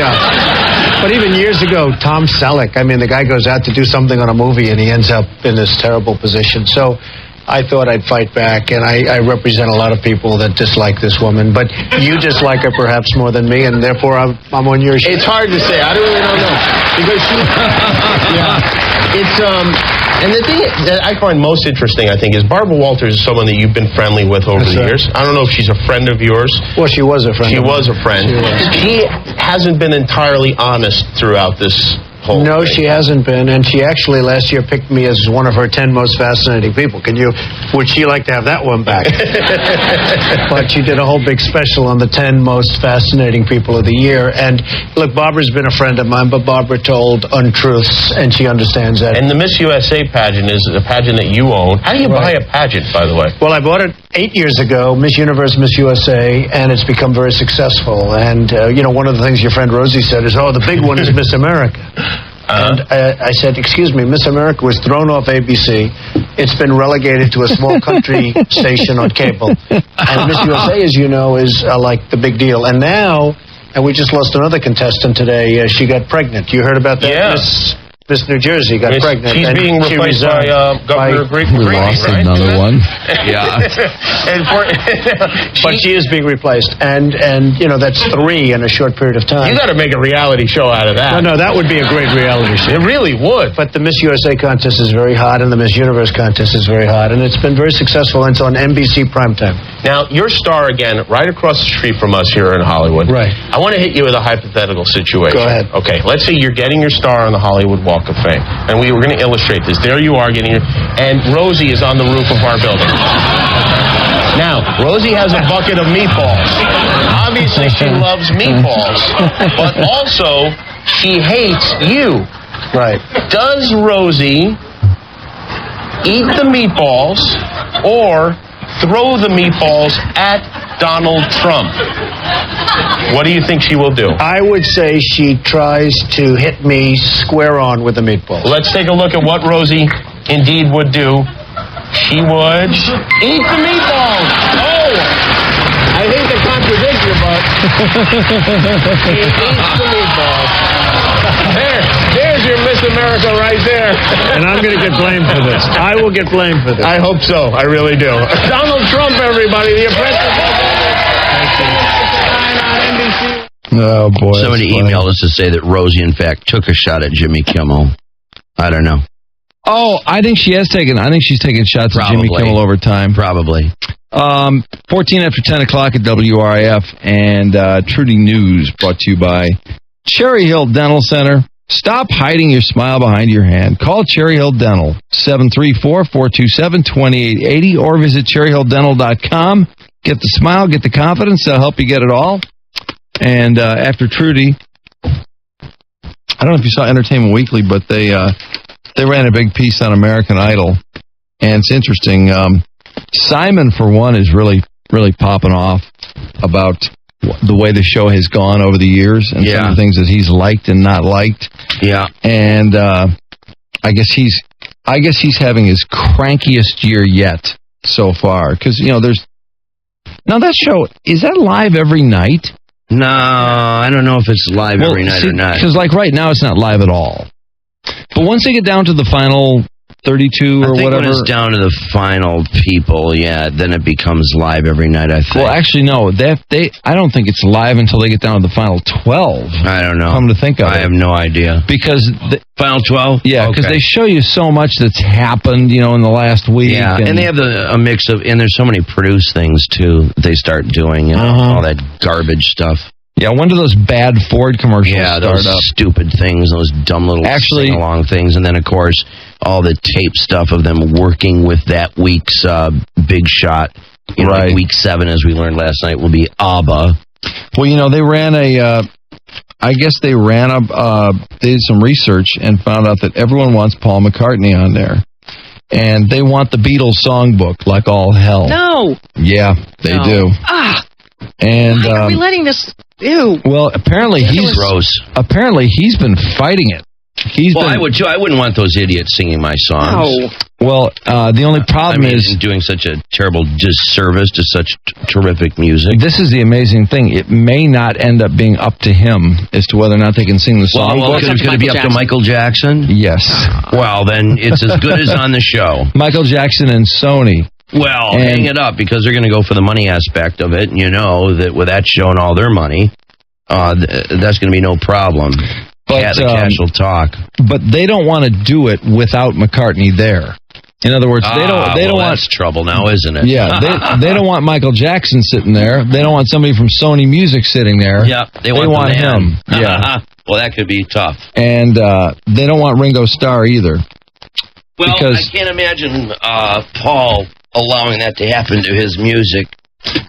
but even years ago, Tom Selleck, the guy goes out to do something on a movie and he ends up in this terrible position. So I thought I'd fight back, and I represent a lot of people that dislike this woman, but you dislike her perhaps more than me, and therefore I'm on your side. It's hard to say. I really don't know. Because it's, and the thing that I find most interesting, I think, is Barbara Walters is someone that you've been friendly with over the years. I don't know if she's a friend of yours. Well, she was a friend. She was a friend. She hasn't been entirely honest throughout this whole thing. She hasn't been, and she actually last year picked me as one of her 10 most fascinating people. Would she like to have that one back? But she did a whole big special on the 10 most fascinating people of the year. And look, Barbara's been a friend of mine, but Barbara told untruths, and she understands that. And the Miss USA pageant is a pageant that you own. How do you buy a pageant, by the way? Well, I bought it 8 years ago, Miss Universe, Miss USA, and it's become very successful. And, one of the things your friend Rosie said is, the big one is Miss America. And I said, excuse me, Miss America was thrown off ABC. It's been relegated to a small country station on cable. And Miss USA, as you know, is like the big deal. And now, and we just lost another contestant today, she got pregnant. You heard about that? Yeah. Miss New Jersey got pregnant. She's being replaced by Governor Green. We lost another one. Yeah. But she is being replaced. And that's 3 in a short period of time. You got to make a reality show out of that. No, that would be a great reality show. It really would. But the Miss USA contest is very hot, and the Miss Universe contest is very hot, and it's been very successful, and it's on NBC primetime. Now, your star, again, right across the street from us here in Hollywood. Right. I want to hit you with a hypothetical situation. Go ahead. Okay, let's say you're getting your star on the Hollywood Walk of Fame, and we were going to illustrate this. There you are getting and Rosie is on the roof of our building. Now, Rosie has a bucket of meatballs. Obviously, she loves meatballs, but also she hates you. Right. Does Rosie eat the meatballs or throw the meatballs at Donald Trump? What do you think she will do? I would say she tries to hit me square on with the meatballs. Let's take a look at what Rosie indeed would do. She would eat the meatballs. Oh! I hate to contradict you, but she eats the meatballs. There's your Miss America right there. And I'm going to get blamed for this. I will get blamed for this. I hope so. I really do. Donald Trump, everybody. The apprentice. Oh, boy. Somebody emailed us to say that Rosie, in fact, took a shot at Jimmy Kimmel. I don't know. Oh, I think she has taken. I think she's taken shots at Jimmy Kimmel over time. Probably. 14 after 10 o'clock at WRIF, and Trudy News brought to you by Cherry Hill Dental Center. Stop hiding your smile behind your hand. Call Cherry Hill Dental, 734-427-2880, or visit cherryhilldental.com. Get the smile, get the confidence. They'll help you get it all. And after Trudy, I don't know if you saw Entertainment Weekly, but they ran a big piece on American Idol, and it's interesting. Simon, for one, is really, really popping off about the way the show has gone over the years and some of the things that he's liked and not liked. Yeah. And I guess he's having his crankiest year yet so far, because there's now that show, is that live every night? No, I don't know if it's live every night or not. Because right now it's not live at all. But once they get down to the final 32 or whatever, when it's down to the final people, then it becomes live every night, I think. Well, actually, no. I don't think it's live until they get down to the final 12. I don't know. Come to think of it. I have no idea. Because final 12? Yeah, because they show you so much that's happened, in the last week. Yeah, and they have a mix of, and there's so many produced things, too, that they start doing, all that garbage stuff. Yeah, when do those bad Ford commercials Yeah, start those up? stupid things, those dumb little sing-along things. And then, of course, all the tape stuff of them working with that week's big shot. You know, like week 7, as we learned last night, will be ABBA. Well, you know, they ran they did some research and found out that everyone wants Paul McCartney on there. And they want the Beatles songbook like all hell. No. Yeah, they do. And why are we letting this? Ew. Well, apparently he's been fighting it. I would too. I wouldn't want those idiots singing my songs. No. Well, the only problem is doing such a terrible disservice to such terrific music. This is the amazing thing. It may not end up being up to him as to whether or not they can sing the song. Well, could it be up to Michael Jackson? Yes. Well, then it's as good as on the show. Michael Jackson and Sony. Well, hang it up, because they're going to go for the money aspect of it. And you know that with that show and all their money, that's going to be no problem. But, the cash will talk. But they don't want to do it without McCartney there. In other words, they don't want... That's trouble now, isn't it? Yeah, they don't want Michael Jackson sitting there. They don't want somebody from Sony Music sitting there. Yeah, they want him. Yeah. Well, that could be tough. And they don't want Ringo Starr either. Well, because, I can't imagine Paul allowing that to happen to his music.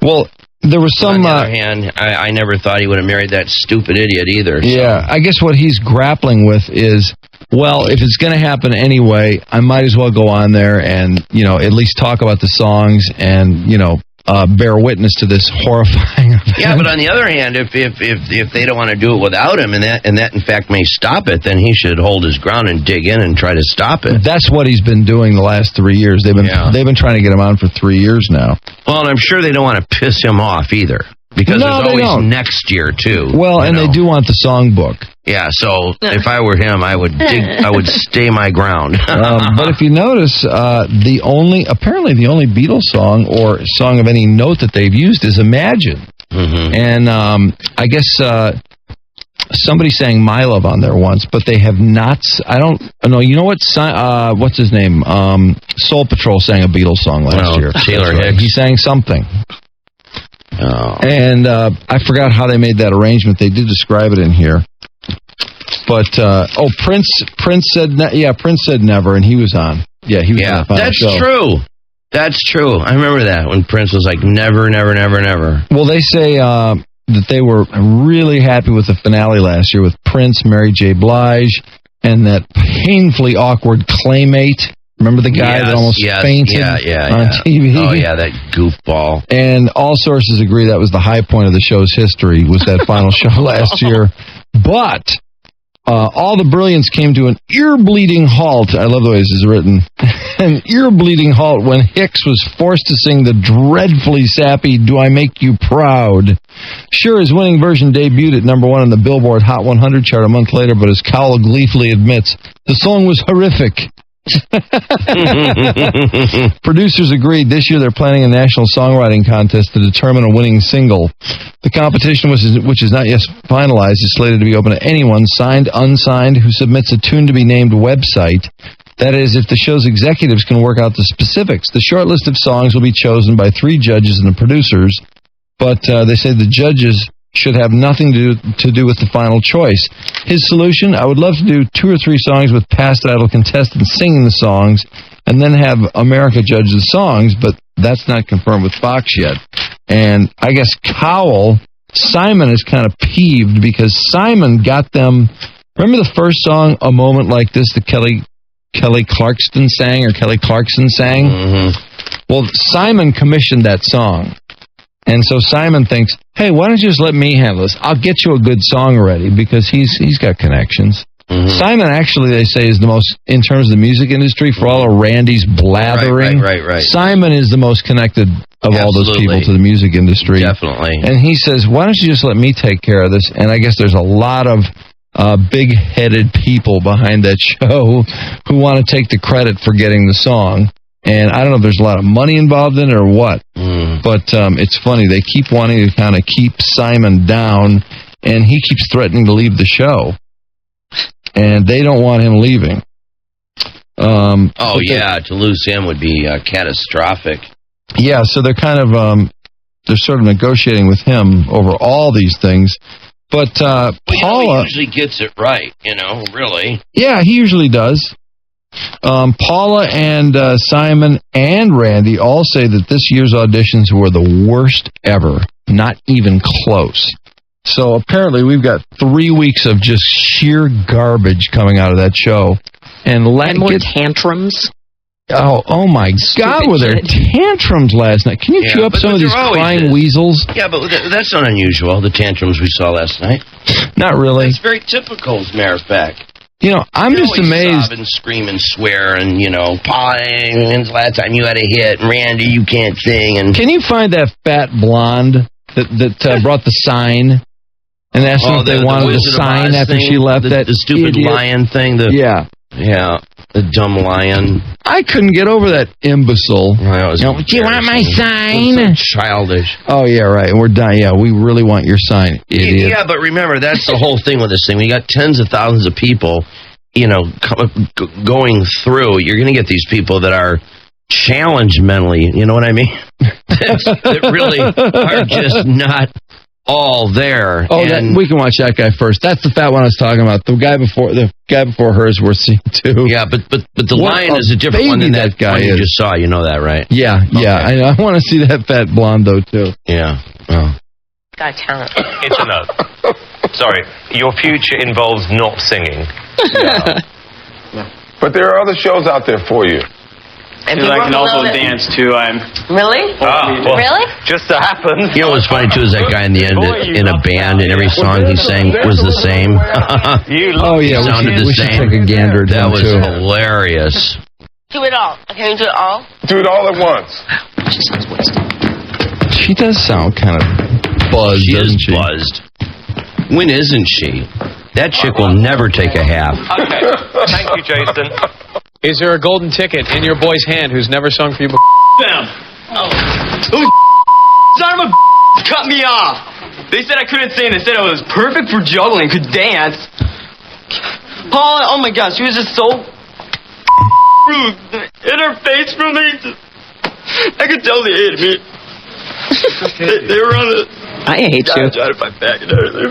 Well, there was some... On the other hand, I never thought he would have married that stupid idiot either. So. Yeah, I guess what he's grappling with is, well, if it's going to happen anyway, I might as well go on there and, you know, at least talk about the songs and, you know, bear witness to this horrifying event. Yeah, but on the other hand, if they don't want to do it without him, and that in fact may stop it, then he should hold his ground and dig in and try to stop it. That's what he's been doing the last 3 years. They've been trying to get him on for 3 years now. Well, and I'm sure they don't want to piss him off either, because there's always next year too. Well, and they do want the songbook. Yeah, so if I were him, I would stay my ground. But if you notice, the only Beatles song or song of any note that they've used is Imagine. Mm-hmm. And I guess somebody sang My Love on there once, but they have not. I don't know. You know what? What's his name? Soul Patrol sang a Beatles song last year. Taylor Hicks. He sang something. Oh. And I forgot how they made that arrangement. They did describe it in here. But Prince said never, and he was on. Yeah, he was on the final that's show. true. That's true. I remember that when Prince was like never, never, never, never. Well, they say that they were really happy with the finale last year with Prince, Mary J. Blige, and that painfully awkward Claymate. Remember the guy that almost fainted on TV? Oh, yeah, that goofball. And all sources agree that was the high point of the show's history, was that final show last year. But all the brilliance came to an ear-bleeding halt. I love the way this is written. An ear-bleeding halt when Hicks was forced to sing the dreadfully sappy Do I Make You Proud? Sure, his winning version debuted at #1 on the Billboard Hot 100 chart a month later, but as Cowell gleefully admits, the song was horrific. Producers agreed. This year they're planning a national songwriting contest to determine a winning single. The competition, which is not yet finalized, is slated to be open to anyone, signed, unsigned, who submits a tune-to-be-named website. That is, if the show's executives can work out the specifics. The short list of songs will be chosen by 3 judges and the producers, but they say the judges should have nothing to do with the final choice. His solution, I would love to do 2 or 3 songs with past Idol contestants singing the songs, and then have America judge the songs, but that's not confirmed with Fox yet. And I guess Simon is kind of peeved because Simon got them... Remember the first song, A Moment Like This, that Kelly Clarkson sang? Mm-hmm. Well, Simon commissioned that song. And so Simon thinks, hey, why don't you just let me handle this? I'll get you a good song already, because he's got connections. Mm-hmm. Simon, actually, they say, is the most, in terms of the music industry, for all of Randy's blathering, right. Simon is the most connected of all those people to the music industry. Definitely. And he says, why don't you just let me take care of this? And I guess there's a lot of big-headed people behind that show who want to take the credit for getting the song. And I don't know if there's a lot of money involved in it or what, but it's funny. They keep wanting to kind of keep Simon down, and he keeps threatening to leave the show. And they don't want him leaving. To lose him would be catastrophic. Yeah, so they're kind of they're sort of negotiating with him over all these things. But Paula he usually gets it right, really. Yeah, he usually does. Paula and Simon and Randy all say that this year's auditions were the worst ever. Not even close. So apparently we've got 3 weeks of just sheer garbage coming out of that show. And more tantrums. Oh my God, were there tantrums last night? Can you chew up some of these crying weasels? Yeah, but that's not unusual, the tantrums we saw last night. Not really. It's very typical, as a matter of fact. I'm just amazed. Sob and scream and swear and, Paul, when's the last time you had a hit? And Randy, you can't sing. And can you find that fat blonde that brought the sign and asked them if they wanted the sign after she left? The stupid idiot lion thing. Yeah, the dumb lion. I couldn't get over that imbecile. Do you want my sign? So childish. Oh, yeah, right. And we're done. Yeah, we really want your sign, idiot. Yeah, but remember, that's the whole thing with this thing. We got tens of thousands of people, going through. You're going to get these people that are challenged mentally. You know what I mean? that really are just not all there. Oh, we can watch that guy first. That's the fat one I was talking about. The guy before hers we're seeing too. Yeah, but the lion is a different one than that guy you just saw. You know that, right? Yeah, yeah. I want to see that fat blonde though too. Yeah. Oh. Got talent. It's a no. Sorry, your future involves not singing. But there are other shows out there for you. And I can also dance too. Really? Really? Just so happens. What's funny too is that guy in the end in a band, and every song he sang was the same. Oh yeah, sounded the same. Take a gander. That was hilarious. Do it all. Can you do it all? Do it all at once. She sounds wasted. She does sound kind of buzzed, doesn't she? Buzzed. When isn't she? That chick will never take a half. Okay. Thank you, Jason. Is there a golden ticket in your boy's hand who's never sung for you before? Them. Those son of a cut me off. They said I couldn't sing. They said I was perfect for juggling, could dance. Paula, oh my gosh, she was just so rude. In her face for me. I could tell they hated me. They were on the... I hate you. I tried to fight back and everything.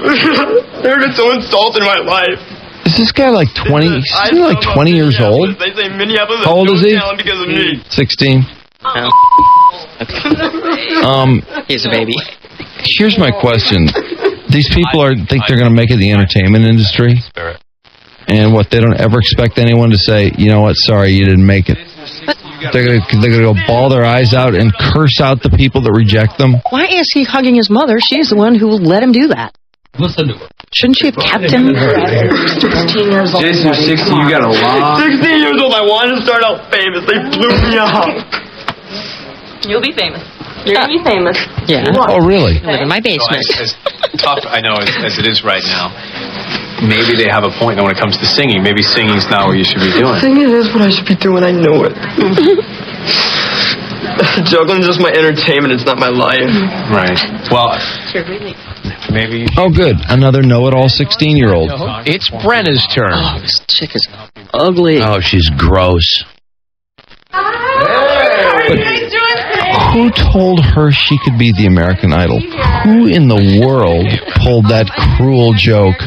They're just so insulted in my life. Is this guy like 20? Isn't he like 20 years old? They say Minneapolis How old is he? Because of me. 16. He's a baby. Here's my question. These people think they're going to make it in the entertainment industry? And what, they don't ever expect anyone to say, you know what, sorry, you didn't make it. They're going to go bawl their eyes out and curse out the people that reject them? Why is he hugging his mother? She's the one who let him do that. Listen to her. Shouldn't she have kept him? 16 years old. Jason, you're 60. You got a lot. 16 years old. I wanted to start out famous. They blew me off. You'll be famous. You're going to be famous. Yeah. Oh, really? I live in my basement. As tough, I know, as it is right now, maybe they have a point when it comes to singing. Maybe singing's not what you should be doing. Singing is what I should be doing. I know it. Juggling's just my entertainment. It's not my life. Right. Well, maybe. Oh, good. Another know-it-all 16-year-old. It's Brenna's turn. Oh, this chick is ugly. Oh, she's gross. But who told her she could be the American Idol? Who in the world pulled that cruel joke?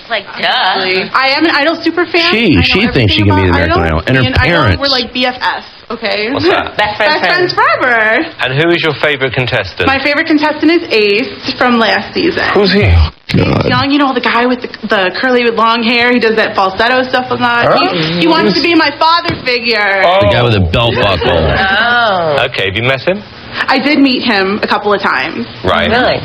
Like, duh. I am an Idol super fan. She thinks she can be the American Idol. And her parents. We're like BFFs. Okay. What's that? Best friends forever. And who is your favorite contestant? My favorite contestant is Ace from last season. Who's he? He's young, the guy with the curly with long hair. He does that falsetto stuff a lot. He wants to be my father figure. The guy with a belt buckle. Oh. Okay, have you met him? I did meet him a couple of times. Right. Really?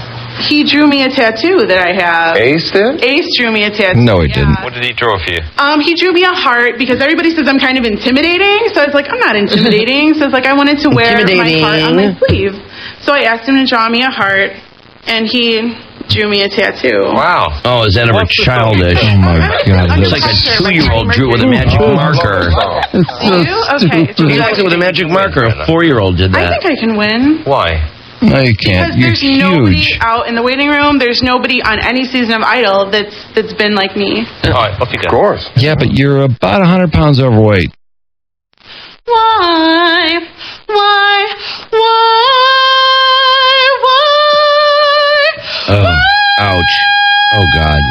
He drew me a tattoo that I have. Ace did? Ace drew me a tattoo. No, he didn't. What did he draw for you? He drew me a heart because everybody says I'm kind of intimidating. So it's like, I'm not intimidating. So it's like I wanted to wear my heart on my sleeve. So I asked him to draw me a heart, and he drew me a tattoo. Wow. Oh, is that ever childish? Oh, my God. Looks like a 2-year-old drew it with a magic marker. Okay. Exactly, with a magic marker. A 4-year-old did I that. think I can win. Why? No, you can't. Because You're there's nobody huge. out in the waiting room. There's nobody on any season of Idol that's been like me. All right, off you go. Of course. Yeah, but you're about 100 pounds overweight. Why? Oh, God.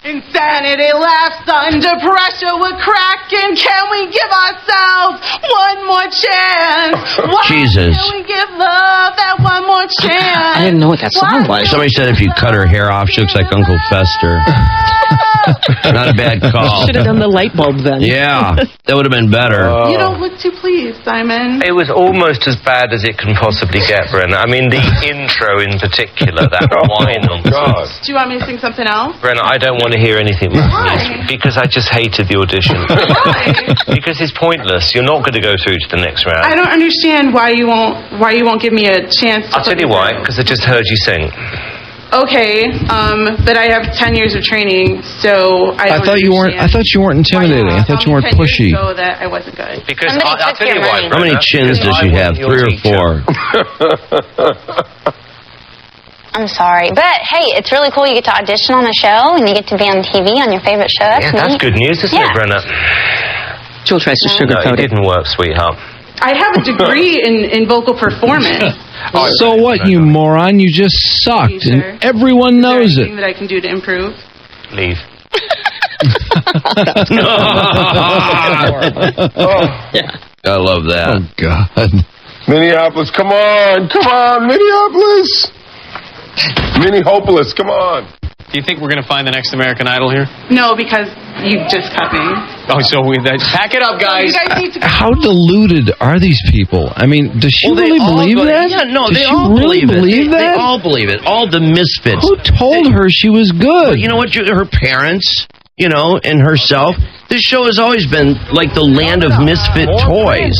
Insanity laughs under pressure. We're cracking. Can we give ourselves one more chance? Why Jesus. Can we give love that one more chance? I didn't know what that song was. Somebody said if you cut her hair off, she looks like Uncle Fester. Not a bad call. Should have done the light bulb then. Yeah, that would have been better. You don't look too pleased, Simon. It was almost as bad as it can possibly get, Brenna. I mean, the intro in particular, that whine nonsense. Do you want me to sing something else? Brenna, I don't want to hear anything more from you because I just hated the audition. Why? Because it's pointless. You're not going to go through to the next round. I don't understand why you won't give me a chance. I'll tell you why, because I just heard you sing. Okay, but I have 10 years of training, so I thought you weren't intimidating. I thought you weren't pushy. So that I wasn't good. Because I'll tell you why. How many chins does she have? 3 or 4? I'm sorry, but hey, it's really cool. You get to audition on a show, and you get to be on TV on your favorite show. That's good news, isn't it, Brenna? Jill tries to sugarcoat it. No, it didn't work, sweetheart. I have a degree in vocal performance. So what, you moron? You just sucked, and everyone knows it. Anything that I can do to improve? Leave. I love that. Oh, God. Minneapolis, come on, Minneapolis. Hopeless, come on. Do you think we're going to find the next American Idol here? No, because you just cut me. Oh, so pack it up, guys. You guys need to How deluded are these people? I mean, does she really believe that? Yeah, no, does they she all really believe it. that? They all believe it. All the misfits. Who told her she was good? You know what? Her parents, and herself. This show has always been like the land of misfit toys.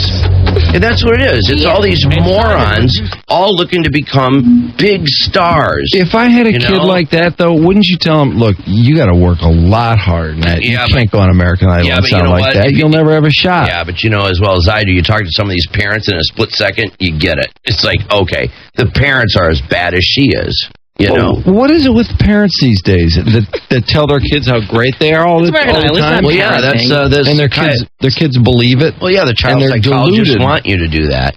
And that's what it is. It's all these morons all looking to become big stars. If I had a kid like that, though, wouldn't you tell him, look, you got to work a lot harder than that. Yeah, you can't go on American Idol and sound like that. You'll never have a shot. Yeah, but as well as I do, you talk to some of these parents in a split second, you get it. It's like, okay, the parents are as bad as she is. What is it with parents these days that tell their kids how great they are all the time? Well, yeah, that's and their kids believe it. Well, yeah, the child psychologists want you to do that.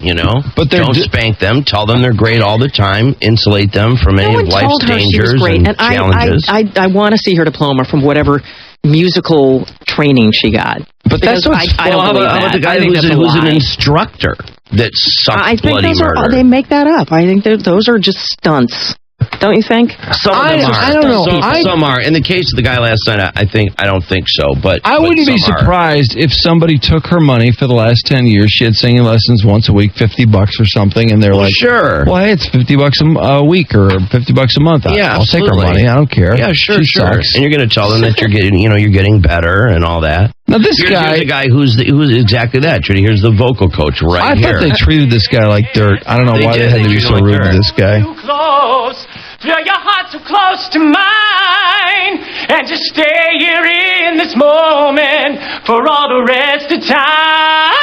But don't spank them. Tell them they're great all the time. Insulate them from any of life's dangers and challenges. I want to see her diploma from whatever musical training she got. But that's what's I don't believe how about the guy who's an instructor that sucks I think bloody murder? They make that up. I think those are just stunts. Don't you think? Some of them are. I don't know. Some are. In the case of the guy last night, I don't think so. But I wouldn't be surprised if somebody took her money for the last 10 years. She had singing lessons once a week, $50 or something, and they're like, sure. Well, hey, it's $50 a week or $50 a month. Yeah, I'll take her money. I don't care. Yeah, sure, she sucks. And you're going to tell them that you're getting better and all that. Now this here's guy, the guy who's exactly that. Trudy, here's the vocal coach here. I thought they treated this guy like dirt. I don't know why they had to be so rude to this guy. Feel your heart so close to mine, and just stay here in this moment for all the rest of time.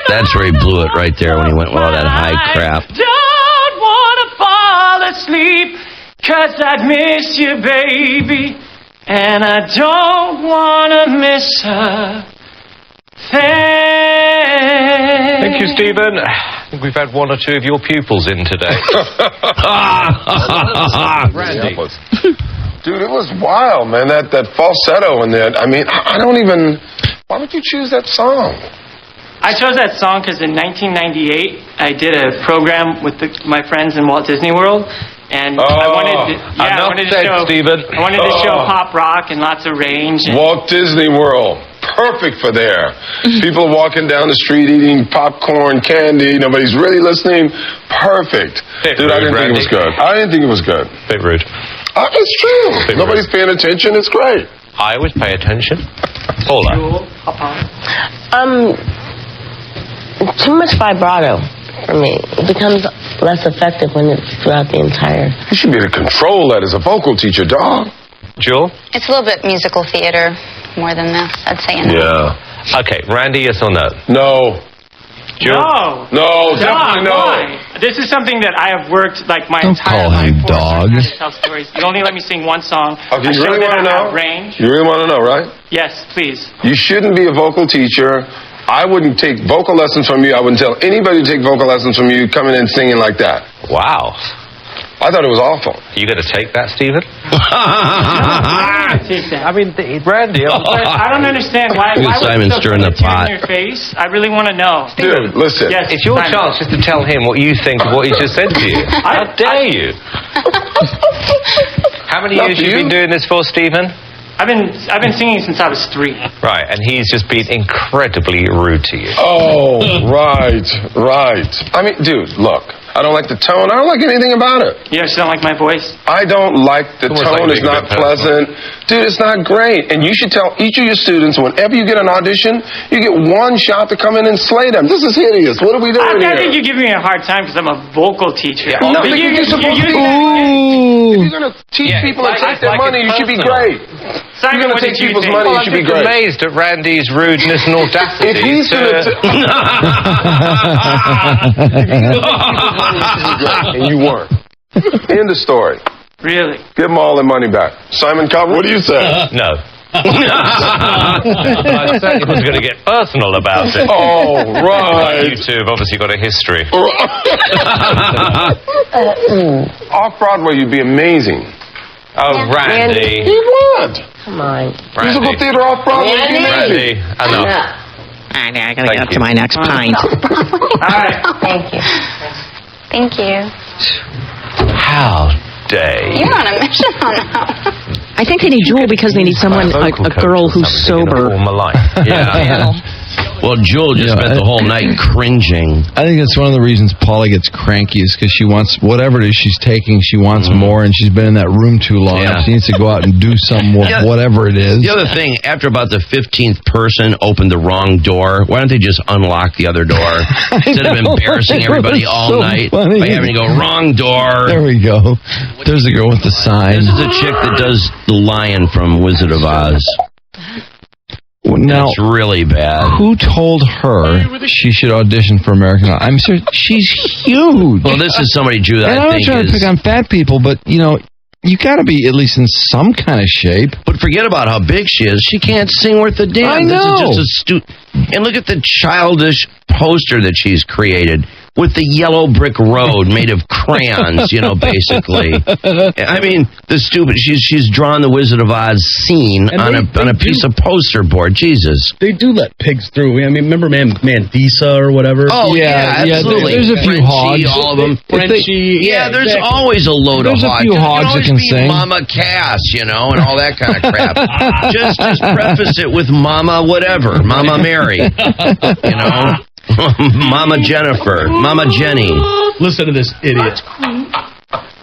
That's where he blew it right there when he went with all that high crap. Don't wanna fall asleep, 'cause I'd miss you, baby, and I don't wanna miss a thing. Thank you, Stephen. I think we've had one or two of your pupils in today. Randy. Dude, it was wild, man. That falsetto in there. I mean, I don't even... Why would you choose that song? I chose that song because in 1998, I did a program with my friends in Walt Disney World. And I wanted to show pop rock and lots of range. Walt Disney World. Perfect for there. People walking down the street eating popcorn, candy. Nobody's really listening. Perfect. Dude, I didn't think it was good. I didn't think it was good. Bit rude. It's true. Nobody's paying attention. It's great. I always pay attention. Paula. Too much vibrato for me. It becomes less effective when it's throughout the entire... You should be able to control that as a vocal teacher, dog. Jewel? It's a little bit musical theater more than this, I'd say. Yeah. Okay, Randy, yes or no? No. Jewel? No, definitely no. Why? This is something that I have worked like my entire call him life dog. for. To tell stories. You only let me sing one song. Okay, you really want to know? Range. You really want to know, right? Yes, please. You shouldn't be a vocal teacher I wouldn't take vocal lessons from you. I wouldn't tell anybody to take vocal lessons from you coming in singing like that. Wow. I thought it was awful. You got to take that, Stephen? I mean, Randy, I don't understand why Simon would stirring the pot. in your face? I really want to know. Dude, listen. Yes, it's your Simon. chance just to tell him what you think of what he just said to you. How dare you? How many years have you been doing this for, Stephen? I've been singing since I was 3. Right, and he's just been incredibly rude to you. Oh, right. I mean, dude, look. I don't like the tone. I don't like anything about it. You just don't like my voice? I don't like the tone. It's not pleasant. Dude, it's not great. And you should tell each of your students, whenever you get an audition, you get one shot to come in and slay them. This is hideous. What are we doing here? I think you're giving me a hard time because I'm a vocal teacher. Yeah, no, but you're supposed to be. If you're going to teach people and take their money, you should be great. Simon, you're going to take people's money, you should be great. I'm amazed at Randy's rudeness and audacity. If he's going to... and you weren't. End of story. Really? Give them all their money back. Simon Cowell, what do you say? No. I certainly was going to get personal about it. Oh, right. You two have obviously got a history. Off-Broadway, you'd be amazing. Oh, Randy. He would. Come on. Musical theater off-Broadway would be amazing. Randy, enough. I gotta get up to my next pint. All right. Thank you. Thank you. How dare you? You're on a mission on that. I think they need Jewel because they need someone, a girl who's sober. Yeah. Well, Jewel just spent the whole night cringing. I think that's one of the reasons Paula gets cranky is because she wants, whatever it is she's taking, she wants more, and she's been in that room too long. Yeah. She needs to go out and do some whatever it is. The other thing, after about the 15th person opened the wrong door, why don't they just unlock the other door instead of embarrassing everybody all night by having to go, wrong door. There we go. There's the girl with the sign. This is the chick that does the lion from Wizard of Oz. Now, it's really bad. Who told her she should audition for American Idol? I'm serious. She's huge. Well, this is somebody, Drew, that and I I'm think not trying to pick on fat people, but, you know, you got to be at least in some kind of shape. But forget about how big she is. She can't sing worth a damn. I know. This is just and look at the childish poster that she's created with the yellow brick road made of crayons, you know, basically. I mean, the stupid. She's drawn the Wizard of Oz scene on a piece of poster board. Jesus. They do let pigs through. I mean, remember Mandisa or whatever? Oh, yeah, absolutely. There's a few hogs. All of them. Frenchie. Yeah, there's always a load of hogs. There's a few hogs that can sing. Mama Cass, you know, and all that kind of crap. just preface it with Mama whatever. Mama Mary. You know? Mama Jennifer. Mama Jenny. Listen to this idiot.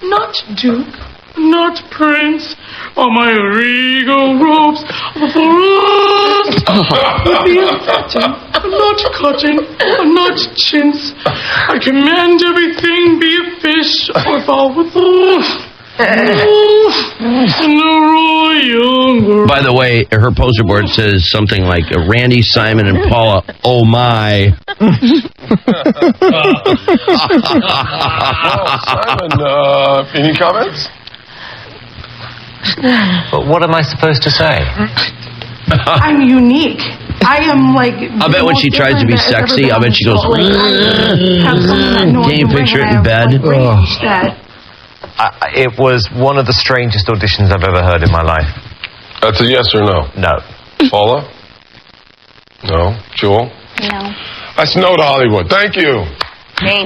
Not Duke, not Prince, on my regal robes of the forest. With the satin, not cotton, not chintz. I command everything, be a fish or fowl with By the way, her poster board says something like Randy, Simon, and Paula. Oh my! Simon, any comments? But what am I supposed to say? I'm unique. I am like. I bet when she tries to be sexy, I bet she goes. Can you picture it in bed? It was one of the strangest auditions I've ever heard in my life. That's a yes or no? No. Paula? No. Jewel? No. I snowed Hollywood. Thank you.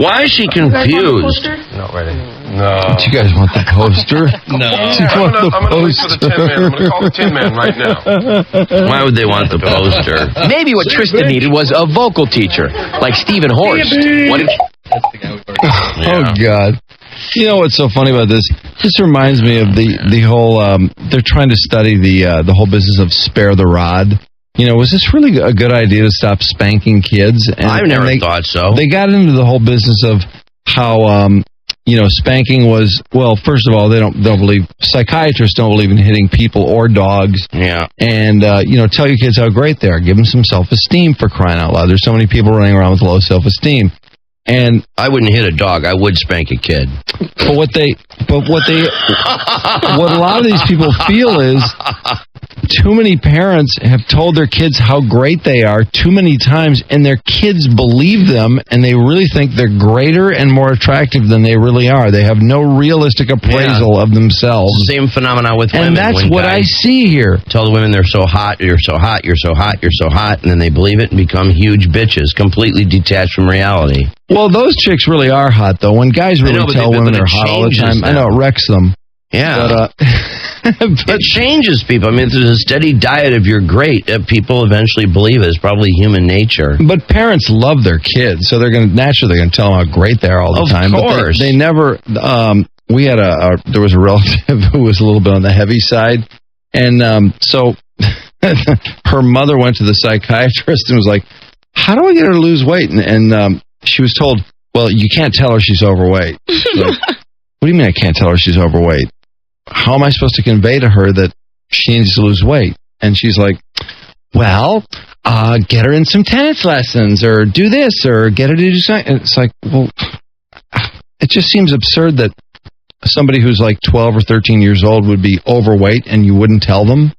Why is she confused? Not really. No. Do you guys want the poster? No. I'm going to wait for the Tin Man. I'm going to call the Tin Man right now. Why would they want the poster? Maybe what Tristan needed was a vocal teacher, like Stephen Horst. What if... Oh, God. You know what's so funny about this? This reminds me of the whole. They're trying to study the whole business of spare the rod. You know, was this really a good idea to stop spanking kids? And, I've never thought so. They got into the whole business of how you know, spanking was, well, first of all, they don't believe, psychiatrists don't believe in hitting people or dogs. Yeah. And, you know, tell your kids how great they are. Give them some self-esteem, for crying out loud. There's so many people running around with low self-esteem. And I wouldn't hit a dog. I would spank a kid. But what a lot of these people feel is too many parents have told their kids how great they are too many times, and their kids believe them, and they really think they're greater and more attractive than they really are. They have no realistic appraisal of themselves. Same phenomenon with women. And that's when what I see here. Tell the women they're so hot, you're so hot, you're so hot, you're so hot, and then they believe it and become huge bitches, completely detached from reality. Well, those chicks really are hot, though. When guys really tell women they're hot all the time, I know it wrecks them. Yeah. But, it changes people. I mean, if there's a steady diet of you're great, people eventually believe it. It's probably human nature. But parents love their kids, so they're going to tell them how great they are all the time. Of course. But they never. We had there was a relative who was a little bit on the heavy side, and so her mother went to the psychiatrist and was like, "How do I get her to lose weight?" And she was told, "Well, you can't tell her she's overweight." Like, what do you mean I can't tell her she's overweight? How am I supposed to convey to her that she needs to lose weight? And she's like, well, get her in some tennis lessons, or do this, or get her to do something. And it's like, well, it just seems absurd that somebody who's like 12 or 13 years old would be overweight and you wouldn't tell them.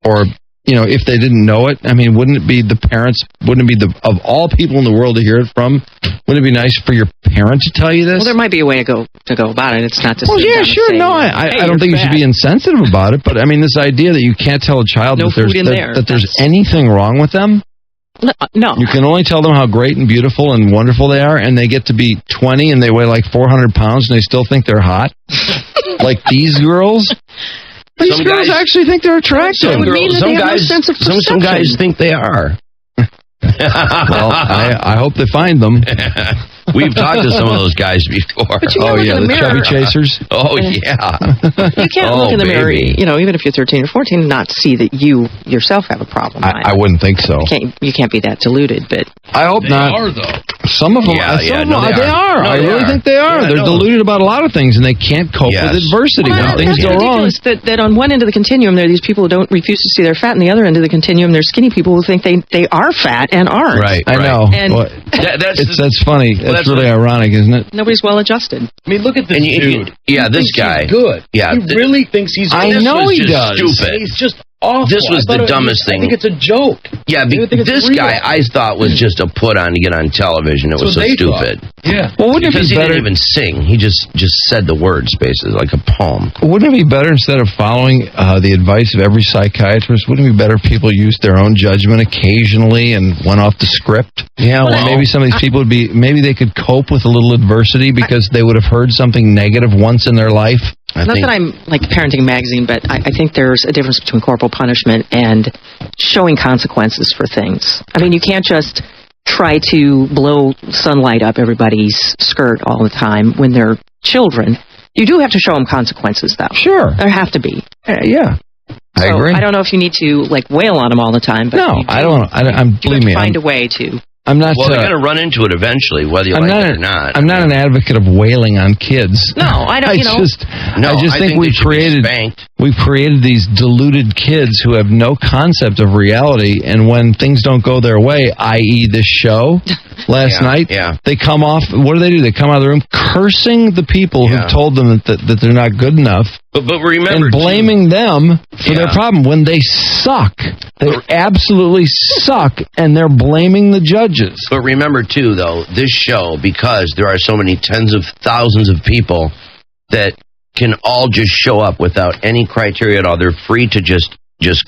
Or, if they didn't know it, I mean, wouldn't it be the parents, wouldn't it be of all people in the world to hear it from, wouldn't it be nice for your parent to tell you this? Well, there might be a way to go about it. It's not to Well, sit yeah, down and sure. say, No, I don't think you should be insensitive about it. But I mean, this idea that you can't tell a child No that there's anything wrong with them. No. You can only tell them how great and beautiful and wonderful they are, and they get to be 20 and they weigh like 400 pounds and they still think they're hot. Like these girls. These girls actually think they're attractive. Some guys think they are. Well, I hope they find them. We've talked to some of those guys before. But you can't look in the mirror. Chubby chasers. Oh, yeah. You can't look in the mirror, even if you're 13 or 14, and not see that you yourself have a problem. I wouldn't think so. You can't be that deluded, but I hope not. They are, though. Some of them, they are. No, I really think they are. They're deluded about a lot of things, and they can't cope with adversity. Well, when things go wrong. That on one end of the continuum, there are these people who don't refuse to see they're fat, and the other end of the continuum, they're skinny people who think they are fat and aren't. Right. I know. And that's funny. That's really ironic, isn't it? Nobody's well adjusted. I mean, look at this dude. This guy. He's good. Yeah. He really thinks he's I good. know he does. Stupid. He's just awful. This was the dumbest thing. I think it's a joke. Yeah, this guy I thought was just a put on to get on television. It was so stupid. Yeah. Well, wouldn't because it be better? He didn't even sing. He just said the words basically like a poem. Wouldn't it be better instead of following the advice of every psychiatrist? Wouldn't it be better if people used their own judgment occasionally and went off the script? Yeah, well, maybe some of these people maybe they could cope with a little adversity because they would have heard something negative once in their life. Not that I'm like Parenting Magazine, but I think there's a difference between corporal punishment and showing consequences for things. I mean, you can't just try to blow sunlight up everybody's skirt all the time when they're children. You do have to show them consequences, though. Sure. There have to be. Yeah. I agree. I don't know if you need to wail on them all the time. But no, I don't. Believe me. Find a way to. I'm not. Well, they're going to run into it eventually, whether you like it or not. I'm not an advocate of wailing on kids. No, I don't. I just think we've created these deluded kids who have no concept of reality, and when things don't go their way, i.e., this show last night, they come off. What do? They come out of the room cursing the people who told them that they're not good enough. But remember, and blaming them for their problem when they suck. They absolutely suck, and they're blaming the judges. But remember, too, though, this show, because there are so many tens of thousands of people that can all just show up without any criteria at all. They're free to just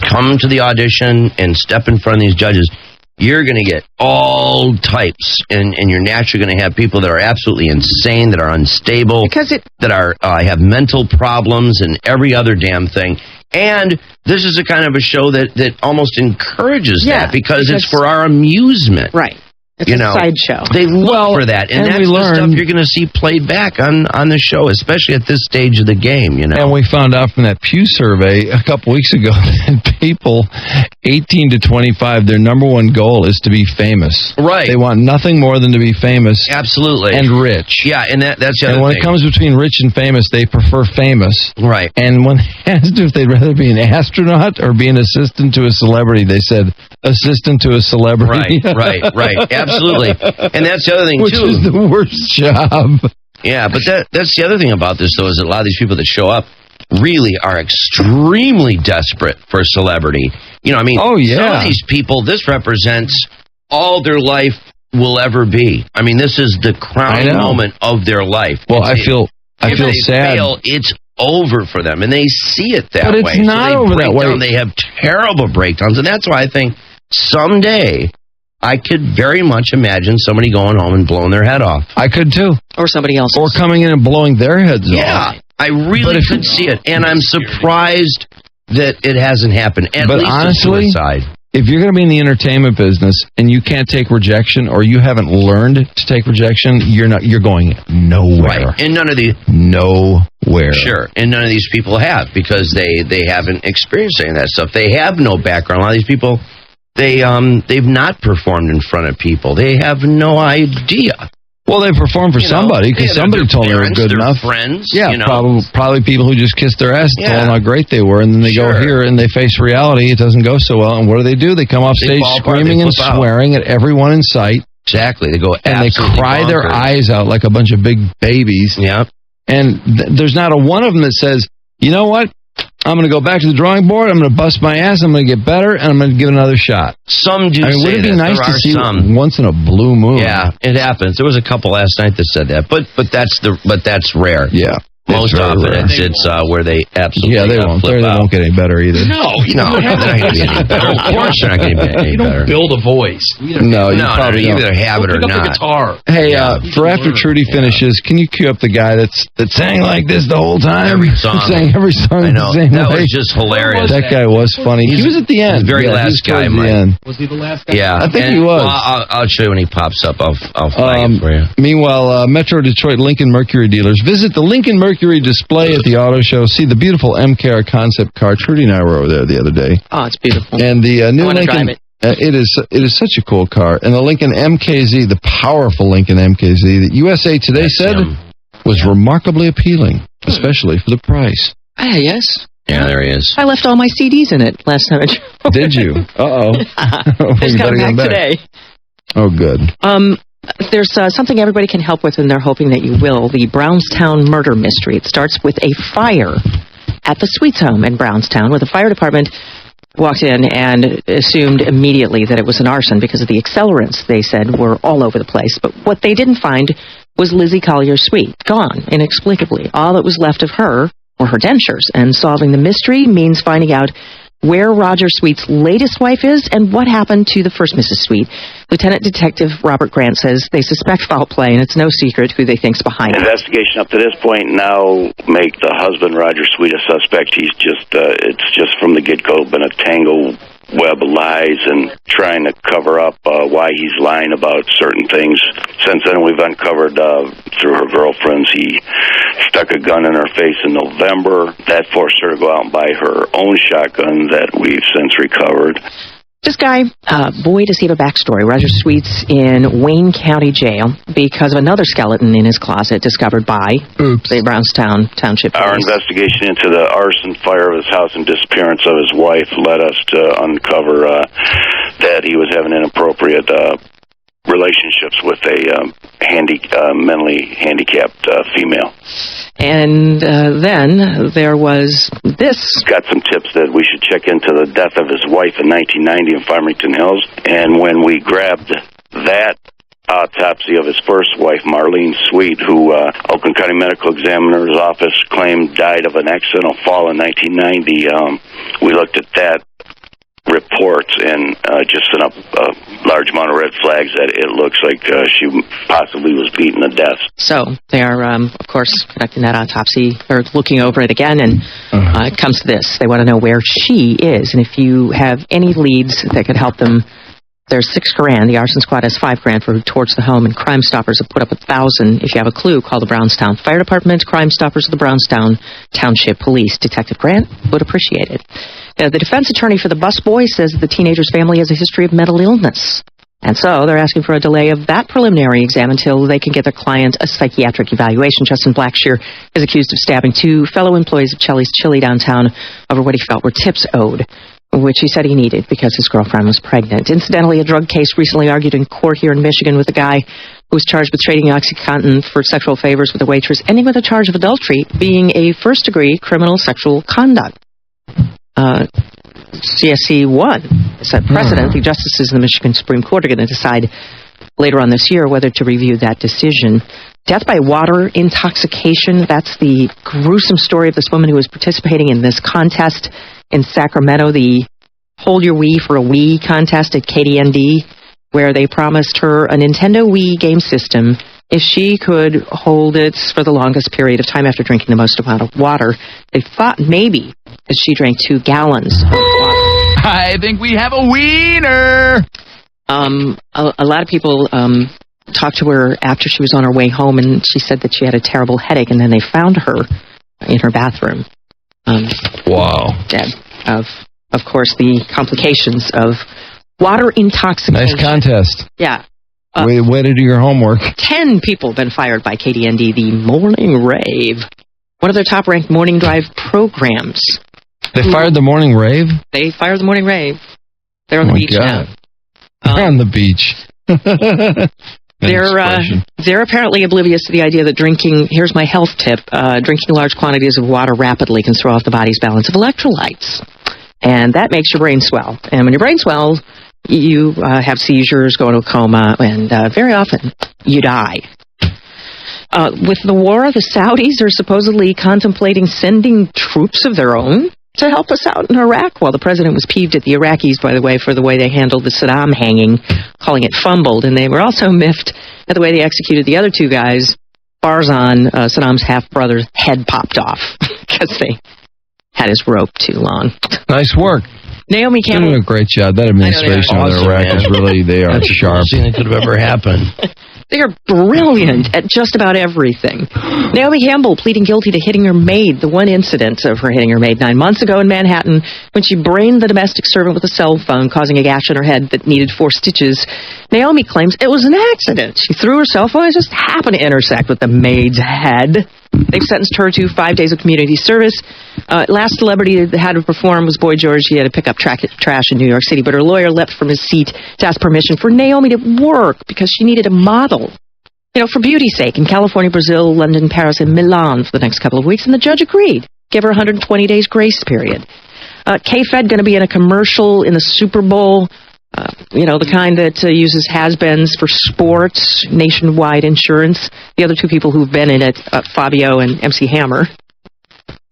come to the audition and step in front of these judges. You're going to get all types, and you're naturally going to have people that are absolutely insane, that are unstable, that are have mental problems and every other damn thing. And this is a kind of a show that almost encourages that because it's for our amusement. Right. It's a sideshow. They look for that, and that's the stuff you're going to see played back on the show, especially at this stage of the game, And we found out from that Pew survey a couple weeks ago that people 18 to 25, their number one goal is to be famous. Right. They want nothing more than to be famous. Absolutely. And rich. Yeah, and that's the other thing. And when it comes between rich and famous, they prefer famous. Right. And when asked if they'd rather be an astronaut or be an assistant to a celebrity, they said assistant to a celebrity. Right. Absolutely. And that's the other thing, Which too. Which is the worst job. Yeah, but that's the other thing about this, though, is that a lot of these people that show up, really are extremely desperate for celebrity. You know, I mean, some of these people, this represents all their life will ever be. I mean, this is the crowning moment of their life. Well, I feel if they sad. Fail, it's over for them, and they see it that but way. But it's not over that way. They have terrible breakdowns, and that's why I think someday I could very much imagine somebody going home and blowing their head off. I could too. Or somebody else. Or coming in and blowing their heads off. Yeah, I really could see it, and I'm surprised that it hasn't happened. At least honestly, a suicide. If you're going to be in the entertainment business and you can't take rejection, or you haven't learned to take rejection, you're going nowhere. Right. And none of these nowhere. Sure. And none of these people have, because they haven't experienced any of that stuff. They have no background. A lot of these people, they've not performed in front of people. They have no idea. Well, they performed for somebody, because somebody told them they were good enough. Friends, yeah, probably people who just kissed their ass and told them how great they were, and then they go here and they face reality. It doesn't go so well, and what do? They come off stage screaming and swearing at everyone in sight. Exactly, they go and they cry their eyes out like a bunch of big babies. Yeah, and there's not a one of them that says, you know what? I'm going to go back to the drawing board. I'm going to bust my ass. I'm going to get better, and I'm going to give it another shot. Some do. Would it be nice to see once in a blue moon? Yeah, it happens. There was a couple last night that said that, but that's rare. Yeah. Most often it's where they absolutely they won't. They won't get any better either. No, they're not going to get any better. Of course they're not going to get any better. You don't build a voice. No, you probably either have it or not. Guitar. Hey, for after Trudy finishes, can you cue up the guy that sang like this the whole time? Every song. Sang every song. I know. The same that way. was just hilarious. That guy was funny. He was at the end. The very last guy, Mike. Was he the last guy? Yeah, I think he was. Well, I'll show you when he pops up. I'll flag it for you. Meanwhile, Metro Detroit Lincoln Mercury dealers visit the Lincoln Mercury display at the auto show. See the beautiful MKR concept car. Trudy and I were over there the other day. Oh, it's beautiful. And the new Lincoln, it is such a cool car. And the Lincoln MKZ, the powerful Lincoln MKZ that USA Today said was remarkably appealing, especially for the price. Yes. Yeah, there he is. I left all my CDs in it last time. Did you? Uh-oh. Just got back today. Oh, good. There's something everybody can help with, and they're hoping that you will. The Brownstown murder mystery. It starts with a fire at the Sweets home in Brownstown, where the fire department walked in and assumed immediately that it was an arson because of the accelerants, they said, were all over the place. But what they didn't find was Lizzie Collier's suite, gone inexplicably. All that was left of her were her dentures, and solving the mystery means finding out where Roger Sweet's latest wife is and what happened to the first Mrs. Sweet. Lieutenant Detective Robert Grant says they suspect foul play, and it's no secret who they think's behind it. Investigation up to this point now make the husband, Roger Sweet, a suspect. He's just, it's just from the get-go been a tangle web of lies and trying to cover up why he's lying about certain things. Since then, we've uncovered through her girlfriends, he stuck a gun in her face in November. That forced her to go out and buy her own shotgun that we've since recovered. This guy, boy, does he have a backstory. Roger Sweet's in Wayne County Jail because of another skeleton in his closet discovered by the Brownstown Township Police. Our investigation into the arson, fire of his house, and disappearance of his wife led us to uncover that he was having inappropriate relationships with a mentally handicapped female. And then there was this. Got some tips that we should check into the death of his wife in 1990 in Farmington Hills. And when we grabbed that autopsy of his first wife, Marlene Sweet, who Oakland County Medical Examiner's Office claimed died of an accidental fall in 1990, we looked at that report and just sent up a large amount of red flags that it looks like she possibly was beaten to death. So they are, of course, conducting that autopsy, or looking over it again, and it comes to this. They want to know where she is, and if you have any leads that could help them, there's $6,000. The arson squad has $5,000 for towards the home, and Crime Stoppers have put up $1,000. If you have a clue, call the Brownstown Fire Department, Crime Stoppers of the Brownstown Township Police. Detective Grant would appreciate it. The defense attorney for the busboy says the teenager's family has a history of mental illness. And so they're asking for a delay of that preliminary exam until they can get their client a psychiatric evaluation. Justin Blackshear is accused of stabbing 2 fellow employees of Chelly's Chili downtown over what he felt were tips owed. which he said he needed because his girlfriend was pregnant. Incidentally, a drug case recently argued in court here in Michigan with a guy who was charged with trading OxyContin for sexual favors with a waitress, ending with a charge of adultery being a first-degree criminal sexual conduct. CSC won. It's a precedent. The justices in the Michigan Supreme Court are going to decide later on this year whether to review that decision. Death by water intoxication. That's the gruesome story of this woman who was participating in this contest in Sacramento, the Hold Your Wii for a Wii contest at KDND, where they promised her a Nintendo Wii game system if she could hold it for the longest period of time after drinking the most amount of water. They thought maybe that she drank 2 gallons of water. I think we have a wiener. A lot of people talked to her after she was on her way home, and she said that she had a terrible headache, and then they found her in her bathroom. Wow. Dead of course, the complications of water intoxication. Nice contest. Yeah. Way to do your homework. 10 people have been fired by KDND, the Morning Rave, one of their top-ranked morning drive programs. They fired the Morning Rave? They fired the Morning Rave. They're on the beach now. They're on the beach. They're apparently oblivious to the idea that drinking, here's my health tip, drinking large quantities of water rapidly can throw off the body's balance of electrolytes. And that makes your brain swell. And when your brain swells, you have seizures, go into a coma, and very often you die. With the war, the Saudis are supposedly contemplating sending troops of their own to help us out in Iraq. Well, the president was peeved at the Iraqis, by the way, for the way they handled the Saddam hanging, calling it fumbled. And they were also miffed at the way they executed the other 2 guys. Farzan, Saddam's half-brother's head popped off because they had his rope too long. Nice work. Naomi Campbell. They're doing a great job. That administration in Iraq is really, they are sharp. That's the best thing that could have ever happened. They are brilliant at just about everything. Naomi Campbell pleading guilty to hitting her maid, the one incident of her hitting her maid 9 months ago in Manhattan when she brained the domestic servant with a cell phone, causing a gash in her head that needed 4 stitches. Naomi claims it was an accident. She threw her cell phone and just happened to intersect with the maid's head. They've sentenced her to 5 days of community service. Last celebrity that had to perform was Boy George. He had to pick up trash in New York City, but her lawyer leapt from his seat to ask permission for Naomi to work because she needed a model. You know, for beauty's sake, in California, Brazil, London, Paris, and Milan for the next couple of weeks, and the judge agreed. Give her 120 days grace period. K-Fed going to be in a commercial in the Super Bowl, the kind that uses has-beens for sports, Nationwide Insurance. The other 2 people who've been in it, Fabio and MC Hammer.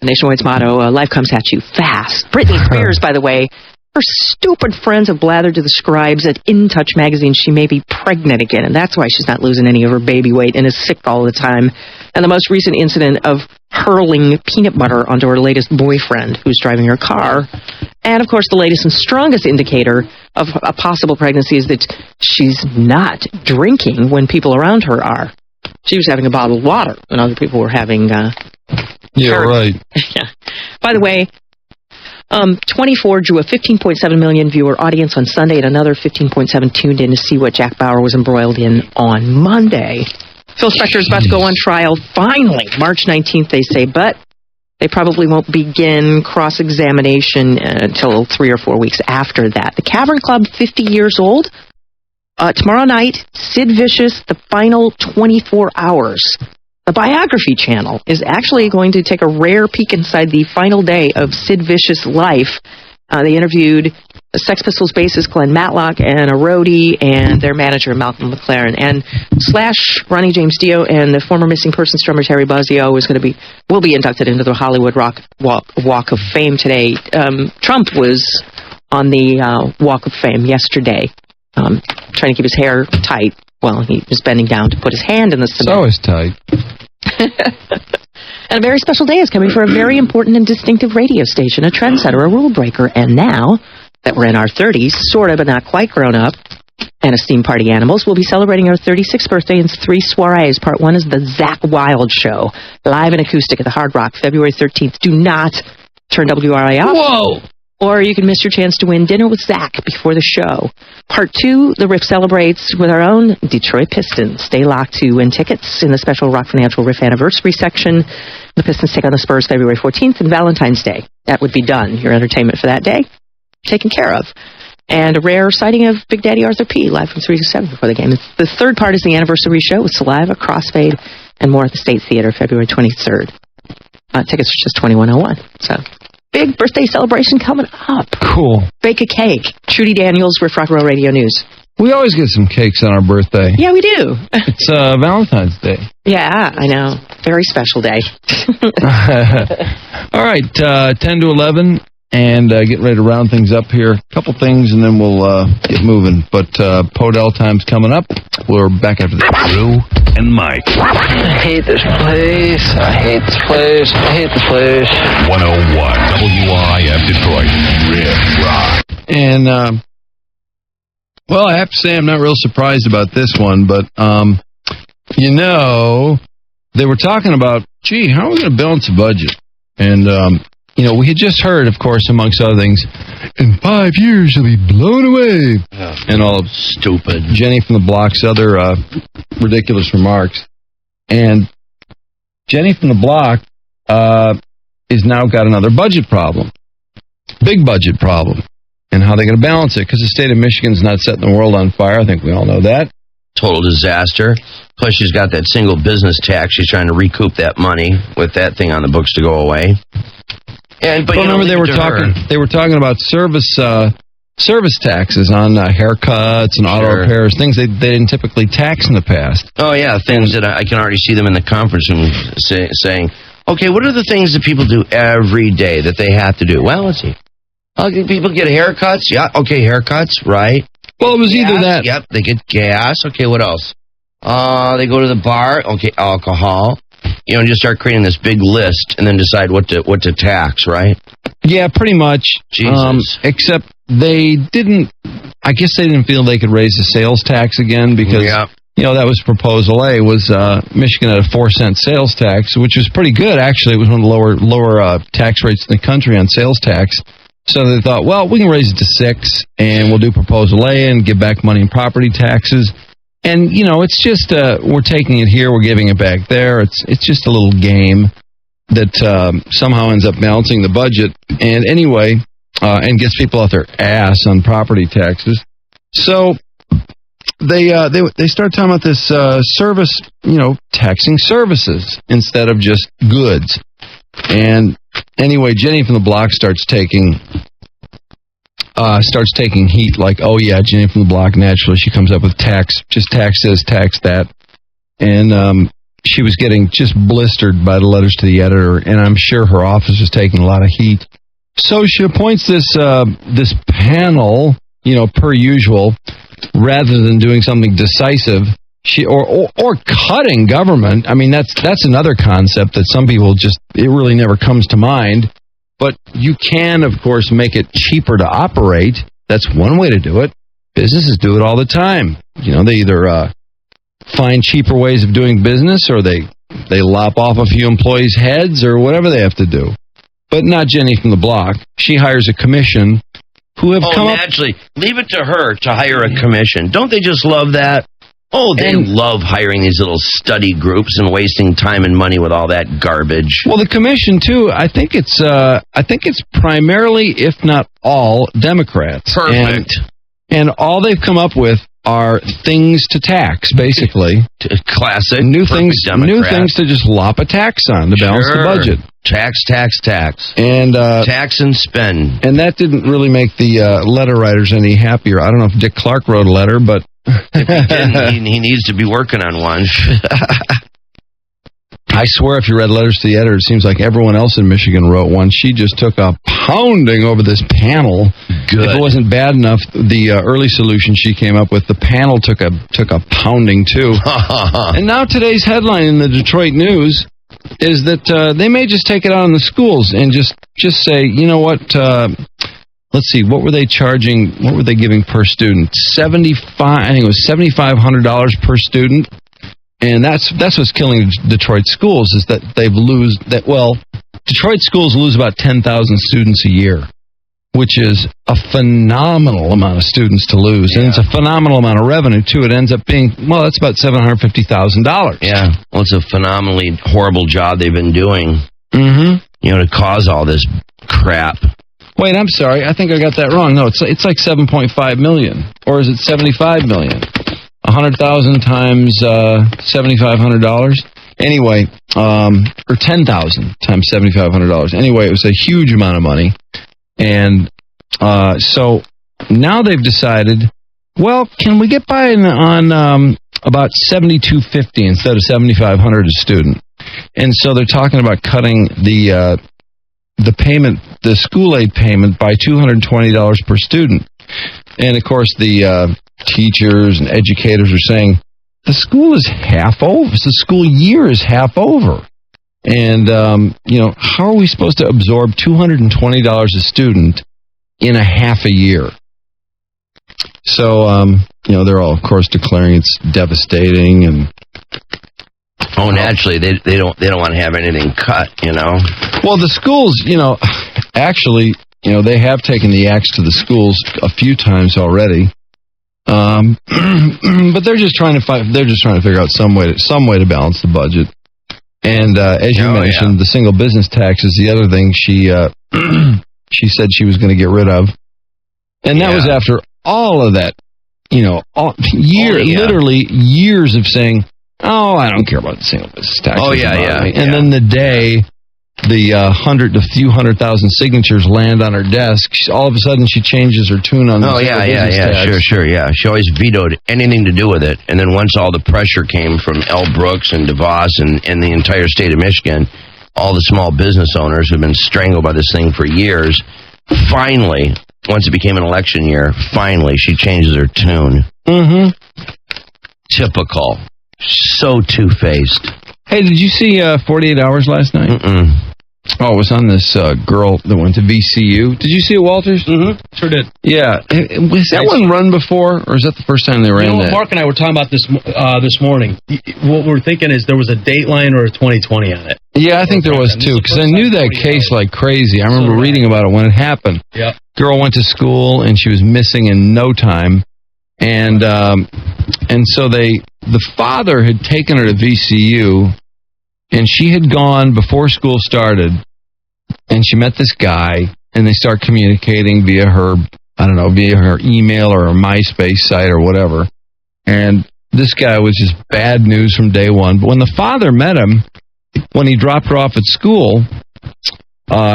Nationwide's motto, life comes at you fast. Britney Spears, by the way, her stupid friends have blathered to the scribes at In Touch magazine she may be pregnant again, and that's why she's not losing any of her baby weight and is sick all the time. And the most recent incident of hurling peanut butter onto her latest boyfriend who's driving her car. And, of course, the latest and strongest indicator of a possible pregnancy is that she's not drinking when people around her are. She was having a bottle of water when other people were having... Yeah, right. Yeah. By the way, 24 drew a 15.7 million viewer audience on Sunday, and another 15.7 tuned in to see what Jack Bauer was embroiled in on Monday. Phil Spector is about to go on trial, finally, March 19th, they say, but they probably won't begin cross-examination until 3 or 4 weeks after that. The Cavern Club, 50 years old. Tomorrow night, Sid Vicious, the final 24 hours. The Biography Channel is actually going to take a rare peek inside the final day of Sid Vicious' life. They interviewed the Sex Pistols bassist Glenn Matlock and a roadie and their manager Malcolm McLaren. And Slash, Ronnie James Dio, and the former missing persons drummer Terry Bozzio will be inducted into the Hollywood Walk of Fame today. Trump was on the Walk of Fame yesterday, trying to keep his hair tight. Well, he was bending down to put his hand in the cement. So is tight. And a very special day is coming for a very important and distinctive radio station, a trendsetter, a rule breaker. And now that we're in our 30s, sort of, but not quite grown up, and esteemed party animals, we'll be celebrating our 36th birthday in 3 soirees. Part 1 is the Zakk Wylde Show, live and acoustic at the Hard Rock, February 13th. Do not turn WRA off. Whoa! Or you can miss your chance to win dinner with Zakk before the show. Part 2, the Riff celebrates with our own Detroit Pistons. Stay locked to win tickets in the special Rock Financial Riff Anniversary section. The Pistons take on the Spurs February 14th and Valentine's Day. That would be done, your entertainment for that day. taken care of. And a rare sighting of Big Daddy Arthur P. live from 3 to 7 before the game. The third part is the anniversary show with Saliva, Crossfade, and more at the State Theater, February 23rd. Tickets are just $21.01. So, big birthday celebration coming up. Cool. Bake a cake. Trudy Daniels, Riff Rock Roll Radio News. We always get some cakes on our birthday. Yeah, we do. It's Valentine's Day. Yeah, I know. Very special day. All right, 10 to 11, and getting ready to round things up here. A couple things, and then we'll get moving. But Podell time's coming up. We're back after this. Drew and Mike. I hate this place. I hate this place. I hate this place. 101 WIF Detroit. Riff Rock. And, well, I have to say I'm not real surprised about this one, but, they were talking about, gee, how are we going to balance the budget? And, we had just heard, of course, amongst other things, in 5 years you'll be blown away. Yeah. And all of stupid Jenny from the Block's other ridiculous remarks. And Jenny from the Block is now got another budget problem. Big budget problem. And how they're going to balance it, because the state of Michigan's not setting the world on fire. I think we all know that. Total disaster. Plus, she's got that single business tax. She's trying to recoup that money with that thing on the books to go away. But remember, they were talking about service taxes on haircuts and auto repairs, things they didn't typically tax in the past. Oh yeah, things that I can already see them in the conference room saying, okay, what are the things that people do every day that they have to do? Well, let's see. People get haircuts. Yeah, okay, haircuts, right? Well, it was either that. Yep, they get gas. Okay, what else? They go to the bar. Okay, alcohol. Just start creating this big list and then decide what to tax, right? Yeah, pretty much. Jesus. Except I guess they didn't feel they could raise the sales tax again because, that was proposal A, was Michigan had a 4-cent sales tax, which was pretty good, actually. It was one of the lower tax rates in the country on sales tax. So they thought, well, we can raise it to 6, and we'll do proposal A and give back money in property taxes. And, it's just, we're taking it here, we're giving it back there. It's just a little game that somehow ends up balancing the budget. And anyway, and gets people off their ass on property taxes. So they start talking about this service, taxing services instead of just goods. And anyway, Jenny from the Block starts taking heat, like, oh yeah, Jenny from the Block, naturally she comes up with tax this, tax that, and she was getting just blistered by the letters to the editor, and I'm sure her office was taking a lot of heat. So she appoints this panel, per usual, rather than doing something decisive. Or cutting government. I mean, that's another concept that some people it really never comes to mind. But you can, of course, make it cheaper to operate. That's one way to do it. Businesses do it all the time. They either find cheaper ways of doing business, or they lop off a few employees' heads, or whatever they have to do. But not Jenny from the Block. She hires a commission who have come up... naturally. Leave it to her to hire a commission. Don't they just love that? Oh, they love hiring these little study groups and wasting time and money with all that garbage. Well, the commission too. I think it's primarily, if not all, Democrats. Perfect. And all they've come up with are things to tax, basically. Classic. New things to just lop a tax on to balance the budget. Tax. And tax and spend. And that didn't really make the letter writers any happier. I don't know if Dick Clark wrote a letter, but if he didn't, he needs to be working on one. I swear, if you read letters to the editor, it seems like everyone else in Michigan wrote one. She just took a pounding over this panel. Good. If it wasn't bad enough, the early solution she came up with, the panel took a pounding too. And now today's headline in the Detroit News is that they may just take it out in the schools and just say, you know what? Let's see, what were they charging? What were they giving per student? I think it was $7,500 per student. And that's what's killing Detroit schools, is that Detroit schools lose about 10,000 students a year, which is a phenomenal amount of students to lose. Yeah. And it's a phenomenal amount of revenue, too. It ends up being, that's about $750,000. Yeah, well, it's a phenomenally horrible job they've been doing, to cause all this crap. Wait, I'm sorry. I think I got that wrong. No, it's like $7.5 million. Or is it $75 million? 100,000 times $7,500. Anyway, or 10,000 times $7,500. Anyway, it was a huge amount of money. And so now they've decided, well, can we get by on about $7,250 instead of $7,500 a student? And so they're talking about cutting the payment, the school aid payment, by $220 per student. And of course, the teachers and educators are saying the school is half over. The school year is half over. And, how are we supposed to absorb $220 a student in a half a year? So, they're all, of course, declaring it's devastating. And oh, naturally, they don't want to have anything cut, Well, the schools, actually, they have taken the axe to the schools a few times already. But they're just trying to figure out some way to balance the budget. And as you mentioned, the single business tax is the other thing she said she was going to get rid of. And that was after all of that, literally years of saying, oh, I don't care about the single business tax. Oh, yeah. And then the day the few 100,000 signatures land on her desk, all of a sudden she changes her tune on the single business tax. Sure. She always vetoed anything to do with it. And then once all the pressure came from L. Brooks and DeVos and the entire state of Michigan, all the small business owners who have been strangled by this thing for years, finally, once it became an election year, finally she changes her tune. Mm-hmm. Typical. So two-faced. Hey, did you see 48 Hours last night? Mm-mm. Oh, it was on this girl that went to VCU. Did you see it, Walters? Mm-hmm. Sure did. Yeah. Was that one run before, or is that the first time they ran that? Mark and I were talking about this morning. What we're thinking is there was a Dateline or a 2020 on it. Yeah, I think there was too, because I knew that case like crazy. I remember reading about it when it happened. Yep. Girl went to school, and she was missing in no time. And so the father had taken her to VCU, and she had gone before school started, and she met this guy, and they start communicating via her email or her MySpace site or whatever. And this guy was just bad news from day one. But when the father met him, when he dropped her off at school,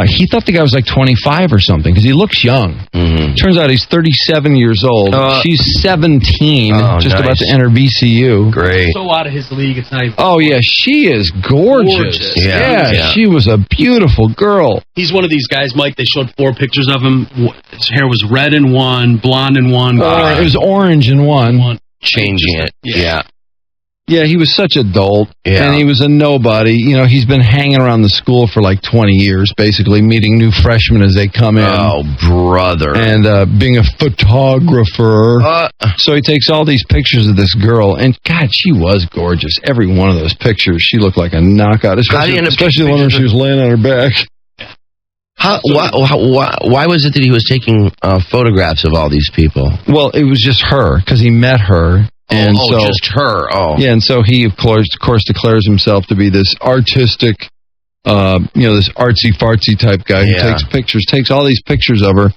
he thought the guy was like 25 or something, because he looks young. Mm-hmm. Turns out he's 37 years old. She's 17, about to enter VCU. Great. So out of his league, it's not even... Oh, yeah, she is gorgeous. Yeah, she was a beautiful girl. He's one of these guys, Mike, they showed 4 pictures of him. His hair was red in one, blonde in one. It was orange in one. Changing it, yeah. Yeah, he was such a dolt, and he was a nobody. He's been hanging around the school for like 20 years, basically, meeting new freshmen as they come in. Oh, brother. And being a photographer. So he takes all these pictures of this girl, and God, she was gorgeous. Every one of those pictures, she looked like a knockout, especially the one where she was laying on her back. Why was it that he was taking photographs of all these people? Well, it was just her, because he met her. And so, just her. Oh, yeah. And so he, of course, declares himself to be this artistic, this artsy fartsy type guy who takes all these pictures of her.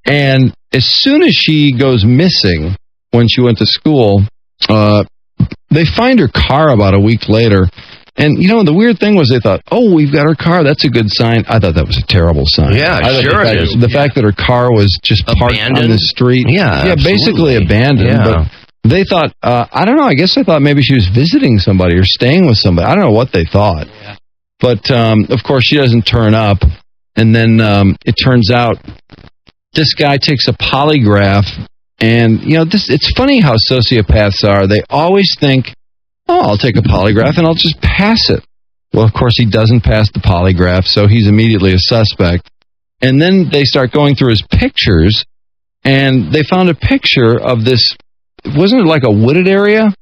And as soon as she goes missing when she went to school, they find her car about a week later. And, the weird thing was they thought, oh, we've got her car. That's a good sign. I thought that was a terrible sign. Yeah, sure it is. The fact that her car was just parked on the street. Yeah, basically abandoned. Yeah. But they thought, I don't know, I guess they thought maybe she was visiting somebody or staying with somebody. I don't know what they thought. Yeah. But, of course, she doesn't turn up. And then it turns out this guy takes a polygraph. And, it's funny how sociopaths are. They always think, oh, I'll take a polygraph and I'll just pass it. Well, of course, he doesn't pass the polygraph, so he's immediately a suspect. And then they start going through his pictures, and they found a picture of this. Wasn't it like a wooded area?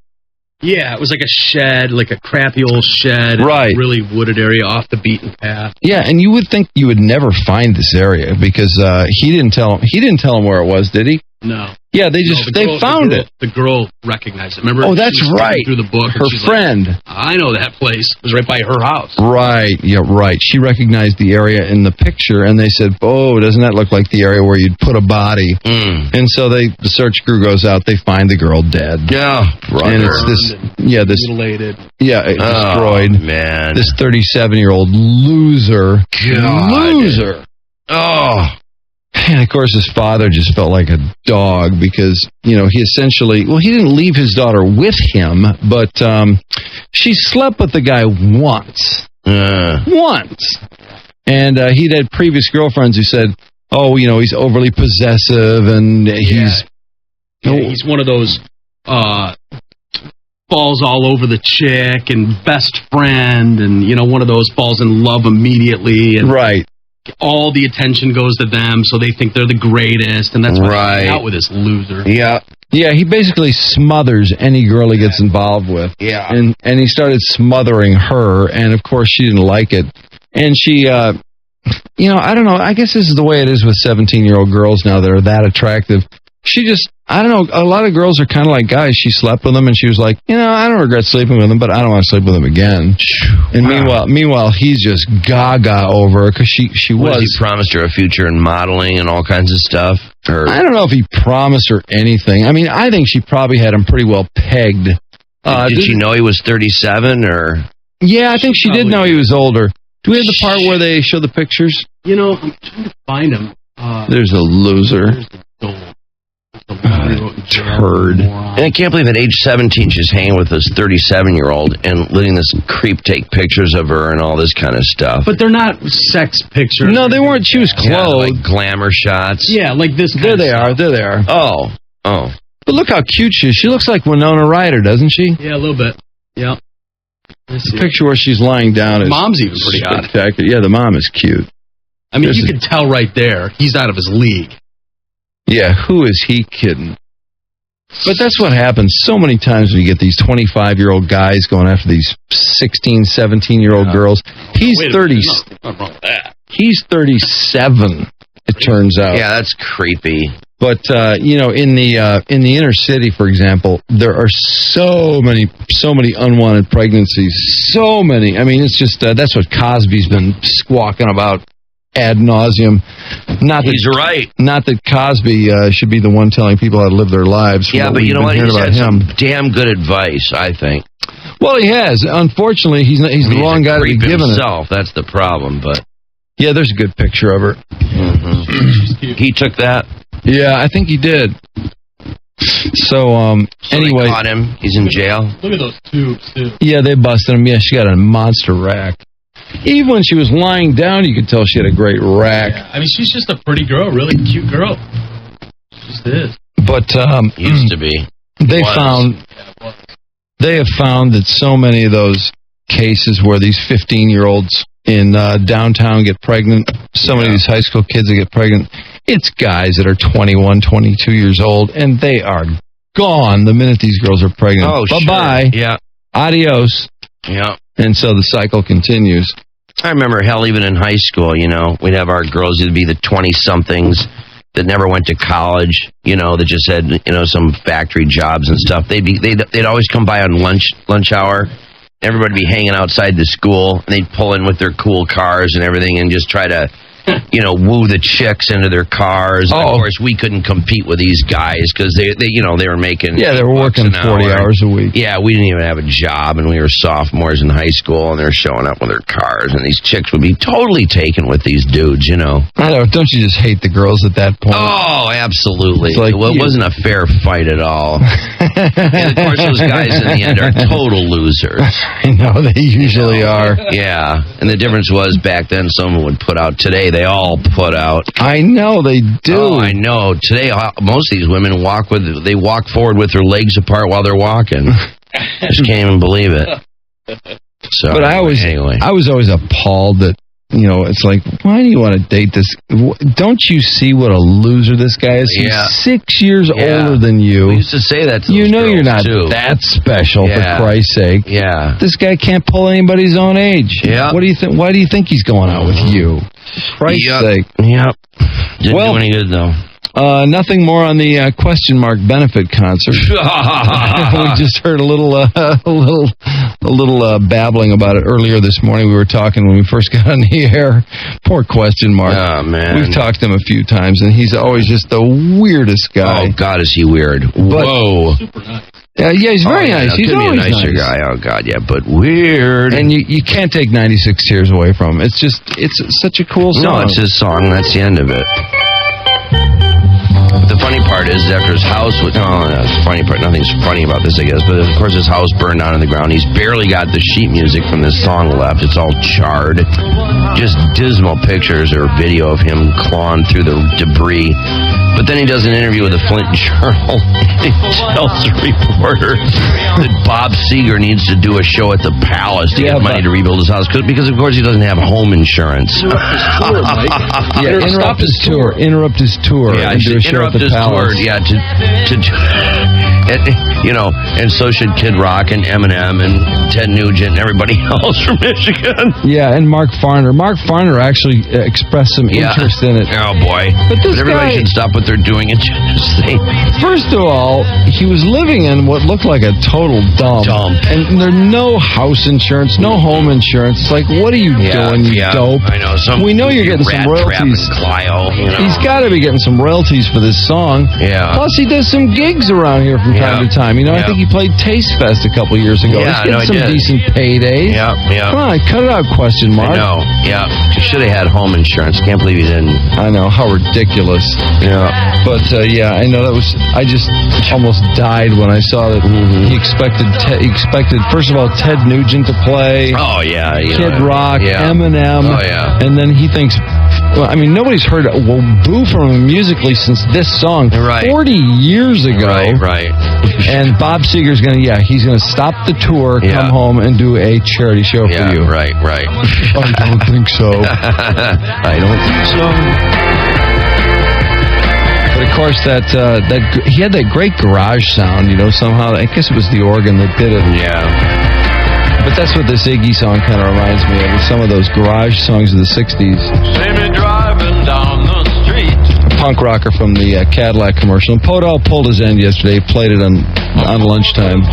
Yeah, it was like a shed, like a crappy old shed. Right. Really wooded area off the beaten path. Yeah, and you would think you would never find this area because he didn't tell him where it was, did he? No. Yeah, they found it. The girl recognized it. Remember? Oh, that's she was right. Through the book. Her and she's friend. Like, I know that place. It was right by her house. Right. Yeah, right. She recognized the area in the picture, and they said, "Oh, doesn't that look like the area where you'd put a body?" And so the search crew goes out. They find the girl dead. Yeah, brother. And it's this mutilated. Yeah, destroyed. Man, this 37-year-old loser. Loser. Oh. And of course, his father just felt like a dog because, he essentially, he didn't leave his daughter with him, but she slept with the guy once. Once. And he'd had previous girlfriends who said, oh, he's overly possessive and he's one of those falls all over the chick and best friend and, one of those falls in love immediately. And right. All the attention goes to them, so they think they're the greatest, and that's why he's out with this loser. Yeah. Yeah, he basically smothers any girl he gets involved with. Yeah. And he started smothering her, and of course she didn't like it. And she, I don't know, I guess this is the way it is with 17-year-old girls now that are that attractive. She just, I don't know, a lot of girls are kind of like guys. She slept with them, and she was like, I don't regret sleeping with him, but I don't want to sleep with him again. And meanwhile, he's just gaga over her because she was. He promised her a future in modeling and all kinds of stuff? Or? I don't know if he promised her anything. I mean, I think she probably had him pretty well pegged. Did she know he was 37, or? Yeah, I think she did know he was older. Do we have the part where they show the pictures? I'm trying to find him. There's a loser. Turd. And I can't believe at age 17 she's hanging with this 37-year-old and letting this creep take pictures of her and all this kind of stuff. But they're not sex pictures. No, they weren't. She was clothed. Yeah, like glamour shots. Yeah, like this. There they are. There they are. Oh. But look how cute she is. She looks like Winona Ryder, doesn't she? Yeah, a little bit. Yeah. The picture where she's lying down is mom's even pretty hot. Spectacular. Yeah, the mom is cute. I mean, you can tell right there he's out of his league. Yeah, who is he kidding? But that's what happens so many times when you get these 25-year-old guys going after these 16, 17-year-old girls. He's 30. He's 37, it turns out. Yeah, that's creepy. But, in the inner city, for example, there are so many unwanted pregnancies. So many. I mean, it's just, that's what Cosby's been squawking about ad nauseum. He's right. Not that Cosby should be the one telling people how to live their lives. Yeah, but you know what? He's had some damn good advice, I think. Well, he has. Unfortunately, he's the wrong guy to be giving himself. That's the problem. But yeah, there's a good picture of her. Mm-hmm. He took that. Yeah, I think he did. So anyway, they caught him. He's in jail. Look at those tubes too. Yeah, they busted him. Yeah, she got a monster rack. Even when she was lying down, you could tell she had a great rack. Yeah, I mean, she's just a pretty girl, really cute girl. She just is. But used to be. They have found that so many of those cases where these 15-year-olds in downtown get pregnant, so many of these high school kids that get pregnant, it's guys that are 21, 22 years old, and they are gone the minute these girls are pregnant. Oh, bye-bye. Sure. Yeah. Adios. Yeah. And so the cycle continues. I remember, hell, even in high school, we'd have our girls, it'd be the 20-somethings that never went to college, that just had, some factory jobs and stuff. They'd always come by on lunch hour. Everybody would be hanging outside the school, and they'd pull in with their cool cars and everything and just try to, woo the chicks into their cars. And of course, we couldn't compete with these guys because they were making they were working 40 hours a week. Yeah, we didn't even have a job, and we were sophomores in high school, and they were showing up with their cars, and these chicks would be totally taken with these dudes, I know. Don't you just hate the girls at that point? Oh, absolutely. It's like it wasn't a fair fight at all. And of course, those guys in the end are total losers. I know, they usually are. Yeah, and the difference was back then someone would put out. Today, they all put out. I know, they do. Oh, I know. Today, most of these women walk forward with their legs apart while they're walking. Just can't even believe it. So, but I was always appalled that, it's like, why do you want to date this? Don't you see what a loser this guy is? He's 6 years older than you. We used to say that to those you're not too. that special, for Christ's sake. Yeah. This guy can't pull anybody's own age. Yeah. What do you think? Why do you think he's going out with you? Christ's sake. Yep. Didn't do any good, though. Nothing more on the question mark benefit concert. We just heard a little babbling about it earlier this morning. We were talking when we first got on the air. Poor question mark. Oh, man. We've talked to him a few times, and he's always just the weirdest guy. Oh, God, is he weird. Whoa. Super nice. Yeah, he's very nice. He's could be a always nicer nice. guy. Oh, God, yeah, but weird. And you can't take 96 Tears away from him. It's such a cool song. No, it's his song. That's the end of it. The funny part is after his house was... No, that's the funny part. Nothing's funny about this, I guess. But, of course, his house burned down on the ground. He's barely got the sheet music from this song left. It's all charred. Just dismal pictures or video of him clawing through the debris. But then he does an interview with the Flint Journal. He tells the reporter that Bob Seger needs to do a show at the Palace to get money to rebuild his house. Because, of course, he doesn't have home insurance. Interrupt his tour. Interrupt his tour. Yeah, and do a show at interrupt the his Palace. tour. Yeah, and so should Kid Rock and Eminem and Ted Nugent and everybody else from Michigan. Yeah, and Mark Farner. Mark Farner actually expressed some interest in it. Oh, boy. But everybody should stop what they're doing and just think. First of all, he was living in what looked like a total dump. And there's no house insurance, no home insurance. It's like, what are you doing, you dope? I know. We know you're getting some royalties. Clio, He's got to be getting some royalties for this song. Yeah. Plus, he does some gigs around here from time to time. I think he played Taste Fest a couple years ago. Yeah, He's getting some decent paydays. Yeah. Come on, cut it out, question mark. I know. Yeah. He should have had home insurance. Can't believe he didn't. I know. How ridiculous. Yeah. But, I know I just almost died when I saw that he expected, first of all, Ted Nugent to play. Oh, yeah. Kid Rock, Eminem. Oh, yeah. And then he thinks, nobody's heard Boo from him musically since this song 40 years ago. Right. And Bob Seger's he's going to stop the tour, come home, and do a charity show for you. Right. I don't think so. I don't think so. But of course, that he had that great garage sound, somehow. I guess it was the organ that did it. Yeah. But that's what this Iggy song kind of reminds me of. It's some of those garage songs of the 60s. See me driving down the street. A punk rocker from the Cadillac commercial. And Podell pulled his end yesterday, played it on lunchtime.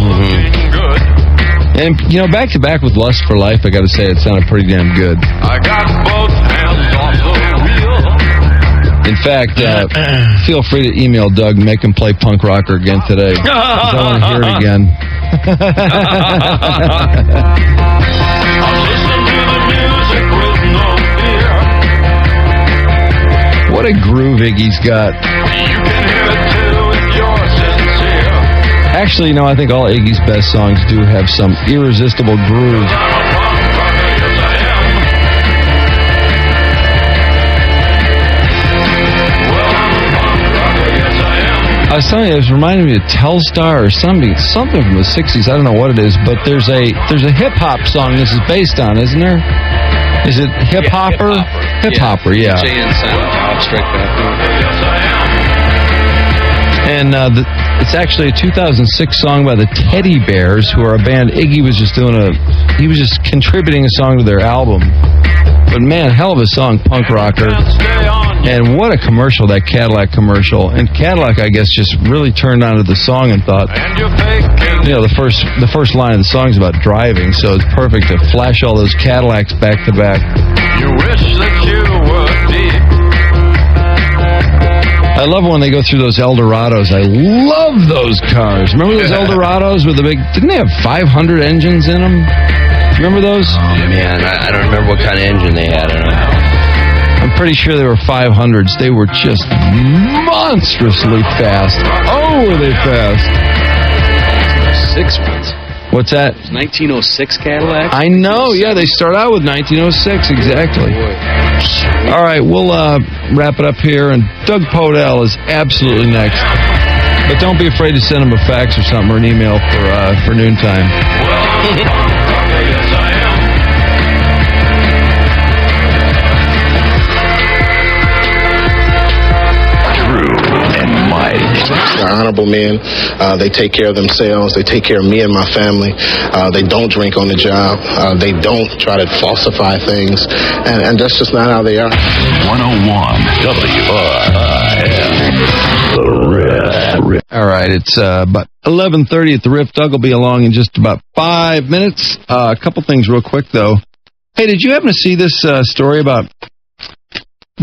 And, back to back with Lust for Life, I got to say, it sounded pretty damn good. I got both hands on the wheel. In fact, feel free to email Doug, make him play punk rocker again today. 'Cause I want to hear it again. What a groove Iggy's got. Actually, I think all Iggy's best songs do have some irresistible groove. I was telling you, it was reminding me of Telstar or something from the 60s. I don't know what it is, but there's a hip-hop song this is based on, isn't there? Is it Hip-Hopper? Hip-Hopper, yeah. J.N. Sound, straight back. And it's actually a 2006 song by the Teddy Bears, who are a band. Iggy was just contributing a song to their album. But man, hell of a song, punk rocker. And what a commercial, that Cadillac commercial. And Cadillac, I guess, just really turned onto the song and thought, the first line of the song is about driving, so it's perfect to flash all those Cadillacs back to back. You wish that you were deep. I love when they go through those Eldorados. I love those cars. Remember those Eldorados with the big... Didn't they have 500 engines in them? Remember those? Oh, man. I don't remember what kind of engine they had in them. I'm pretty sure they were 500s. They were just monstrously fast. Oh, were they fast. 6 ones. What's that? 1906 Cadillac. I know. Yeah, they start out with 1906. Exactly. All right, we'll wrap it up here. And Doug Podell is absolutely next. But don't be afraid to send him a fax or something or an email for noontime. They're honorable men. They take care of themselves. They take care of me and my family. They don't drink on the job. They don't try to falsify things. And that's just not how they are. 101 WRIF. The Riff. All right, it's about 11:30 at the Riff. Doug will be along in just about 5 minutes. A couple things real quick, though. Hey, did you happen to see this story about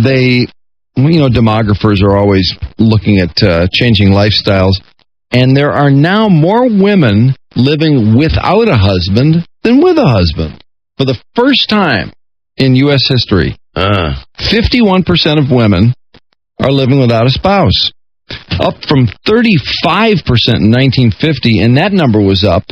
demographers are always looking at changing lifestyles, and there are now more women living without a husband than with a husband. For the first time in U.S. history, 51% of women are living without a spouse, up from 35% in 1950, and that number was up.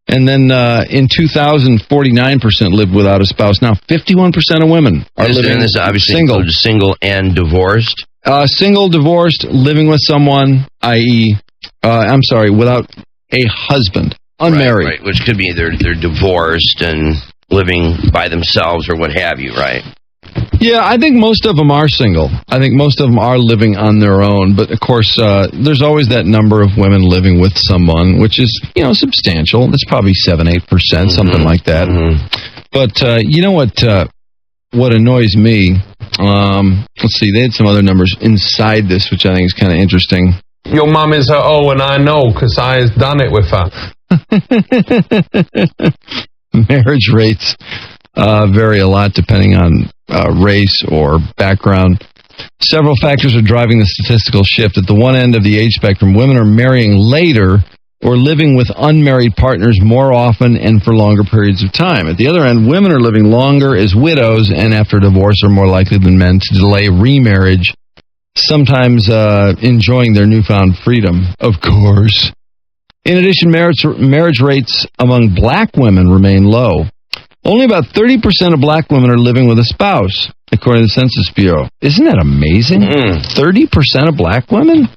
And then in 2000, 49% lived without a spouse. Now, 51% of women are living this obviously single. includes single and divorced. Single, divorced, living with someone, i.e., without a husband, unmarried. Right, which could be they're divorced and living by themselves or what have you, right? Yeah, I think most of them are single. I think most of them are living on their own. But, of course, there's always that number of women living with someone, which is, substantial. It's probably 7-8%, something like that. But you know what annoys me? Let's see, they had some other numbers inside this, which I think is kind of interesting. Your mum is her O, and I know, because I has done it with her. Marriage rates vary a lot depending on race or background. Several factors are driving the statistical shift. At the one end of the age spectrum, women are marrying later or living with unmarried partners more often and for longer periods of time. At the other end, women are living longer as widows and after divorce are more likely than men to delay remarriage, sometimes enjoying their newfound freedom, of course. In addition, marriage rates among black women remain low. Only about 30% of black women are living with a spouse, according to the Census Bureau. Isn't that amazing? 30% of black women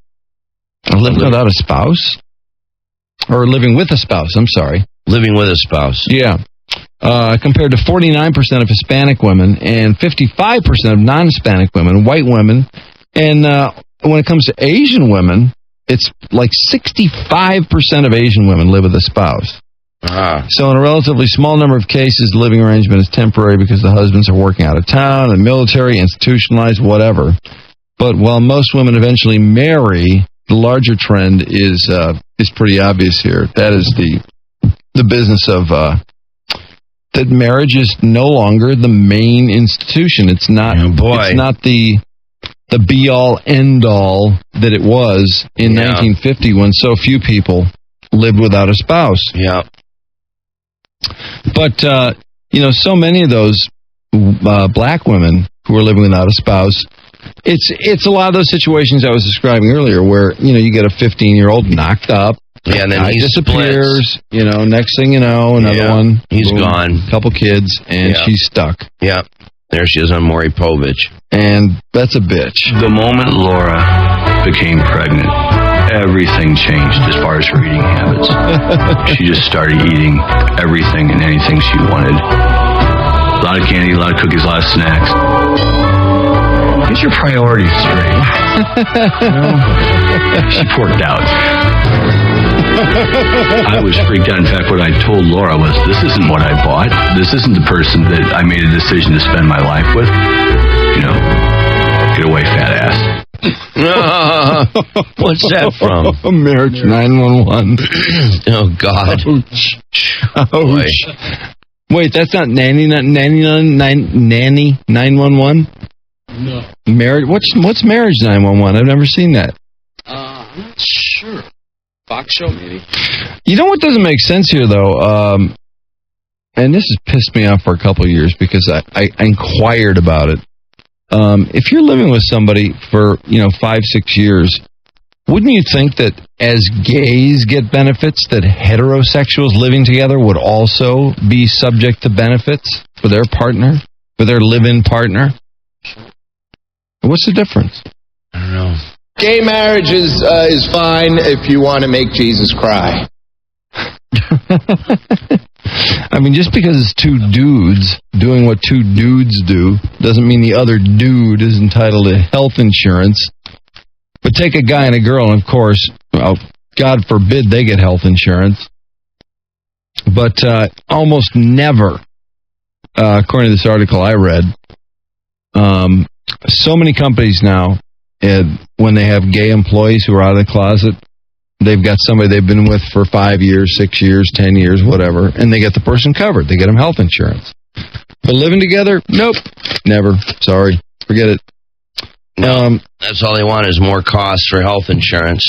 are living without a spouse? Or living with a spouse, I'm sorry. Living with a spouse. Yeah. Compared to 49% of Hispanic women and 55% of non-Hispanic women, white women. And when it comes to Asian women, it's like 65% of Asian women live with a spouse. So in a relatively small number of cases, the living arrangement is temporary because the husbands are working out of town, the military, institutionalized, whatever. But while most women eventually marry, the larger trend is pretty obvious here. That is the business of that marriage is no longer the main institution. It's not. It's not the be all end all that it was in 1950 when so few people lived without a spouse. Yeah. But, so many of those black women who are living without a spouse, it's a lot of those situations I was describing earlier where, you get a 15-year-old knocked up. Yeah, and then he disappears. Next thing you know, another one. He's gone. Couple kids, and she's stuck. Yeah. There she is on Maury Povich. And that's a bitch. The moment Laura became pregnant, everything changed as far as her eating habits. She just started eating everything and anything she wanted. A lot of candy, a lot of cookies, a lot of snacks. Get your priorities straight. She forked out. I was freaked out. In fact, what I told Laura was, this isn't what I bought. This isn't the person that I made a decision to spend my life with. Get away, fat ass. What's that from? Marriage 911. Oh, God. Ouch. Wait, that's not Nanny 911? No. Marriage? What's Marriage 911? I've never seen that. I'm not sure. Fox show, maybe. You know what doesn't make sense here, though? And this has pissed me off for a couple of years because I inquired about it. If you're living with somebody for, 5-6 years, wouldn't you think that as gays get benefits, that heterosexuals living together would also be subject to benefits for their partner, for their live-in partner? What's the difference? I don't know. Gay marriage is fine if you want to make Jesus cry. I mean, just because it's two dudes doing what two dudes do doesn't mean the other dude is entitled to health insurance. But take a guy and a girl, and of course, God forbid they get health insurance. But almost never, according to this article I read, so many companies now when they have gay employees who are out of the closet, they've got somebody they've been with for 5 years, 6 years, 10 years, whatever, and they get the person covered. They get them health insurance. But living together, nope, never. Sorry, forget it. No, that's all they want is more costs for health insurance.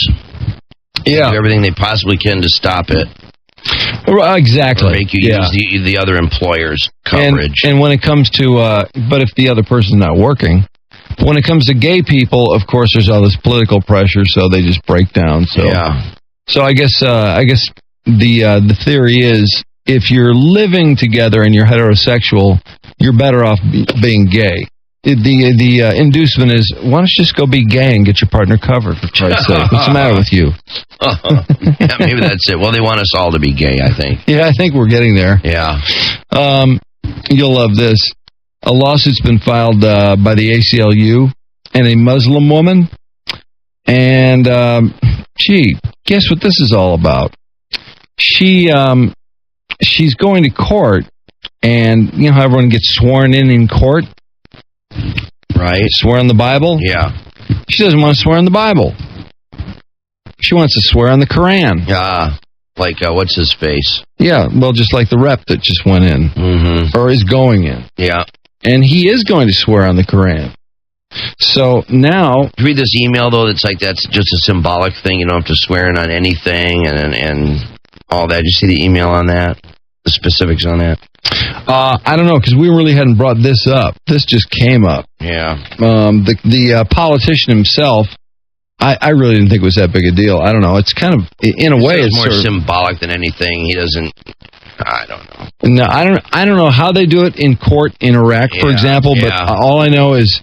Yeah. Do everything they possibly can to stop it. Exactly. Or make you use the other employer's coverage. And when it comes to, but if the other person's not working, when it comes to gay people, of course, there's all this political pressure, so they just break down. So, So I guess the theory is, if you're living together and you're heterosexual, you're better off being gay. The inducement is, why don't you just go be gay and get your partner covered, for Christ's sake? What's the matter with you? Yeah, maybe that's it. Well, they want us all to be gay, I think. Yeah, I think we're getting there. Yeah. You'll love this. A lawsuit's been filed by the ACLU and a Muslim woman. And, guess what this is all about? She's going to court, and you know how everyone gets sworn in court? Right. Swear on the Bible? Yeah. She doesn't want to swear on the Bible. She wants to swear on the Quran. Yeah. Like, what's his face? Yeah, well, just like the rep that just went in. Mm-hmm. Or is going in. Yeah. And he is going to swear on the Quran. So now... Did you read this email, though, that's like, that's just a symbolic thing? You don't have to swear in on anything and all that. Did you see the email on that? The specifics on that? I don't know, because we really hadn't brought this up. This just came up. Yeah. The politician himself, I really didn't think it was that big a deal. I don't know. It's kind of, in a way, it's more sort of symbolic than anything. He doesn't... I don't know. No, I don't know how they do it in court in Iraq, for example. But all I know is,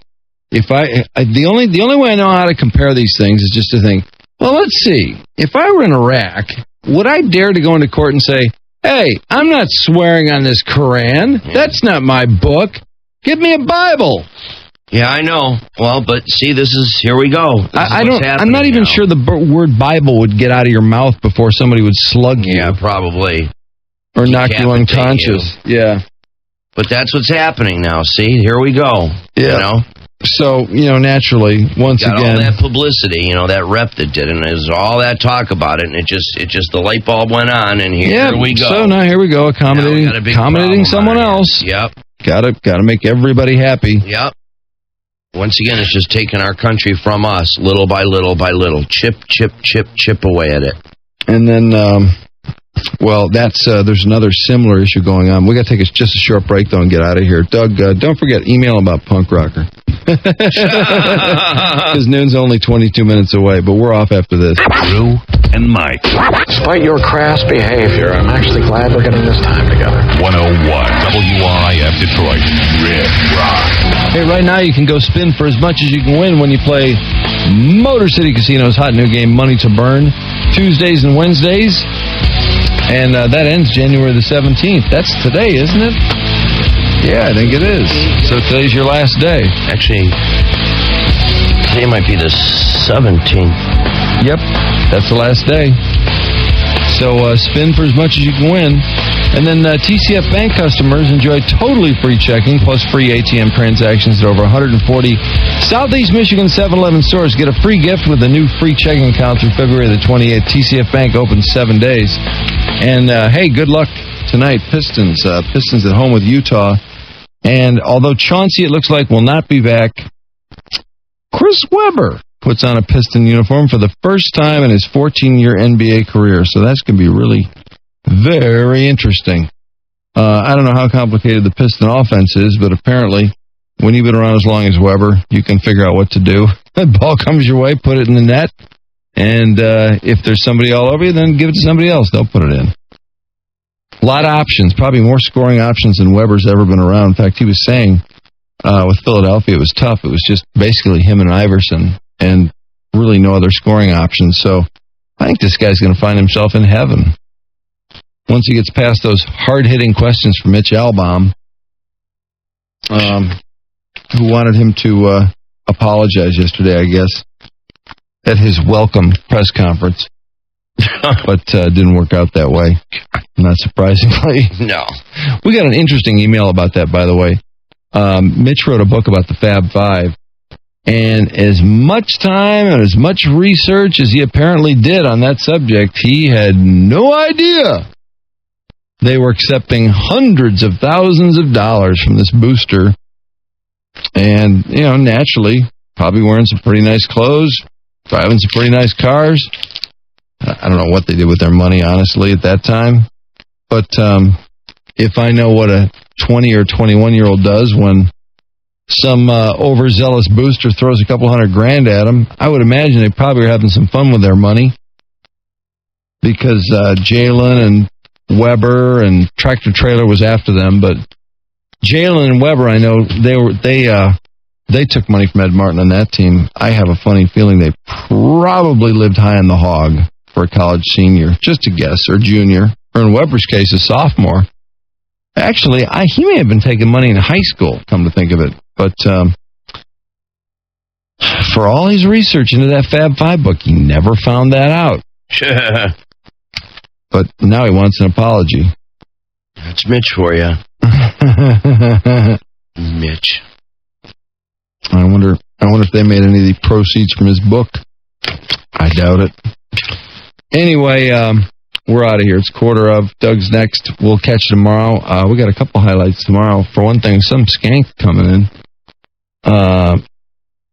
the only way I know how to compare these things is just to think, well, let's see. If I were in Iraq, would I dare to go into court and say, hey, I'm not swearing on this Quran. Yeah. That's not my book. Give me a Bible. Yeah, I know. Well, but see, here we go. I'm not even sure the word Bible would get out of your mouth before somebody would slug you. Yeah, probably. Or knock you unconscious. Yeah. But that's what's happening now. See, here we go. Yeah. You know? So, naturally, once got again... all that publicity, that rep that did it, and there's all that talk about it, and it just the light bulb went on, and here we go. So now here we go, accommodating someone else. Yep. Gotta make everybody happy. Yep. Once again, it's just taking our country from us, little by little by little. Chip, chip, chip, chip away at it. And then... there's another similar issue going on. We got to take just a short break, though, and get out of here. Doug, don't forget, email about Punk Rocker. Because noon's only 22 minutes away, but we're off after this. Drew and Mike. Despite your crass behavior, I'm actually glad we're getting this time together. 101 WRIF Detroit. Red Rock. Hey, right now you can go spin for as much as you can win when you play Motor City Casino's hot new game, Money to Burn, Tuesdays and Wednesdays. And that ends January the 17th. That's today, isn't it? Yeah, I think it is. So today's your last day. Actually, today might be the 17th. Yep, that's the last day. So spin for as much as you can win. And then TCF Bank customers enjoy totally free checking plus free ATM transactions at over 140 Southeast Michigan 7-Eleven stores. Get a free gift with a new free checking account through February the 28th. TCF Bank opens 7 days. And, hey, good luck tonight, Pistons. Pistons at home with Utah. And although Chauncey, it looks like, will not be back, Chris Webber puts on a Piston uniform for the first time in his 14-year NBA career. So that's going to be really very interesting. I don't know how complicated the Piston offense is, but apparently when you've been around as long as Weber, you can figure out what to do. The ball comes your way, put it in the net, and if there's somebody all over you, then give it to somebody else. They'll put it in. A lot of options, probably more scoring options than Weber's ever been around. In fact, he was saying with Philadelphia it was tough. It was just basically him and Iverson and really no other scoring options. So I think this guy's going to find himself in heaven. Once he gets past those hard-hitting questions from Mitch Albom, who wanted him to apologize yesterday, I guess, at his welcome press conference. But didn't work out that way, not surprisingly. No. We got an interesting email about that, by the way. Mitch wrote a book about the Fab Five, And as much time and as much research as he apparently did on that subject, he had no idea they were accepting hundreds of thousands of dollars from this booster. And, naturally, probably wearing some pretty nice clothes, driving some pretty nice cars. I don't know what they did with their money, honestly, at that time. But if I know what a 20 or 21-year-old does when some overzealous booster throws a couple $100,000 at them, I would imagine they probably are having some fun with their money. Because Jalen and Weber and Tractor Trailer was after them, but Jalen and Weber, I know they took money from Ed Martin on that team. I have a funny feeling they probably lived high on the hog for a college senior, just a guess, or junior, or in Weber's case, a sophomore. Actually, he may have been taking money in high school, come to think of it. But for all his research into that Fab Five book, he never found that out. But now he wants an apology. That's Mitch for you. Mitch. I wonder if they made any of the proceeds from his book. I doubt it. Anyway, we're out of here. It's 12:15. Doug's next. We'll catch you tomorrow. We got a couple highlights tomorrow. For one thing, some skank coming in.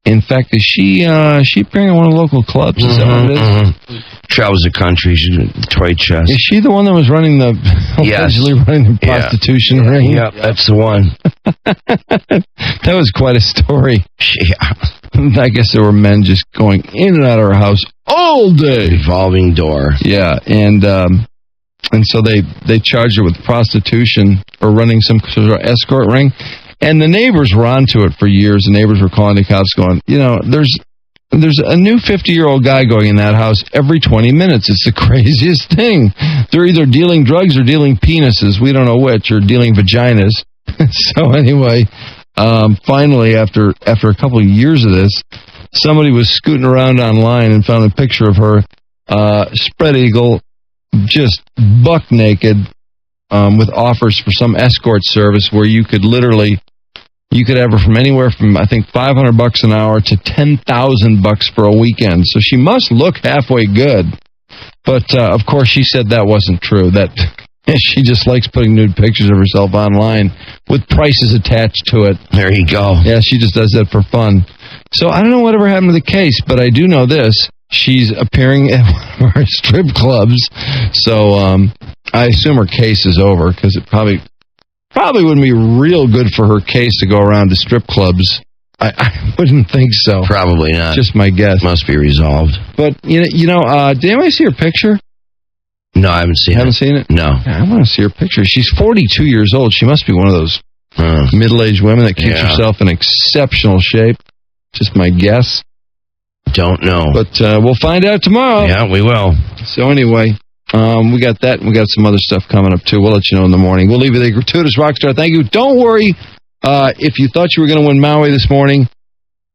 In fact, is she appearing in one of the local clubs? Is that what it is? Travels the country. She's a toy chest. Is she the one that was running allegedly running the prostitution ring? Yep, that's the one. That was quite a story. Yeah. I guess there were men just going in and out of her house all day. Revolving door. Yeah, and so they charged her with prostitution or running some sort of escort ring. And the neighbors were onto it for years. The neighbors were calling the cops going, there's a new 50-year-old guy going in that house every 20 minutes. It's the craziest thing. They're either dealing drugs or dealing penises. We don't know which, or dealing vaginas. So anyway, finally, after a couple of years of this, somebody was scooting around online and found a picture of her spread eagle, just buck naked, with offers for some escort service where you could have her from anywhere from, I think, $500 an hour to $10,000 for a weekend. So she must look halfway good. But, of course, she said that wasn't true, that she just likes putting nude pictures of herself online with prices attached to it. There you go. Yeah, she just does that for fun. So I don't know whatever happened to the case, but I do know this. She's appearing at one of our strip clubs. So I assume her case is over because it probably wouldn't be real good for her case to go around to strip clubs. I wouldn't think so. Probably not. Just my guess. Must be resolved. But, did anybody see her picture? No, I haven't seen it. Haven't seen it? No. Yeah, I want to see her picture. She's 42 years old. She must be one of those middle-aged women that keeps herself in exceptional shape. Just my guess. Don't know. But we'll find out tomorrow. Yeah, we will. So anyway, we got that, and we got some other stuff coming up, too. We'll let you know in the morning. We'll leave you the gratuitous rockstar. Thank you. Don't worry. If you thought you were going to win Maui this morning,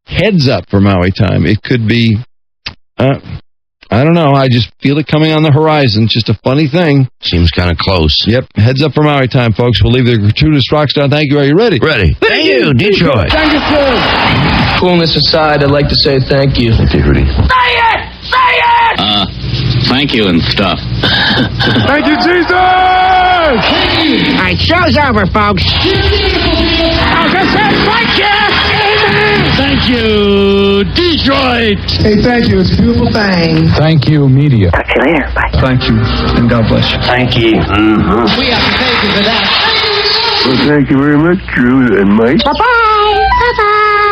heads up for Maui time. It could be, I don't know. I just feel it coming on the horizon. Just a funny thing. Seems kind of close. Yep. Heads up for Maui time, folks. We'll leave you the gratuitous rockstar. Thank you. Are you ready? Ready. Thank you, Detroit. Thank you, sir. Coolness aside, I'd like to say thank you. Thank you, Rudy. Say it! Say it! Thank you and stuff. Thank you, Jesus! All right, show's over, folks. I just said thank you! Thank you, Detroit! Hey, thank you. It's a beautiful thing. Thank you, media. Talk to you later. Bye. Thank you, and God bless you. Thank you. We have to thank you for that. Well, thank you very much, Drew and Mike. Bye-bye. Bye-bye.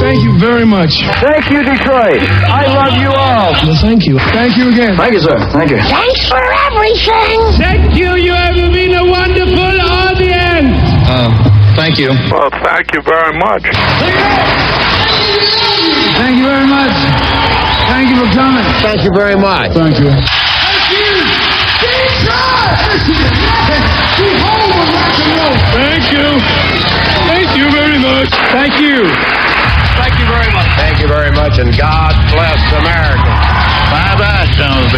Thank you very much. Thank you, Detroit. I love you all. Well, thank you. Thank you again. Thank you, sir. Thank you. Thanks for everything. Thank you. You have been a wonderful audience. Thank you. Well, thank you very much. Thank you very much. Thank you for coming. Thank you very much. Thank you. Thank you. Thank you very much. Thank you. Thank you very much. Thank you very much, and God bless America. Bye-bye, son of a